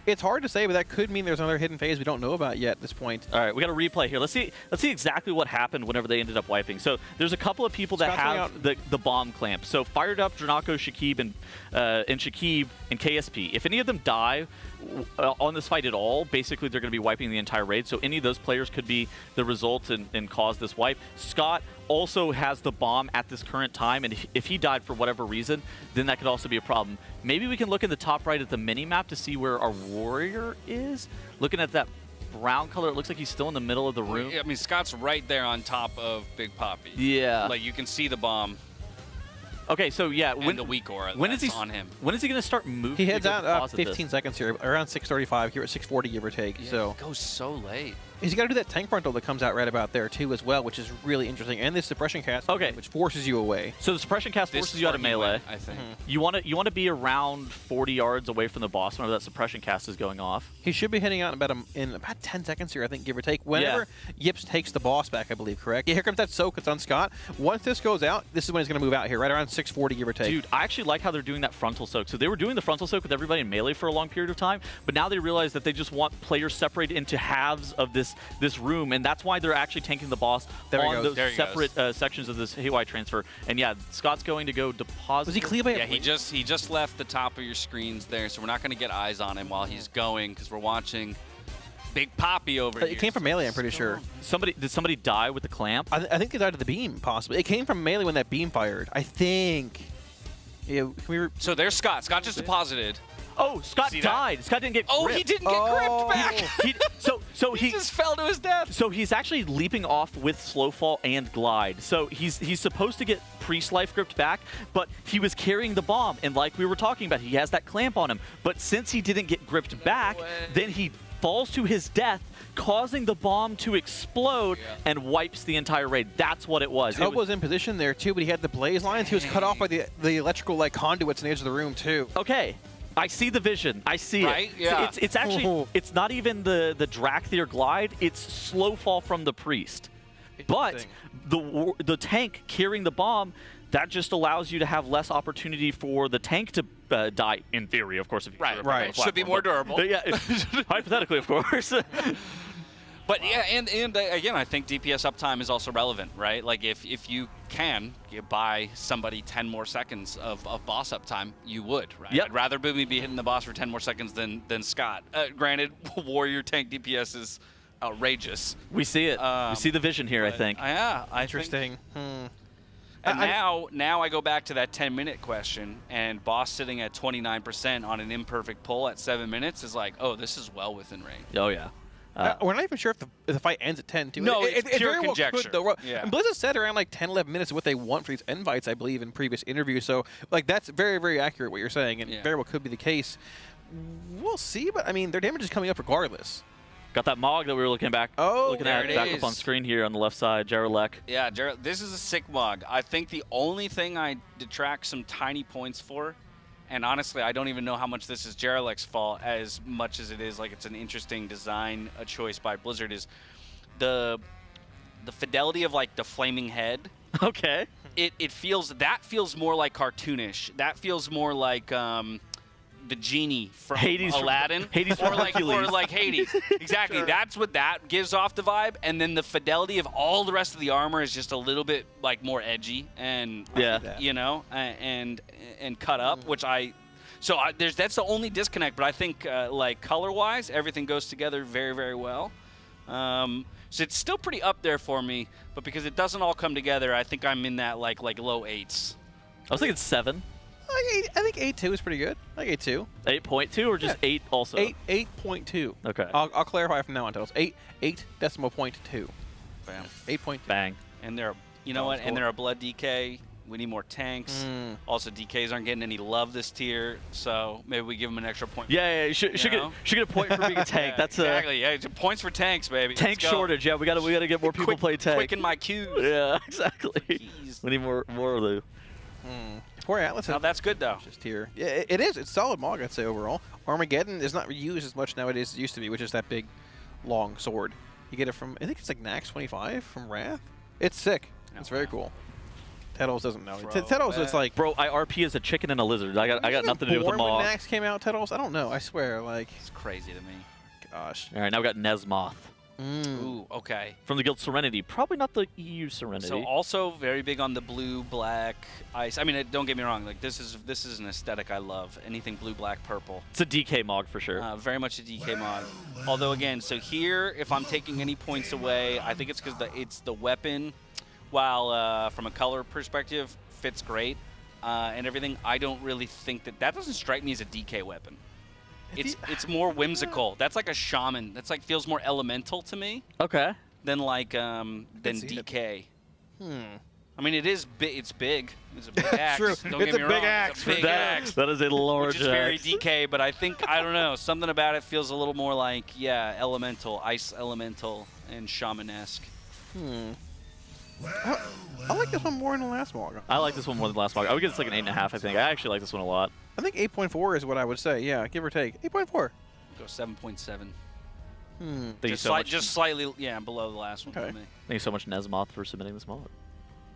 it's hard to say, but that could mean there's another hidden phase we don't know about yet at this point. All right, we got a replay here. Let's see exactly what happened whenever they ended up wiping. So there's a couple of people that have the bomb clamp. So Fired Up, Dranako, Shakib, and KSP. If any of them die on this fight at all, basically they're going to be wiping the entire raid. So any of those players could be the result and cause this wipe. Scott also has the bomb at this current time, and if he died for whatever reason, then that could also be a problem. Maybe we can look in the top right at the mini-map to see where our warrior is. Looking at that brown color, it looks like he's still in the middle of the room. I mean, Scott's right there on top of Big Poppy. Yeah. Like, you can see the bomb. Okay, so yeah, when the weak aura on him. When is he going to start moving? He heads out 15 seconds here, around 6:35 here at 6:40, give or take. Yeah, so it goes so late. He's got to do that tank frontal that comes out right about there too as well, which is really interesting, and this suppression cast, which forces you away. So the suppression cast forces you out of melee. I think you want to be around 40 yards away from the boss whenever that suppression cast is going off. He should be heading out in about 10 seconds here, I think, give or take. Whenever Yips takes the boss back, I believe, correct? Yeah, here comes that soak. It's on Scott. Once this goes out, this is when he's going to move out here, right around 6:40, give or take. Dude, I actually like how they're doing that frontal soak. So they were doing the frontal soak with everybody in melee for a long period of time, but now they realize that they just want players separated into halves of this room, and that's why they're actually tanking the boss on those separate sections of this Haywire transfer. And yeah, Scott's going to go deposit. Was he clear by? Yeah, he just left the top of your screens there, so we're not going to get eyes on him while he's going because we're watching Big Poppy over here. It came from melee, I'm pretty sure. Did somebody die with the clamp? I think they died to the beam, possibly. It came from melee when that beam fired, I think. Yeah, so there's Scott. Scott just deposited. Oh, Scott died. Scott didn't get gripped. Oh, he didn't get gripped back. he just fell to his death. So he's actually leaping off with slow fall and glide. So he's supposed to get priest life gripped back, but he was carrying the bomb, and like we were talking about, he has that clamp on him. But since he didn't get gripped back, then he falls to his death, causing the bomb to explode and wipes the entire raid. That's what it was. Tub was in position there too, but he had the blaze lines. He was cut off by the electrical conduits on the edge of the room too. Okay. I see the vision. I see it. Yeah. It's actually, it's not even the Drakthir glide. It's slow fall from the priest. But the tank carrying the bomb, that just allows you to have less opportunity for the tank to die, in theory, of course. If you right. Should be more durable. But yeah, hypothetically, of course. But yeah, and again, I think DPS uptime is also relevant, right? Like if you can buy somebody 10 more seconds of boss uptime, you would, right? Yep. I'd rather Boomy be hitting the boss for 10 more seconds than Scott. Granted, Warrior tank DPS is outrageous. We see it. We see the vision here, I think. Yeah, interesting. And now I go back to that 10-minute question, and boss sitting at 29% on an imperfect pull at 7 minutes is like, oh, this is well within range. Oh yeah. We're not even sure if the fight ends at 10, too. No, it's pure very conjecture. Well could, though. Yeah. And Blizzard said around like 10, 11 minutes is what they want for these invites, I believe, in previous interviews. So, like, that's very, very accurate what you're saying, and very well could be the case. We'll see, but, I mean, their damage is coming up regardless. Got that Mog that we were looking at back up on screen here on the left side, Jarolek. Yeah, this is a sick Mog. I think the only thing I detract some tiny points for, and honestly, I don't even know how much this is Jarolek's fault as much as it is like it's an interesting design, a choice by Blizzard, is the fidelity of like the flaming head. Okay. It feels more like cartoonish. That feels more like the genie from Hades Aladdin, or like Hades. Exactly. Sure. That's what that gives off the vibe. And then the fidelity of all the rest of the armor is just a little bit like more edgy and you know, and cut up, which that's the only disconnect. But I think like color-wise, everything goes together very, very well. So it's still pretty up there for me, but because it doesn't all come together, I think I'm in that like low 8s. I was thinking 7. I think 8.2 is pretty good. I like 8.2. 8.2 or just 8 also? 8.2. Okay. I'll clarify from now on. It's 8.2. Bam. 8.2. Bang. And they're, you know what? And they're a blood DK. We need more tanks. Also, DKs aren't getting any love this tier, so maybe we give them an extra point. Yeah, you should get a point for being a tank. That's exactly. Yeah, points for tanks, baby. Tank shortage. Yeah, we gotta get more people play tank. Quicken my queues. Yeah, exactly. Jeez. We need more of the. Poor Atlas. Now that's good though. Just here. Yeah, it is. It's solid Mog, I'd say overall. Armageddon is not used as much nowadays as it used to be, which is that big, long sword. You get it from I think it's like Nax 25 from Wrath. It's sick. It's very cool. Teddles doesn't know. Bro, Teddles is like, bro, I RP as a chicken and a lizard. I got nothing to do with the when Maw. Max came out, Teddles? I don't know. I swear, like Mm. It's crazy to me. Gosh. All right, now we got Nesmoth. Ooh, okay. From the guild Serenity. Probably not the EU Serenity. So also very big on the blue, black, ice. I mean, don't get me wrong. Like this is an aesthetic I love. Anything blue, black, purple. It's a DK Mog for sure. Very much a DK mod. Although again, so here, if I'm taking any points away, I think it's because it's the weapon. While from a color perspective, fits great and everything. I don't really think that doesn't strike me as a DK weapon. It's more whimsical. That's like a shaman. That's like feels more elemental to me. Okay. Than like than DK. I mean, it's big. It's a big axe. True. Don't get me wrong. It's a big axe. That is a large Which is very axe. DK, but I think I don't know. Something about it feels a little more like elemental, ice elemental, and shamanesque. I like this one more than the last Mog. I like this one more than the last Mog. I would give this like an 8.5, I think. I actually like this one a lot. I think 8.4 is what I would say. Yeah, give or take. 8.4. Go 7.7. Thank you so much. Just slightly, below the last one for me. Thank you so much, Nesmoth, for submitting this Mog.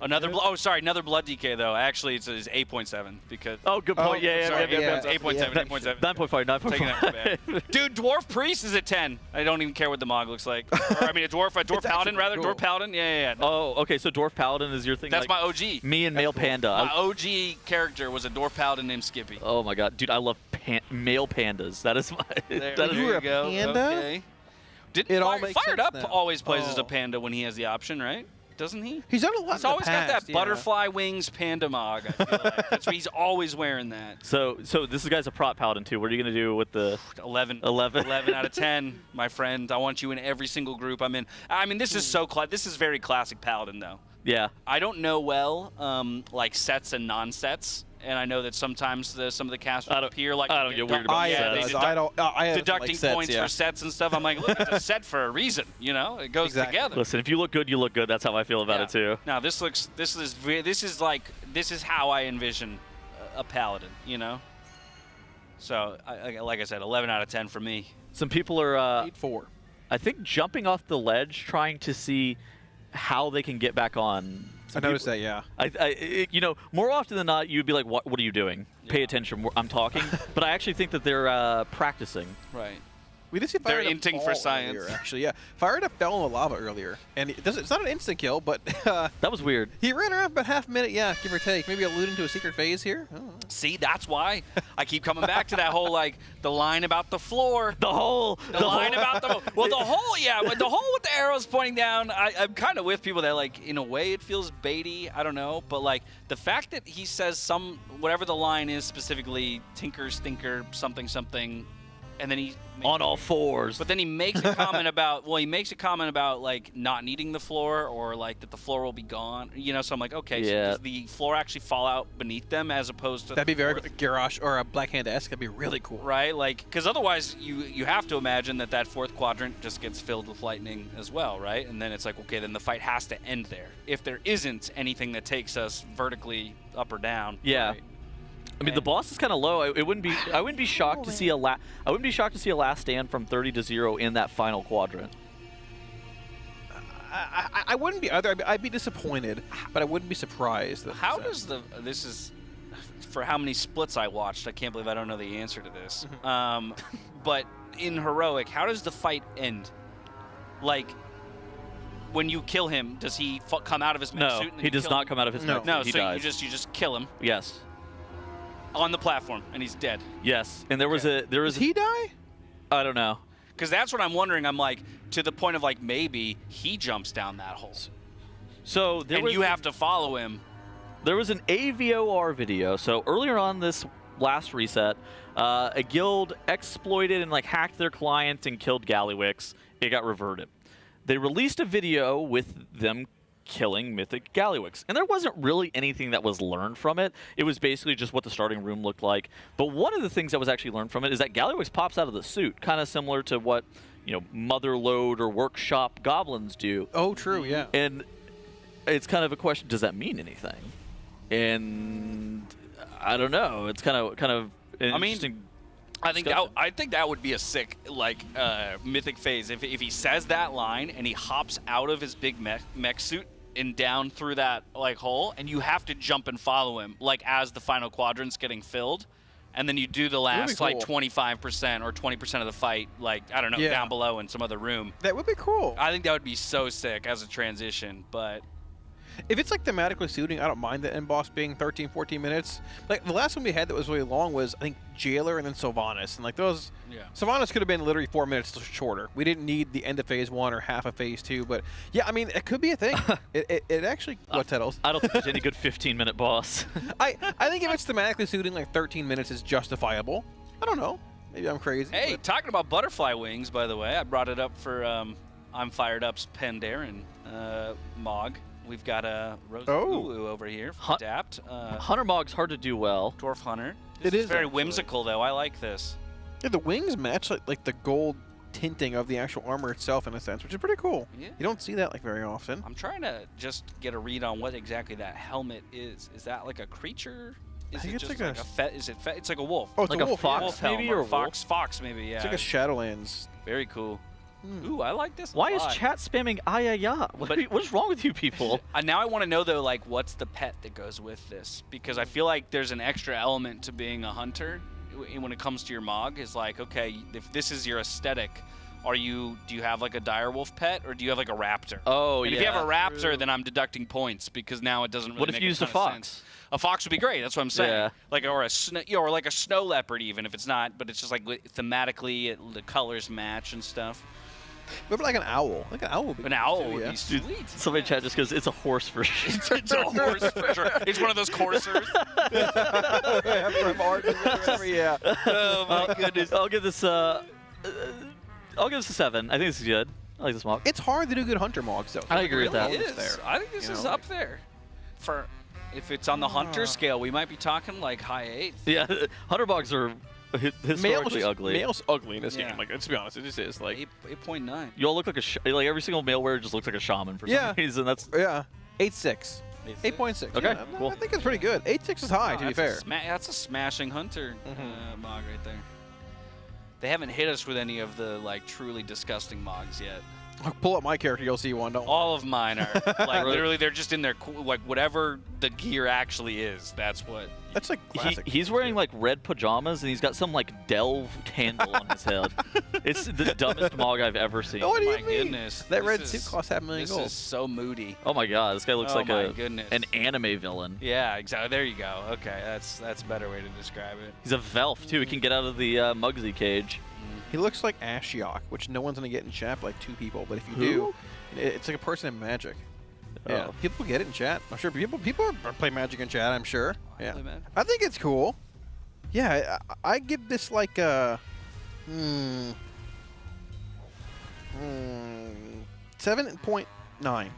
Another another blood DK though. Actually, it's 8.7 because. Oh, good point. Yeah, 8.7. 9.5. Taking that back. Dude, dwarf priest is at 10. I don't even care what the Mog looks like. Or, I mean, a dwarf paladin rather. Cool. Dwarf paladin. Yeah. Oh, okay. So dwarf paladin is your thing. That's like, my OG. Me and male panda. My OG character was a dwarf paladin named Skippy. Oh my god, dude, I love male pandas. That is my. There you go. Panda? Okay. Fired Up always plays as a panda when he has the option, right? Doesn't he? He's done a lot. He's always got that butterfly wings panda Mog. I feel like. That's he's always wearing that. So this guy's a prop paladin too. What are you gonna do with the 11 out of 10, my friend? I want you in every single group I'm in. I mean, this is this is very classic paladin though. Yeah. I don't know like sets and non-sets. And I know that sometimes some of the casters appear like I don't get weird about sets. They deducting like sets, points for sets and stuff. I'm like, look, it's a set for a reason. You know, it goes together. Listen, if you look good, you look good. That's how I feel about it too. Now this is how I envision a paladin. You know. So like I said, 11 out of 10 for me. Some people are 8.4. I think jumping off the ledge, trying to see how they can get back on. I noticed that, yeah. You know, more often than not, you'd be like, "What are you doing? Pay attention. I'm talking." But I actually think that they're practicing. Right. We did see They're Fire inting for science. Earlier, actually, yeah. Fire Up fell in the lava earlier, and it's not an instant kill, but that was weird. He ran around about half a minute, yeah, give or take. Maybe alluding to a secret phase here. Oh. See, that's why I keep coming back to that whole like the line about the floor, the hole, the line about the well, the hole, yeah, but the hole with the arrows pointing down. I'm kind of with people that like in a way it feels baity. I don't know, but like the fact that he says whatever the line is specifically, tinker, stinker, something, something. And then he on all fours. But then he makes a comment about like not needing the floor or like that the floor will be gone. You know, so I'm like, okay, so does the floor actually fall out beneath them as opposed to that'd be very Garrosh or a Black Hand-esque. That'd be really cool, right? Like, because otherwise you have to imagine that fourth quadrant just gets filled with lightning as well, right? And then it's like, okay, then the fight has to end there if there isn't anything that takes us vertically up or down. Yeah. Right? I mean, the boss is kind of low. I wouldn't be shocked to see a last stand from 30 to 0 in that final quadrant. I wouldn't be either. I'd be disappointed, but I wouldn't be surprised. How does this is for how many splits I watched? I can't believe I don't know the answer to this. But in heroic, how does the fight end? Like, when you kill him, does he come out of his mech suit? No, he does not come out of his mech suit. No, he so dies. you just kill him. Yes. On the platform, and he's dead. Yes, and there was Does he die? I don't know. Because that's what I'm wondering. I'm like, to the point of like maybe he jumps down that hole. So you have to follow him. There was an AVOR video. So earlier on this last reset, a guild exploited and like hacked their client and killed Gallywix. It got reverted. They released a video with them killing Mythic Gallywix. And there wasn't really anything that was learned from it. It was basically just what the starting room looked like. But one of the things that was actually learned from it is that Gallywix pops out of the suit, kind of similar to what, Motherlode or Workshop goblins do. Oh, true, yeah. And it's kind of a question, does that mean anything? And I don't know. It's kind of an interesting I think that would be a sick mythic phase if he says that line and he hops out of his big mech suit and down through that like hole, and you have to jump and follow him like as the final quadrant's getting filled, and then you do the last like 25% or 20% of the fight, like I don't know, down below in some other room. That would be cool. I think that would be so sick as a transition, but if it's like thematically suiting, I don't mind the end boss being 13, 14 minutes. Like the last one we had that was really long was I think Jailer and then Sylvanas, and like those, Sylvanas could have been literally 4 minutes shorter. We didn't need the end of phase 1 or half of phase 2, but yeah, I mean it could be a thing. it actually what Tettles? I don't think there's any good 15-minute boss. I think if it's thematically suiting, like 13 minutes is justifiable. I don't know. Maybe I'm crazy. Hey, talking about butterfly wings, by the way, I brought it up for I'm Fired Up's Pandaren Mog. We've got a Rose Ulu over here for Adapt. Hunter Mog's hard to do well. Dwarf Hunter. It is very whimsical, though. I like this. Yeah, the wings match like the gold tinting of the actual armor itself in a sense, which is pretty cool. Yeah. You don't see that like very often. I'm trying to just get a read on what exactly that helmet is. Is that like a creature? I think it's just like a is it it's like a wolf. Oh, it's like a wolf, fox maybe, or fox maybe, yeah. It's like a Shadowlands. Very cool. Ooh, I like this. Why is chat spamming ayaya? What's wrong with you people? Now I want to know though, like, what's the pet that goes with this? Because I feel like there's an extra element to being a hunter when it comes to your Mog. Is like, okay, if this is your aesthetic, do you have like a direwolf pet, or do you have like a raptor? Oh, and if you have a raptor, then I'm deducting points because now it doesn't really What if make you used a ton of fox? sense. A fox would be great. That's what I'm saying. Yeah. Like or a or like a snow leopard, even if it's not, but it's just like thematically the colors match and stuff. Maybe like an owl. Like an owl would be An owl too, would yeah. be sweet. Somebody in chat just goes, it's a horse for sure. It's a horse for sure. It's one of those coursers. Yeah. Oh my goodness. I'll give this a 7. I think this is good. I like this Mog. It's hard to do good hunter mogs though. I agree with that. It is. I think this is up there. For if it's on the hunter scale, we might be talking like high 8. Yeah, hunter Mogs are historically ugly. Male's ugly in this game. Like, let's be honest, it just is. Like 8.9. You all look like like every single male wearer just looks like a shaman for some reason. That's 8.6. 8.6. Okay, yeah, cool. I think it's pretty good. 8.6 is high, to be fair. That's a smashing hunter Mog right there. They haven't hit us with any of the like truly disgusting Mogs yet. I'll pull up my character, you'll see one. Don't All of mine are like literally they're just in their like whatever the gear actually is. That's what. That's like classic. He's wearing like red pajamas and he's got some like delved handle on his head. It's the dumbest Mog I've ever seen. Oh, what do you my mean? Goodness. That red suit costs $500,000 This gold. is so moody. Oh my god, this guy looks like an anime villain. Yeah, exactly. There you go. Okay, that's a better way to describe it. He's a Velf too. He can get out of the Muggsy cage. He looks like Ashiok, which no one's gonna get in chat, but like 2 people. But if you do, it's like a person in Magic. Yeah, people get it in chat. I'm sure people play Magic in chat. I'm sure. Yeah, I think it's cool. Yeah, I give this like a 7.9.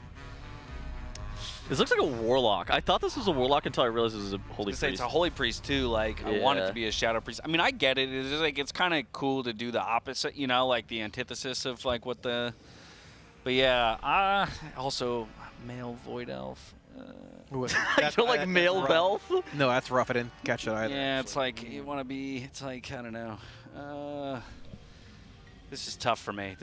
This looks like a warlock. I thought this was a warlock until I realized it was a holy priest. It's a holy priest too. Like I want it to be a shadow priest. I mean, I get it. It's just like it's kind of cool to do the opposite. You know, like the antithesis of like what the. But yeah, also male void elf. You're like male elf? No, that's rough. I didn't catch that either. Yeah, it's like you want to be. It's like I don't know. This is tough for me.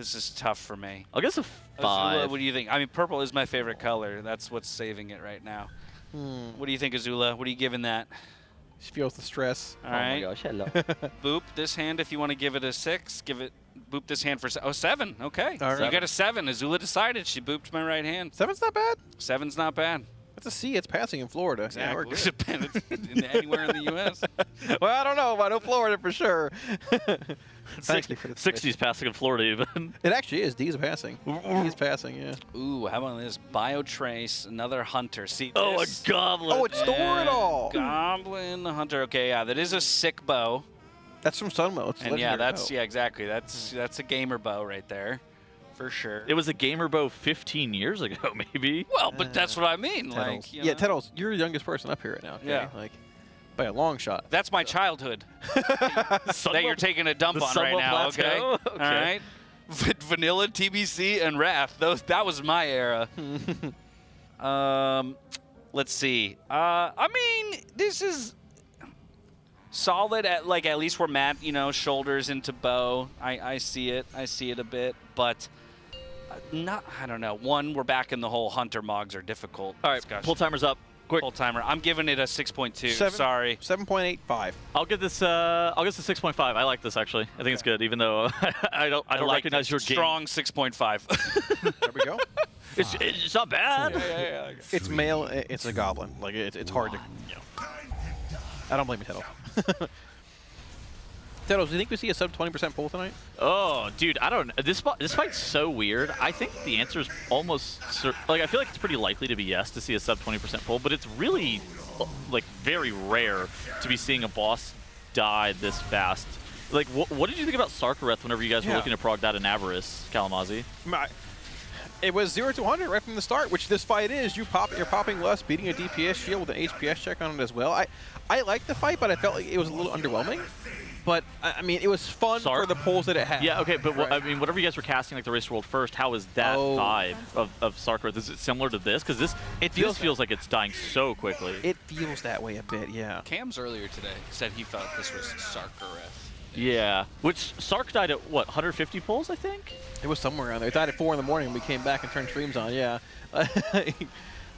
I'll guess a 5. Azula, what do you think? I mean, purple is my favorite color. That's what's saving it right now. What do you think, Azula? What are you giving that? She feels the stress. All right. Oh my gosh, hello. Boop this hand if you want to give it a 6. Boop this hand for 7. Okay. All right. You got a 7. Azula decided. She booped my right hand. 7's not bad. 7's not bad. That's a C. It's passing in Florida. Exactly. Yeah, we're good. Anywhere in the U.S. Well, I don't know. I know Florida for sure. 60's passing in Florida even. It actually is. D's passing. D's passing, yeah. Ooh, how about this? Biotrace, another hunter. See this? Oh, a goblin. Oh, it's Thoradol. Goblin hunter. Okay, yeah, that is a sick bow. That's from Sunmo. It's and yeah, that's bow. yeah, exactly. That's a gamer bow right there, for sure. It was a gamer bow 15 years ago, maybe. Well, but that's what I mean. Tettles. Like, you know. Yeah, Tettles, you're the youngest person up here right now. Okay? Yeah. Like, by a long shot. That's my childhood. That you're taking a dump on right now. Okay. All right. Vanilla, TBC, and Wrath. That was my era. Let's see. I mean, this is solid at least where Matt, shoulders into bow. I see it. I see it a bit, but I don't know. One, we're back in the whole hunter mogs are difficult. All right, discussion. pull timer's up. Quick. Pull timer. I'm giving it a 6.2. 7.85. I'll give this. I'll give this a 6.5. I like this actually. I think it's good, even though I don't recognize your game. Strong 6.5. There we go. It's not bad. Yeah. It's male. It's a goblin. Like it's hard to. I don't blame you, Teto. Teto, do you think we see a sub 20% pull tonight? Oh, dude, I don't know. This fight's so weird. I think the answer is almost like I feel like it's pretty likely to be yes to see a sub 20% pull, but it's really like very rare to be seeing a boss die this fast. Like, what did you think about Sarkareth whenever you guys were looking to prog that in Avarice, Kalamazzi? It was 0 to 100 right from the start, which this fight is. You're popping less, beating a DPS shield with an HPS check on it as well. I liked the fight, but I felt like it was a little underwhelming. But, I mean, it was fun for the pulls that it had. Yeah, okay, but I mean, whatever you guys were casting, like the Race World first, how is that vibe of Sarkareth? Is it similar to this? Because this feels like it's dying so quickly. It feels that way a bit, yeah. Cam's earlier today said he thought this was Sarkareth. Yeah, which Sark died at, what, 150 pulls, I think? It was somewhere around there. It died at 4 in the morning and we came back and turned streams on, yeah.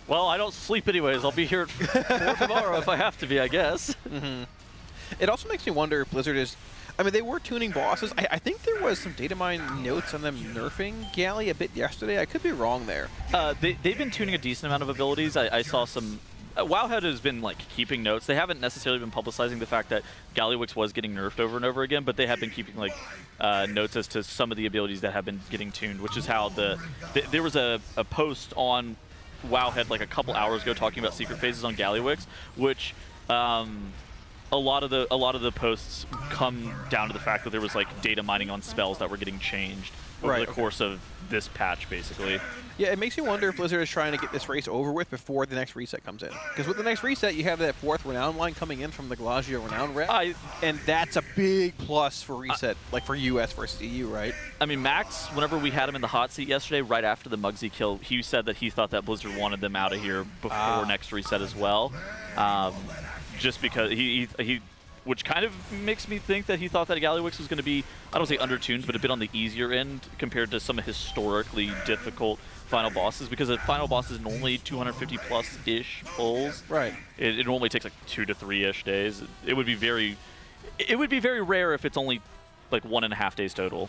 Well, I don't sleep anyways. I'll be here at 4 tomorrow if I have to be, I guess. It also makes me wonder if Blizzard is... I mean, they were tuning bosses. I think there was some data mine notes on them nerfing Galley a bit yesterday. I could be wrong there. They've been tuning a decent amount of abilities. I saw some... Wowhead has been like keeping notes. They haven't necessarily been publicizing the fact that Gallywix was getting nerfed over and over again, but they have been keeping like notes as to some of the abilities that have been getting tuned, which is how there was a post on Wowhead like a couple hours ago talking about secret phases on Gallywix, which a lot of the posts come down to the fact that there was like data mining on spells that were getting changed over the course of this patch, basically. Yeah, it makes me wonder if Blizzard is trying to get this race over with before the next reset comes in. Because with the next reset, you have that 4th Renown line coming in from the Galagio Renown rep, and that's a big plus for reset, like for US versus EU, right? I mean, Max, whenever we had him in the hot seat yesterday, right after the Muggsy kill, he said that he thought that Blizzard wanted them out of here before next reset as well. Just because he which kind of makes me think that he thought that Gallywix was going to be, I don't say undertuned, but a bit on the easier end compared to some historically difficult final bosses, because a final boss is normally 250 plus-ish pulls. Right. It normally takes like 2 to 3-ish days. It would be very rare if it's only like 1.5 days total.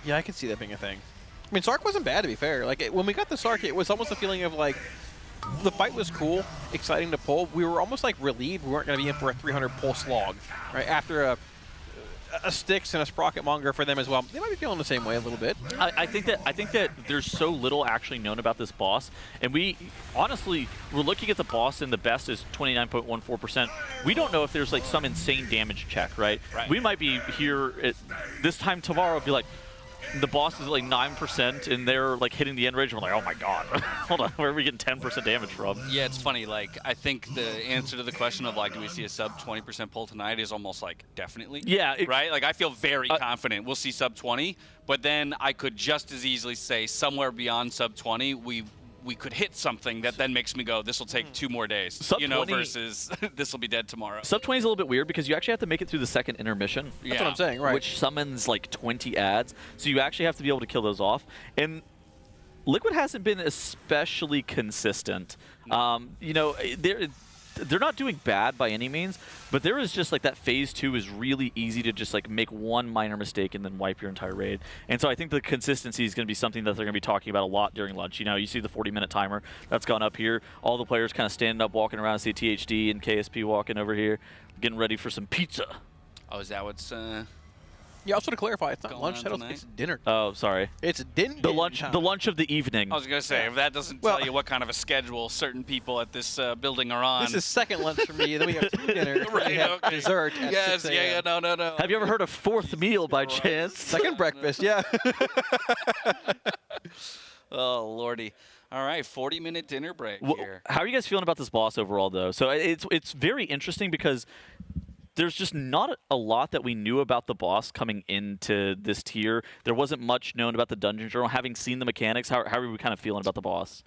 Yeah, I can see that being a thing. I mean, Sark wasn't bad, to be fair. Like, when we got the Sark, it was almost a feeling of like, the fight was cool, exciting to pull. We were almost like relieved we weren't going to be in for a 300 pull slog, right? After a Styx and a Sprocket Monger for them as well. They might be feeling the same way a little bit. I think that there's so little actually known about this boss, and we're looking at the boss and the best is 29.14%. We don't know if there's like some insane damage check, right? We might be here at this time tomorrow, be like, the boss is like 9% and they're like hitting the end range and we're like, oh my god, hold on, where are we getting 10% damage from? Yeah, it's funny, like I think the answer to the question of like, do we see a sub 20% pull tonight is almost like definitely. Yeah. Right? Like I feel very confident we'll see sub 20, but then I could just as easily say somewhere beyond sub 20 we could hit something that then makes me go, this will take 2 more days, sub 20, versus this will be dead tomorrow. Sub 20 is a little bit weird because you actually have to make it through the second intermission. That's what I'm saying, right? Which summons like 20 ads, so you actually have to be able to kill those off. And Liquid hasn't been especially consistent. You know, they're not doing bad by any means, but there is just like that phase 2 is really easy to just like make one minor mistake and then wipe your entire raid. And so I think the consistency is going to be something that they're going to be talking about a lot during lunch. You know, you see the 40-minute timer that's gone up here. All the players kind of standing up, walking around. See THD and KSP walking over here, getting ready for some pizza. Oh, is that what's... Yeah, also to clarify, it's not lunch, it's dinner. Oh, sorry. It's dinner. The lunch of the evening. I was going to say, if that doesn't tell you what kind of a schedule certain people at this building are on. This is second lunch for me, then we have 2 dinners, right, we have dessert at 6 a.m. No. Have you ever heard of 4th meal by chance? Second breakfast, yeah. Oh, lordy. All right, 40-minute dinner break here. How are you guys feeling about this boss overall, though? So it's very interesting because there's just not a lot that we knew about the boss coming into this tier. There wasn't much known about the Dungeon Journal. Having seen the mechanics, how are we kind of feeling about the boss?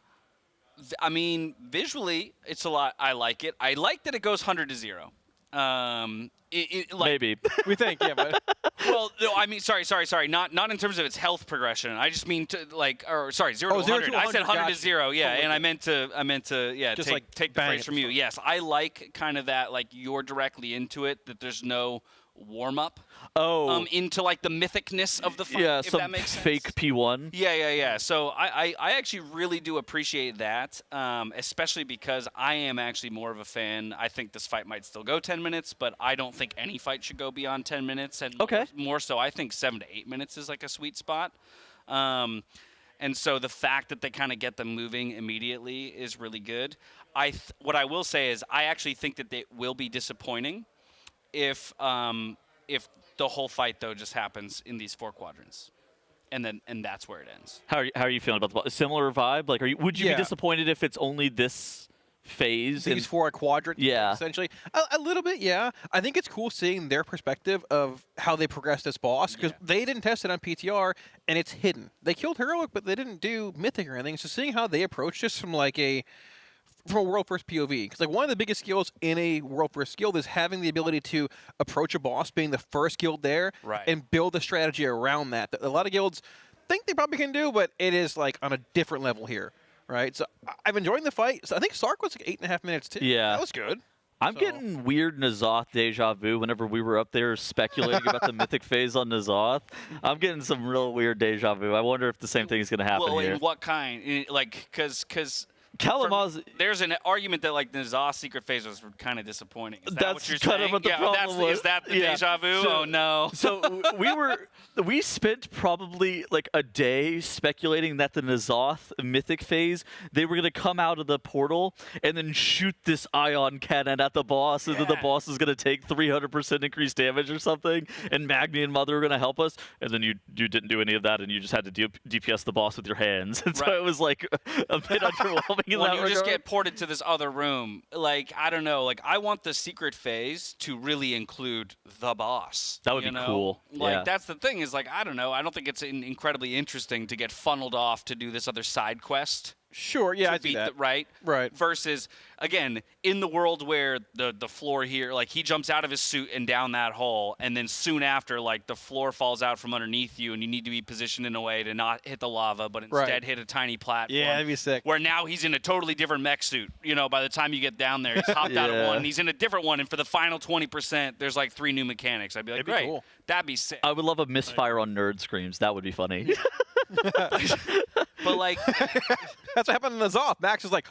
I mean, visually, it's a lot. I like it. I like that it goes 100 to 0. Maybe we think, yeah, but well, no, I mean, sorry, not in terms of its health progression. I just mean to sorry, 0 to 100. I said 100 to 0, yeah, and I meant to, yeah, just take the phrase from you. Yes, I like kind of that, like you're directly into it, that there's no warm up. Into like the mythicness of the fight. Yeah, if some that makes sense. fake P1. Yeah. So I actually really do appreciate that, especially because I am actually more of a fan. I think this fight might still go 10 minutes, but I don't think any fight should go beyond 10 minutes. And more so, I think 7 to 8 minutes is like a sweet spot. And so the fact that they kind of get them moving immediately is really good. What I will say is I actually think that it will be disappointing if the whole fight though just happens in these 4 quadrants, and that's where it ends. How are you feeling about the similar vibe? Like, would you be disappointed if it's only this phase? These 4 quadrants, essentially. A little bit, yeah. I think it's cool seeing their perspective of how they progressed this boss, because they didn't test it on PTR, and it's hidden. They killed Heroic, but they didn't do Mythic or anything. So seeing how they approach this from a world first POV, because like one of the biggest skills in a world first guild is having the ability to approach a boss, being the first guild there, and build a strategy around that. A lot of guilds think they probably can do, but it is like on a different level here, right? So I've enjoyed the fight. So I think Sark was like 8.5 minutes too. Yeah, that was good. I'm getting weird N'Zoth deja vu whenever we were up there speculating about the mythic phase on N'Zoth. I'm getting some real weird deja vu. I wonder if the same thing is going to happen here. Well, in what kind? Like, because Kalamaz, there's an argument that like the N'Zoth secret phase was kind of disappointing. Is that what you're kind saying? of what the problem was. Is that the deja vu? So, oh no. So we spent probably like a day speculating that the N'Zoth mythic phase, they were gonna come out of the portal and then shoot this ion cannon at the boss, and then the boss is gonna take 300% increased damage or something, and Magni and Mother are gonna help us, and then you didn't do any of that, and you just had to DPS the boss with your hands, and so it was like a bit underwhelming. When you just get ported to this other room, like, I don't know, like, I want the secret phase to really include the boss. That would be cool. Like, that's the thing is, like, I don't know, I don't think it's incredibly interesting to get funneled off to do this other side quest. Sure, yeah, I see that. Right? Versus, again, in the world where the floor here, like, he jumps out of his suit and down that hole, and then soon after, like, the floor falls out from underneath you, and you need to be positioned in a way to not hit the lava, but instead hit a tiny platform. Yeah, that'd be sick. Where now he's in a totally different mech suit. You know, by the time you get down there, he's hopped out of one, and he's in a different one, and for the final 20% there's, like, 3 new mechanics. I'd be like, great, cool. That'd be sick. I would love a misfire on Nerd Screams. That would be funny. But, like... That's what happened in N'Zoth. Max was like,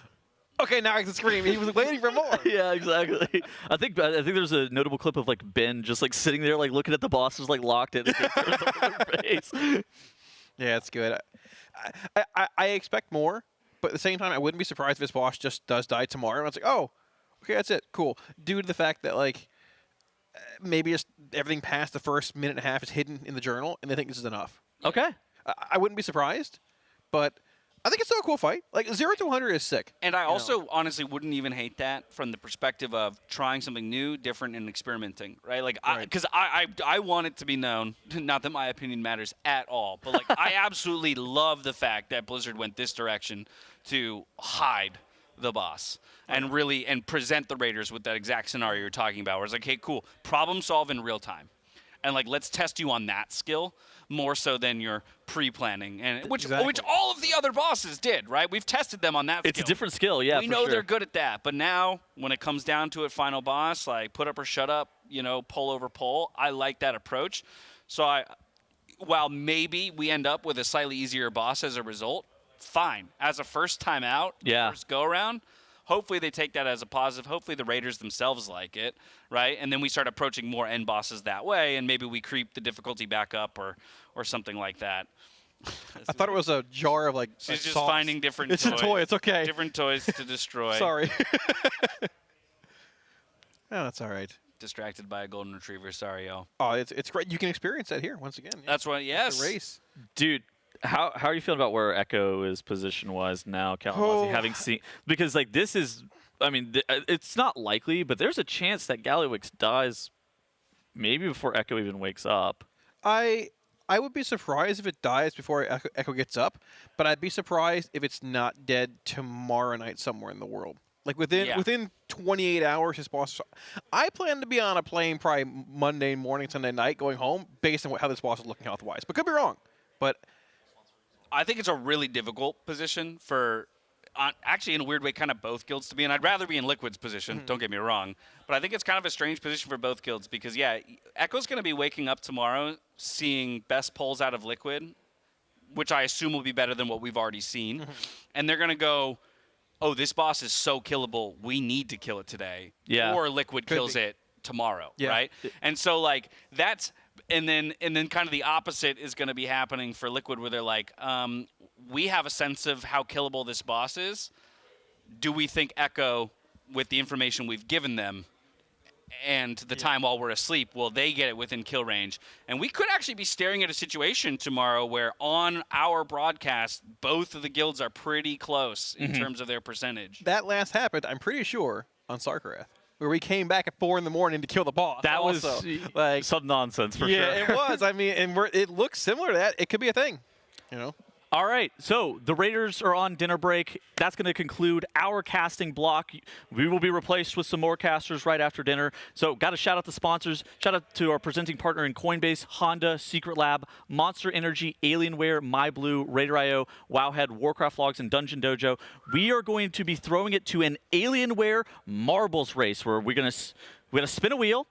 okay, now I can scream. He was waiting for more. Yeah, exactly. I think there's a notable clip of, like, Ben just, like, sitting there, like, looking at the bosses, like, locked in face. Yeah, it's good. I expect more, but at the same time, I wouldn't be surprised if this boss just does die tomorrow. And it's like, oh, okay, that's it. Cool. Due to the fact that, like, maybe just everything past the first minute and a half is hidden in the journal, and they think this is enough. Okay. I wouldn't be surprised, but I think it's still a cool fight. Like, 0 to 100 is sick. And I also honestly wouldn't even hate that from the perspective of trying something new, different, and experimenting, right? Like, because I want it to be known, not that my opinion matters at all, but, like, I absolutely love the fact that Blizzard went this direction to hide the boss and really present the Raiders with that exact scenario you're talking about, where it's like, hey, cool, problem solve in real time. And, like, let's test you on that skill more so than your pre-planning, and which all of the other bosses did, right? We've tested them on that skill. It's a different skill, yeah, we know they're good at that, but now when it comes down to it, final boss, like, put up or shut up, you know, pull over pull, I like that approach. So while maybe we end up with a slightly easier boss as a result, fine. As a first time out, first go-around, hopefully they take that as a positive. Hopefully the Raiders themselves like it, right? And then we start approaching more end bosses that way, and maybe we creep the difficulty back up or something like that. I thought it was a jar of, like, she's just sauce. finding different toys. It's a toy. It's okay. Different toys to destroy. Sorry. No, that's all right. Distracted by a golden retriever. Sorry, y'all. Oh, it's great. You can experience that here once again. Yeah. That's right. Yes. It's a race. Dude. How are you feeling about where Echo is position-wise now, Kalamazoo, having seen... Because, like, this is... I mean, it's not likely, but there's a chance that Gallywix dies maybe before Echo even wakes up. I would be surprised if it dies before Echo gets up, but I'd be surprised if it's not dead tomorrow night somewhere in the world. Like within 28 hours, his boss. I plan to be on a plane probably Monday morning, Sunday night, going home based on how this boss is looking health-wise. But could be wrong. But I think it's a really difficult position for, actually in a weird way, kind of both guilds to be in. I'd rather be in Liquid's position, don't get me wrong. But I think it's kind of a strange position for both guilds because, yeah, Echo's going to be waking up tomorrow seeing best pulls out of Liquid, which I assume will be better than what we've already seen. And they're going to go, oh, this boss is so killable, we need to kill it today. Yeah. Or Liquid kills it tomorrow, right? And so, like, that's... And then kind of the opposite is going to be happening for Liquid, where they're like, we have a sense of how killable this boss is. Do we think Echo, with the information we've given them and the time while we're asleep, will they get it within kill range? And we could actually be staring at a situation tomorrow where on our broadcast, both of the guilds are pretty close in terms of their percentage. that last happened, I'm pretty sure, on Sarkarath, where we came back at 4 in the morning to kill the boss. That also. was like some nonsense for sure. Yeah, it was. I mean, and it looks similar to that. It could be a thing, you know. All right, so the Raiders are on dinner break. That's going to conclude our casting block. We will be replaced with some more casters right after dinner. So got to shout out the sponsors. Shout out to our presenting partner in Coinbase, Honda, Secret Lab, Monster Energy, Alienware, MyBlue, RaiderIO, Wowhead, Warcraft Logs, and DungeonDojo. We are going to be throwing it to an Alienware marbles race where we're going to spin a wheel.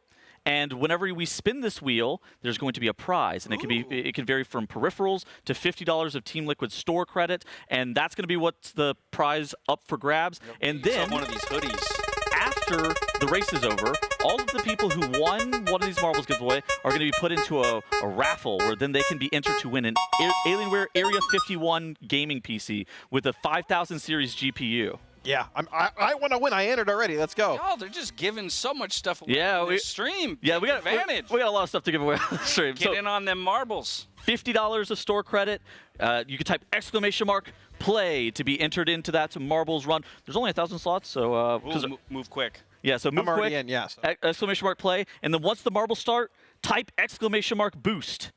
And whenever we spin this wheel, there's going to be a prize, and it can vary from peripherals to $50 of Team Liquid store credit, and that's going to be what's the prize up for grabs. And then one of these hoodies. After the race is over, all of the people who won one of these marbles giveaway are going to be put into a raffle where then they can be entered to win an Alienware Area 51 gaming PC with a 5000 series GPU. Yeah, I want to win. I entered already. Let's go. Oh, they're just giving so much stuff away Yeah, on this stream. Yeah, we got advantage. We got a lot of stuff to give away on the stream. Get in on them marbles. $50 of store credit. You can type !play to be entered into that marbles run. There's only 1,000 slots, so move quick. Yeah, so move I'm already quick. in, yeah, so. !play, and then once the marbles start, type !boost.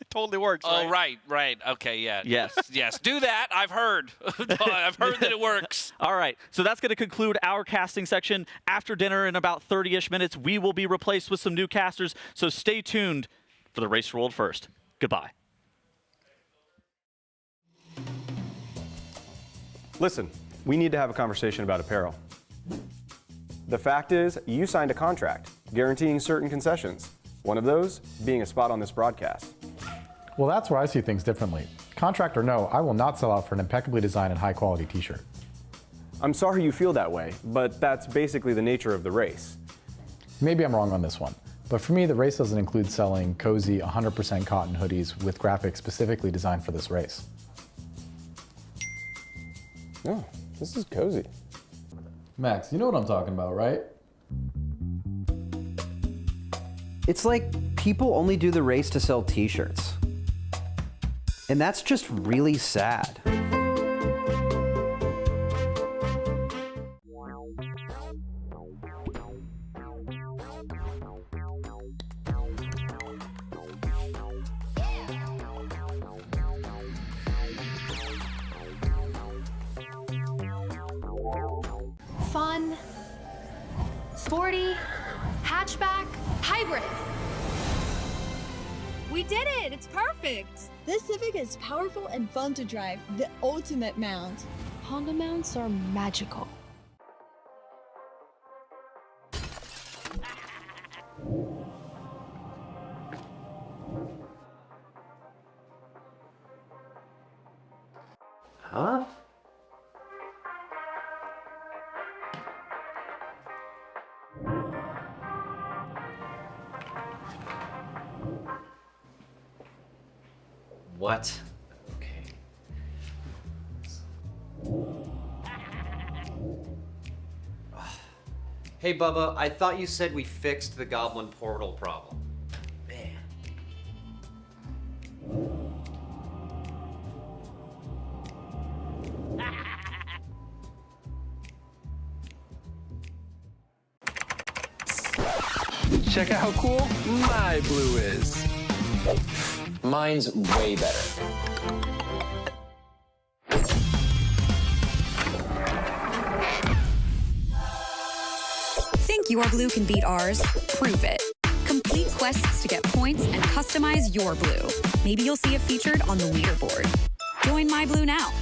It totally works. Oh, right. Okay, yeah. Yes. Do that. I've heard. I've heard that it works. All right. So that's going to conclude our casting section. After dinner, in about 30-ish minutes, we will be replaced with some new casters. So stay tuned for the Race World First. Goodbye. Listen, we need to have a conversation about apparel. The fact is, you signed a contract guaranteeing certain concessions. One of those being a spot on this broadcast. Well, that's where I see things differently. Contract or no, I will not sell out for an impeccably designed and high-quality t-shirt. I'm sorry you feel that way, but that's basically the nature of the race. Maybe I'm wrong on this one, but for me, the race doesn't include selling cozy 100% cotton hoodies with graphics specifically designed for this race. Oh, this is cozy. Max, you know what I'm talking about, right? It's like people only do the race to sell t-shirts. And that's just really sad. Fun, sporty, hatchback, hybrid. We did it! It's perfect! This Civic is powerful and fun to drive, the ultimate mount. Honda mounts are magical. Huh? What? Okay. Hey Bubba, I thought you said we fixed the goblin portal problem. Man. Check out how cool MyBlue is. Mine's way better. think your blue can beat ours? Prove it. Complete quests to get points and customize your blue. Maybe you'll see it featured on the leaderboard. Join MyBlue now.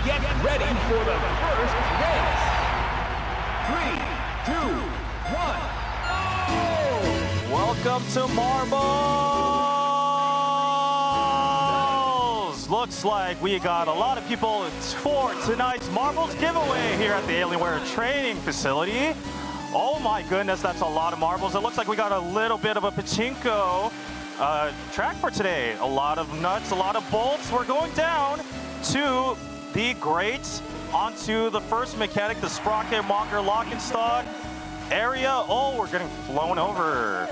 Get ready for the first race. 3, 2, 1, go! Welcome to Marbles! Looks like we got a lot of people for tonight's Marbles giveaway here at the Alienware training facility. Oh my goodness, that's a lot of marbles. It looks like we got a little bit of a pachinko track for today. A lot of nuts, a lot of bolts. We're going down to the grates onto the first mechanic, the Sprocket Monger Lock and Stock area. Oh, we're getting flown over.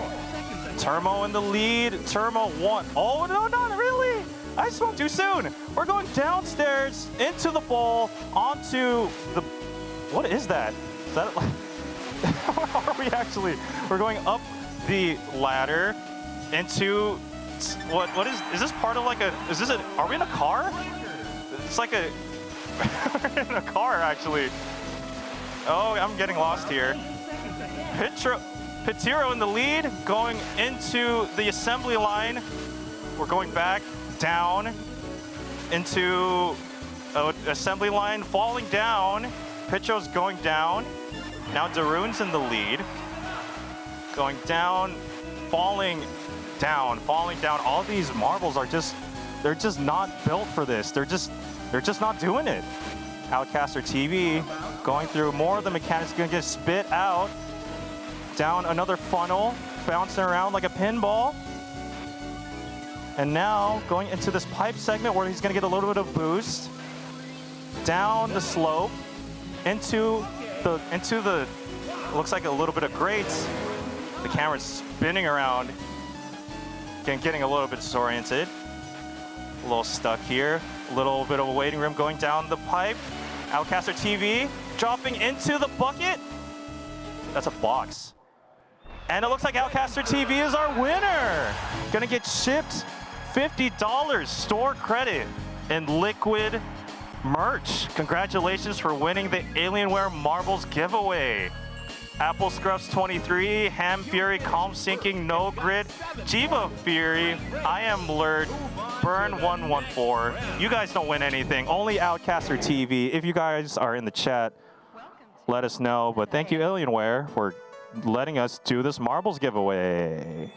Turmo in the lead. Turmo 1. Oh, no, not really. I spoke too soon. We're going downstairs into the bowl onto the... What is that? Is that like... Are we actually? We're going up the ladder into... What is this part of like a... Is this a... Are we in a car? It's like a... We're in a car, actually. Oh, I'm getting lost here. Pitiro in the lead, going into the assembly line. We're going back down into assembly line, falling down. Pitro's going down. Now Darune's in the lead. Going down, falling down. All these marbles are just... They're just not built for this. They're just not doing it. Outcaster TV going through more of the mechanics, gonna get spit out. Down another funnel, bouncing around like a pinball. And now going into this pipe segment where he's gonna get a little bit of boost. Down the slope, into the looks like a little bit of grates. The camera's spinning around. Getting a little bit disoriented. A little stuck here. A little bit of a waiting room going down the pipe. Outcaster TV dropping into the bucket. That's a box. And it looks like Outcaster TV is our winner. Gonna get shipped $50 store credit in liquid merch. Congratulations for winning the Alienware Marbles giveaway. Apple Scruffs 23, Ham Fury, Calm Sinking, No Grid, Jiva Fury, I Am Lurd, Burn 114. You guys don't win anything, only Outcaster TV. If you guys are in the chat, let us know. But thank you, Alienware, for letting us do this marbles giveaway.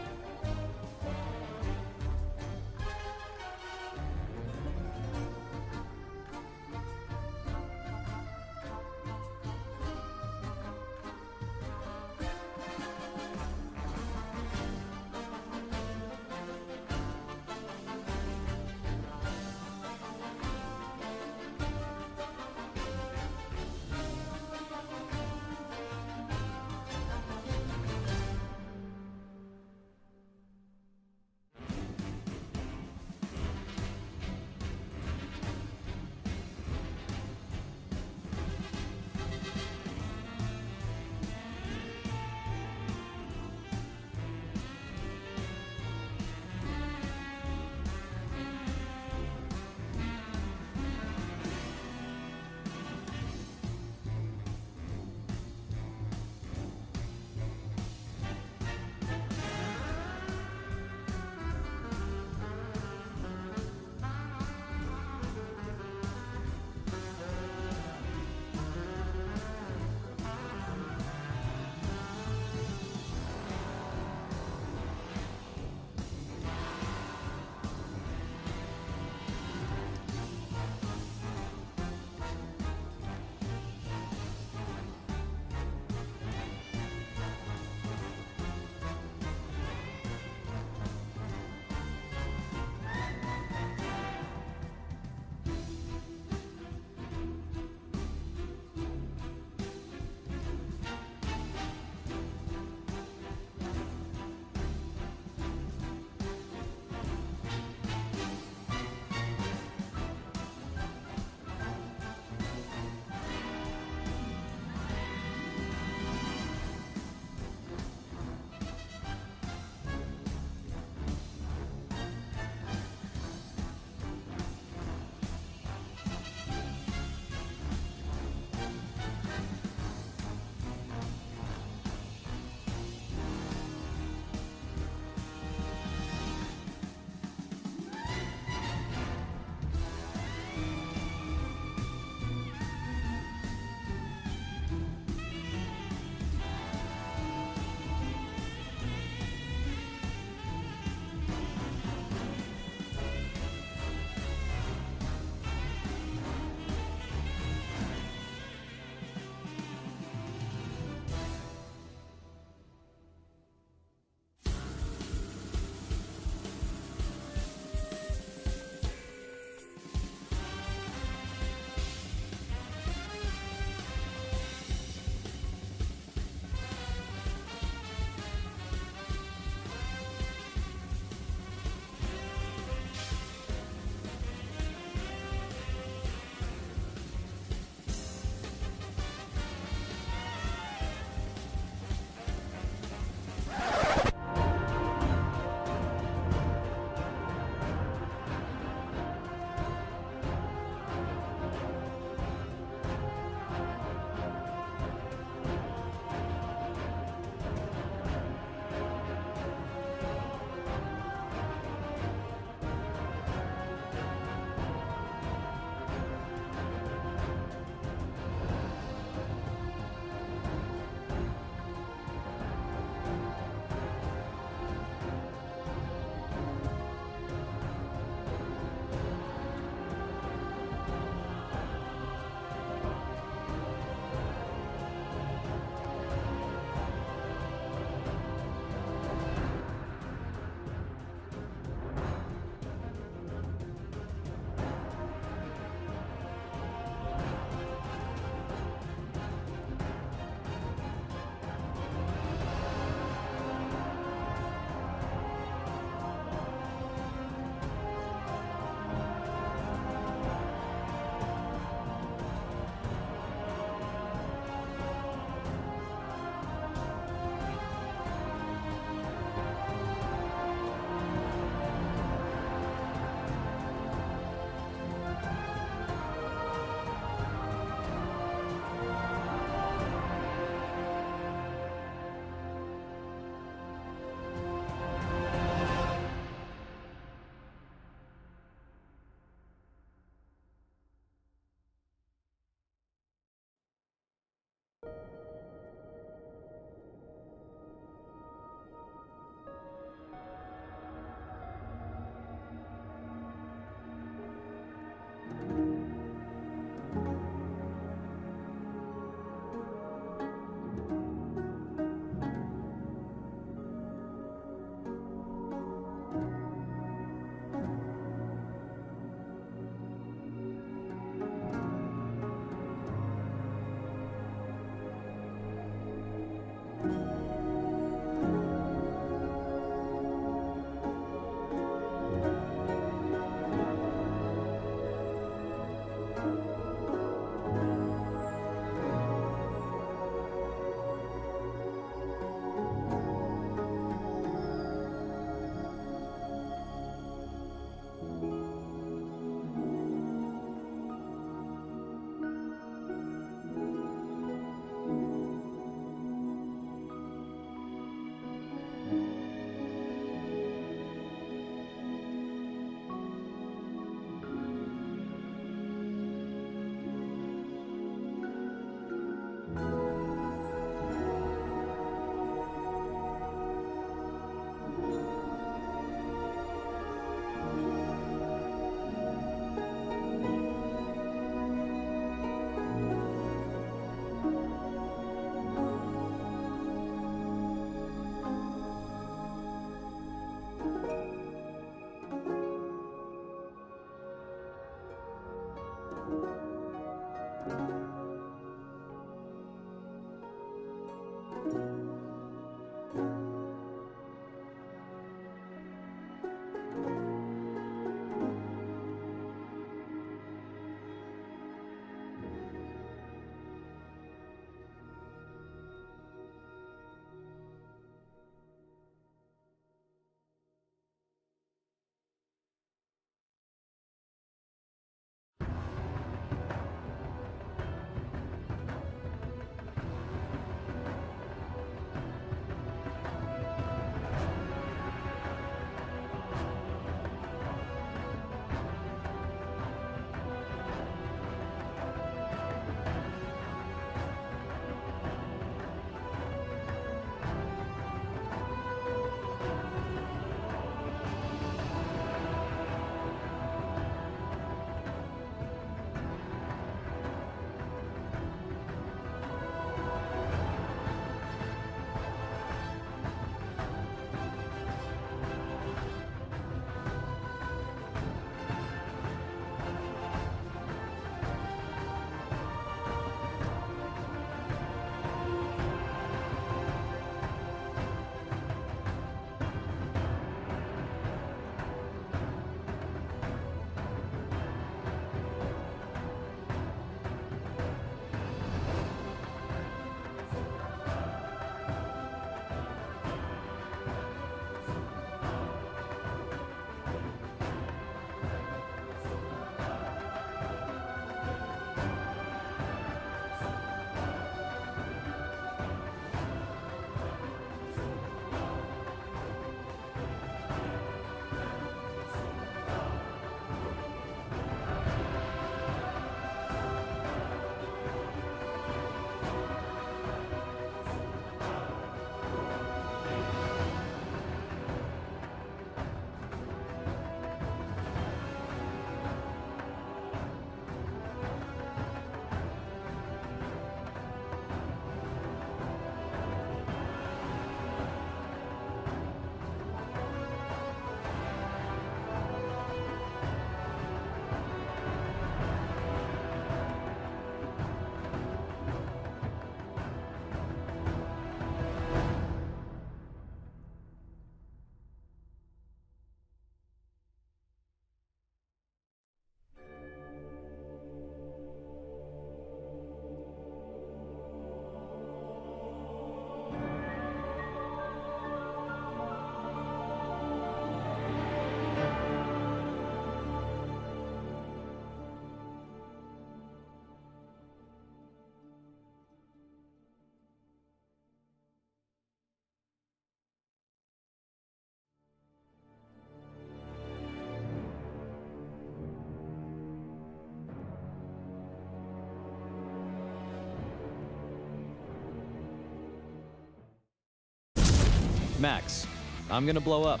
Max, I'm gonna blow up.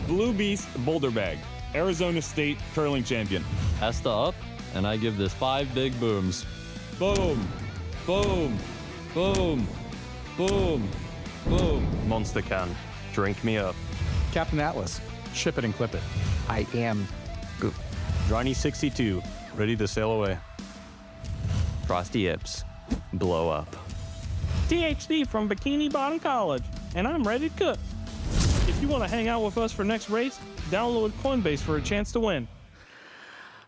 Blue Beast Boulder Bag, Arizona State curling champion. Asta up, and I give this 5 big booms. Boom, boom, boom, boom, boom. Monster Can, drink me up. Captain Atlas, ship it and clip it. I am Johnny 62, ready to sail away. Frosty Ips, blow up. THD from Bikini Bottom College, and I'm ready to cook. If you want to hang out with us for next race, download Coinbase for a chance to win.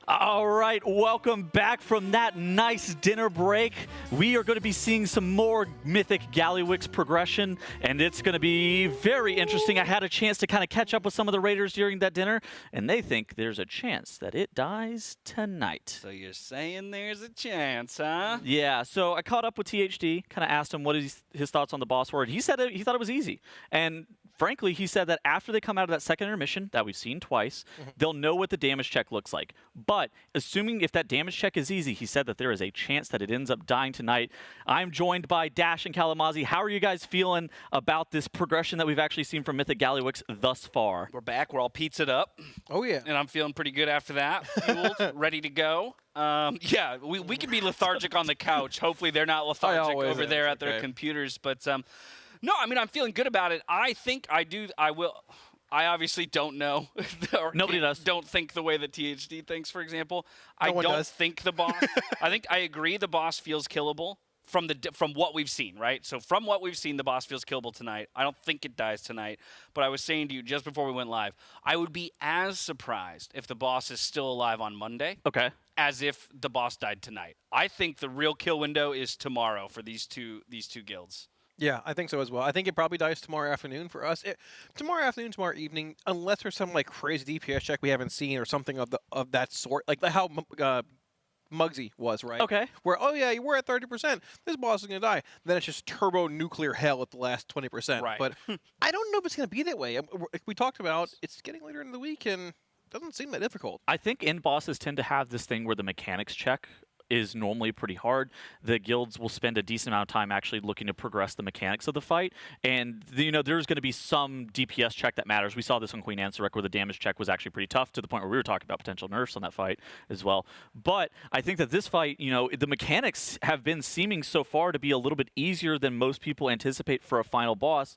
All right, welcome back from that nice dinner break. We are going to be seeing some more Mythic Gallywix progression, and it's going to be very interesting. I had a chance to kind of catch up with some of the Raiders during that dinner, and they think there's a chance that it dies tonight. So you're saying there's a chance, huh? Yeah, so I caught up with THD, kind of asked him what his thoughts on the boss were. He said he thought it was easy. And frankly, he said that after they come out of that second intermission that we've seen twice, they'll know what the damage check looks like. But assuming if that damage check is easy, he said that there is a chance that it ends up dying tonight. I'm joined by Dash and Kalamazzi. How are you guys feeling about this progression that we've actually seen from Mythic Gallywix thus far? We're back. We're all pizzaed up. Oh, yeah. And I'm feeling pretty good after that. Fueled, ready to go. Yeah, we can be lethargic on the couch. Hopefully they're not lethargic over there at their computers. But no, I mean, I'm feeling good about it. I think I will. I obviously don't know. Or nobody does. Don't think the way that THD thinks, for example. No I one don't does. think the boss. I agree the boss feels killable from what we've seen, right? So from what we've seen, the boss feels killable tonight. I don't think it dies tonight. But I was saying to you just before we went live, I would be as surprised if the boss is still alive on Monday. Okay. As if the boss died tonight. I think the real kill window is tomorrow for these two guilds. Yeah, I think so as well. I think it probably dies tomorrow afternoon for us. Tomorrow afternoon, tomorrow evening, unless there's some like crazy DPS check we haven't seen or something of that sort, like how Muggsy was, right? Okay. Where, oh yeah, we're at 30%. This boss is going to die. Then it's just turbo nuclear hell at the last 20%. Right. But I don't know if it's going to be that way. We talked about it's getting later in the week and it doesn't seem that difficult. I think end bosses tend to have this thing where the mechanics check is normally pretty hard. The guilds will spend a decent amount of time actually looking to progress the mechanics of the fight, and there's going to be some DPS check that matters. We saw this on Queen Ansarek where the damage check was actually pretty tough to the point where we were talking about potential nerfs on that fight as well. But I think that this fight, the mechanics have been seeming so far to be a little bit easier than most people anticipate for a final boss.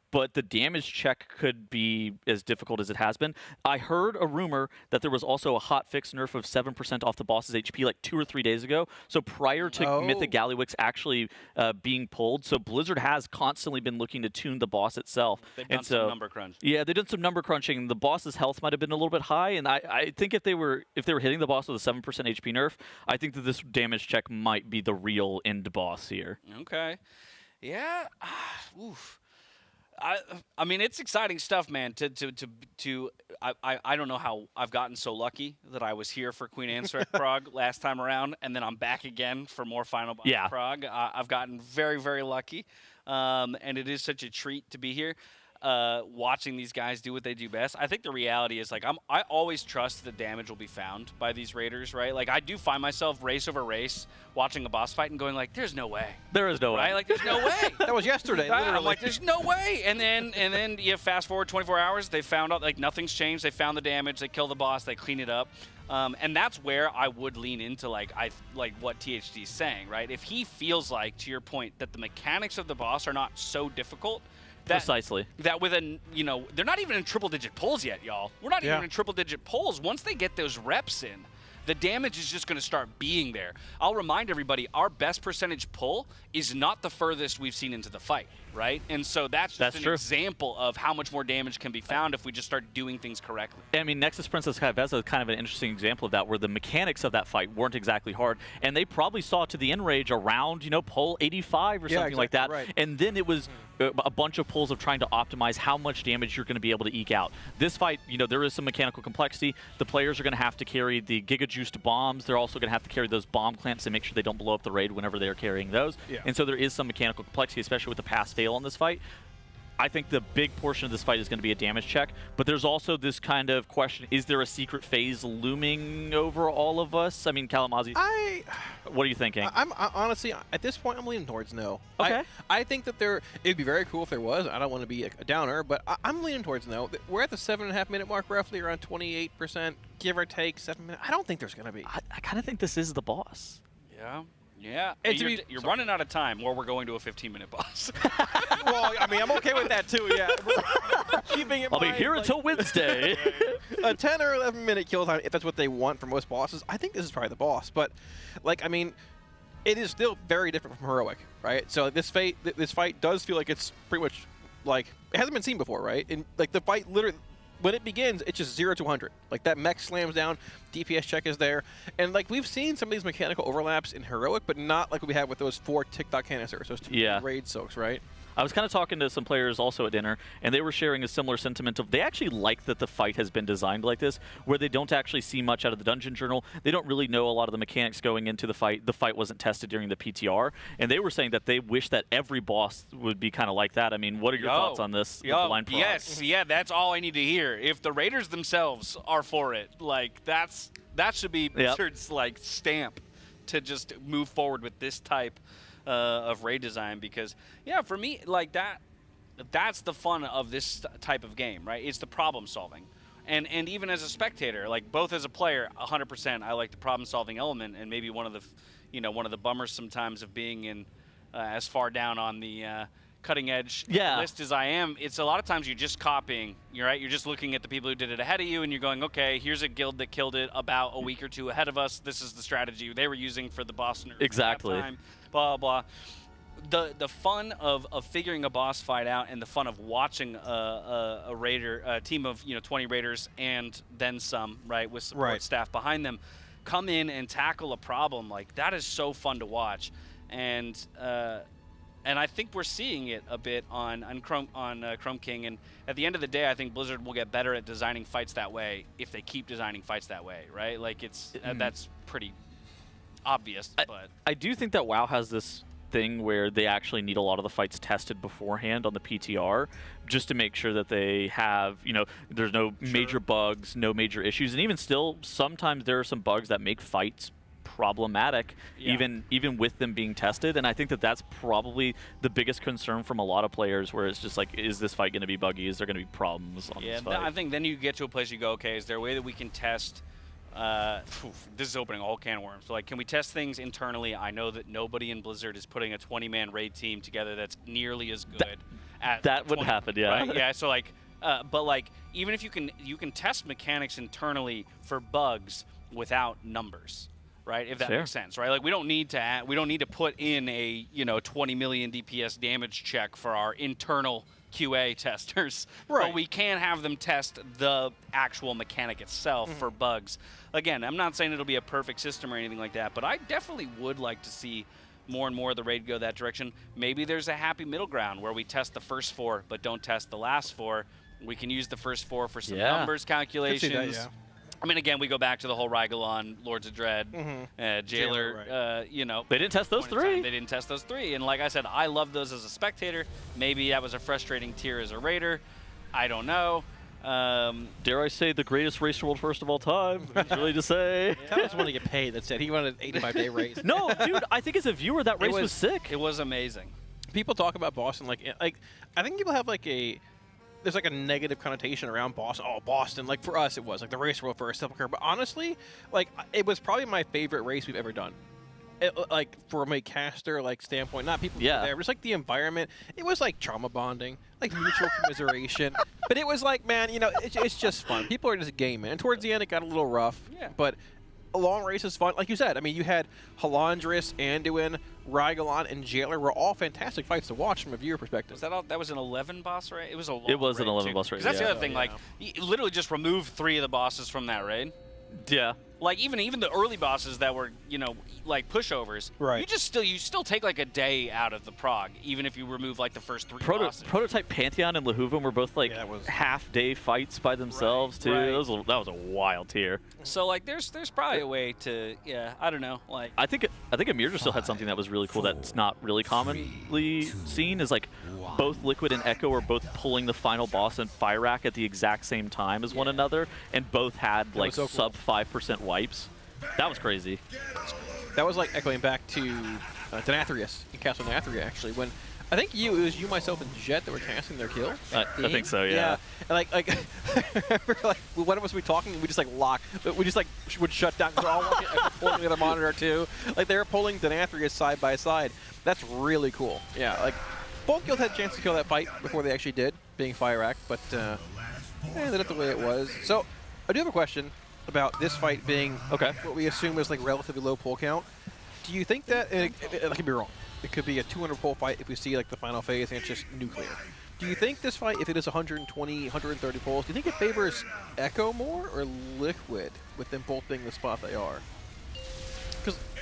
But the damage check could be as difficult as it has been. I heard a rumor that there was also a hotfix nerf of 7% off the boss's HP like 2 or 3 days ago. So prior to Mythic Gallywix actually being pulled, so Blizzard has constantly been looking to tune the boss itself. They've done some number crunch. Yeah, they've done some number crunching. The boss's health might have been a little bit high, and I think if they were hitting the boss with a 7% HP nerf, I think that this damage check might be the real end boss here. Okay. Yeah. Oof. I mean, it's exciting stuff, man. I don't know how I've gotten so lucky that I was here for Queen Ansarek Prague last time around, and then I'm back again for more Final Boss Prague. I've gotten very, very lucky, and it is such a treat to be here. Watching these guys do what they do best. I think the reality is, like, I always trust that damage will be found by these raiders, right? Like, I do find myself race over race watching a boss fight and going like, there's no way. There is no way. Right? Like, there's no way. That was yesterday. I'm like, there's no way. And then you fast forward 24 hours, they found out like nothing's changed. They found the damage, they kill the boss, they clean it up. And that's where I would lean into like what THD's saying, right? If he feels like, to your point, that the mechanics of the boss are not so difficult, precisely. That with they're not even in triple-digit pulls yet, y'all. We're not even in triple-digit pulls. Once they get those reps in, the damage is just going to start being there. I'll remind everybody, our best percentage pull is not the furthest we've seen into the fight, right? And so that's just an example of how much more damage can be found if we just start doing things correctly. I mean, Nexus Princess Kai'Veza is kind of an interesting example of that, where the mechanics of that fight weren't exactly hard, and they probably saw to the end rage around, pull 85 or something like that, right. And then it was a bunch of pulls of trying to optimize how much damage you're going to be able to eke out. This fight, there is some mechanical complexity. The players are going to have to carry the giga-juiced bombs. They're also going to have to carry those bomb clamps and make sure they don't blow up the raid whenever they're carrying those. Yeah. And so there is some mechanical complexity, especially with the pass-fail on this fight. I think the big portion of this fight is going to be a damage check, but there's also this kind of question, is there a secret phase looming over all of us? I mean, Kalamazoo, what are you thinking? I'm honestly, at this point, I'm leaning towards no. Okay. I think that it'd be very cool if there was. I don't want to be a downer, but I'm leaning towards no. We're at the 7.5 minute mark, roughly around 28%, give or take 7 minutes. I don't think there's going to be. I kind of think this is the boss. Yeah. Yeah, And you're running out of time, or we're going to a 15-minute boss. Well, I mean, I'm okay with that too. Yeah, keeping it. I'll be here until Wednesday. A 10 or 11 minute kill time, if that's what they want for most bosses. I think this is probably the boss, but like, I mean, it is still very different from heroic, right? So this fight does feel like it's pretty much like it hasn't been seen before, right? And like the fight literally. When it begins, it's just 0 to 100. Like that mech slams down, DPS check is there, and like we've seen some of these mechanical overlaps in heroic, but not like we had with those 4 TikTok canisters, those 2 raid soaks, right? I was kind of talking to some players also at dinner, and they were sharing a similar sentiment of they actually like that the fight has been designed like this, where they don't actually see much out of the Dungeon Journal. They don't really know a lot of the mechanics going into the fight. The fight wasn't tested during the PTR, and they were saying that they wish that every boss would be kind of like that. I mean, what are your thoughts on this? Yes, yeah, that's all I need to hear. If the Raiders themselves are for it, like that should be Blizzard's like stamp to just move forward with this type of raid design, because for me, like that's the fun of this type of game, right? It's the problem solving, and even as a spectator, like both as a player, 100%, I like the problem solving element, and maybe one of the bummers sometimes of being in as far down on the cutting edge list as I am, it's a lot of times you're just copying. You're just looking at the people who did it ahead of you, and you're going, okay, here's a guild that killed it about a week or 2 ahead of us. This is the strategy they were using for the boss nerds. Exactly. Time, blah blah. The fun of figuring a boss fight out, and the fun of watching a raider, a team of 20 raiders and then some, right, with support staff behind them, come in and tackle a problem, like that is so fun to watch, and I think we're seeing it a bit on Chrome King. And at the end of the day, I think Blizzard will get better at designing fights that way if they keep designing fights that way, right? Like that's pretty obvious. But I do think that WoW has this thing where they actually need a lot of the fights tested beforehand on the PTR, just to make sure that they have, there's no major bugs, no major issues, and even still, sometimes there are some bugs that make fights problematic, even with them being tested. And I think that that's probably the biggest concern from a lot of players, where it's just like, is this fight going to be buggy? Is there going to be problems on this fight? I think then you get to a place you go, okay, is there a way that we can test this is opening a whole can of worms. So, like, can we test things internally? I know that nobody in Blizzard is putting a 20-man raid team together that's nearly as good. That would happen, yeah. Right? Yeah. So, like, but like, even if you can test mechanics internally for bugs without numbers, right? If that makes sense, right? Like, we don't need to put in a 20 million DPS damage check for our internal QA testers, but we can have them test the actual mechanic itself for bugs. Again, I'm not saying it'll be a perfect system or anything like that, but I definitely would like to see more and more of the raid go that direction. Maybe there's a happy middle ground where we test the first 4 but don't test the last 4. We can use the first 4 for some numbers calculations. That, I mean, again, we go back to the whole Rygalon, Lords of Dread, Jailer, They didn't test those 3. They didn't test those 3. And like I said, I love those as a spectator. Maybe that was a frustrating tier as a raider. I don't know. Dare I say the greatest race world first of all time? It's really to say. That was when to get paid. That's it. He wanted an 85-day race. No, dude, I think as a viewer, that race was sick. It was amazing. People talk about Boston like I think people have like there's like a negative connotation around Boston. Oh, Boston. Like for us, it was like the race world for a Sepulchre. But honestly, like it was probably my favorite race we've ever done. Like from a caster standpoint, not people there, but just like the environment. It was like trauma bonding, like mutual commiseration. But it was like, man, it's just fun. People are just game, man. And towards the end, it got a little rough. Yeah. But a long race is fun. Like you said, I mean, you had Halandris, Anduin, Rygalon, and Jailer were all fantastic fights to watch from a viewer perspective. Was that all? That was an 11 boss raid? It was a long It was an 11 too. boss raid. Because that's the other thing. Like, you literally just remove 3 of the bosses from that raid. Yeah. Like even the early bosses that were, like pushovers, right? You still take like a day out of the prog, even if you remove like the first 3 bosses. Prototype Pantheon and Lahuven were both like half-day fights by themselves too. That was a wild tier. So like there's probably a way to I don't know, like I think Amir still had something that was really cool that's not really commonly seen is like both Liquid and Echo are both pulling the final boss and Fire Rack at the exact same time as one another, and both had like so cool. sub 5% wipes. That was crazy. That was like echoing back to Denathrius in Castle Denathria, actually, when I think it was you, myself, and Jet that were casting their kill. I think so, yeah. And like I remember, like, one of us would be talking, and we just like lock, we just like would shut down because we're all watching, pulling the other monitor too. Like they were pulling Denathrius side by side. That's really cool. Yeah, like both guilds had a chance to kill that fight before they actually did, being Fire Rack, but they ended up the way it was. So I do have a question about this fight being what we assume is like relatively low pull count. Do you think that it could be wrong? It could be a 200 pull fight if we see like the final phase and it's just nuclear. Do you think this fight, if it is 120, 130 pulls, do you think it favors Echo more or Liquid with them both being the spot they are?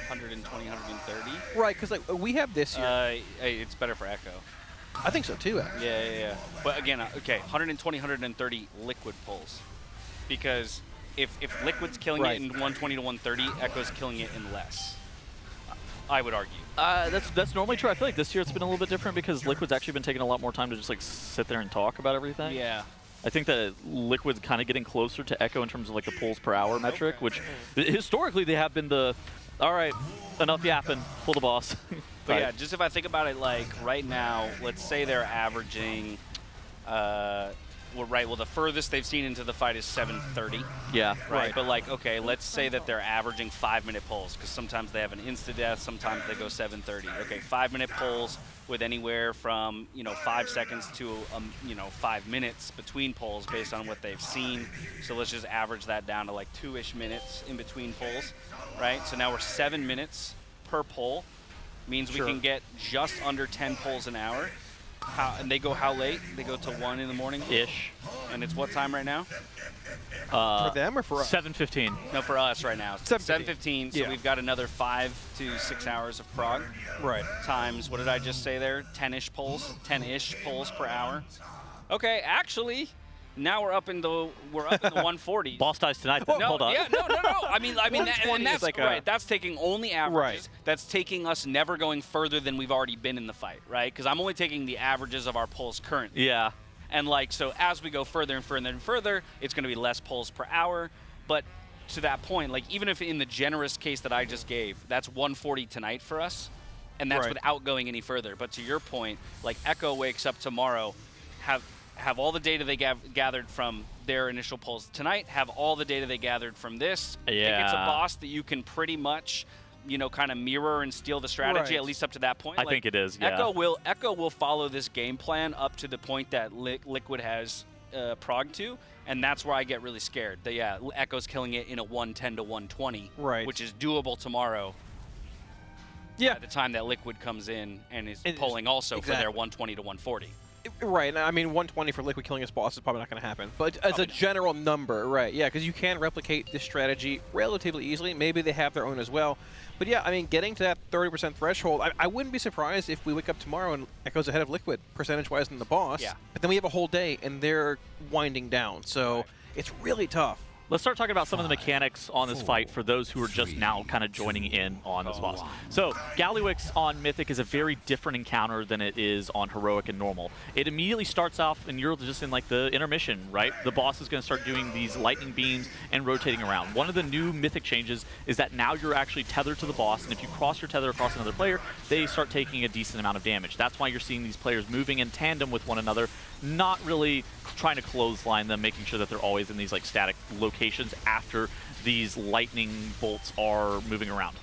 120, 130. Right, because like we have this here. It's better for Echo. I think so too, actually. Yeah. But again, 120, 130 Liquid pulls, because if Liquid's killing it in 120 to 130, Echo's killing it in less. I would argue. That's normally true. I feel like this year it's been a little bit different because Liquid's actually been taking a lot more time to just like sit there and talk about everything. Yeah. I think that Liquid's kind of getting closer to Echo in terms of like the pulls per hour metric, which historically they have been the, all right, enough yapping, pull the boss. But yeah, just if I think about it, like right now, let's say they're averaging, well, the furthest they've seen into the fight is 7:30. Yeah. Right. But like, okay, let's say that they're averaging 5-minute pulls, because sometimes they have an insta-death, sometimes they go 7:30. Okay, 5-minute pulls with anywhere from 5 seconds to 5 minutes between pulls based on what they've seen. So let's just average that down to like 2-ish minutes in between pulls, right? So now we're 7 minutes per pull, means we can get just under 10 pulls an hour. And they go how late? They go to 1 in the morning? Ish. And it's what time right now? For them or for us? 7:15. No, for us right now. 7:15. So Yeah. we've got another 5 to 6 hours of prog. Right. Times, what did I just say there? 10-ish pulls. 10-ish pulls per hour. Okay, actually, now we're up in the 140. Boss dies tonight. Then. No, Hold on. Yeah, no. I mean, that's like right. That's taking only averages. Right. That's taking us never going further than we've already been in the fight, right? Because I'm only taking the averages of our pulls currently. Yeah. And like, so as we go further and further and further, it's going to be less pulls per hour. But to that point, like even if in the generous case that I just gave, that's 140 tonight for us, and that's without going any further. But to your point, like Echo wakes up tomorrow, have all the data they gathered from their initial pulls tonight, have all the data they gathered from this. I think it's a boss that you can pretty much, kind of mirror and steal the strategy, at least up to that point. I think it is, yeah. Echo will follow this game plan up to the point that Liquid has prog to, and that's where I get really scared. Echo's killing it in a 110 to 120, which is doable tomorrow. Yeah. At the time that Liquid comes in and is pulling also for their 120 to 140. Right, I mean 120 for Liquid killing his boss is probably not going to happen. But as a general number, right, yeah, because you can replicate this strategy relatively easily. Maybe they have their own as well. But yeah, I mean, getting to that 30% threshold, I wouldn't be surprised if we wake up tomorrow and Echo's ahead of Liquid percentage-wise than the boss. Yeah. But then we have a whole day and they're winding down. So it's really tough. Let's start talking about some of the mechanics on this fight for those who are just now kind of joining in on this boss. So, Gallywix on Mythic is a very different encounter than it is on Heroic and Normal. It immediately starts off, and you're just in like the intermission, right? The boss is going to start doing these lightning beams and rotating around. One of the new Mythic changes is that now you're actually tethered to the boss, and if you cross your tether across another player, they start taking a decent amount of damage. That's why you're seeing these players moving in tandem with one another, not really trying to clothesline them, making sure that they're always in these like static locations after these lightning bolts are moving around.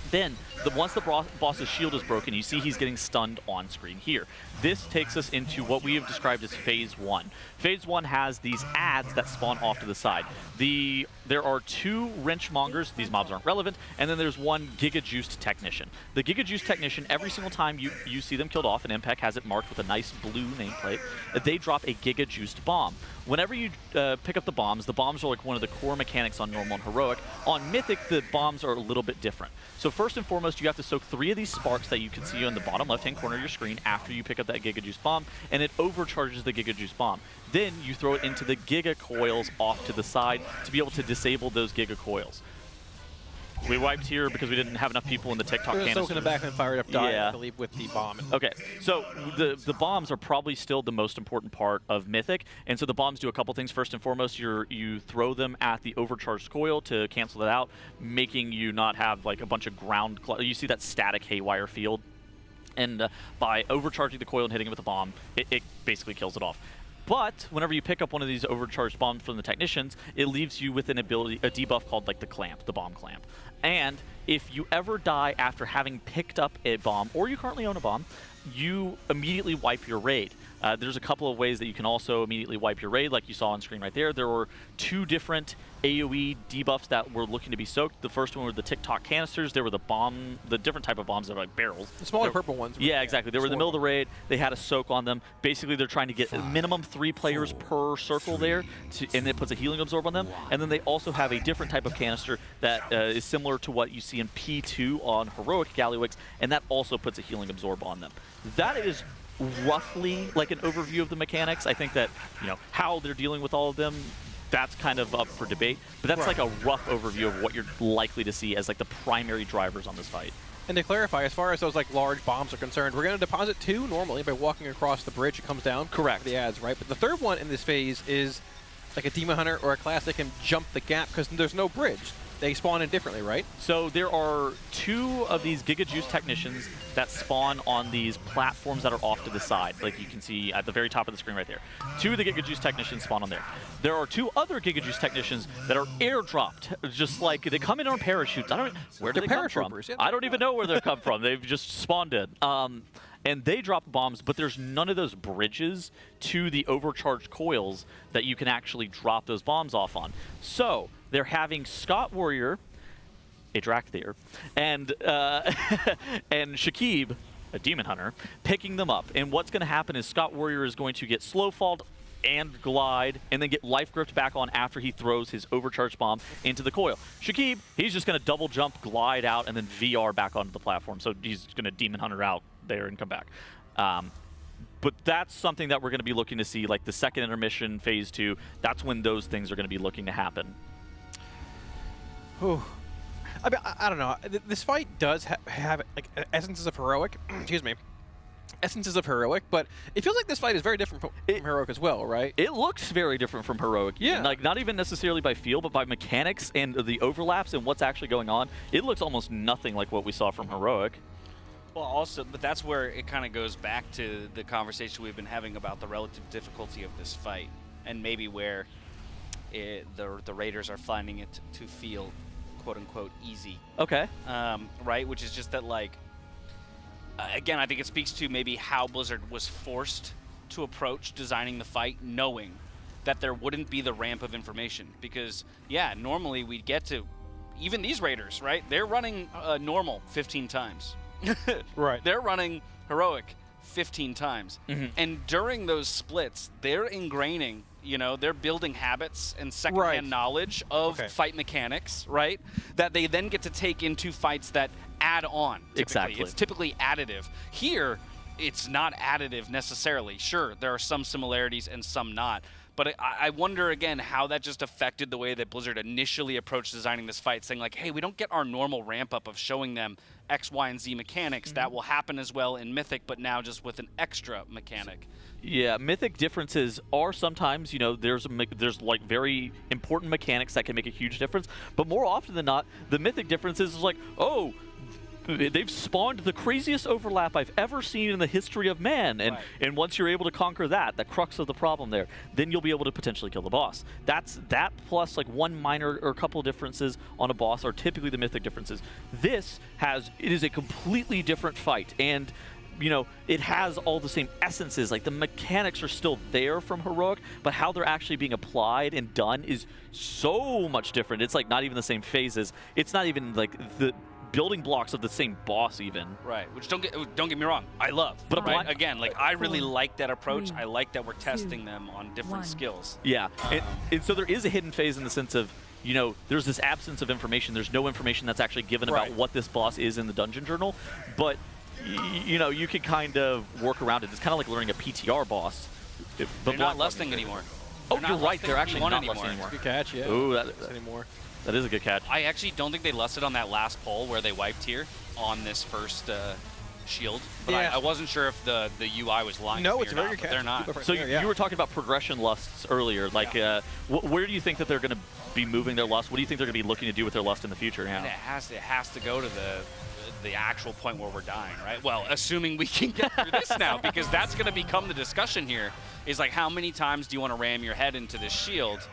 Then, once the boss's shield is broken, you see he's getting stunned on screen here. This takes us into what we have described as Phase 1. Phase 1 has these ads that spawn off to the side. There are 2 Wrenchmongers, these mobs aren't relevant, and then there's 1 Giga Juiced Technician. The Giga Juiced Technician, every single time you see them killed off, and Impact has it marked with a nice blue nameplate, they drop a Giga Juiced bomb. Whenever you pick up the bombs are like one of the core mechanics on Normal and Heroic. On Mythic, the bombs are a little bit different. So first and foremost, you have to soak 3 of these sparks that you can see on the bottom left-hand corner of your screen after you pick up that Giga Juice bomb, and it overcharges the Giga Juice bomb. Then you throw it into the Giga Coils off to the side to be able to disable those Giga Coils. We wiped here because we didn't have enough people in the TikTok There's canister. soak in the back and fired up die, Yeah. I believe, with the bomb. Okay, so the bombs are probably still the most important part of Mythic, and so the bombs do a couple things. First and foremost, you throw them at the overcharged coil to cancel it out, making you not have like a bunch of ground. You see that static haywire field, and by overcharging the coil and hitting it with a bomb, it basically kills it off. But whenever you pick up one of these overcharged bombs from the Technicians, it leaves you with an ability, a debuff called like the Clamp, the Bomb Clamp. And if you ever die after having picked up a bomb, or you currently own a bomb, you immediately wipe your raid. There's a couple of ways that you can also immediately wipe your raid, like you saw on screen right there. There were 2 different AoE debuffs that were looking to be soaked. The first one were the TikTok canisters. There were the different type of bombs that are like barrels. The smaller purple ones. Yeah, exactly. They were in the middle of the raid. They had a soak on them. Basically, they're trying to get minimum 3 players per circle there, and it puts a healing absorb on them. And then they also have a different type of canister that is similar to what you see in P2 on Heroic Galliwigs, and that also puts a healing absorb on them. That is roughly like an overview of the mechanics. I think that, how they're dealing with all of them, that's kind of up for debate, but that's like a rough overview of what you're likely to see as like the primary drivers on this fight. And to clarify, as far as those like large bombs are concerned, we're going to deposit 2 normally by walking across the bridge. It comes down. Correct. The ads, right? But the third one in this phase is like a Demon Hunter or a Classic can jump the gap because there's no bridge. They spawn in differently, right? So there are 2 of these Giga Juice Technicians that spawn on these platforms that are off to the side, like you can see at the very top of the screen right there. 2 of the Giga Juice Technicians spawn on there. There are 2 other Giga Juice Technicians that are airdropped, just like they come in on parachutes. Where do they come from? Yeah. I don't even know where they come from. They've just spawned in. And they drop bombs, but there's none of those bridges to the overcharged coils that you can actually drop those bombs off on. So they're having Scott Warrior, a Drakthir, and Shakib, a Demon Hunter, picking them up. And what's going to happen is Scott Warrior is going to get slow-falled and glide, and then get life gripped back on after he throws his overcharged bomb into the coil. Shakib, he's just going to double jump, glide out, and then VR back onto the platform. So he's going to Demon Hunter out there and come back. But that's something that we're going to be looking to see, like the second intermission, phase 2. That's when those things are going to be looking to happen. Whew. I mean, I don't know. This fight does have like essences of Heroic. Excuse me. Essences of Heroic, but it feels like this fight is very different from Heroic as well, right? It looks very different from Heroic. Yeah. Like, not even necessarily by feel, but by mechanics and the overlaps and what's actually going on. It looks almost nothing like what we saw from Heroic. Well, also, but that's where it kind of goes back to the conversation we've been having about the relative difficulty of this fight, and maybe where the Raiders are finding it to feel quote-unquote easy. Okay. Right? Which is just that, like, again, I think it speaks to maybe how Blizzard was forced to approach designing the fight, knowing that there wouldn't be the ramp of information. Because, yeah, normally we'd get to, even these Raiders, right? They're running normal 15 times. Right. They're running Heroic 15 times. Mm-hmm. And during those splits, they're ingraining, they're building habits and secondhand knowledge of fight mechanics, right? That they then get to take into fights that add on. Typically. Exactly. It's typically additive. Here, it's not additive necessarily. Sure, there are some similarities and some not. But I wonder, again, how that just affected the way that Blizzard initially approached designing this fight, saying, like, hey, we don't get our normal ramp-up of showing them X, Y, and Z mechanics. That will happen as well in Mythic, but now just with an extra mechanic. Yeah, Mythic differences are sometimes, there's like very important mechanics that can make a huge difference. But more often than not, the Mythic differences is like, oh, they've spawned the craziest overlap I've ever seen in the history of man. And once you're able to conquer that, the crux of the problem there, then you'll be able to potentially kill the boss. That plus like one minor or a couple of differences on a boss are typically the mythic differences. It is a completely different fight, and you know, it has all the same essences. Like the mechanics are still there from Heroic, but how they're actually being applied and done is so much different. It's like not even the same phases. It's not even like the building blocks of the same boss even. Right, which don't get me wrong, I love. But again, like I really like that approach. I like that we're testing them on different skills. Yeah, and so there is a hidden phase in the sense of, you know, there's this absence of information. There's no information that's actually given about what this boss is in the dungeon journal, but you know, you can kind of work around it. It's kind of like learning a PTR boss. They're not lusting anymore. Oh, you're right. They're actually not anymore. lusting anymore. Good catch, yeah. Ooh, that is a good catch. I actually don't think they lusted on that last poll where they wiped here on this first shield. But I wasn't sure if the UI was lying. No, to me it's or a very not, good but catch. they're not. So you were talking about progression lusts earlier. Like, where do you think that they're going to be moving their lust? What do you think they're going to be looking to do with their lust in the future now? It has to go to the actual point where we're dying, right? Well, assuming we can get through this now, because that's going to become the discussion here, is like how many times do you want to ram your head into this shield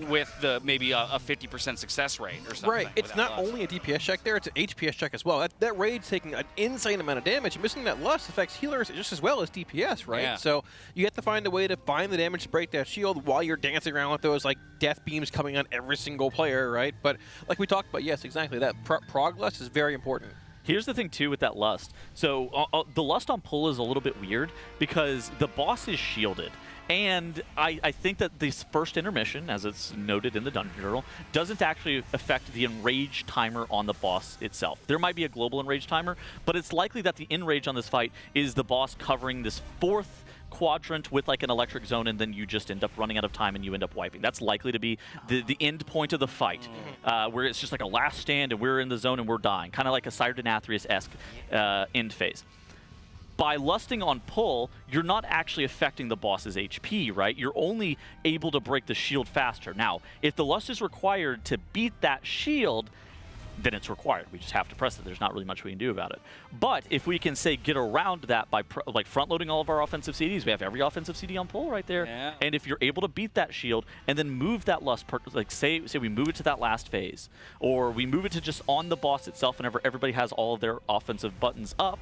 with maybe a 50% success rate or something? Right, it's not only a DPS check there, it's an HPS check as well. That raid's taking an insane amount of damage. Missing that lust affects healers just as well as DPS, right? Yeah. So you have to find a way to find the damage to break that shield while you're dancing around with those like death beams coming on every single player, right? But like we talked about, yes, exactly, that prog lust is very important. Here's the thing, too, with that lust. So the lust on pull is a little bit weird because the boss is shielded. And I think that this first intermission, as it's noted in the dungeon journal, doesn't actually affect the enrage timer on the boss itself. There might be a global enrage timer, but it's likely that the enrage on this fight is the boss covering this fourth quadrant with like an electric zone, and then you just end up running out of time and you end up wiping. That's likely to be the end point of the fight, where it's just like a last stand and we're in the zone and we're dying, kind of like a Sardonathrius-esque end phase. By lusting on pull, you're not actually affecting the boss's HP, right? You're only able to break the shield faster. Now, if the lust is required to beat that shield, then it's required. We just have to press it. There's not really much we can do about it. But if we can, say, get around that by like front-loading all of our offensive CDs, we have every offensive CD on pull right there. Yeah. And if you're able to beat that shield and then move that lust, like say we move it to that last phase, or we move it to just on the boss itself whenever everybody has all of their offensive buttons up,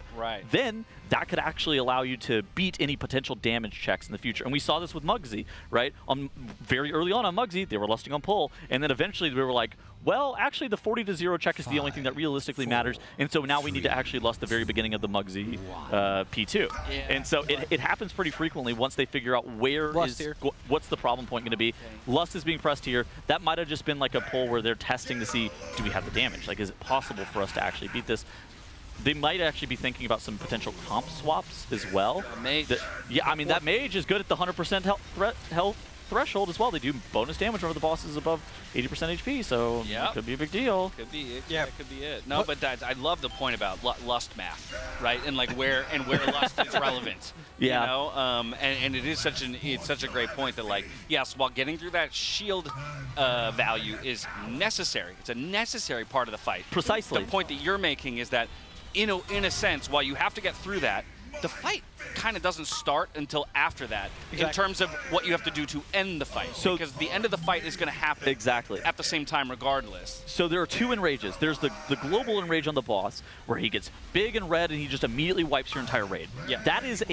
then that could actually allow you to beat any potential damage checks in the future. And we saw this with Muggsy, right? Very early on Muggsy, they were lusting on pull, and then eventually we were like, well, actually the 40-0 check is the only thing that realistically matters, and so now we need to actually lust the very beginning of the Muggsy P2. Yeah. And so it happens pretty frequently once they figure out what's the problem point going to be. Lust is being pressed here. That might have just been like a pull where they're testing to see, do we have the damage? Like, is it possible for us to actually beat this? They might actually be thinking about some potential comp swaps as well. Mage. I mean, that mage is good at the 100% health threshold as well. They do bonus damage whenever the boss is above 80% HP, so it could be a big deal. Could be it. Yeah, could be it. No, but I love the point about lust math, right? And like where lust is relevant. Yeah. You know, and it is such a great point that, like, yes, while getting through that shield value is necessary. It's a necessary part of the fight. Precisely. The point that you're making is that in a sense, while you have to get through that, the fight kind of doesn't start until after that, in terms of what you have to do to end the fight. So, because the end of the fight is going to happen at the same time regardless. So there are two enrages. There's the global enrage on the boss, where he gets big and red and he just immediately wipes your entire raid. Yeah. That is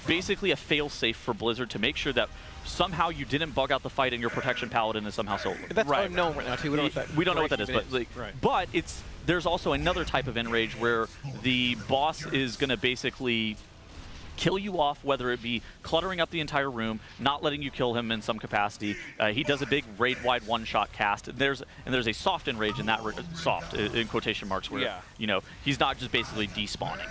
basically a fail-safe for Blizzard to make sure that somehow you didn't bug out the fight and your protection paladin is somehow solo. That's unknown right now, too. We don't know what that is, but there's also another type of enrage where the boss is going to basically kill you off, whether it be cluttering up the entire room, not letting you kill him in some capacity. He does a big raid-wide one-shot cast. There's a soft enrage in that soft in quotation marks, where you know, he's not just basically despawning.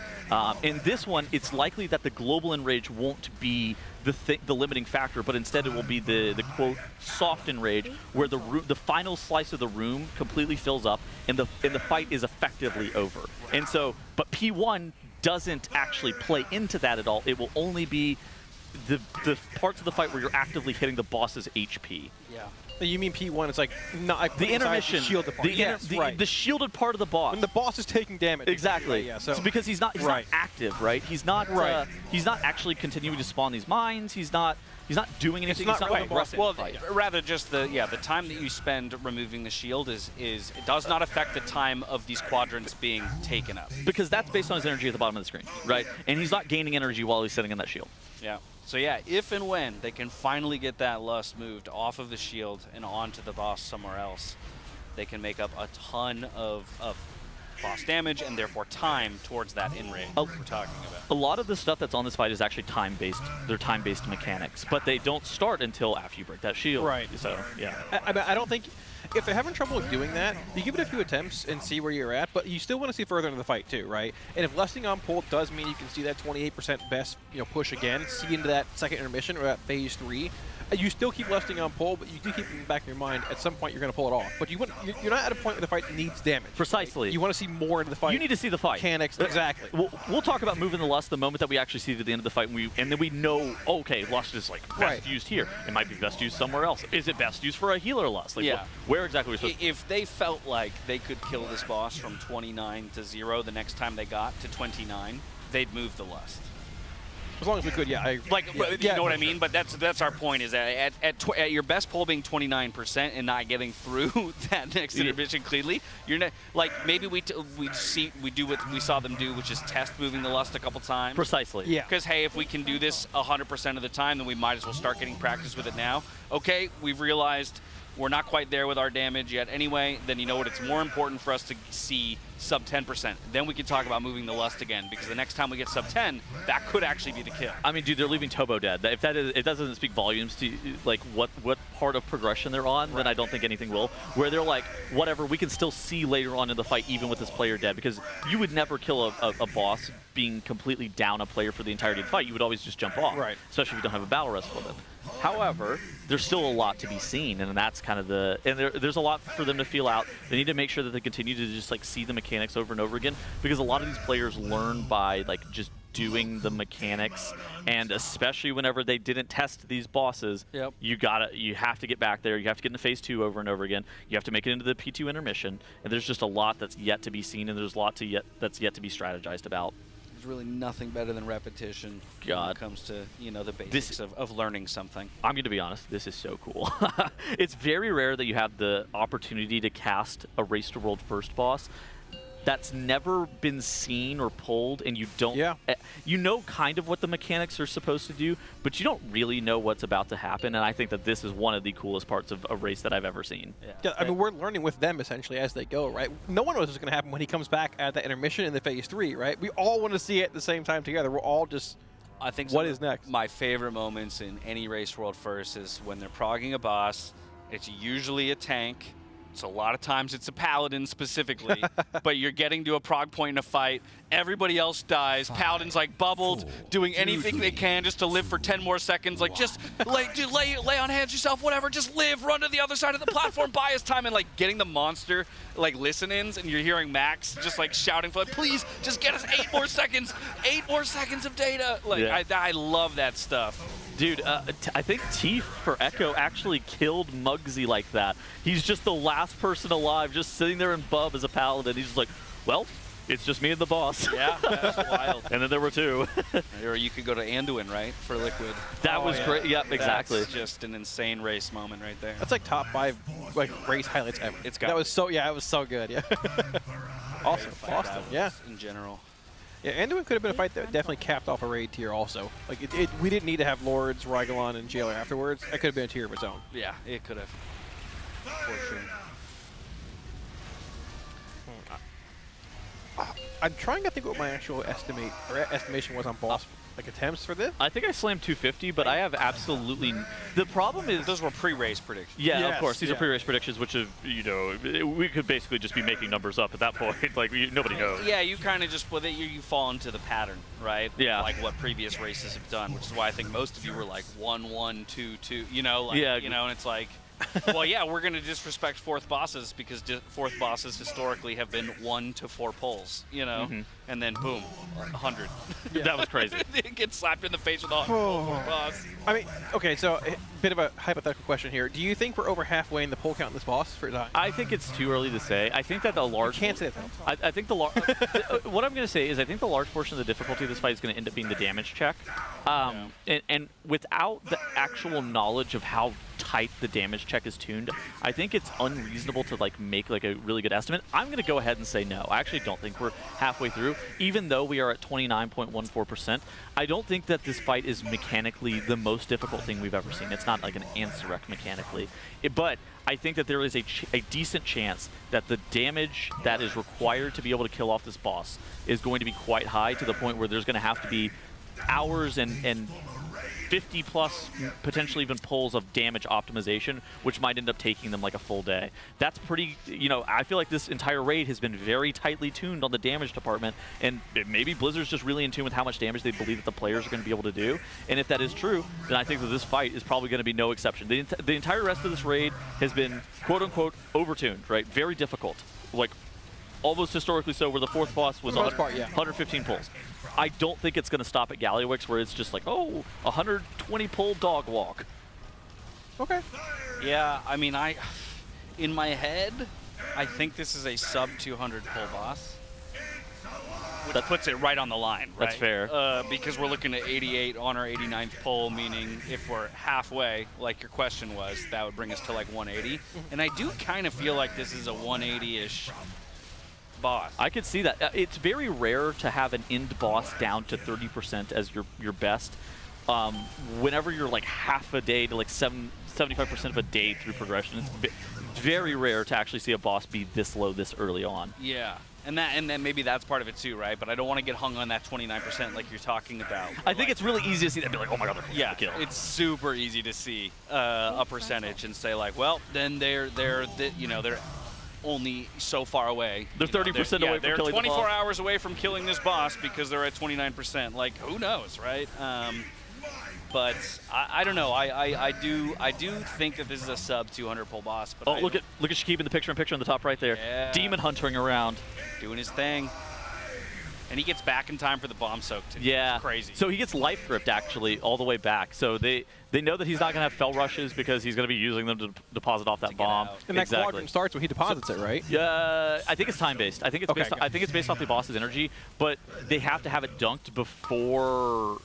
In this one, it's likely that the global enrage won't be the limiting factor, but instead it will be the quote soft enrage, where the final slice of the room completely fills up and the fight is effectively over. And so, but P1 doesn't actually play into that at all. It will only be the parts of the fight where you're actively hitting the boss's HP. Yeah. You mean P1? It's like not the intermission, shielded part. the shielded part of the boss. When the boss is taking damage. Exactly. Yeah. So it's because he's not active, right? He's not actually continuing to spawn these mines. He's not doing anything. He's not aggressive. Well, rather just the time that you spend removing the shield is it does not affect the time of these quadrants being taken up. Because that's based on his energy at the bottom of the screen, right? And he's not gaining energy while he's sitting in that shield. Yeah. So yeah, if and when they can finally get that lust moved off of the shield and onto the boss somewhere else, they can make up a ton of boss damage and therefore time towards that in-range we're talking about. A lot of the stuff that's on this fight is actually time-based. They're time-based mechanics, but they don't start until after you break that shield. Right. So, yeah. I don't think... If they're having trouble doing that, you give it a few attempts and see where you're at, but you still want to see further into the fight too, right? And if lusting on pull does mean you can see that 28% best push again, see into that second intermission or that phase 3, you still keep lusting on pull, but you do keep in the back of your mind, at some point you're going to pull it off. But you're not at a point where the fight needs damage. Precisely. Right? You want to see more into the fight. You need to see the fight. Mechanics, exactly. We'll talk about moving the lust the moment that we actually see it at the end of the fight, and then we know, okay, lust is like best used here. It might be best used somewhere else. Is it best used for a healer lust? Like, where exactly are we supposed to? If they felt like they could kill this boss from 29 to 0 the next time they got to 29, they'd move the lust. As long as we could, you know what I mean? But that's our point, is that at your best pull being 29% and not getting through that next intermission cleanly, you're not, like, maybe we do what we saw them do, which is test moving the lust a couple times. Precisely. Yeah. Because, hey, if we can do this 100% of the time, then we might as well start getting practice with it now. Okay, we've realized we're not quite there with our damage yet anyway, then you know what, it's more important for us to see sub 10%. Then we can talk about moving the lust again, because the next time we get sub 10, that could actually be the kill. I mean, dude, they're leaving Tobo dead. If that is, it doesn't speak volumes to like what part of progression they're on, then I don't think anything will. Where they're like, whatever, we can still see later on in the fight, even with this player dead, because you would never kill a boss being completely down a player for the entirety of the fight. You would always just jump off, especially if you don't have a battle rest for them. However, there's still a lot to be seen, and that's kind of there's a lot for them to feel out. They need to make sure that they continue to just like see the mechanics over and over again, because a lot of these players learn by like just doing the mechanics, and especially whenever they didn't test these bosses, you have to get back there. You have to get into phase 2 over and over again. You have to make it into the P2 intermission, and there's just a lot that's yet to be seen, and there's a lot that's yet to be strategized about. There's really nothing better than repetition when it comes to the basics of learning something. I'm going to be honest, this is so cool. It's very rare that you have the opportunity to cast a Race to World first boss that's never been seen or pulled, and you don't you know kind of what the mechanics are supposed to do, but you don't really know what's about to happen, and I think that this is one of the coolest parts of a race that I've ever seen. Yeah, I mean, we're learning with them essentially as they go, right? No one knows what's going to happen when he comes back at the intermission in the phase 3, right? We all want to see it at the same time together. We're all just, I think what is next? My favorite moments in any Race World first is when they're progging a boss. It's usually a tank. So a lot of times it's a paladin specifically, but you're getting to a prog point in a fight. Everybody else dies. Paladin's like bubbled, doing anything they can just to live for 10 more seconds. Like just lay on hands yourself, whatever. Just live, run to the other side of the platform, buy us time, and like getting the monster like listen-ins, and you're hearing Max just like shouting for like, please just get us 8 more seconds, 8 more seconds of data. Like I love that stuff. Dude, I think Teef for Echo actually killed Muggsy like that. He's just the last person alive, just sitting there in Bub as a paladin. He's just like, well, it's just me and the boss. Yeah, that's wild. And then there were 2. Or you could go to Anduin, right, for Liquid. That was great. Yep, exactly. That's just an insane race moment right there. That's like top 5 like race highlights ever. It's got that was so it was so good. Yeah. Awesome. Yeah. In general. Yeah, Anduin could have been a fight that definitely capped off a raid tier also. Like, we didn't need to have Lords, Rygalon, and Jailer afterwards. It could have been a tier of its own. Yeah, it could have. For sure. I'm trying to think what my actual estimation was on boss like attempts for this. I think I slammed 250, but I have absolutely. The problem is those were pre-race predictions. Yeah, yes, of course, these are pre-race predictions, which is we could basically just be making numbers up at that point. Like nobody knows. Yeah, you kind of just you fall into the pattern, right? Yeah. Like what previous races have done, which is why I think most of you were like 1-1, 2-2. And it's like Well, yeah, we're going to disrespect fourth bosses because fourth bosses historically have been 1 to 4 pulls, you know? And then, boom, 100. That was crazy. It gets slapped in the face with a fourth boss. I mean, okay, so a bit of a hypothetical question here. Do you think we're over halfway in the pull count in this boss for dying? I think it's too early to say. I think that the large... You can't say that. I think the what I'm going to say is I think the large portion of the difficulty of this fight is going to end up being the damage check. And without the actual knowledge of how tight the damage check is tuned, I think it's unreasonable to make a really good estimate. I'm going to go ahead and say no. I actually don't think we're halfway through, even though we are at 29.14%. I don't think that this fight is mechanically the most difficult thing we've ever seen. It's not like an Ansurek mechanically, but I think that there is a decent chance that the damage that is required to be able to kill off this boss is going to be quite high, to the point where there's going to have to be hours and 50 plus potentially even pulls of damage optimization, which might end up taking them like a full day. That's pretty, I feel like this entire raid has been very tightly tuned on the damage department, and maybe Blizzard's just really in tune with how much damage they believe that the players are going to be able to do. And if that is true, then I think that this fight is probably going to be no exception. The entire rest of this raid has been quote-unquote overtuned, right? Very difficult. Like, almost historically so, where the fourth boss was 115 pulls. I don't think it's going to stop at Gallywix, where it's just like, oh, 120 pull dog walk. Okay. Yeah, I mean, in my head, I think this is a sub 200 pull boss. That puts it right on the line, right? That's fair. Because we're looking at 88 on our 89th pull, meaning if we're halfway, like your question was, that would bring us to like 180. And I do kind of feel like this is a 180-ish boss. I could see that. It's very rare to have an end boss down to 30% as your best. Whenever you're like half a day to like 75% of a day through progression, it's very rare to actually see a boss be this low this early on. Yeah. And then maybe that's part of it too, right? But I don't want to get hung on that 29% like you're talking about. I think it's really easy to see that, be like, oh my god, they're kill. It's super easy to see a percentage and say like, well, then they're only so far away. They're 30% away from killing the boss. They're 24 hours away from killing this boss because they're at 29%. Like, who knows, right? But I don't know. I do think that this is a sub 200 pull boss. But look at Shakib in the picture on the top right there. Yeah. Demon hunting around, doing his thing. And he gets back in time for the bomb soak too. Yeah, it's crazy. So he gets life gripped actually all the way back. So they know that he's not going to have fell rushes because he's going to be using them to deposit off that bomb. And that quadrant starts when he deposits it, right? Yeah, I think it's time based. I think it's based. I think it's based off the boss's energy, but they have to have it dunked before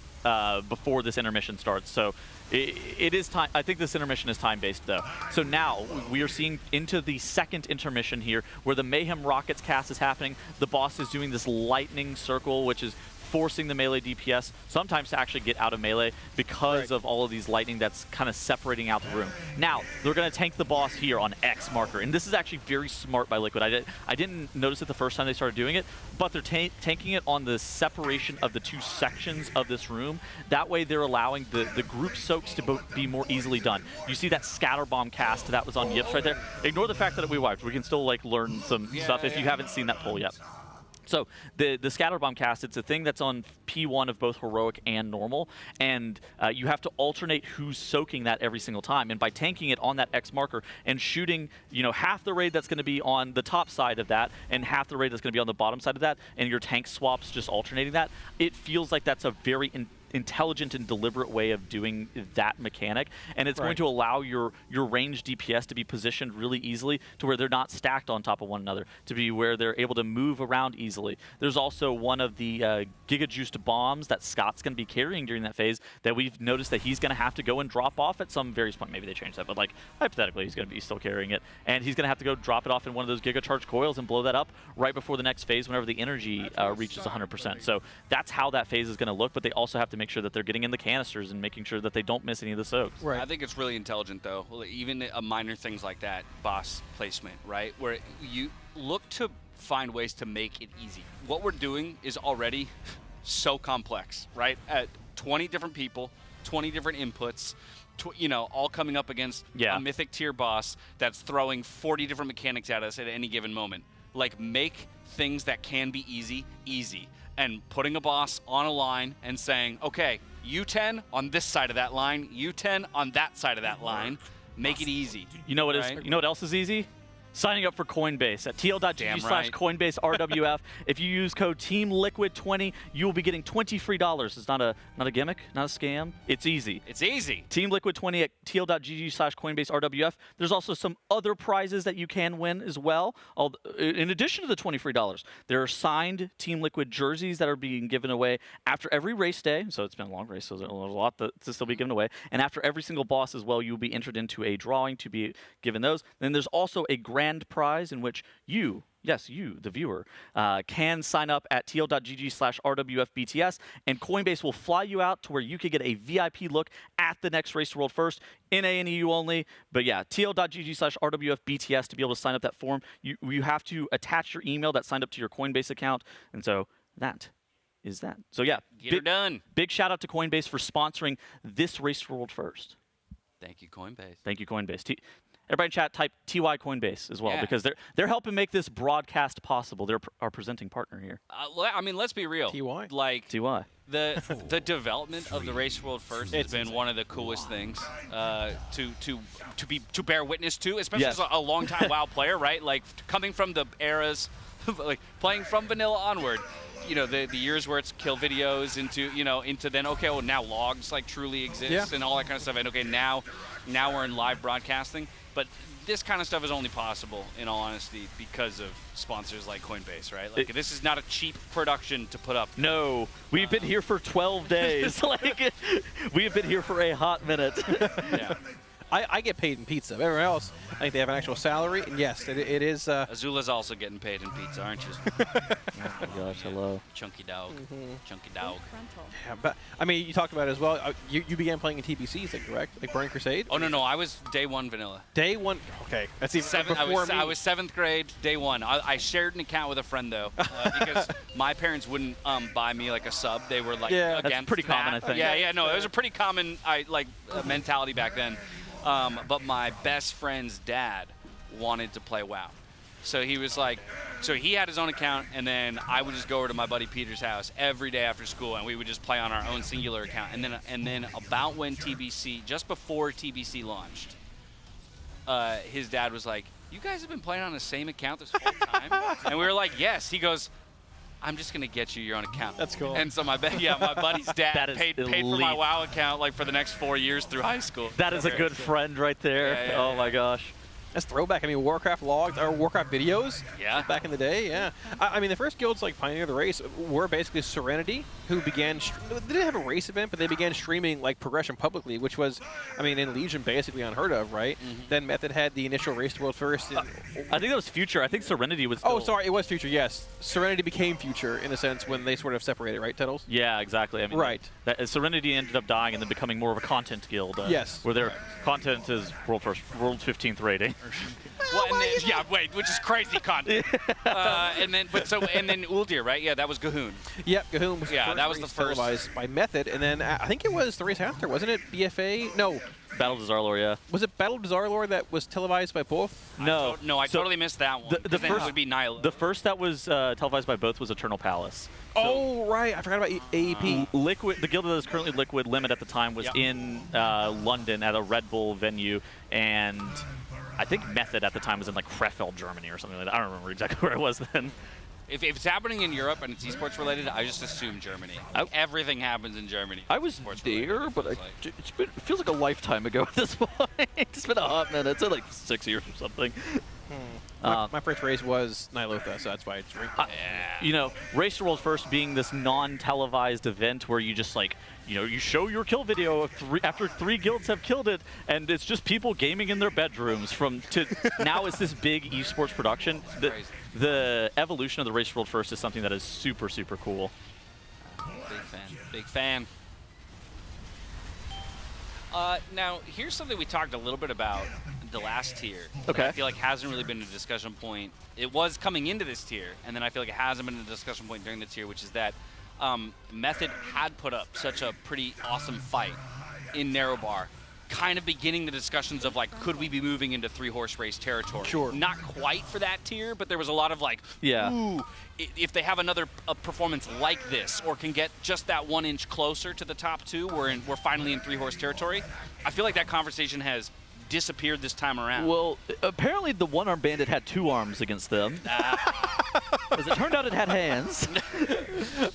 this intermission starts. So it is time. I think this intermission is time-based, though. So now we are seeing into the second intermission here, where the Mayhem Rockets cast is happening. The boss is doing this lightning circle, which is forcing the melee DPS sometimes to actually get out of melee because of all of these lightning that's kind of separating out the room. Now, they're going to tank the boss here on X marker, and this is actually very smart by Liquid. I didn't notice it the first time they started doing it, but they're tanking it on the separation of the two sections of this room. That way they're allowing the group soaks to be more easily done. You see that scatter bomb cast that was on Yips right there? Ignore the fact that we wiped. We can still like learn some stuff if you haven't seen that pull yet. So the scatter bomb cast, it's a thing that's on P1 of both heroic and normal, and you have to alternate who's soaking that every single time. And by tanking it on that X marker and shooting, half the raid that's going to be on the top side of that and half the raid that's going to be on the bottom side of that, and your tank swaps just alternating that, it feels like that's a very intelligent and deliberate way of doing that mechanic, and it's going to allow your ranged DPS to be positioned really easily to where they're not stacked on top of one another, to be where they're able to move around easily. There's also one of the Giga-Juiced bombs that Scott's going to be carrying during that phase that we've noticed that he's going to have to go and drop off at some various point. Maybe they changed that, but like hypothetically he's going to be still carrying it, and he's going to have to go drop it off in one of those Giga Charge coils and blow that up right before the next phase whenever the energy reaches 100%. So that's how that phase is going to look, but they also have to make sure that they're getting in the canisters and making sure that they don't miss any of the soaks. Right. I think it's really intelligent, though. Even minor things like that, boss placement, right? Where you look to find ways to make it easy. What we're doing is already so complex, right? At 20 different people, 20 different inputs, all coming up against a mythic tier boss that's throwing 40 different mechanics at us at any given moment. Like, make things that can be easy, easy. And putting a boss on a line and saying, okay, you 10 on this side of that line, you 10 on that side of that line, Make it easy. You know what right? is? You know what else is easy? Signing up for Coinbase at tl.gg/Coinbase_RWF. If you use code TEAMLIQUID20, you will be getting $20 free. It's not a gimmick, not a scam. It's easy. It's easy. TeamLiquid20 at tl.gg/Coinbase_RWF. There's also some other prizes that you can win as well. In addition to the $20 free, there are signed Team Liquid jerseys that are being given away after every race day. So it's been a long race, so there's a lot to still be given away. And after every single boss as well, you'll be entered into a drawing to be given those. Then there's also a grand prize in which you, yes, you, the viewer, can sign up at tl.gg/RWFBTS, and Coinbase will fly you out to where you can get a VIP look at the next Race to World First, NA and EU only. But yeah, tl.gg/RWFBTS to be able to sign up that form. You have to attach your email that signed up to your Coinbase account, and so that is that. So yeah, Get her done. Big shout out to Coinbase for sponsoring this Race to World First. Thank you, Coinbase. Thank you, Coinbase. Everybody in chat, type TY Coinbase as well, because they're helping make this broadcast possible. They're our presenting partner here. I mean, let's be real. TY? Like, TY. The development of the Race World First has been one of the coolest things to bear witness to, especially as a longtime WoW player, right? Like, coming from the eras, like, playing from vanilla onward. You know, the years where it's kill videos into then, okay, well, now logs, like, truly exist and all that kind of stuff. And, okay, now we're in live broadcasting. But this kind of stuff is only possible, in all honesty, because of sponsors like Coinbase, right? Like, this is not a cheap production to put up. No, we've been here for 12 days. Like, we've been here for a hot minute. Yeah. I get paid in pizza. Everyone else, I think they have an actual salary. And yes, it is. Azula's also getting paid in pizza, aren't you? Oh my gosh, hello. Chunky dog. Chunky dog. Yeah, but I mean, you talked about it as well. You began playing in TBC, is that correct? Like Burning Crusade? Oh no, I was day one vanilla. Day one. Okay, that's even before me. I was 7th grade, day one. I shared an account with a friend though, because my parents wouldn't buy me like a sub. They were like against that's pretty common, I think. Yeah. No, it was a pretty common mentality back then. But my best friend's dad wanted to play WoW. So he was like, so he had his own account, and then I would just go over to my buddy Peter's house every day after school, and we would just play on our own singular account. And then about when TBC, just before TBC launched, his dad was like, "You guys have been playing on the same account this whole time?" And we were like, "Yes." He goes, "I'm just gonna get you your own account." That's cool. And so my buddy's dad paid for my WoW account like for the next 4 years through high school. That is a good friend right there. Yeah, oh my gosh. That's throwback. I mean, Warcraft Logs or Warcraft videos. Yeah. Back in the day, yeah. I mean, the first guilds like Pioneer the Race were basically Serenity, who began. They didn't have a race event, but they began streaming like progression publicly, which was, I mean, in Legion basically unheard of, right? Then Method had the initial Race to World First. I think that was Future. I think Serenity was. Still... Oh, sorry, it was Future. Yes, Serenity became Future in a sense when they sort of separated, right, Tuttles? Yeah, exactly. I mean, right. Serenity ended up dying and then becoming more of a content guild. Yes. Where their content is world 15th rating. Which is crazy content. and then Uldir, right? Yeah, that was Gahoon. Yep, Gahoon was that was the first televised by Method, and then I think it was the race after, wasn't it? BFA? No. Battle of Zarlor, yeah. Was it Battle of Zarlor that was televised by both? No. I totally missed that one. The first would be Nihil. The first that was televised by both was Eternal Palace. So right, I forgot about AEP. Liquid, the guild that is currently Liquid Limit at the time was in London at a Red Bull venue, and I think Method at the time was in like Krefeld, Germany or something like that. I don't remember exactly where it was then. If it's happening in Europe and it's esports related, I just assume Germany. Everything happens in Germany. I was there, but it feels like a lifetime ago at this point. It's been a hot minute. It's been like 6 years or something. My first race was Nihilotha, so that's why it's You know, Race to World First being this non-televised event where you just like, you know, you show your kill video after 3 guilds have killed it, and it's just people gaming in their bedrooms now it's this big esports production. The evolution of the Race to World First is something that is super, super cool. Big fan. Now, here's something we talked a little bit about the last tier. Okay. I feel like hasn't really been a discussion point. It was coming into this tier, and then I feel like it hasn't been a discussion point during the tier, which is that Method had put up such a pretty awesome fight in Narrow Bar, kind of beginning the discussions of like, could we be moving into 3-horse race territory? Sure. Not quite for that tier, but there was a lot of like, ooh, if they have another performance like this, or can get just that 1 inch closer to the top 2, we're finally in 3-horse territory. I feel like that conversation has disappeared this time around. Well, apparently the one-armed bandit had 2 arms against them. As it turned out, it had hands.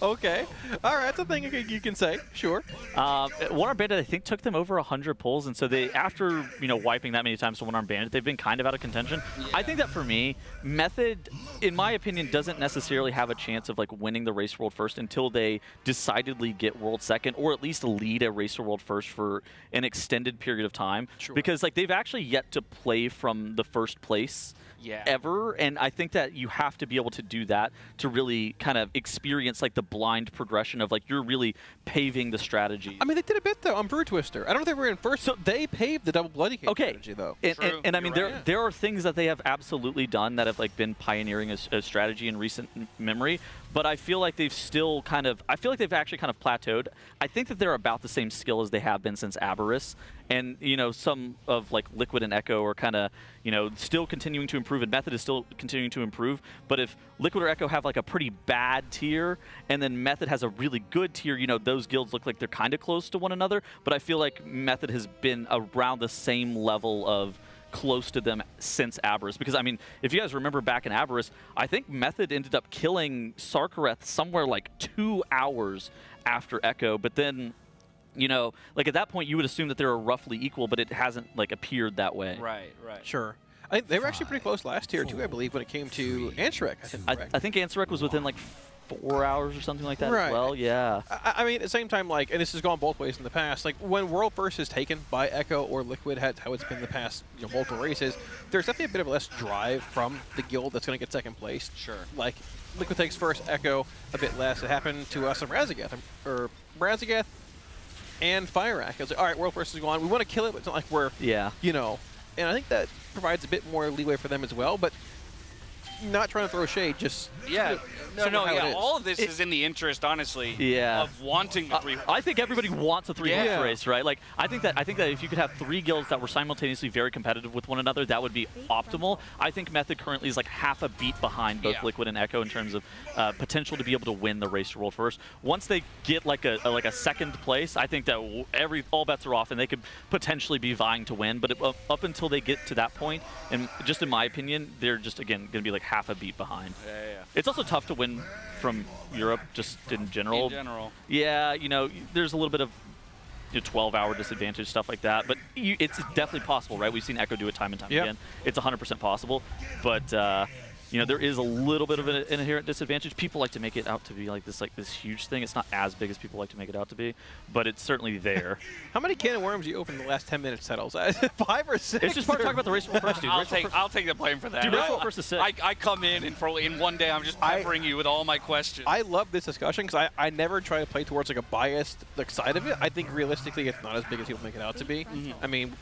Okay. All right, that's a thing you can say. Sure. One-armed bandit, I think, took them over 100 pulls, and so they, after wiping that many times to one-armed bandit, they've been kind of out of contention. Yeah. I think that for me, Method, in my opinion, doesn't necessarily have a chance of like winning the Race to World First until they decidedly get World Second, or at least lead a Race to World First for an extended period of time. Sure. Because like they've actually yet to play from the first place. Yeah. Ever, and I think that you have to be able to do that to really kind of experience like the blind progression of like you're really paving the strategy. I mean, they did a bit though on Brew Twister. I don't know if they were in first, so they paved the double bloody cake strategy though. And I mean, there are things that they have absolutely done that have like been pioneering a strategy in recent memory. But I feel like they've still I feel like they've actually kind of plateaued. I think that they're about the same skill as they have been since Aberrus. And, some of like Liquid and Echo are kind of, still continuing to improve, and Method is still continuing to improve. But if Liquid or Echo have like a pretty bad tier, and then Method has a really good tier, those guilds look like they're kind of close to one another. But I feel like Method has been around the same level of close to them since Aberrus. Because, I mean, if you guys remember back in Aberrus, I think Method ended up killing Sarkareth somewhere like 2 hours after Echo. But then, like at that point, you would assume that they were roughly equal, but it hasn't like appeared that way. Right. Sure. They were actually pretty close last year, too, I believe, when it came to Ansarek. I think Ansarek was within like 4 hours or something like that right. as well, yeah. I mean, at the same time, like, and this has gone both ways in the past, like, when World First is taken by Echo or Liquid, how it's been the past multiple races, there's definitely a bit of less drive from the guild that's going to get second place. Sure. Like, Liquid takes first, Echo a bit less. It happened to us in Razagath and Fireack. It was like, all right, World First is gone. We want to kill it, but it's not like we're, and I think that provides a bit more leeway for them as well, but not trying to throw shade, just all of this is in the interest, honestly, of wanting the 3 I think everybody wants a 3-horse race, right? Like, I think that if you could have 3 guilds that were simultaneously very competitive with one another, that would be optimal. I think Method currently is like half a beat behind both Liquid and Echo in terms of potential to be able to win the Race to World First. Once they get like a second place, I think that all bets are off, and they could potentially be vying to win. But up until they get to that point, and just in my opinion, they're just again going to be like half a beat behind. It's also tough to win from Europe just in general. Yeah, there's a little bit of 12-hour disadvantage, stuff like that. But it's definitely possible, right? We've seen Echo do it time and time again. It's 100% possible. But there is a little bit of an inherent disadvantage. People like to make it out to be like this huge thing. It's not as big as people like to make it out to be, but it's certainly there. How many can of worms you open in the last 10 minutes, Settles? 5 or 6? It's just part of talking about the Race to World First, dude. I'll take the blame for that. Dude, Race to World First is sick. I come in, and in one day, I'm just peppering you with all my questions. I love this discussion because I never try to play towards like a biased side of it. I think realistically, it's not as big as people make it out to be. I mean,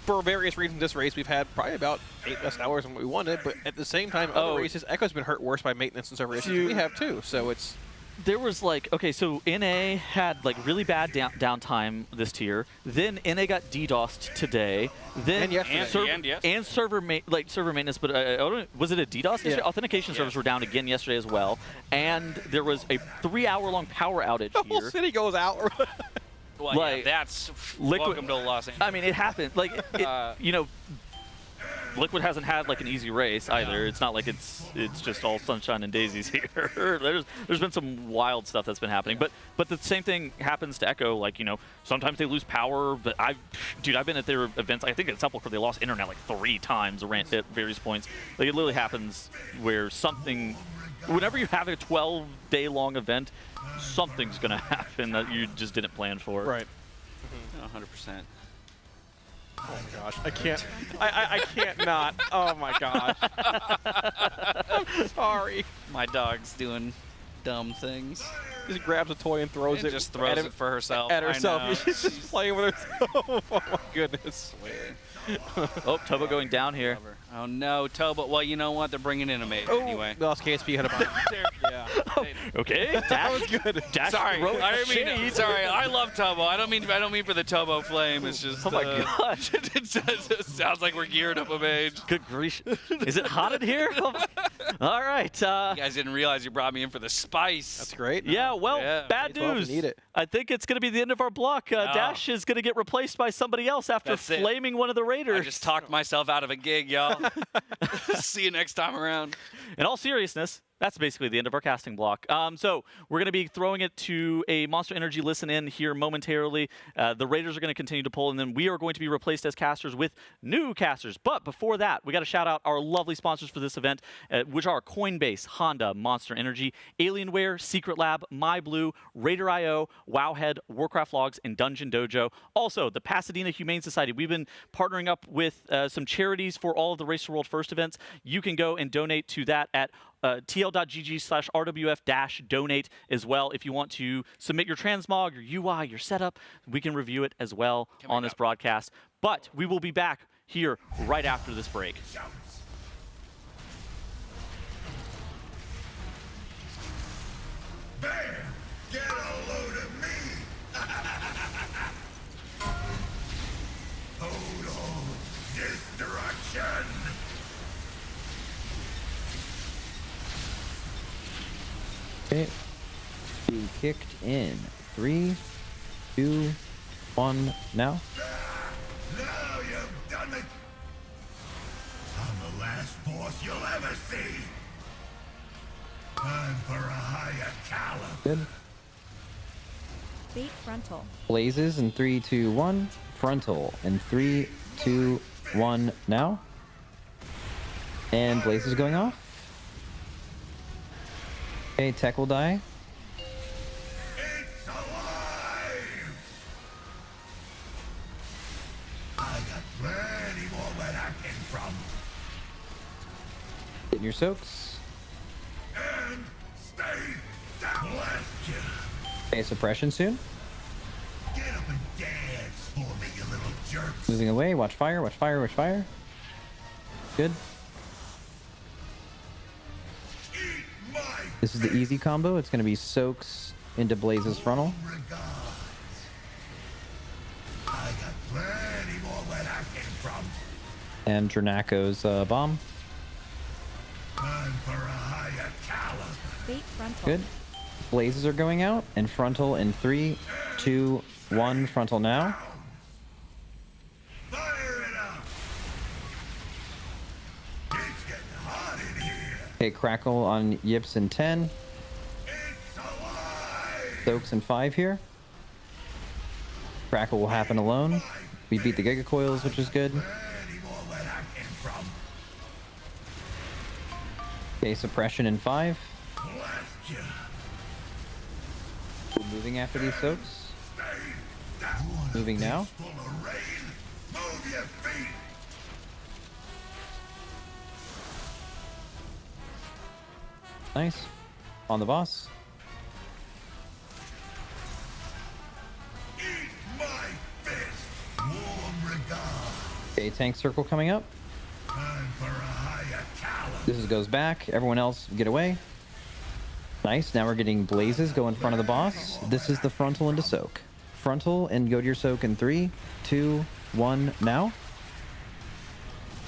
for various reasons, this race we've had probably about 8 less hours than what we wanted, but at the same time, other races, Echo's been hurt worse by maintenance and races than we have too. So it's there was like so NA had like really bad downtime this tier. Then NA got DDoSed today. Then server maintenance. But was it a DDoS? Yeah. Authentication servers were down again yesterday as well, and there was a 3-hour-long power outage the whole city goes out. Well, that's welcome to Los Angeles. I mean, it happened. Like, Liquid hasn't had like an easy race either. It's not like it's just all sunshine and daisies here. There's been some wild stuff that's been happening. But the same thing happens to Echo. Like, sometimes they lose power. But I've been at their events. I think at Sepulchre they lost internet like 3 times at various points. Like, it literally happens where something. Whenever you have a 12-day-long event, something's going to happen that you just didn't plan for. Right. 100%. Oh my gosh, I can't. I can't not. Oh my gosh. I'm sorry. My dog's doing dumb things. Just grabs a toy and throws it. Just throws it for herself. At herself. She's just playing with herself. Oh my goodness. Oh, Tobo going down here. Oh no, Tobo. Well, you know what? They're bringing in a mate anyway. Lost KSP had a bomb. Yeah. Okay. That was good. Dash Sorry, wrote I didn't mean. shade. Sorry, I love Tobo. I don't mean for the Tobo flame. It's just. Oh my gosh. It sounds like we're geared up a mage. Good grief. Is it hot in here? All right. You guys didn't realize you brought me in for the spice. That's great. Yeah, well, bad Well, we news. need it. I think it's going to be the end of our block. Dash is going to get replaced by somebody else after That's it. flaming one of the Raiders. I just talked myself out of a gig, y'all. See you next time around. In all seriousness, that's basically the end of our casting block. So we're going to be throwing it to a Monster Energy listen in here momentarily. The Raiders are going to continue to pull, and then we are going to be replaced as casters with new casters. But before that, we got to shout out our lovely sponsors for this event, which are Coinbase, Honda, Monster Energy, Alienware, Secret Lab, MyBlue, RaiderIO, Wowhead, Warcraft Logs, and DungeonDojo. Also, the Pasadena Humane Society. We've been partnering up with some charities for all of the Race to World First events. You can go and donate to that at tl.gg/RWF-donate as well. If you want to submit your transmog, your UI, your setup, we can review it as well on this broadcast. But we will be back here right after this break. Bear, get a load of me! Total destruction! Okay. Be kicked in. 3, 2, 1, now. Now you've done it! I'm the last boss you'll ever see! Time for a higher caliber. Good. Bait frontal. Blazes in 3, 2, 1. Frontal in 3, 2, 1, now. And blazes going off. Okay, tech will die. It's alive! I got plenty more where that came from. Getting your soaks. And stay down. Blast you. Okay, suppression soon. Get up and dance for me, you little jerks. Moving away. Watch fire, watch fire, watch fire. Good. This is the easy combo. It's going to be soaks into blazes frontal. I got plenty more where that came from. And Dranaco's bomb. Time for a higher caliber. Bait frontal. Good. Blazes are going out. And frontal in 3, 2, 1. Frontal now. Fire it up! It's getting hot in here. Okay, crackle on Yips in 10. It's alive! Soaks in 5 here. Crackle will happen alone. We beat the Giga Coils, which is good. Plenty more where that came from. Okay, suppression in 5. Blast you. Moving after these soaks. Stay down. Moving now. Full of rain. Move your feet. Nice. On the boss. Eat my fist. Warm regard. Okay, tank circle coming up. Time for a higher caliber. This goes back. Everyone else get away. Nice. Now we're getting blazes go in front of the boss. This is the frontal into soak. Frontal and go to your soak in 3, 2, 1. Now.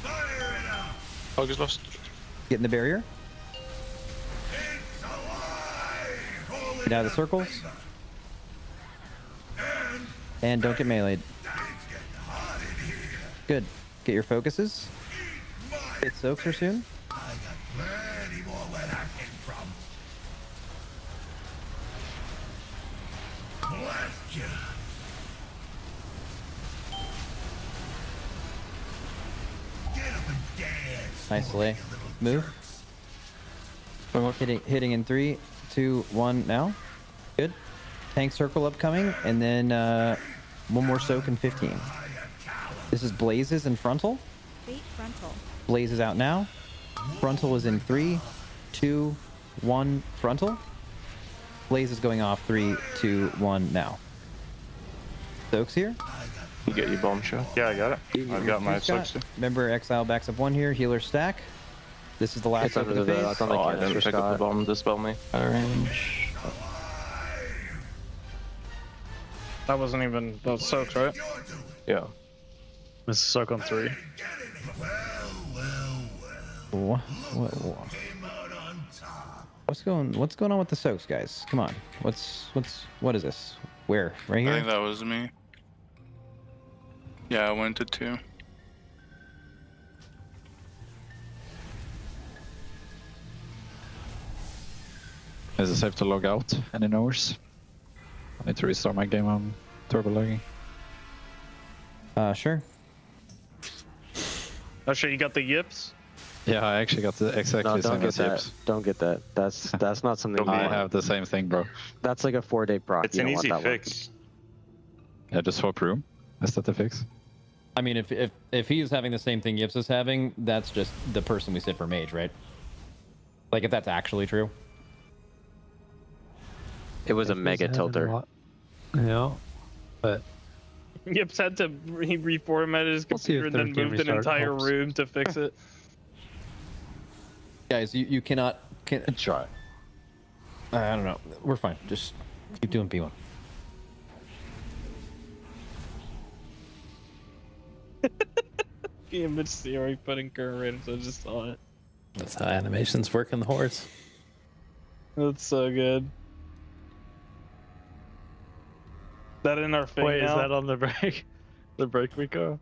Fire it up. August lost. Get in the barrier. It's alive. Get out of the circles. And don't get meleeed. It's getting hot in here. Good. Get your focuses. Eat my Hit soaks are soon. I got plenty more where that came from. Blast you. Get up and dance. Nice delay. Move. Hitting in 3, 2, 1 now. Good. Tank circle upcoming, and then one more soak in 15. This is blazes and frontal. Bait frontal. Blazes out now. Frontal is in 3, 2, 1. Frontal. Blaze is going off 3, 2, 1 now. Soaks here. You get your bomb shot. Yeah, I got it. I've got my soaks. Remember, Exile backs up 1 here. Healer stack. This is the last It's soak of under the phase. that's on the I didn't pick up the bomb to spell me. Range. That wasn't even those soaks, right? Yeah. This is soak on 3. What's going on with the soaks, guys? Come on. What is this? Where? Right here? I think that was me. Yeah, I went to 2. Is it safe to log out? Any knowers? I need to restart my game on turbo logging. Sure. Oh shit, you got the yips? Yeah, I actually got the exactly No, same don't get as that. yips. Don't get that. That's not something. I have the same thing, bro. That's like a 4-day proc. It's You an don't want easy that fix. Yeah, just swap room. Is that the fix? I mean, if he's having the same thing Yips is having, that's just the person we sit for mage, right? Like, if that's actually true. It was a mega tilter. Yeah, but Yips had to reformat his computer and then moved an entire room to fix it. Guys, you cannot... try. I don't know. We're fine. Just keep doing P1. Image theory putting current ratings, I just saw it. that's how animations work in the hordes. That's so good. That in our thing Wait, now? is that on the break? The break we go?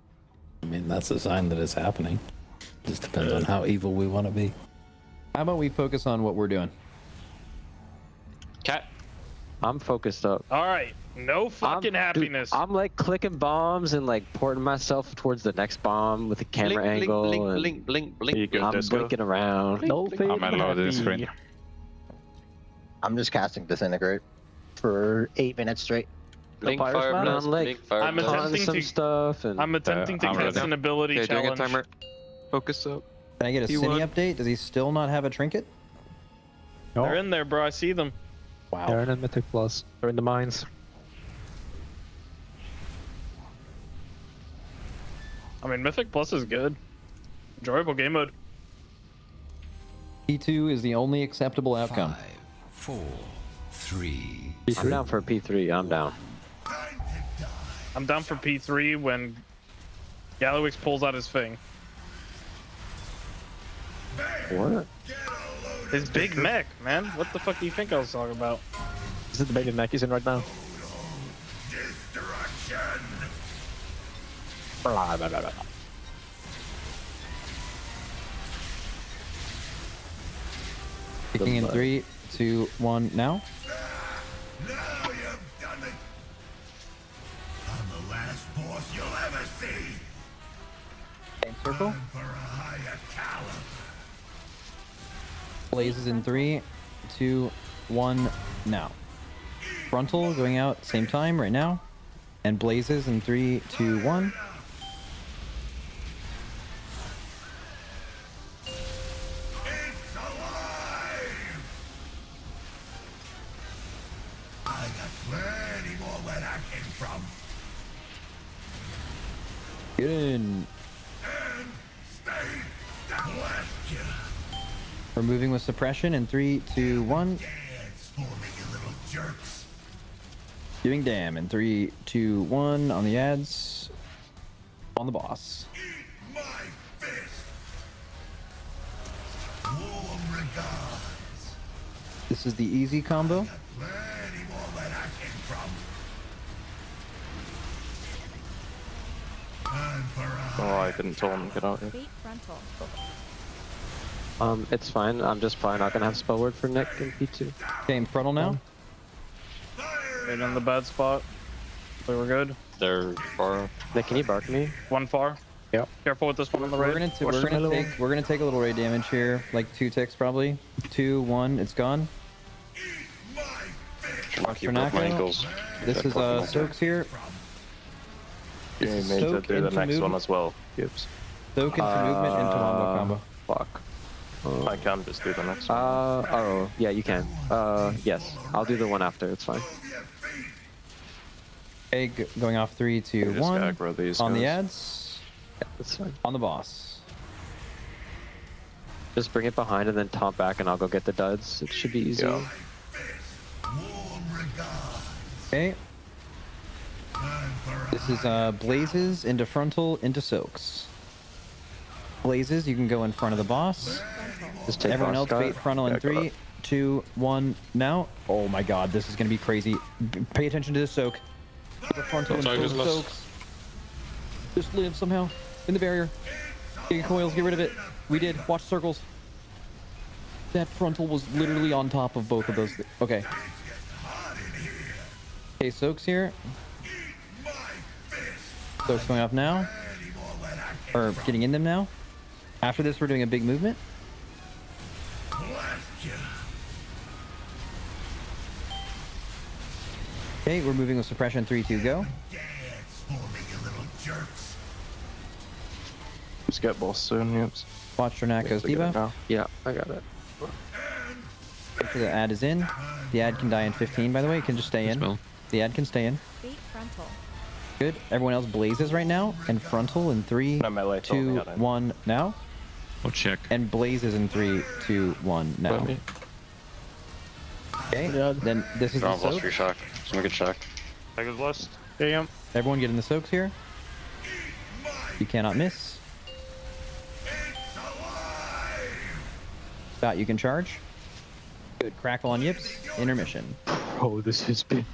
I mean, that's a sign that it's happening. Just depends on how evil we want to be. How about we focus on what we're doing? Cat. I'm focused up. Alright, no fucking happiness. Dude, I'm like clicking bombs and like porting myself towards the next bomb with the camera angle. Blink. I'm blinking around. No I'm at loading screen. I'm just casting Disintegrate for 8 minutes straight. Blink fire blast. I'm attempting some to stuff and I'm attempting to cast an ability challenge. Focus up. Can I get a Cine update? Does he still not have a trinket? No. They're in there, bro. I see them. Wow. They're in Mythic Plus. They're in the mines. I mean, Mythic Plus is good. Enjoyable game mode. P2 is the only acceptable outcome. 5, 4, 3. I'm down for a P3. I'm down. I'm down for P3 when Gallowix pulls out his thing. What? His big mech, man. What the fuck do you think I was talking about? Is it the big mech he's in right now? Blah, blah, blah, blah. Kicking in 3, 2, 1, now. Now you've done it. I'm the last boss you'll ever see. Same circle. For a higher caliber. Blazes in 3, 2, 1, now. Frontal going out same time right now. And blazes in 3, 2, 1. I got plenty more where that came from. Get in. And stay down. Blast you. Removing with suppression in 3, 2, 1. Dance for me, you little jerks. Doing damn in 3, 2, 1 on the ads. On the boss. Eat my fist. Warm regards. This is the easy combo. Plenty more where that came from. Time for a Oh, I didn't tell him to get out here. Bait frontal. It's fine. I'm just probably not gonna have spell word for Nick in P2. Okay, frontal now. Right on the bad spot. We were good. They're far. Nick, can you bark me? One far. Yep. Careful with this one on the We're right. gonna take a little raid damage here, like 2 ticks probably. 2, 1, it's gone. Watch you broke my ankles. This is soaks here. You need me to do the next one as well, Gibbs. Soak into movement into wombo combo. Fuck. I can just do the next one. Oh, yeah, you can. Yes. I'll do the one after. It's fine. Okay, going off 3, 2, just gotta 1. grow these On the guys. ads. That's fine. On the boss. Just bring it behind and then taunt back, and I'll go get the duds. It should be easy. Yeah. Okay. This is Blazes into frontal into soaks. Blazes, you can go in front of the boss. Just take Everyone else Scott. bait frontal in Yeah, go 3, up. 2, 1, now. Oh my god, this is gonna be crazy. Pay attention to this soak. The frontal and Sorry, full just lost. soaks. Just live somehow. In the barrier. Get coils, get rid of it. We did. Watch circles. That frontal was literally on top of both of those. Okay. Okay, soaks here. Soaks going off now. Or getting in them now. After this, we're doing a big movement. Okay, we're moving with suppression 3, 2, go. Just get boss soon, yep. Watch Dronacco's debuff. Yeah, I got it. Make sure the ad is in. The ad can die in 15, by the way. It can just stay in. The ad can stay in. Bait frontal. Good. Everyone else blazes right now. And frontal in 3, 2, 1, now. I'll check. And blazes in 3, 2, 1, now. Okay, then this is the soak. shock. Someone get shock. I was lost. Damn. Everyone get in the soaks here. You cannot miss. Scott, you can charge. Good. Crackle on yips. Intermission. Oh, this has been.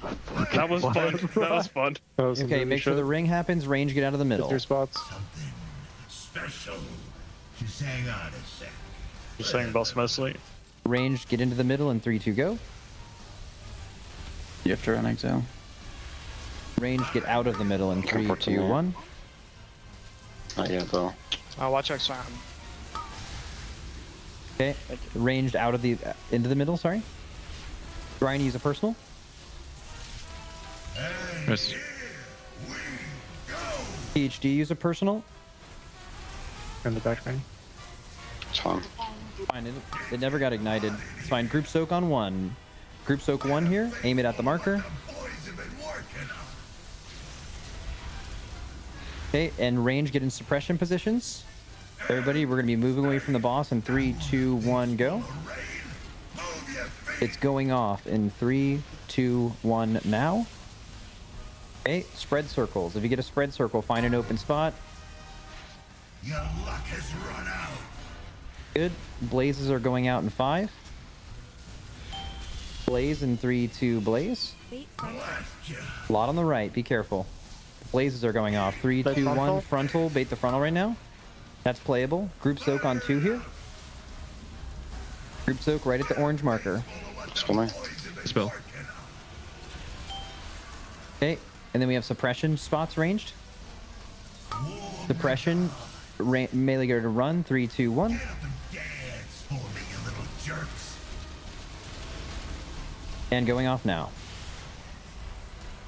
That was fun. That was fun. Okay, make sure the ring happens. Range, get out of the middle. 3 spots. Special. Just hang on a sec. Just saying boss mostly. Range, get into the middle in 3, 2, go. You have to run exile. Range, get out of the middle in 3, 2, 1. Not yet, though. I'll watch exile. Okay, ranged out of the into the middle. Sorry. Ryan, use a personal. Yes. PhD, use a personal. In the back lane. It's fine. Fine, it never got ignited. It's fine. Group soak on 1. Group soak 1 here. Aim it at the marker. Okay, and range, get in suppression positions. Everybody, we're going to be moving away from the boss in 3, 2, 1, go. It's going off in 3, 2, 1, now. Okay, spread circles. If you get a spread circle, find an open spot. Your luck has run out. Good. Blazes are going out in 5. Blaze in 3, 2, blaze. Bait frontal. A lot on the right, be careful. Blazes are going off. 3, 2, 1, frontal. Bait the frontal right now. That's playable. Group soak on 2 here. Group soak right at the orange marker. Spell. Okay, and then we have suppression spots ranged. Suppression, melee gear to run. 3, 2, 1. And going off now.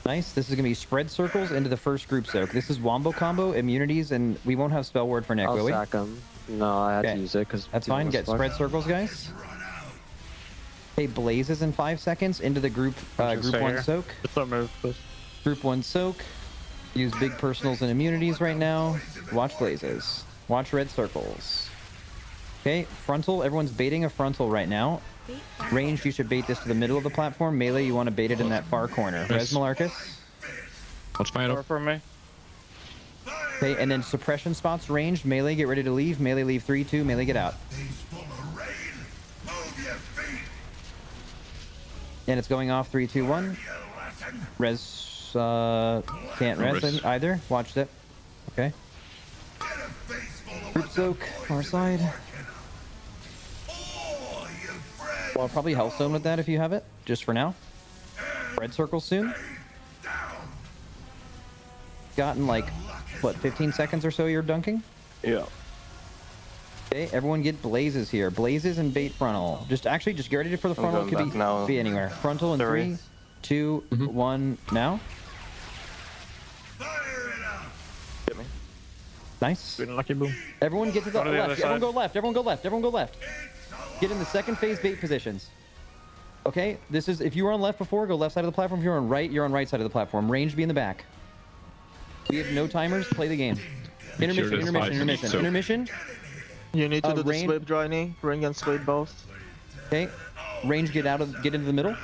Nice. This is going to be spread circles into the first group soak. This is wombo combo, immunities, and we won't have spell word for Nick, will we? I'll sack him. No, I had to use it because... That's fine. Get spread circles, guys. Okay, blazes in 5 seconds into the group 1 soak. Group 1 soak. Use big personals and immunities right now. Watch blazes. Watch red circles. Okay, frontal. Everyone's baiting a frontal right now. Ranged, you should bait this to the middle of the platform. Melee, you want to bait it in that far corner. Res Malarcus. Watch my up. For me. Okay, and then suppression spots ranged. Melee, get ready to leave. Melee, leave 3, 2. Melee, get out. And it's going off 3, 2, 1. Res, can't res either. Watch that. Okay. Group soak, far side. Well, I'll probably Hellstone with that if you have it, just for now. Red circle soon. Gotten like, what, 15 seconds or so you're dunking? Yeah. Okay, everyone get blazes here. Blazes and bait frontal. Just get ready for the frontal. Could be anywhere. Frontal in 3, 2, 1, now. Get me. Nice. Lucky boom. Everyone get to the Go to the left. other Everyone side. go left. Everyone go left. Everyone go left. Get in the second phase bait positions. Okay, this is, if you were on left before, go left side of the platform. If you're on right side of the platform. Range be in the back. We have no timers, play the game. Intermission. You need to do the range, sweep, Johnny. Ring and sweep both. Okay, range, get into the middle.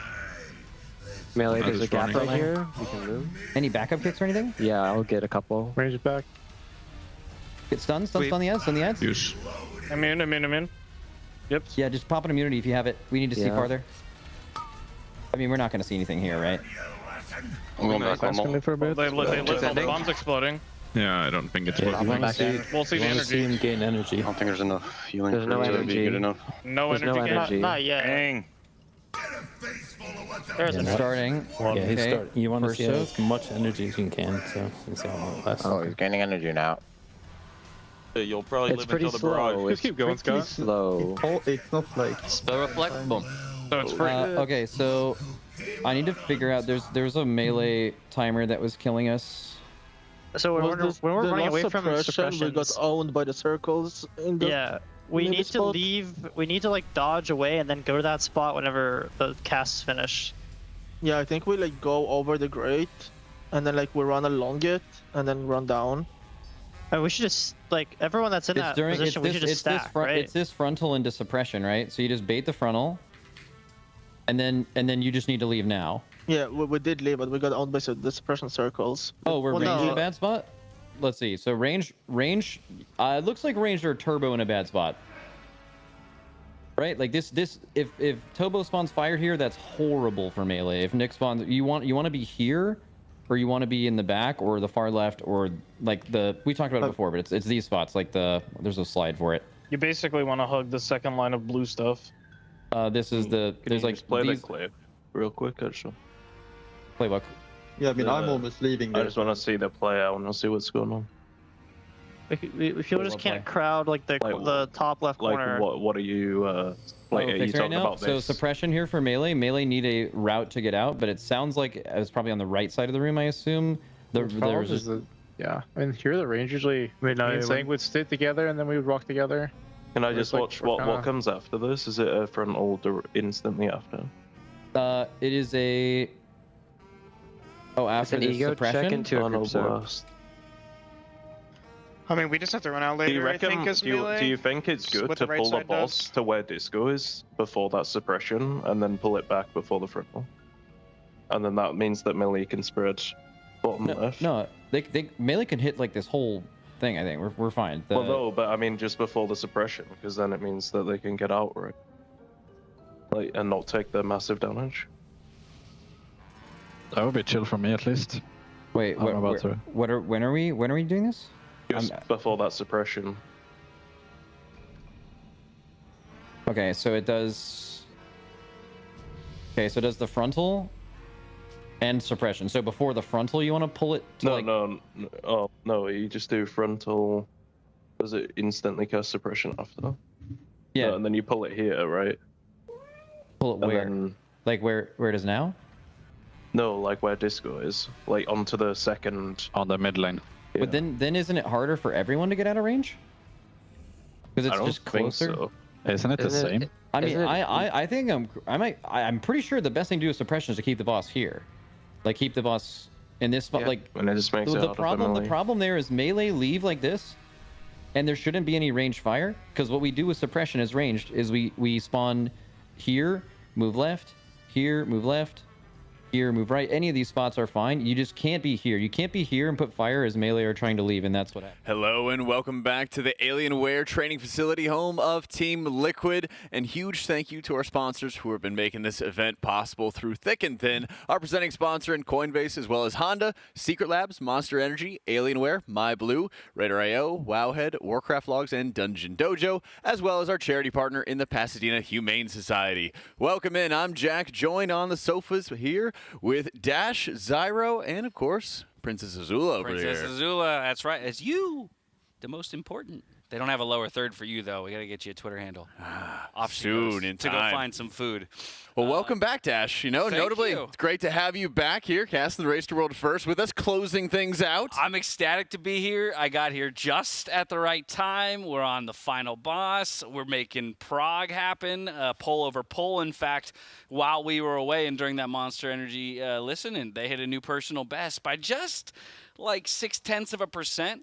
Melee, there's a gap right here. We can move. Any backup kicks or anything? Yeah, I'll get a couple. Range back. Get stunned on the ads, Use. Immune. Yep. Yeah, just pop an immunity if you have it. We need to see farther. I mean, we're not going to see anything here, right? I'm going back on They lit the bombs exploding. Yeah, I don't think it's working. We'll see the energy. See him gain energy. I don't think there's enough healing There's for no it to be energy. good enough. No There's energy. Not yet. Dang. There's a Starting. Yeah, he's starting. You want to First see soak. as much energy as you can, so you see how long it lasts. Oh, he's gaining energy now. You'll probably It's live pretty until the slow. barrage. It's keep going, pretty Scott. slow. It's not like... Spell reflect. Boom. So it's free. Okay, so I need to figure out. There's a melee timer that was killing us. So when we're running away from suppression, we got owned by the circles. In the yeah, we maybe need to spot. leave. We need to like dodge away and then go to that spot whenever the cast's finished. Yeah, I think we like go over the grate, and then like we run along it, and then run down. We should just like everyone that's in that position. We should just stack, right? It's this frontal into suppression, right? So you just bait the frontal, and then you just need to leave now. Yeah, we did leave, but we got owned by the suppression circles. Oh, we're Well, range in no. a bad spot? Let's see. So range, it looks like range or turbo in a bad spot. Right? Like this, if Tobo spawns fire here, that's horrible for melee. If Nick spawns, you want to be here, or you want to be in the back, or the far left, or like we talked about it before, but it's these spots, like there's a slide for it. You basically want to hug the second line of blue stuff. There's like Just play these, the clip real quick, actually. playbook. Yeah, I mean, I'm almost leaving. I just want to see the play. I want to see what's going on. We feel just can't crowd like the top left corner. Like, what are you? Like, are you Fixing right talking now? about So this? suppression here for melee. Melee need a route to get out, but it sounds like it's probably on the right side of the room, I assume. There's just... Yeah, I mean here the range usually saying would sit together and then we would walk together. Can I just watch what comes after this? Is it a frontal instantly after? It is a. Oh, after an this ego suppression. check into a group serve. I mean we just have to run out Do you later. reckon? I think as melee. Do you think it's good what to the right pull the side boss does. to where disco is before that suppression, and then pull it back before the frontal? And then that means that melee can spread bottom left. No, they melee can hit like this whole thing. I think we're fine. Well, no, but I mean just before the suppression, because then it means that they can get out, right? Like, and not take the massive damage. That would be chill for me at least. Wait, when are we doing this? Just before that suppression. Okay, so it does. Okay, so it does the frontal and suppression. So before the frontal, you want to pull it to no, you just do frontal. Does it instantly cast suppression after? Yeah. No, and then you pull it here, right? Pull it And where? then- Like where it is now? No, like where disco is, like onto the second. On the mid lane. But then isn't it harder for everyone to get out of range? Because it's I don't just think closer. so. Isn't it the same? I mean, I think I'm pretty sure the best thing to do with suppression is to keep the boss here, like keep the boss in this spot. Yeah, Like and it just makes it the harder for problem. The melee. problem there is melee leave like this, and there shouldn't be any ranged fire, because what we do with suppression is ranged is we spawn here, move left, here, move left, here, move right. Any of these spots are fine. You just can't be here. You can't be here and put fire as melee are trying to leave, and that's what happens. Hello and welcome back to the Alienware training facility, home of Team Liquid. And huge thank you to our sponsors who have been making this event possible through thick and thin. Our presenting sponsor in Coinbase, as well as Honda, Secret Labs, Monster Energy, Alienware, MyBlue, RaiderIO, Wowhead, Warcraft Logs, and DungeonDojo, as well as our charity partner in the Pasadena Humane Society. Welcome in. I'm Jack, joined on the sofas here with Dash, Zyro, and of course, Princess Azula over here. Princess Azula, that's right. As you, the most important. They don't have a lower third for you, though. We got to get you a Twitter handle. Off she Soon goes in to time. go find some food. Well, welcome back, Dash. You know, thank notably, you. it's great to have you back here, casting the Race to World first with us, closing things out. I'm ecstatic to be here. I got here just at the right time. We're on the final boss. We're making Prague happen, poll over poll. In fact, while we were away and during that Monster Energy listening, they hit a new personal best by just like 0.6%.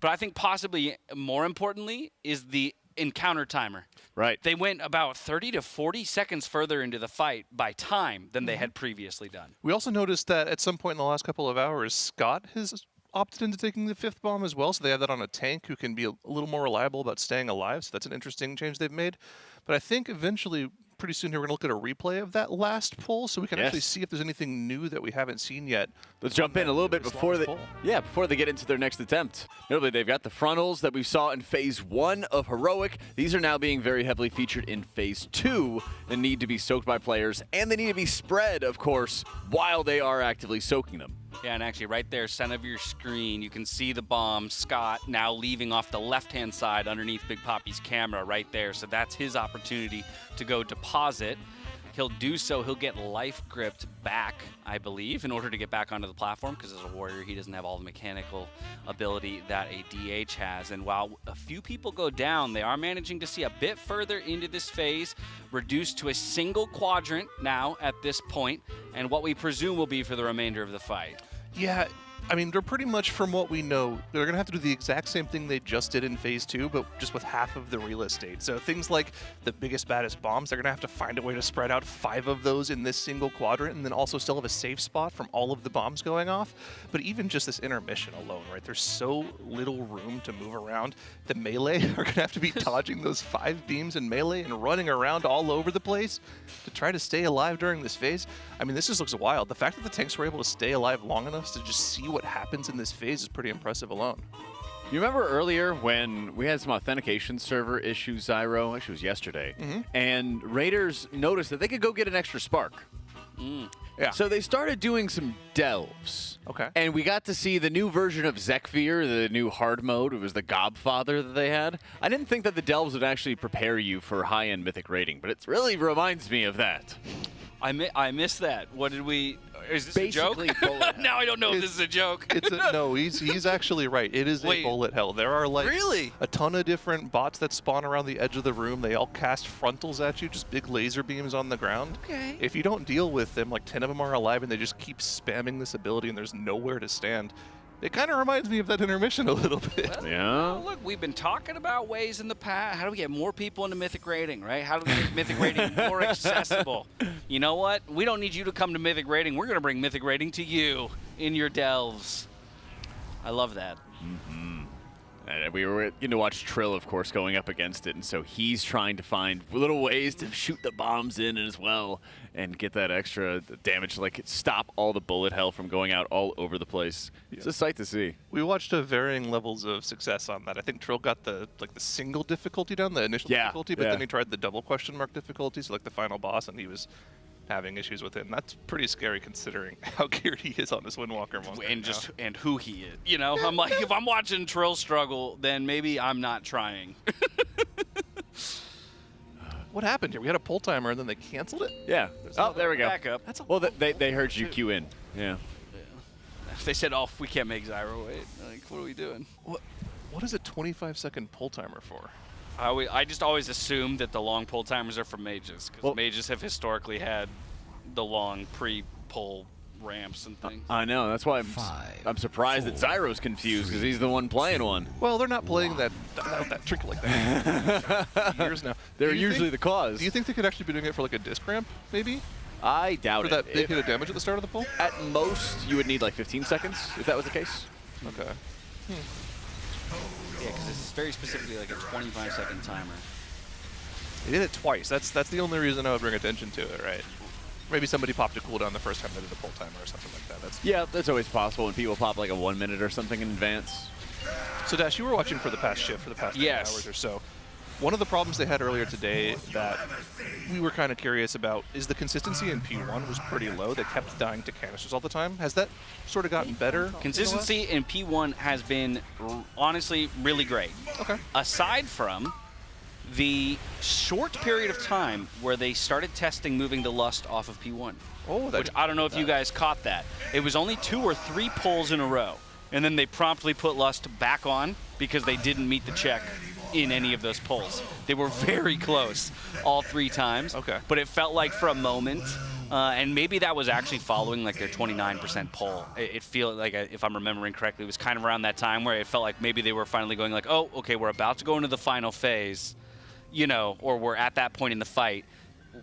But I think possibly more importantly is the encounter timer. Right. They went about 30 to 40 seconds further into the fight by time than they had previously done. We also noticed that at some point in the last couple of hours, Scott has opted into taking the 5th bomb as well, so they have that on a tank who can be a little more reliable about staying alive, so that's an interesting change they've made. But I think eventually, pretty soon here, we're going to look at a replay of that last pull, so we can actually see if there's anything new that we haven't seen yet. Let's jump in a little bit before they get into their next attempt. Notably, they've got the frontals that we saw in Phase 1 of Heroic. These are now being very heavily featured in Phase 2 and need to be soaked by players, and they need to be spread, of course, while they are actively soaking them. Yeah, and actually right there, center of your screen, you can see the bomb, Scott, now leaving off the left-hand side underneath Big Poppy's camera right there. So that's his opportunity to go deposit. He'll do so. He'll get life gripped back, I believe, in order to get back onto the platform, because as a warrior, he doesn't have all the mechanical ability that a DH has. And while a few people go down, they are managing to see a bit further into this phase, reduced to a single quadrant now at this point, and what we presume will be for the remainder of the fight. Yeah, I mean, they're pretty much, from what we know, they're going to have to do the exact same thing they just did in Phase 2, but just with half of the real estate. So things like the biggest, baddest bombs, they're going to have to find a way to spread out 5 of those in this single quadrant, and then also still have a safe spot from all of the bombs going off. But even just this intermission alone, right, there's so little room to move around. The melee are going to have to be dodging those 5 beams in melee and running around all over the place to try to stay alive during this phase. I mean, this just looks wild. The fact that the tanks were able to stay alive long enough to just see what happens in this phase is pretty impressive alone. You remember earlier when we had some authentication server issues, Zyro? Actually, it was yesterday. And Raiders noticed that they could go get an extra spark. Yeah. So they started doing some delves. Okay. And we got to see the new version of Zekfir, the new hard mode. It was the Gobfather that they had. I didn't think that the delves would actually prepare you for high-end mythic rating, but it really reminds me of that. I missed that. What did we... Is this Basically a joke? Now I don't know if this is a joke. No, he's actually right. It is a bullet hell. There are like a ton of different bots that spawn around the edge of the room. They all cast frontals at you, just big laser beams on the ground. Okay. If you don't deal with them, like 10 of them are alive and they just keep spamming this ability and there's nowhere to stand. It kind of reminds me of that intermission a little bit. Well, well, look, we've been talking about ways in the past. How do we get more people into Mythic Rating, right? How do we make Mythic Rating more accessible? You know what? We don't need you to come to Mythic Rating. We're going to bring Mythic Rating to you in your delves. I love that. And we were getting to watch Trill, of course, going up against it, and so he's trying to find little ways to shoot the bombs in as well and get that extra damage, like stop all the bullet hell from going out all over the place. It's a sight to see. We watched varying levels of success on that. I think Trill got the single difficulty down, the initial difficulty, but then he tried the double question mark difficulty, so like the final boss, and he was having issues with it, and that's pretty scary considering how geared he is on this Windwalker monster. And who he is. You know, I'm like, if I'm watching Trill struggle, then maybe I'm not trying. What happened here? We had a pull timer and then they canceled it? Yeah. Oh, there we go. Backup. Well, they heard you queue in. Yeah. They said, oh, we can't make Zyro wait. Like, what are we doing? What is a 25-second pull timer for? I just always assume that the long pull timers are for mages, because mages have historically had the long pre-pull ramps and things. I know. That's why I'm surprised that Zyro's confused, because he's the one playing one. Well, they're not playing that trick like that years now. They're usually the cause. Do you think they could actually be doing it for like a disc ramp, maybe? I doubt it. For that big hit of damage at the start of the pull? At most, you would need like 15 seconds, if that was the case. Okay. Yeah, because it's very specifically like a 25-second timer. They did it twice. That's the only reason I would bring attention to it, right? Maybe somebody popped a cooldown the first time they did a pull timer or something like that. That's always possible when people pop like a 1 minute or something in advance. So Dash, you were watching for the past shift for the past 8 hours or so. One of the problems they had earlier today that we were kind of curious about is the consistency in P1 was pretty low. They kept dying to canisters all the time. Has that sort of gotten better? Consistency in P1 has been honestly really great. Okay. Aside from the short period of time where they started testing moving the Lust off of P1. Oh, which I don't know if you guys caught that. It was only 2 or 3 pulls in a row, and then they promptly put Lust back on because they didn't meet the check in any of those pulls. They were very close all 3 times. Okay. But it felt like for a moment, and maybe that was actually following like their 29% pull. It felt like, if I'm remembering correctly, it was kind of around that time where it felt like maybe they were finally going like, oh, okay, we're about to go into the final phase, you know, or we're at that point in the fight.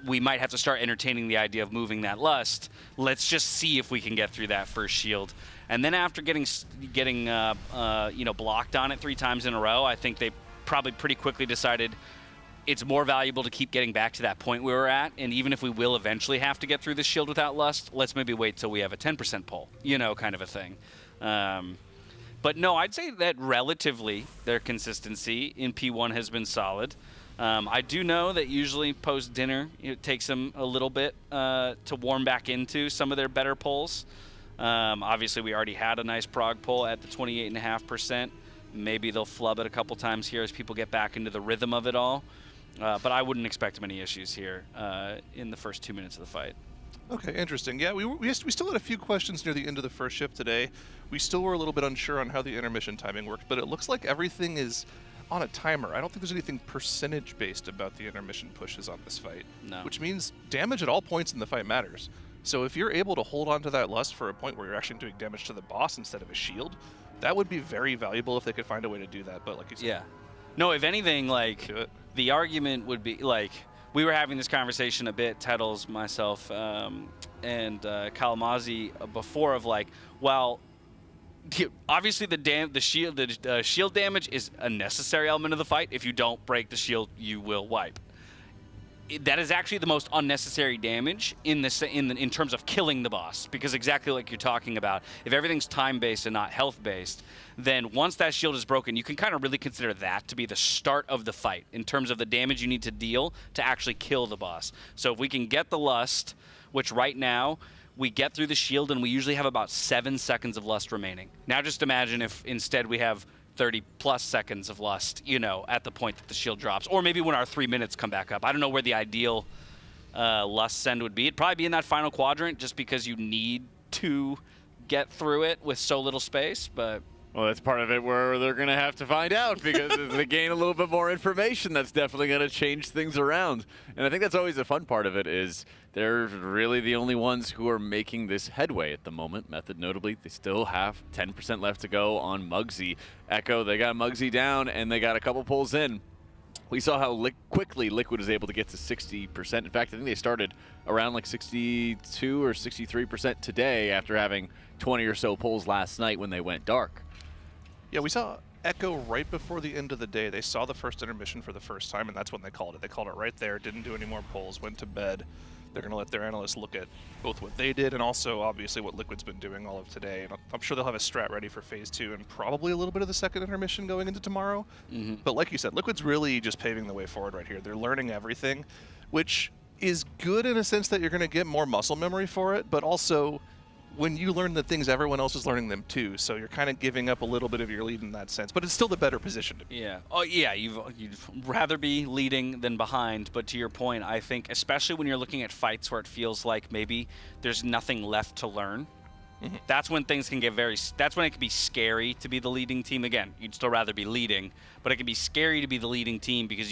We might have to start entertaining the idea of moving that Lust. Let's just see if we can get through that first shield. And then after getting blocked on it 3 times in a row, I think they probably pretty quickly decided it's more valuable to keep getting back to that point we were at, and even if we will eventually have to get through this shield without Lust, let's maybe wait till we have a 10% pull, you know, kind of a thing. But no, I'd say that relatively their consistency in P1 has been solid. I do know that usually post-dinner it takes them a little bit to warm back into some of their better pulls. Obviously, we already had a nice prog pull at the 28.5%. Maybe they'll flub it a couple times here as people get back into the rhythm of it all. But I wouldn't expect many issues here in the first 2 minutes of the fight. Okay, interesting. Yeah, we still had a few questions near the end of the first shift today. We still were a little bit unsure on how the intermission timing worked, but it looks like everything is on a timer. I don't think there's anything percentage-based about the intermission pushes on this fight. No. Which means damage at all points in the fight matters. So if you're able to hold on to that Lust for a point where you're actually doing damage to the boss instead of a shield, that would be very valuable if they could find a way to do that. But like you said, yeah. No, if anything, like, the argument would be, like, we were having this conversation a bit, Tettles, myself, and Kalamazi before of, like, well, obviously the shield damage is a necessary element of the fight. If you don't break the shield, you will wipe. That is actually the most unnecessary damage in terms of killing the boss, because exactly like you're talking about, if everything's time-based and not health-based, then once that shield is broken, you can kind of really consider that to be the start of the fight in terms of the damage you need to deal to actually kill the boss. So if we can get the Lust, which right now we get through the shield and we usually have about 7 seconds of Lust remaining. Now just imagine if instead we have 30-plus seconds of Lust, you know, at the point that the shield drops. Or maybe when our 3 minutes come back up. I don't know where the ideal Lust send would be. It'd probably be in that final quadrant just because you need to get through it with so little space, but... Well, that's part of it where they're going to have to find out, because as they gain a little bit more information, that's definitely going to change things around. And I think that's always the fun part of it, is they're really the only ones who are making this headway at the moment. Method notably, they still have 10% left to go on Muggsy. Echo, they got Muggsy down, and they got a couple pulls in. We saw how quickly Liquid was able to get to 60%. In fact, I think they started around like 62 or 63% today after having 20 or so pulls last night when they went dark. Yeah, we saw Echo right before the end of the day. They saw the first intermission for the first time, and that's when they called it. They called it right there, didn't do any more polls, went to bed. They're going to let their analysts look at both what they did and also, obviously, what Liquid's been doing all of today. And I'm sure they'll have a strat ready for Phase 2 and probably a little bit of the second intermission going into tomorrow. Mm-hmm. But like you said, Liquid's really just paving the way forward right here. They're learning everything, which is good in a sense that you're going to get more muscle memory for it, but also... when you learn the things, everyone else is learning them too. So you're kind of giving up a little bit of your lead in that sense. But it's still the better position to be. Yeah. Oh, yeah. You'd rather be leading than behind. But to your point, I think, especially when you're looking at fights where it feels like maybe there's nothing left to learn, that's when things can get that's when it can be scary to be the leading team. Again, you'd still rather be leading, but it can be scary to be the leading team because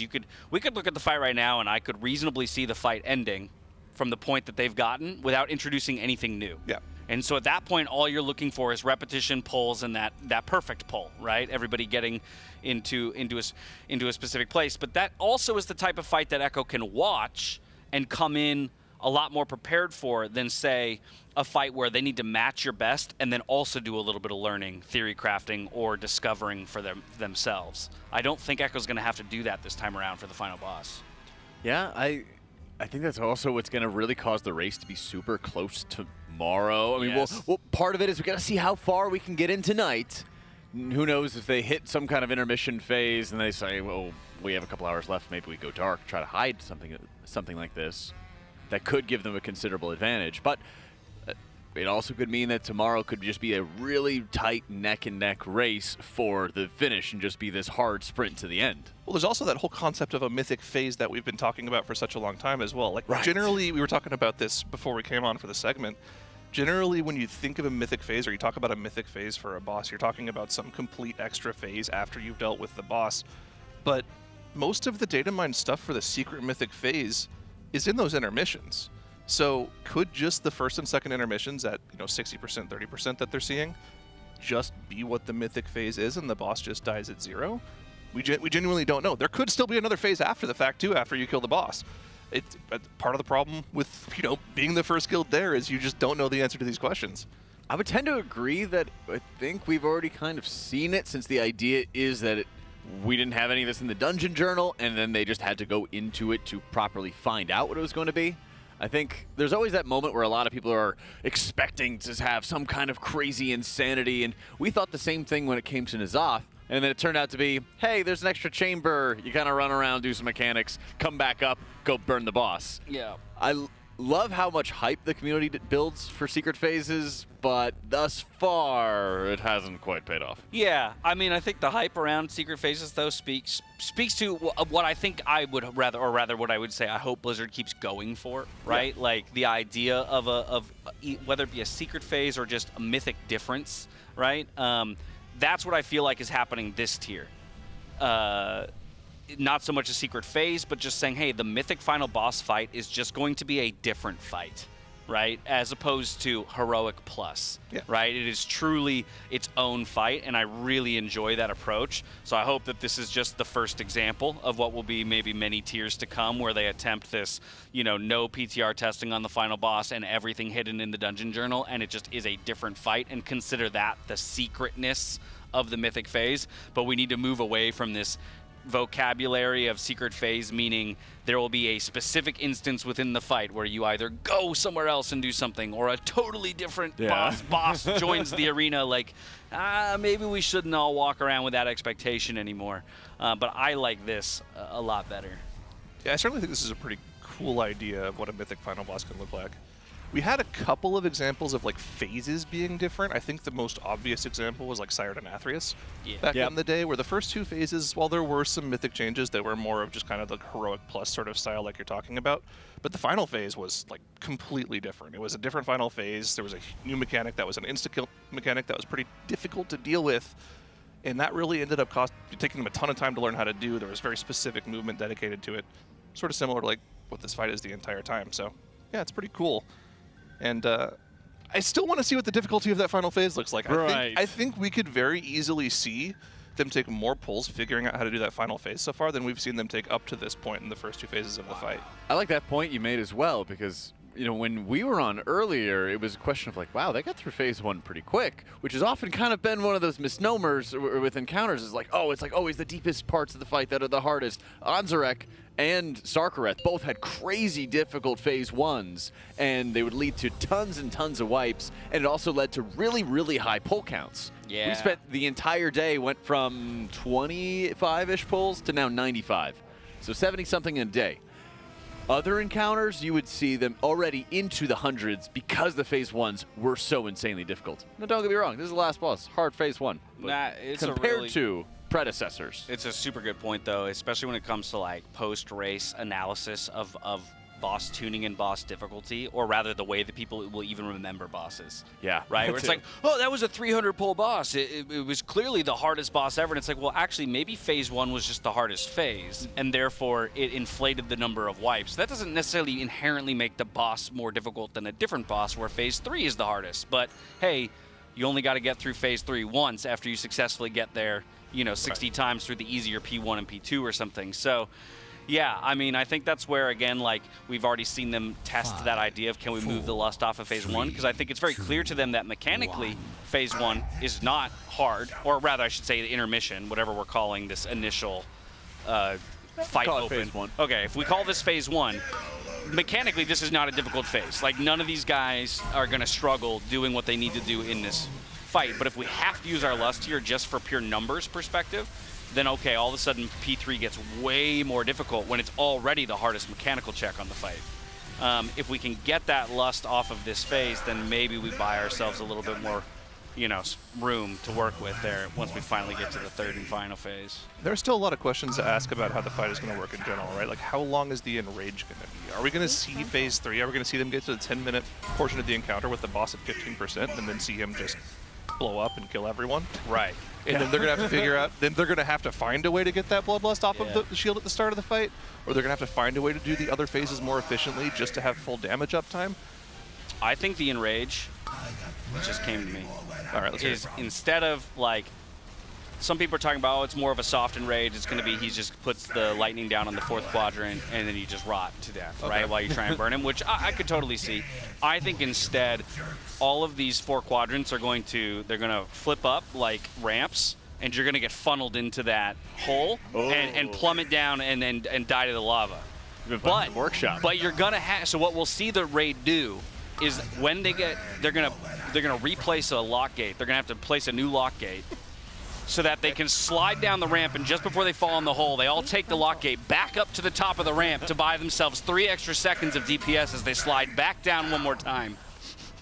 we could look at the fight right now and I could reasonably see the fight ending from the point that they've gotten without introducing anything new. Yeah. And so at that point, all you're looking for is repetition, pulls, and that perfect pull, right? Everybody getting into a specific place. But that also is the type of fight that Echo can watch and come in a lot more prepared for than, say, a fight where they need to match your best and then also do a little bit of learning, theory crafting, or discovering for themselves. I don't think Echo's going to have to do that this time around for the final boss. Yeah, I think that's also what's going to really cause the race to be super close tomorrow. I mean, Yes. well, part of it is we got to see how far we can get in tonight who knows if they hit some kind of intermission phase and they say, well, we have a couple hours left, maybe we go dark, try to hide something like this. That could give them a considerable advantage. But it also could mean that tomorrow could just be a really tight neck-and-neck race for the finish and just be this hard sprint to the end. Well, there's also that whole concept of a mythic phase that we've been talking about for such a long time as well. Like, right. Generally, we were talking about this before we came on for the segment. Generally, when you think of a mythic phase or you talk about a mythic phase for a boss, you're talking about some complete extra phase after you've dealt with the boss. But most of the data mine stuff for the secret mythic phase is in those intermissions. So could just the first and second intermissions at 60%, 30% that they're seeing just be what the mythic phase is and the boss just dies at 0? We genuinely don't know. There could still be another phase after the fact too, after you kill the boss. It's part of the problem with being the first guild there is you just don't know the answer to these questions. I would tend to agree that I think we've already kind of seen it, since the idea is that we didn't have any of this in the dungeon journal and then they just had to go into it to properly find out what it was going to be. I think there's always that moment where a lot of people are expecting to have some kind of crazy insanity, and we thought the same thing when it came to N'Zoth, and then it turned out to be, hey, there's an extra chamber, you kind of run around, do some mechanics, come back up, go burn the boss. Yeah. I love how much hype the community builds for secret phases, but thus far, it hasn't quite paid off. Yeah, I mean, I think the hype around secret phases, though, speaks to what I think I would rather, or rather what I would say I hope Blizzard keeps going for, right? Yeah. Like the idea of whether it be a secret phase or just a mythic difference, right? That's what I feel like is happening this tier. Not so much a secret phase, but just saying, hey, the mythic final boss fight is just going to be a different fight, right? As opposed to heroic plus, right? It is truly its own fight, and I really enjoy that approach. So I hope that this is just the first example of what will be maybe many tiers to come where they attempt this, no PTR testing on the final boss and everything hidden in the dungeon journal, and it just is a different fight, and consider that the secretness of the mythic phase. But we need to move away from this vocabulary of secret phase, meaning there will be a specific instance within the fight where you either go somewhere else and do something, or a totally different boss joins the arena. Like, maybe we shouldn't all walk around with that expectation anymore. But I like this a lot better. Yeah, I certainly think this is a pretty cool idea of what a mythic final boss can look like. We had a couple of examples of phases being different. I think the most obvious example was Sired and Athreus back in the day, where the first two phases, while there were some mythic changes that were more of just kind of the heroic plus sort of style like you're talking about, but the final phase was completely different. It was a different final phase. There was a new mechanic that was an insta-kill mechanic that was pretty difficult to deal with, and that really ended up taking them a ton of time to learn how to do. There was very specific movement dedicated to it, sort of similar to what this fight is the entire time. So yeah, it's pretty cool. And I still want to see what the difficulty of that final phase looks like. I think we could very easily see them take more pulls figuring out how to do that final phase so far than we've seen them take up to this point in the first two phases of the fight. I like that point you made as well, because when we were on earlier, it was a question of wow, they got through phase 1 pretty quick, which has often kind of been one of those misnomers with encounters, is it's always the deepest parts of the fight that are the hardest. Anzarek and Sarkareth both had crazy difficult phase 1s, and they would lead to tons and tons of wipes, and it also led to really, really high pull counts. Yeah. We spent the entire day, went from 25-ish pulls to now 95. So 70-something in a day. Other encounters, you would see them already into the hundreds because the phase 1s were so insanely difficult. Now, don't get me wrong, this is the last boss, hard phase 1. It's compared to predecessors. It's a super good point, though, especially when it comes to post-race analysis of boss tuning and boss difficulty, or rather the way that people will even remember bosses. Yeah. Right? Where it's that was a 300 pull boss. It was clearly the hardest boss ever. And it's well, actually, maybe phase 1 was just the hardest phase, and therefore it inflated the number of wipes. That doesn't necessarily inherently make the boss more difficult than a different boss where phase 3 is the hardest. But hey, you only got to get through phase 3 once after you successfully get there, 60 times through the easier P1 and P2 or something. So yeah, I mean, I think that's where, again, we've already seen them test that idea of can we move the lust off of phase 1, because I think it's very clear to them that mechanically phase 1 is not hard, or rather I should say the intermission, whatever we're calling this initial fight open. Phase 1. Okay, if we call this phase 1, mechanically this is not a difficult phase. None of these guys are going to struggle doing what they need to do in this fight. But if we have to use our Lust here just for pure numbers perspective, then okay, all of a sudden P3 gets way more difficult when it's already the hardest mechanical check on the fight. If we can get that Lust off of this phase, then maybe we buy ourselves a little bit more, you know, room to work with there once we finally get to the third and final phase. There's still a lot of questions to ask about how the fight is going to work in general, right? Like, how long is the enrage going to be? Are we going to see phase 3? Are we going to see them get to the 10-minute portion of the encounter with the boss at 15% and then see him just blow up and kill everyone? Right. And then they're going to have to figure out, then they're going to have to find a way to get that bloodlust off of the shield at the start of the fight, or they're going to have to find a way to do the other phases more efficiently just to have full damage uptime. I think the enrage, it just came to me, all right, let's hear it. Instead of like, some people are talking about, oh, it's more of a soft enrage. It's going to be he just puts the lightning down on the 4th quadrant and then you just rot to death, right, while you try and burn him, which I could totally see. I think instead, all of these 4 quadrants are going to, they're going to flip up like ramps, and you're going to get funneled into that hole and plummet down and die to the lava. But workshop. But you're going to have, so what we'll see the raid do is when they get, they're going to replace a lock gate. They're going to have to place a new lock gate, so that they can slide down the ramp, and just before they fall in the hole, they all take the lock gate back up to the top of the ramp to buy themselves 3 extra seconds of DPS as they slide back down one more time.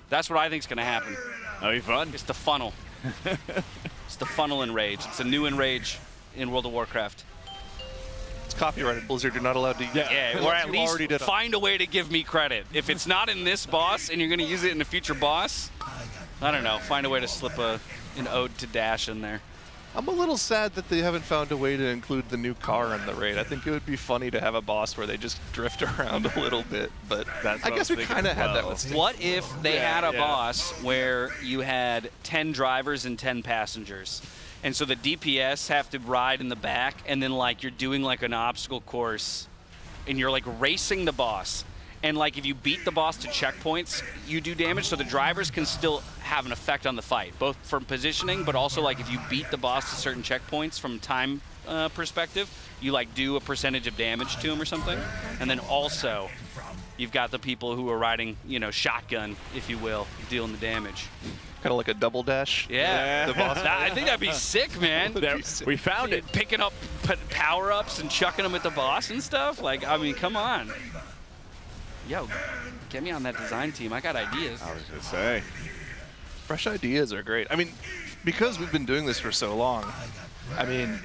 That's what I think is going to happen. That'll be fun. It's the funnel. It's the funnel enrage. It's a new enrage in World of Warcraft. It's copyrighted. Blizzard, you're not allowed to use it. Yeah, or at least find a way to give me credit. If it's not in this boss and you're going to use it in a future boss, I don't know, find a way to slip an ode to Dash in there. I'm a little sad that they haven't found a way to include the new car in the raid. I think it would be funny to have a boss where they just drift around a little bit, but I guess we kind of had that with Sting. What if they had a boss where you had 10 drivers and 10 passengers? And so the DPS have to ride in the back, and then like you're doing like an obstacle course, and you're like racing the boss. And like if you beat the boss to checkpoints, you do damage, so the drivers can still have an effect on the fight, both from positioning, but also like if you beat the boss to certain checkpoints from time perspective, you like do a percentage of damage to him or something. And then also, you've got the people who are riding, you know, shotgun, if you will, dealing the damage. Kind of like a double dash. Yeah. The boss. I think that'd be sick, man. We found it. Picking up power-ups and chucking them at the boss and stuff. Like, I mean, come on. Yo, get me on that design team. I got ideas. I was going to say. Fresh ideas are great. I mean, because we've been doing this for so long, I mean,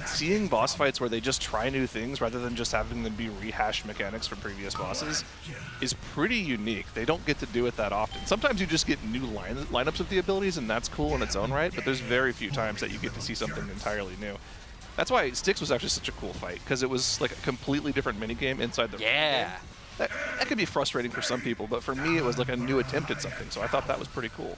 seeing boss fights where they just try new things rather than just having them be rehashed mechanics from previous bosses is pretty unique. They don't get to do it that often. Sometimes you just get new lineups of the abilities, and that's cool in its own right, but there's very few times that you get to see something entirely new. That's why Styx was actually such a cool fight, because it was like a completely different minigame inside the game. That could be frustrating for some people, but for me, it was like a new attempt at something, so I thought that was pretty cool.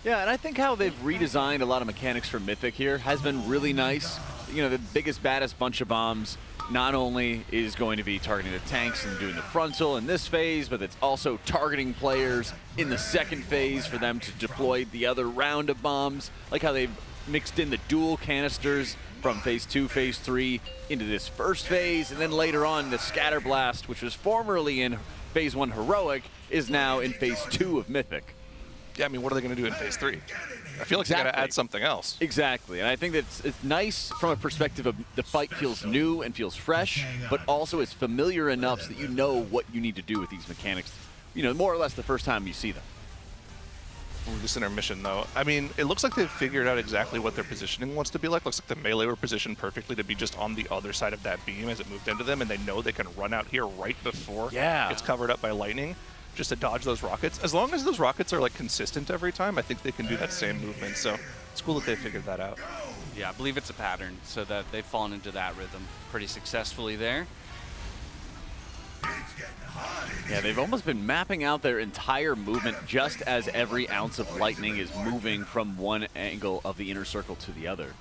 Yeah, and I think how they've redesigned a lot of mechanics for Mythic here has been really nice. You know, the biggest, baddest bunch of bombs not only is going to be targeting the tanks and doing the frontal in this phase, but it's also targeting players in the second phase for them to deploy the other round of bombs. Like how they've mixed in the dual canisters from phase 2, phase 3 into this first phase, and then later on the scatter blast, which was formerly in phase 1 heroic, is now in phase 2 of Mythic. Yeah, I mean, what are they going to do in phase 3? I feel like they got to add something else. Exactly, and I think that it's nice from a perspective of the fight feels new and feels fresh, but also it's familiar enough so that you know what you need to do with these mechanics, you know, more or less the first time you see them. This intermission, though. I mean, it looks like they've figured out exactly what their positioning wants to be like. Looks like the melee were positioned perfectly to be just on the other side of that beam as it moved into them, and they know they can run out here right before it's covered up by lightning, just to dodge those rockets. As long as those rockets are like consistent every time, I think they can do that same movement. So it's cool that they figured that out. Yeah, I believe it's a pattern, so that they've fallen into that rhythm pretty successfully there. Yeah, they've almost been mapping out their entire movement just as every ounce of lightning is moving from one angle of the inner circle to the other.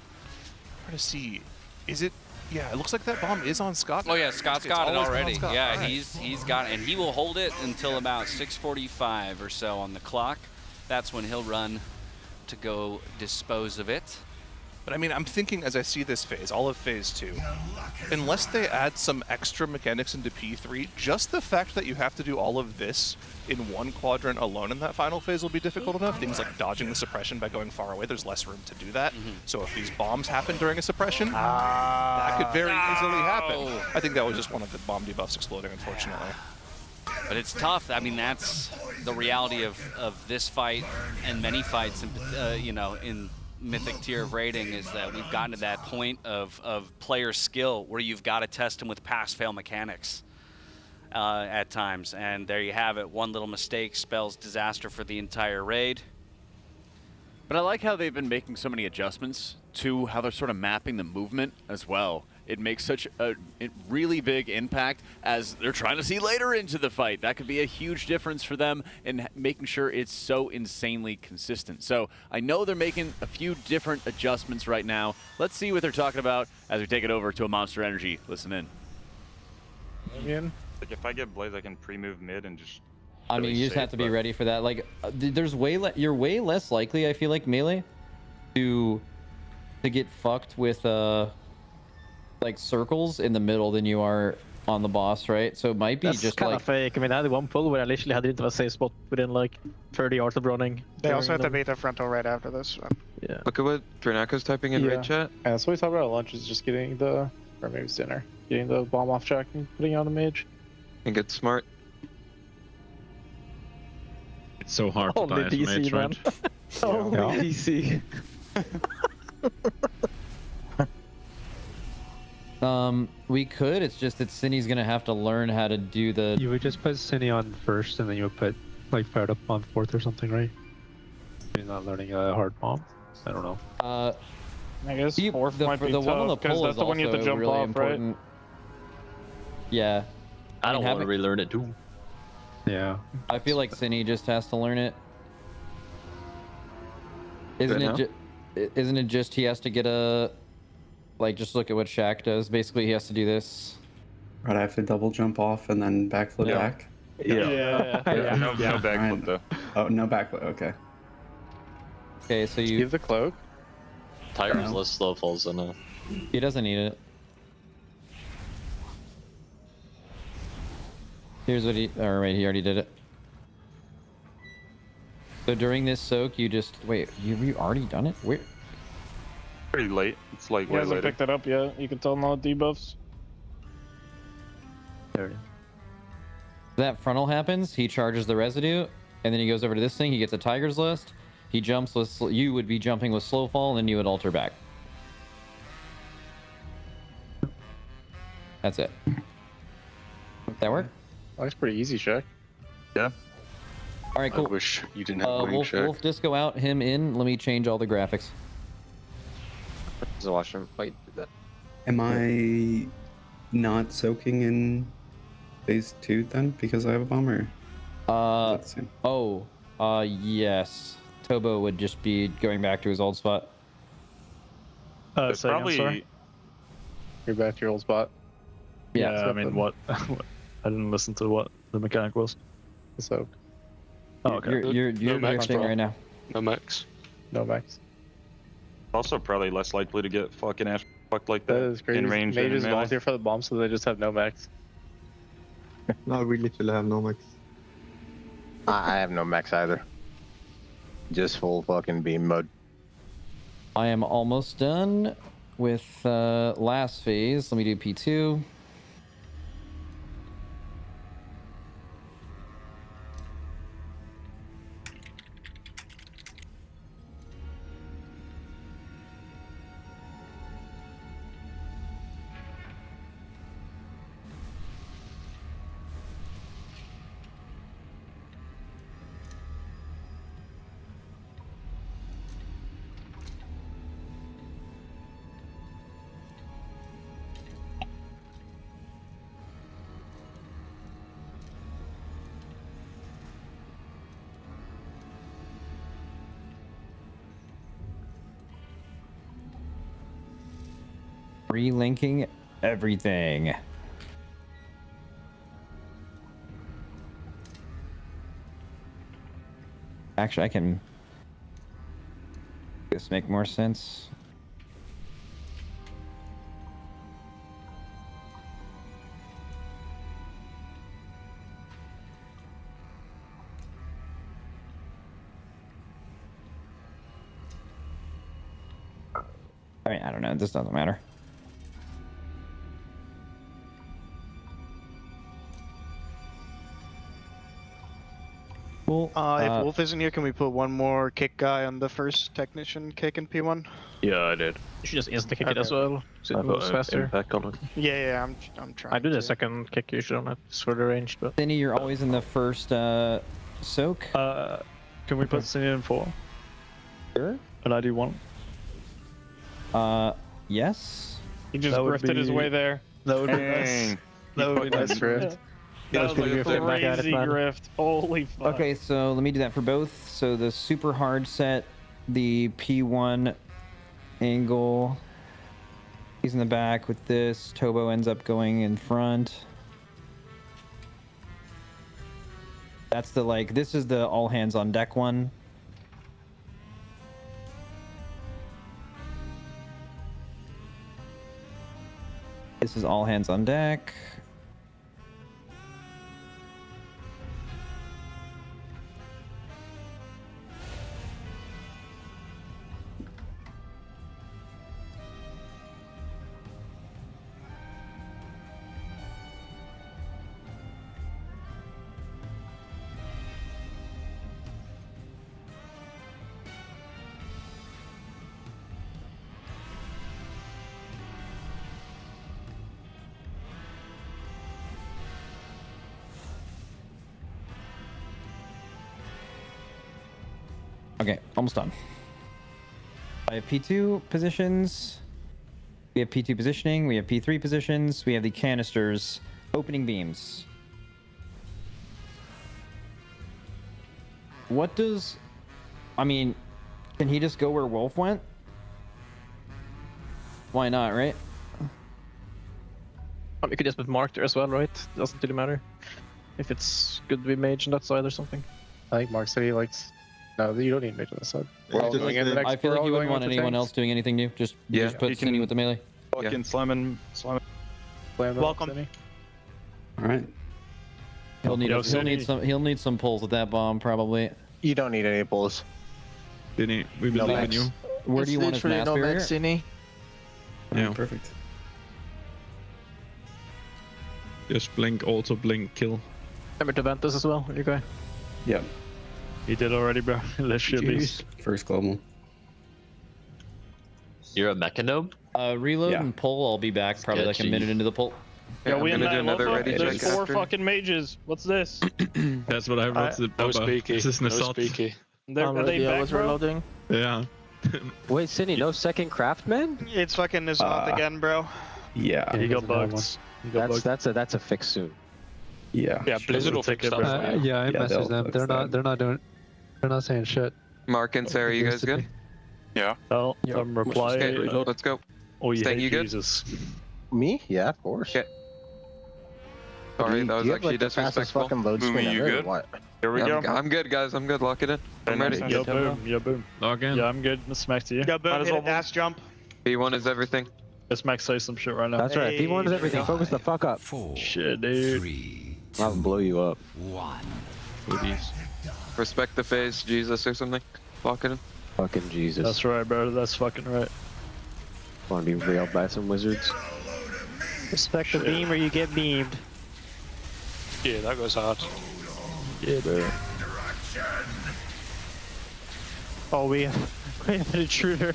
Trying to see, is it? Yeah, it looks like that bomb is on Scott. Oh yeah, Scott's got it already. Yeah, right. he's got it, and he will hold it until about 6:45 or so on the clock. That's when he'll run to go dispose of it. But I mean, I'm thinking as I see this phase, all of phase 2, unless they add some extra mechanics into P3, just the fact that you have to do all of this in one quadrant alone in that final phase will be difficult enough. Things like dodging the suppression by going far away, there's less room to do that. So if these bombs happen during a suppression, that could very easily happen. I think that was just one of the bomb debuffs exploding, unfortunately. But it's tough. I mean, that's the reality of this fight and many fights, in Mythic tier of rating, is that we've gotten to that point of player skill where you've got to test them with pass-fail mechanics at times. And there you have it. One little mistake spells disaster for the entire raid. But I like how they've been making so many adjustments to how they're sort of mapping the movement as well. It makes such a really big impact as they're trying to see later into the fight. That could be a huge difference for them in making sure it's so insanely consistent. So I know they're making a few different adjustments right now. Let's see what they're talking about as we take it over to a Monster Energy. Listen in. Like if I get Blaze, I can pre-move mid and just... I mean, you just have to be ready for that. Like, there's you're way less likely, I feel like, melee to get fucked with like circles in the middle than you are on the boss, right? So it might be That's just kind like of fake. I mean, I had one pull where I literally had it into a safe spot within like 30 yards of running. They also have to beat the frontal right after this. So. Yeah. Look at what Dranako's typing in raid chat. Yeah, so we talked about lunch is just getting the, or maybe it's dinner, getting the bomb off track and putting it on the mage. And get smart. It's so hard to Only die as a DC, mage, man. right? Only DC. we could. It's just that Cinny's gonna have to learn how to do the. You would just put Cinny on first, and then you would put like Fired Up on fourth or something, right? You're not learning a hard bomb. I don't know. I guess fourth might be the one on the tough, because pull that's is the one you have to also jump really off, important. Yeah. I don't mean, want to relearn it too. Yeah. I feel like Cinny just has to learn it. Isn't it just he has to get a, like, just look at what Shaq does. Basically, he has to do this. Right, I have to double jump off and then backflip back. Yeah. No backflip though. Oh, no backflip. Okay. Okay, so you give the cloak. Tiger's less slow falls than a... He doesn't need it. Here's what he. Alright, he already did it. So during this soak, you just wait. You already done it? Where? Pretty late. It's like He way hasn't later. picked it up yet. You can tell no debuffs. There it is. That frontal happens. He charges the residue, and then he goes over to this thing. He gets a Tiger's List. He jumps with. You would be jumping with slow fall, and then you would alter back. That's it. That work? That's pretty easy, Shaq. Yeah. All right, cool. I wish you didn't have Wolf Disco out, him in. Let me change all the graphics. Just watch him fight through that. Am I not soaking in phase 2 then because I have a bomber? Yes. Tobo would just be going back to his old spot. It's So probably... sorry. You're back to your old spot. Yeah, I mean, what? I didn't listen to what the mechanic was. So. Oh, okay. You're drifting right now. No max. No max. Also probably less likely to get fucking ass fucked like that. That is crazy. In range and in Mages melee. volunteer for the bomb, so they just have no max. No, we literally have no max. I have no max either. Just full fucking beam mode. I am almost done with last phase. Let me do P2. Relinking everything. Actually, I can. This make more sense. I mean, I don't know. This doesn't matter. Cool. If Wolf isn't here, can we put one more kick guy on the first technician kick in P1? Yeah, I did. You should just instant kick it as well, so it moves faster. Impact on it. Yeah, I'm trying. I do the second kick usually on it. It's further range, but. Cindy, you're always in the first soak. Can we put Cindy in 4? Sure. And I do 1. Yes. He just grifted his way there. That would be nice. That would be nice, Grift. That was like a crazy grift. Holy fuck. Okay, so let me do that for both. So the super hard set, the P1 angle. He's in the back with this. Tobo ends up going in front. That's the this is the all hands on deck one. This is all hands on deck. Okay, almost done. I have P2 positions. We have P2 positioning. We have P3 positions. We have the canisters. Opening beams. What does... I mean, can he just go where Wolf went? Why not, right? You could just put Mark there as well, right? Doesn't really matter. If it's good to be mage on that side or something. I think Mark said he likes... No, you don't need mage on that side. I feel like you wouldn't want anyone else doing anything new. Just put Cindy with the melee. Fucking slam. Welcome. All right. He'll need some pulls with that bomb probably. You don't need any pulls. Vinny, we believe in you. Where do you want his mass barrier? Yeah, perfect. Just blink, also blink, kill. Remember to vent this as well, you go. Yeah. He did already, bro. Let's ship these. First global. You're a mechanome? Reload and pull. I'll be back probably like a minute into the pull. Yeah, we gonna do another ready check. There's 4 fucking mages. What's this? That's what I wrote to No speaky. This is No Nasot. speaky. Are they back, bro? Reloading. Yeah. Wait, Cindy, no second craft, man? It's fucking Nasot again, bro. Yeah. He got bugs. That's a fix soon. Yeah. Yeah, Blizzard will fix stuff. Yeah, I messaged them. They're not saying shit. Mark and Sarah, you guys good? Yeah. Well, reply. Okay, let's go. Oh, you Sting, hate you good? Jesus. Me? Yeah, of course. Okay. Sorry, that was actually disrespectful. Fucking load screen you ever, good? What? Here we go. I'm good, guys. I'm good. Lock it in. I'm ready. Yeah, boom. Yeah, boom. Log in. Yeah, I'm good. Let's smack to you. Yeah, boom. Hit a dash jump. P1 is everything. Let's Max say some shit right now. That's right. P1 is everything. Focus the fuck up. Shit, dude. I'll blow you up. Please. Respect the face, Jesus or something. Lock it in. Fucking Jesus. That's right, bro. That's fucking right. Want to be railed by some wizards? Respect the beam or you get beamed. Yeah, that goes hard. Yeah, bro. Oh, we have an intruder.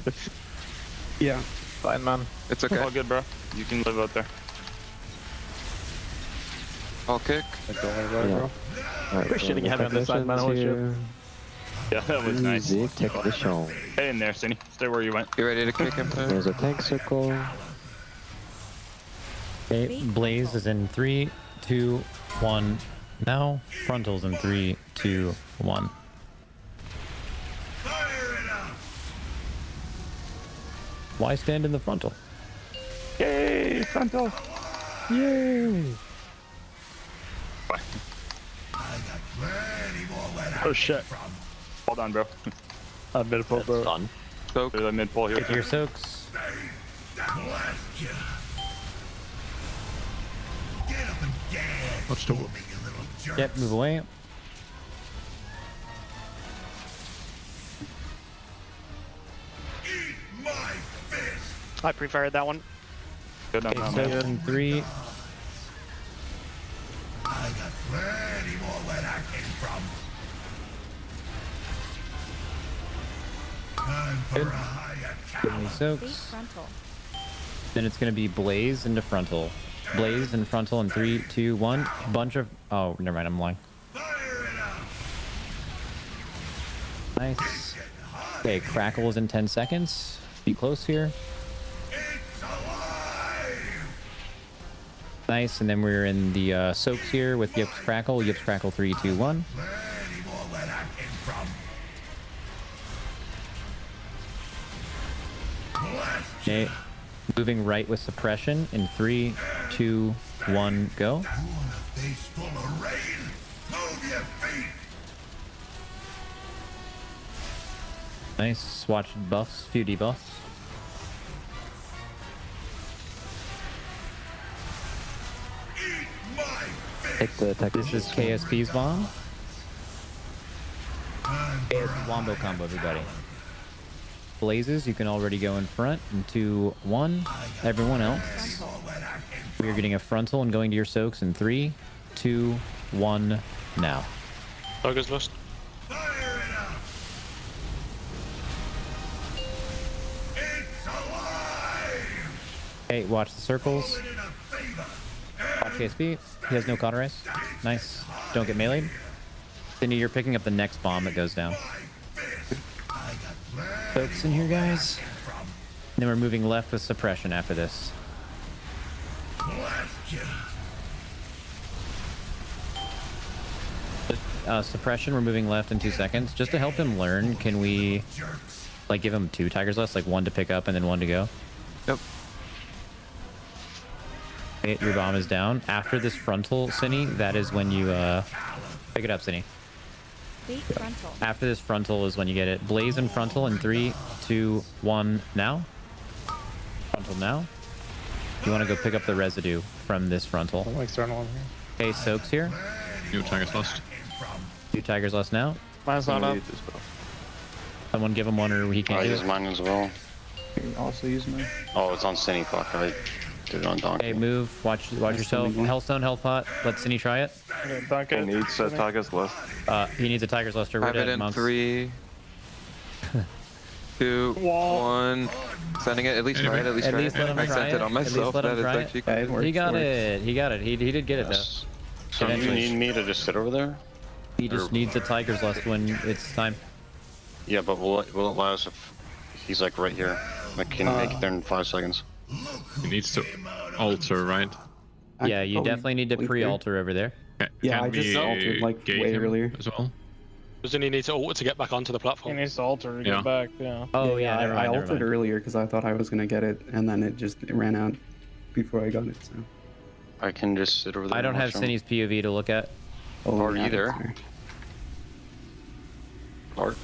Yeah. Fine, man. It's okay. All good, bro. You can live out there. I'll kick. Don't worry about it, bro. We're shitting heavy on this side, man. Holy shit. Yeah, that was nice. Easy, take the show. Stay in there, Cindy. Stay where you went. You ready to kick him? There's a tank circle. Okay, Blaze is in 3, 2, 1. Now, Frontal's in 3, 2, 1. Why stand in the frontal? Yay, frontal. Yay! Oh shit. Hold on, bro. I'm mid pull, bro. Done. Soak. There's a mid pull here. Get your soaks. Watch the Yep, move away. I preferred that one. Good Okay, soaks in 3. I got plenty more where that came from. Time for a higher Give me soaks. Then it's going to be Blaze into frontal. Blaze and frontal in 3, 2, 1. Bunch of... Oh, never mind. I'm lying. Nice. Okay, Crackle is in 10 seconds. Be close here. Nice, and then we're in the soaks here with Yips Crackle. Yips Crackle 3, 2, 1. Okay, moving right with suppression in 3, 2, 1, go. Nice, watch buffs, few debuffs. Take the tech. This is KSP's bomb. KSP wombo combo, everybody. Blazes, you can already go in front in 2, 1. Everyone else, we are getting a frontal and going to your soaks in 3, 2, 1, now. Tigers lost. Okay, watch the circles. Watch KSP. He has no cauterize. Nice. Don't get meleeed. Cindy, you're picking up the next bomb that goes down. Focus in here, guys. And then we're moving left with suppression after this. Suppression, we're moving left in 2 seconds. Just to help him learn, can we like give him 2 Tigers Lust, like 1 to pick up and then 1 to go? Yep. Okay, your bomb is down. After this frontal, Cinny, that is when you pick it up, Cinny. After this frontal is when you get it. Blaze and frontal in 3, 2, 1, now. Frontal now. You want to go pick up the residue from this frontal. Okay, soaks here. New Tigers lost. 2 Tigers Lust now. Mine's not up. Someone give him one or he can't I do use it. mine as well. You can also use mine. Oh, it's on Cinny. Fuck, I did it on Donkey. Okay, move. Watch yourself. Hellstone, Health Pot. Let Cinny try it. He needs a Tiger's Lust. He needs a Tiger's Luster. I have it in 3, 2, 1. Sending it. At least try it. At least try it. let him I try sent it on myself. At That least is let him actually try it. cool. He got it. He got it. He did get it though. So you need me to just sit over there? He just needs a Tiger's Lust when it's time. Yeah, but will it allow us if he's like right here? Like, can make it there in 5 seconds? He needs to alter, right? Yeah, you definitely need to pre-alter over there. Yeah, I just altered like way earlier. As well. Doesn't he need to alter to get back onto the platform? He needs to alter to get back, yeah. Oh yeah, never mind, I never altered mind. earlier because I thought I was gonna get it, and then it ran out before I got it. So I can just sit over there. I don't and have watch him. Cinny's POV to look at. Or yeah, either. that's fair. Or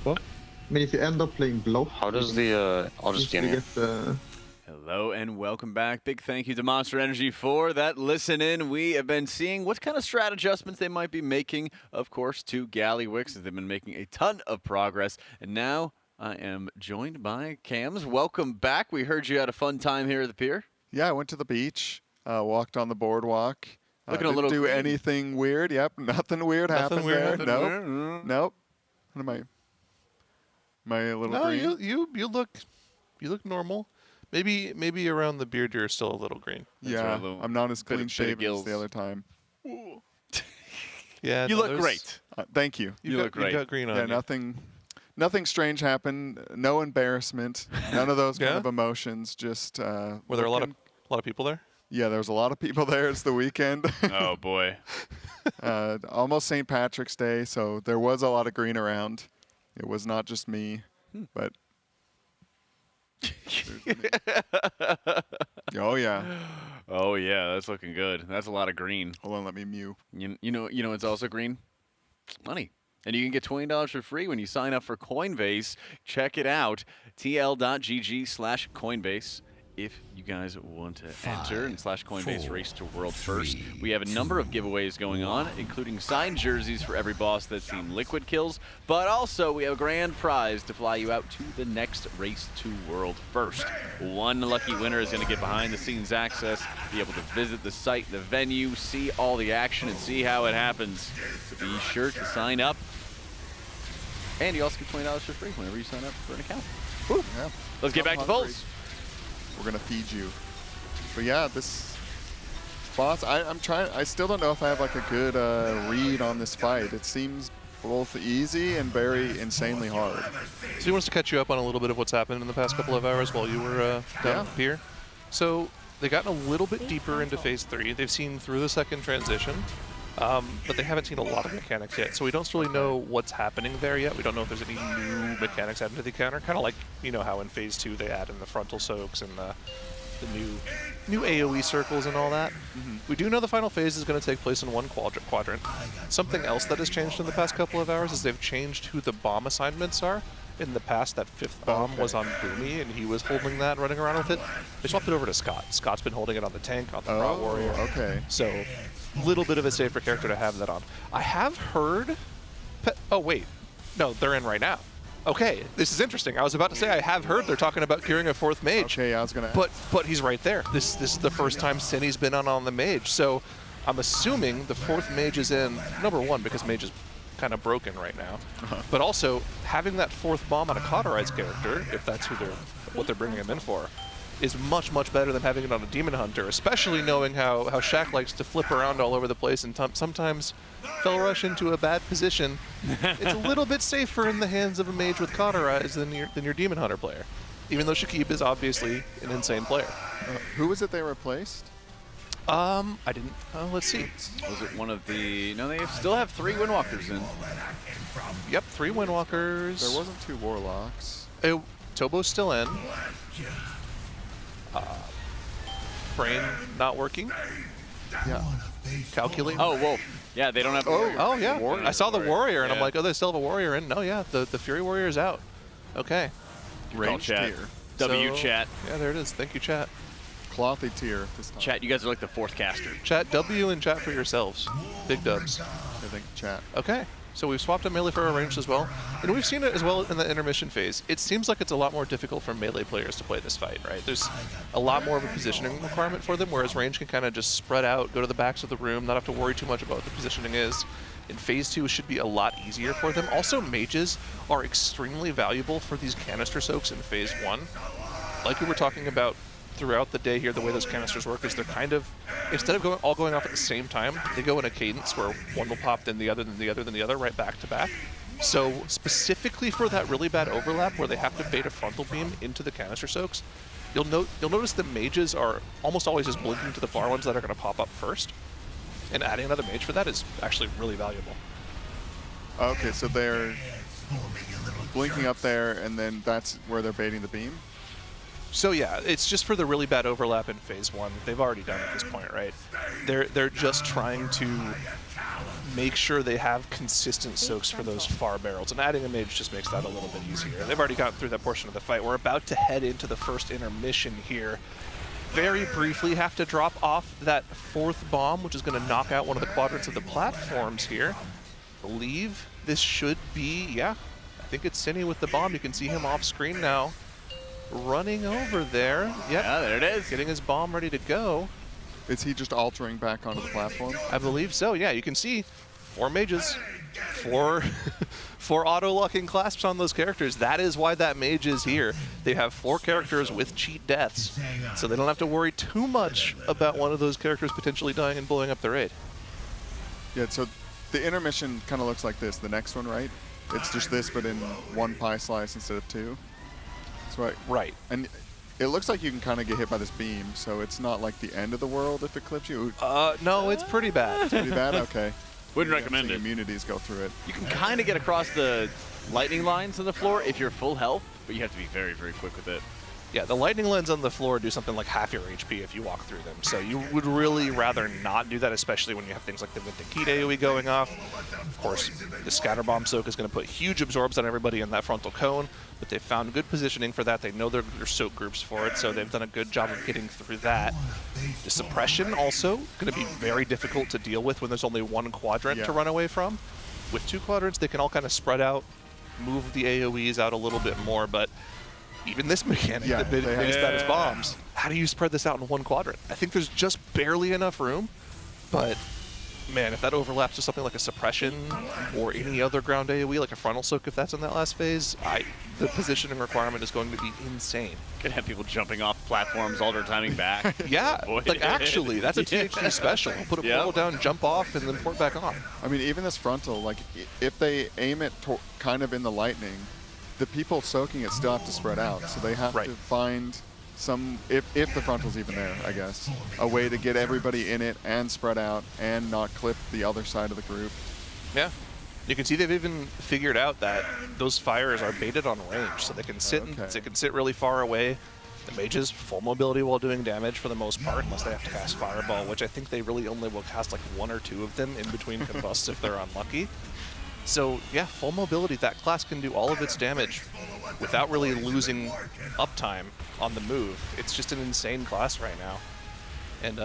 What? I mean, if you end up playing blow, how does the I'll just get here. Hello and welcome back. Big thank you to Monster Energy for that listen in. We have been seeing what kind of strat adjustments they might be making, of course, to Galley Wicks, as they've been making a ton of progress. And now I am joined by Cams. Welcome back. We heard you had a fun time here at the pier. Yeah, I went to the beach, walked on the boardwalk. Looking a didn't little do green. anything weird. Yep, nothing weird happened there. Nothing Nope. weird? Mm. Nope. What am I? Am I a little No, green? you look normal. Maybe around the beard you're still a little green. Yeah, I'm not as bit of clean shaven gills. as the other time. Yeah, You no, look there's- great. Thank you. You look great. You've got green on Yeah, you. nothing strange happened. No embarrassment. None of those kind Yeah? of emotions. Just Were there a lot of people there? Yeah, there was a lot of people there. It's the weekend. Oh boy. Almost St. Patrick's Day, so there was a lot of green around. It was not just me, but. Oh yeah. Oh yeah, that's looking good. That's a lot of green. Hold on, let me mute. You know it's also green? Money. And you can get $20 for free when you sign up for Coinbase. Check it out. TL.gg/Coinbase. if you guys want to enter and / Coinbase Race to World First. We have a number of giveaways going on, including signed jerseys for every boss that Team Liquid kills, but also we have a grand prize to fly you out to the next Race to World First. One lucky winner is going to get behind the scenes access, be able to visit the site, the venue, see all the action, and see how it happens. So be sure to sign up. And you also get $20 for free whenever you sign up for an account. Woo. Yeah. Let's get back to polls. We're gonna feed you. But yeah, this boss, I still don't know if I have like a good read on this fight. It seems both easy and very insanely hard. So he wants to catch you up on a little bit of what's happened in the past couple of hours while you were down here. So they've gotten a little bit deeper into phase 3. They've seen through the second transition, but they haven't seen a lot of mechanics yet. So we don't really know what's happening there yet. We don't know if there's any new mechanics added to the counter. Kind of like, you know, how in phase 2 they add in the frontal soaks and the new AoE circles and all that. We do know the final phase is going to take place in one quadrant. Something else that has changed in the past couple of hours is they've changed who the bomb assignments are. In the past, that 5th bomb was on Boomy, and he was holding that, running around with it. They swapped it over to Scott. Scott's been holding it on the tank, on the Prot Warrior. Okay. So, a little bit of a safer character to have that on. I have heard... Oh, wait. No, they're in right now. Okay, this is interesting. I was about to say I have heard they're talking about curing a 4th mage. Okay, I was gonna. But he's right there. This is the first time Cinny's been on the mage. So I'm assuming the 4th mage is in, number 1, because mage is kind of broken right now. But also having that 4th bomb on a cauterized character, if that's what they're bringing him in for, is much, much better than having it on a demon hunter, especially knowing how Shaq likes to flip around all over the place and sometimes fell rush into a bad position. It's a little bit safer in the hands of a mage with cauterized than your demon hunter player, even though Shakib is obviously an insane player. Who was it they replaced? I didn't. Let's see. Was it one of the? No, they still have 3 Windwalkers in. Yep, 3 Windwalkers. There wasn't 2 Warlocks. Tobo's still in. Brain not working. Yeah. Calculate. Oh, whoa. Yeah, they don't have. Oh yeah. Warrior. I saw the warrior, and I'm Yeah. like, oh, they still have a warrior in. No, yeah, the Fury Warrior is out. Okay. Call chat. tier. W So- chat. Yeah, there it is. Thank you, chat. Clothy tier this time. Chat, you guys are like the 4th caster. Chat W and chat for yourselves. Big dubs. I think chat. Okay. So we've swapped a melee for a ranged as well. And we've seen it as well in the intermission phase. It seems like it's a lot more difficult for melee players to play this fight, right? There's a lot more of a positioning requirement for them, whereas range can kind of just spread out, go to the backs of the room, not have to worry too much about what the positioning is. In phase 2, it should be a lot easier for them. Also, mages are extremely valuable for these canister soaks in phase 1. Like we were talking about throughout the day here, the way those canisters work is they're kind of, instead of all going off at the same time, they go in a cadence where one will pop, then the other, then the other, then the other, right back to back. So specifically for that really bad overlap where they have to bait a frontal beam into the canister soaks, you'll notice the mages are almost always just blinking to the far ones that are going to pop up first. And adding another mage for that is actually really valuable. Okay, so they're blinking up there, and then that's where they're baiting the beam? So yeah, it's just for the really bad overlap in phase 1. They've already done at this point, right? They're just trying to make sure they have consistent soaks for those far barrels, and adding a mage just makes that a little bit easier. They've already gotten through that portion of the fight. We're about to head into the first intermission here. Very briefly have to drop off that 4th bomb, which is going to knock out one of the quadrants of the platforms here. Believe this should be, yeah, I think it's Cinny with the bomb. You can see him off screen now. Running over there. Yep. Yeah, there it is. Getting his bomb ready to go. Is he just altering back onto the platform? I believe so. Yeah, you can see 4 mages, 4 auto-locking clasps on those characters. That is why that mage is here. They have 4 characters with cheat deaths, so they don't have to worry too much about one of those characters potentially dying and blowing up the raid. Yeah, so the intermission kind of looks like this, the next one, right? It's just this, but in 1 pie slice instead of 2. That's right. Right. And it looks like you can kind of get hit by this beam, so it's not like the end of the world if it clips you. No, it's pretty bad. It's pretty bad? Okay. Wouldn't recommend it. Immunities go through it. You can kind of get across the lightning lines on the floor if you're full health, but you have to be very, very quick with it. Yeah, the lightning lens on the floor do something like half your HP if you walk through them. So you would really rather not do that, especially when you have things like the Vindicated AoE going off. Of course, the Scatter Bomb Soak is going to put huge absorbs on everybody in that frontal cone, but they've found good positioning for that. They know their soak groups for it, so they've done a good job of getting through that. The suppression also going to be very difficult to deal with when there's only one quadrant to run away from. With 2 quadrants, they can all kind of spread out, move the AoEs out a little bit more, but even this mechanic, the biggest, baddest bombs, how do you spread this out in 1 quadrant? I think there's just barely enough room, but man, if that overlaps to something like a suppression or any other ground AoE, like a frontal soak, if that's in that last phase, the positioning requirement is going to be insane. Could have people jumping off platforms, alter timing back. Yeah, like actually, that's a THD special. Put a portal down, jump off, and then port back on. I mean, even this frontal, like if they aim it kind of in the lightning, the people soaking it still have to spread out, so they have to find some, if the frontal's even there, I guess, a way to get everybody in it and spread out and not clip the other side of the group. Yeah. You can see they've even figured out that those fires are baited on range, so they can sit they can sit really far away. The mages full mobility while doing damage for the most part, unless they have to cast Fireball, which I think they really only will cast like 1 or 2 of them in between combusts if they're unlucky. So yeah, full mobility, that class can do all of its damage without really losing uptime on the move. It's just an insane class right now. And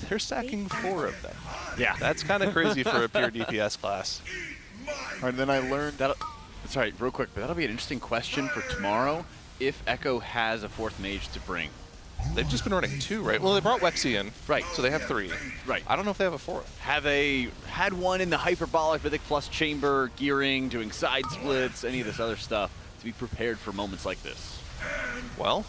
they're stacking 4 of them. Yeah. That's kind of crazy for a pure DPS class. All right, then I learned... Sorry, real quick, but that'll be an interesting question for tomorrow if Echo has a 4th mage to bring. They've just been running 2, right? Well, they brought Wexy in. Right. So they have 3. Right. I don't know if they have a 4th. Have they had one in the Hyperbolic Mythic Plus chamber, gearing, doing side splits, any of this other stuff to be prepared for moments like this? Well,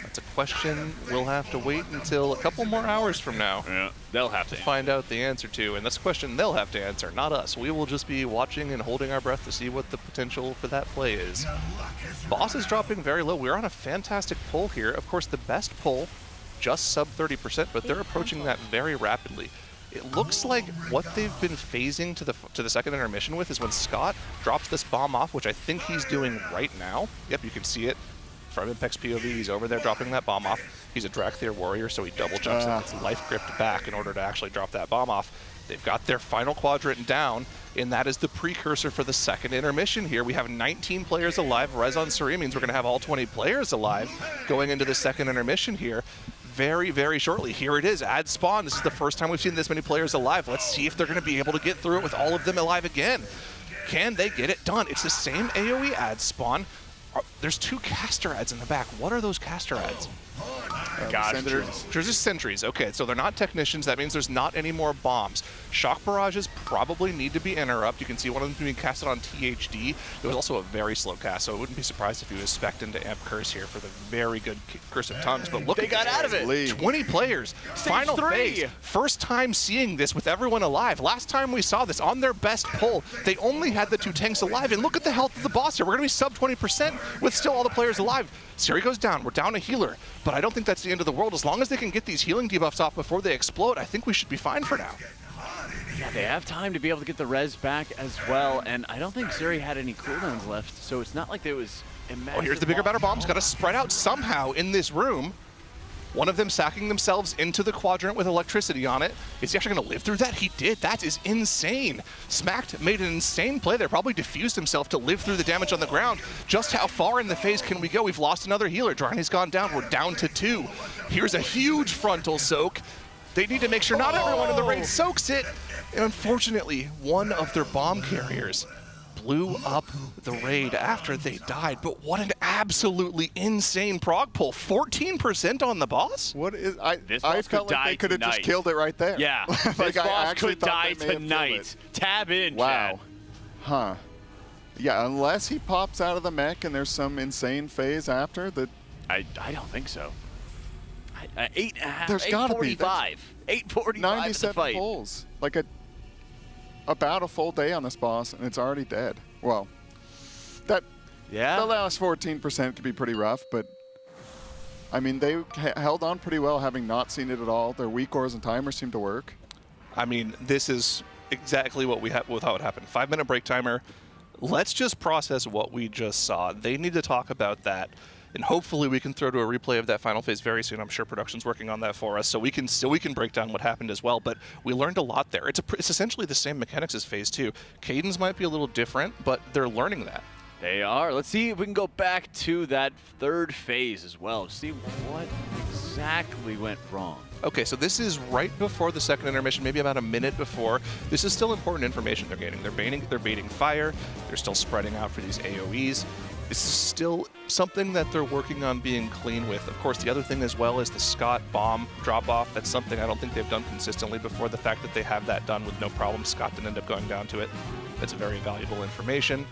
that's a question we'll have to wait until a couple more hours from now. Yeah, they'll have to find out the answer to, and that's a question they'll have to answer, not us. We will just be watching and holding our breath to see what the potential for that play is. Boss is dropping very low. We're on a fantastic pull here. Of course, the best pull, just sub 30%, but they're approaching that very rapidly. It looks like what they've been phasing to the second intermission with is when Scott drops this bomb off, which I think he's doing right now. Yep, you can see it. From Impex's POV, he's over there dropping that bomb off. He's a Drakthir warrior, so he double jumps and gets life gripped back in order to actually drop that bomb off. They've got their final quadrant down, and that is the precursor for the second intermission here. We have 19 players alive. Res on Suri means we're going to have all 20 players alive going into the second intermission here very, very shortly. Here it is, add spawn. This is the first time we've seen this many players alive. Let's see if they're going to be able to get through it with all of them alive again. Can they get it done? It's the same AoE add spawn. There's 2 caster ads in the back. What are those caster ads? Gosh, There's just sentries. Okay, so they're not technicians. That means there's not any more bombs. Shock barrages probably need to be interrupt. You can see one of them being casted on THD. It was also a very slow cast, so I wouldn't be surprised if he was spec'd into Amp Curse here for the very good Curse of Tongues. But look, they got out of it. 20 players. Final phase. First time seeing this with everyone alive. Last time we saw this on their best pull, they only had the 2 tanks alive. And look at the health of the boss here. We're going to be sub 20% with still all the players alive. Siri goes down. We're down a healer, but I don't think that's the end of the world. As long as they can get these healing debuffs off before they explode, I think we should be fine for now. Yeah, they have time to be able to get the res back as well, and I don't think Siri had any cooldowns left, so it's not like there was a massive... Oh, here's the bigger, better bombs. Got to spread out somehow in this room. One of them sacking themselves into the quadrant with electricity on it. Is he actually going to live through that? He did. That is insane. Smacked made an insane play there. Probably diffused himself to live through the damage on the ground. Just how far in the phase can we go? We've lost another healer. Drani's gone down. We're down to 2. Here's a huge frontal soak. They need to make sure not everyone in the raid soaks it. And unfortunately, one of their bomb carriers blew up the raid after they died. But what an absolutely insane prog pull. 14% on the boss? What is... This I boss felt could like die they could have just tonight. killed it right there. Yeah, Like, this I boss actually could thought die they may have killed tonight. it. Tab in, Wow. Chad. Huh. Yeah, unless he pops out of the mech and there's some insane phase after that. I don't think so. 8.5. There's gotta be. 8:45. 8:45 97 fight. pulls. Like about a full day on this boss, and it's already dead. Well, the last 14% could be pretty rough, but I mean, they held on pretty well, having not seen it at all. Their weak ores and timers seem to work. I mean, this is exactly what we thought happened. 5-minute break timer. Let's just process what we just saw. They need to talk about that. and hopefully we can throw to a replay of that final phase very soon. I'm sure production's working on that for us, so we can break down what happened as well. But we learned a lot there. It's essentially the same mechanics as phase 2. Cadence might be a little different, but they're learning that. They are. Let's see if we can go back to that third phase as well to see what exactly went wrong. Okay, so this is right before the second intermission, maybe about a minute before. This is still important information they're gaining. They're baiting fire. They're still spreading out for these AoEs. This is still something that they're working on being clean with. Of course, the other thing as well is the Scott bomb drop-off. That's something I don't think they've done consistently before. The fact that they have that done with no problem, Scott didn't end up going down to it. That's very valuable information.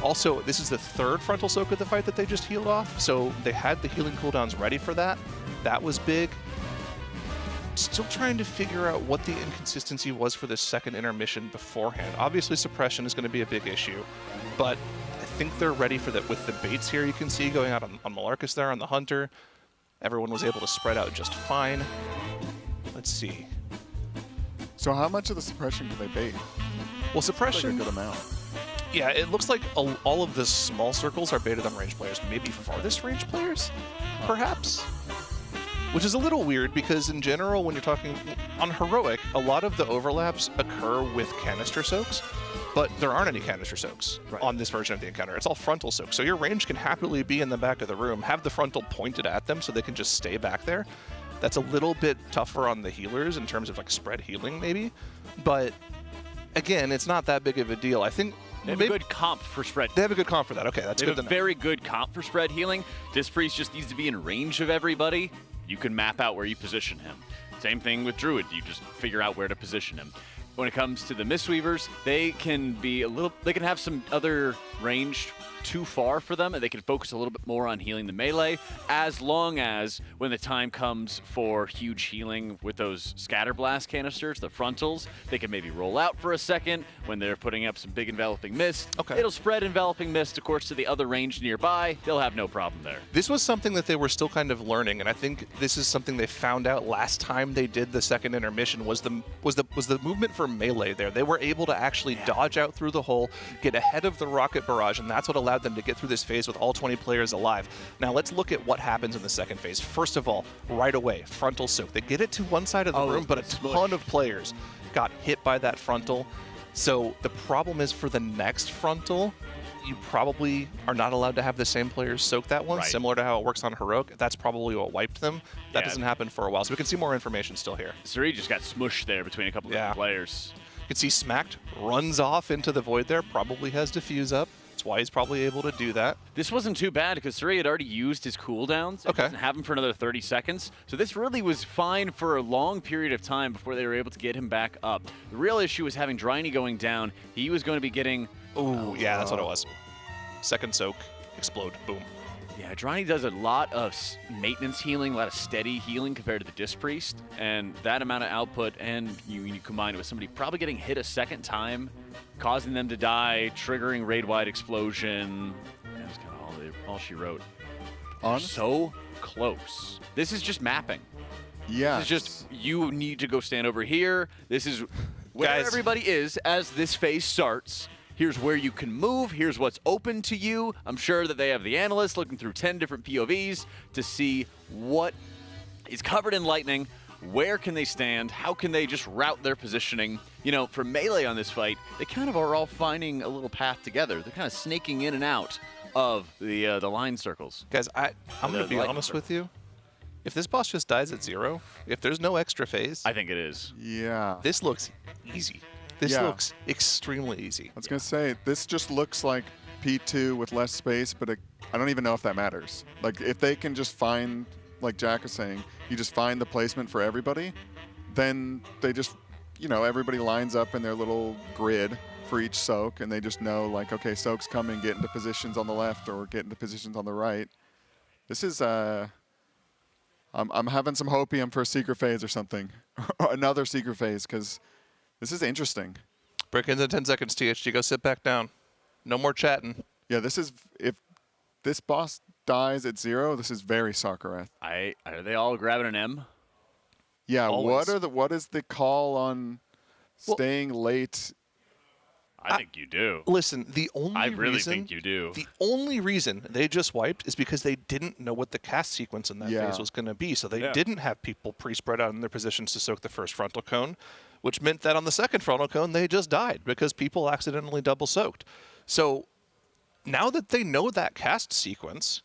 Also, this is the third frontal soak of the fight that they just healed off, so they had the healing cooldowns ready for that. That was big. Still trying to figure out what the inconsistency was for this second intermission beforehand. Obviously, suppression is going to be a big issue, but I think they're ready for that with the baits here. You can see going out on Malarkus there on the Hunter. Everyone was able to spread out just fine. Let's see. So how much of the suppression do they bait? Well, suppression... Like a good amount. Yeah, it looks like all of the small circles are baited on range players. Maybe farthest range players, perhaps? Which is a little weird because in general, when you're talking on Heroic, a lot of the overlaps occur with canister soaks, but there aren't any canister soaks on this version of the encounter. It's all frontal soaks. So your range can happily be in the back of the room, have the frontal pointed at them so they can just stay back there. That's a little bit tougher on the healers in terms of like spread healing maybe, but again, it's not that big of a deal. I think they have a good comp for spread. They have a good comp for that. Okay, that's good to know. Very good comp for spread healing. Dispriest just needs to be in range of everybody. You can map out where you position him. Same thing with Druid. You just figure out where to position him. When it comes to the Mistweavers, they can have some other range too far for them, and they can focus a little bit more on healing the melee, as long as when the time comes for huge healing with those scatter blast canisters, the frontals, they can maybe roll out for a second when they're putting up some big enveloping mist. Okay. It'll spread enveloping mist, of course, to the other range nearby. They'll have no problem there. This was something that they were still kind of learning, and I think this is something they found out last time they did the second intermission was the movement for melee there. They were able to actually dodge out through the hole, get ahead of the rocket barrage, and that's what allowed them to get through this phase with all 20 players alive. Now let's look at what happens in the second phase. First of all, right away, frontal soak. They get it to one side of the room, but a ton of players got hit by that frontal. So the problem is for the next frontal, you probably are not allowed to have the same players soak that one, similar to how it works on Heroic. That's probably what wiped them. That doesn't happen for a while, so we can see more information still here. Suri just got smushed there between a couple of players. You can see Smacked runs off into the void there, probably has Diffuse up. That's why he's probably able to do that. This wasn't too bad because Suri had already used his cooldowns. It doesn't have him for another 30 seconds. So this really was fine for a long period of time before they were able to get him back up. The real issue was having Dryny going down. He was going to be getting... Oh, yeah, that's what it was. Second soak, explode, boom. Yeah, Dryny does a lot of maintenance healing, a lot of steady healing compared to the Dispriest. And that amount of output, and you combine it with somebody probably getting hit a second time, causing them to die, triggering raid-wide explosion. That's kind of all she wrote. So close. This is just mapping. Yeah. This is just, you need to go stand over here. This is where everybody is as this phase starts. Here's where you can move. Here's what's open to you. I'm sure that they have the analysts looking through 10 different POVs to see what is covered in lightning. Where can they stand? How can they just route their positioning? You know, for Melee on this fight, they kind of are all finding a little path together. They're kind of snaking in and out of the line circles. Guys, I'm going to be honest with you. If this boss just dies at 0, if there's no extra phase... I think it is. Yeah. This looks easy. This looks extremely easy. I was going to say, this just looks like P2 with less space, but I don't even know if that matters. Like, if they can just find, like Jack was saying, you just find the placement for everybody, then they just, you know, everybody lines up in their little grid for each soak, and they just know, like, okay, soak's coming, get into positions on the left or get into positions on the right. This is, I'm having some hopium for a secret phase or something. Another secret phase, because... this is interesting. Break into 10 seconds, THG. Go sit back down. No more chatting. Yeah, this is... if this boss dies at 0, this is very Sarkareth. Are they all grabbing an M? Yeah, Always. what is the call on staying late I think you do. Listen, the only I really reason, think you do. The only reason they just wiped is because they didn't know what the cast sequence in that phase was going to be. So they didn't have people pre-spread out in their positions to soak the first frontal cone, which meant that on the second frontal cone, they just died because people accidentally double soaked. So now that they know that cast sequence,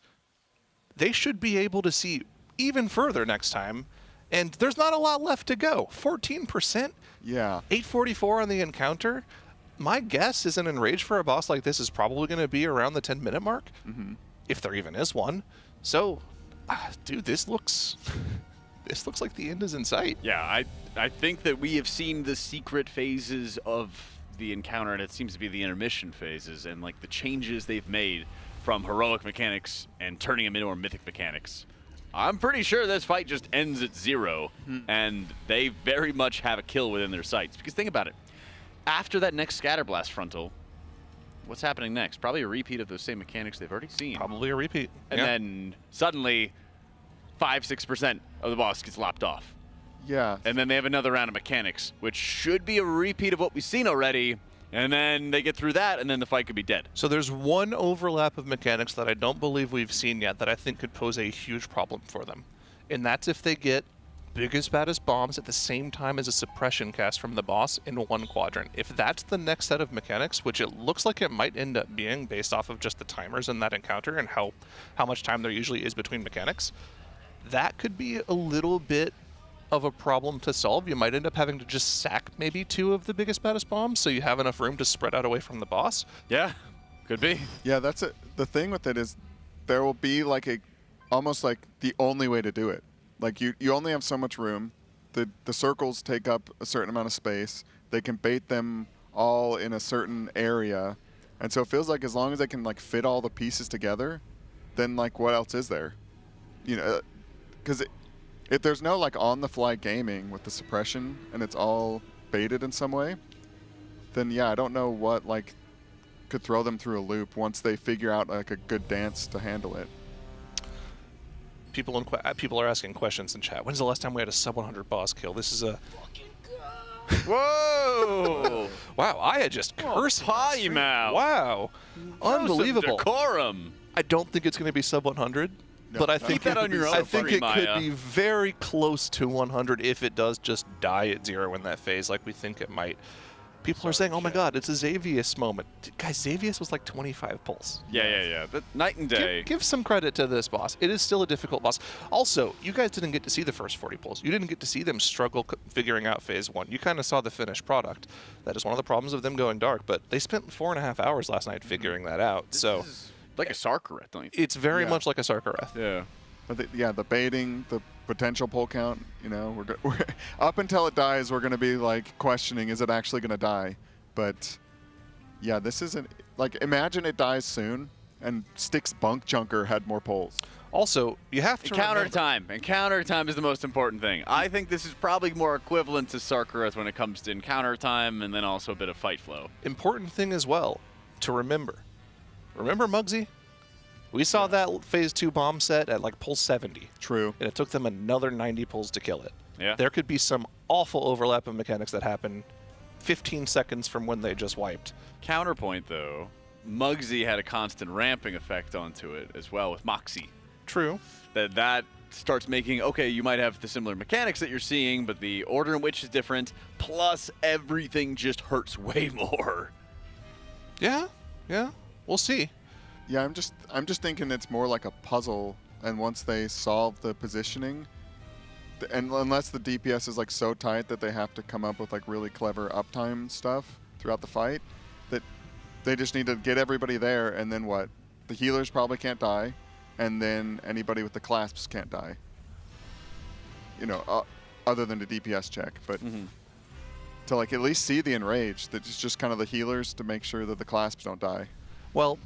they should be able to see even further next time. And there's not a lot left to go. 14%? Yeah. 844 on the encounter. My guess is an enrage for a boss like this is probably going to be around the 10-minute mark, if there even is one. So, dude, this looks like the end is in sight. Yeah, I think that we have seen the secret phases of the encounter, and it seems to be the intermission phases, and like the changes they've made from heroic mechanics and turning them into more mythic mechanics. I'm pretty sure this fight just ends at 0, and they very much have a kill within their sights. Because think about it. After that next Scatterblast frontal, what's happening next? Probably a repeat of those same mechanics they've already seen. Probably a repeat. And then suddenly 5-6% of the boss gets lopped off. Yeah. And then they have another round of mechanics, which should be a repeat of what we've seen already. And then they get through that, and then the fight could be dead. So there's one overlap of mechanics that I don't believe we've seen yet that I think could pose a huge problem for them. And that's if they get biggest, baddest bombs at the same time as a suppression cast from the boss in one quadrant. If that's the next set of mechanics, which it looks like it might end up being based off of just the timers in that encounter and how much time there usually is between mechanics, that could be a little bit of a problem to solve. You might end up having to just sack maybe 2 of the biggest, baddest bombs so you have enough room to spread out away from the boss. Yeah, could be. Yeah, that's it. The thing with it is there will be like almost like the only way to do it. Like you only have so much room. The circles take up a certain amount of space. They can bait them all in a certain area. And so it feels like as long as they can like fit all the pieces together, then like what else is there? You know, because if there's no like on-the-fly gaming with the suppression and it's all baited in some way, then yeah, I don't know what like could throw them through a loop once they figure out like a good dance to handle it. People are asking questions in chat. When's the last time we had a sub 100 boss kill? This is a... Whoa! Wow, I had just cursed. Potty mouth. Wow. Unbelievable. Decorum. I don't think it's going to be sub 100. But I think that on your own. I think it could be very close to 100 if it does just die at 0 in that phase, like we think it might. People are saying, "Oh my God, it's a Xavius moment." Guys, Xavius was like 25 pulls. Yeah. But night and day. Give some credit to this boss. It is still a difficult boss. Also, you guys didn't get to see the first 40 pulls. You didn't get to see them struggle figuring out phase 1. You kind of saw the finished product. That is one of the problems of them going dark. But they spent 4.5 hours last night figuring that out. This is like a Sarkareth, don't you think? It's very much like a Sarkareth. Yeah. But the baiting, the potential pull count, you know, we're up until it dies, we're going to be like questioning, is it actually going to die? But yeah, this isn't like, imagine it dies soon and Styx Bunk Junker had more pulls. Also, you have to Encounter time. Encounter time is the most important thing. I think this is probably more equivalent to Sarkareth when it comes to encounter time and then also a bit of fight flow. Important thing as well to remember. Remember Muggsy? We saw that phase 2 bomb set at like pull 70. True. And it took them another 90 pulls to kill it. Yeah. There could be some awful overlap of mechanics that happen 15 seconds from when they just wiped. Counterpoint, though, Muggsy had a constant ramping effect onto it as well with Moxie. True. That starts making, okay, you might have the similar mechanics that you're seeing, but the order in which is different, plus everything just hurts way more. Yeah. We'll see. Yeah, I'm just thinking it's more like a puzzle, and once they solve the positioning, and unless the DPS is like so tight that they have to come up with like really clever uptime stuff throughout the fight, that they just need to get everybody there, and then what? The healers probably can't die, and then anybody with the clasps can't die. You know, other than the DPS check, but to like at least see the enrage, that's just kind of the healers to make sure that the clasps don't die. Well,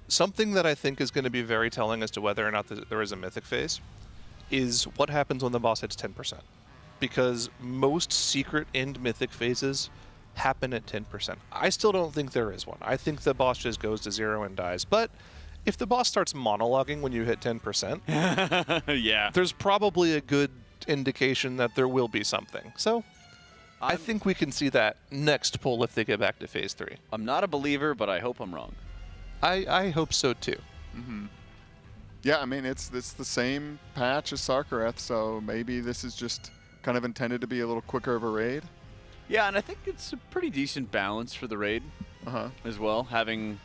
something that I think is going to be very telling as to whether or not there is a mythic phase is what happens when the boss hits 10%. Because most secret end mythic phases happen at 10%. I still don't think there is one. I think the boss just goes to 0 and dies. But if the boss starts monologuing when you hit 10%, yeah, there's probably a good indication that there will be something. So I think we can see that next pull if they get back to phase 3. I'm not a believer, but I hope I'm wrong. I hope so too. Yeah, I mean, it's the same patch as Sarkareth, so maybe this is just kind of intended to be a little quicker of a raid. Yeah, and I think it's a pretty decent balance for the raid as well, having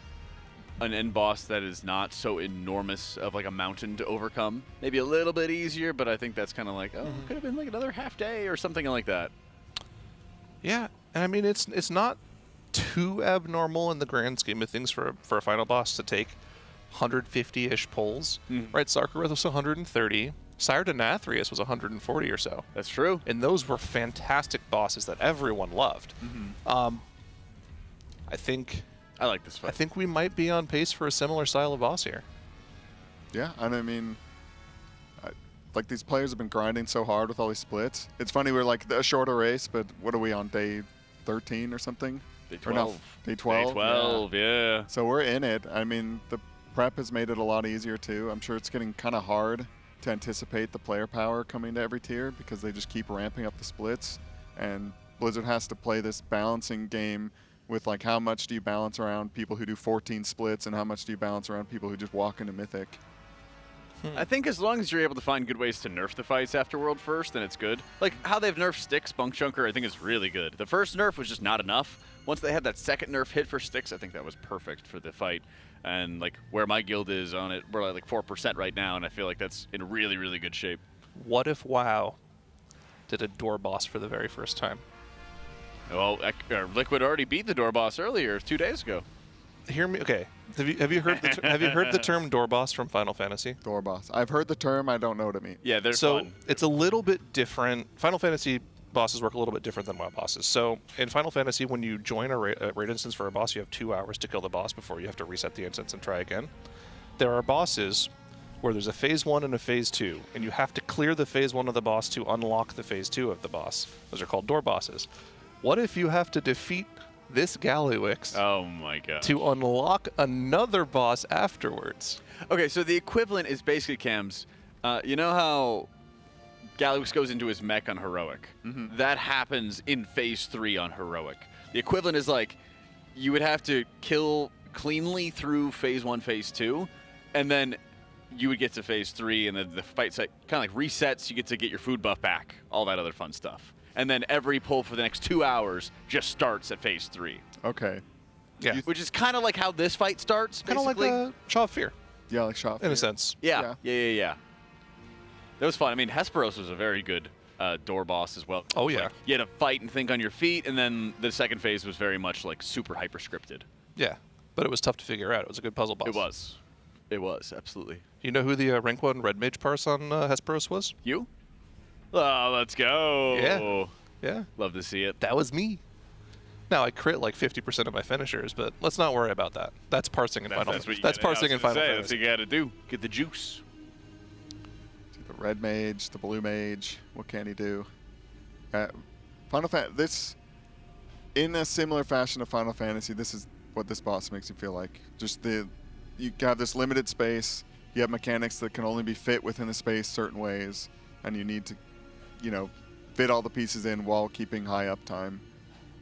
an end boss that is not so enormous of like a mountain to overcome. Maybe a little bit easier, but I think that's kind of like, oh, could have been like another half day or something like that. Yeah, and I mean, it's not too abnormal in the grand scheme of things for a final boss to take 150-ish pulls, right? Sarkareth was 130. Sire Denathrius was 140 or so. That's true. And those were fantastic bosses that everyone loved. I think I like this fight. I think we might be on pace for a similar style of boss here. Yeah, and I mean, like these players have been grinding so hard with all these splits. It's funny, we're like a shorter race, but what are we on, day 13 or something? Day 12. Or no, day 12? Day 12, yeah. So we're in it. I mean, the prep has made it a lot easier too. I'm sure it's getting kind of hard to anticipate the player power coming to every tier because they just keep ramping up the splits, and Blizzard has to play this balancing game with like how much do you balance around people who do 14 splits and how much do you balance around people who just walk into Mythic. I think as long as you're able to find good ways to nerf the fights after World First, then it's good. Like how they've nerfed Styx, Bunk Chunker, I think is really good. The first nerf was just not enough. Once they had that second nerf hit for Styx, I think that was perfect for the fight. And like where my guild is on it, we're like 4% right now, and I feel like that's in really, really good shape. What if WoW did a door boss for the very first time? Well, Liquid already beat the door boss earlier, 2 days ago. Hear me, okay. Have you heard have you heard the term door boss from Final Fantasy? Door boss. I've heard the term. I don't know what it means. Yeah, they're so fun. It's a little bit different. Final Fantasy bosses work a little bit different than WoW bosses. So in Final Fantasy, when you join a raid instance for a boss, you have 2 hours to kill the boss before you have to reset the instance and try again. There are bosses where there's a phase 1 and a phase 2, and you have to clear the phase 1 of the boss to unlock the phase 2 of the boss. Those are called door bosses. What if you have to defeat this Gallywix oh my god to unlock another boss afterwards? Okay, so the equivalent is basically, Cams, you know how Gallywix goes into his mech on Heroic? That happens in phase 3 on Heroic. The equivalent is like you would have to kill cleanly through phase 1, phase 2, and then you would get to phase 3, and then the fight kind of like resets. You get to get your food buff back, all that other fun stuff. And then every pull for the next 2 hours just starts at phase 3. Okay. Yeah. Which is kind of like how this fight starts, Kind of like basically. Shaw of Fear. Yeah, like Shaw of Fear. In a sense. Yeah. That was fun. I mean, Hesperos was a very good door boss as well. Oh, yeah. Like, you had to fight and think on your feet, and then the second phase was very much like super hyper scripted. Yeah, but it was tough to figure out. It was a good puzzle boss. It was. It was, absolutely. You know who the rank 1 red mage parse on Hesperos was? You? Oh, let's go. Yeah. Yeah. Love to see it. That was me. Now, I crit like 50% of my finishers, but let's not worry about that. That's parsing in Final Fantasy. That's parsing in Final Fantasy. That's what you got to do. Get the juice. The red mage, the blue mage. What can he do? Final Fantasy. This, in a similar fashion to Final Fantasy, this is what this boss makes you feel like. Just you have this limited space. You have mechanics that can only be fit within the space certain ways, and you need to, fit all the pieces in while keeping high uptime.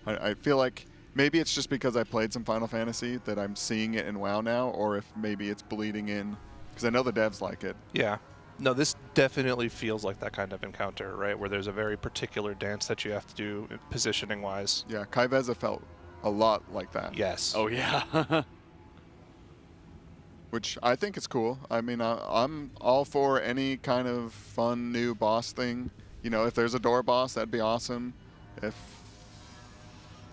I feel like maybe it's just because I played some Final Fantasy that I'm seeing it in WoW now, or if maybe it's bleeding in, because I know the devs like it. Yeah. No, this definitely feels like that kind of encounter, right? Where there's a very particular dance that you have to do positioning-wise. Yeah, Kaiveza felt a lot like that. Yes. Oh, yeah. Which I think is cool. I mean, I'm all for any kind of fun new boss thing. If there's a door boss, that'd be awesome. If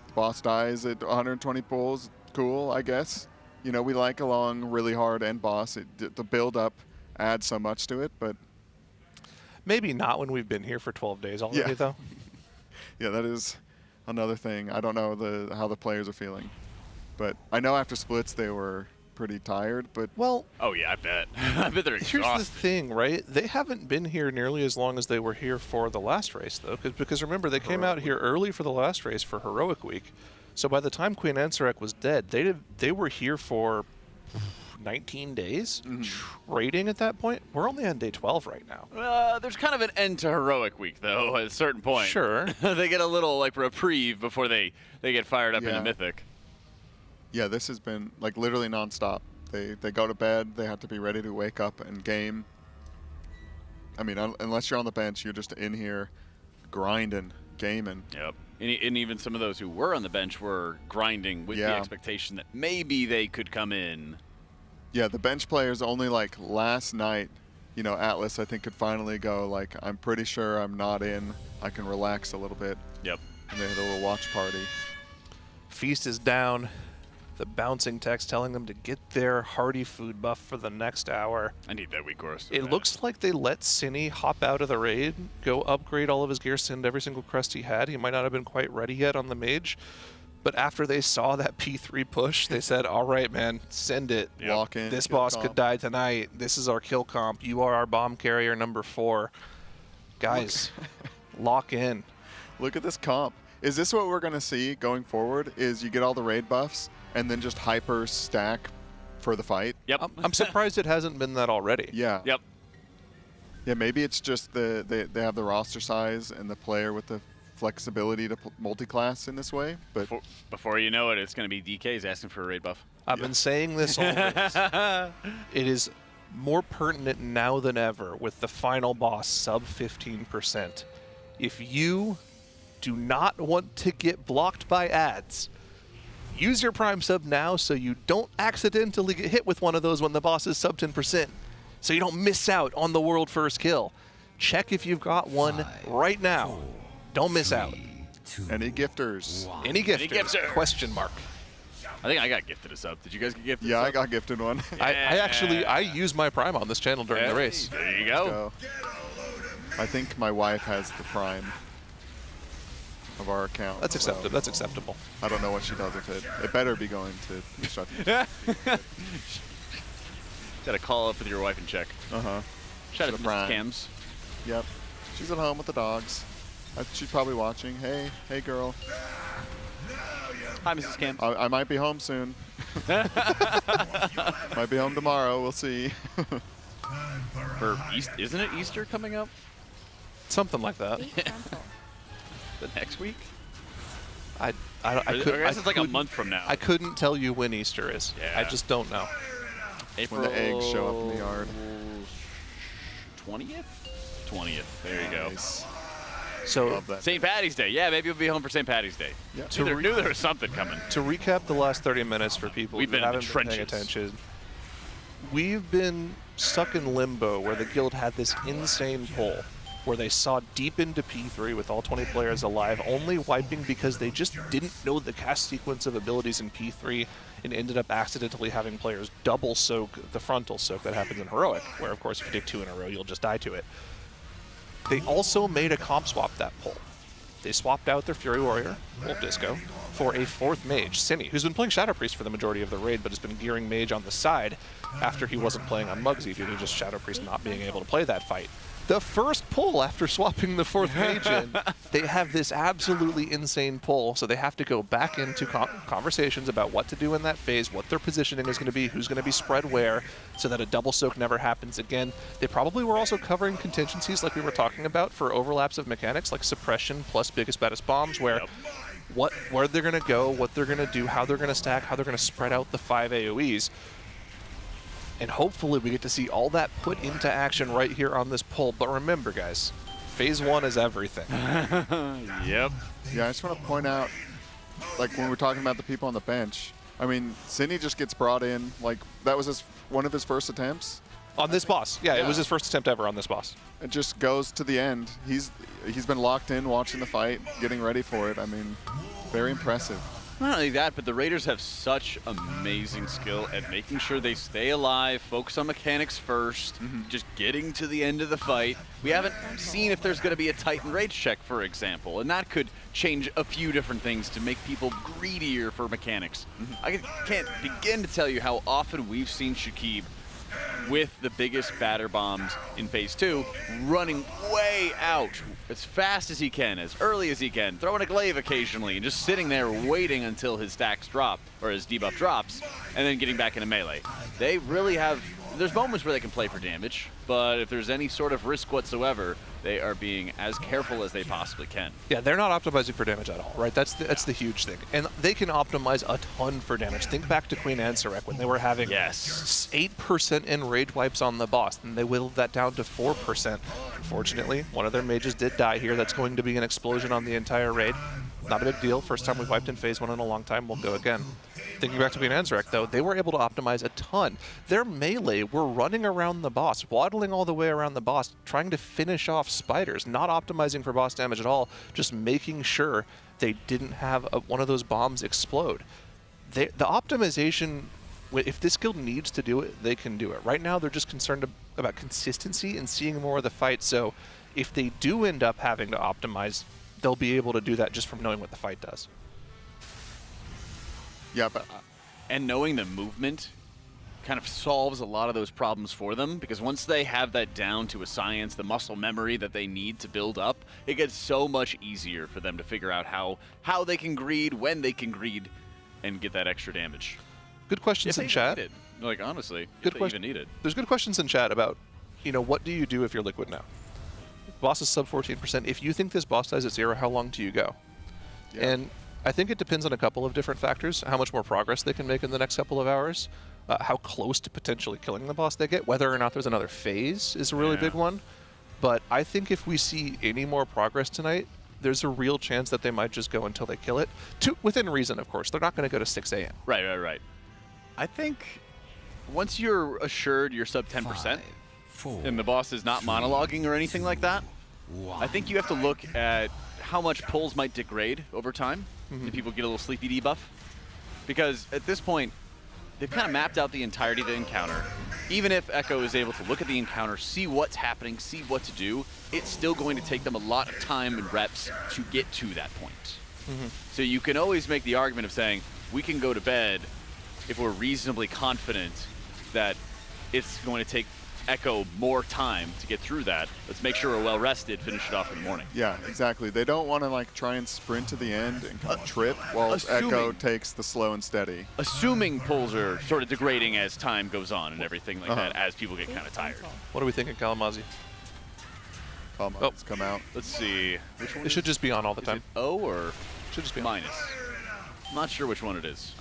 the boss dies at 120 pulls, cool, I guess. We like a long, really hard end boss. The build-up adds so much to it, but... Maybe not when we've been here for 12 days already, though. Yeah, that is another thing. I don't know how the players are feeling. But I know after splits they were pretty tired, but... Well... Oh, yeah, I bet. I bet they're exhausted. Here's the thing, right? They haven't been here nearly as long as they were here for the last race, though. Because remember, they came out here early for the last race for Heroic Week. So by the time Queen Ansarek was dead, they were here for, 19 days trading at that point. We're only on day 12 right now. There's kind of an end to heroic week though at a certain point. Sure. They get a little like reprieve before they get fired up into mythic. Yeah, this has been like literally nonstop. They go to bed, they have to be ready to wake up and game. I mean, unless you're on the bench, you're just in here grinding, gaming. Yep. And even some of those who were on the bench were grinding with the expectation that maybe they could come in. Yeah, the bench players only like last night, you know, Atlas I think could finally go like, I'm pretty sure I'm not in. I can relax a little bit. Yep. And they had a little watch party. Feast is down. The bouncing text telling them to get their hearty food buff for the next hour. I need that weak course. It looks like they let Cine hop out of the raid, go upgrade all of his gear, send every single crest he had. He might not have been quite ready yet on the mage, but after they saw that P3 push, they said, all right, man, send it. Lock in. This boss could die tonight. This is our kill comp. You are our bomb carrier number 4. Guys, lock in. Look at this comp. Is this what we're going to see going forward? Is you get all the raid buffs and then just hyper stack for the fight? Yep. I'm surprised it hasn't been that already. Yeah. Yep. Yeah, maybe it's just they have the roster size and the player with the flexibility to multi-class in this way. But before you know it, it's going to be DK's asking for a raid buff. I've been saying this always. It is more pertinent now than ever with the final boss sub 15%. If you do not want to get blocked by ads, use your Prime sub now so you don't accidentally get hit with one of those when the boss is sub 10%. So you don't miss out on the world first kill. Check if you've got one right now. Don't miss out. Any gifters? Any gifters? Question mark. I think I got gifted a sub. Did you guys get gifted? Yeah, I got gifted one. I use my Prime on this channel during the race. There you go. I think my wife has the Prime of our account. That's acceptable. That's acceptable. I don't know what she does with it. It better be going to construction. Got to call up with your wife and check. Shout out to Mrs. Cams. Yep. She's at home with the dogs. She's probably watching. Hey girl. Hi, Mrs. Cams. I might be home soon. Might be home tomorrow. We'll see. For isn't it Easter coming up? Something like that. The next week? I guess it's like a month from now. I couldn't tell you when Easter is. Yeah. I just don't know. April when the eggs show up in the yard. 20th? 20th. There you go. So St. Patty's Day. Yeah, maybe we'll be home for St. Patty's Day. Yeah. Knew there was something coming. To recap the last 30 minutes for people who haven't been paying attention, we've been stuck in limbo where the guild had this insane pull where they saw deep into P3 with all 20 players alive, only wiping because they just didn't know the cast sequence of abilities in P3 and ended up accidentally having players double soak the frontal soak that happens in Heroic, where of course if you take 2 in a row, you'll just die to it. They also made a comp swap that pull. They swapped out their Fury Warrior, Wolf Disco, for a 4th mage, Cine, who's been playing Shadow Priest for the majority of the raid, but has been gearing mage on the side after he wasn't playing on Muggsy due to just Shadow Priest not being able to play that fight. The first pull after swapping the 4th mage in, they have this absolutely insane pull, so they have to go back into conversations about what to do in that phase, what their positioning is going to be, who's going to be spread where, so that a double soak never happens again. They probably were also covering contingencies like we were talking about for overlaps of mechanics like suppression plus biggest baddest bombs, where where they're going to go, what they're going to do, how they're going to stack, how they're going to spread out the 5 AoEs. And hopefully we get to see all that put into action right here on this pull. But remember, guys, phase 1 is everything. Yep. Yeah, I just want to point out, like when we're talking about the people on the bench, I mean, Cine just gets brought in, like that was one of his first attempts. On this boss. Yeah, it was his first attempt ever on this boss. It just goes to the end. He's been locked in, watching the fight, getting ready for it. I mean, very impressive. Not only that, but the Raiders have such amazing skill at making sure they stay alive, focus on mechanics first, just getting to the end of the fight. We haven't seen if there's going to be a Titan Rage check, for example, and that could change a few different things to make people greedier for mechanics. I can't begin to tell you how often we've seen Shakib with the biggest batter bombs in phase 2, running way out as fast as he can, as early as he can, throwing a glaive occasionally, and just sitting there waiting until his stacks drop, or his debuff drops, and then getting back into melee. they really have. There's moments where they can play for damage, but if there's any sort of risk whatsoever, they are being as careful as they possibly can. Yeah, they're not optimizing for damage at all, right? That's the huge thing. And they can optimize a ton for damage. Think back to Queen Ansarek when they were having 8% in rage wipes on the boss, and they whittled that down to 4%. Unfortunately, one of their mages did die here. That's going to be an explosion on the entire raid. Not a big deal. First time we've wiped in phase 1 in a long time. We'll go again. Thinking back to Queen Ansarek, though, they were able to optimize a ton. Their melee were running around the boss, waddling all the way around the boss, trying to finish off spiders, not optimizing for boss damage at all, just making sure they didn't have one of those bombs explode. The optimization, if this guild needs to do it, they can do it. Right now, they're just concerned about consistency and seeing more of the fight, so if they do end up having to optimize, they'll be able to do that just from knowing what the fight does. Yeah, but and knowing the movement kind of solves a lot of those problems for them, because once they have that down to a science, the muscle memory that they need to build up, it gets so much easier for them to figure out how they can greed, when they can greed, and get that extra damage. Good questions in chat. Like, honestly, good if they even need it. There's good questions in chat about, what do you do if you're Liquid now? Boss is sub 14%. If you think this boss dies at 0, how long do you go? Yeah. And I think it depends on a couple of different factors. How much more progress they can make in the next couple of hours. How close to potentially killing the boss they get. Whether or not there's another phase is a really big one. But I think if we see any more progress tonight, there's a real chance that they might just go until they kill it. Within reason, of course. They're not going to go to 6 a.m. Right. I think once you're assured you're sub 10%, and the boss is not monologuing or anything like that, I think you have to look at how much pulls might degrade over time if people get a little sleepy debuff. Because at this point, they've kind of mapped out the entirety of the encounter. Even if Echo is able to look at the encounter, see what's happening, see what to do, it's still going to take them a lot of time and reps to get to that point. So you can always make the argument of saying, we can go to bed if we're reasonably confident that it's going to take Echo more time to get through that. Let's make sure we're well rested, finish it off in the morning. Yeah, exactly. They don't want to try and sprint to the end and kind of trip while Echo takes the slow and steady. Assuming pulls are sort of degrading as time goes on and everything like that, as people get kind of tired. What are we thinking, Kalamazi? Kalamazi's come out. Let's see. Which one? It should just be on all the time. Is it O or should just be minus? I'm not sure which one it is.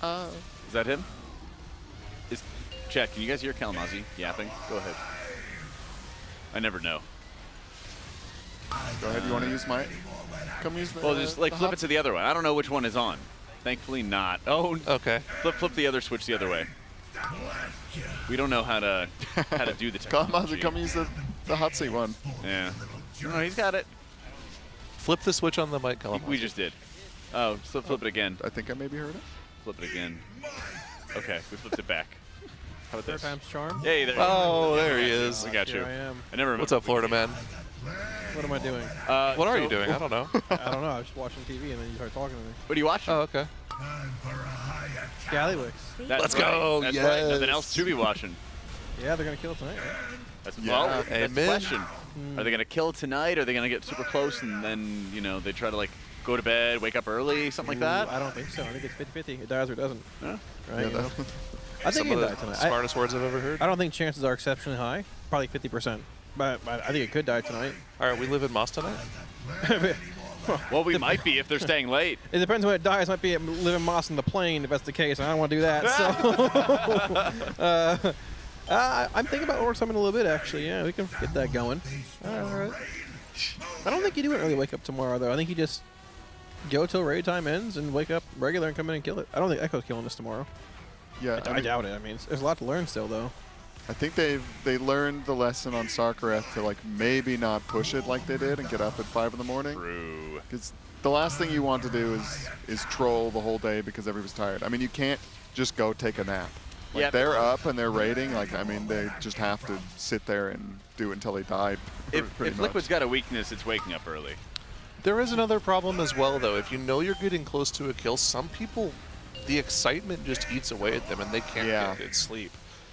Is that him? Chat, can you guys hear Kalamazi yapping? Go ahead. I never know. Go ahead. You want to use my? Come use the. Well, just flip it to the other one. I don't know which one is on. Thankfully not. Oh, okay. Flip the other switch the other way. We don't know how to do the technology. Kalamazi, come use the hot seat one. Yeah. No, he's got it. Flip the switch on the mic, Kalamazi. We just did. Oh, so flip it again. I think I maybe heard it. Flip it again. Okay, we flipped it back. How about this? Times charm. Hey, there. There he is. I got you. Here I am. I never remember. What's up, Florida man? What am I doing? What are you doing? I don't know. I don't know. I was just watching TV and then you started talking to me. What are you watching? Oh, okay. Scallywicks. Let's go. That's yes. right. Nothing else to be watching. Yeah, they're gonna kill it tonight. Right? That's the question. Are they gonna kill it tonight? Or are they gonna get super close and then they try to go to bed, wake up early, something like that? I don't think so. I think it's 50-50. It dies or doesn't. Huh? Right? Yeah, I think Some it of die the tonight. smartest words I've ever heard. I don't think chances are exceptionally high. Probably 50%. But I think it could die tonight. All right, we live in Moss tonight? Well, we might be if they're staying late. It depends when it dies. Might be living Moss in the plane if that's the case. I don't want to do that. So I'm thinking about overtime in a little bit, actually. Yeah, we can get that going. All right. I don't think you do an early wake up tomorrow, though. I think you just go till raid time ends and wake up regular and come in and kill it. I don't think Echo's killing this tomorrow. Yeah, I doubt it. I mean, there's a lot to learn still, though. I think they learned the lesson on Sarkareth to maybe not push it like they did and get up at 5 in the morning. True. Because the last thing you want to do is troll the whole day because everybody's tired. I mean, you can't just go take a nap. They're up and they're raiding. They just have to sit there and do it until they die. If Liquid's got a weakness, it's waking up early. There is another problem as well, though. If you know you're getting close to a kill, some people, the excitement just eats away at them and they can't get good sleep.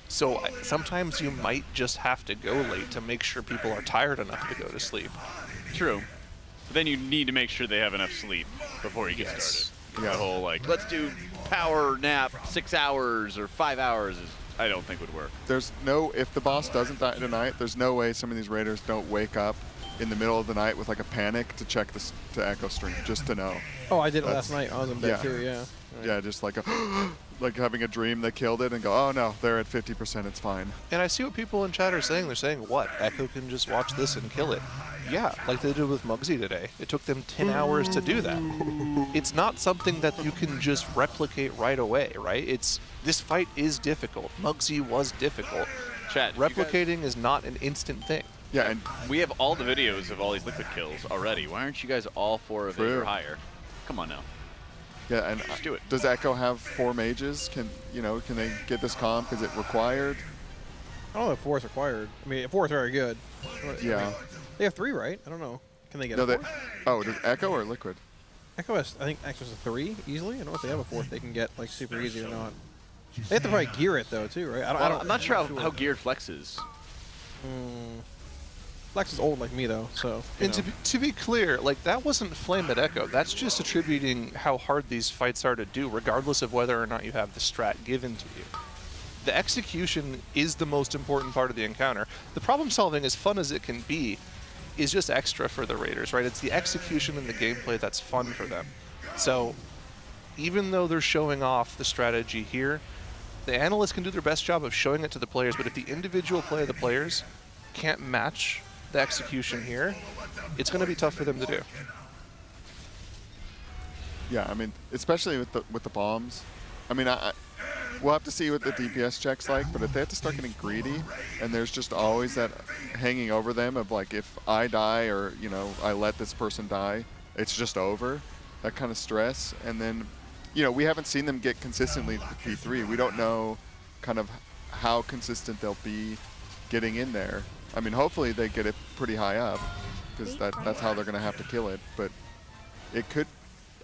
So sometimes you might just have to go late to make sure people are tired enough to go to sleep. True. But then you need to make sure they have enough sleep before you get started. Yeah. The whole let's do power nap 6 hours or 5 hours is I don't think would work. There's no, if the boss doesn't die tonight, there's no way some of these raiders don't wake up in the middle of the night with like a panic to check this to Echo Stream just to know. Oh, I did it last night. I was in bed too. Yeah. Right. Yeah, just like like having a dream they killed it and go, oh no, they're at 50%. It's fine. And I see what people in chat are saying. They're saying, what? Echo can just watch this and kill it. Yeah, like they did with Muggsy today. It took them 10 hours to do that. It's not something that you can just replicate right away, right? This fight is difficult. Muggsy was difficult. Chat, replicating is not an instant thing. Yeah, and we have all the videos of all these Liquid kills already. Why aren't you guys all 4 of it or higher? Come on now. Yeah, and just do it. Does Echo have 4 mages? Can they get this comp? Is it required? I don't know if 4 is required. I mean, 4 is very good. Yeah. I mean, they have 3, right? I don't know. Can they get no, a 4? Oh, does Echo or Liquid? Echo has, I think, Echo's a 3 easily. I don't know if they have a 4th they can get like super easy or not. They have to probably gear it though too, right? I'm not sure how geared Flex is. Flex is old like me though, so. And to be clear, like that wasn't Flame at Echo. That's just attributing how hard these fights are to do, regardless of whether or not you have the strat given to you. The execution is the most important part of the encounter. The problem solving, as fun as it can be, is just extra for the Raiders, right? It's the execution and the gameplay that's fun for them. So even though they're showing off the strategy here, the analysts can do their best job of showing it to the players, but if the individual play of the players can't match the execution here, it's going to be tough for them to do. Yeah, I mean, especially with the bombs. I mean, we'll have to see what the DPS check's like, but if they have to start getting greedy, and there's just always that hanging over them of like, if I die or I let this person die, it's just over. That kind of stress, and then we haven't seen them get consistently to P3. We don't know kind of how consistent they'll be getting in there. I mean, hopefully they get it pretty high up, because that's how they're going to have to kill it. But it could,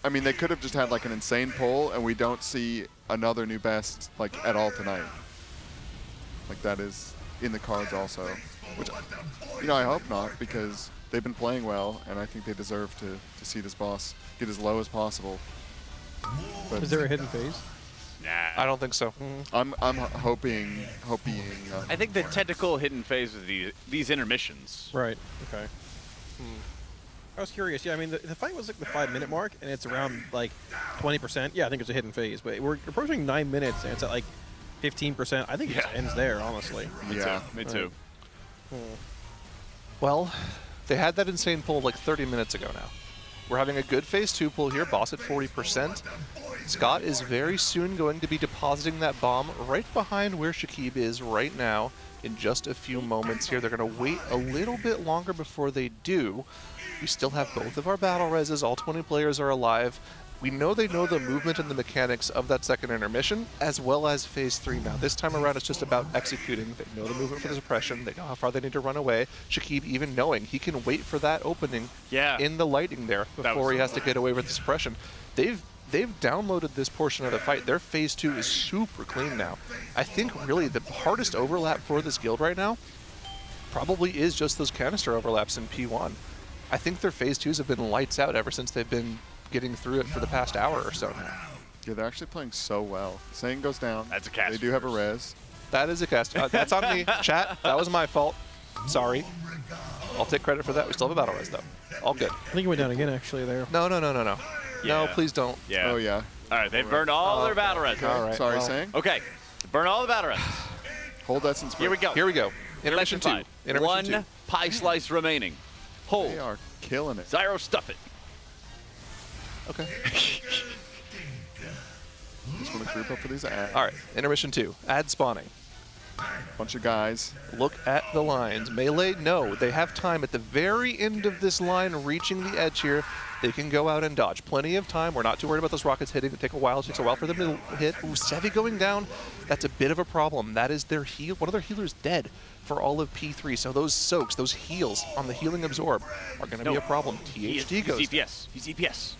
I mean, they could have just had like an insane pull, and we don't see another new best like at all tonight. Like that is in the cards also, which I hope not, because they've been playing well, and I think they deserve to see this boss get as low as possible. But is there a hidden phase? Nah, I don't think so. I'm hoping. I think the technical hidden phase is these intermissions. Right. Okay. I was curious. Yeah, I mean, the fight was like the 5-minute mark, and it's around like 20%. Yeah, I think it's a hidden phase, but we're approaching 9 minutes, and it's at like 15%. I think it just ends there, honestly. Me too. Well, they had that insane pull like 30 minutes ago now. We're having a good phase 2 pull here, boss at 40%. Scott is very soon going to be depositing that bomb right behind where Shakib is right now in just a few moments here. They're going to wait a little bit longer before they do. We still have both of our battle reses. All 20 players are alive. We know they know the movement and the mechanics of that second intermission, as well as phase 3 now. This time around, it's just about executing. They know the movement for the suppression. They know how far they need to run away. Shakib even knowing he can wait for that opening in the lighting there before he has to get away with the suppression. They've downloaded this portion of the fight. Their phase 2 is super clean now. I think really the hardest overlap for this guild right now probably is just those canister overlaps in P1. I think their phase 2s have been lights out ever since they've been getting through it for the past hour or so now. Yeah, they're actually playing so well. Saying goes down. That's a cast. They do have a res. That is a cast. That's on me. Chat, that was my fault. Sorry. I'll take credit for that. We still have a battle res, though. All good. I think it went down again, actually, there. No. No, please don't. Yeah. Oh, yeah. All right, they've burned all their battle res. All right. Sorry, Sang. Okay, burn all the battle res. Hold that since Here we go. Here we go. Intermission 2. Intermission 2. 1 pie slice remaining. Hold. They are killing it. Zyro, stuff it. Okay. Just want to group up for these ads. All right, intermission 2. Ad spawning. Bunch of guys. Look at the lines. Melee, no. They have time at the very end of this line reaching the edge here. They can go out and dodge. Plenty of time. We're not too worried about those rockets hitting. It takes a while for them to hit. Ooh, Sevi going down. That's a bit of a problem. That is their heal. One of their healers dead for all of P3. So those soaks, those heals on the healing absorb are going to be a problem. THD goes. He's EPS. He's EPS.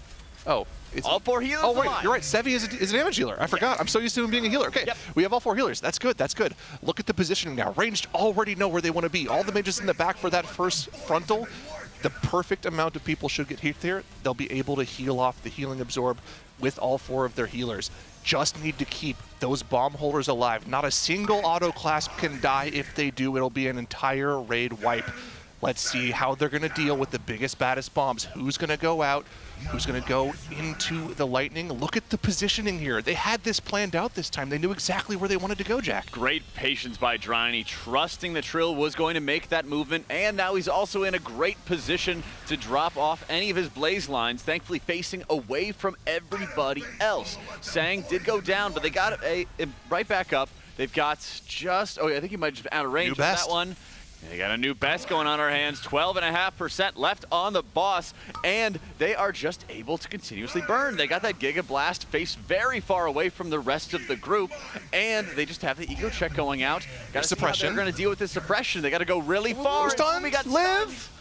Oh. All 4 healers Oh, wait, alive. you're right. Sevi is a damage healer. I forgot. I'm so used to him being a healer. Okay, we have all 4 healers. That's good. That's good. Look at the positioning now. Ranged already know where they want to be. All the mages in the back for that first frontal. The perfect amount of people should get hit there. They'll be able to heal off the healing absorb with all 4 of their healers. just need to keep those bomb holders alive. Not a single auto clasp can die. If they do, it'll be an entire raid wipe. Let's see how they're going to deal with the biggest, baddest bombs. Who's going to go out? Who's going to go into the lightning? Look at the positioning here. They had this planned out this time. They knew exactly where they wanted to go, Jack. Great patience by Dryany, trusting the Trill was going to make that movement, and now he's also in a great position to drop off any of his blaze lines, thankfully facing away from everybody else. Sang did go down, but they got it right back up. They've got just, I think he might just be out of range of that one. They got a new best going on our hands, 12.5% left on the boss, and they are just able to continuously burn. They got that Giga Blast face very far away from the rest of the group, and they just have the ego check going out. Got to see how they're going to deal with this suppression. They got to go really far. We got live.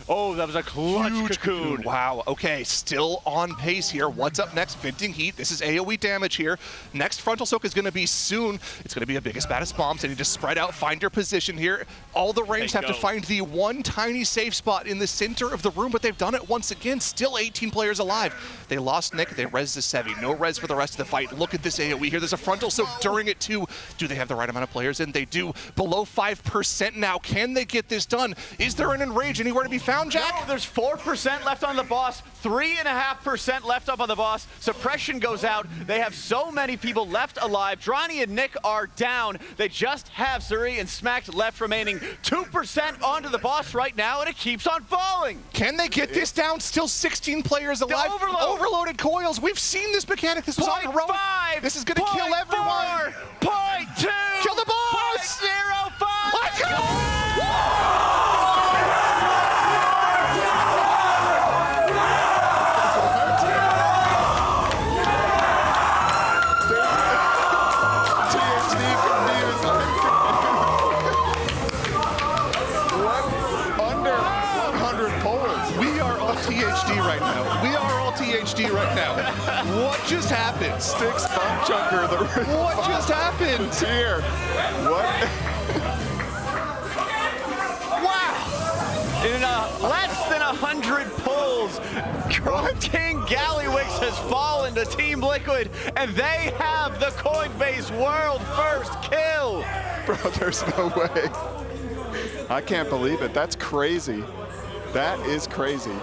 Oh, that was a clutch cocoon. Wow, okay, still on pace here. What's up next? Venting Heat. This is AoE damage here. Next Frontal Soak is going to be soon. It's going to be a biggest, baddest bombs. They need to spread out, find your position here. All the ranged have to find the one tiny safe spot in the center of the room, but they've done it once again. Still 18 players alive. They lost Nick. They res the Sevi. No res for the rest of the fight. Look at this AoE here. There's a Frontal Soak during it too. Do they have the right amount of players in? They do. Below 5% now. Can they get this done? Is there an enrage anywhere to be found, Jack? No, there's 4% left on the boss, 3.5% left up on the boss. Suppression goes out. They have so many people left alive. Dryany and Nick are down. They just have Suri and Smacked left remaining. 2% onto the boss right now, and it keeps on falling. Can they get this down? Still 16 players alive. Overloaded coils. We've seen this mechanic. This was on Heroic. This is going to kill everyone. 0.2. Kill the boss. 0.05. Let's go. THD right now. We are all THD right now. What just happened? Sticks bump chunker. What just happened? It's here. What? Wow. In less than 100 pulls, King Gallywix has fallen to Team Liquid, and they have the Coinbase world first kill. Bro, there's no way. I can't believe it. That's crazy. That is crazy.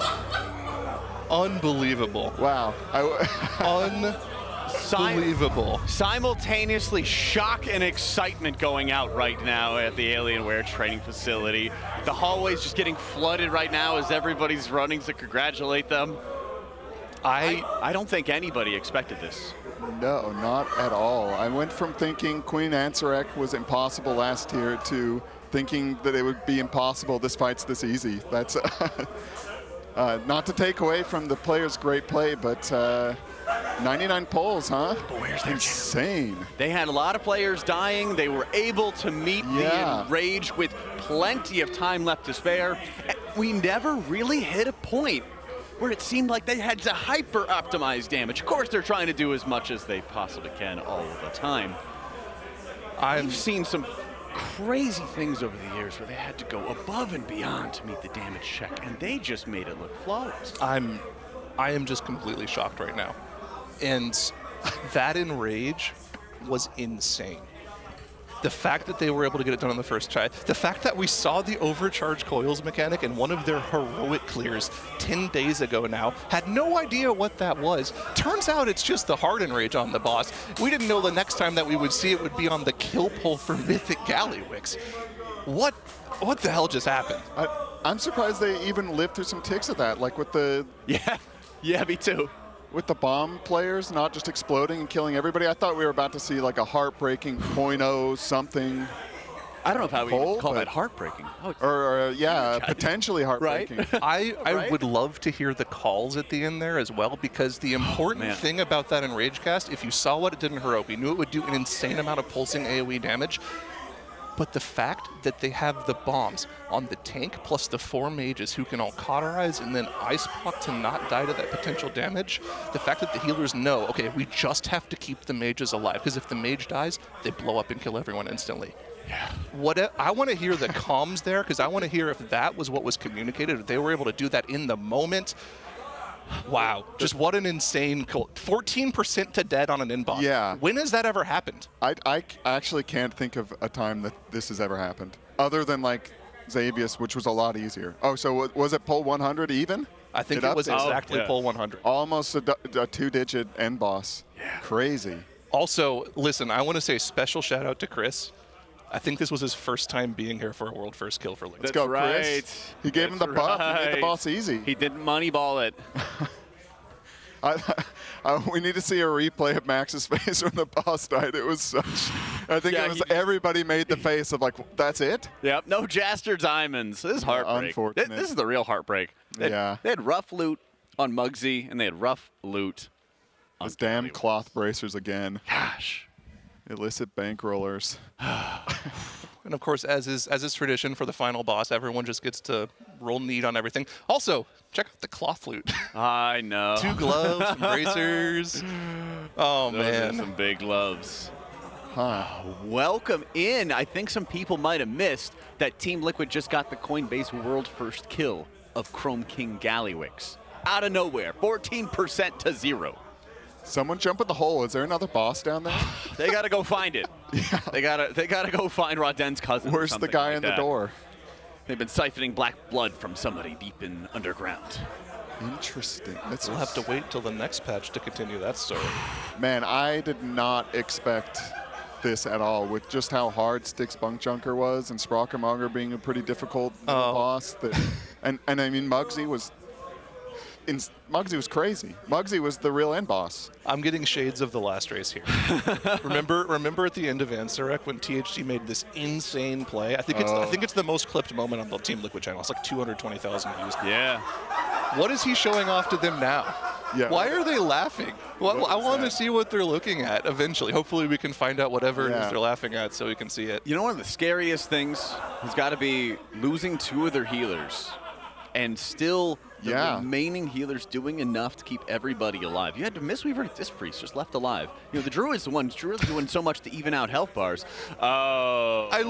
Unbelievable. Wow. Unbelievable. Simultaneously shock and excitement going out right now at the Alienware training facility. The hallway's just getting flooded right now as everybody's running to congratulate them. I don't think anybody expected this. No, not at all. I went from thinking Queen Ansarek was impossible last year to thinking that it would be impossible. This fight's this easy. That's not to take away from the players' great play, but 99 pulls, huh? Where's their insane? They had a lot of players dying. They were able to meet the enrage with plenty of time left to spare. We never really hit a point where it seemed like they had to hyper-optimize damage. Of course, they're trying to do as much as they possibly can all of the time. I've seen some crazy things over the years where they had to go above and beyond to meet the damage check, and they just made it look flawless. I am just completely shocked right now. And that enrage was insane. The fact that they were able to get it done on the first try, the fact that we saw the overcharge coils mechanic in one of their heroic clears 10 days ago now, had no idea what that was. Turns out it's just the hard enrage on the boss. We didn't know the next time that we would see it would be on the kill pull for Mythic Gallywix. What the hell just happened? I'm surprised they even lived through some ticks of that, like with the... Yeah, me too. With the bomb players not just exploding and killing everybody. I thought we were about to see like a heartbreaking 0.0 something. I don't know how we would call that heartbreaking. Or potentially heartbreaking. Right? I would love to hear the calls at the end there as well, because the important thing about that Enrage cast, if you saw what it did in Heroic, you knew it would do an insane amount of pulsing AoE damage. But the fact that they have the bombs on the tank plus the 4 mages who can all cauterize and then ice block to not die to that potential damage, the fact that the healers know, okay, we just have to keep the mages alive, because if the mage dies, they blow up and kill everyone instantly. Yeah. I want to hear the comms there, because I want to hear if that was what was communicated, if they were able to do that in the moment. Wow. Just what an insane 14% to dead on an inbox. Yeah. When has that ever happened? I actually can't think of a time that this has ever happened, other than like Xavius, which was a lot easier. Oh, so was it pull 100 even? I think it was exactly pull 100. Almost a 2-digit end boss. Yeah. Crazy. Also, listen, I want to say special shout out to Chris. I think this was his first time being here for a world first kill for Liquid. Let's go, Chris. He gave him the buff. He made the boss easy. He didn't moneyball it. We need to see a replay of Max's face when the boss died. It was such. I think it was everybody made the face of like, that's it? Yep. No Jaster Diamonds. This is heartbreak. Unfortunate. This is the real heartbreak. They had rough loot on Muggsy, and they had rough loot on Those damn cloth bracers again. Gosh. Illicit bankrollers. And of course, as is tradition for the final boss, everyone just gets to roll neat on everything. Also, check out the cloth loot. I know. 2 gloves, some bracers. Oh, Those man. are some big gloves. Huh. Welcome in. I think some people might have missed that Team Liquid just got the Coinbase world first kill of Chrome King Gallywix. Out of nowhere, 14% to 0. Someone jump in the hole. Is there another boss down there? They gotta go find it. Yeah. They gotta go find Roden's cousin. Where's the guy in the door? They've been siphoning black blood from somebody deep in underground. Interesting. We'll have to wait till the next patch to continue that story. Man, I did not expect this at all with just how hard Styx Bunkjunker was and Sprockermonger being a pretty difficult boss. And I mean, Muggsy was crazy. Muggsy was the real end boss. I'm getting shades of the last race here. remember at the end of Ansarek when THT made this insane play? I think it's the most clipped moment on the Team Liquid channel. It's like 220,000 views. Yeah. What is he showing off to them now? Yeah. Why are they laughing? Well, I want to see what they're looking at eventually. Hopefully we can find out whatever it is they're laughing at so we can see it. You know, one of the scariest things has got to be losing 2 of their healers and still the remaining healers doing enough to keep everybody alive. You had to Mistweaver and this priest just left alive. You know, the Druid's doing so much to even out health bars. Oh. I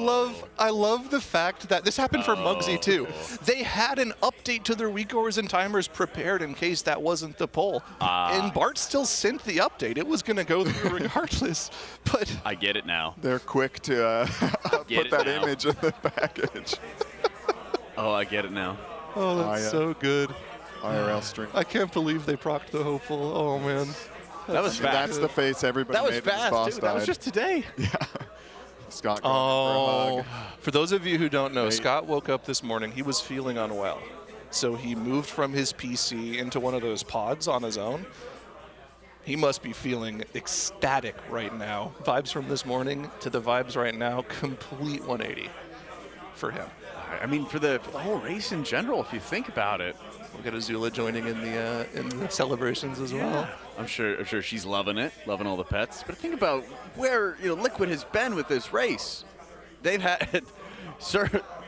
love the fact that this happened for Muggsy too. They had an update to their weak ores and timers prepared in case that wasn't the poll. And Bart still sent the update. It was going to go through regardless. But I get it now. They're quick to put that image in the package. Oh, I get it now. Oh, that's so good. IRL stream. I can't believe they procced the hopeful. Oh, man. That was fast. That's the face everybody made. That was fast, too. That was just today. Yeah. Scott going for a hug. For those of you who don't know, Scott woke up this morning. He was feeling unwell. So he moved from his PC into one of those pods on his own. He must be feeling ecstatic right now. Vibes from this morning to the vibes right now, complete 180 for him. I mean, for the whole race in general, if you think about it. We'll get Azula joining in the celebrations as well. I'm sure she's loving it, loving all the pets. But think about where Liquid has been with this race. They've had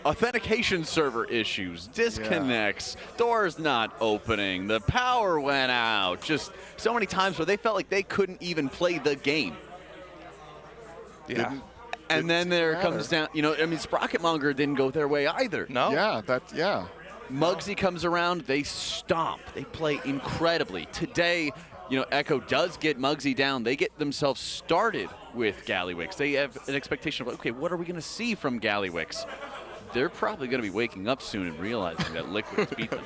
authentication server issues, disconnects, doors not opening, the power went out. Just so many times where they felt like they couldn't even play the game. Yeah. And then there comes down, Sprocketmonger didn't go their way either. No. Yeah, Muggsy comes around, they stomp. They play incredibly. Today, Echo does get Muggsy down. They get themselves started with Gallywix. They have an expectation of, okay, what are we going to see from Gallywix? They're probably going to be waking up soon and realizing that Liquid's beat them.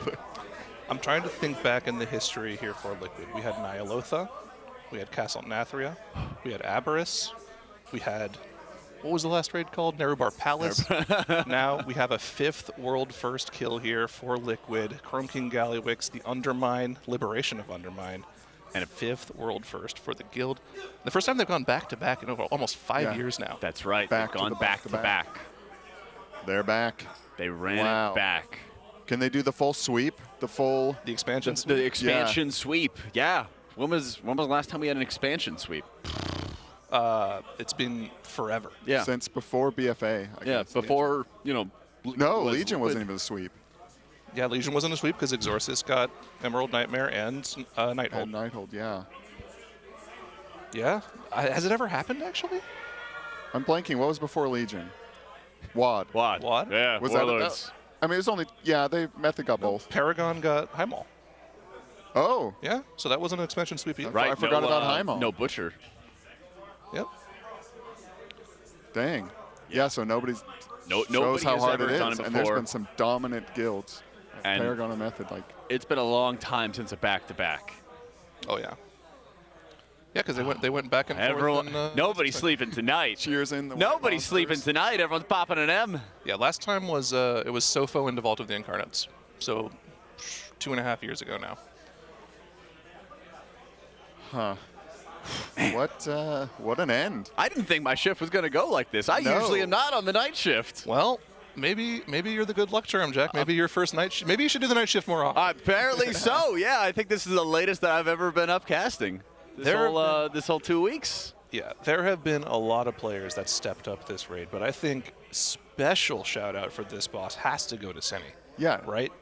I'm trying to think back in the history here for Liquid. We had Nyalotha. We had Castle Nathria. We had Aberrus. We had... What was the last raid called? Nerubar Palace. Now we have a 5th world first kill here for Liquid. Chrome King Gallywix, the Undermine, liberation of Undermine, and a 5th world first for the guild. The first time they've gone back-to-back in over almost 5 years now. That's right. They've gone back-to-back. They're back. They ran it back. Can they do the full sweep? The expansion sweep? The expansion sweep. Yeah. When was the last time we had an expansion sweep? It's been forever. Yeah. Since before BFA. I guess. Before, No, Legion wasn't even a sweep. Yeah, Legion wasn't a sweep because Exorcist got Emerald Nightmare and Nighthold. And Nighthold, yeah. Yeah? Has it ever happened, actually? I'm blanking. What was before Legion? WAD. WAD? Yeah, was Warlords. I mean, it was only, they Method got both. Paragon got Highmaul. Oh. Yeah, so that wasn't an expansion sweep either. Right. I forgot about Heimel. No Butcher. Yep. Dang. Yeah, so nobody's nobody shows how has hard ever it done is. it And there's before. been some dominant guilds. And Paragon and Method, like. It's been a long time since a back-to-back. Oh yeah. Yeah, because they went back and Everyone, forth. And, nobody's sleeping tonight. Cheers in the Nobody's sleeping tonight. Everyone's popping an M. Yeah, last time was it was Sofo into Vault of the Incarnates. So 2.5 years ago now. Huh. What an end. I didn't think my shift was going to go like this. I usually am not on the night shift. Well, maybe you're the good luck charm, Jack. Maybe your first night. Maybe you should do the night shift more often. Apparently so. Yeah, I think this is the latest that I've ever been upcasting. This whole 2 weeks. Yeah, there have been a lot of players that stepped up this raid, but I think special shout out for this boss has to go to Senny. Yeah. Right?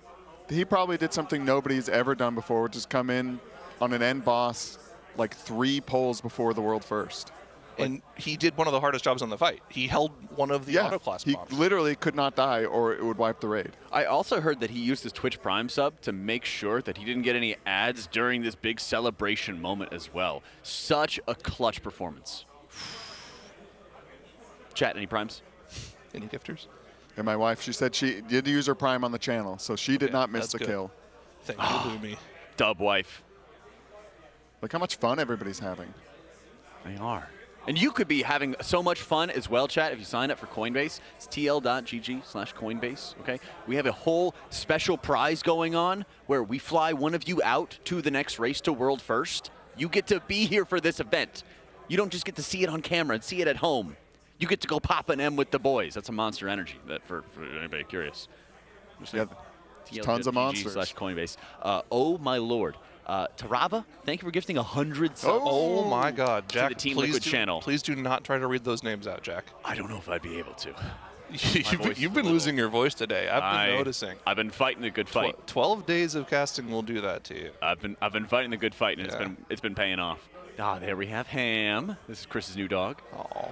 He probably did something nobody's ever done before, which is come in on an end boss like 3 polls before the world first. And he did one of the hardest jobs on the fight. He held one of the auto-class bombs. He literally could not die or it would wipe the raid. I also heard that he used his Twitch Prime sub to make sure that he didn't get any ads during this big celebration moment as well. Such a clutch performance. Chat, any primes? Any gifters? And my wife, she said she did use her Prime on the channel, so she did not miss the kill. Thank you, Lumi. Dub wife. Look how much fun everybody's having. They are. And you could be having so much fun as well, chat, if you sign up for Coinbase. It's tl.gg/Coinbase, okay? We have a whole special prize going on where we fly one of you out to the next race to World First. You get to be here for this event. You don't just get to see it on camera and see it at home. You get to go pop an M with the boys. That's a Monster Energy, for anybody curious. Yeah, tons of monsters. /Coinbase. Oh, my Lord. Tarava, thank you for gifting 100 subs. Oh my God, Jack! To the Team please Liquid do, channel. Please do not try to read those names out, Jack. I don't know if I'd be able to. You've been losing your voice today. I've been noticing. I've been fighting the good fight. 12 days of casting will do that to you. I've been fighting the good fight, and it's been paying off. Ah, there we have Ham. This is Chris's new dog. Oh.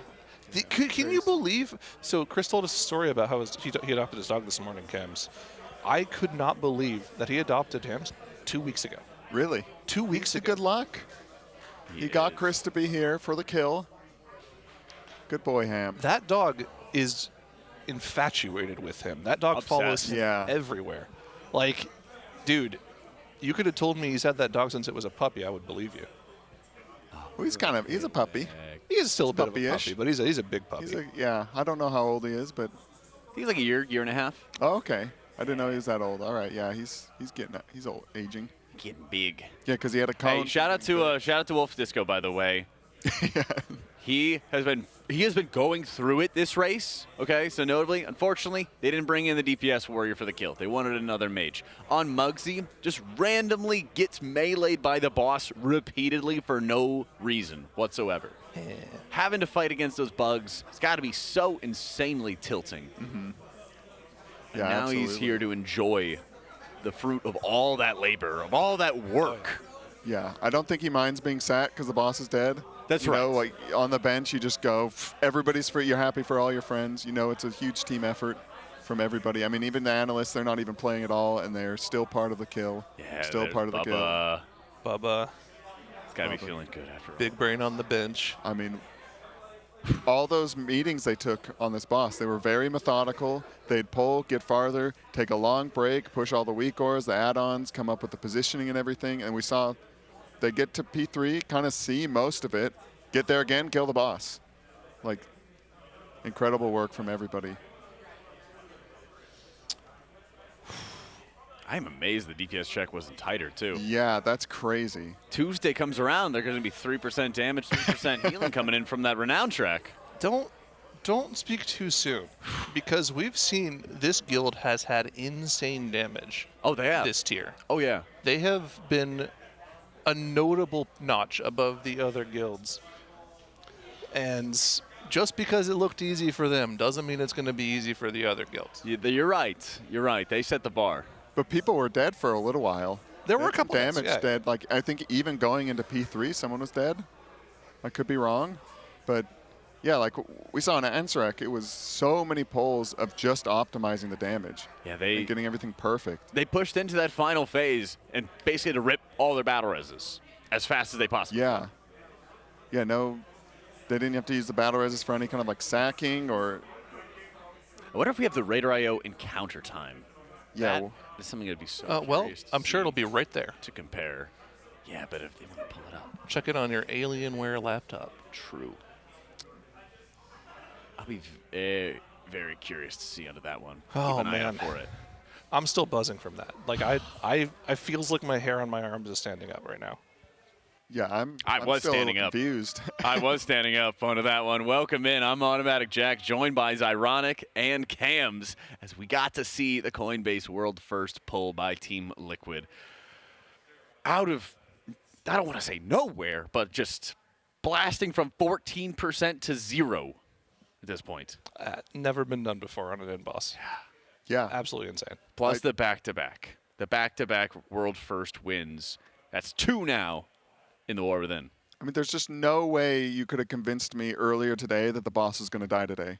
Can you believe? So Chris told us a story about how he adopted his dog this morning, Kems. I could not believe that he adopted him 2 weeks ago. Really? 2 weeks ago. Good luck. He got Chris to be here for the kill. Good boy, Ham. That dog is infatuated with him. That dog follows him everywhere. Like, dude, you could have told me he's had that dog since it was a puppy. I would believe you. Well, he's a puppy. He is still a bit of a puppy-ish. puppy, but he's a big puppy. Yeah, I don't know how old he is, but he's like a year and a half. Oh, okay. I didn't know he was that old. All right, yeah, he's old, aging. Getting big. Yeah, because he had a cone. Hey, shout out to Wolf Disco, by the way. He has been going through it this race. Okay, so notably, unfortunately, they didn't bring in the DPS warrior for the kill. They wanted another mage. On Muggsy, just randomly gets meleeed by the boss repeatedly for no reason whatsoever. Having to fight against those bugs, it's got to be so insanely tilting. Mm-hmm. And now he's here to enjoy the fruit of all that labor, of all that work. Yeah, I don't think he minds being sat because the boss is dead. That's right. right. You know, like on the bench, you just go, everybody's free. You're happy for all your friends. You know, it's a huge team effort from everybody. I mean, even the analysts, they're not even playing at all, and they're still part of the kill. Yeah, still part of the kill. Bubba. It's got to be feeling good after all. Big brain on the bench. I mean, all those meetings they took on this boss, they were very methodical. They'd pull, get farther, take a long break, push all the weak ores, the add-ons, come up with the positioning and everything. And we saw they get to P3, kind of see most of it, get there again, kill the boss. Like, incredible work from everybody. I'm amazed the DPS check wasn't tighter, too. Yeah, that's crazy. Tuesday comes around, there's going to be 3% damage, 3% healing coming in from that renown track. Don't speak too soon, because we've seen this guild has had insane damage. Oh, they have. This tier. Oh, yeah. They have been a notable notch above the other guilds. And just because it looked easy for them doesn't mean it's going to be easy for the other guilds. You're right. You're right. They set the bar. But people were dead for a little while. There were a couple damage dead. Like, I think even going into P3, someone was dead. I could be wrong, but Yeah, like we saw in Ansarek, it was so many pulls of just optimizing the damage. Yeah, and getting everything perfect. They pushed into that final phase and basically had to rip all their battle reses as fast as they possibly could. Yeah, no, they didn't have to use the battle reses for any kind of like sacking or. I wonder if we have the RaiderIO encounter time. Yeah. That is something that'd be so well, curious to I'm sure see, it'll be right there. to compare. Yeah, but if they want to pull it up. Check it on your Alienware laptop. True. I'll be very, very curious to see under that one. Oh, Keep an eye man. out for it. I'm still buzzing from that. Like I feels like my hair on my arms is standing up right now. Yeah, I I'm was still standing a little up. confused. I was standing up onto that one. Welcome in. I'm Automatic Jack, joined by Zyronic and Cams, as we got to see the Coinbase world first pull by Team Liquid. Out of, I don't want to say nowhere, but just blasting from 14% to 0 at this point. Never been done before on an in-boss. Yeah. Absolutely insane. Plus the back-to-back. The back-to-back world first wins. That's 2 now in the War Within. I mean, there's just no way you could have convinced me earlier today that the boss was going to die today.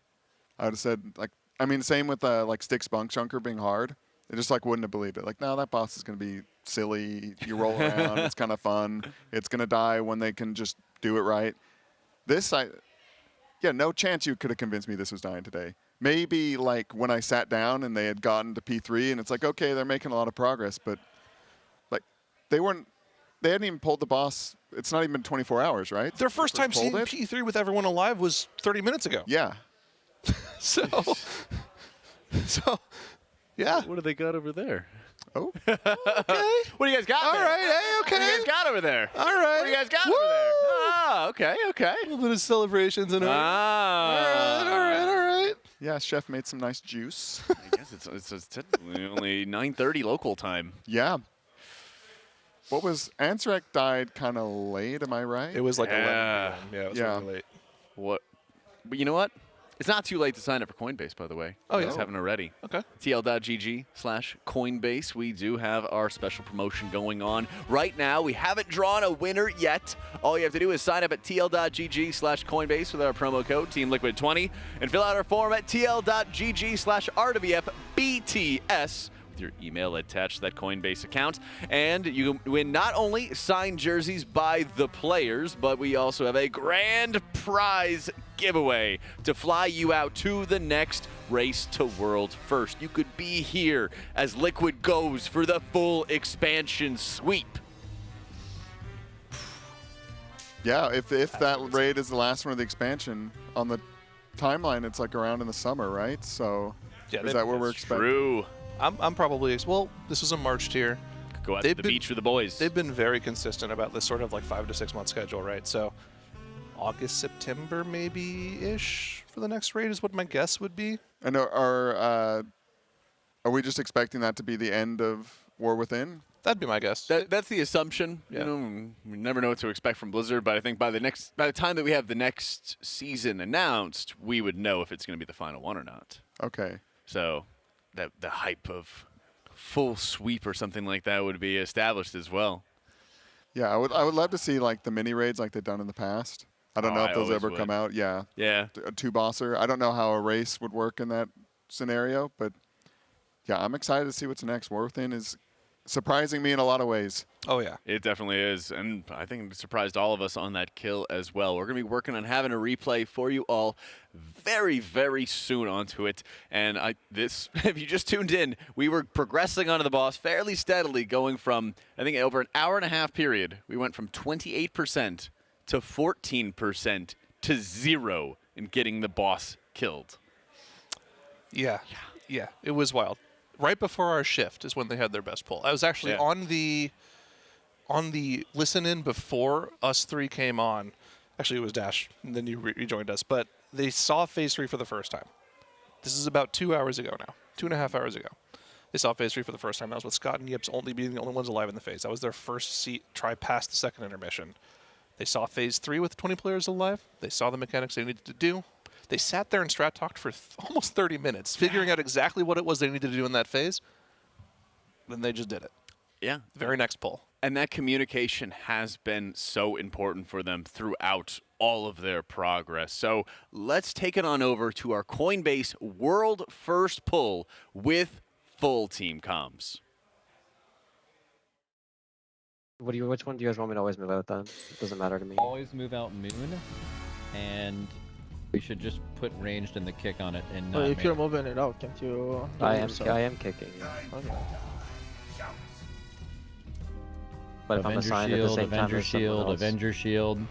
I would have said, like, I mean, same with like Stick Spunk Chunker being hard. I just like wouldn't have believed it. Like, no, that boss is going to be silly. You roll around. It's kind of fun. It's going to die when they can just do it right. This, yeah, no chance you could have convinced me this was dying today. Maybe like when I sat down and they had gotten to P3 and it's like, okay, they're making a lot of progress, but like they hadn't even pulled the boss. It's not even been 24 hours, right? Their first time seeing it? P3 with everyone alive was 30 minutes ago. Yeah. So, yeah. What do they got over there? Oh. Okay. What do you guys got All there? right. Hey, okay. What do you guys got over there? All right. What do you guys got Woo! over there? Ah, okay. A little bit of celebrations in it. Ah. All right. Yeah, Chef made some nice juice. I guess it's technically only 9:30 local time. Yeah. What was Ansarek died kind of late? Am I right? It was like 11 Yeah. p.m. Yeah, it was really late. What? But you know what? It's not too late to sign up for Coinbase, by the way. Oh, You yeah? guys haven't already. Okay. TL.gg/Coinbase. We do have our special promotion going on right now. We haven't drawn a winner yet. All you have to do is sign up at TL.gg/Coinbase with our promo code TeamLiquid20 and fill out our form at TL.gg/RWFBTS. Your email attached to that Coinbase account, and you can win not only signed jerseys by the players, but we also have a grand prize giveaway to fly you out to the next race to world first. You could be here as Liquid goes for the full expansion sweep. Yeah, if that raid is the last one of the expansion on the timeline, it's like around in the summer, right? So Yeah, is that what we're expecting? True. I'm probably well. This was a March tier. Go out to the beach with the boys. They've been very consistent about this sort of like 5 to 6 month schedule, right? So August, September, maybe ish for the next raid is what my guess would be. And are we just expecting that to be the end of War Within? That'd be my guess. That's the assumption. Yeah. You know, we never know what to expect from Blizzard, but I think by the time that we have the next season announced, we would know if it's going to be the final one or not. Okay. So that the hype of full sweep or something like that would be established as well. Yeah, I would love to see like the mini raids like they've done in the past. I don't know if those ever come out. Yeah. Yeah. A 2-bosser. I don't know how a race would work in that scenario, but yeah, I'm excited to see what's next. War Within is surprising me in a lot of ways. Oh, yeah. It definitely is, and I think it surprised all of us on that kill as well. We're going to be working on having a replay for you all very, very soon onto it. And if you just tuned in, we were progressing onto the boss fairly steadily, going from, I think, over an hour and a half period, we went from 28% to 14% to 0 in getting the boss killed. Yeah. It was wild. Right before our shift is when they had their best pull. I was actually on the listen in before us three came on. Actually, it was Dash, and then you rejoined us. But they saw Phase 3 for the first time. This is about 2 hours ago now, 2.5 hours ago. They saw Phase 3 for the first time. That was with Scott and Yips being the only ones alive in the phase. That was their first try past the second intermission. They saw Phase 3 with 20 players alive. They saw the mechanics they needed to do. They sat there and strat talked for almost 30 minutes, figuring out exactly what it was they needed to do in that phase. Then they just did it. Yeah. Very next pull. And that communication has been so important for them throughout all of their progress. So let's take it on over to our Coinbase world first pull with full team comms. Which one do you guys want me to always move out then? It doesn't matter to me. Always move out Moon, and we should just put ranged in the kick on it and not. If you're moving it out, can't you? I am kicking. Okay. But if I'm assigned at the same time as someone else, Avenger shield.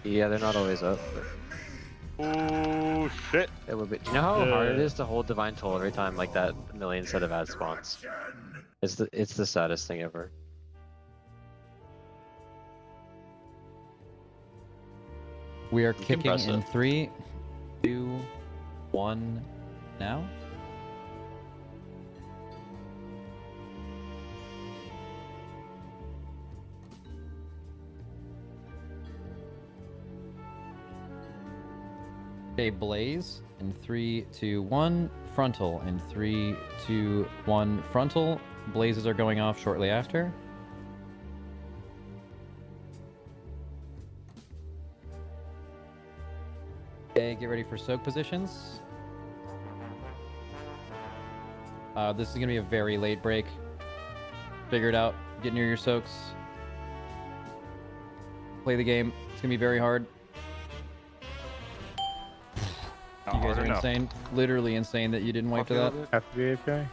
yeah, they're not always up. Oh shit! It would be. You know how hard it is to hold Divine Toll every time like that million set of ad spawns. It's the saddest thing ever. We are kicking in 3, 2, 1, now. Okay, Blaze in 3, 2, 1, frontal in 3, 2, 1, frontal. Blazes are going off shortly after. Okay, get ready for soak positions. This is gonna be a very late break. Figure it out. Get near your soaks. Play the game. It's gonna be very hard. You guys are insane. Literally insane that you didn't wipe to that. Have to be API.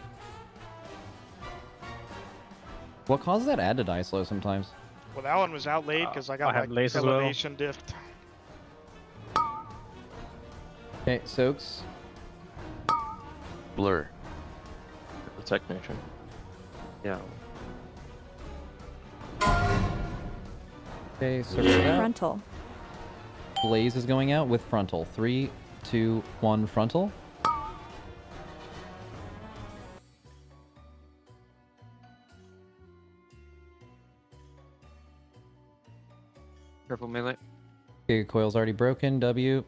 What causes that ad to die slow sometimes? Well, that one was out late because I got like elevation diffed. Okay, soaks. Blur. The technician. Yeah. Okay, circle it out. Frontal. Blaze is going out with frontal. 3, 2, 1, frontal. Purple melee. Okay, coil's already broken. W.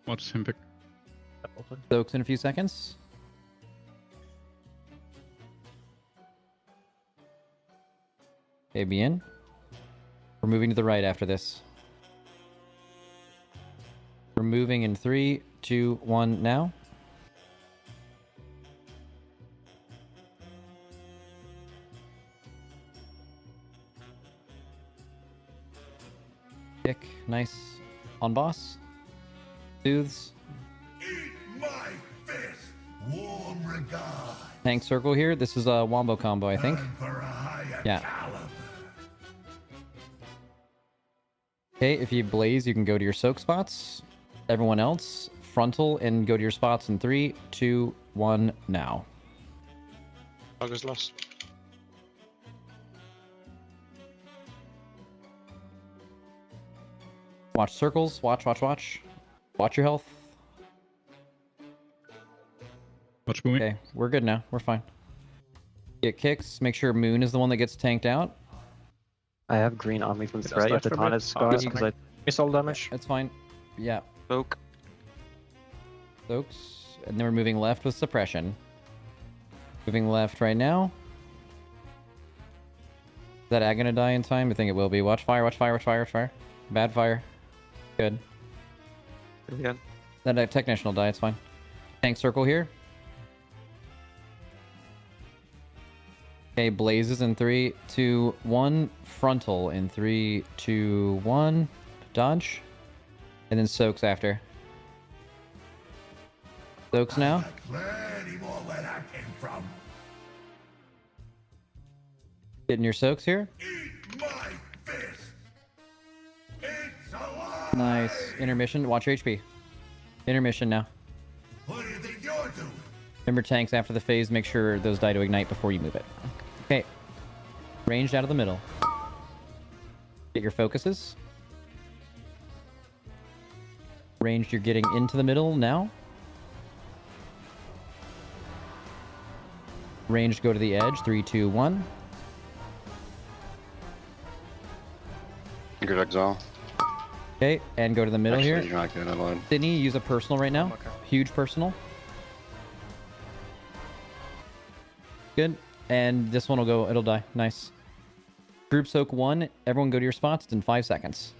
Watch him pick. Soaks in a few seconds. Okay, be in. We're moving to the right after this. We're moving in 3, 2, 1 now. Kick, nice. On boss. Soothes. Eat my fist, warm regard. Tank circle here. This is a wombo combo, I think. Yeah. Okay, if you blaze, you can go to your soak spots. Everyone else, frontal and go to your spots in 3, 2, 1, now. August lost. Watch circles. Watch, watch, watch. Watch your health. Watch Moon. Okay, we're good now. We're fine. Get kicks. Make sure Moon is the one that gets tanked out. I have green on me from the right. You have to taunt it, Scott, because I miss all damage. That's fine. Yeah. Soak. Soaks. And then we're moving left with suppression. Moving left right now. Is that ag gonna die in time? I think it will be. Watch fire, watch fire, watch fire, watch fire. Bad fire. Good. Yeah. That technician will die, it's fine. Tank circle here. Okay, blazes in 3, 2, 1. Frontal in 3, 2, 1. Dodge. And then soaks after. Soaks now. Plenty more where I came from. Getting your soaks here. Eat my fist. It's alive. Nice. Intermission. Watch your HP. Intermission now. What do you think you're doing? Remember tanks after the phase, make sure those die to ignite before you move it. Okay. Ranged out of the middle. Get your focuses. Ranged, you're getting into the middle now. Ranged, go to the edge. 3, 2, 1. Good exile. Okay, and go to the middle Actually, here. you're not getting that line. Sydney, use a personal right now. Huge personal. Good. And this one will go, it'll die. Nice. Group soak 1. Everyone go to your spots. It's in 5 seconds.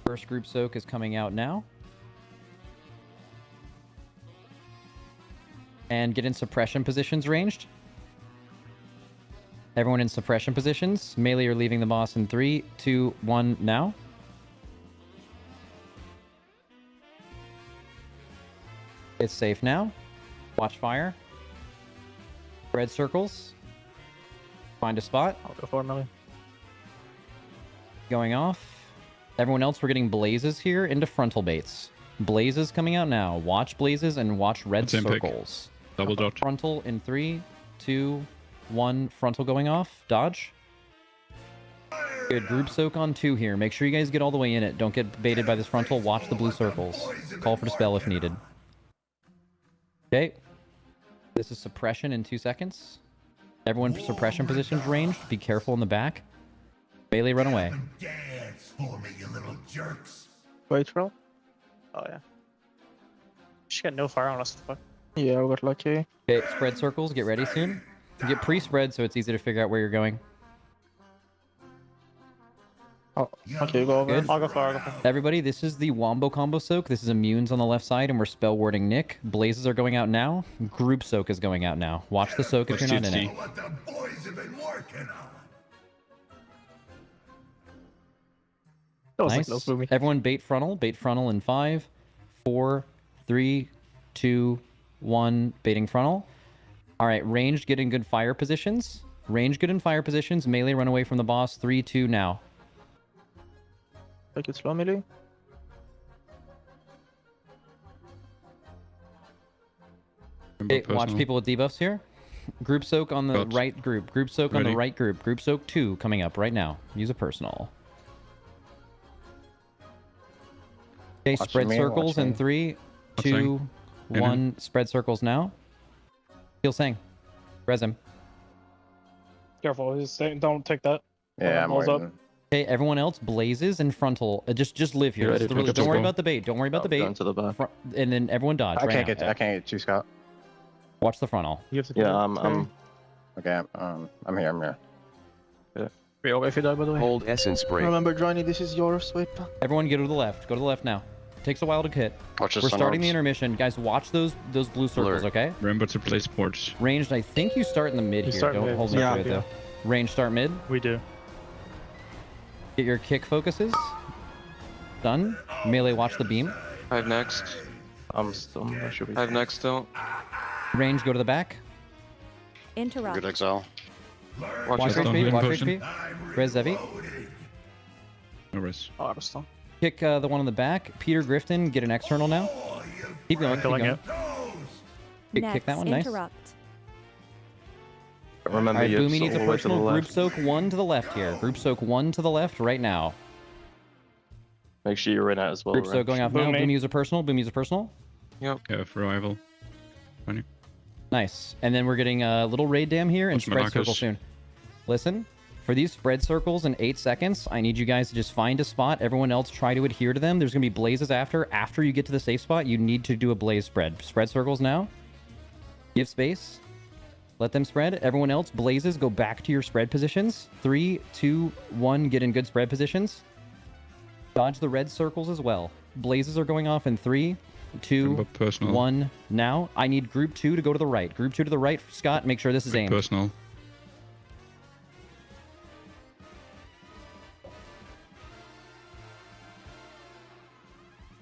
First group soak is coming out now. And get in suppression positions ranged. Everyone in suppression positions. Melee are leaving the boss in 3, 2, 1 now. It's safe now. Watch fire. Red circles. Find a spot. I'll go for melee. Going off. Everyone else, we're getting blazes here into frontal baits. Blazes coming out now. Watch blazes and watch red circles. Double dodge. Frontal in 3, 2, 1. Frontal going off. Dodge. Good. Group soak on 2 here. Make sure you guys get all the way in it. Don't get baited by this frontal. Watch the blue circles. Call for the spell if needed. Okay. This is suppression in 2 seconds. Everyone suppression positions ranged. Be careful in the back. Melee, run away. Dance for me, you little jerks. Wait, roll. Oh yeah. She got no fire on us. Fuck. Yeah, we got lucky. Okay, spread circles. Get ready soon. Get pre-spread so it's easy to figure out where you're going. Oh, okay, go over. Good. I'll go for. Everybody, this is the Wombo combo soak. This is immunes on the left side, and we're spell warding Nick. Blazes are going out now. Group soak is going out now. Watch the soak if you're not in it. What the boys have been working on. That was Nice. like no boomy. Everyone bait frontal. Bait frontal in 5, 4, 3, 2, 1. Baiting frontal. All right, ranged, get in good fire positions. Range good in fire positions. Melee run away from the boss. 3, 2 now. Take it slow, melee. Okay, watch people with debuffs here. Group soak on the right group. Group soak on the right group. Group soak 2 coming up right now. Use a personal. Okay, spread circles in 3, 2, 1. Spread circles now. Heal Sang. Res him. Careful, don't take that. Yeah, I'm waiting. Okay, everyone else, blazes and frontal. Just live here. Don't worry about the bait. Don't worry about the bait. Going to the back. And then everyone dodge. I can't get you, Scott. Watch the frontal. You have to Yeah, I'm okay. I'm here. Yeah. Real if you die, by the way. Hold essence break. Remember, Johnny, this is your sweep. Everyone get to the left. Go to the left now. Takes a while to hit. Watch the We're starting sun the orbs. intermission. Guys, watch those blue circles, okay? Remember to play sports. Ranged, I think you start in the mid You here. start Don't mid. hold me Yeah, to it, yeah. though. Range start mid. We do. Get your kick focuses. Done. Melee, watch the beam. I have next. I'm still. I should be. I have next still. Range, go to the back. Good exile. Watch HP, watch HP. Res Zevi. No res. Oh, I was still. Kick the one on the back. Peter Grifton, get an external now. Keep going, keep Killing going. it. Kick that one, nice. Remember, Alright, you Boomy needs a all the way to the personal. Group left. soak 1 to the left here. Group soak 1 to the left right now. Make sure you're in it as well. Group soak going off now. Boomy. Boomy use a personal. Boomy use a personal. Yep. Yeah, for rival. Nice. And then we're getting a little raid dam here and Watch spread Marcus. circle soon. Listen, for these spread circles in 8 seconds, I need you guys to just find a spot. Everyone else try to adhere to them. There's going to be blazes after. After you get to the safe spot, you need to do a blaze spread. Spread circles now. Give space. Let them spread. Everyone else, blazes, go back to your spread positions. 3, 2, 1, get in good spread positions. Dodge the red circles as well. Blazes are going off in 3, 2, 1. Now, I need group 2 to go to the right. Group 2 to the right. Scott, make sure this is aimed. Personal.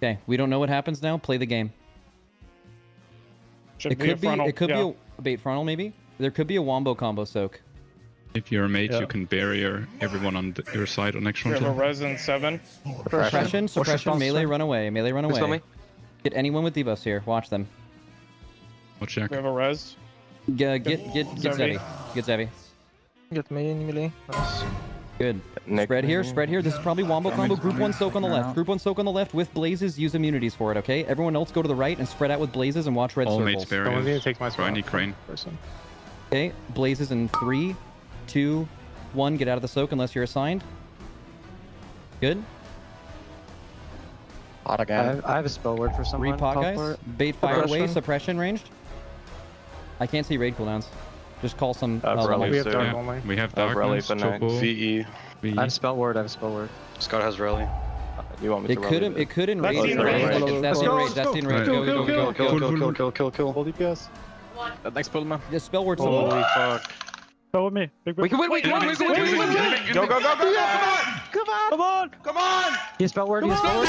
Okay, we don't know what happens now. Play the game. Should It be a could be. frontal. It could yeah. be a bait frontal, maybe. There could be a wombo combo soak. If you're a mate, Yeah. you can barrier everyone on your side on next We have a frontal. res in 7. Suppression, suppression, melee, run away, melee, run Who's on away. me? Get anyone with debuffs here. Watch them. Watch Jack. We have a res. Get Zevi. Get Zevi. Get me in melee. Nice. Good. Nick. Spread here, spread here. This is probably wombo combo. Group 1 soak on the left. Group 1 soak on the left with blazes. Use immunities for it, okay? Everyone else go to the right and spread out with blazes and watch red All circles. mates Someone's barriers. gonna take my spot. Briny Crane. Person. Okay, blazes in 3, 2, 1. Get out of the soak unless you're assigned. Good. Hot again. I have a spell word for someone. Repot, Call guys. for it. Bait fire away. Suppression. Suppression ranged. I can't see raid cooldowns. Just call some. Rally We have soon. dark Yeah, only. we have I have rally darkness, for next. Chopo, VE. I have spell word. I have spell word. Scott has rally. You want me to rally It could enrage. That's in range. That's in range. That's in range. Kill. DPS. Next pull, man. Just spell word Holy someone. fuck. Go with me. Wait. Go. Come on. You spell word. You spell word.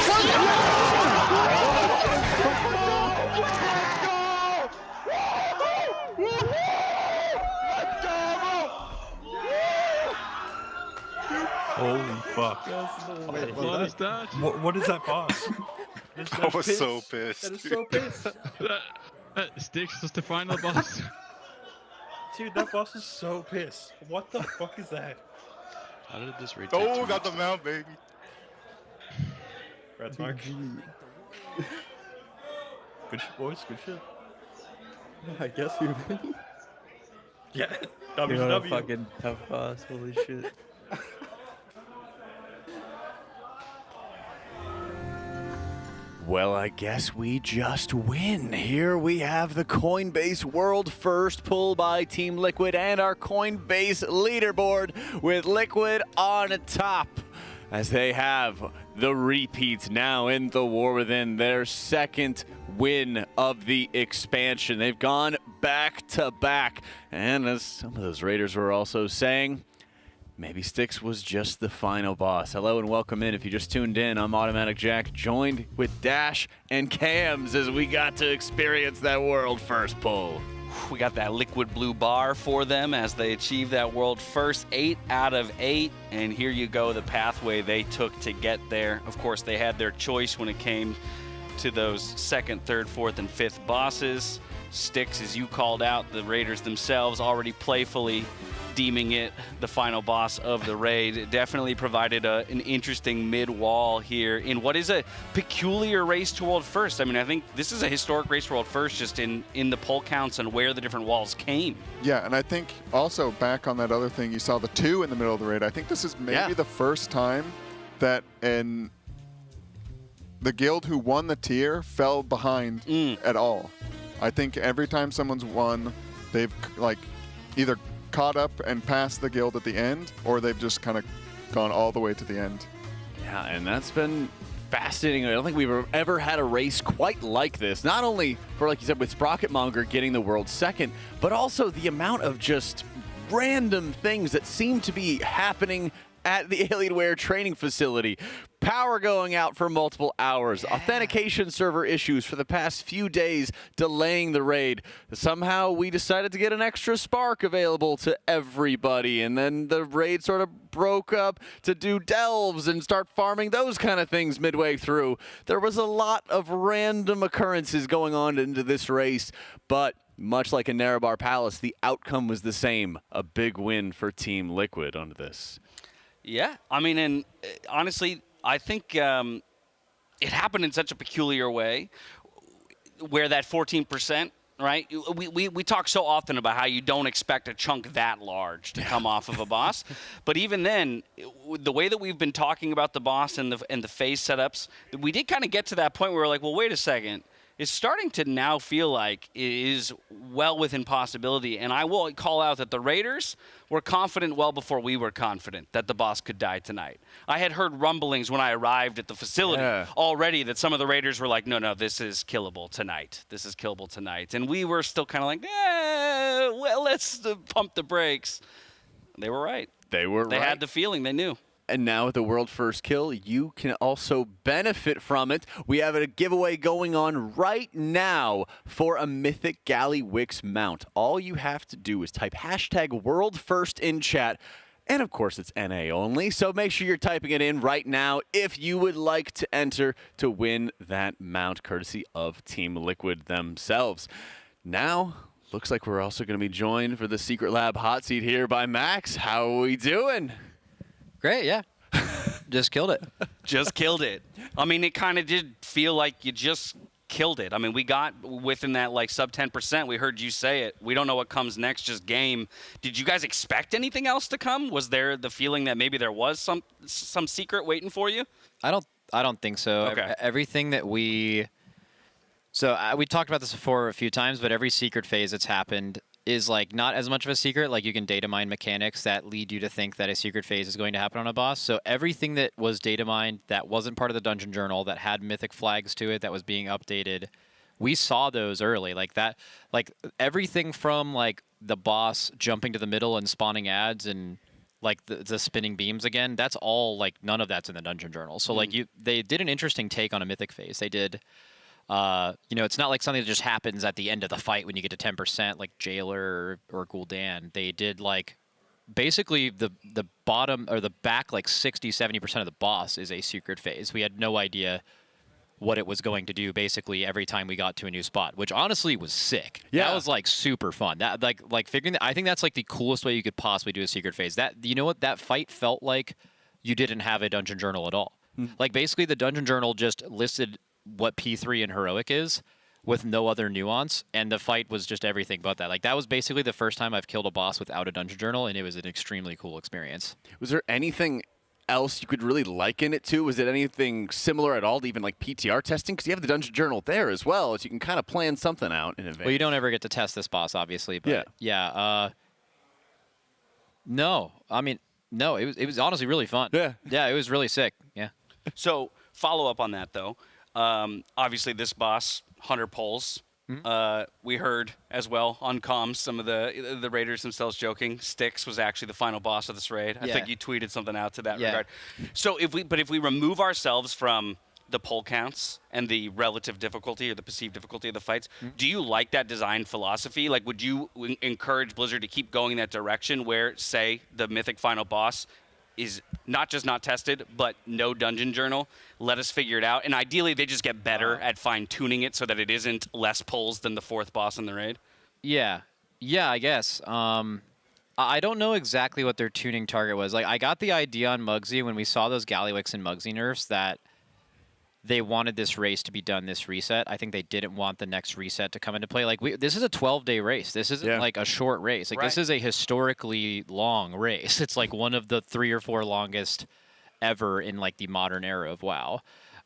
Holy fuck. What is that? What is that boss? I was so pissed. That is so pissed. Styx was the final boss. Dude, that boss is so pissed. What the fuck is that? How did this raid? Oh, got the mount, baby. Rats mark. Good shit, boys. Good shit. I guess we win. Yeah. What a WW. fucking tough boss. Holy shit. Well, I guess we just win. Here we have the Coinbase World First pull by Team Liquid and our Coinbase leaderboard with Liquid on top as they have the repeats now in the War Within, their second win of the expansion. They've gone back to back. And as some of those Raiders were also saying, maybe Styx was just the final boss. Hello and welcome in. If you just tuned in, I'm Automatic Jack, joined with Dash and Cams as we got to experience that world first pull. We got that liquid blue bar for them as they achieved that world first, 8 out of 8. And here you go, the pathway they took to get there. Of course, they had their choice when it came to those second, third, fourth, and fifth bosses. Styx, as you called out, the Raiders themselves already playfully deeming it the final boss of the raid. It definitely provided an interesting mid-wall here in what is a peculiar race to world first. I mean, I think this is a historic race to world first just in the poll counts and where the different walls came. Yeah, and I think also back on that other thing, you saw the 2 in the middle of the raid. I think this is maybe the first time that the guild who won the tier fell behind at all. I think every time someone's won, they've like either caught up and passed the guild at the end, or they've just kind of gone all the way to the end. Yeah, and that's been fascinating. I don't think we've ever had a race quite like this. Not only for, like you said, with Sprocketmonger getting the world second, but also the amount of just random things that seem to be happening at the Alienware training facility. Power going out for multiple hours. Authentication server issues for the past few days delaying the raid. Somehow we decided to get an extra spark available to everybody, and then the raid sort of broke up to do delves and start farming those kind of things midway through. There was a lot of random occurrences going on into this race, but much like in Nerebar Palace, the outcome was the same. A big win for Team Liquid on this. Yeah, I mean, and honestly, I think it happened in such a peculiar way where that 14%, right? We talk so often about how you don't expect a chunk that large to come off of a boss. But even then, the way that we've been talking about the boss and the phase setups, we did kind of get to that point where we're like, well, wait a second. It's starting to now feel like it is well within possibility. And I will call out that the Raiders were confident well before we were confident that the boss could die tonight. I had heard rumblings when I arrived at the facility already that some of the Raiders were like, no, this is killable tonight. This is killable tonight. And we were still kind of like, well, let's pump the brakes. They were right. They had the feeling. They knew. And now with the world first kill, you can also benefit from it. We have a giveaway going on right now for a Mythic Galley Wix mount. All you have to do is type hashtag world first in chat. And of course, it's NA only, so make sure you're typing it in right now if you would like to enter to win that mount, courtesy of Team Liquid themselves. Now, looks like we're also going to be joined for the Secret Lab hot seat here by Max. How are we doing? Great, yeah. Just killed it. Just killed it. I mean, it kind of did feel like you just killed it. I mean, we got within that like sub 10%. We heard you say it. We don't know what comes next, just game. Did you guys expect anything else to come? Was there the feeling that maybe there was some secret waiting for you? I don't think so. Okay. Everything that we talked about this before a few times, but every secret phase that's happened, is like not as much of a secret. Like you can data mine mechanics that lead you to think that a secret phase is going to happen on a boss. So everything that was data mined that wasn't part of the dungeon journal, that had mythic flags to it, that was being updated, we saw those early. Like that, like everything from like the boss jumping to the middle and spawning ads and like the spinning beams again, that's all like none of that's in the dungeon journal. So like they did an interesting take on a mythic phase. They did you know, it's not like something that just happens at the end of the fight when you get to 10% like Jailer or Gul'dan. They did like basically the bottom or the back like 60-70% of the boss is a secret phase. We had no idea what it was going to do basically every time we got to a new spot, which honestly was sick. Yeah. That was like super fun. That like figuring that, I think that's like the coolest way you could possibly do a secret phase. That, you know what, that fight felt like you didn't have a dungeon journal at all. Like basically the dungeon journal just listed what P3 and heroic is with no other nuance, and the fight was just everything but that. Like that was basically the first time I've killed a boss without a dungeon journal, and it was an extremely cool experience. Was there anything else you could really liken it to? Was it anything similar at all to even like PTR testing? Because you have the dungeon journal there as well, so you can kind of plan something out in advance. Well, you don't ever get to test this boss, obviously, but yeah. No, I mean, no, it was honestly really fun. Yeah, it was really sick. Yeah. So follow up on that though. Obviously, this boss, 100 pulls. We heard as well on comms some of the raiders themselves joking. Styx was actually the final boss of this raid. I think you tweeted something out to that regard. So if we remove ourselves from the pull counts and the relative difficulty or the perceived difficulty of the fights, do you like that design philosophy? Like, would you encourage Blizzard to keep going in that direction where, say, the mythic final boss is not just not tested, but no dungeon journal? Let us figure it out. And ideally, they just get better at fine-tuning it so that it isn't less pulls than the fourth boss in the raid. Yeah, I guess. I don't know exactly what their tuning target was. Like, I got the idea on Muggsy when we saw those Gallywix and Muggsy nerfs that they wanted this race to be done this reset. I think they didn't want the next reset to come into play. Like, this is a 12-day race. This isn't like a short race. Like, this is a historically long race. It's like one of the 3 or 4 longest ever in like the modern era of WoW.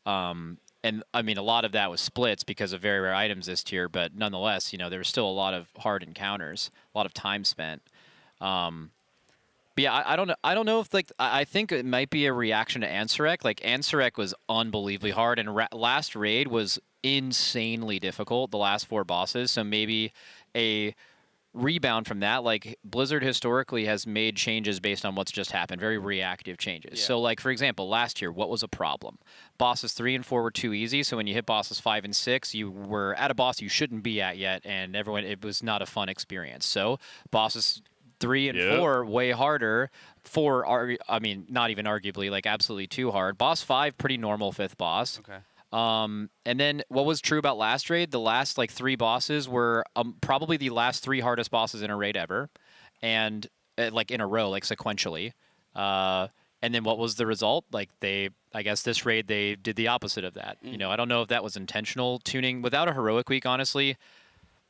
And I mean, a lot of that was splits because of very rare items this tier, but nonetheless, you know, there was still a lot of hard encounters, a lot of time spent. But yeah, I don't know if like I think it might be a reaction to Ansurek. Like Ansurek was unbelievably hard, and last raid was insanely difficult. The last 4 bosses, so maybe a rebound from that. Like Blizzard historically has made changes based on what's just happened, very reactive changes. So like for example, last year, what was a problem? Bosses 3 and 4 were too easy, so when you hit bosses 5 and 6, you were at a boss you shouldn't be at yet, and it was not a fun experience. So bosses 3 and 4 way harder. 4 I mean, not even arguably, like absolutely too hard. Boss 5 pretty normal 5th boss. Okay. And then what was true about last raid? The last like 3 bosses were probably the last 3 hardest bosses in a raid ever, and like in a row, like sequentially. And then what was the result? Like I guess this raid they did the opposite of that. You know, I don't know if that was intentional tuning. Without a heroic week, honestly,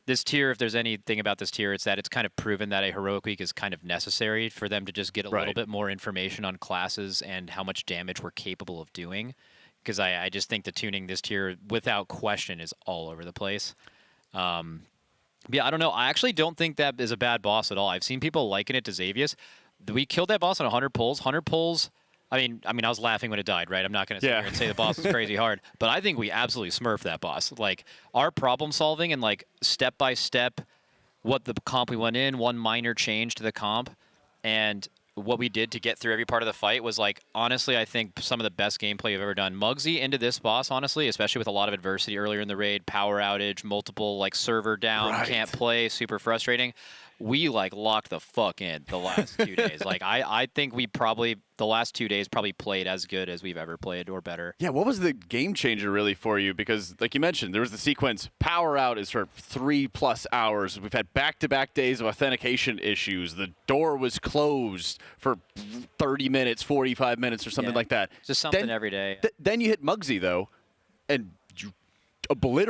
this tier, if there's anything about this tier, it's that it's kind of proven that a heroic week is kind of necessary for them to just get a little bit more information on classes and how much damage we're capable of doing. Because I just think the tuning this tier, without question, is all over the place. Yeah, I don't know. I actually don't think that is a bad boss at all. I've seen people liken it to Xavius. We killed that boss on 100 pulls. 100 pulls. I mean, I was laughing when it died, right? I'm not going to sit here and say the boss was crazy hard, but I think we absolutely smurfed that boss. Like, our problem solving and, like, step-by-step what the comp we went in, one minor change to the comp, and what we did to get through every part of the fight was, like, honestly, I think some of the best gameplay I've ever done. Muggsy into this boss, honestly, especially with a lot of adversity earlier in the raid, power outage, multiple, like, server down, can't play, super frustrating. We, like, locked the fuck in the last 2 days. Like, I think we probably, the last 2 days, probably played as good as we've ever played or better. Yeah, what was the game changer really for you? Because, like you mentioned, there was the sequence, power out is for 3+ hours. We've had back-to-back days of authentication issues. The door was closed for 30 minutes, 45 minutes or something like that. Just something every day. Then you hit Muggsy, though, and you obliterated